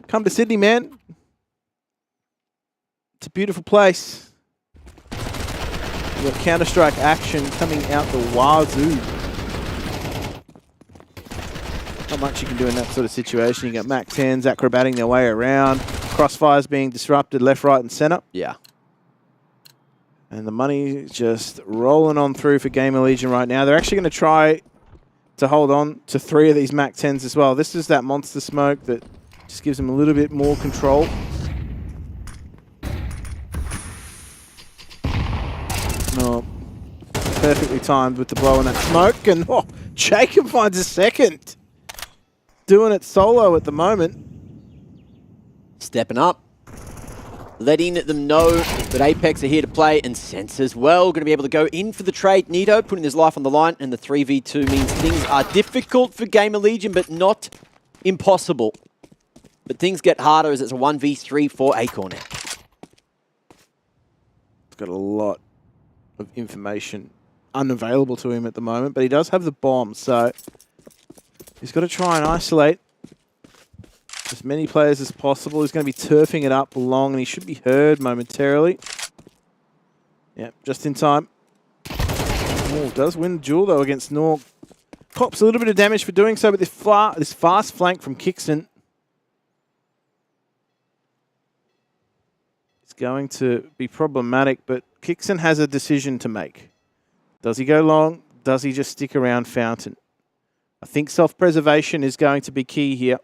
Come to Sydney, man. It's a beautiful place. You've got Counter-Strike action coming out the wazoo. Not much you can do in that sort of situation. You got Mac 10s acrobating their way around. Crossfires being disrupted left, right, and center. Yeah. And the money just rolling on through for Gamer Legion right now. They're actually going to try to hold on to 3 of these Mac 10s as well. This is that monster smoke that just gives them a little bit more control. Oh, perfectly timed with the blow in that smoke. And Jacob finds a second. Doing it solo at the moment. Stepping up. Letting them know that Apex are here to play, and Sense as well. Going to be able to go in for the trade. Nito putting his life on the line, and the 3v2 means things are difficult for Gamer Legion, but not impossible. But things get harder as it's a 1v3 for Acorn now. He's got a lot of information unavailable to him at the moment, but he does have the bomb, so he's got to try and isolate as many players as possible. He's going to be turfing it up long, and he should be heard momentarily. Yeah, just in time. Oh, does win the duel, though, against Norg. Cops a little bit of damage for doing so, but this fast flank from Kingston is going to be problematic, but Kingston has a decision to make. Does he go long? Does he just stick around Fountain? I think self-preservation is going to be key here.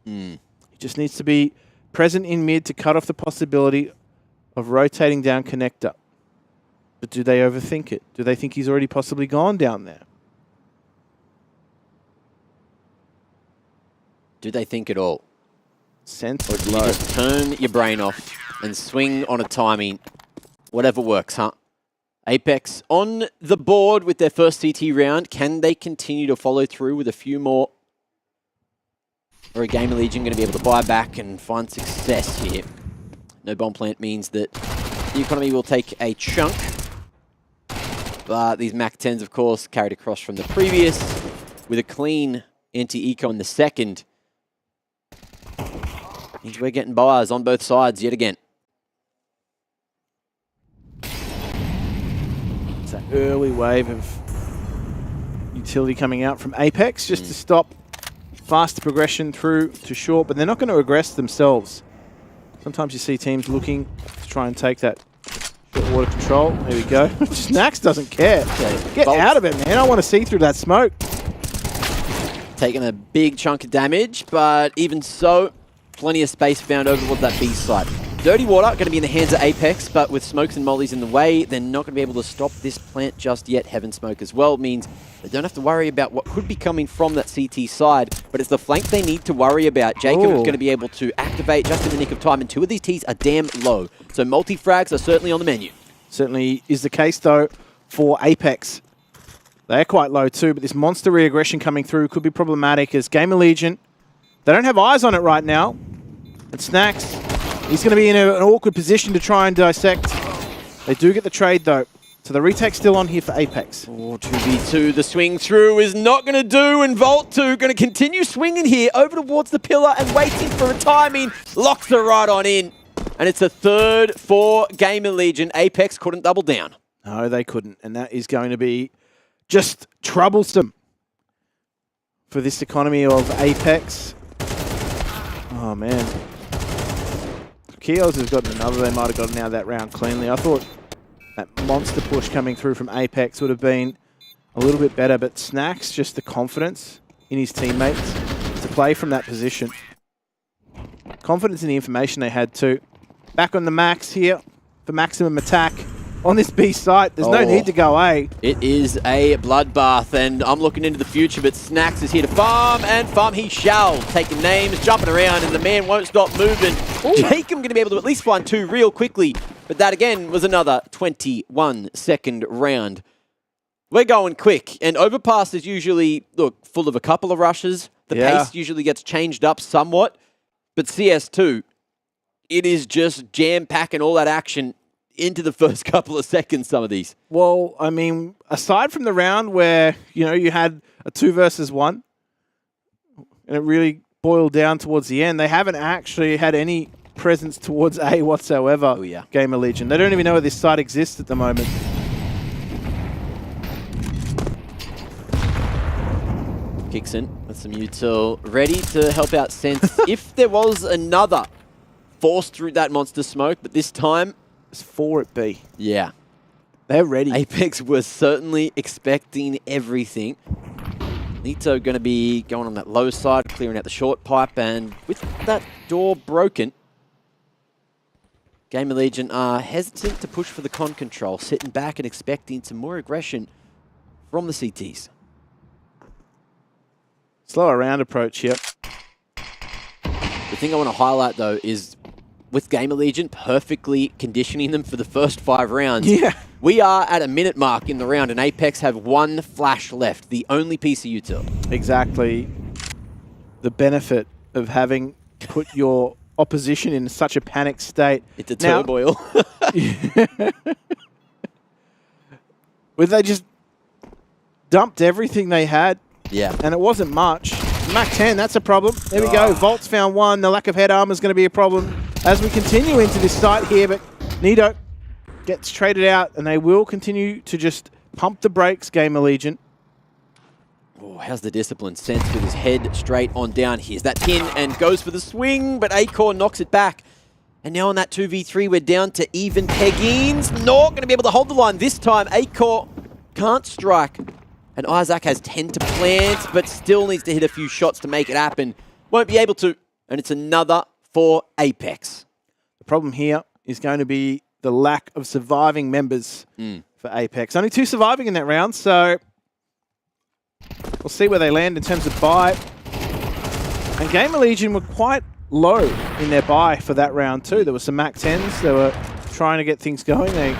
He just needs to be present in mid to cut off the possibility of rotating down connector. But do they overthink it? Do they think he's already possibly gone down there? Do they think at all? Sense or do you just turn your brain off and swing on a timing, whatever works, huh? Apex on the board with their first CT round. Can they continue to follow through with a few more? Or a Gamer Legion going to be able to buy back and find success here? No bomb plant means that the economy will take a chunk. But these Mac 10s, of course, carried across from the previous with a clean anti-eco in the second. Means we're getting buyers on both sides yet again. It's that early wave of utility coming out from Apex just to stop faster progression through to short, but they're not going to regress themselves. Sometimes you see teams looking to try and take that short water control. There we go. Snacks doesn't care. Get out of it, man. I want to see through that smoke. Taking a big chunk of damage, but even so, plenty of space found over towards that B side. Dirty water going to be in the hands of Apex, but with smokes and mollies in the way, they're not going to be able to stop this plant just yet. Heaven smoke as well means they don't have to worry about what could be coming from that CT side, but it's the flank they need to worry about. Jacob is going to be able to activate just in the nick of time, and two of these Ts are damn low. So multi-frags are certainly on the menu. Certainly is the case, though, for Apex. They're quite low too, but this monster re-aggression coming through could be problematic as Gamer Legion, they don't have eyes on it right now. And Snacks, he's going to be in an awkward position to try and dissect. They do get the trade, though. So the retake's still on here for Apex. 2v2, the swing through is not going to do, and Vault 2 going to continue swinging here over towards the pillar and waiting for a timing. Locks her right on in. And it's a third for Gamer Legion. Apex couldn't double down. No, they couldn't. And that is going to be just troublesome for this economy of Apex. Oh, man. Keels has gotten another. They might have gotten out of that round cleanly. I thought that monster push coming through from Apex would have been a little bit better, but Snacks, just the confidence in his teammates to play from that position. Confidence in the information they had too. Back on the max here for maximum attack on this B site. There's no need to go A. It is a bloodbath, and I'm looking into the future, but Snacks is here to farm, and farm he shall. Taking names, jumping around, and the man won't stop moving. Jacob going to be able to at least find two real quickly, but that again was another 21-second round. We're going quick, and Overpass is usually, look, full of a couple of rushes. The pace usually gets changed up somewhat, but CS2, it is just jam-packing all that action into the first couple of seconds, some of these. Well, I mean, aside from the round where, you had a 2 versus 1, and it really boiled down towards the end, they haven't actually had any presence towards A whatsoever. Oh, yeah. Gamer Legion. They don't even know where this site exists at the moment. Kicks in with some util ready to help out Sense. If there was another force through that monster smoke, but this time it's 4 at B. Yeah. They're ready. Apex was certainly expecting everything. Nito going to be going on that low side, clearing out the short pipe, and with that door broken, Gamer Legion are hesitant to push for the con control, sitting back and expecting some more aggression from the CTs. Slower round approach here. The thing I want to highlight, though, is with Gamer Legion perfectly conditioning them for the first 5 rounds. Yeah. We are at a minute mark in the round, and Apex have 1 flash left, the only piece of util. Exactly. The benefit of having put your opposition in such a panic state. It's a turmoil. Where they just dumped everything they had. Yeah. And it wasn't much. Mac 10, that's a problem. There we go. Volt's found 1. The lack of head armor is going to be a problem as we continue into this site here. But Nito gets traded out, and they will continue to just pump the brakes, Gamer Legion. Oh, how's the discipline? Sense with his head straight on down. Here's that pin and goes for the swing, but Acor knocks it back. And now on that 2v3, we're down to even peggings. Not going to be able to hold the line this time. Acor can't strike. And Isaac has 10 to plant, but still needs to hit a few shots to make it happen. Won't be able to. And it's another for Apex. The problem here is going to be the lack of surviving members for Apex. Only 2 surviving in that round, so we'll see where they land in terms of buy. And Gamer Legion were quite low in their buy for that round too. There were some Mac 10s. They were trying to get things going. They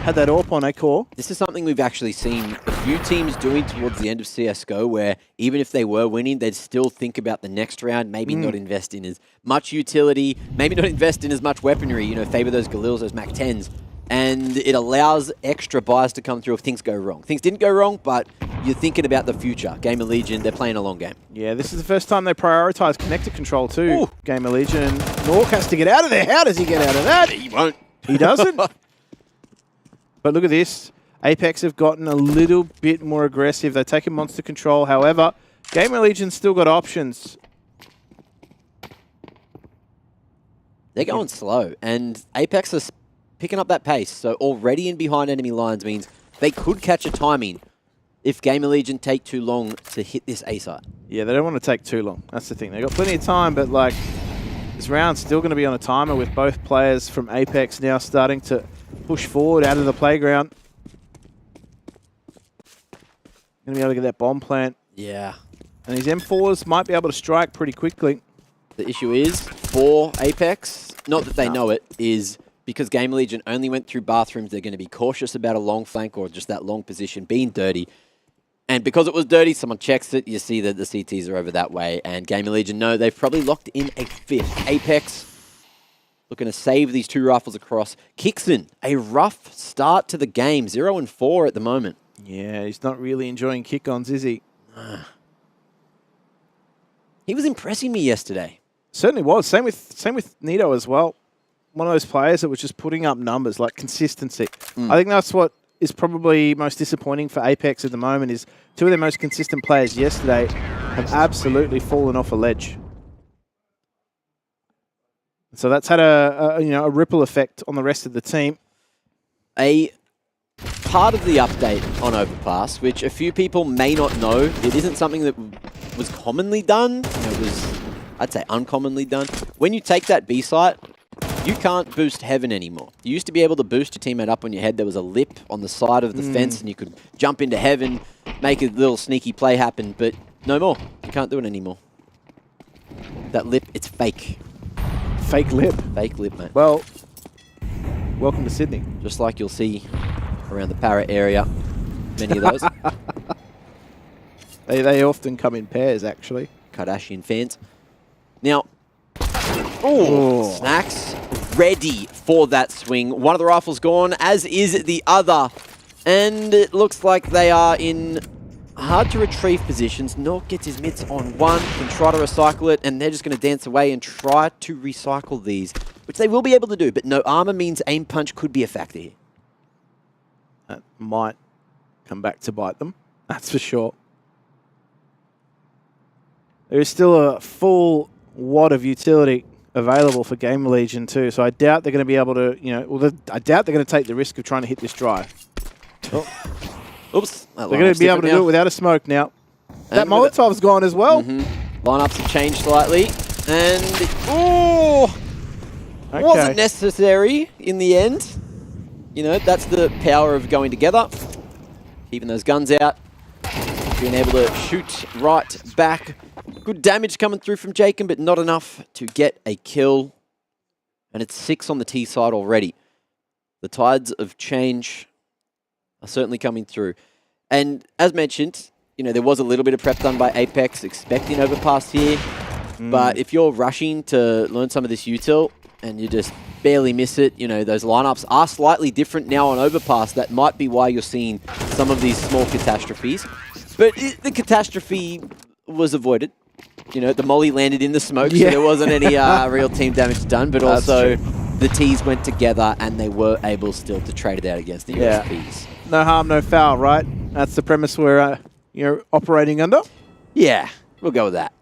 Had that AWP on, core. This is something we've actually seen a few teams doing towards the end of CSGO, where even if they were winning, they'd still think about the next round, maybe not invest in as much utility, maybe not invest in as much weaponry, you know, favor those Galils, those MAC-10s. And it allows extra buys to come through if things go wrong. Things didn't go wrong, but you're thinking about the future. Game of Legion, they're playing a long game. Yeah, this is the first time they prioritise connector control too. Ooh. Game of Legion. Nork has to get out of there. How does he get out of that? He won't. He doesn't. But look at this. Apex have gotten a little bit more aggressive. They've taken monster control. However, Game of Legion's still got options. They're going slow, and Apex is picking up that pace. So already in behind enemy lines means they could catch a timing if Game of Legion take too long to hit this A site. Yeah, they don't want to take too long. That's the thing. They've got plenty of time, but like this round's still going to be on a timer with both players from Apex now starting to push forward out of the playground. Going to be able to get that bomb plant. Yeah. And these M4s might be able to strike pretty quickly. The issue is, for Apex, not that they know it, is because Game of Legion only went through bathrooms, they're going to be cautious about a long flank or just that long position being dirty. And because it was dirty, someone checks it, you see that the CTs are over that way, and Game of Legion know they've probably locked in a fifth. Apex looking to save these two rifles across. Kixon, a rough start to the game, 0-4 at the moment. Yeah, he's not really enjoying kick-ons, is he? He was impressing me yesterday. Certainly was. Same with Nito as well. One of those players that was just putting up numbers, like consistency. I think that's what is probably most disappointing for Apex at the moment is two of their most consistent players yesterday have absolutely fallen off a ledge. So that's had a ripple effect on the rest of the team. A part of the update on Overpass, which a few people may not know, it isn't something that was commonly done. It was, I'd say, uncommonly done. When you take that B site, you can't boost Heaven anymore. You used to be able to boost your teammate up on your head. There was a lip on the side of the fence, and you could jump into Heaven, make a little sneaky play happen, but no more. You can't do it anymore. That lip, it's fake. Fake lip? Fake lip, mate. Well, welcome to Sydney. Just like you'll see around the Para area. Many of those. They often come in pairs, actually. Kardashian fans. Now, Snacks ready for that swing. One of the rifles gone, as is the other. And it looks like they are in hard to retrieve positions. Nork gets his mitts on one, can try to recycle it, and they're just going to dance away and try to recycle these, which they will be able to do, but no armor means aim punch could be a factor here. That might come back to bite them, that's for sure. There is still a full wad of utility available for Game of Legion too, so I doubt they're going to be able to, I doubt they're going to take the risk of trying to hit this drive. Oh. Oops. They're going to be able to do it without a smoke now. That Molotov's gone as well. Lineups have changed slightly, and wasn't necessary in the end. You know, that's the power of going together, keeping those guns out, being able to shoot right back. Good damage coming through from Jacob, but not enough to get a kill. And it's 6 on the T side already. The tides of change are certainly coming through. And as mentioned, there was a little bit of prep done by Apex, expecting Overpass here. But if you're rushing to learn some of this util and you just barely miss it, those lineups are slightly different now on Overpass. That might be why you're seeing some of these small catastrophes. But the catastrophe was avoided. The molly landed in the smoke, so there wasn't any real team damage done, but also the Ts went together and they were able still to trade it out against the USPs. No harm, no foul, right? That's the premise we're operating under? Yeah, we'll go with that.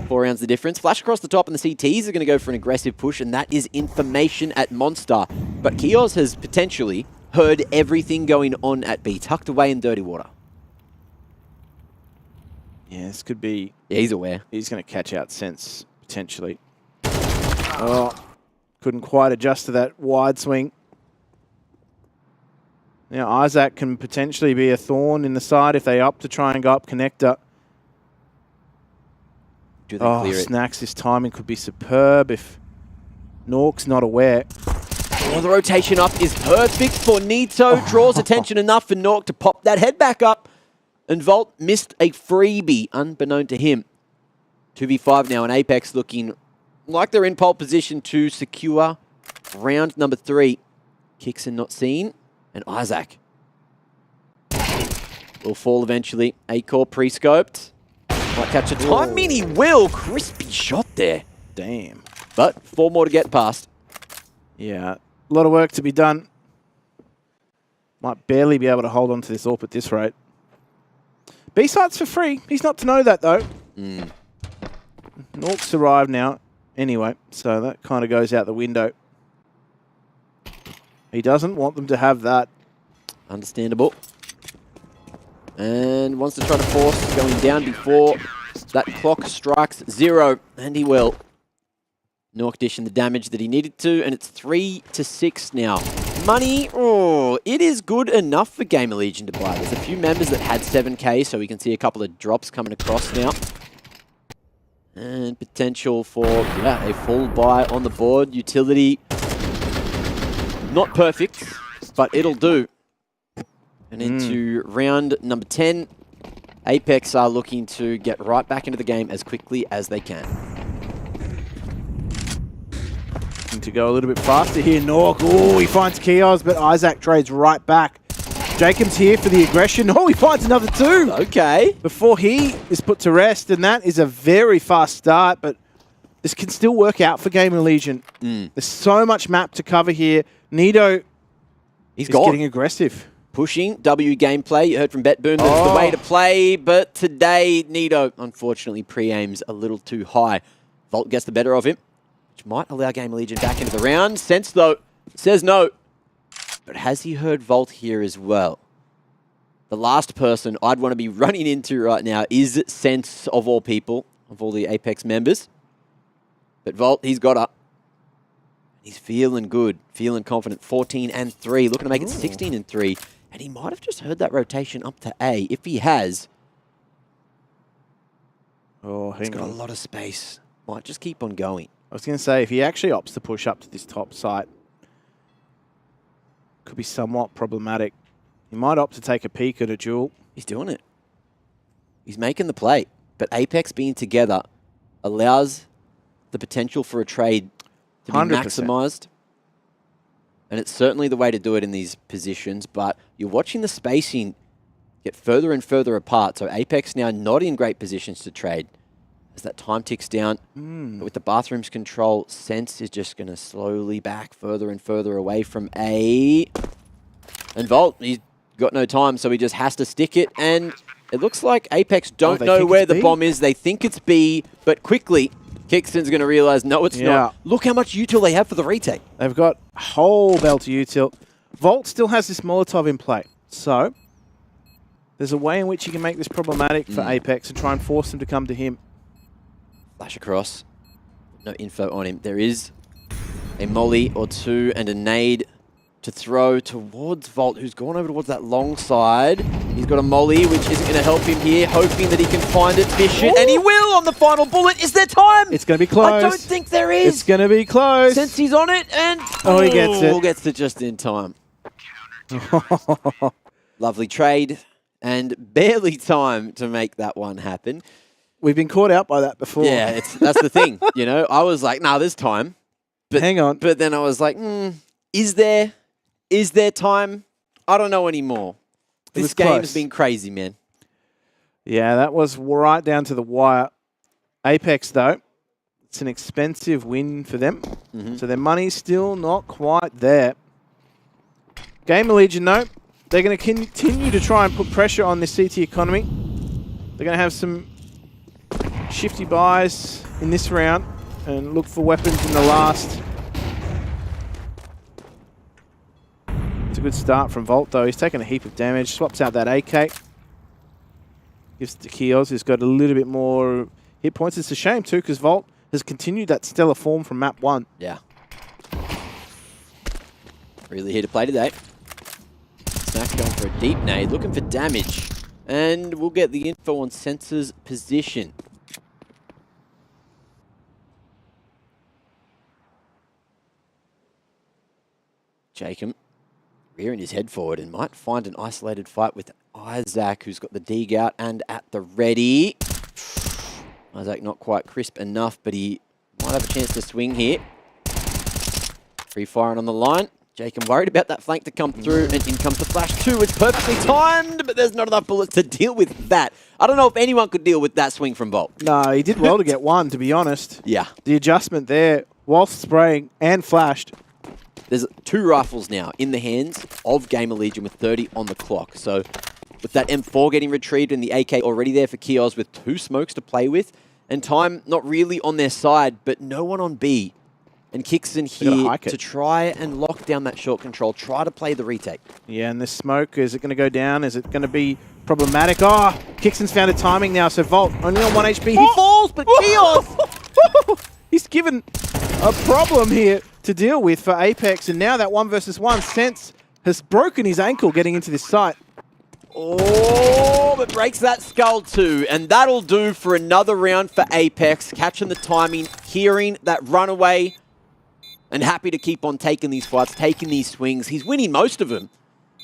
4 rounds the difference. Flash across the top and the CTs are going to go for an aggressive push, and that is information at Monster. But Kios has potentially heard everything going on at B, tucked away in dirty water. Yeah, this could be... Yeah, he's aware. He's going to catch out Sense, potentially. Oh, couldn't quite adjust to that wide swing. Now, Isaac can potentially be a thorn in the side if they opt to try and go up connector. Do they clear it? Snacks, this timing could be superb if Nork's not aware. Oh, the rotation up is perfect for Nito. Draws attention enough for Nork to pop that head back up. And Volt missed a freebie, unbeknown to him. 2v5 now, and Apex looking like they're in pole position to secure round number 3. Kixon not seen, and Isaac will fall eventually. A-core pre-scoped. Might catch a timing, he will. Crispy shot there. Damn. But 4 more to get past. Yeah, a lot of work to be done. Might barely be able to hold on to this AWP at this rate. B-site's for free. He's not to know that, though. Nork's arrived now anyway, so that kind of goes out the window. He doesn't want them to have that. Understandable. And wants to try to force going down before that clock strikes 0, and he will. Nork dishing the damage that he needed to, and it's 3-6 now. Money, oh, it is good enough for Gamer Legion to buy. There's a few members that had 7k, so we can see a couple of drops coming across now. And potential for, yeah, a full buy on the board. Utility, not perfect, but it'll do. And into round number 10, Apex are looking to get right back into the game as quickly as they can. To go a little bit faster here, Nork. Oh, he finds Kios, but Isaac trades right back. Jacob's here for the aggression. Oh, he finds another 2. Okay. Before he is put to rest, and that is a very fast start, but this can still work out for Gamer Legion. There's so much map to cover here. Nito is getting aggressive. Pushing W gameplay. You heard from BetBoom that's the way to play, but today Nito unfortunately pre-aims a little too high. Volt gets the better of him, which might allow Gamer Legion back into the round. Sense, though, says no. But has he heard Volt here as well? The last person I'd want to be running into right now is Sense, of all people, of all the Apex members. But Volt, he's got up. He's feeling good, feeling confident. 14-3, looking to make it 16-3. And he might have just heard that rotation up to A. If he has, he's got a lot of space. Might just keep on going. I was going to say, if he actually opts to push up to this top site, could be somewhat problematic. He might opt to take a peek at a duel. He's doing it. He's making the play. But Apex being together allows the potential for a trade to be 100%. maximized. And it's certainly the way to do it in these positions, but you're watching the spacing get further and further apart. So Apex now not in great positions to trade. As that time ticks down, but with the bathroom's control, Sense is just going to slowly back further and further away from A. And Volt, he's got no time, so he just has to stick it. And it looks like Apex don't know where the bomb is. They think it's B, but quickly, Kixon's going to realize, no, it's not. Look how much util they have for the retake. They've got a whole belt of util. Volt still has this Molotov in play, so there's a way in which he can make this problematic for Apex and try and force them to come to him. Flash across. No info on him. There is a molly or 2 and a nade to throw towards Volt, who's gone over towards that long side. He's got a molly, which isn't going to help him here, hoping that he can find it, fish it, and he will on the final bullet. Is there time? It's going to be close. I don't think there is. It's going to be close. Since he's on it, and he gets it. Gets it just in time. Lovely trade, and barely time to make that one happen. We've been caught out by that before. Yeah, that's the thing. You know, I was like, nah, there's time. But, hang on. But then I was like, is there time? I don't know anymore. This game's been crazy, man. Yeah, that was right down to the wire. Apex, though, it's an expensive win for them. So their money's still not quite there. Gamer Legion, though, they're going to continue to try and put pressure on this CT economy. They're going to have some shifty buys in this round and look for weapons in the last. It's a good start from Volt, though. He's taken a heap of damage, swaps out that AK. Gives it to Kios, who's got a little bit more hit points. It's a shame, too, because Volt has continued that stellar form from map 1. Yeah. Really here to play today. Snack's going for a deep nade, looking for damage. And we'll get the info on Sense's position. Jacob rearing his head forward and might find an isolated fight with Isaac, who's got the dig out and at the ready. Isaac not quite crisp enough, but he might have a chance to swing here. Free firing on the line. Jacob worried about that flank to come through, and in comes the flash too. It's perfectly timed, but there's not enough bullets to deal with that. I don't know if anyone could deal with that swing from Volt. No, he did well to get one, to be honest. Yeah. The adjustment there, whilst spraying and flashed. There's 2 rifles now in the hands of Gamer Legion with 30 on the clock. So with that M4 getting retrieved and the AK already there for Kios with 2 smokes to play with, and time not really on their side, but no one on B. And Kixon here to try and lock down that short control, try to play the retake. Yeah, and this smoke, is it going to go down? Is it going to be problematic? Oh, Kixon's found a timing now, so Volt only on 1 HP. He falls, but Kios! He's given a problem here to deal with for Apex, and now that 1 versus 1, Sense has broken his ankle getting into this site. Oh, but breaks that skull too, and that'll do for another round for Apex, catching the timing, hearing that runaway, and happy to keep on taking these fights, taking these swings. He's winning most of them.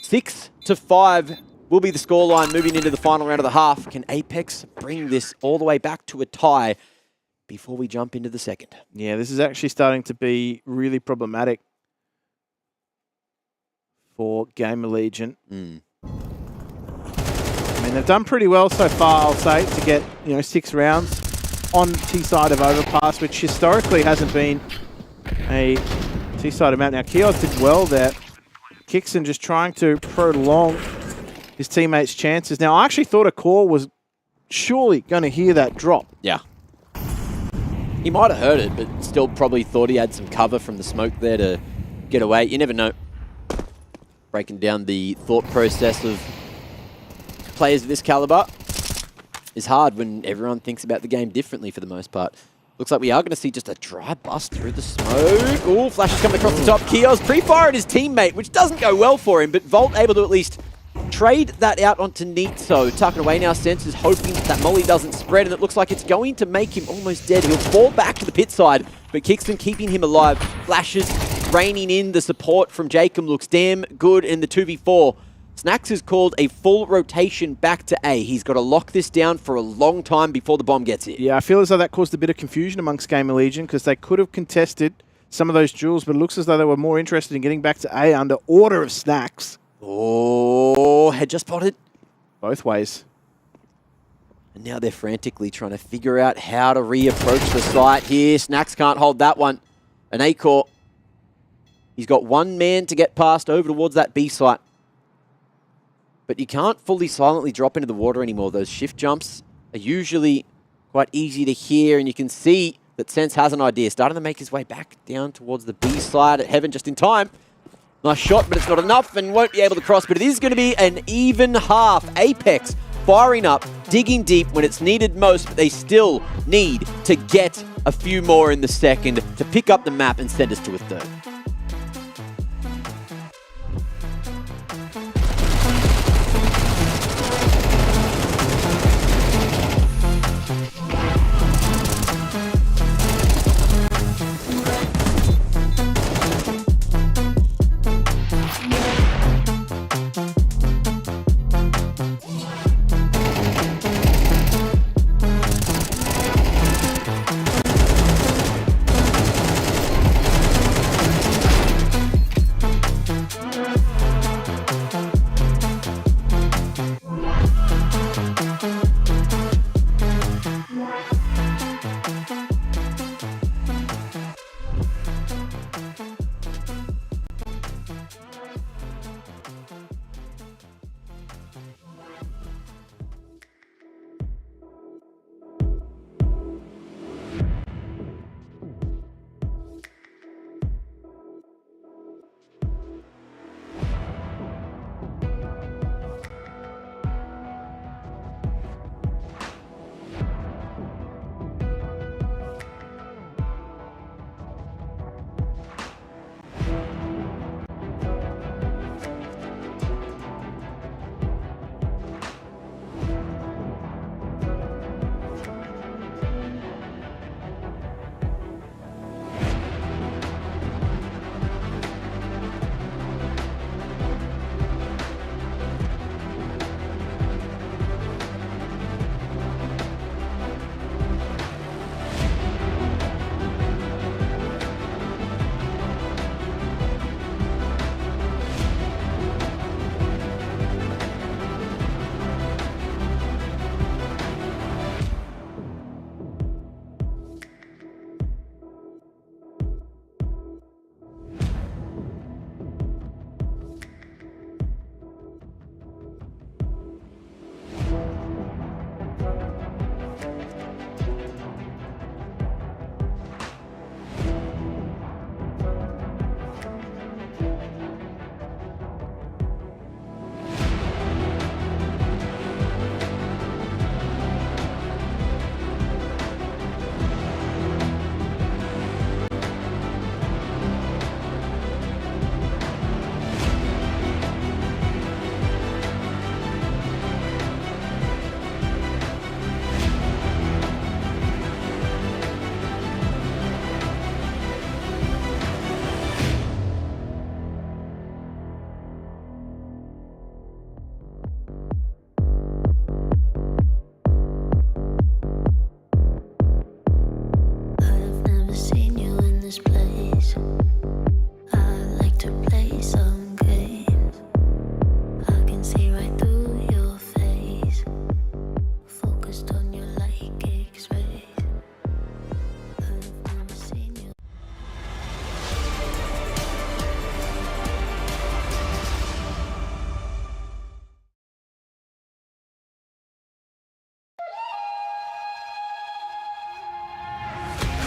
6-5 will be the scoreline moving into the final round of the half. Can Apex bring this all the way back to a tie before we jump into the second? Yeah, this is actually starting to be really problematic for Gamer Legion. I mean, they've done pretty well so far, I'll say, to get 6 rounds on T-side of Overpass, which historically hasn't been a T-side amount. Now, Kios did well there. Kixon just trying to prolong his teammates' chances. Now, I actually thought a core was surely going to hear that drop. Yeah. He might have heard it, but still probably thought he had some cover from the smoke there to get away. You never know. Breaking down the thought process of players of this caliber is hard when everyone thinks about the game differently for the most part. Looks like we are going to see just a dry bust through the smoke. Ooh, flash is coming across the top. Kios pre-fired his teammate, which doesn't go well for him, but Volt able to at least trade that out onto Nitso. Tucking away now, Sense is hoping that molly doesn't spread, and it looks like it's going to make him almost dead. He'll fall back to the pit side, but Kixon keeping him alive. Flashes raining in. The support from Jacob looks damn good in the 2v4. Snacks has called a full rotation back to A. He's got to lock this down for a long time before the bomb gets here. Yeah, I feel as though that caused a bit of confusion amongst Gamer Legion because they could have contested some of those duels, but it looks as though they were more interested in getting back to A under order of Snacks. Oh, head just spotted. Both ways. And now they're frantically trying to figure out how to reapproach the site here. Snacks can't hold that one. An A-core. He's got 1 man to get past over towards that B site. But you can't fully silently drop into the water anymore. Those shift jumps are usually quite easy to hear, and you can see that Sense has an idea. Starting to make his way back down towards the B side at Heaven just in time. Nice shot, but it's not enough and won't be able to cross. But it is going to be an even half. Apex firing up, digging deep when it's needed most, but they still need to get a few more in the second to pick up the map and send us to a third.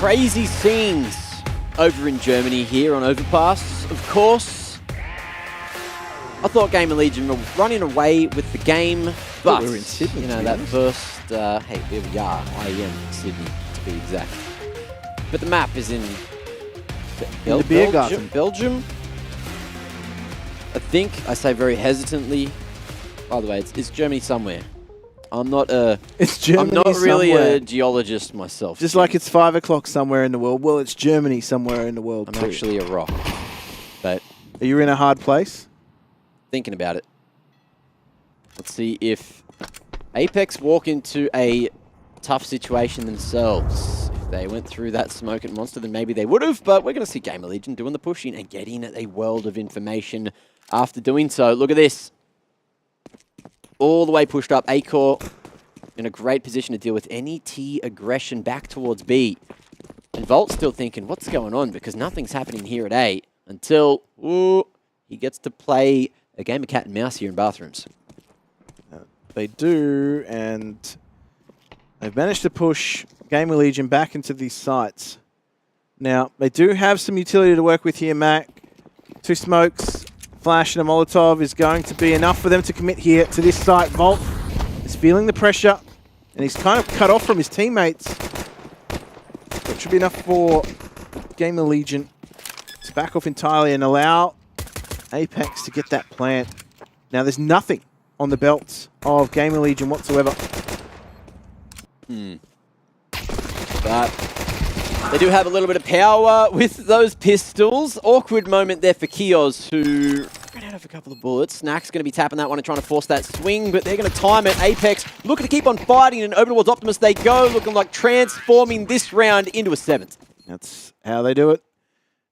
crazy scenes over in Germany here on Overpass. Of course, I thought Gamer Legion were running away with the game, but we were in Sydney, you know, that first, hey, there we are, IEM Sydney to be exact. But the map is in the beer garden. Belgium. I think, I say very hesitantly, by the way, it's Germany somewhere. I'm not It's Germany I'm not really somewhere. a geologist myself. Just like it's 5 o'clock somewhere in the world. Well, it's Germany somewhere in the world. I'm too. actually a rock. But are you in a hard place? Thinking about it. Let's see if Apex walk into a tough situation themselves. If they went through that smoke at Monster, then maybe they would have, but we're going to see Gamer Legion doing the pushing and getting a world of information after doing so. Look at this. All the way pushed up. A-Core in a great position to deal with any T aggression back towards B. And Volt's still thinking, what's going on? Because nothing's happening here at A until he gets to play a game of cat and mouse here in bathrooms. They do, and they've managed to push Gamer Legion back into these sites. Now, they do have some utility to work with here, Mac. 2 smokes, flash and a Molotov is going to be enough for them to commit here to this site. Volt is feeling the pressure, and he's kind of cut off from his teammates. That should be enough for Gamer Legion to back off entirely and allow Apex to get that plant. Now, there's nothing on the belts of Gamer Legion whatsoever. But they do have a little bit of power with those pistols. Awkward moment there for Kioz, who ran out of a couple of bullets. Snack's going to be tapping that one and trying to force that swing, but they're going to time it. Apex looking to keep on fighting, and over towards Optimus they go, looking like transforming this round into a 7th. That's how they do it.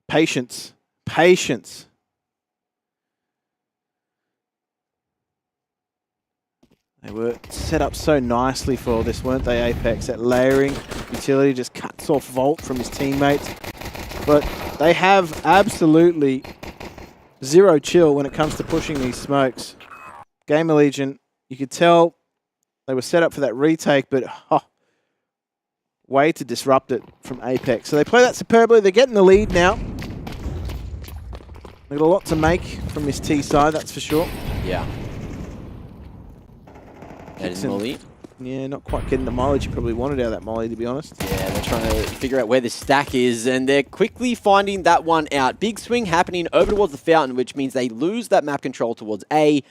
Patience. Patience. They were set up so nicely for this, weren't they, Apex? That layering utility just cuts off Volt from his teammates. But they have absolutely zero chill when it comes to pushing these smokes. Gamer Legion, you could tell they were set up for that retake, but way to disrupt it from Apex. So they play that superbly. They're getting the lead now. They've got a lot to make from this T side, that's for sure. Yeah. And Molly. Yeah, not quite getting the mileage you probably wanted out of that Molly, to be honest. Yeah, they're trying to figure out where the stack is, and they're quickly finding that one out. Big swing happening over towards the fountain, which means they lose that map control towards A,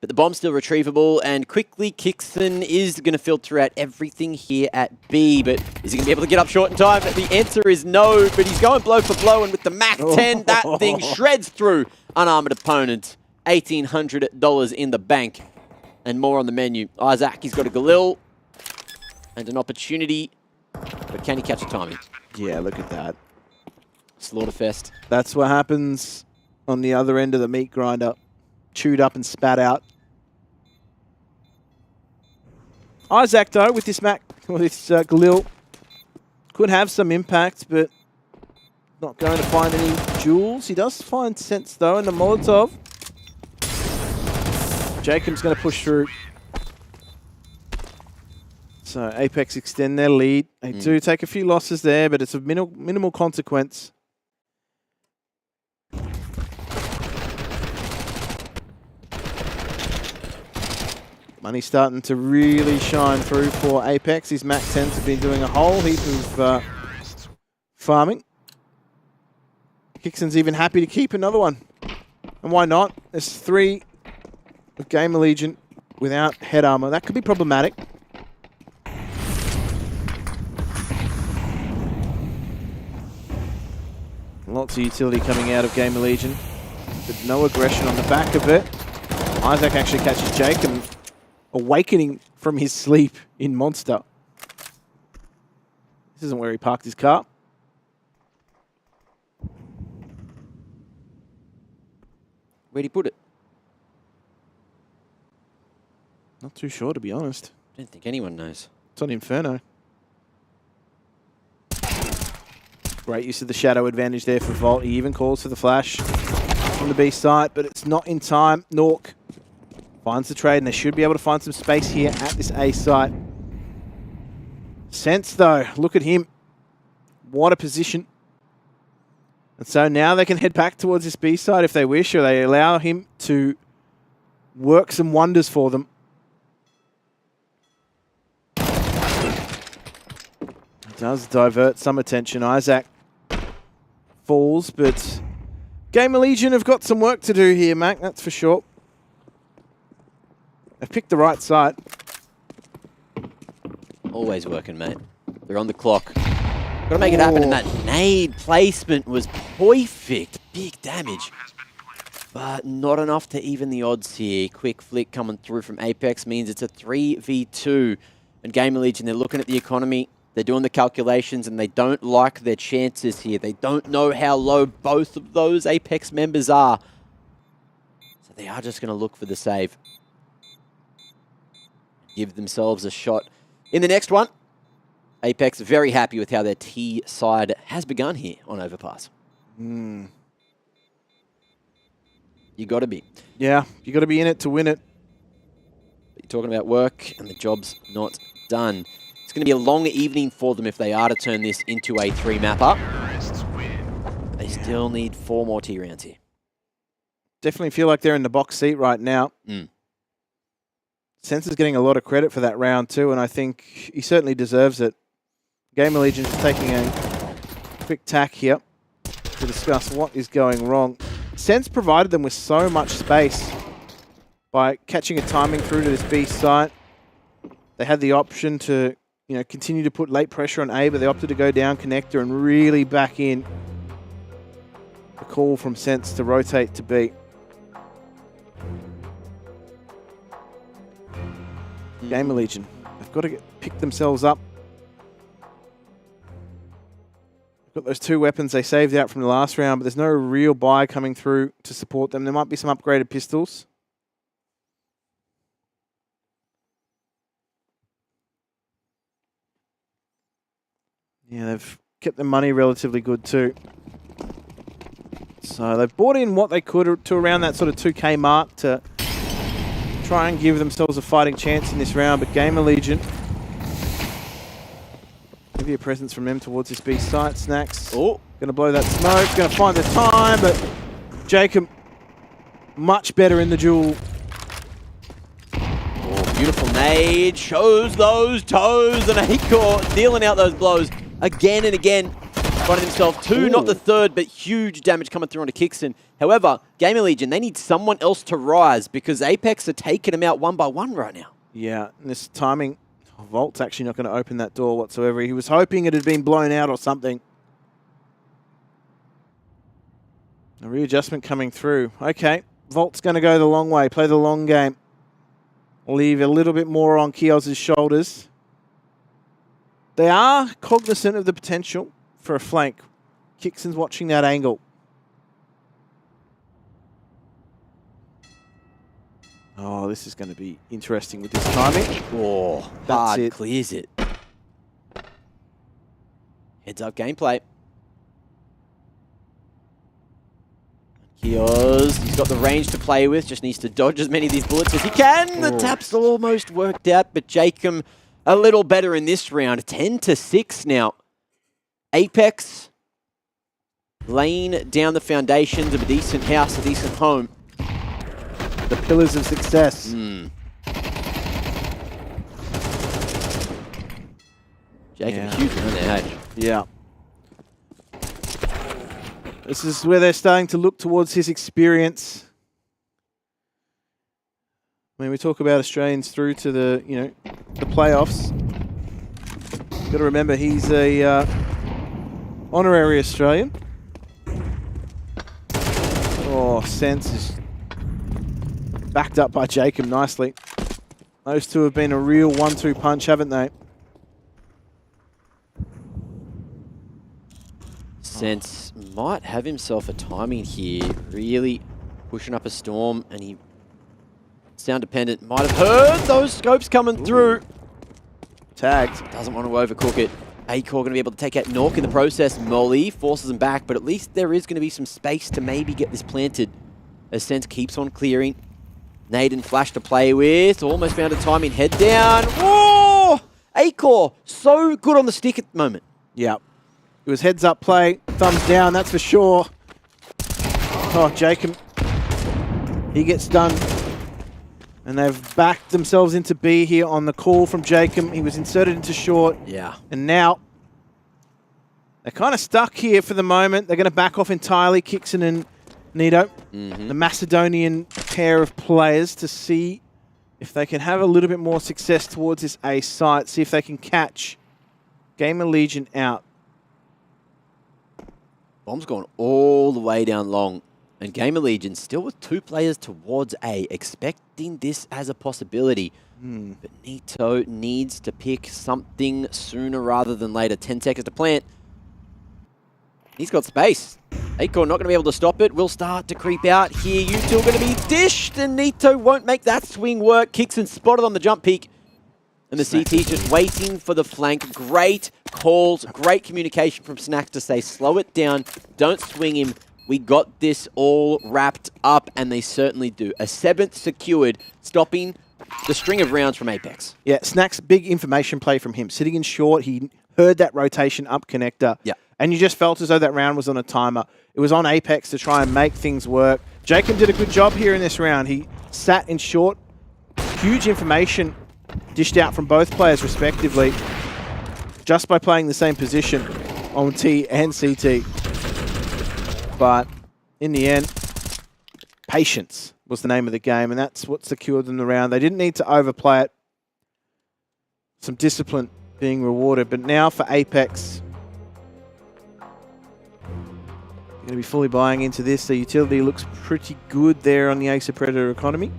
but the bomb's still retrievable, and quickly Kixon is going to filter out everything here at B, but is he going to be able to get up short in time? The answer is no, but he's going blow for blow, and with the MAC-10, that thing shreds through unarmored opponent. $1,800 in the bank. And more on the menu. Isaac, he's got a Galil and an opportunity, but can he catch the timing? Yeah, look at that. Slaughterfest. That's what happens on the other end of the meat grinder. Chewed up and spat out. Isaac, though, with this Galil, could have some impact, but not going to find any jewels. He does find sense, though, in the Molotov. Jacob's going to push through. So Apex extend their lead. They do take a few losses there, but it's of minimal consequence. Money starting to really shine through for Apex. His MAC-10s have been doing a whole heap of farming. Kixon's even happy to keep another one. And why not? There's 3 with Gamer Legion without head armor. That could be problematic. Lots of utility coming out of Gamer Legion, but no aggression on the back of it. Isaac actually catches Jacob, awakening from his sleep in Monster. This isn't where he parked his car. Where'd he put it? Not too sure, to be honest. I don't think anyone knows. It's on Inferno. Great use of the shadow advantage there for Volt. He even calls for the flash from the B site, but it's not in time. Nork finds the trade, and they should be able to find some space here at this A site. Sense, though, look at him. What a position. And so now they can head back towards this B side if they wish, or they allow him to work some wonders for them. Does divert some attention. Isaac falls, but Gamer Legion have got some work to do here, Mac, that's for sure. They've picked the right side. Always working, mate. They're on the clock. Got to make it happen, and that nade placement was perfect. Big damage. But not enough to even the odds here. Quick flick coming through from Apex means it's a 3v2. And Gamer Legion, they're looking at the economy. They're doing the calculations, and they don't like their chances here. They don't know how low both of those Apex members are. So they are just going to look for the save. Give themselves a shot in the next one. Apex very happy with how their T side has begun here on Overpass. You got to be. Yeah, you got to be in it to win it. But you're talking about work, and the job's not done. It's going to be a long evening for them if they are to turn this into a 3-mapper. They still need 4 more T rounds here. Definitely feel like they're in the box seat right now. Sense is getting a lot of credit for that round too, and I think he certainly deserves it. Gamer Legion is taking a quick tack here to discuss what is going wrong. Sense provided them with so much space by catching a timing through to this B site. They had the option to, continue to put late pressure on A, but they opted to go down connector and really back in. The call from Sense to rotate to B. Gamer Legion, they've got to pick themselves up. Got those 2 weapons they saved out from the last round, but there's no real buy coming through to support them. There might be some upgraded pistols. Yeah, they've kept their money relatively good too. So they've bought in what they could to around that sort of 2K mark to try and give themselves a fighting chance in this round, but Gamer Legion, maybe a presence from them towards this B site. Snacks, going to blow that smoke, going to find the time, but Jacob much better in the duel. Beautiful nade, shows those toes, and Acor dealing out those blows again and again. Finding himself 2, not the 3rd, but huge damage coming through onto Kingston. However, Gamer Legion, they need someone else to rise because Apex are taking him out 1 by 1 right now. Yeah, and this timing, Volt's actually not going to open that door whatsoever. He was hoping it had been blown out or something. A readjustment coming through. Okay, Volt's going to go the long way, play the long game. Leave a little bit more on Kios' shoulders. They are cognizant of the potential for a flank. Kickson's watching that angle. Oh, this is going to be interesting with this timing. Oh, that's it. Clears it. Heads up gameplay. Kios, he's got the range to play with, just needs to dodge as many of these bullets as he can. The tap's almost worked out, but Jacob a little better in this round. 10-6 now. Apex laying down the foundations of a decent house, a decent home. The pillars of success. Jacob huge on their edge. Yeah. This is where they're starting to look towards his experience. When we talk about Australians through to the, the playoffs, you've got to remember he's a honorary Australian. Oh, Sense is backed up by Jacob nicely. Those two have been a real 1-2 punch, haven't they? Sense might have himself a timing here, really pushing up a storm, and he, sound dependent, might have heard those scopes coming through. Tagged. Doesn't want to overcook it. Acor going to be able to take out Nork in the process. Molly forces him back, but at least there is going to be some space to maybe get this planted as Sense keeps on clearing. Nade and Flash to play with. Almost found a timing. Head down. Whoa! Acor, so good on the stick at the moment. Yeah. It was heads up play, thumbs down, that's for sure. Oh, Jacob, he gets done. And they've backed themselves into B here on the call from Jacob. He was inserted into short. Yeah. And now they're kind of stuck here for the moment. They're going to back off entirely, Kixon and Nito, the Macedonian pair of players, to see if they can have a little bit more success towards this A site, see if they can catch Gamer Legion out. Bomb's gone all the way down long. And Gamer Legion still with 2 players towards A, expecting this as a possibility. But Nito needs to pick something sooner rather than later. 10 seconds to plant. He's got space. Acorn not going to be able to stop it. Will start to creep out here. You two are going to be dished, and Nito won't make that swing work. Kixon spotted on the jump peak. And the CT's just waiting for the flank. Great calls, great communication from Snacks to say, slow it down, don't swing him. We got this all wrapped up, and they certainly do. A 7th secured, stopping the string of rounds from Apex. Yeah, Snacks, big information play from him. Sitting in short, he heard that rotation up connector. Yeah. And you just felt as though that round was on a timer. It was on Apex to try and make things work. Jacob did a good job here in this round. He sat in short. Huge information dished out from both players respectively, just by playing the same position on T and CT. But in the end, patience was the name of the game, and that's what secured them the round. They didn't need to overplay it. Some discipline being rewarded. But now for Apex, going to be fully buying into this. The utility looks pretty good there on the Ace of Predator economy.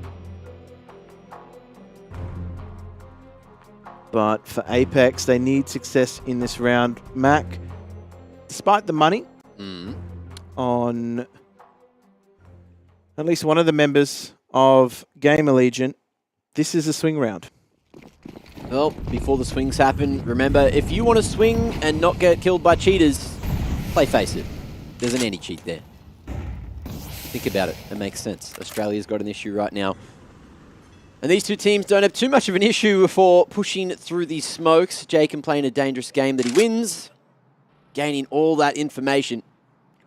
But for Apex, they need success in this round. Mac, despite the money on at least one of the members of Gamer Legion, this is a swing round. Well, before the swings happen, remember, if you want to swing and not get killed by cheaters, play Face It. There's an anti-cheat there. Think about it. It makes sense. Australia's got an issue right now. And these two teams don't have too much of an issue for pushing through these smokes. Jacob playing a dangerous game that he wins, gaining all that information.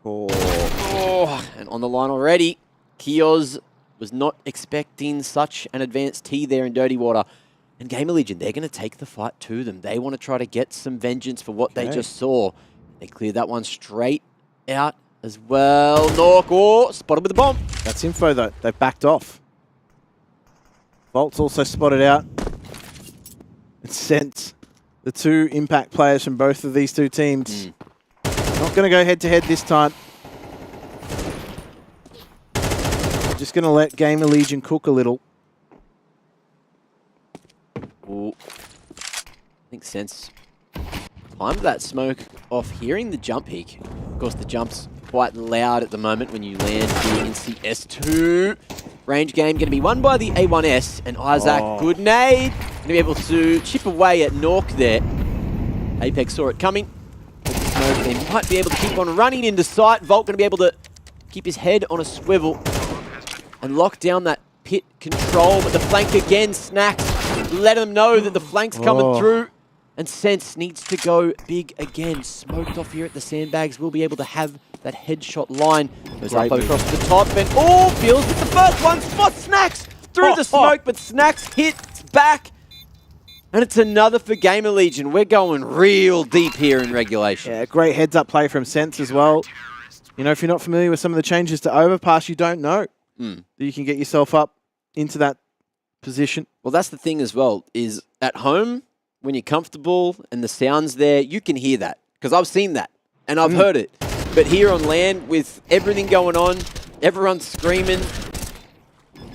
And on the line already, Kioz was not expecting such an advanced T there in Dirty Water. And Gamer Legion, they're going to take the fight to them. They want to try to get some vengeance for what they just saw. They cleared that one straight out as well. Nork, spotted with the bomb. That's info though. They've backed off. Volt's also spotted out. It's Sense, the 2 impact players from both of these 2 teams. Not going to go head-to-head this time. Just going to let Gamer Legion cook a little. Ooh. I think Sense timed that smoke off hearing the jump peak. Of course, the jump's quite loud at the moment when you land here in CS2. Range game going to be won by the A1S, and Isaac, good nade. Going to be able to chip away at Nork there. Apex saw it coming. With the smoke, they might be able to keep on running into sight. Volt going to be able to keep his head on a swivel and lock down that pit control. But the flank again, Snacks, let them know that the flank's coming through. And Sense needs to go big again. Smoked off here at the sandbags. Will be able to have that headshot line. Goes up across the top and feels with the first one. Spot Snacks through the smoke, but Snacks hits back. And it's another for Gamer Legion. We're going real deep here in regulation. Yeah, great heads-up play from Sense as well. You know, if you're not familiar with some of the changes to Overpass, you don't know that you can get yourself up into that position. Well, that's the thing as well, is at home, when you're comfortable and the sound's there, you can hear that. Because I've seen that and I've heard it. But here on land, with everything going on, everyone's screaming,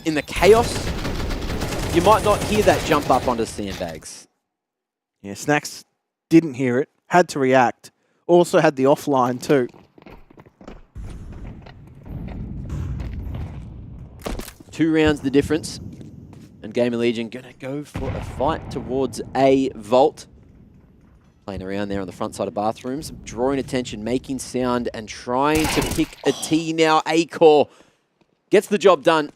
in the chaos, you might not hear that jump up onto sandbags. Yeah, Snacks didn't hear it, had to react. Also had the offline too. Two rounds the difference. And Gamer Legion going to go for a fight towards a Vault. Playing around there on the front side of bathrooms, drawing attention, making sound, and trying to pick a T now. A-Core gets the job done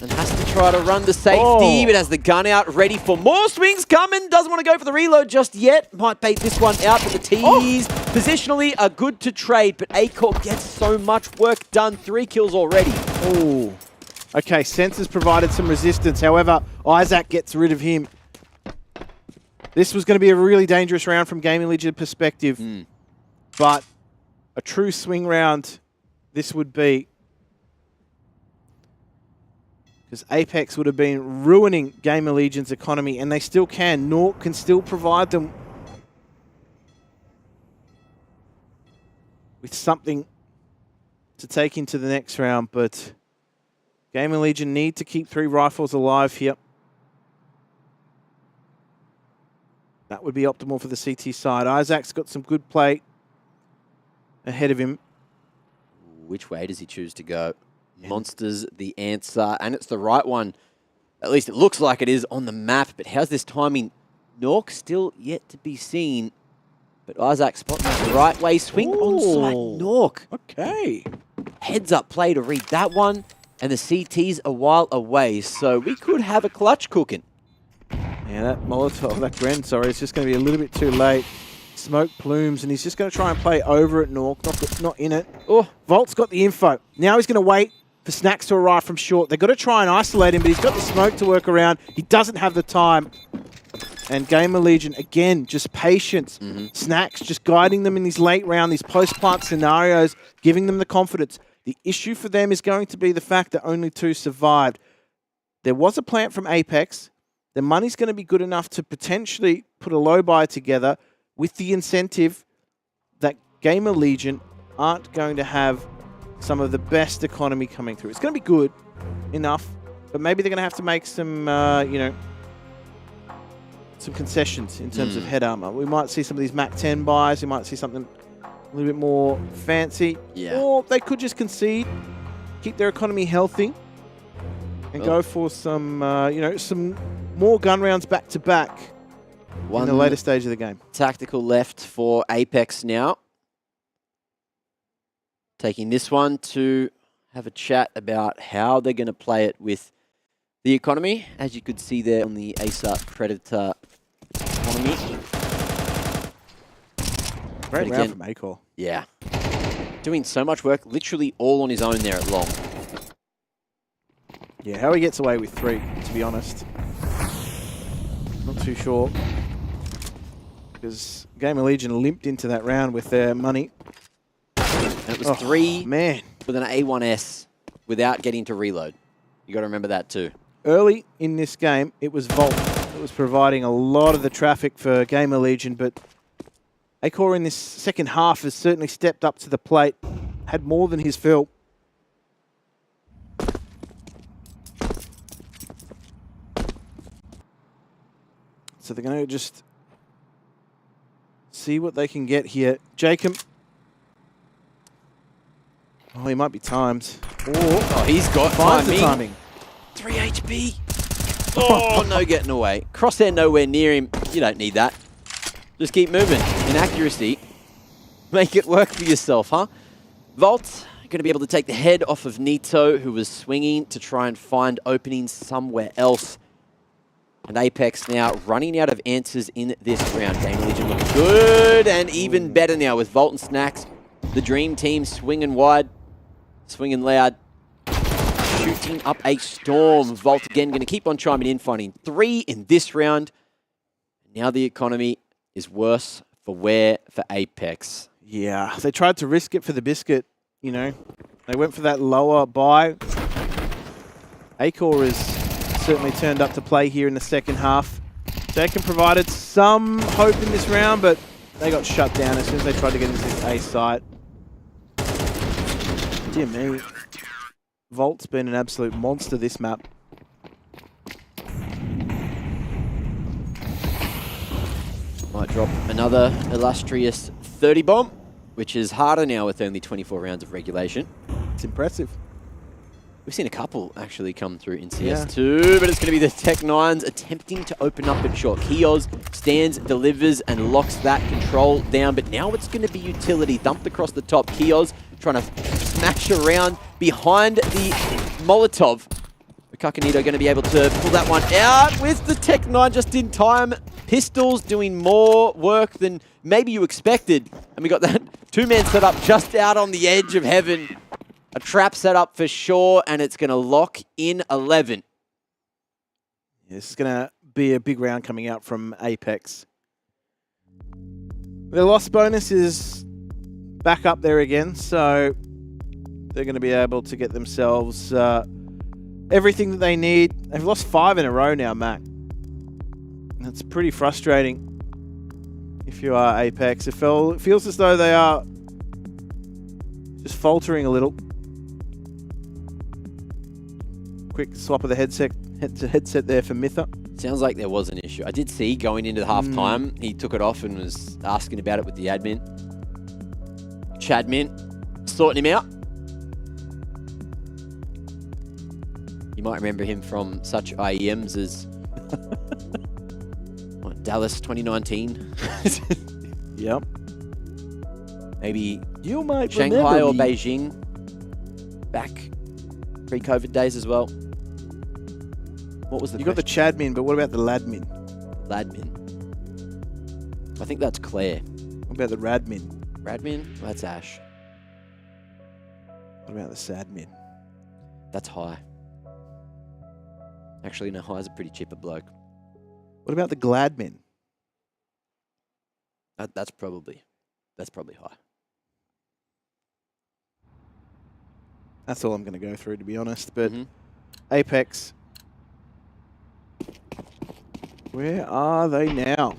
and has to try to run the safety, but has the gun out, ready for more swings coming. Doesn't want to go for the reload just yet. Might bait this one out, but the T's Positionally are good to trade, but Acor gets so much work done. 3 kills already. Oh. Okay, Sensor's provided some resistance. However, Isaac gets rid of him. This was going to be a really dangerous round from Gaming Legion perspective. But a true swing round this would be. Because Apex would have been ruining Gamer Legion's economy, and they still can. Nork can still provide them with something to take into the next round, but Gamer Legion need to keep 3 rifles alive here. That would be optimal for the CT side. Isaac's got some good play ahead of him. Which way does he choose to go? Monster's the answer, and it's the right one. At least it looks like it is on the map, but how's this timing? Nork still yet to be seen, but Isaac spotting that the right way. Swing onside Nork. Okay. Heads up play to read that one, and the CT's a while away, so we could have a clutch cooking. Yeah, that Molotov, that Gren, sorry, it's just going to be a little bit too late. Smoke plumes, and he's just going to try and play over at Nork, not in it. Oh, Volt's got the info. Now he's going to wait for Snacks to arrive from short. They've got to try and isolate him, but he's got the smoke to work around. He doesn't have the time. And Gamer Legion, again, just patience. Snacks just guiding them in these late round, these post-plant scenarios, giving them the confidence. The issue for them is going to be the fact that only 2 survived. There was a plant from Apex. The money's going to be good enough to potentially put a low buy together with the incentive that Gamer Legion aren't going to have some of the best economy coming through. It's going to be good enough, but maybe they're going to have to make some, some concessions in terms of head armor. We might see some of these Mac 10 buys. We might see something a little bit more fancy. Yeah. Or they could just concede, keep their economy healthy, and go for some, some more gun rounds back to back in the later stage of the game. Tactical left for Apex now. Taking this one to have a chat about how they're going to play it with the economy. As you could see there on the ASAP Predator economy. Great round from Acor. Yeah. Doing so much work, literally all on his own there at long. Yeah, how he gets away with 3, to be honest. Not too sure. Because Gamer Legion limped into that round with their money. And it was 3 with an A1S without getting to reload. You got to remember that too. Early in this game, it was Volt that was providing a lot of the traffic for Gamer Legion, but Acor in this second half has certainly stepped up to the plate, had more than his fill. So they're going to just see what they can get here. Jacob. Oh, he might be timed. Oh, he's got timing. 3 HP. Oh, no getting away. Crosshair nowhere near him. You don't need that. Just keep moving. Inaccuracy. Make it work for yourself, huh? Volt going to be able to take the head off of Nito, who was swinging to try and find openings somewhere else. And Apex now running out of answers in this round. Game Legion looking good and even better now with Volt and Snacks. The Dream Team swinging wide, swinging loud, shooting up a storm. Volt again going to keep on chiming in, finding 3 in this round. Now the economy is worse for wear for Apex. Yeah, they tried to risk it for the biscuit, you know. They went for that lower buy. Acor has certainly turned up to play here in the second half. Jacob provided some hope in this round, but they got shut down as soon as they tried to get into this A site. Dear me. Volt's been an absolute monster this map. Might drop another illustrious 30 bomb, which is harder now with only 24 rounds of regulation. It's impressive. We've seen a couple actually come through in CS2, but it's going to be the Tech-9s attempting to open up at short. Kios stands, delivers, and locks that control down, but now it's going to be utility. Dumped across the top. Kios trying to smash around behind the Molotov. Kakanito going to be able to pull that one out with the Tech-9 just in time. Pistols doing more work than maybe you expected. And we got that two-man setup just out on the edge of heaven. A trap setup for sure, and it's going to lock in 11. This is going to be a big round coming out from Apex. Their loss bonus is back up there again, so they're going to be able to get themselves everything that they need. They've lost 5 in a row now, Mac. That's pretty frustrating if you are Apex. It feels as though they are just faltering a little. Quick swap of the headset there for Mitha. Sounds like there was an issue. I did see going into the half-time, he took it off and was asking about it with the admin. Chadmin, sorting him out. You might remember him from such IEMs as Dallas 2019. Yep. Maybe you might Shanghai or me. Beijing. Back pre-COVID days as well. What was the You got the Chadmin, but what about the Ladmin? Ladmin. I think that's Claire. What about the Radmin? Radmin? Well, that's Ash. What about the Sadmin? That's High. Actually, no, High's a pretty chipper bloke. What about the Gladmin? That's probably High. That's all I'm going to go through, to be honest. But Apex, where are they now?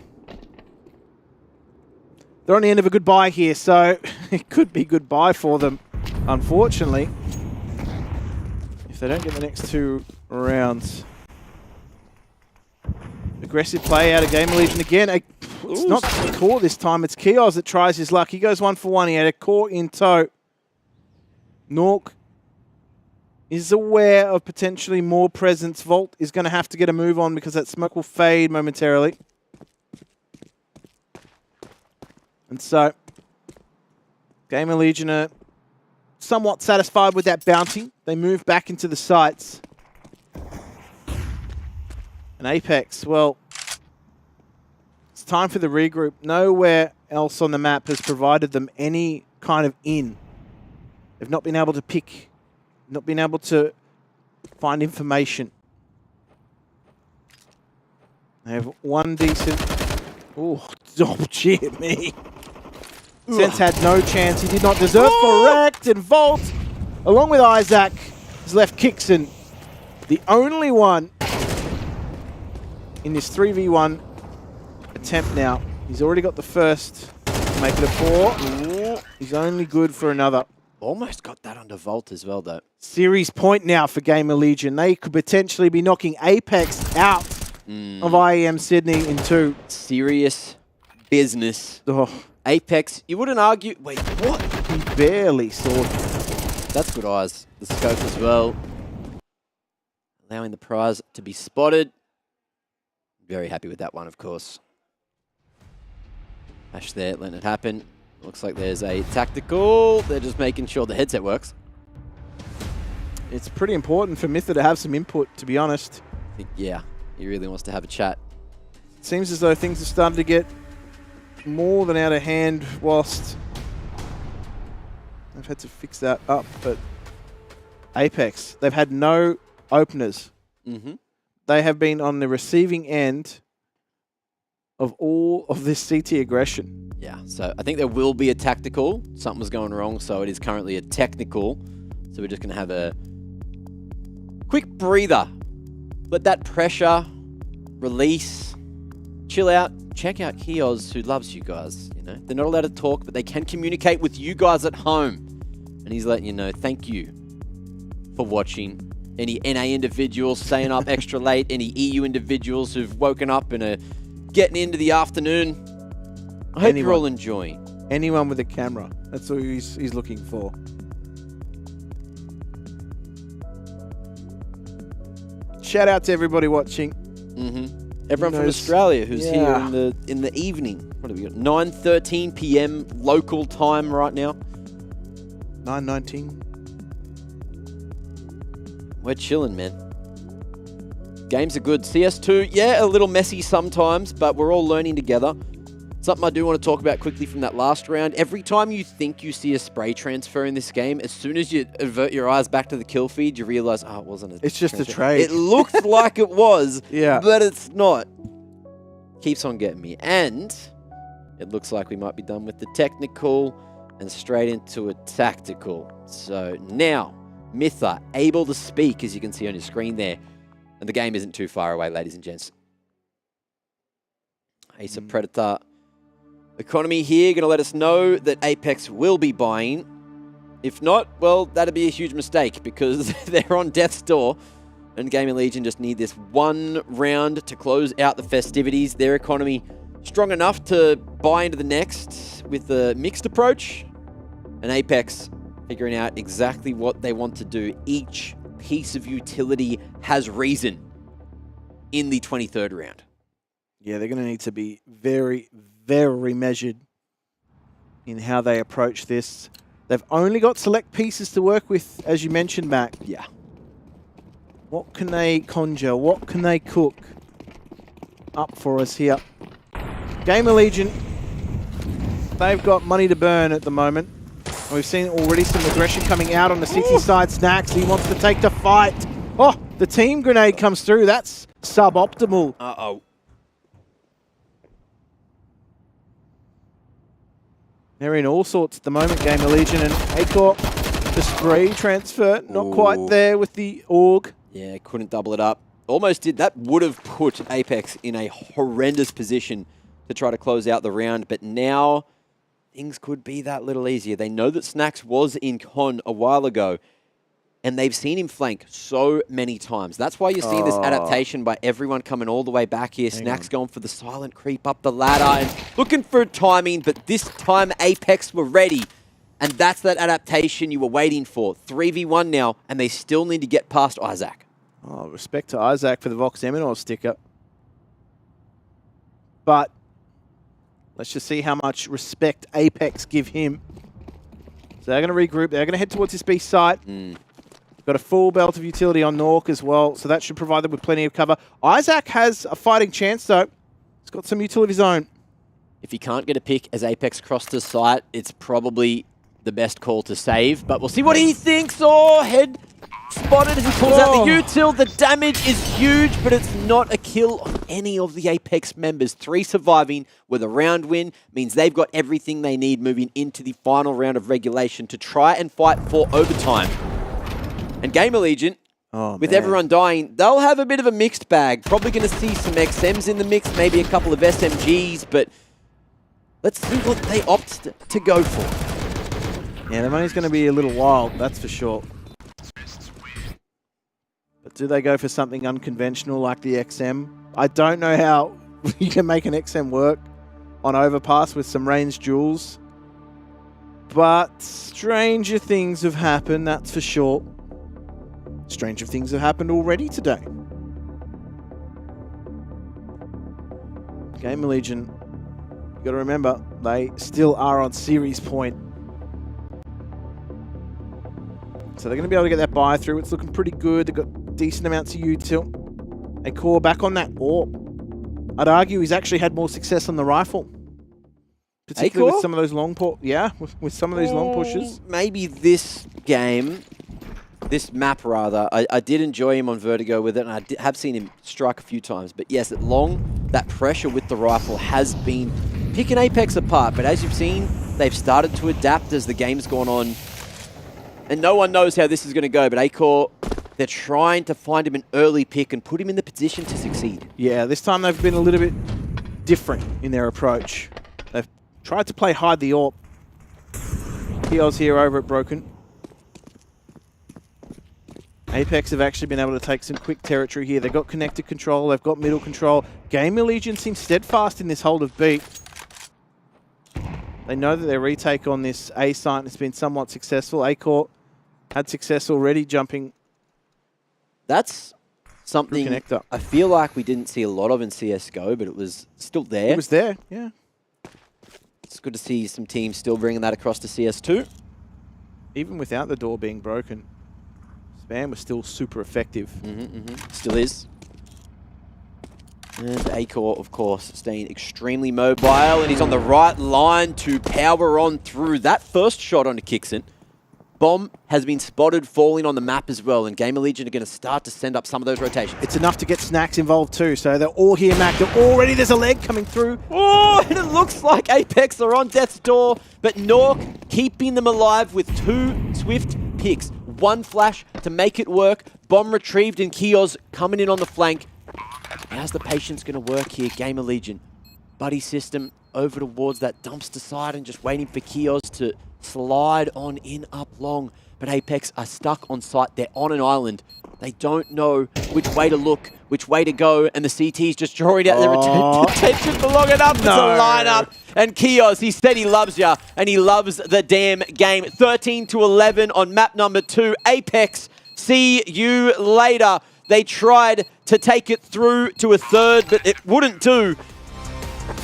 They're on the end of a goodbye here, so it could be goodbye for them, unfortunately, if they don't get the next 2 rounds. Aggressive play out of Gamer Legion again. It's not Core this time, it's Kios that tries his luck. He goes 1 for 1. He had a Core in tow. Nork is aware of potentially more presence. Volt is going to have to get a move on because that smoke will fade momentarily. And so, Gamer Legion are somewhat satisfied with that bounty. They move back into the sites. And Apex, well, it's time for the regroup. Nowhere else on the map has provided them any kind of in. They've not been able to pick, not been able to find information. They have one decent... Oh, gee me. Sense had no chance. He did not deserve for wrecked, and Volt, along with Isaac, has left Kixon the only one in this 3v1 attempt now. He's already got the first to make it a 4. He's only good for another. Almost got that under Volt as well, though. Series point now for Gamer Legion. They could potentially be knocking Apex out of IEM Sydney in 2. Serious business. Oh. Apex, you wouldn't argue... Wait, what? He barely saw it. That's good eyes. The scope as well. Allowing the prize to be spotted. Very happy with that one, of course. Ash there, letting it happen. Looks like there's a tactical. They're just making sure the headset works. It's pretty important for Mitha to have some input, to be honest. I think, yeah, he really wants to have a chat. It seems as though things have started to get more than out of hand whilst they've had to fix that up. But Apex, they've had no openers. They have been on the receiving end of all of this CT aggression. Yeah, so I think there will be a tactical. Something was going wrong, so it is currently a technical. So we're just going to have a quick breather. Let that pressure release, chill out, check out Kios, who loves you guys. You know, they're not allowed to talk, but they can communicate with you guys at home. And he's letting you know, thank you for watching. Any NA individuals staying up extra late, any EU individuals who've woken up and are getting into the afternoon. I hope you're all enjoying. Anyone with a camera. That's what he's looking for. Shout out to everybody watching. Everyone from Australia who's here in the evening. What have we got? 9:13 p.m. local time right now. 9:19. We're chilling, man. Games are good. CS2, yeah, a little messy sometimes, but we're all learning together. Something I do want to talk about quickly from that last round. Every time you think you see a spray transfer in this game, as soon as you avert your eyes back to the kill feed, you realize, oh, it wasn't a It's just a transfer. trade. It looked like it was, Yeah. but it's not. Keeps on getting me. And it looks like we might be done with the technical and straight into a tactical. So now, Mytha able to speak, as you can see on your screen there. And the game isn't too far away, ladies and gents. Ace of Predator Economy here, going to let us know that Apex will be buying. If not, well, that'd be a huge mistake because they're on death's door. And Gaming Legion just need this one round to close out the festivities. Their economy strong enough to buy into the next with a mixed approach. And Apex figuring out exactly what they want to do. Each piece of utility has reason in the 23rd round. Yeah, they're going to need to be very, very measured in how they approach this. They've only got select pieces to work with, as you mentioned, Mac. Yeah. What can they conjure? What can they cook up for us here? Gamer Legion, they've got money to burn at the moment. We've seen already some aggression coming out on the city side. Snacks, he wants to take the fight. Oh, the team grenade comes through. That's suboptimal. Uh-oh. They're in all sorts at the moment, Gamer Legion, and Acor, the spray transfer, not quite there with the AUG. Yeah, couldn't double it up. Almost did. That would have put Apex in a horrendous position to try to close out the round, but now things could be that little easier. They know that Snacks was in con a while ago, and they've seen him flank so many times. That's why you're seeing this adaptation by everyone coming all the way back here. Snacks going for the silent creep up the ladder and looking for timing, but this time Apex were ready. And that's that adaptation you were waiting for. 3v1 now, and they still need to get past Isaac. Oh, respect to Isaac for the Vox Eminor sticker. But let's just see how much respect Apex give him. So they're going to regroup. They're going to head towards this B site. Got a full belt of utility on Nork as well, so that should provide them with plenty of cover. Isaac has a fighting chance, though. He's got some utility of his own. If he can't get a pick as Apex crossed the site, it's probably the best call to save, but we'll see what he thinks. Oh, head spotted as he pulls out the util. The damage is huge, but it's not a kill on any of the Apex members. 3 surviving with a round win means they've got everything they need moving into the final round of regulation to try and fight for overtime. And Gamer Legion, with everyone dying, they'll have a bit of a mixed bag. Probably going to see some XMs in the mix, maybe a couple of SMGs, but let's see what they opt to go for. Yeah, the money's going to be a little wild, that's for sure. But do they go for something unconventional like the XM? I don't know how you can make an XM work on Overpass with some ranged jewels. But stranger things have happened, that's for sure. Stranger things have happened already today. Gamer Legion, you got to remember, they still are on series point. So they're going to be able to get that buy through. It's looking pretty good. They've got decent amounts of util. A core back on that AWP. I'd argue he's actually had more success on the rifle. Particularly with some of those long with some of those long pushes. Maybe this game, this map rather, I did enjoy him on Vertigo with it, and I have seen him strike a few times. But yes, at long, that pressure with the rifle has been picking Apex apart. But as you've seen, they've started to adapt as the game's gone on. And no one knows how this is going to go, but Acor, they're trying to find him an early pick and put him in the position to succeed. Yeah, this time they've been a little bit different in their approach. They've tried to play hide the AWP. PL's here over at Broken. Apex have actually been able to take some quick territory here. They've got connected control, they've got middle control. Gamer Legion seems steadfast in this hold of B. They know that their retake on this A site has been somewhat successful. Acor had success already jumping. That's something I feel like we didn't see a lot of in CSGO, but it was still there. It was there, yeah. It's good to see some teams still bringing that across to CS2. Even without the door being broken, Spam was still super effective. Still is. And Acor, of course, staying extremely mobile, and he's on the right line to power on through that first shot onto Kixon. Bomb has been spotted falling on the map as well, and Gamer Legion are going to start to send up some of those rotations. It's enough to get Snacks involved too, so they're all here, Mac. They're already, there's a leg coming through. Oh, and it looks like Apex are on death's door, but Nork keeping them alive with 2 swift picks. 1 flash to make it work. Bomb retrieved, and Kios coming in on the flank. How's the patience going to work here, Gamer Legion? Buddy system over towards that dumpster side and just waiting for Kios to slide on in up long. But Apex are stuck on site. They're on an island. They don't know which way to look, which way to go, and the CT's just drawing out their attention for long enough. It's a lineup. And Kios, he said he loves ya, and he loves the damn game. 13-11 on map number 2. Apex, see you later. They tried to take it through to a third, but it wouldn't do.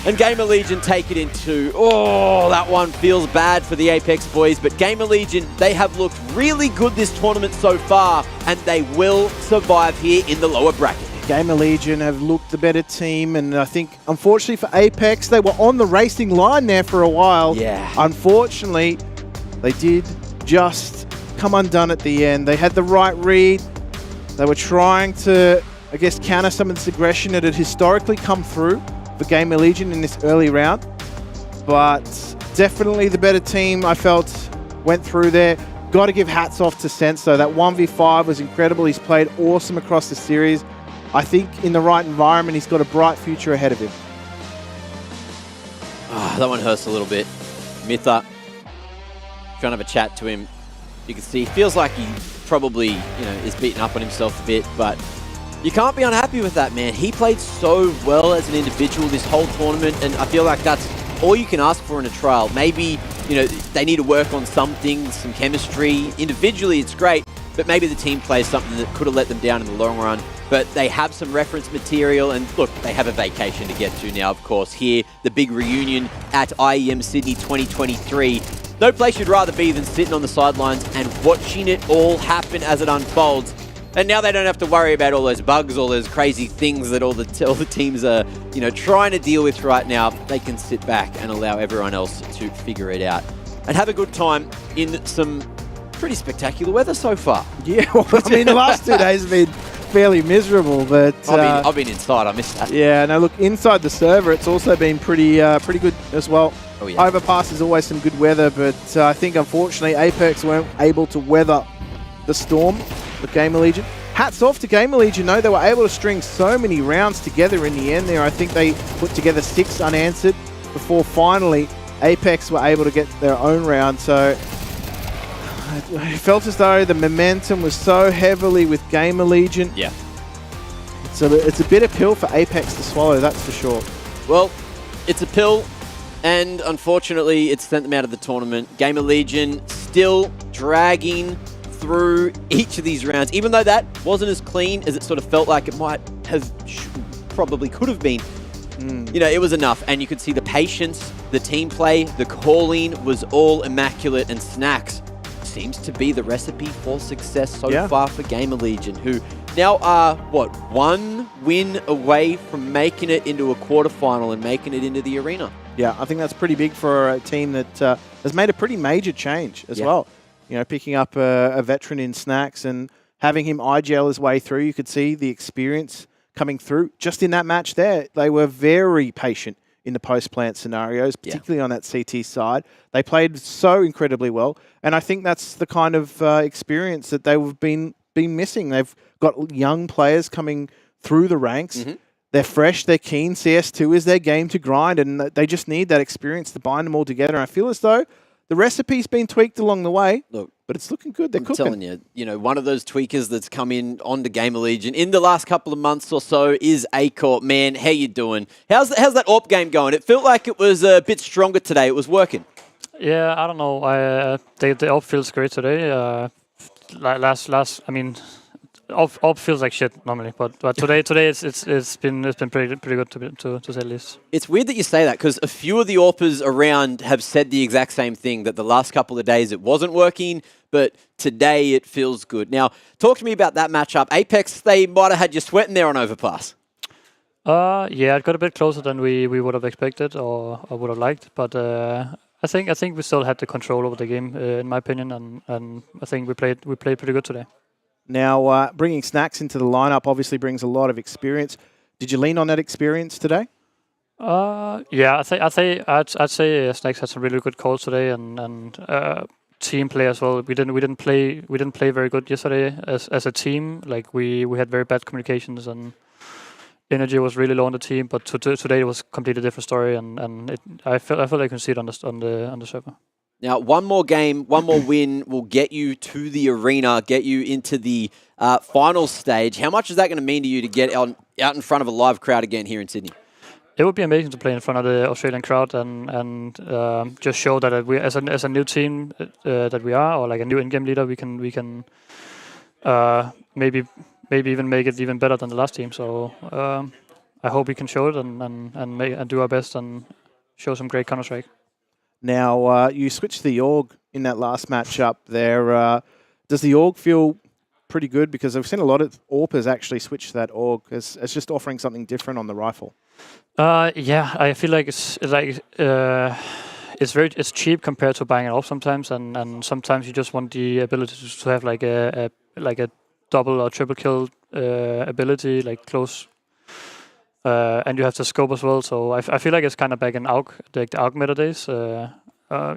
And Gamer Legion take it into, oh, that one feels bad for the Apex boys. But Gamer Legion, they have looked really good this tournament so far, and they will survive here in the lower bracket. Gamer Legion have looked the better team, and I think, unfortunately for Apex, they were on the racing line there for a while. Yeah. Unfortunately, they did just come undone at the end. They had the right read. They were trying to, I guess, counter some of this aggression that had historically come through for Gamer Legion in this early round. But definitely the better team, I felt, went through there. Got to give hats off to Senso. That 1v5 was incredible. He's played awesome across the series. I think in the right environment, he's got a bright future ahead of him. Oh, that one hurts a little bit. Mitha, trying to have a chat to him. You can see, he feels like he probably, is beaten up on himself a bit, but you can't be unhappy with that, man. He played so well as an individual this whole tournament, and I feel like that's all you can ask for in a trial. Maybe, they need to work on some things, some chemistry. Individually, it's great, but maybe the team plays something that could have let them down in the long run. But they have some reference material, and look, they have a vacation to get to now, of course. Here, the big reunion at IEM Sydney 2023. No place you'd rather be than sitting on the sidelines and watching it all happen as it unfolds. And now they don't have to worry about all those bugs, all those crazy things that all the teams are, trying to deal with right now. They can sit back and allow everyone else to figure it out and have a good time in some pretty spectacular weather so far. Yeah, well, the last 2 days have been fairly miserable, but I've been inside. I missed that. Yeah, no, look, inside the server, it's also been pretty good as well. Oh, yeah. Overpass is always some good weather, but I think unfortunately Apex weren't able to weather the storm with Gamer Legion. Hats off to Gamer Legion, though. They were able to string so many rounds together in the end there. I think they put together 6 unanswered before finally Apex were able to get their own round. So I felt as though the momentum was so heavily with Gamer Legion. Yeah. So it's a bitter pill for Apex to swallow, that's for sure. Well, it's a pill, and unfortunately it's sent them out of the tournament. Gamer Legion still dragging through each of these rounds, even though that wasn't as clean as it sort of felt like it might have, probably could have been. It was enough, and you could see the patience, the team play, the calling was all immaculate, and Snacks seems to be the recipe for success so far for Gamer Legion, who now are, 1 win away from making it into a quarterfinal and making it into the arena. Yeah, I think that's pretty big for a team that has made a pretty major change as well. Picking up a veteran in Snacks and having him IGL his way through, you could see the experience coming through. Just in that match there, they were very patient in the post-plant scenarios, particularly on that CT side. They played so incredibly well, and I think that's the kind of experience that they've been missing. They've got young players coming through the ranks. They're fresh, they're keen. CS2 is their game to grind, and they just need that experience to bind them all together. And I feel as though the recipe's been tweaked along the way, but it's looking good. They're cooking. I'm telling you, one of those tweakers that's come in onto Gamer Legion in the last couple of months or so is Acor. Man, how you doing? How's that AWP game going? It felt like it was a bit stronger today. It was working. Yeah, I don't know. The AWP feels great today. AWP feels like shit normally, but today it's been pretty good to say the least. It's weird that you say that, because a few of the AWPers around have said the exact same thing, that the last couple of days it wasn't working, but today it feels good. Now, talk to me about that matchup. Apex, they might have had you sweating there on Overpass. Yeah, it got a bit closer than we would have expected or would have liked, but I think we still had the control over the game, in my opinion, and I think we played pretty good today. Now, bringing Snacks into the lineup obviously brings a lot of experience. Did you lean on that experience today? Yeah, I'd say Snacks had some really good calls today, and team play as well. We didn't play very good yesterday as a team. Like we had very bad communications and energy was really low on the team. But today it was a completely different story, and I felt like I can see it on the server. Now, one more game, one more win will get you to the arena, get you into the final stage. How much is that going to mean to you to get out in front of a live crowd again here in Sydney? It would be amazing to play in front of the Australian crowd and just show that we, as a new team that we are, or like a new in-game leader, we can maybe even make it even better than the last team. So I hope we can show it and do our best and show some great Counter-Strike. Now, you switched the AUG in that last matchup there. Does the AUG feel pretty good? Because I've seen a lot of AWPers actually switch to that AUG as just offering something different on the rifle. Yeah, I feel like it's cheap compared to buying it off sometimes, and sometimes you just want the ability to have like a double or triple kill ability, like close. And you have the scope as well, so I feel like it's kind of back in AUG, like the AUG meta days.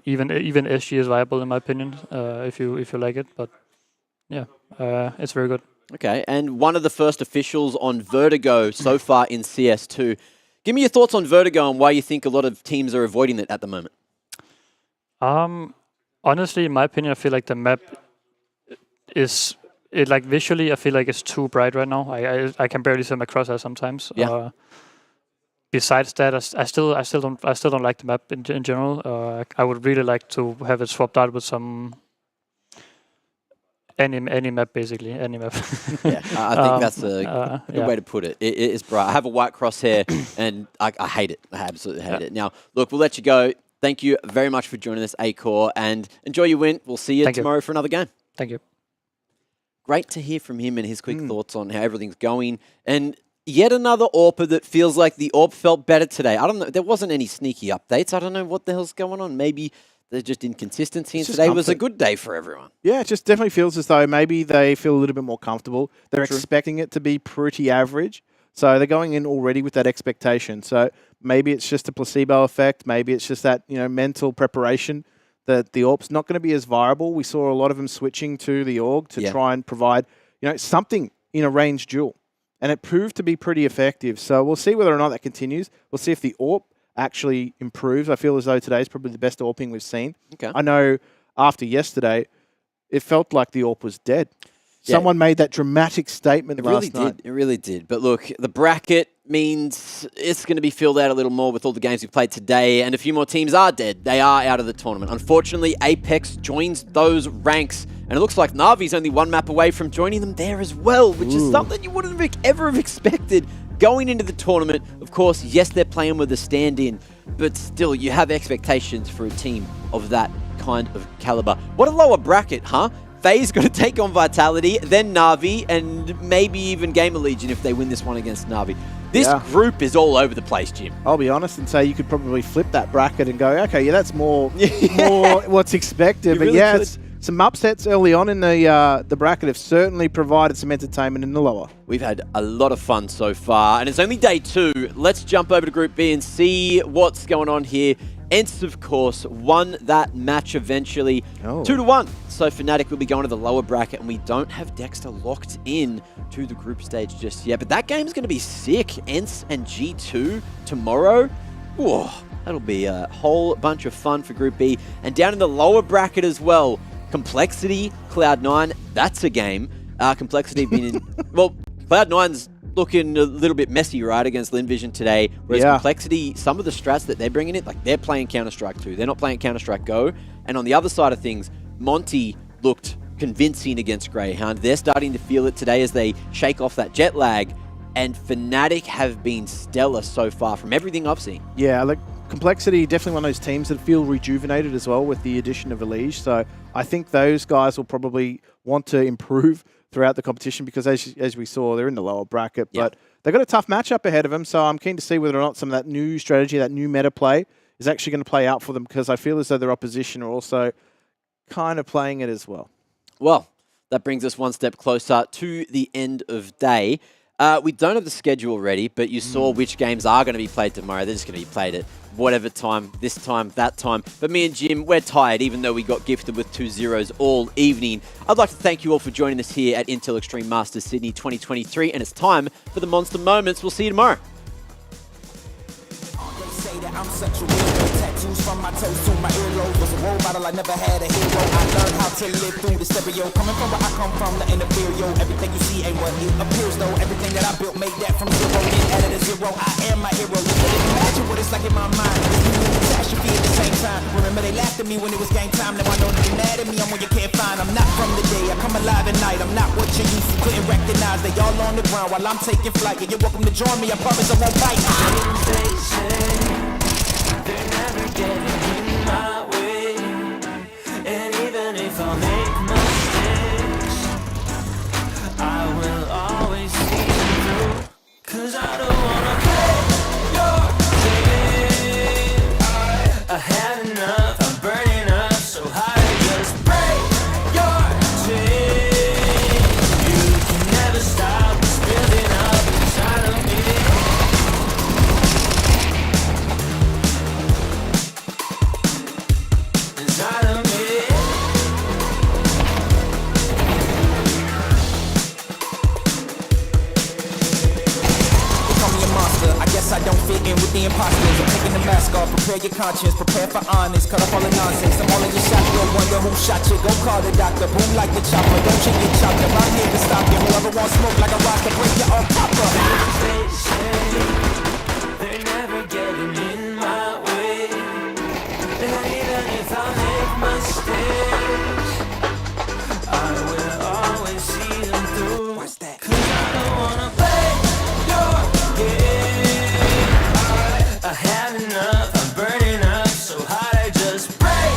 Even SG is viable in my opinion, if you like it. But yeah, it's very good. Okay, and one of the first officials on Vertigo so far in CS2. Give me your thoughts on Vertigo and why you think a lot of teams are avoiding it at the moment. Honestly, in my opinion, I feel like the map is. Like visually, I feel like it's too bright right now. I can barely see my crosshair sometimes. Yeah. Besides that, I still don't like the map in general. I would really like to have it swapped out with some any map, basically any map. Yeah, I think that's a good way to put it. It is bright. I have a white crosshair, and I hate it. I absolutely hate it. Now, look, we'll let you go. Thank you very much for joining us, Acor, and enjoy your win. We'll see you tomorrow for another game. Thank you. Great to hear from him and his quick thoughts on how everything's going. And yet another AWPer that feels like the AWP felt better today. I don't know. There wasn't any sneaky updates. I don't know what the hell's going on. Maybe there's just inconsistency. And today was a good day for everyone. Yeah, it just definitely feels as though maybe they feel a little bit more comfortable. They're expecting it to be pretty average. So they're going in already with that expectation. So maybe it's just a placebo effect. Maybe it's just that, mental preparation that the AWP's not going to be as viable. We saw a lot of them switching to the AUG to try and provide, something in a range duel. And it proved to be pretty effective. So we'll see whether or not that continues. We'll see if the AWP actually improves. I feel as though today is probably the best AWPing we've seen. Okay. I know after yesterday, it felt like the AWP was dead. Someone made that dramatic statement last night. It really did. But look, the bracket means it's going to be filled out a little more with all the games we played today, and a few more teams are dead. They are out of the tournament. Unfortunately, Apex joins those ranks, and it looks like Navi's only one map away from joining them there as well, which is something you wouldn't have ever have expected going into the tournament. Of course, yes, they're playing with a stand-in, but still, you have expectations for a team of that kind of caliber. What a lower bracket, huh? FaZe's got to take on Vitality, then Na'Vi, and maybe even Gamer Legion if they win this one against Na'Vi. This group is all over the place, Jim. I'll be honest and say you could probably flip that bracket and go, okay, yeah, that's more what's expected. But yeah, some upsets early on in the bracket have certainly provided some entertainment in the lower. We've had a lot of fun so far, and it's only day 2. Let's jump over to Group B and see what's going on here. Ents, of course, won that match eventually, 2-1. So Fnatic will be going to the lower bracket, and we don't have Dexter locked in to the group stage just yet. But that game's going to be sick. Ents and G2 tomorrow. Whoa, that'll be a whole bunch of fun for Group B. And down in the lower bracket as well, Complexity, Cloud9, that's a game. Complexity been in... Well, Cloud9's looking a little bit messy, right, against LinVision today. Whereas Complexity, some of the strats that they're bringing in, like they're playing Counter-Strike 2. They're not playing Counter-Strike Go. And on the other side of things, Monty looked convincing against Greyhound. They're starting to feel it today as they shake off that jet lag. And Fnatic have been stellar so far from everything I've seen. Yeah, like Complexity, definitely one of those teams that feel rejuvenated as well with the addition of Elige. So I think those guys will probably want to improve throughout the competition because as we saw, they're in the lower bracket, but they've got a tough matchup ahead of them. So I'm keen to see whether or not some of that new strategy, that new meta play, is actually going to play out for them, because I feel as though their opposition are also kind of playing it as well. Well, that brings us one step closer to the end of day. We don't have the schedule ready, but you saw which games are going to be played tomorrow. They're just going to be played at whatever time, this time, that time. But me and Jim, we're tired, even though we got gifted with 2 zeros all evening. I'd like to thank you all for joining us here at Intel Extreme Masters Sydney 2023, and it's time for the Monster Moments. We'll see you tomorrow. I'm such a weirdo. Tattoos from my toes to my earlobe. Was a role model, I never had a hero. I learned how to live through the stereo. Coming from where I come from, the inferior. Everything you see ain't what it appears though. Everything that I built made that from zero. Then added a zero. I am my hero. You couldn't imagine what it's like in my mind. Catastrophe at the same time. Remember they laughed at me when it was game time. Now I know that you're mad at me. I'm what you can't find. I'm not from the day. I come alive at night. I'm not what you used to. Couldn't recognize. They all on the ground while I'm taking flight. Yeah, you're welcome to join me. I promise I won't bite. They say they're never getting in my way. And even if I make mistakes, I will always see them through. 'Cause I don't wanna play your game. I had enough, I'm burning up so hard I just break your chain. You can never stop what's building up inside of me. I don't fit in with the imposters. I'm taking the mask off, prepare your conscience, prepare for honest, cut off all the nonsense. I'm all in your shot, you'll wonder who shot you. Go call the doctor, boom like the chopper. Don't you get chopped up, I'm here to stop you. Whoever wants smoke like a rocket, break you all proper. They say they're never getting in my way. And even if I make mistakes, I will always see them through. What's that? 'Cause I don't wanna play your game. I had enough, I'm burning up so hard I just break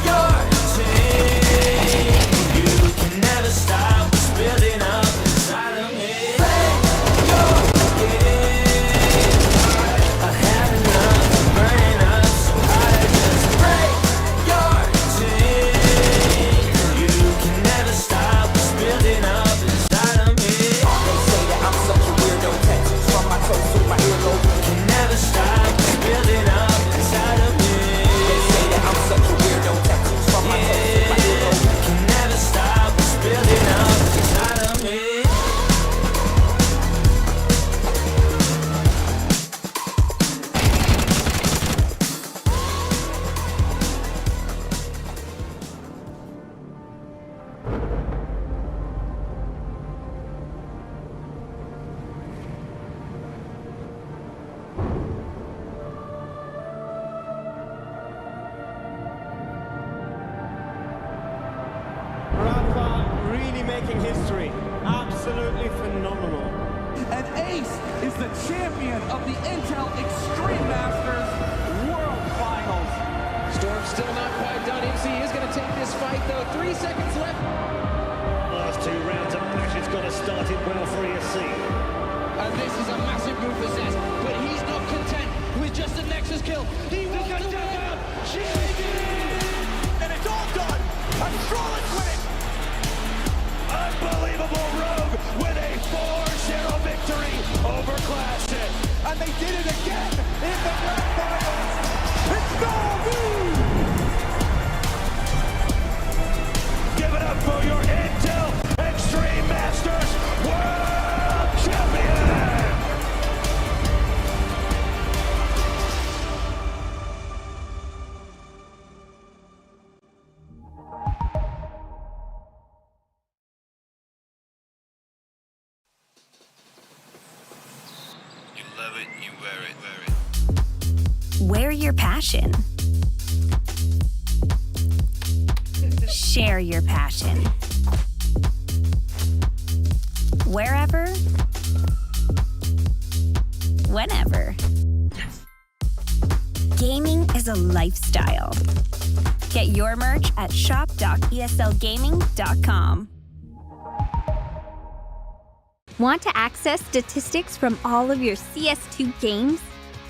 your chain. You can never stop what's building up inside of me. Play your game. I had enough, I'm burning up so hard I just break your chain. You can never stop what's building up inside of me. They say that I'm such a weirdo. Tattoos from my toes to my earlobe. Can never stop building up inside of me. They say that I'm such a weirdo. Tattoos from my toes to my earlobe. Can never stop what's building up inside of me. Really making history. Absolutely phenomenal. And Ace is the champion of the Intel Extreme Masters World Finals. Storm's still not quite done. MC is going to take this fight, though. 3 seconds left. Last 2 rounds of matches got to start it well for ESC. And this is a massive move for Zest, but he's not content with just a Nexus kill. He wants to win. And it's all done. And Strawless win it. Unbelievable Rogue with a 4-0 victory over Classic. And they did it again in the grand finals. It's Norwood! Give it up for your Intel Extreme Masters World Champion! Wear your passion. Share your passion. Wherever, whenever. Gaming is a lifestyle. Get your merch at shop.eslgaming.com. Want to access statistics from all of your CS2 games?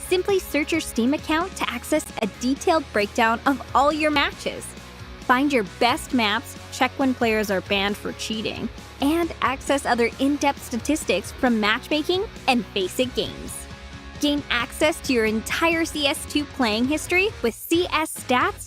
Simply search your Steam account to access a detailed breakdown of all your matches. Find your best maps, check when players are banned for cheating, and access other in-depth statistics from matchmaking and basic games. Gain access to your entire CS2 playing history with csstats.gg.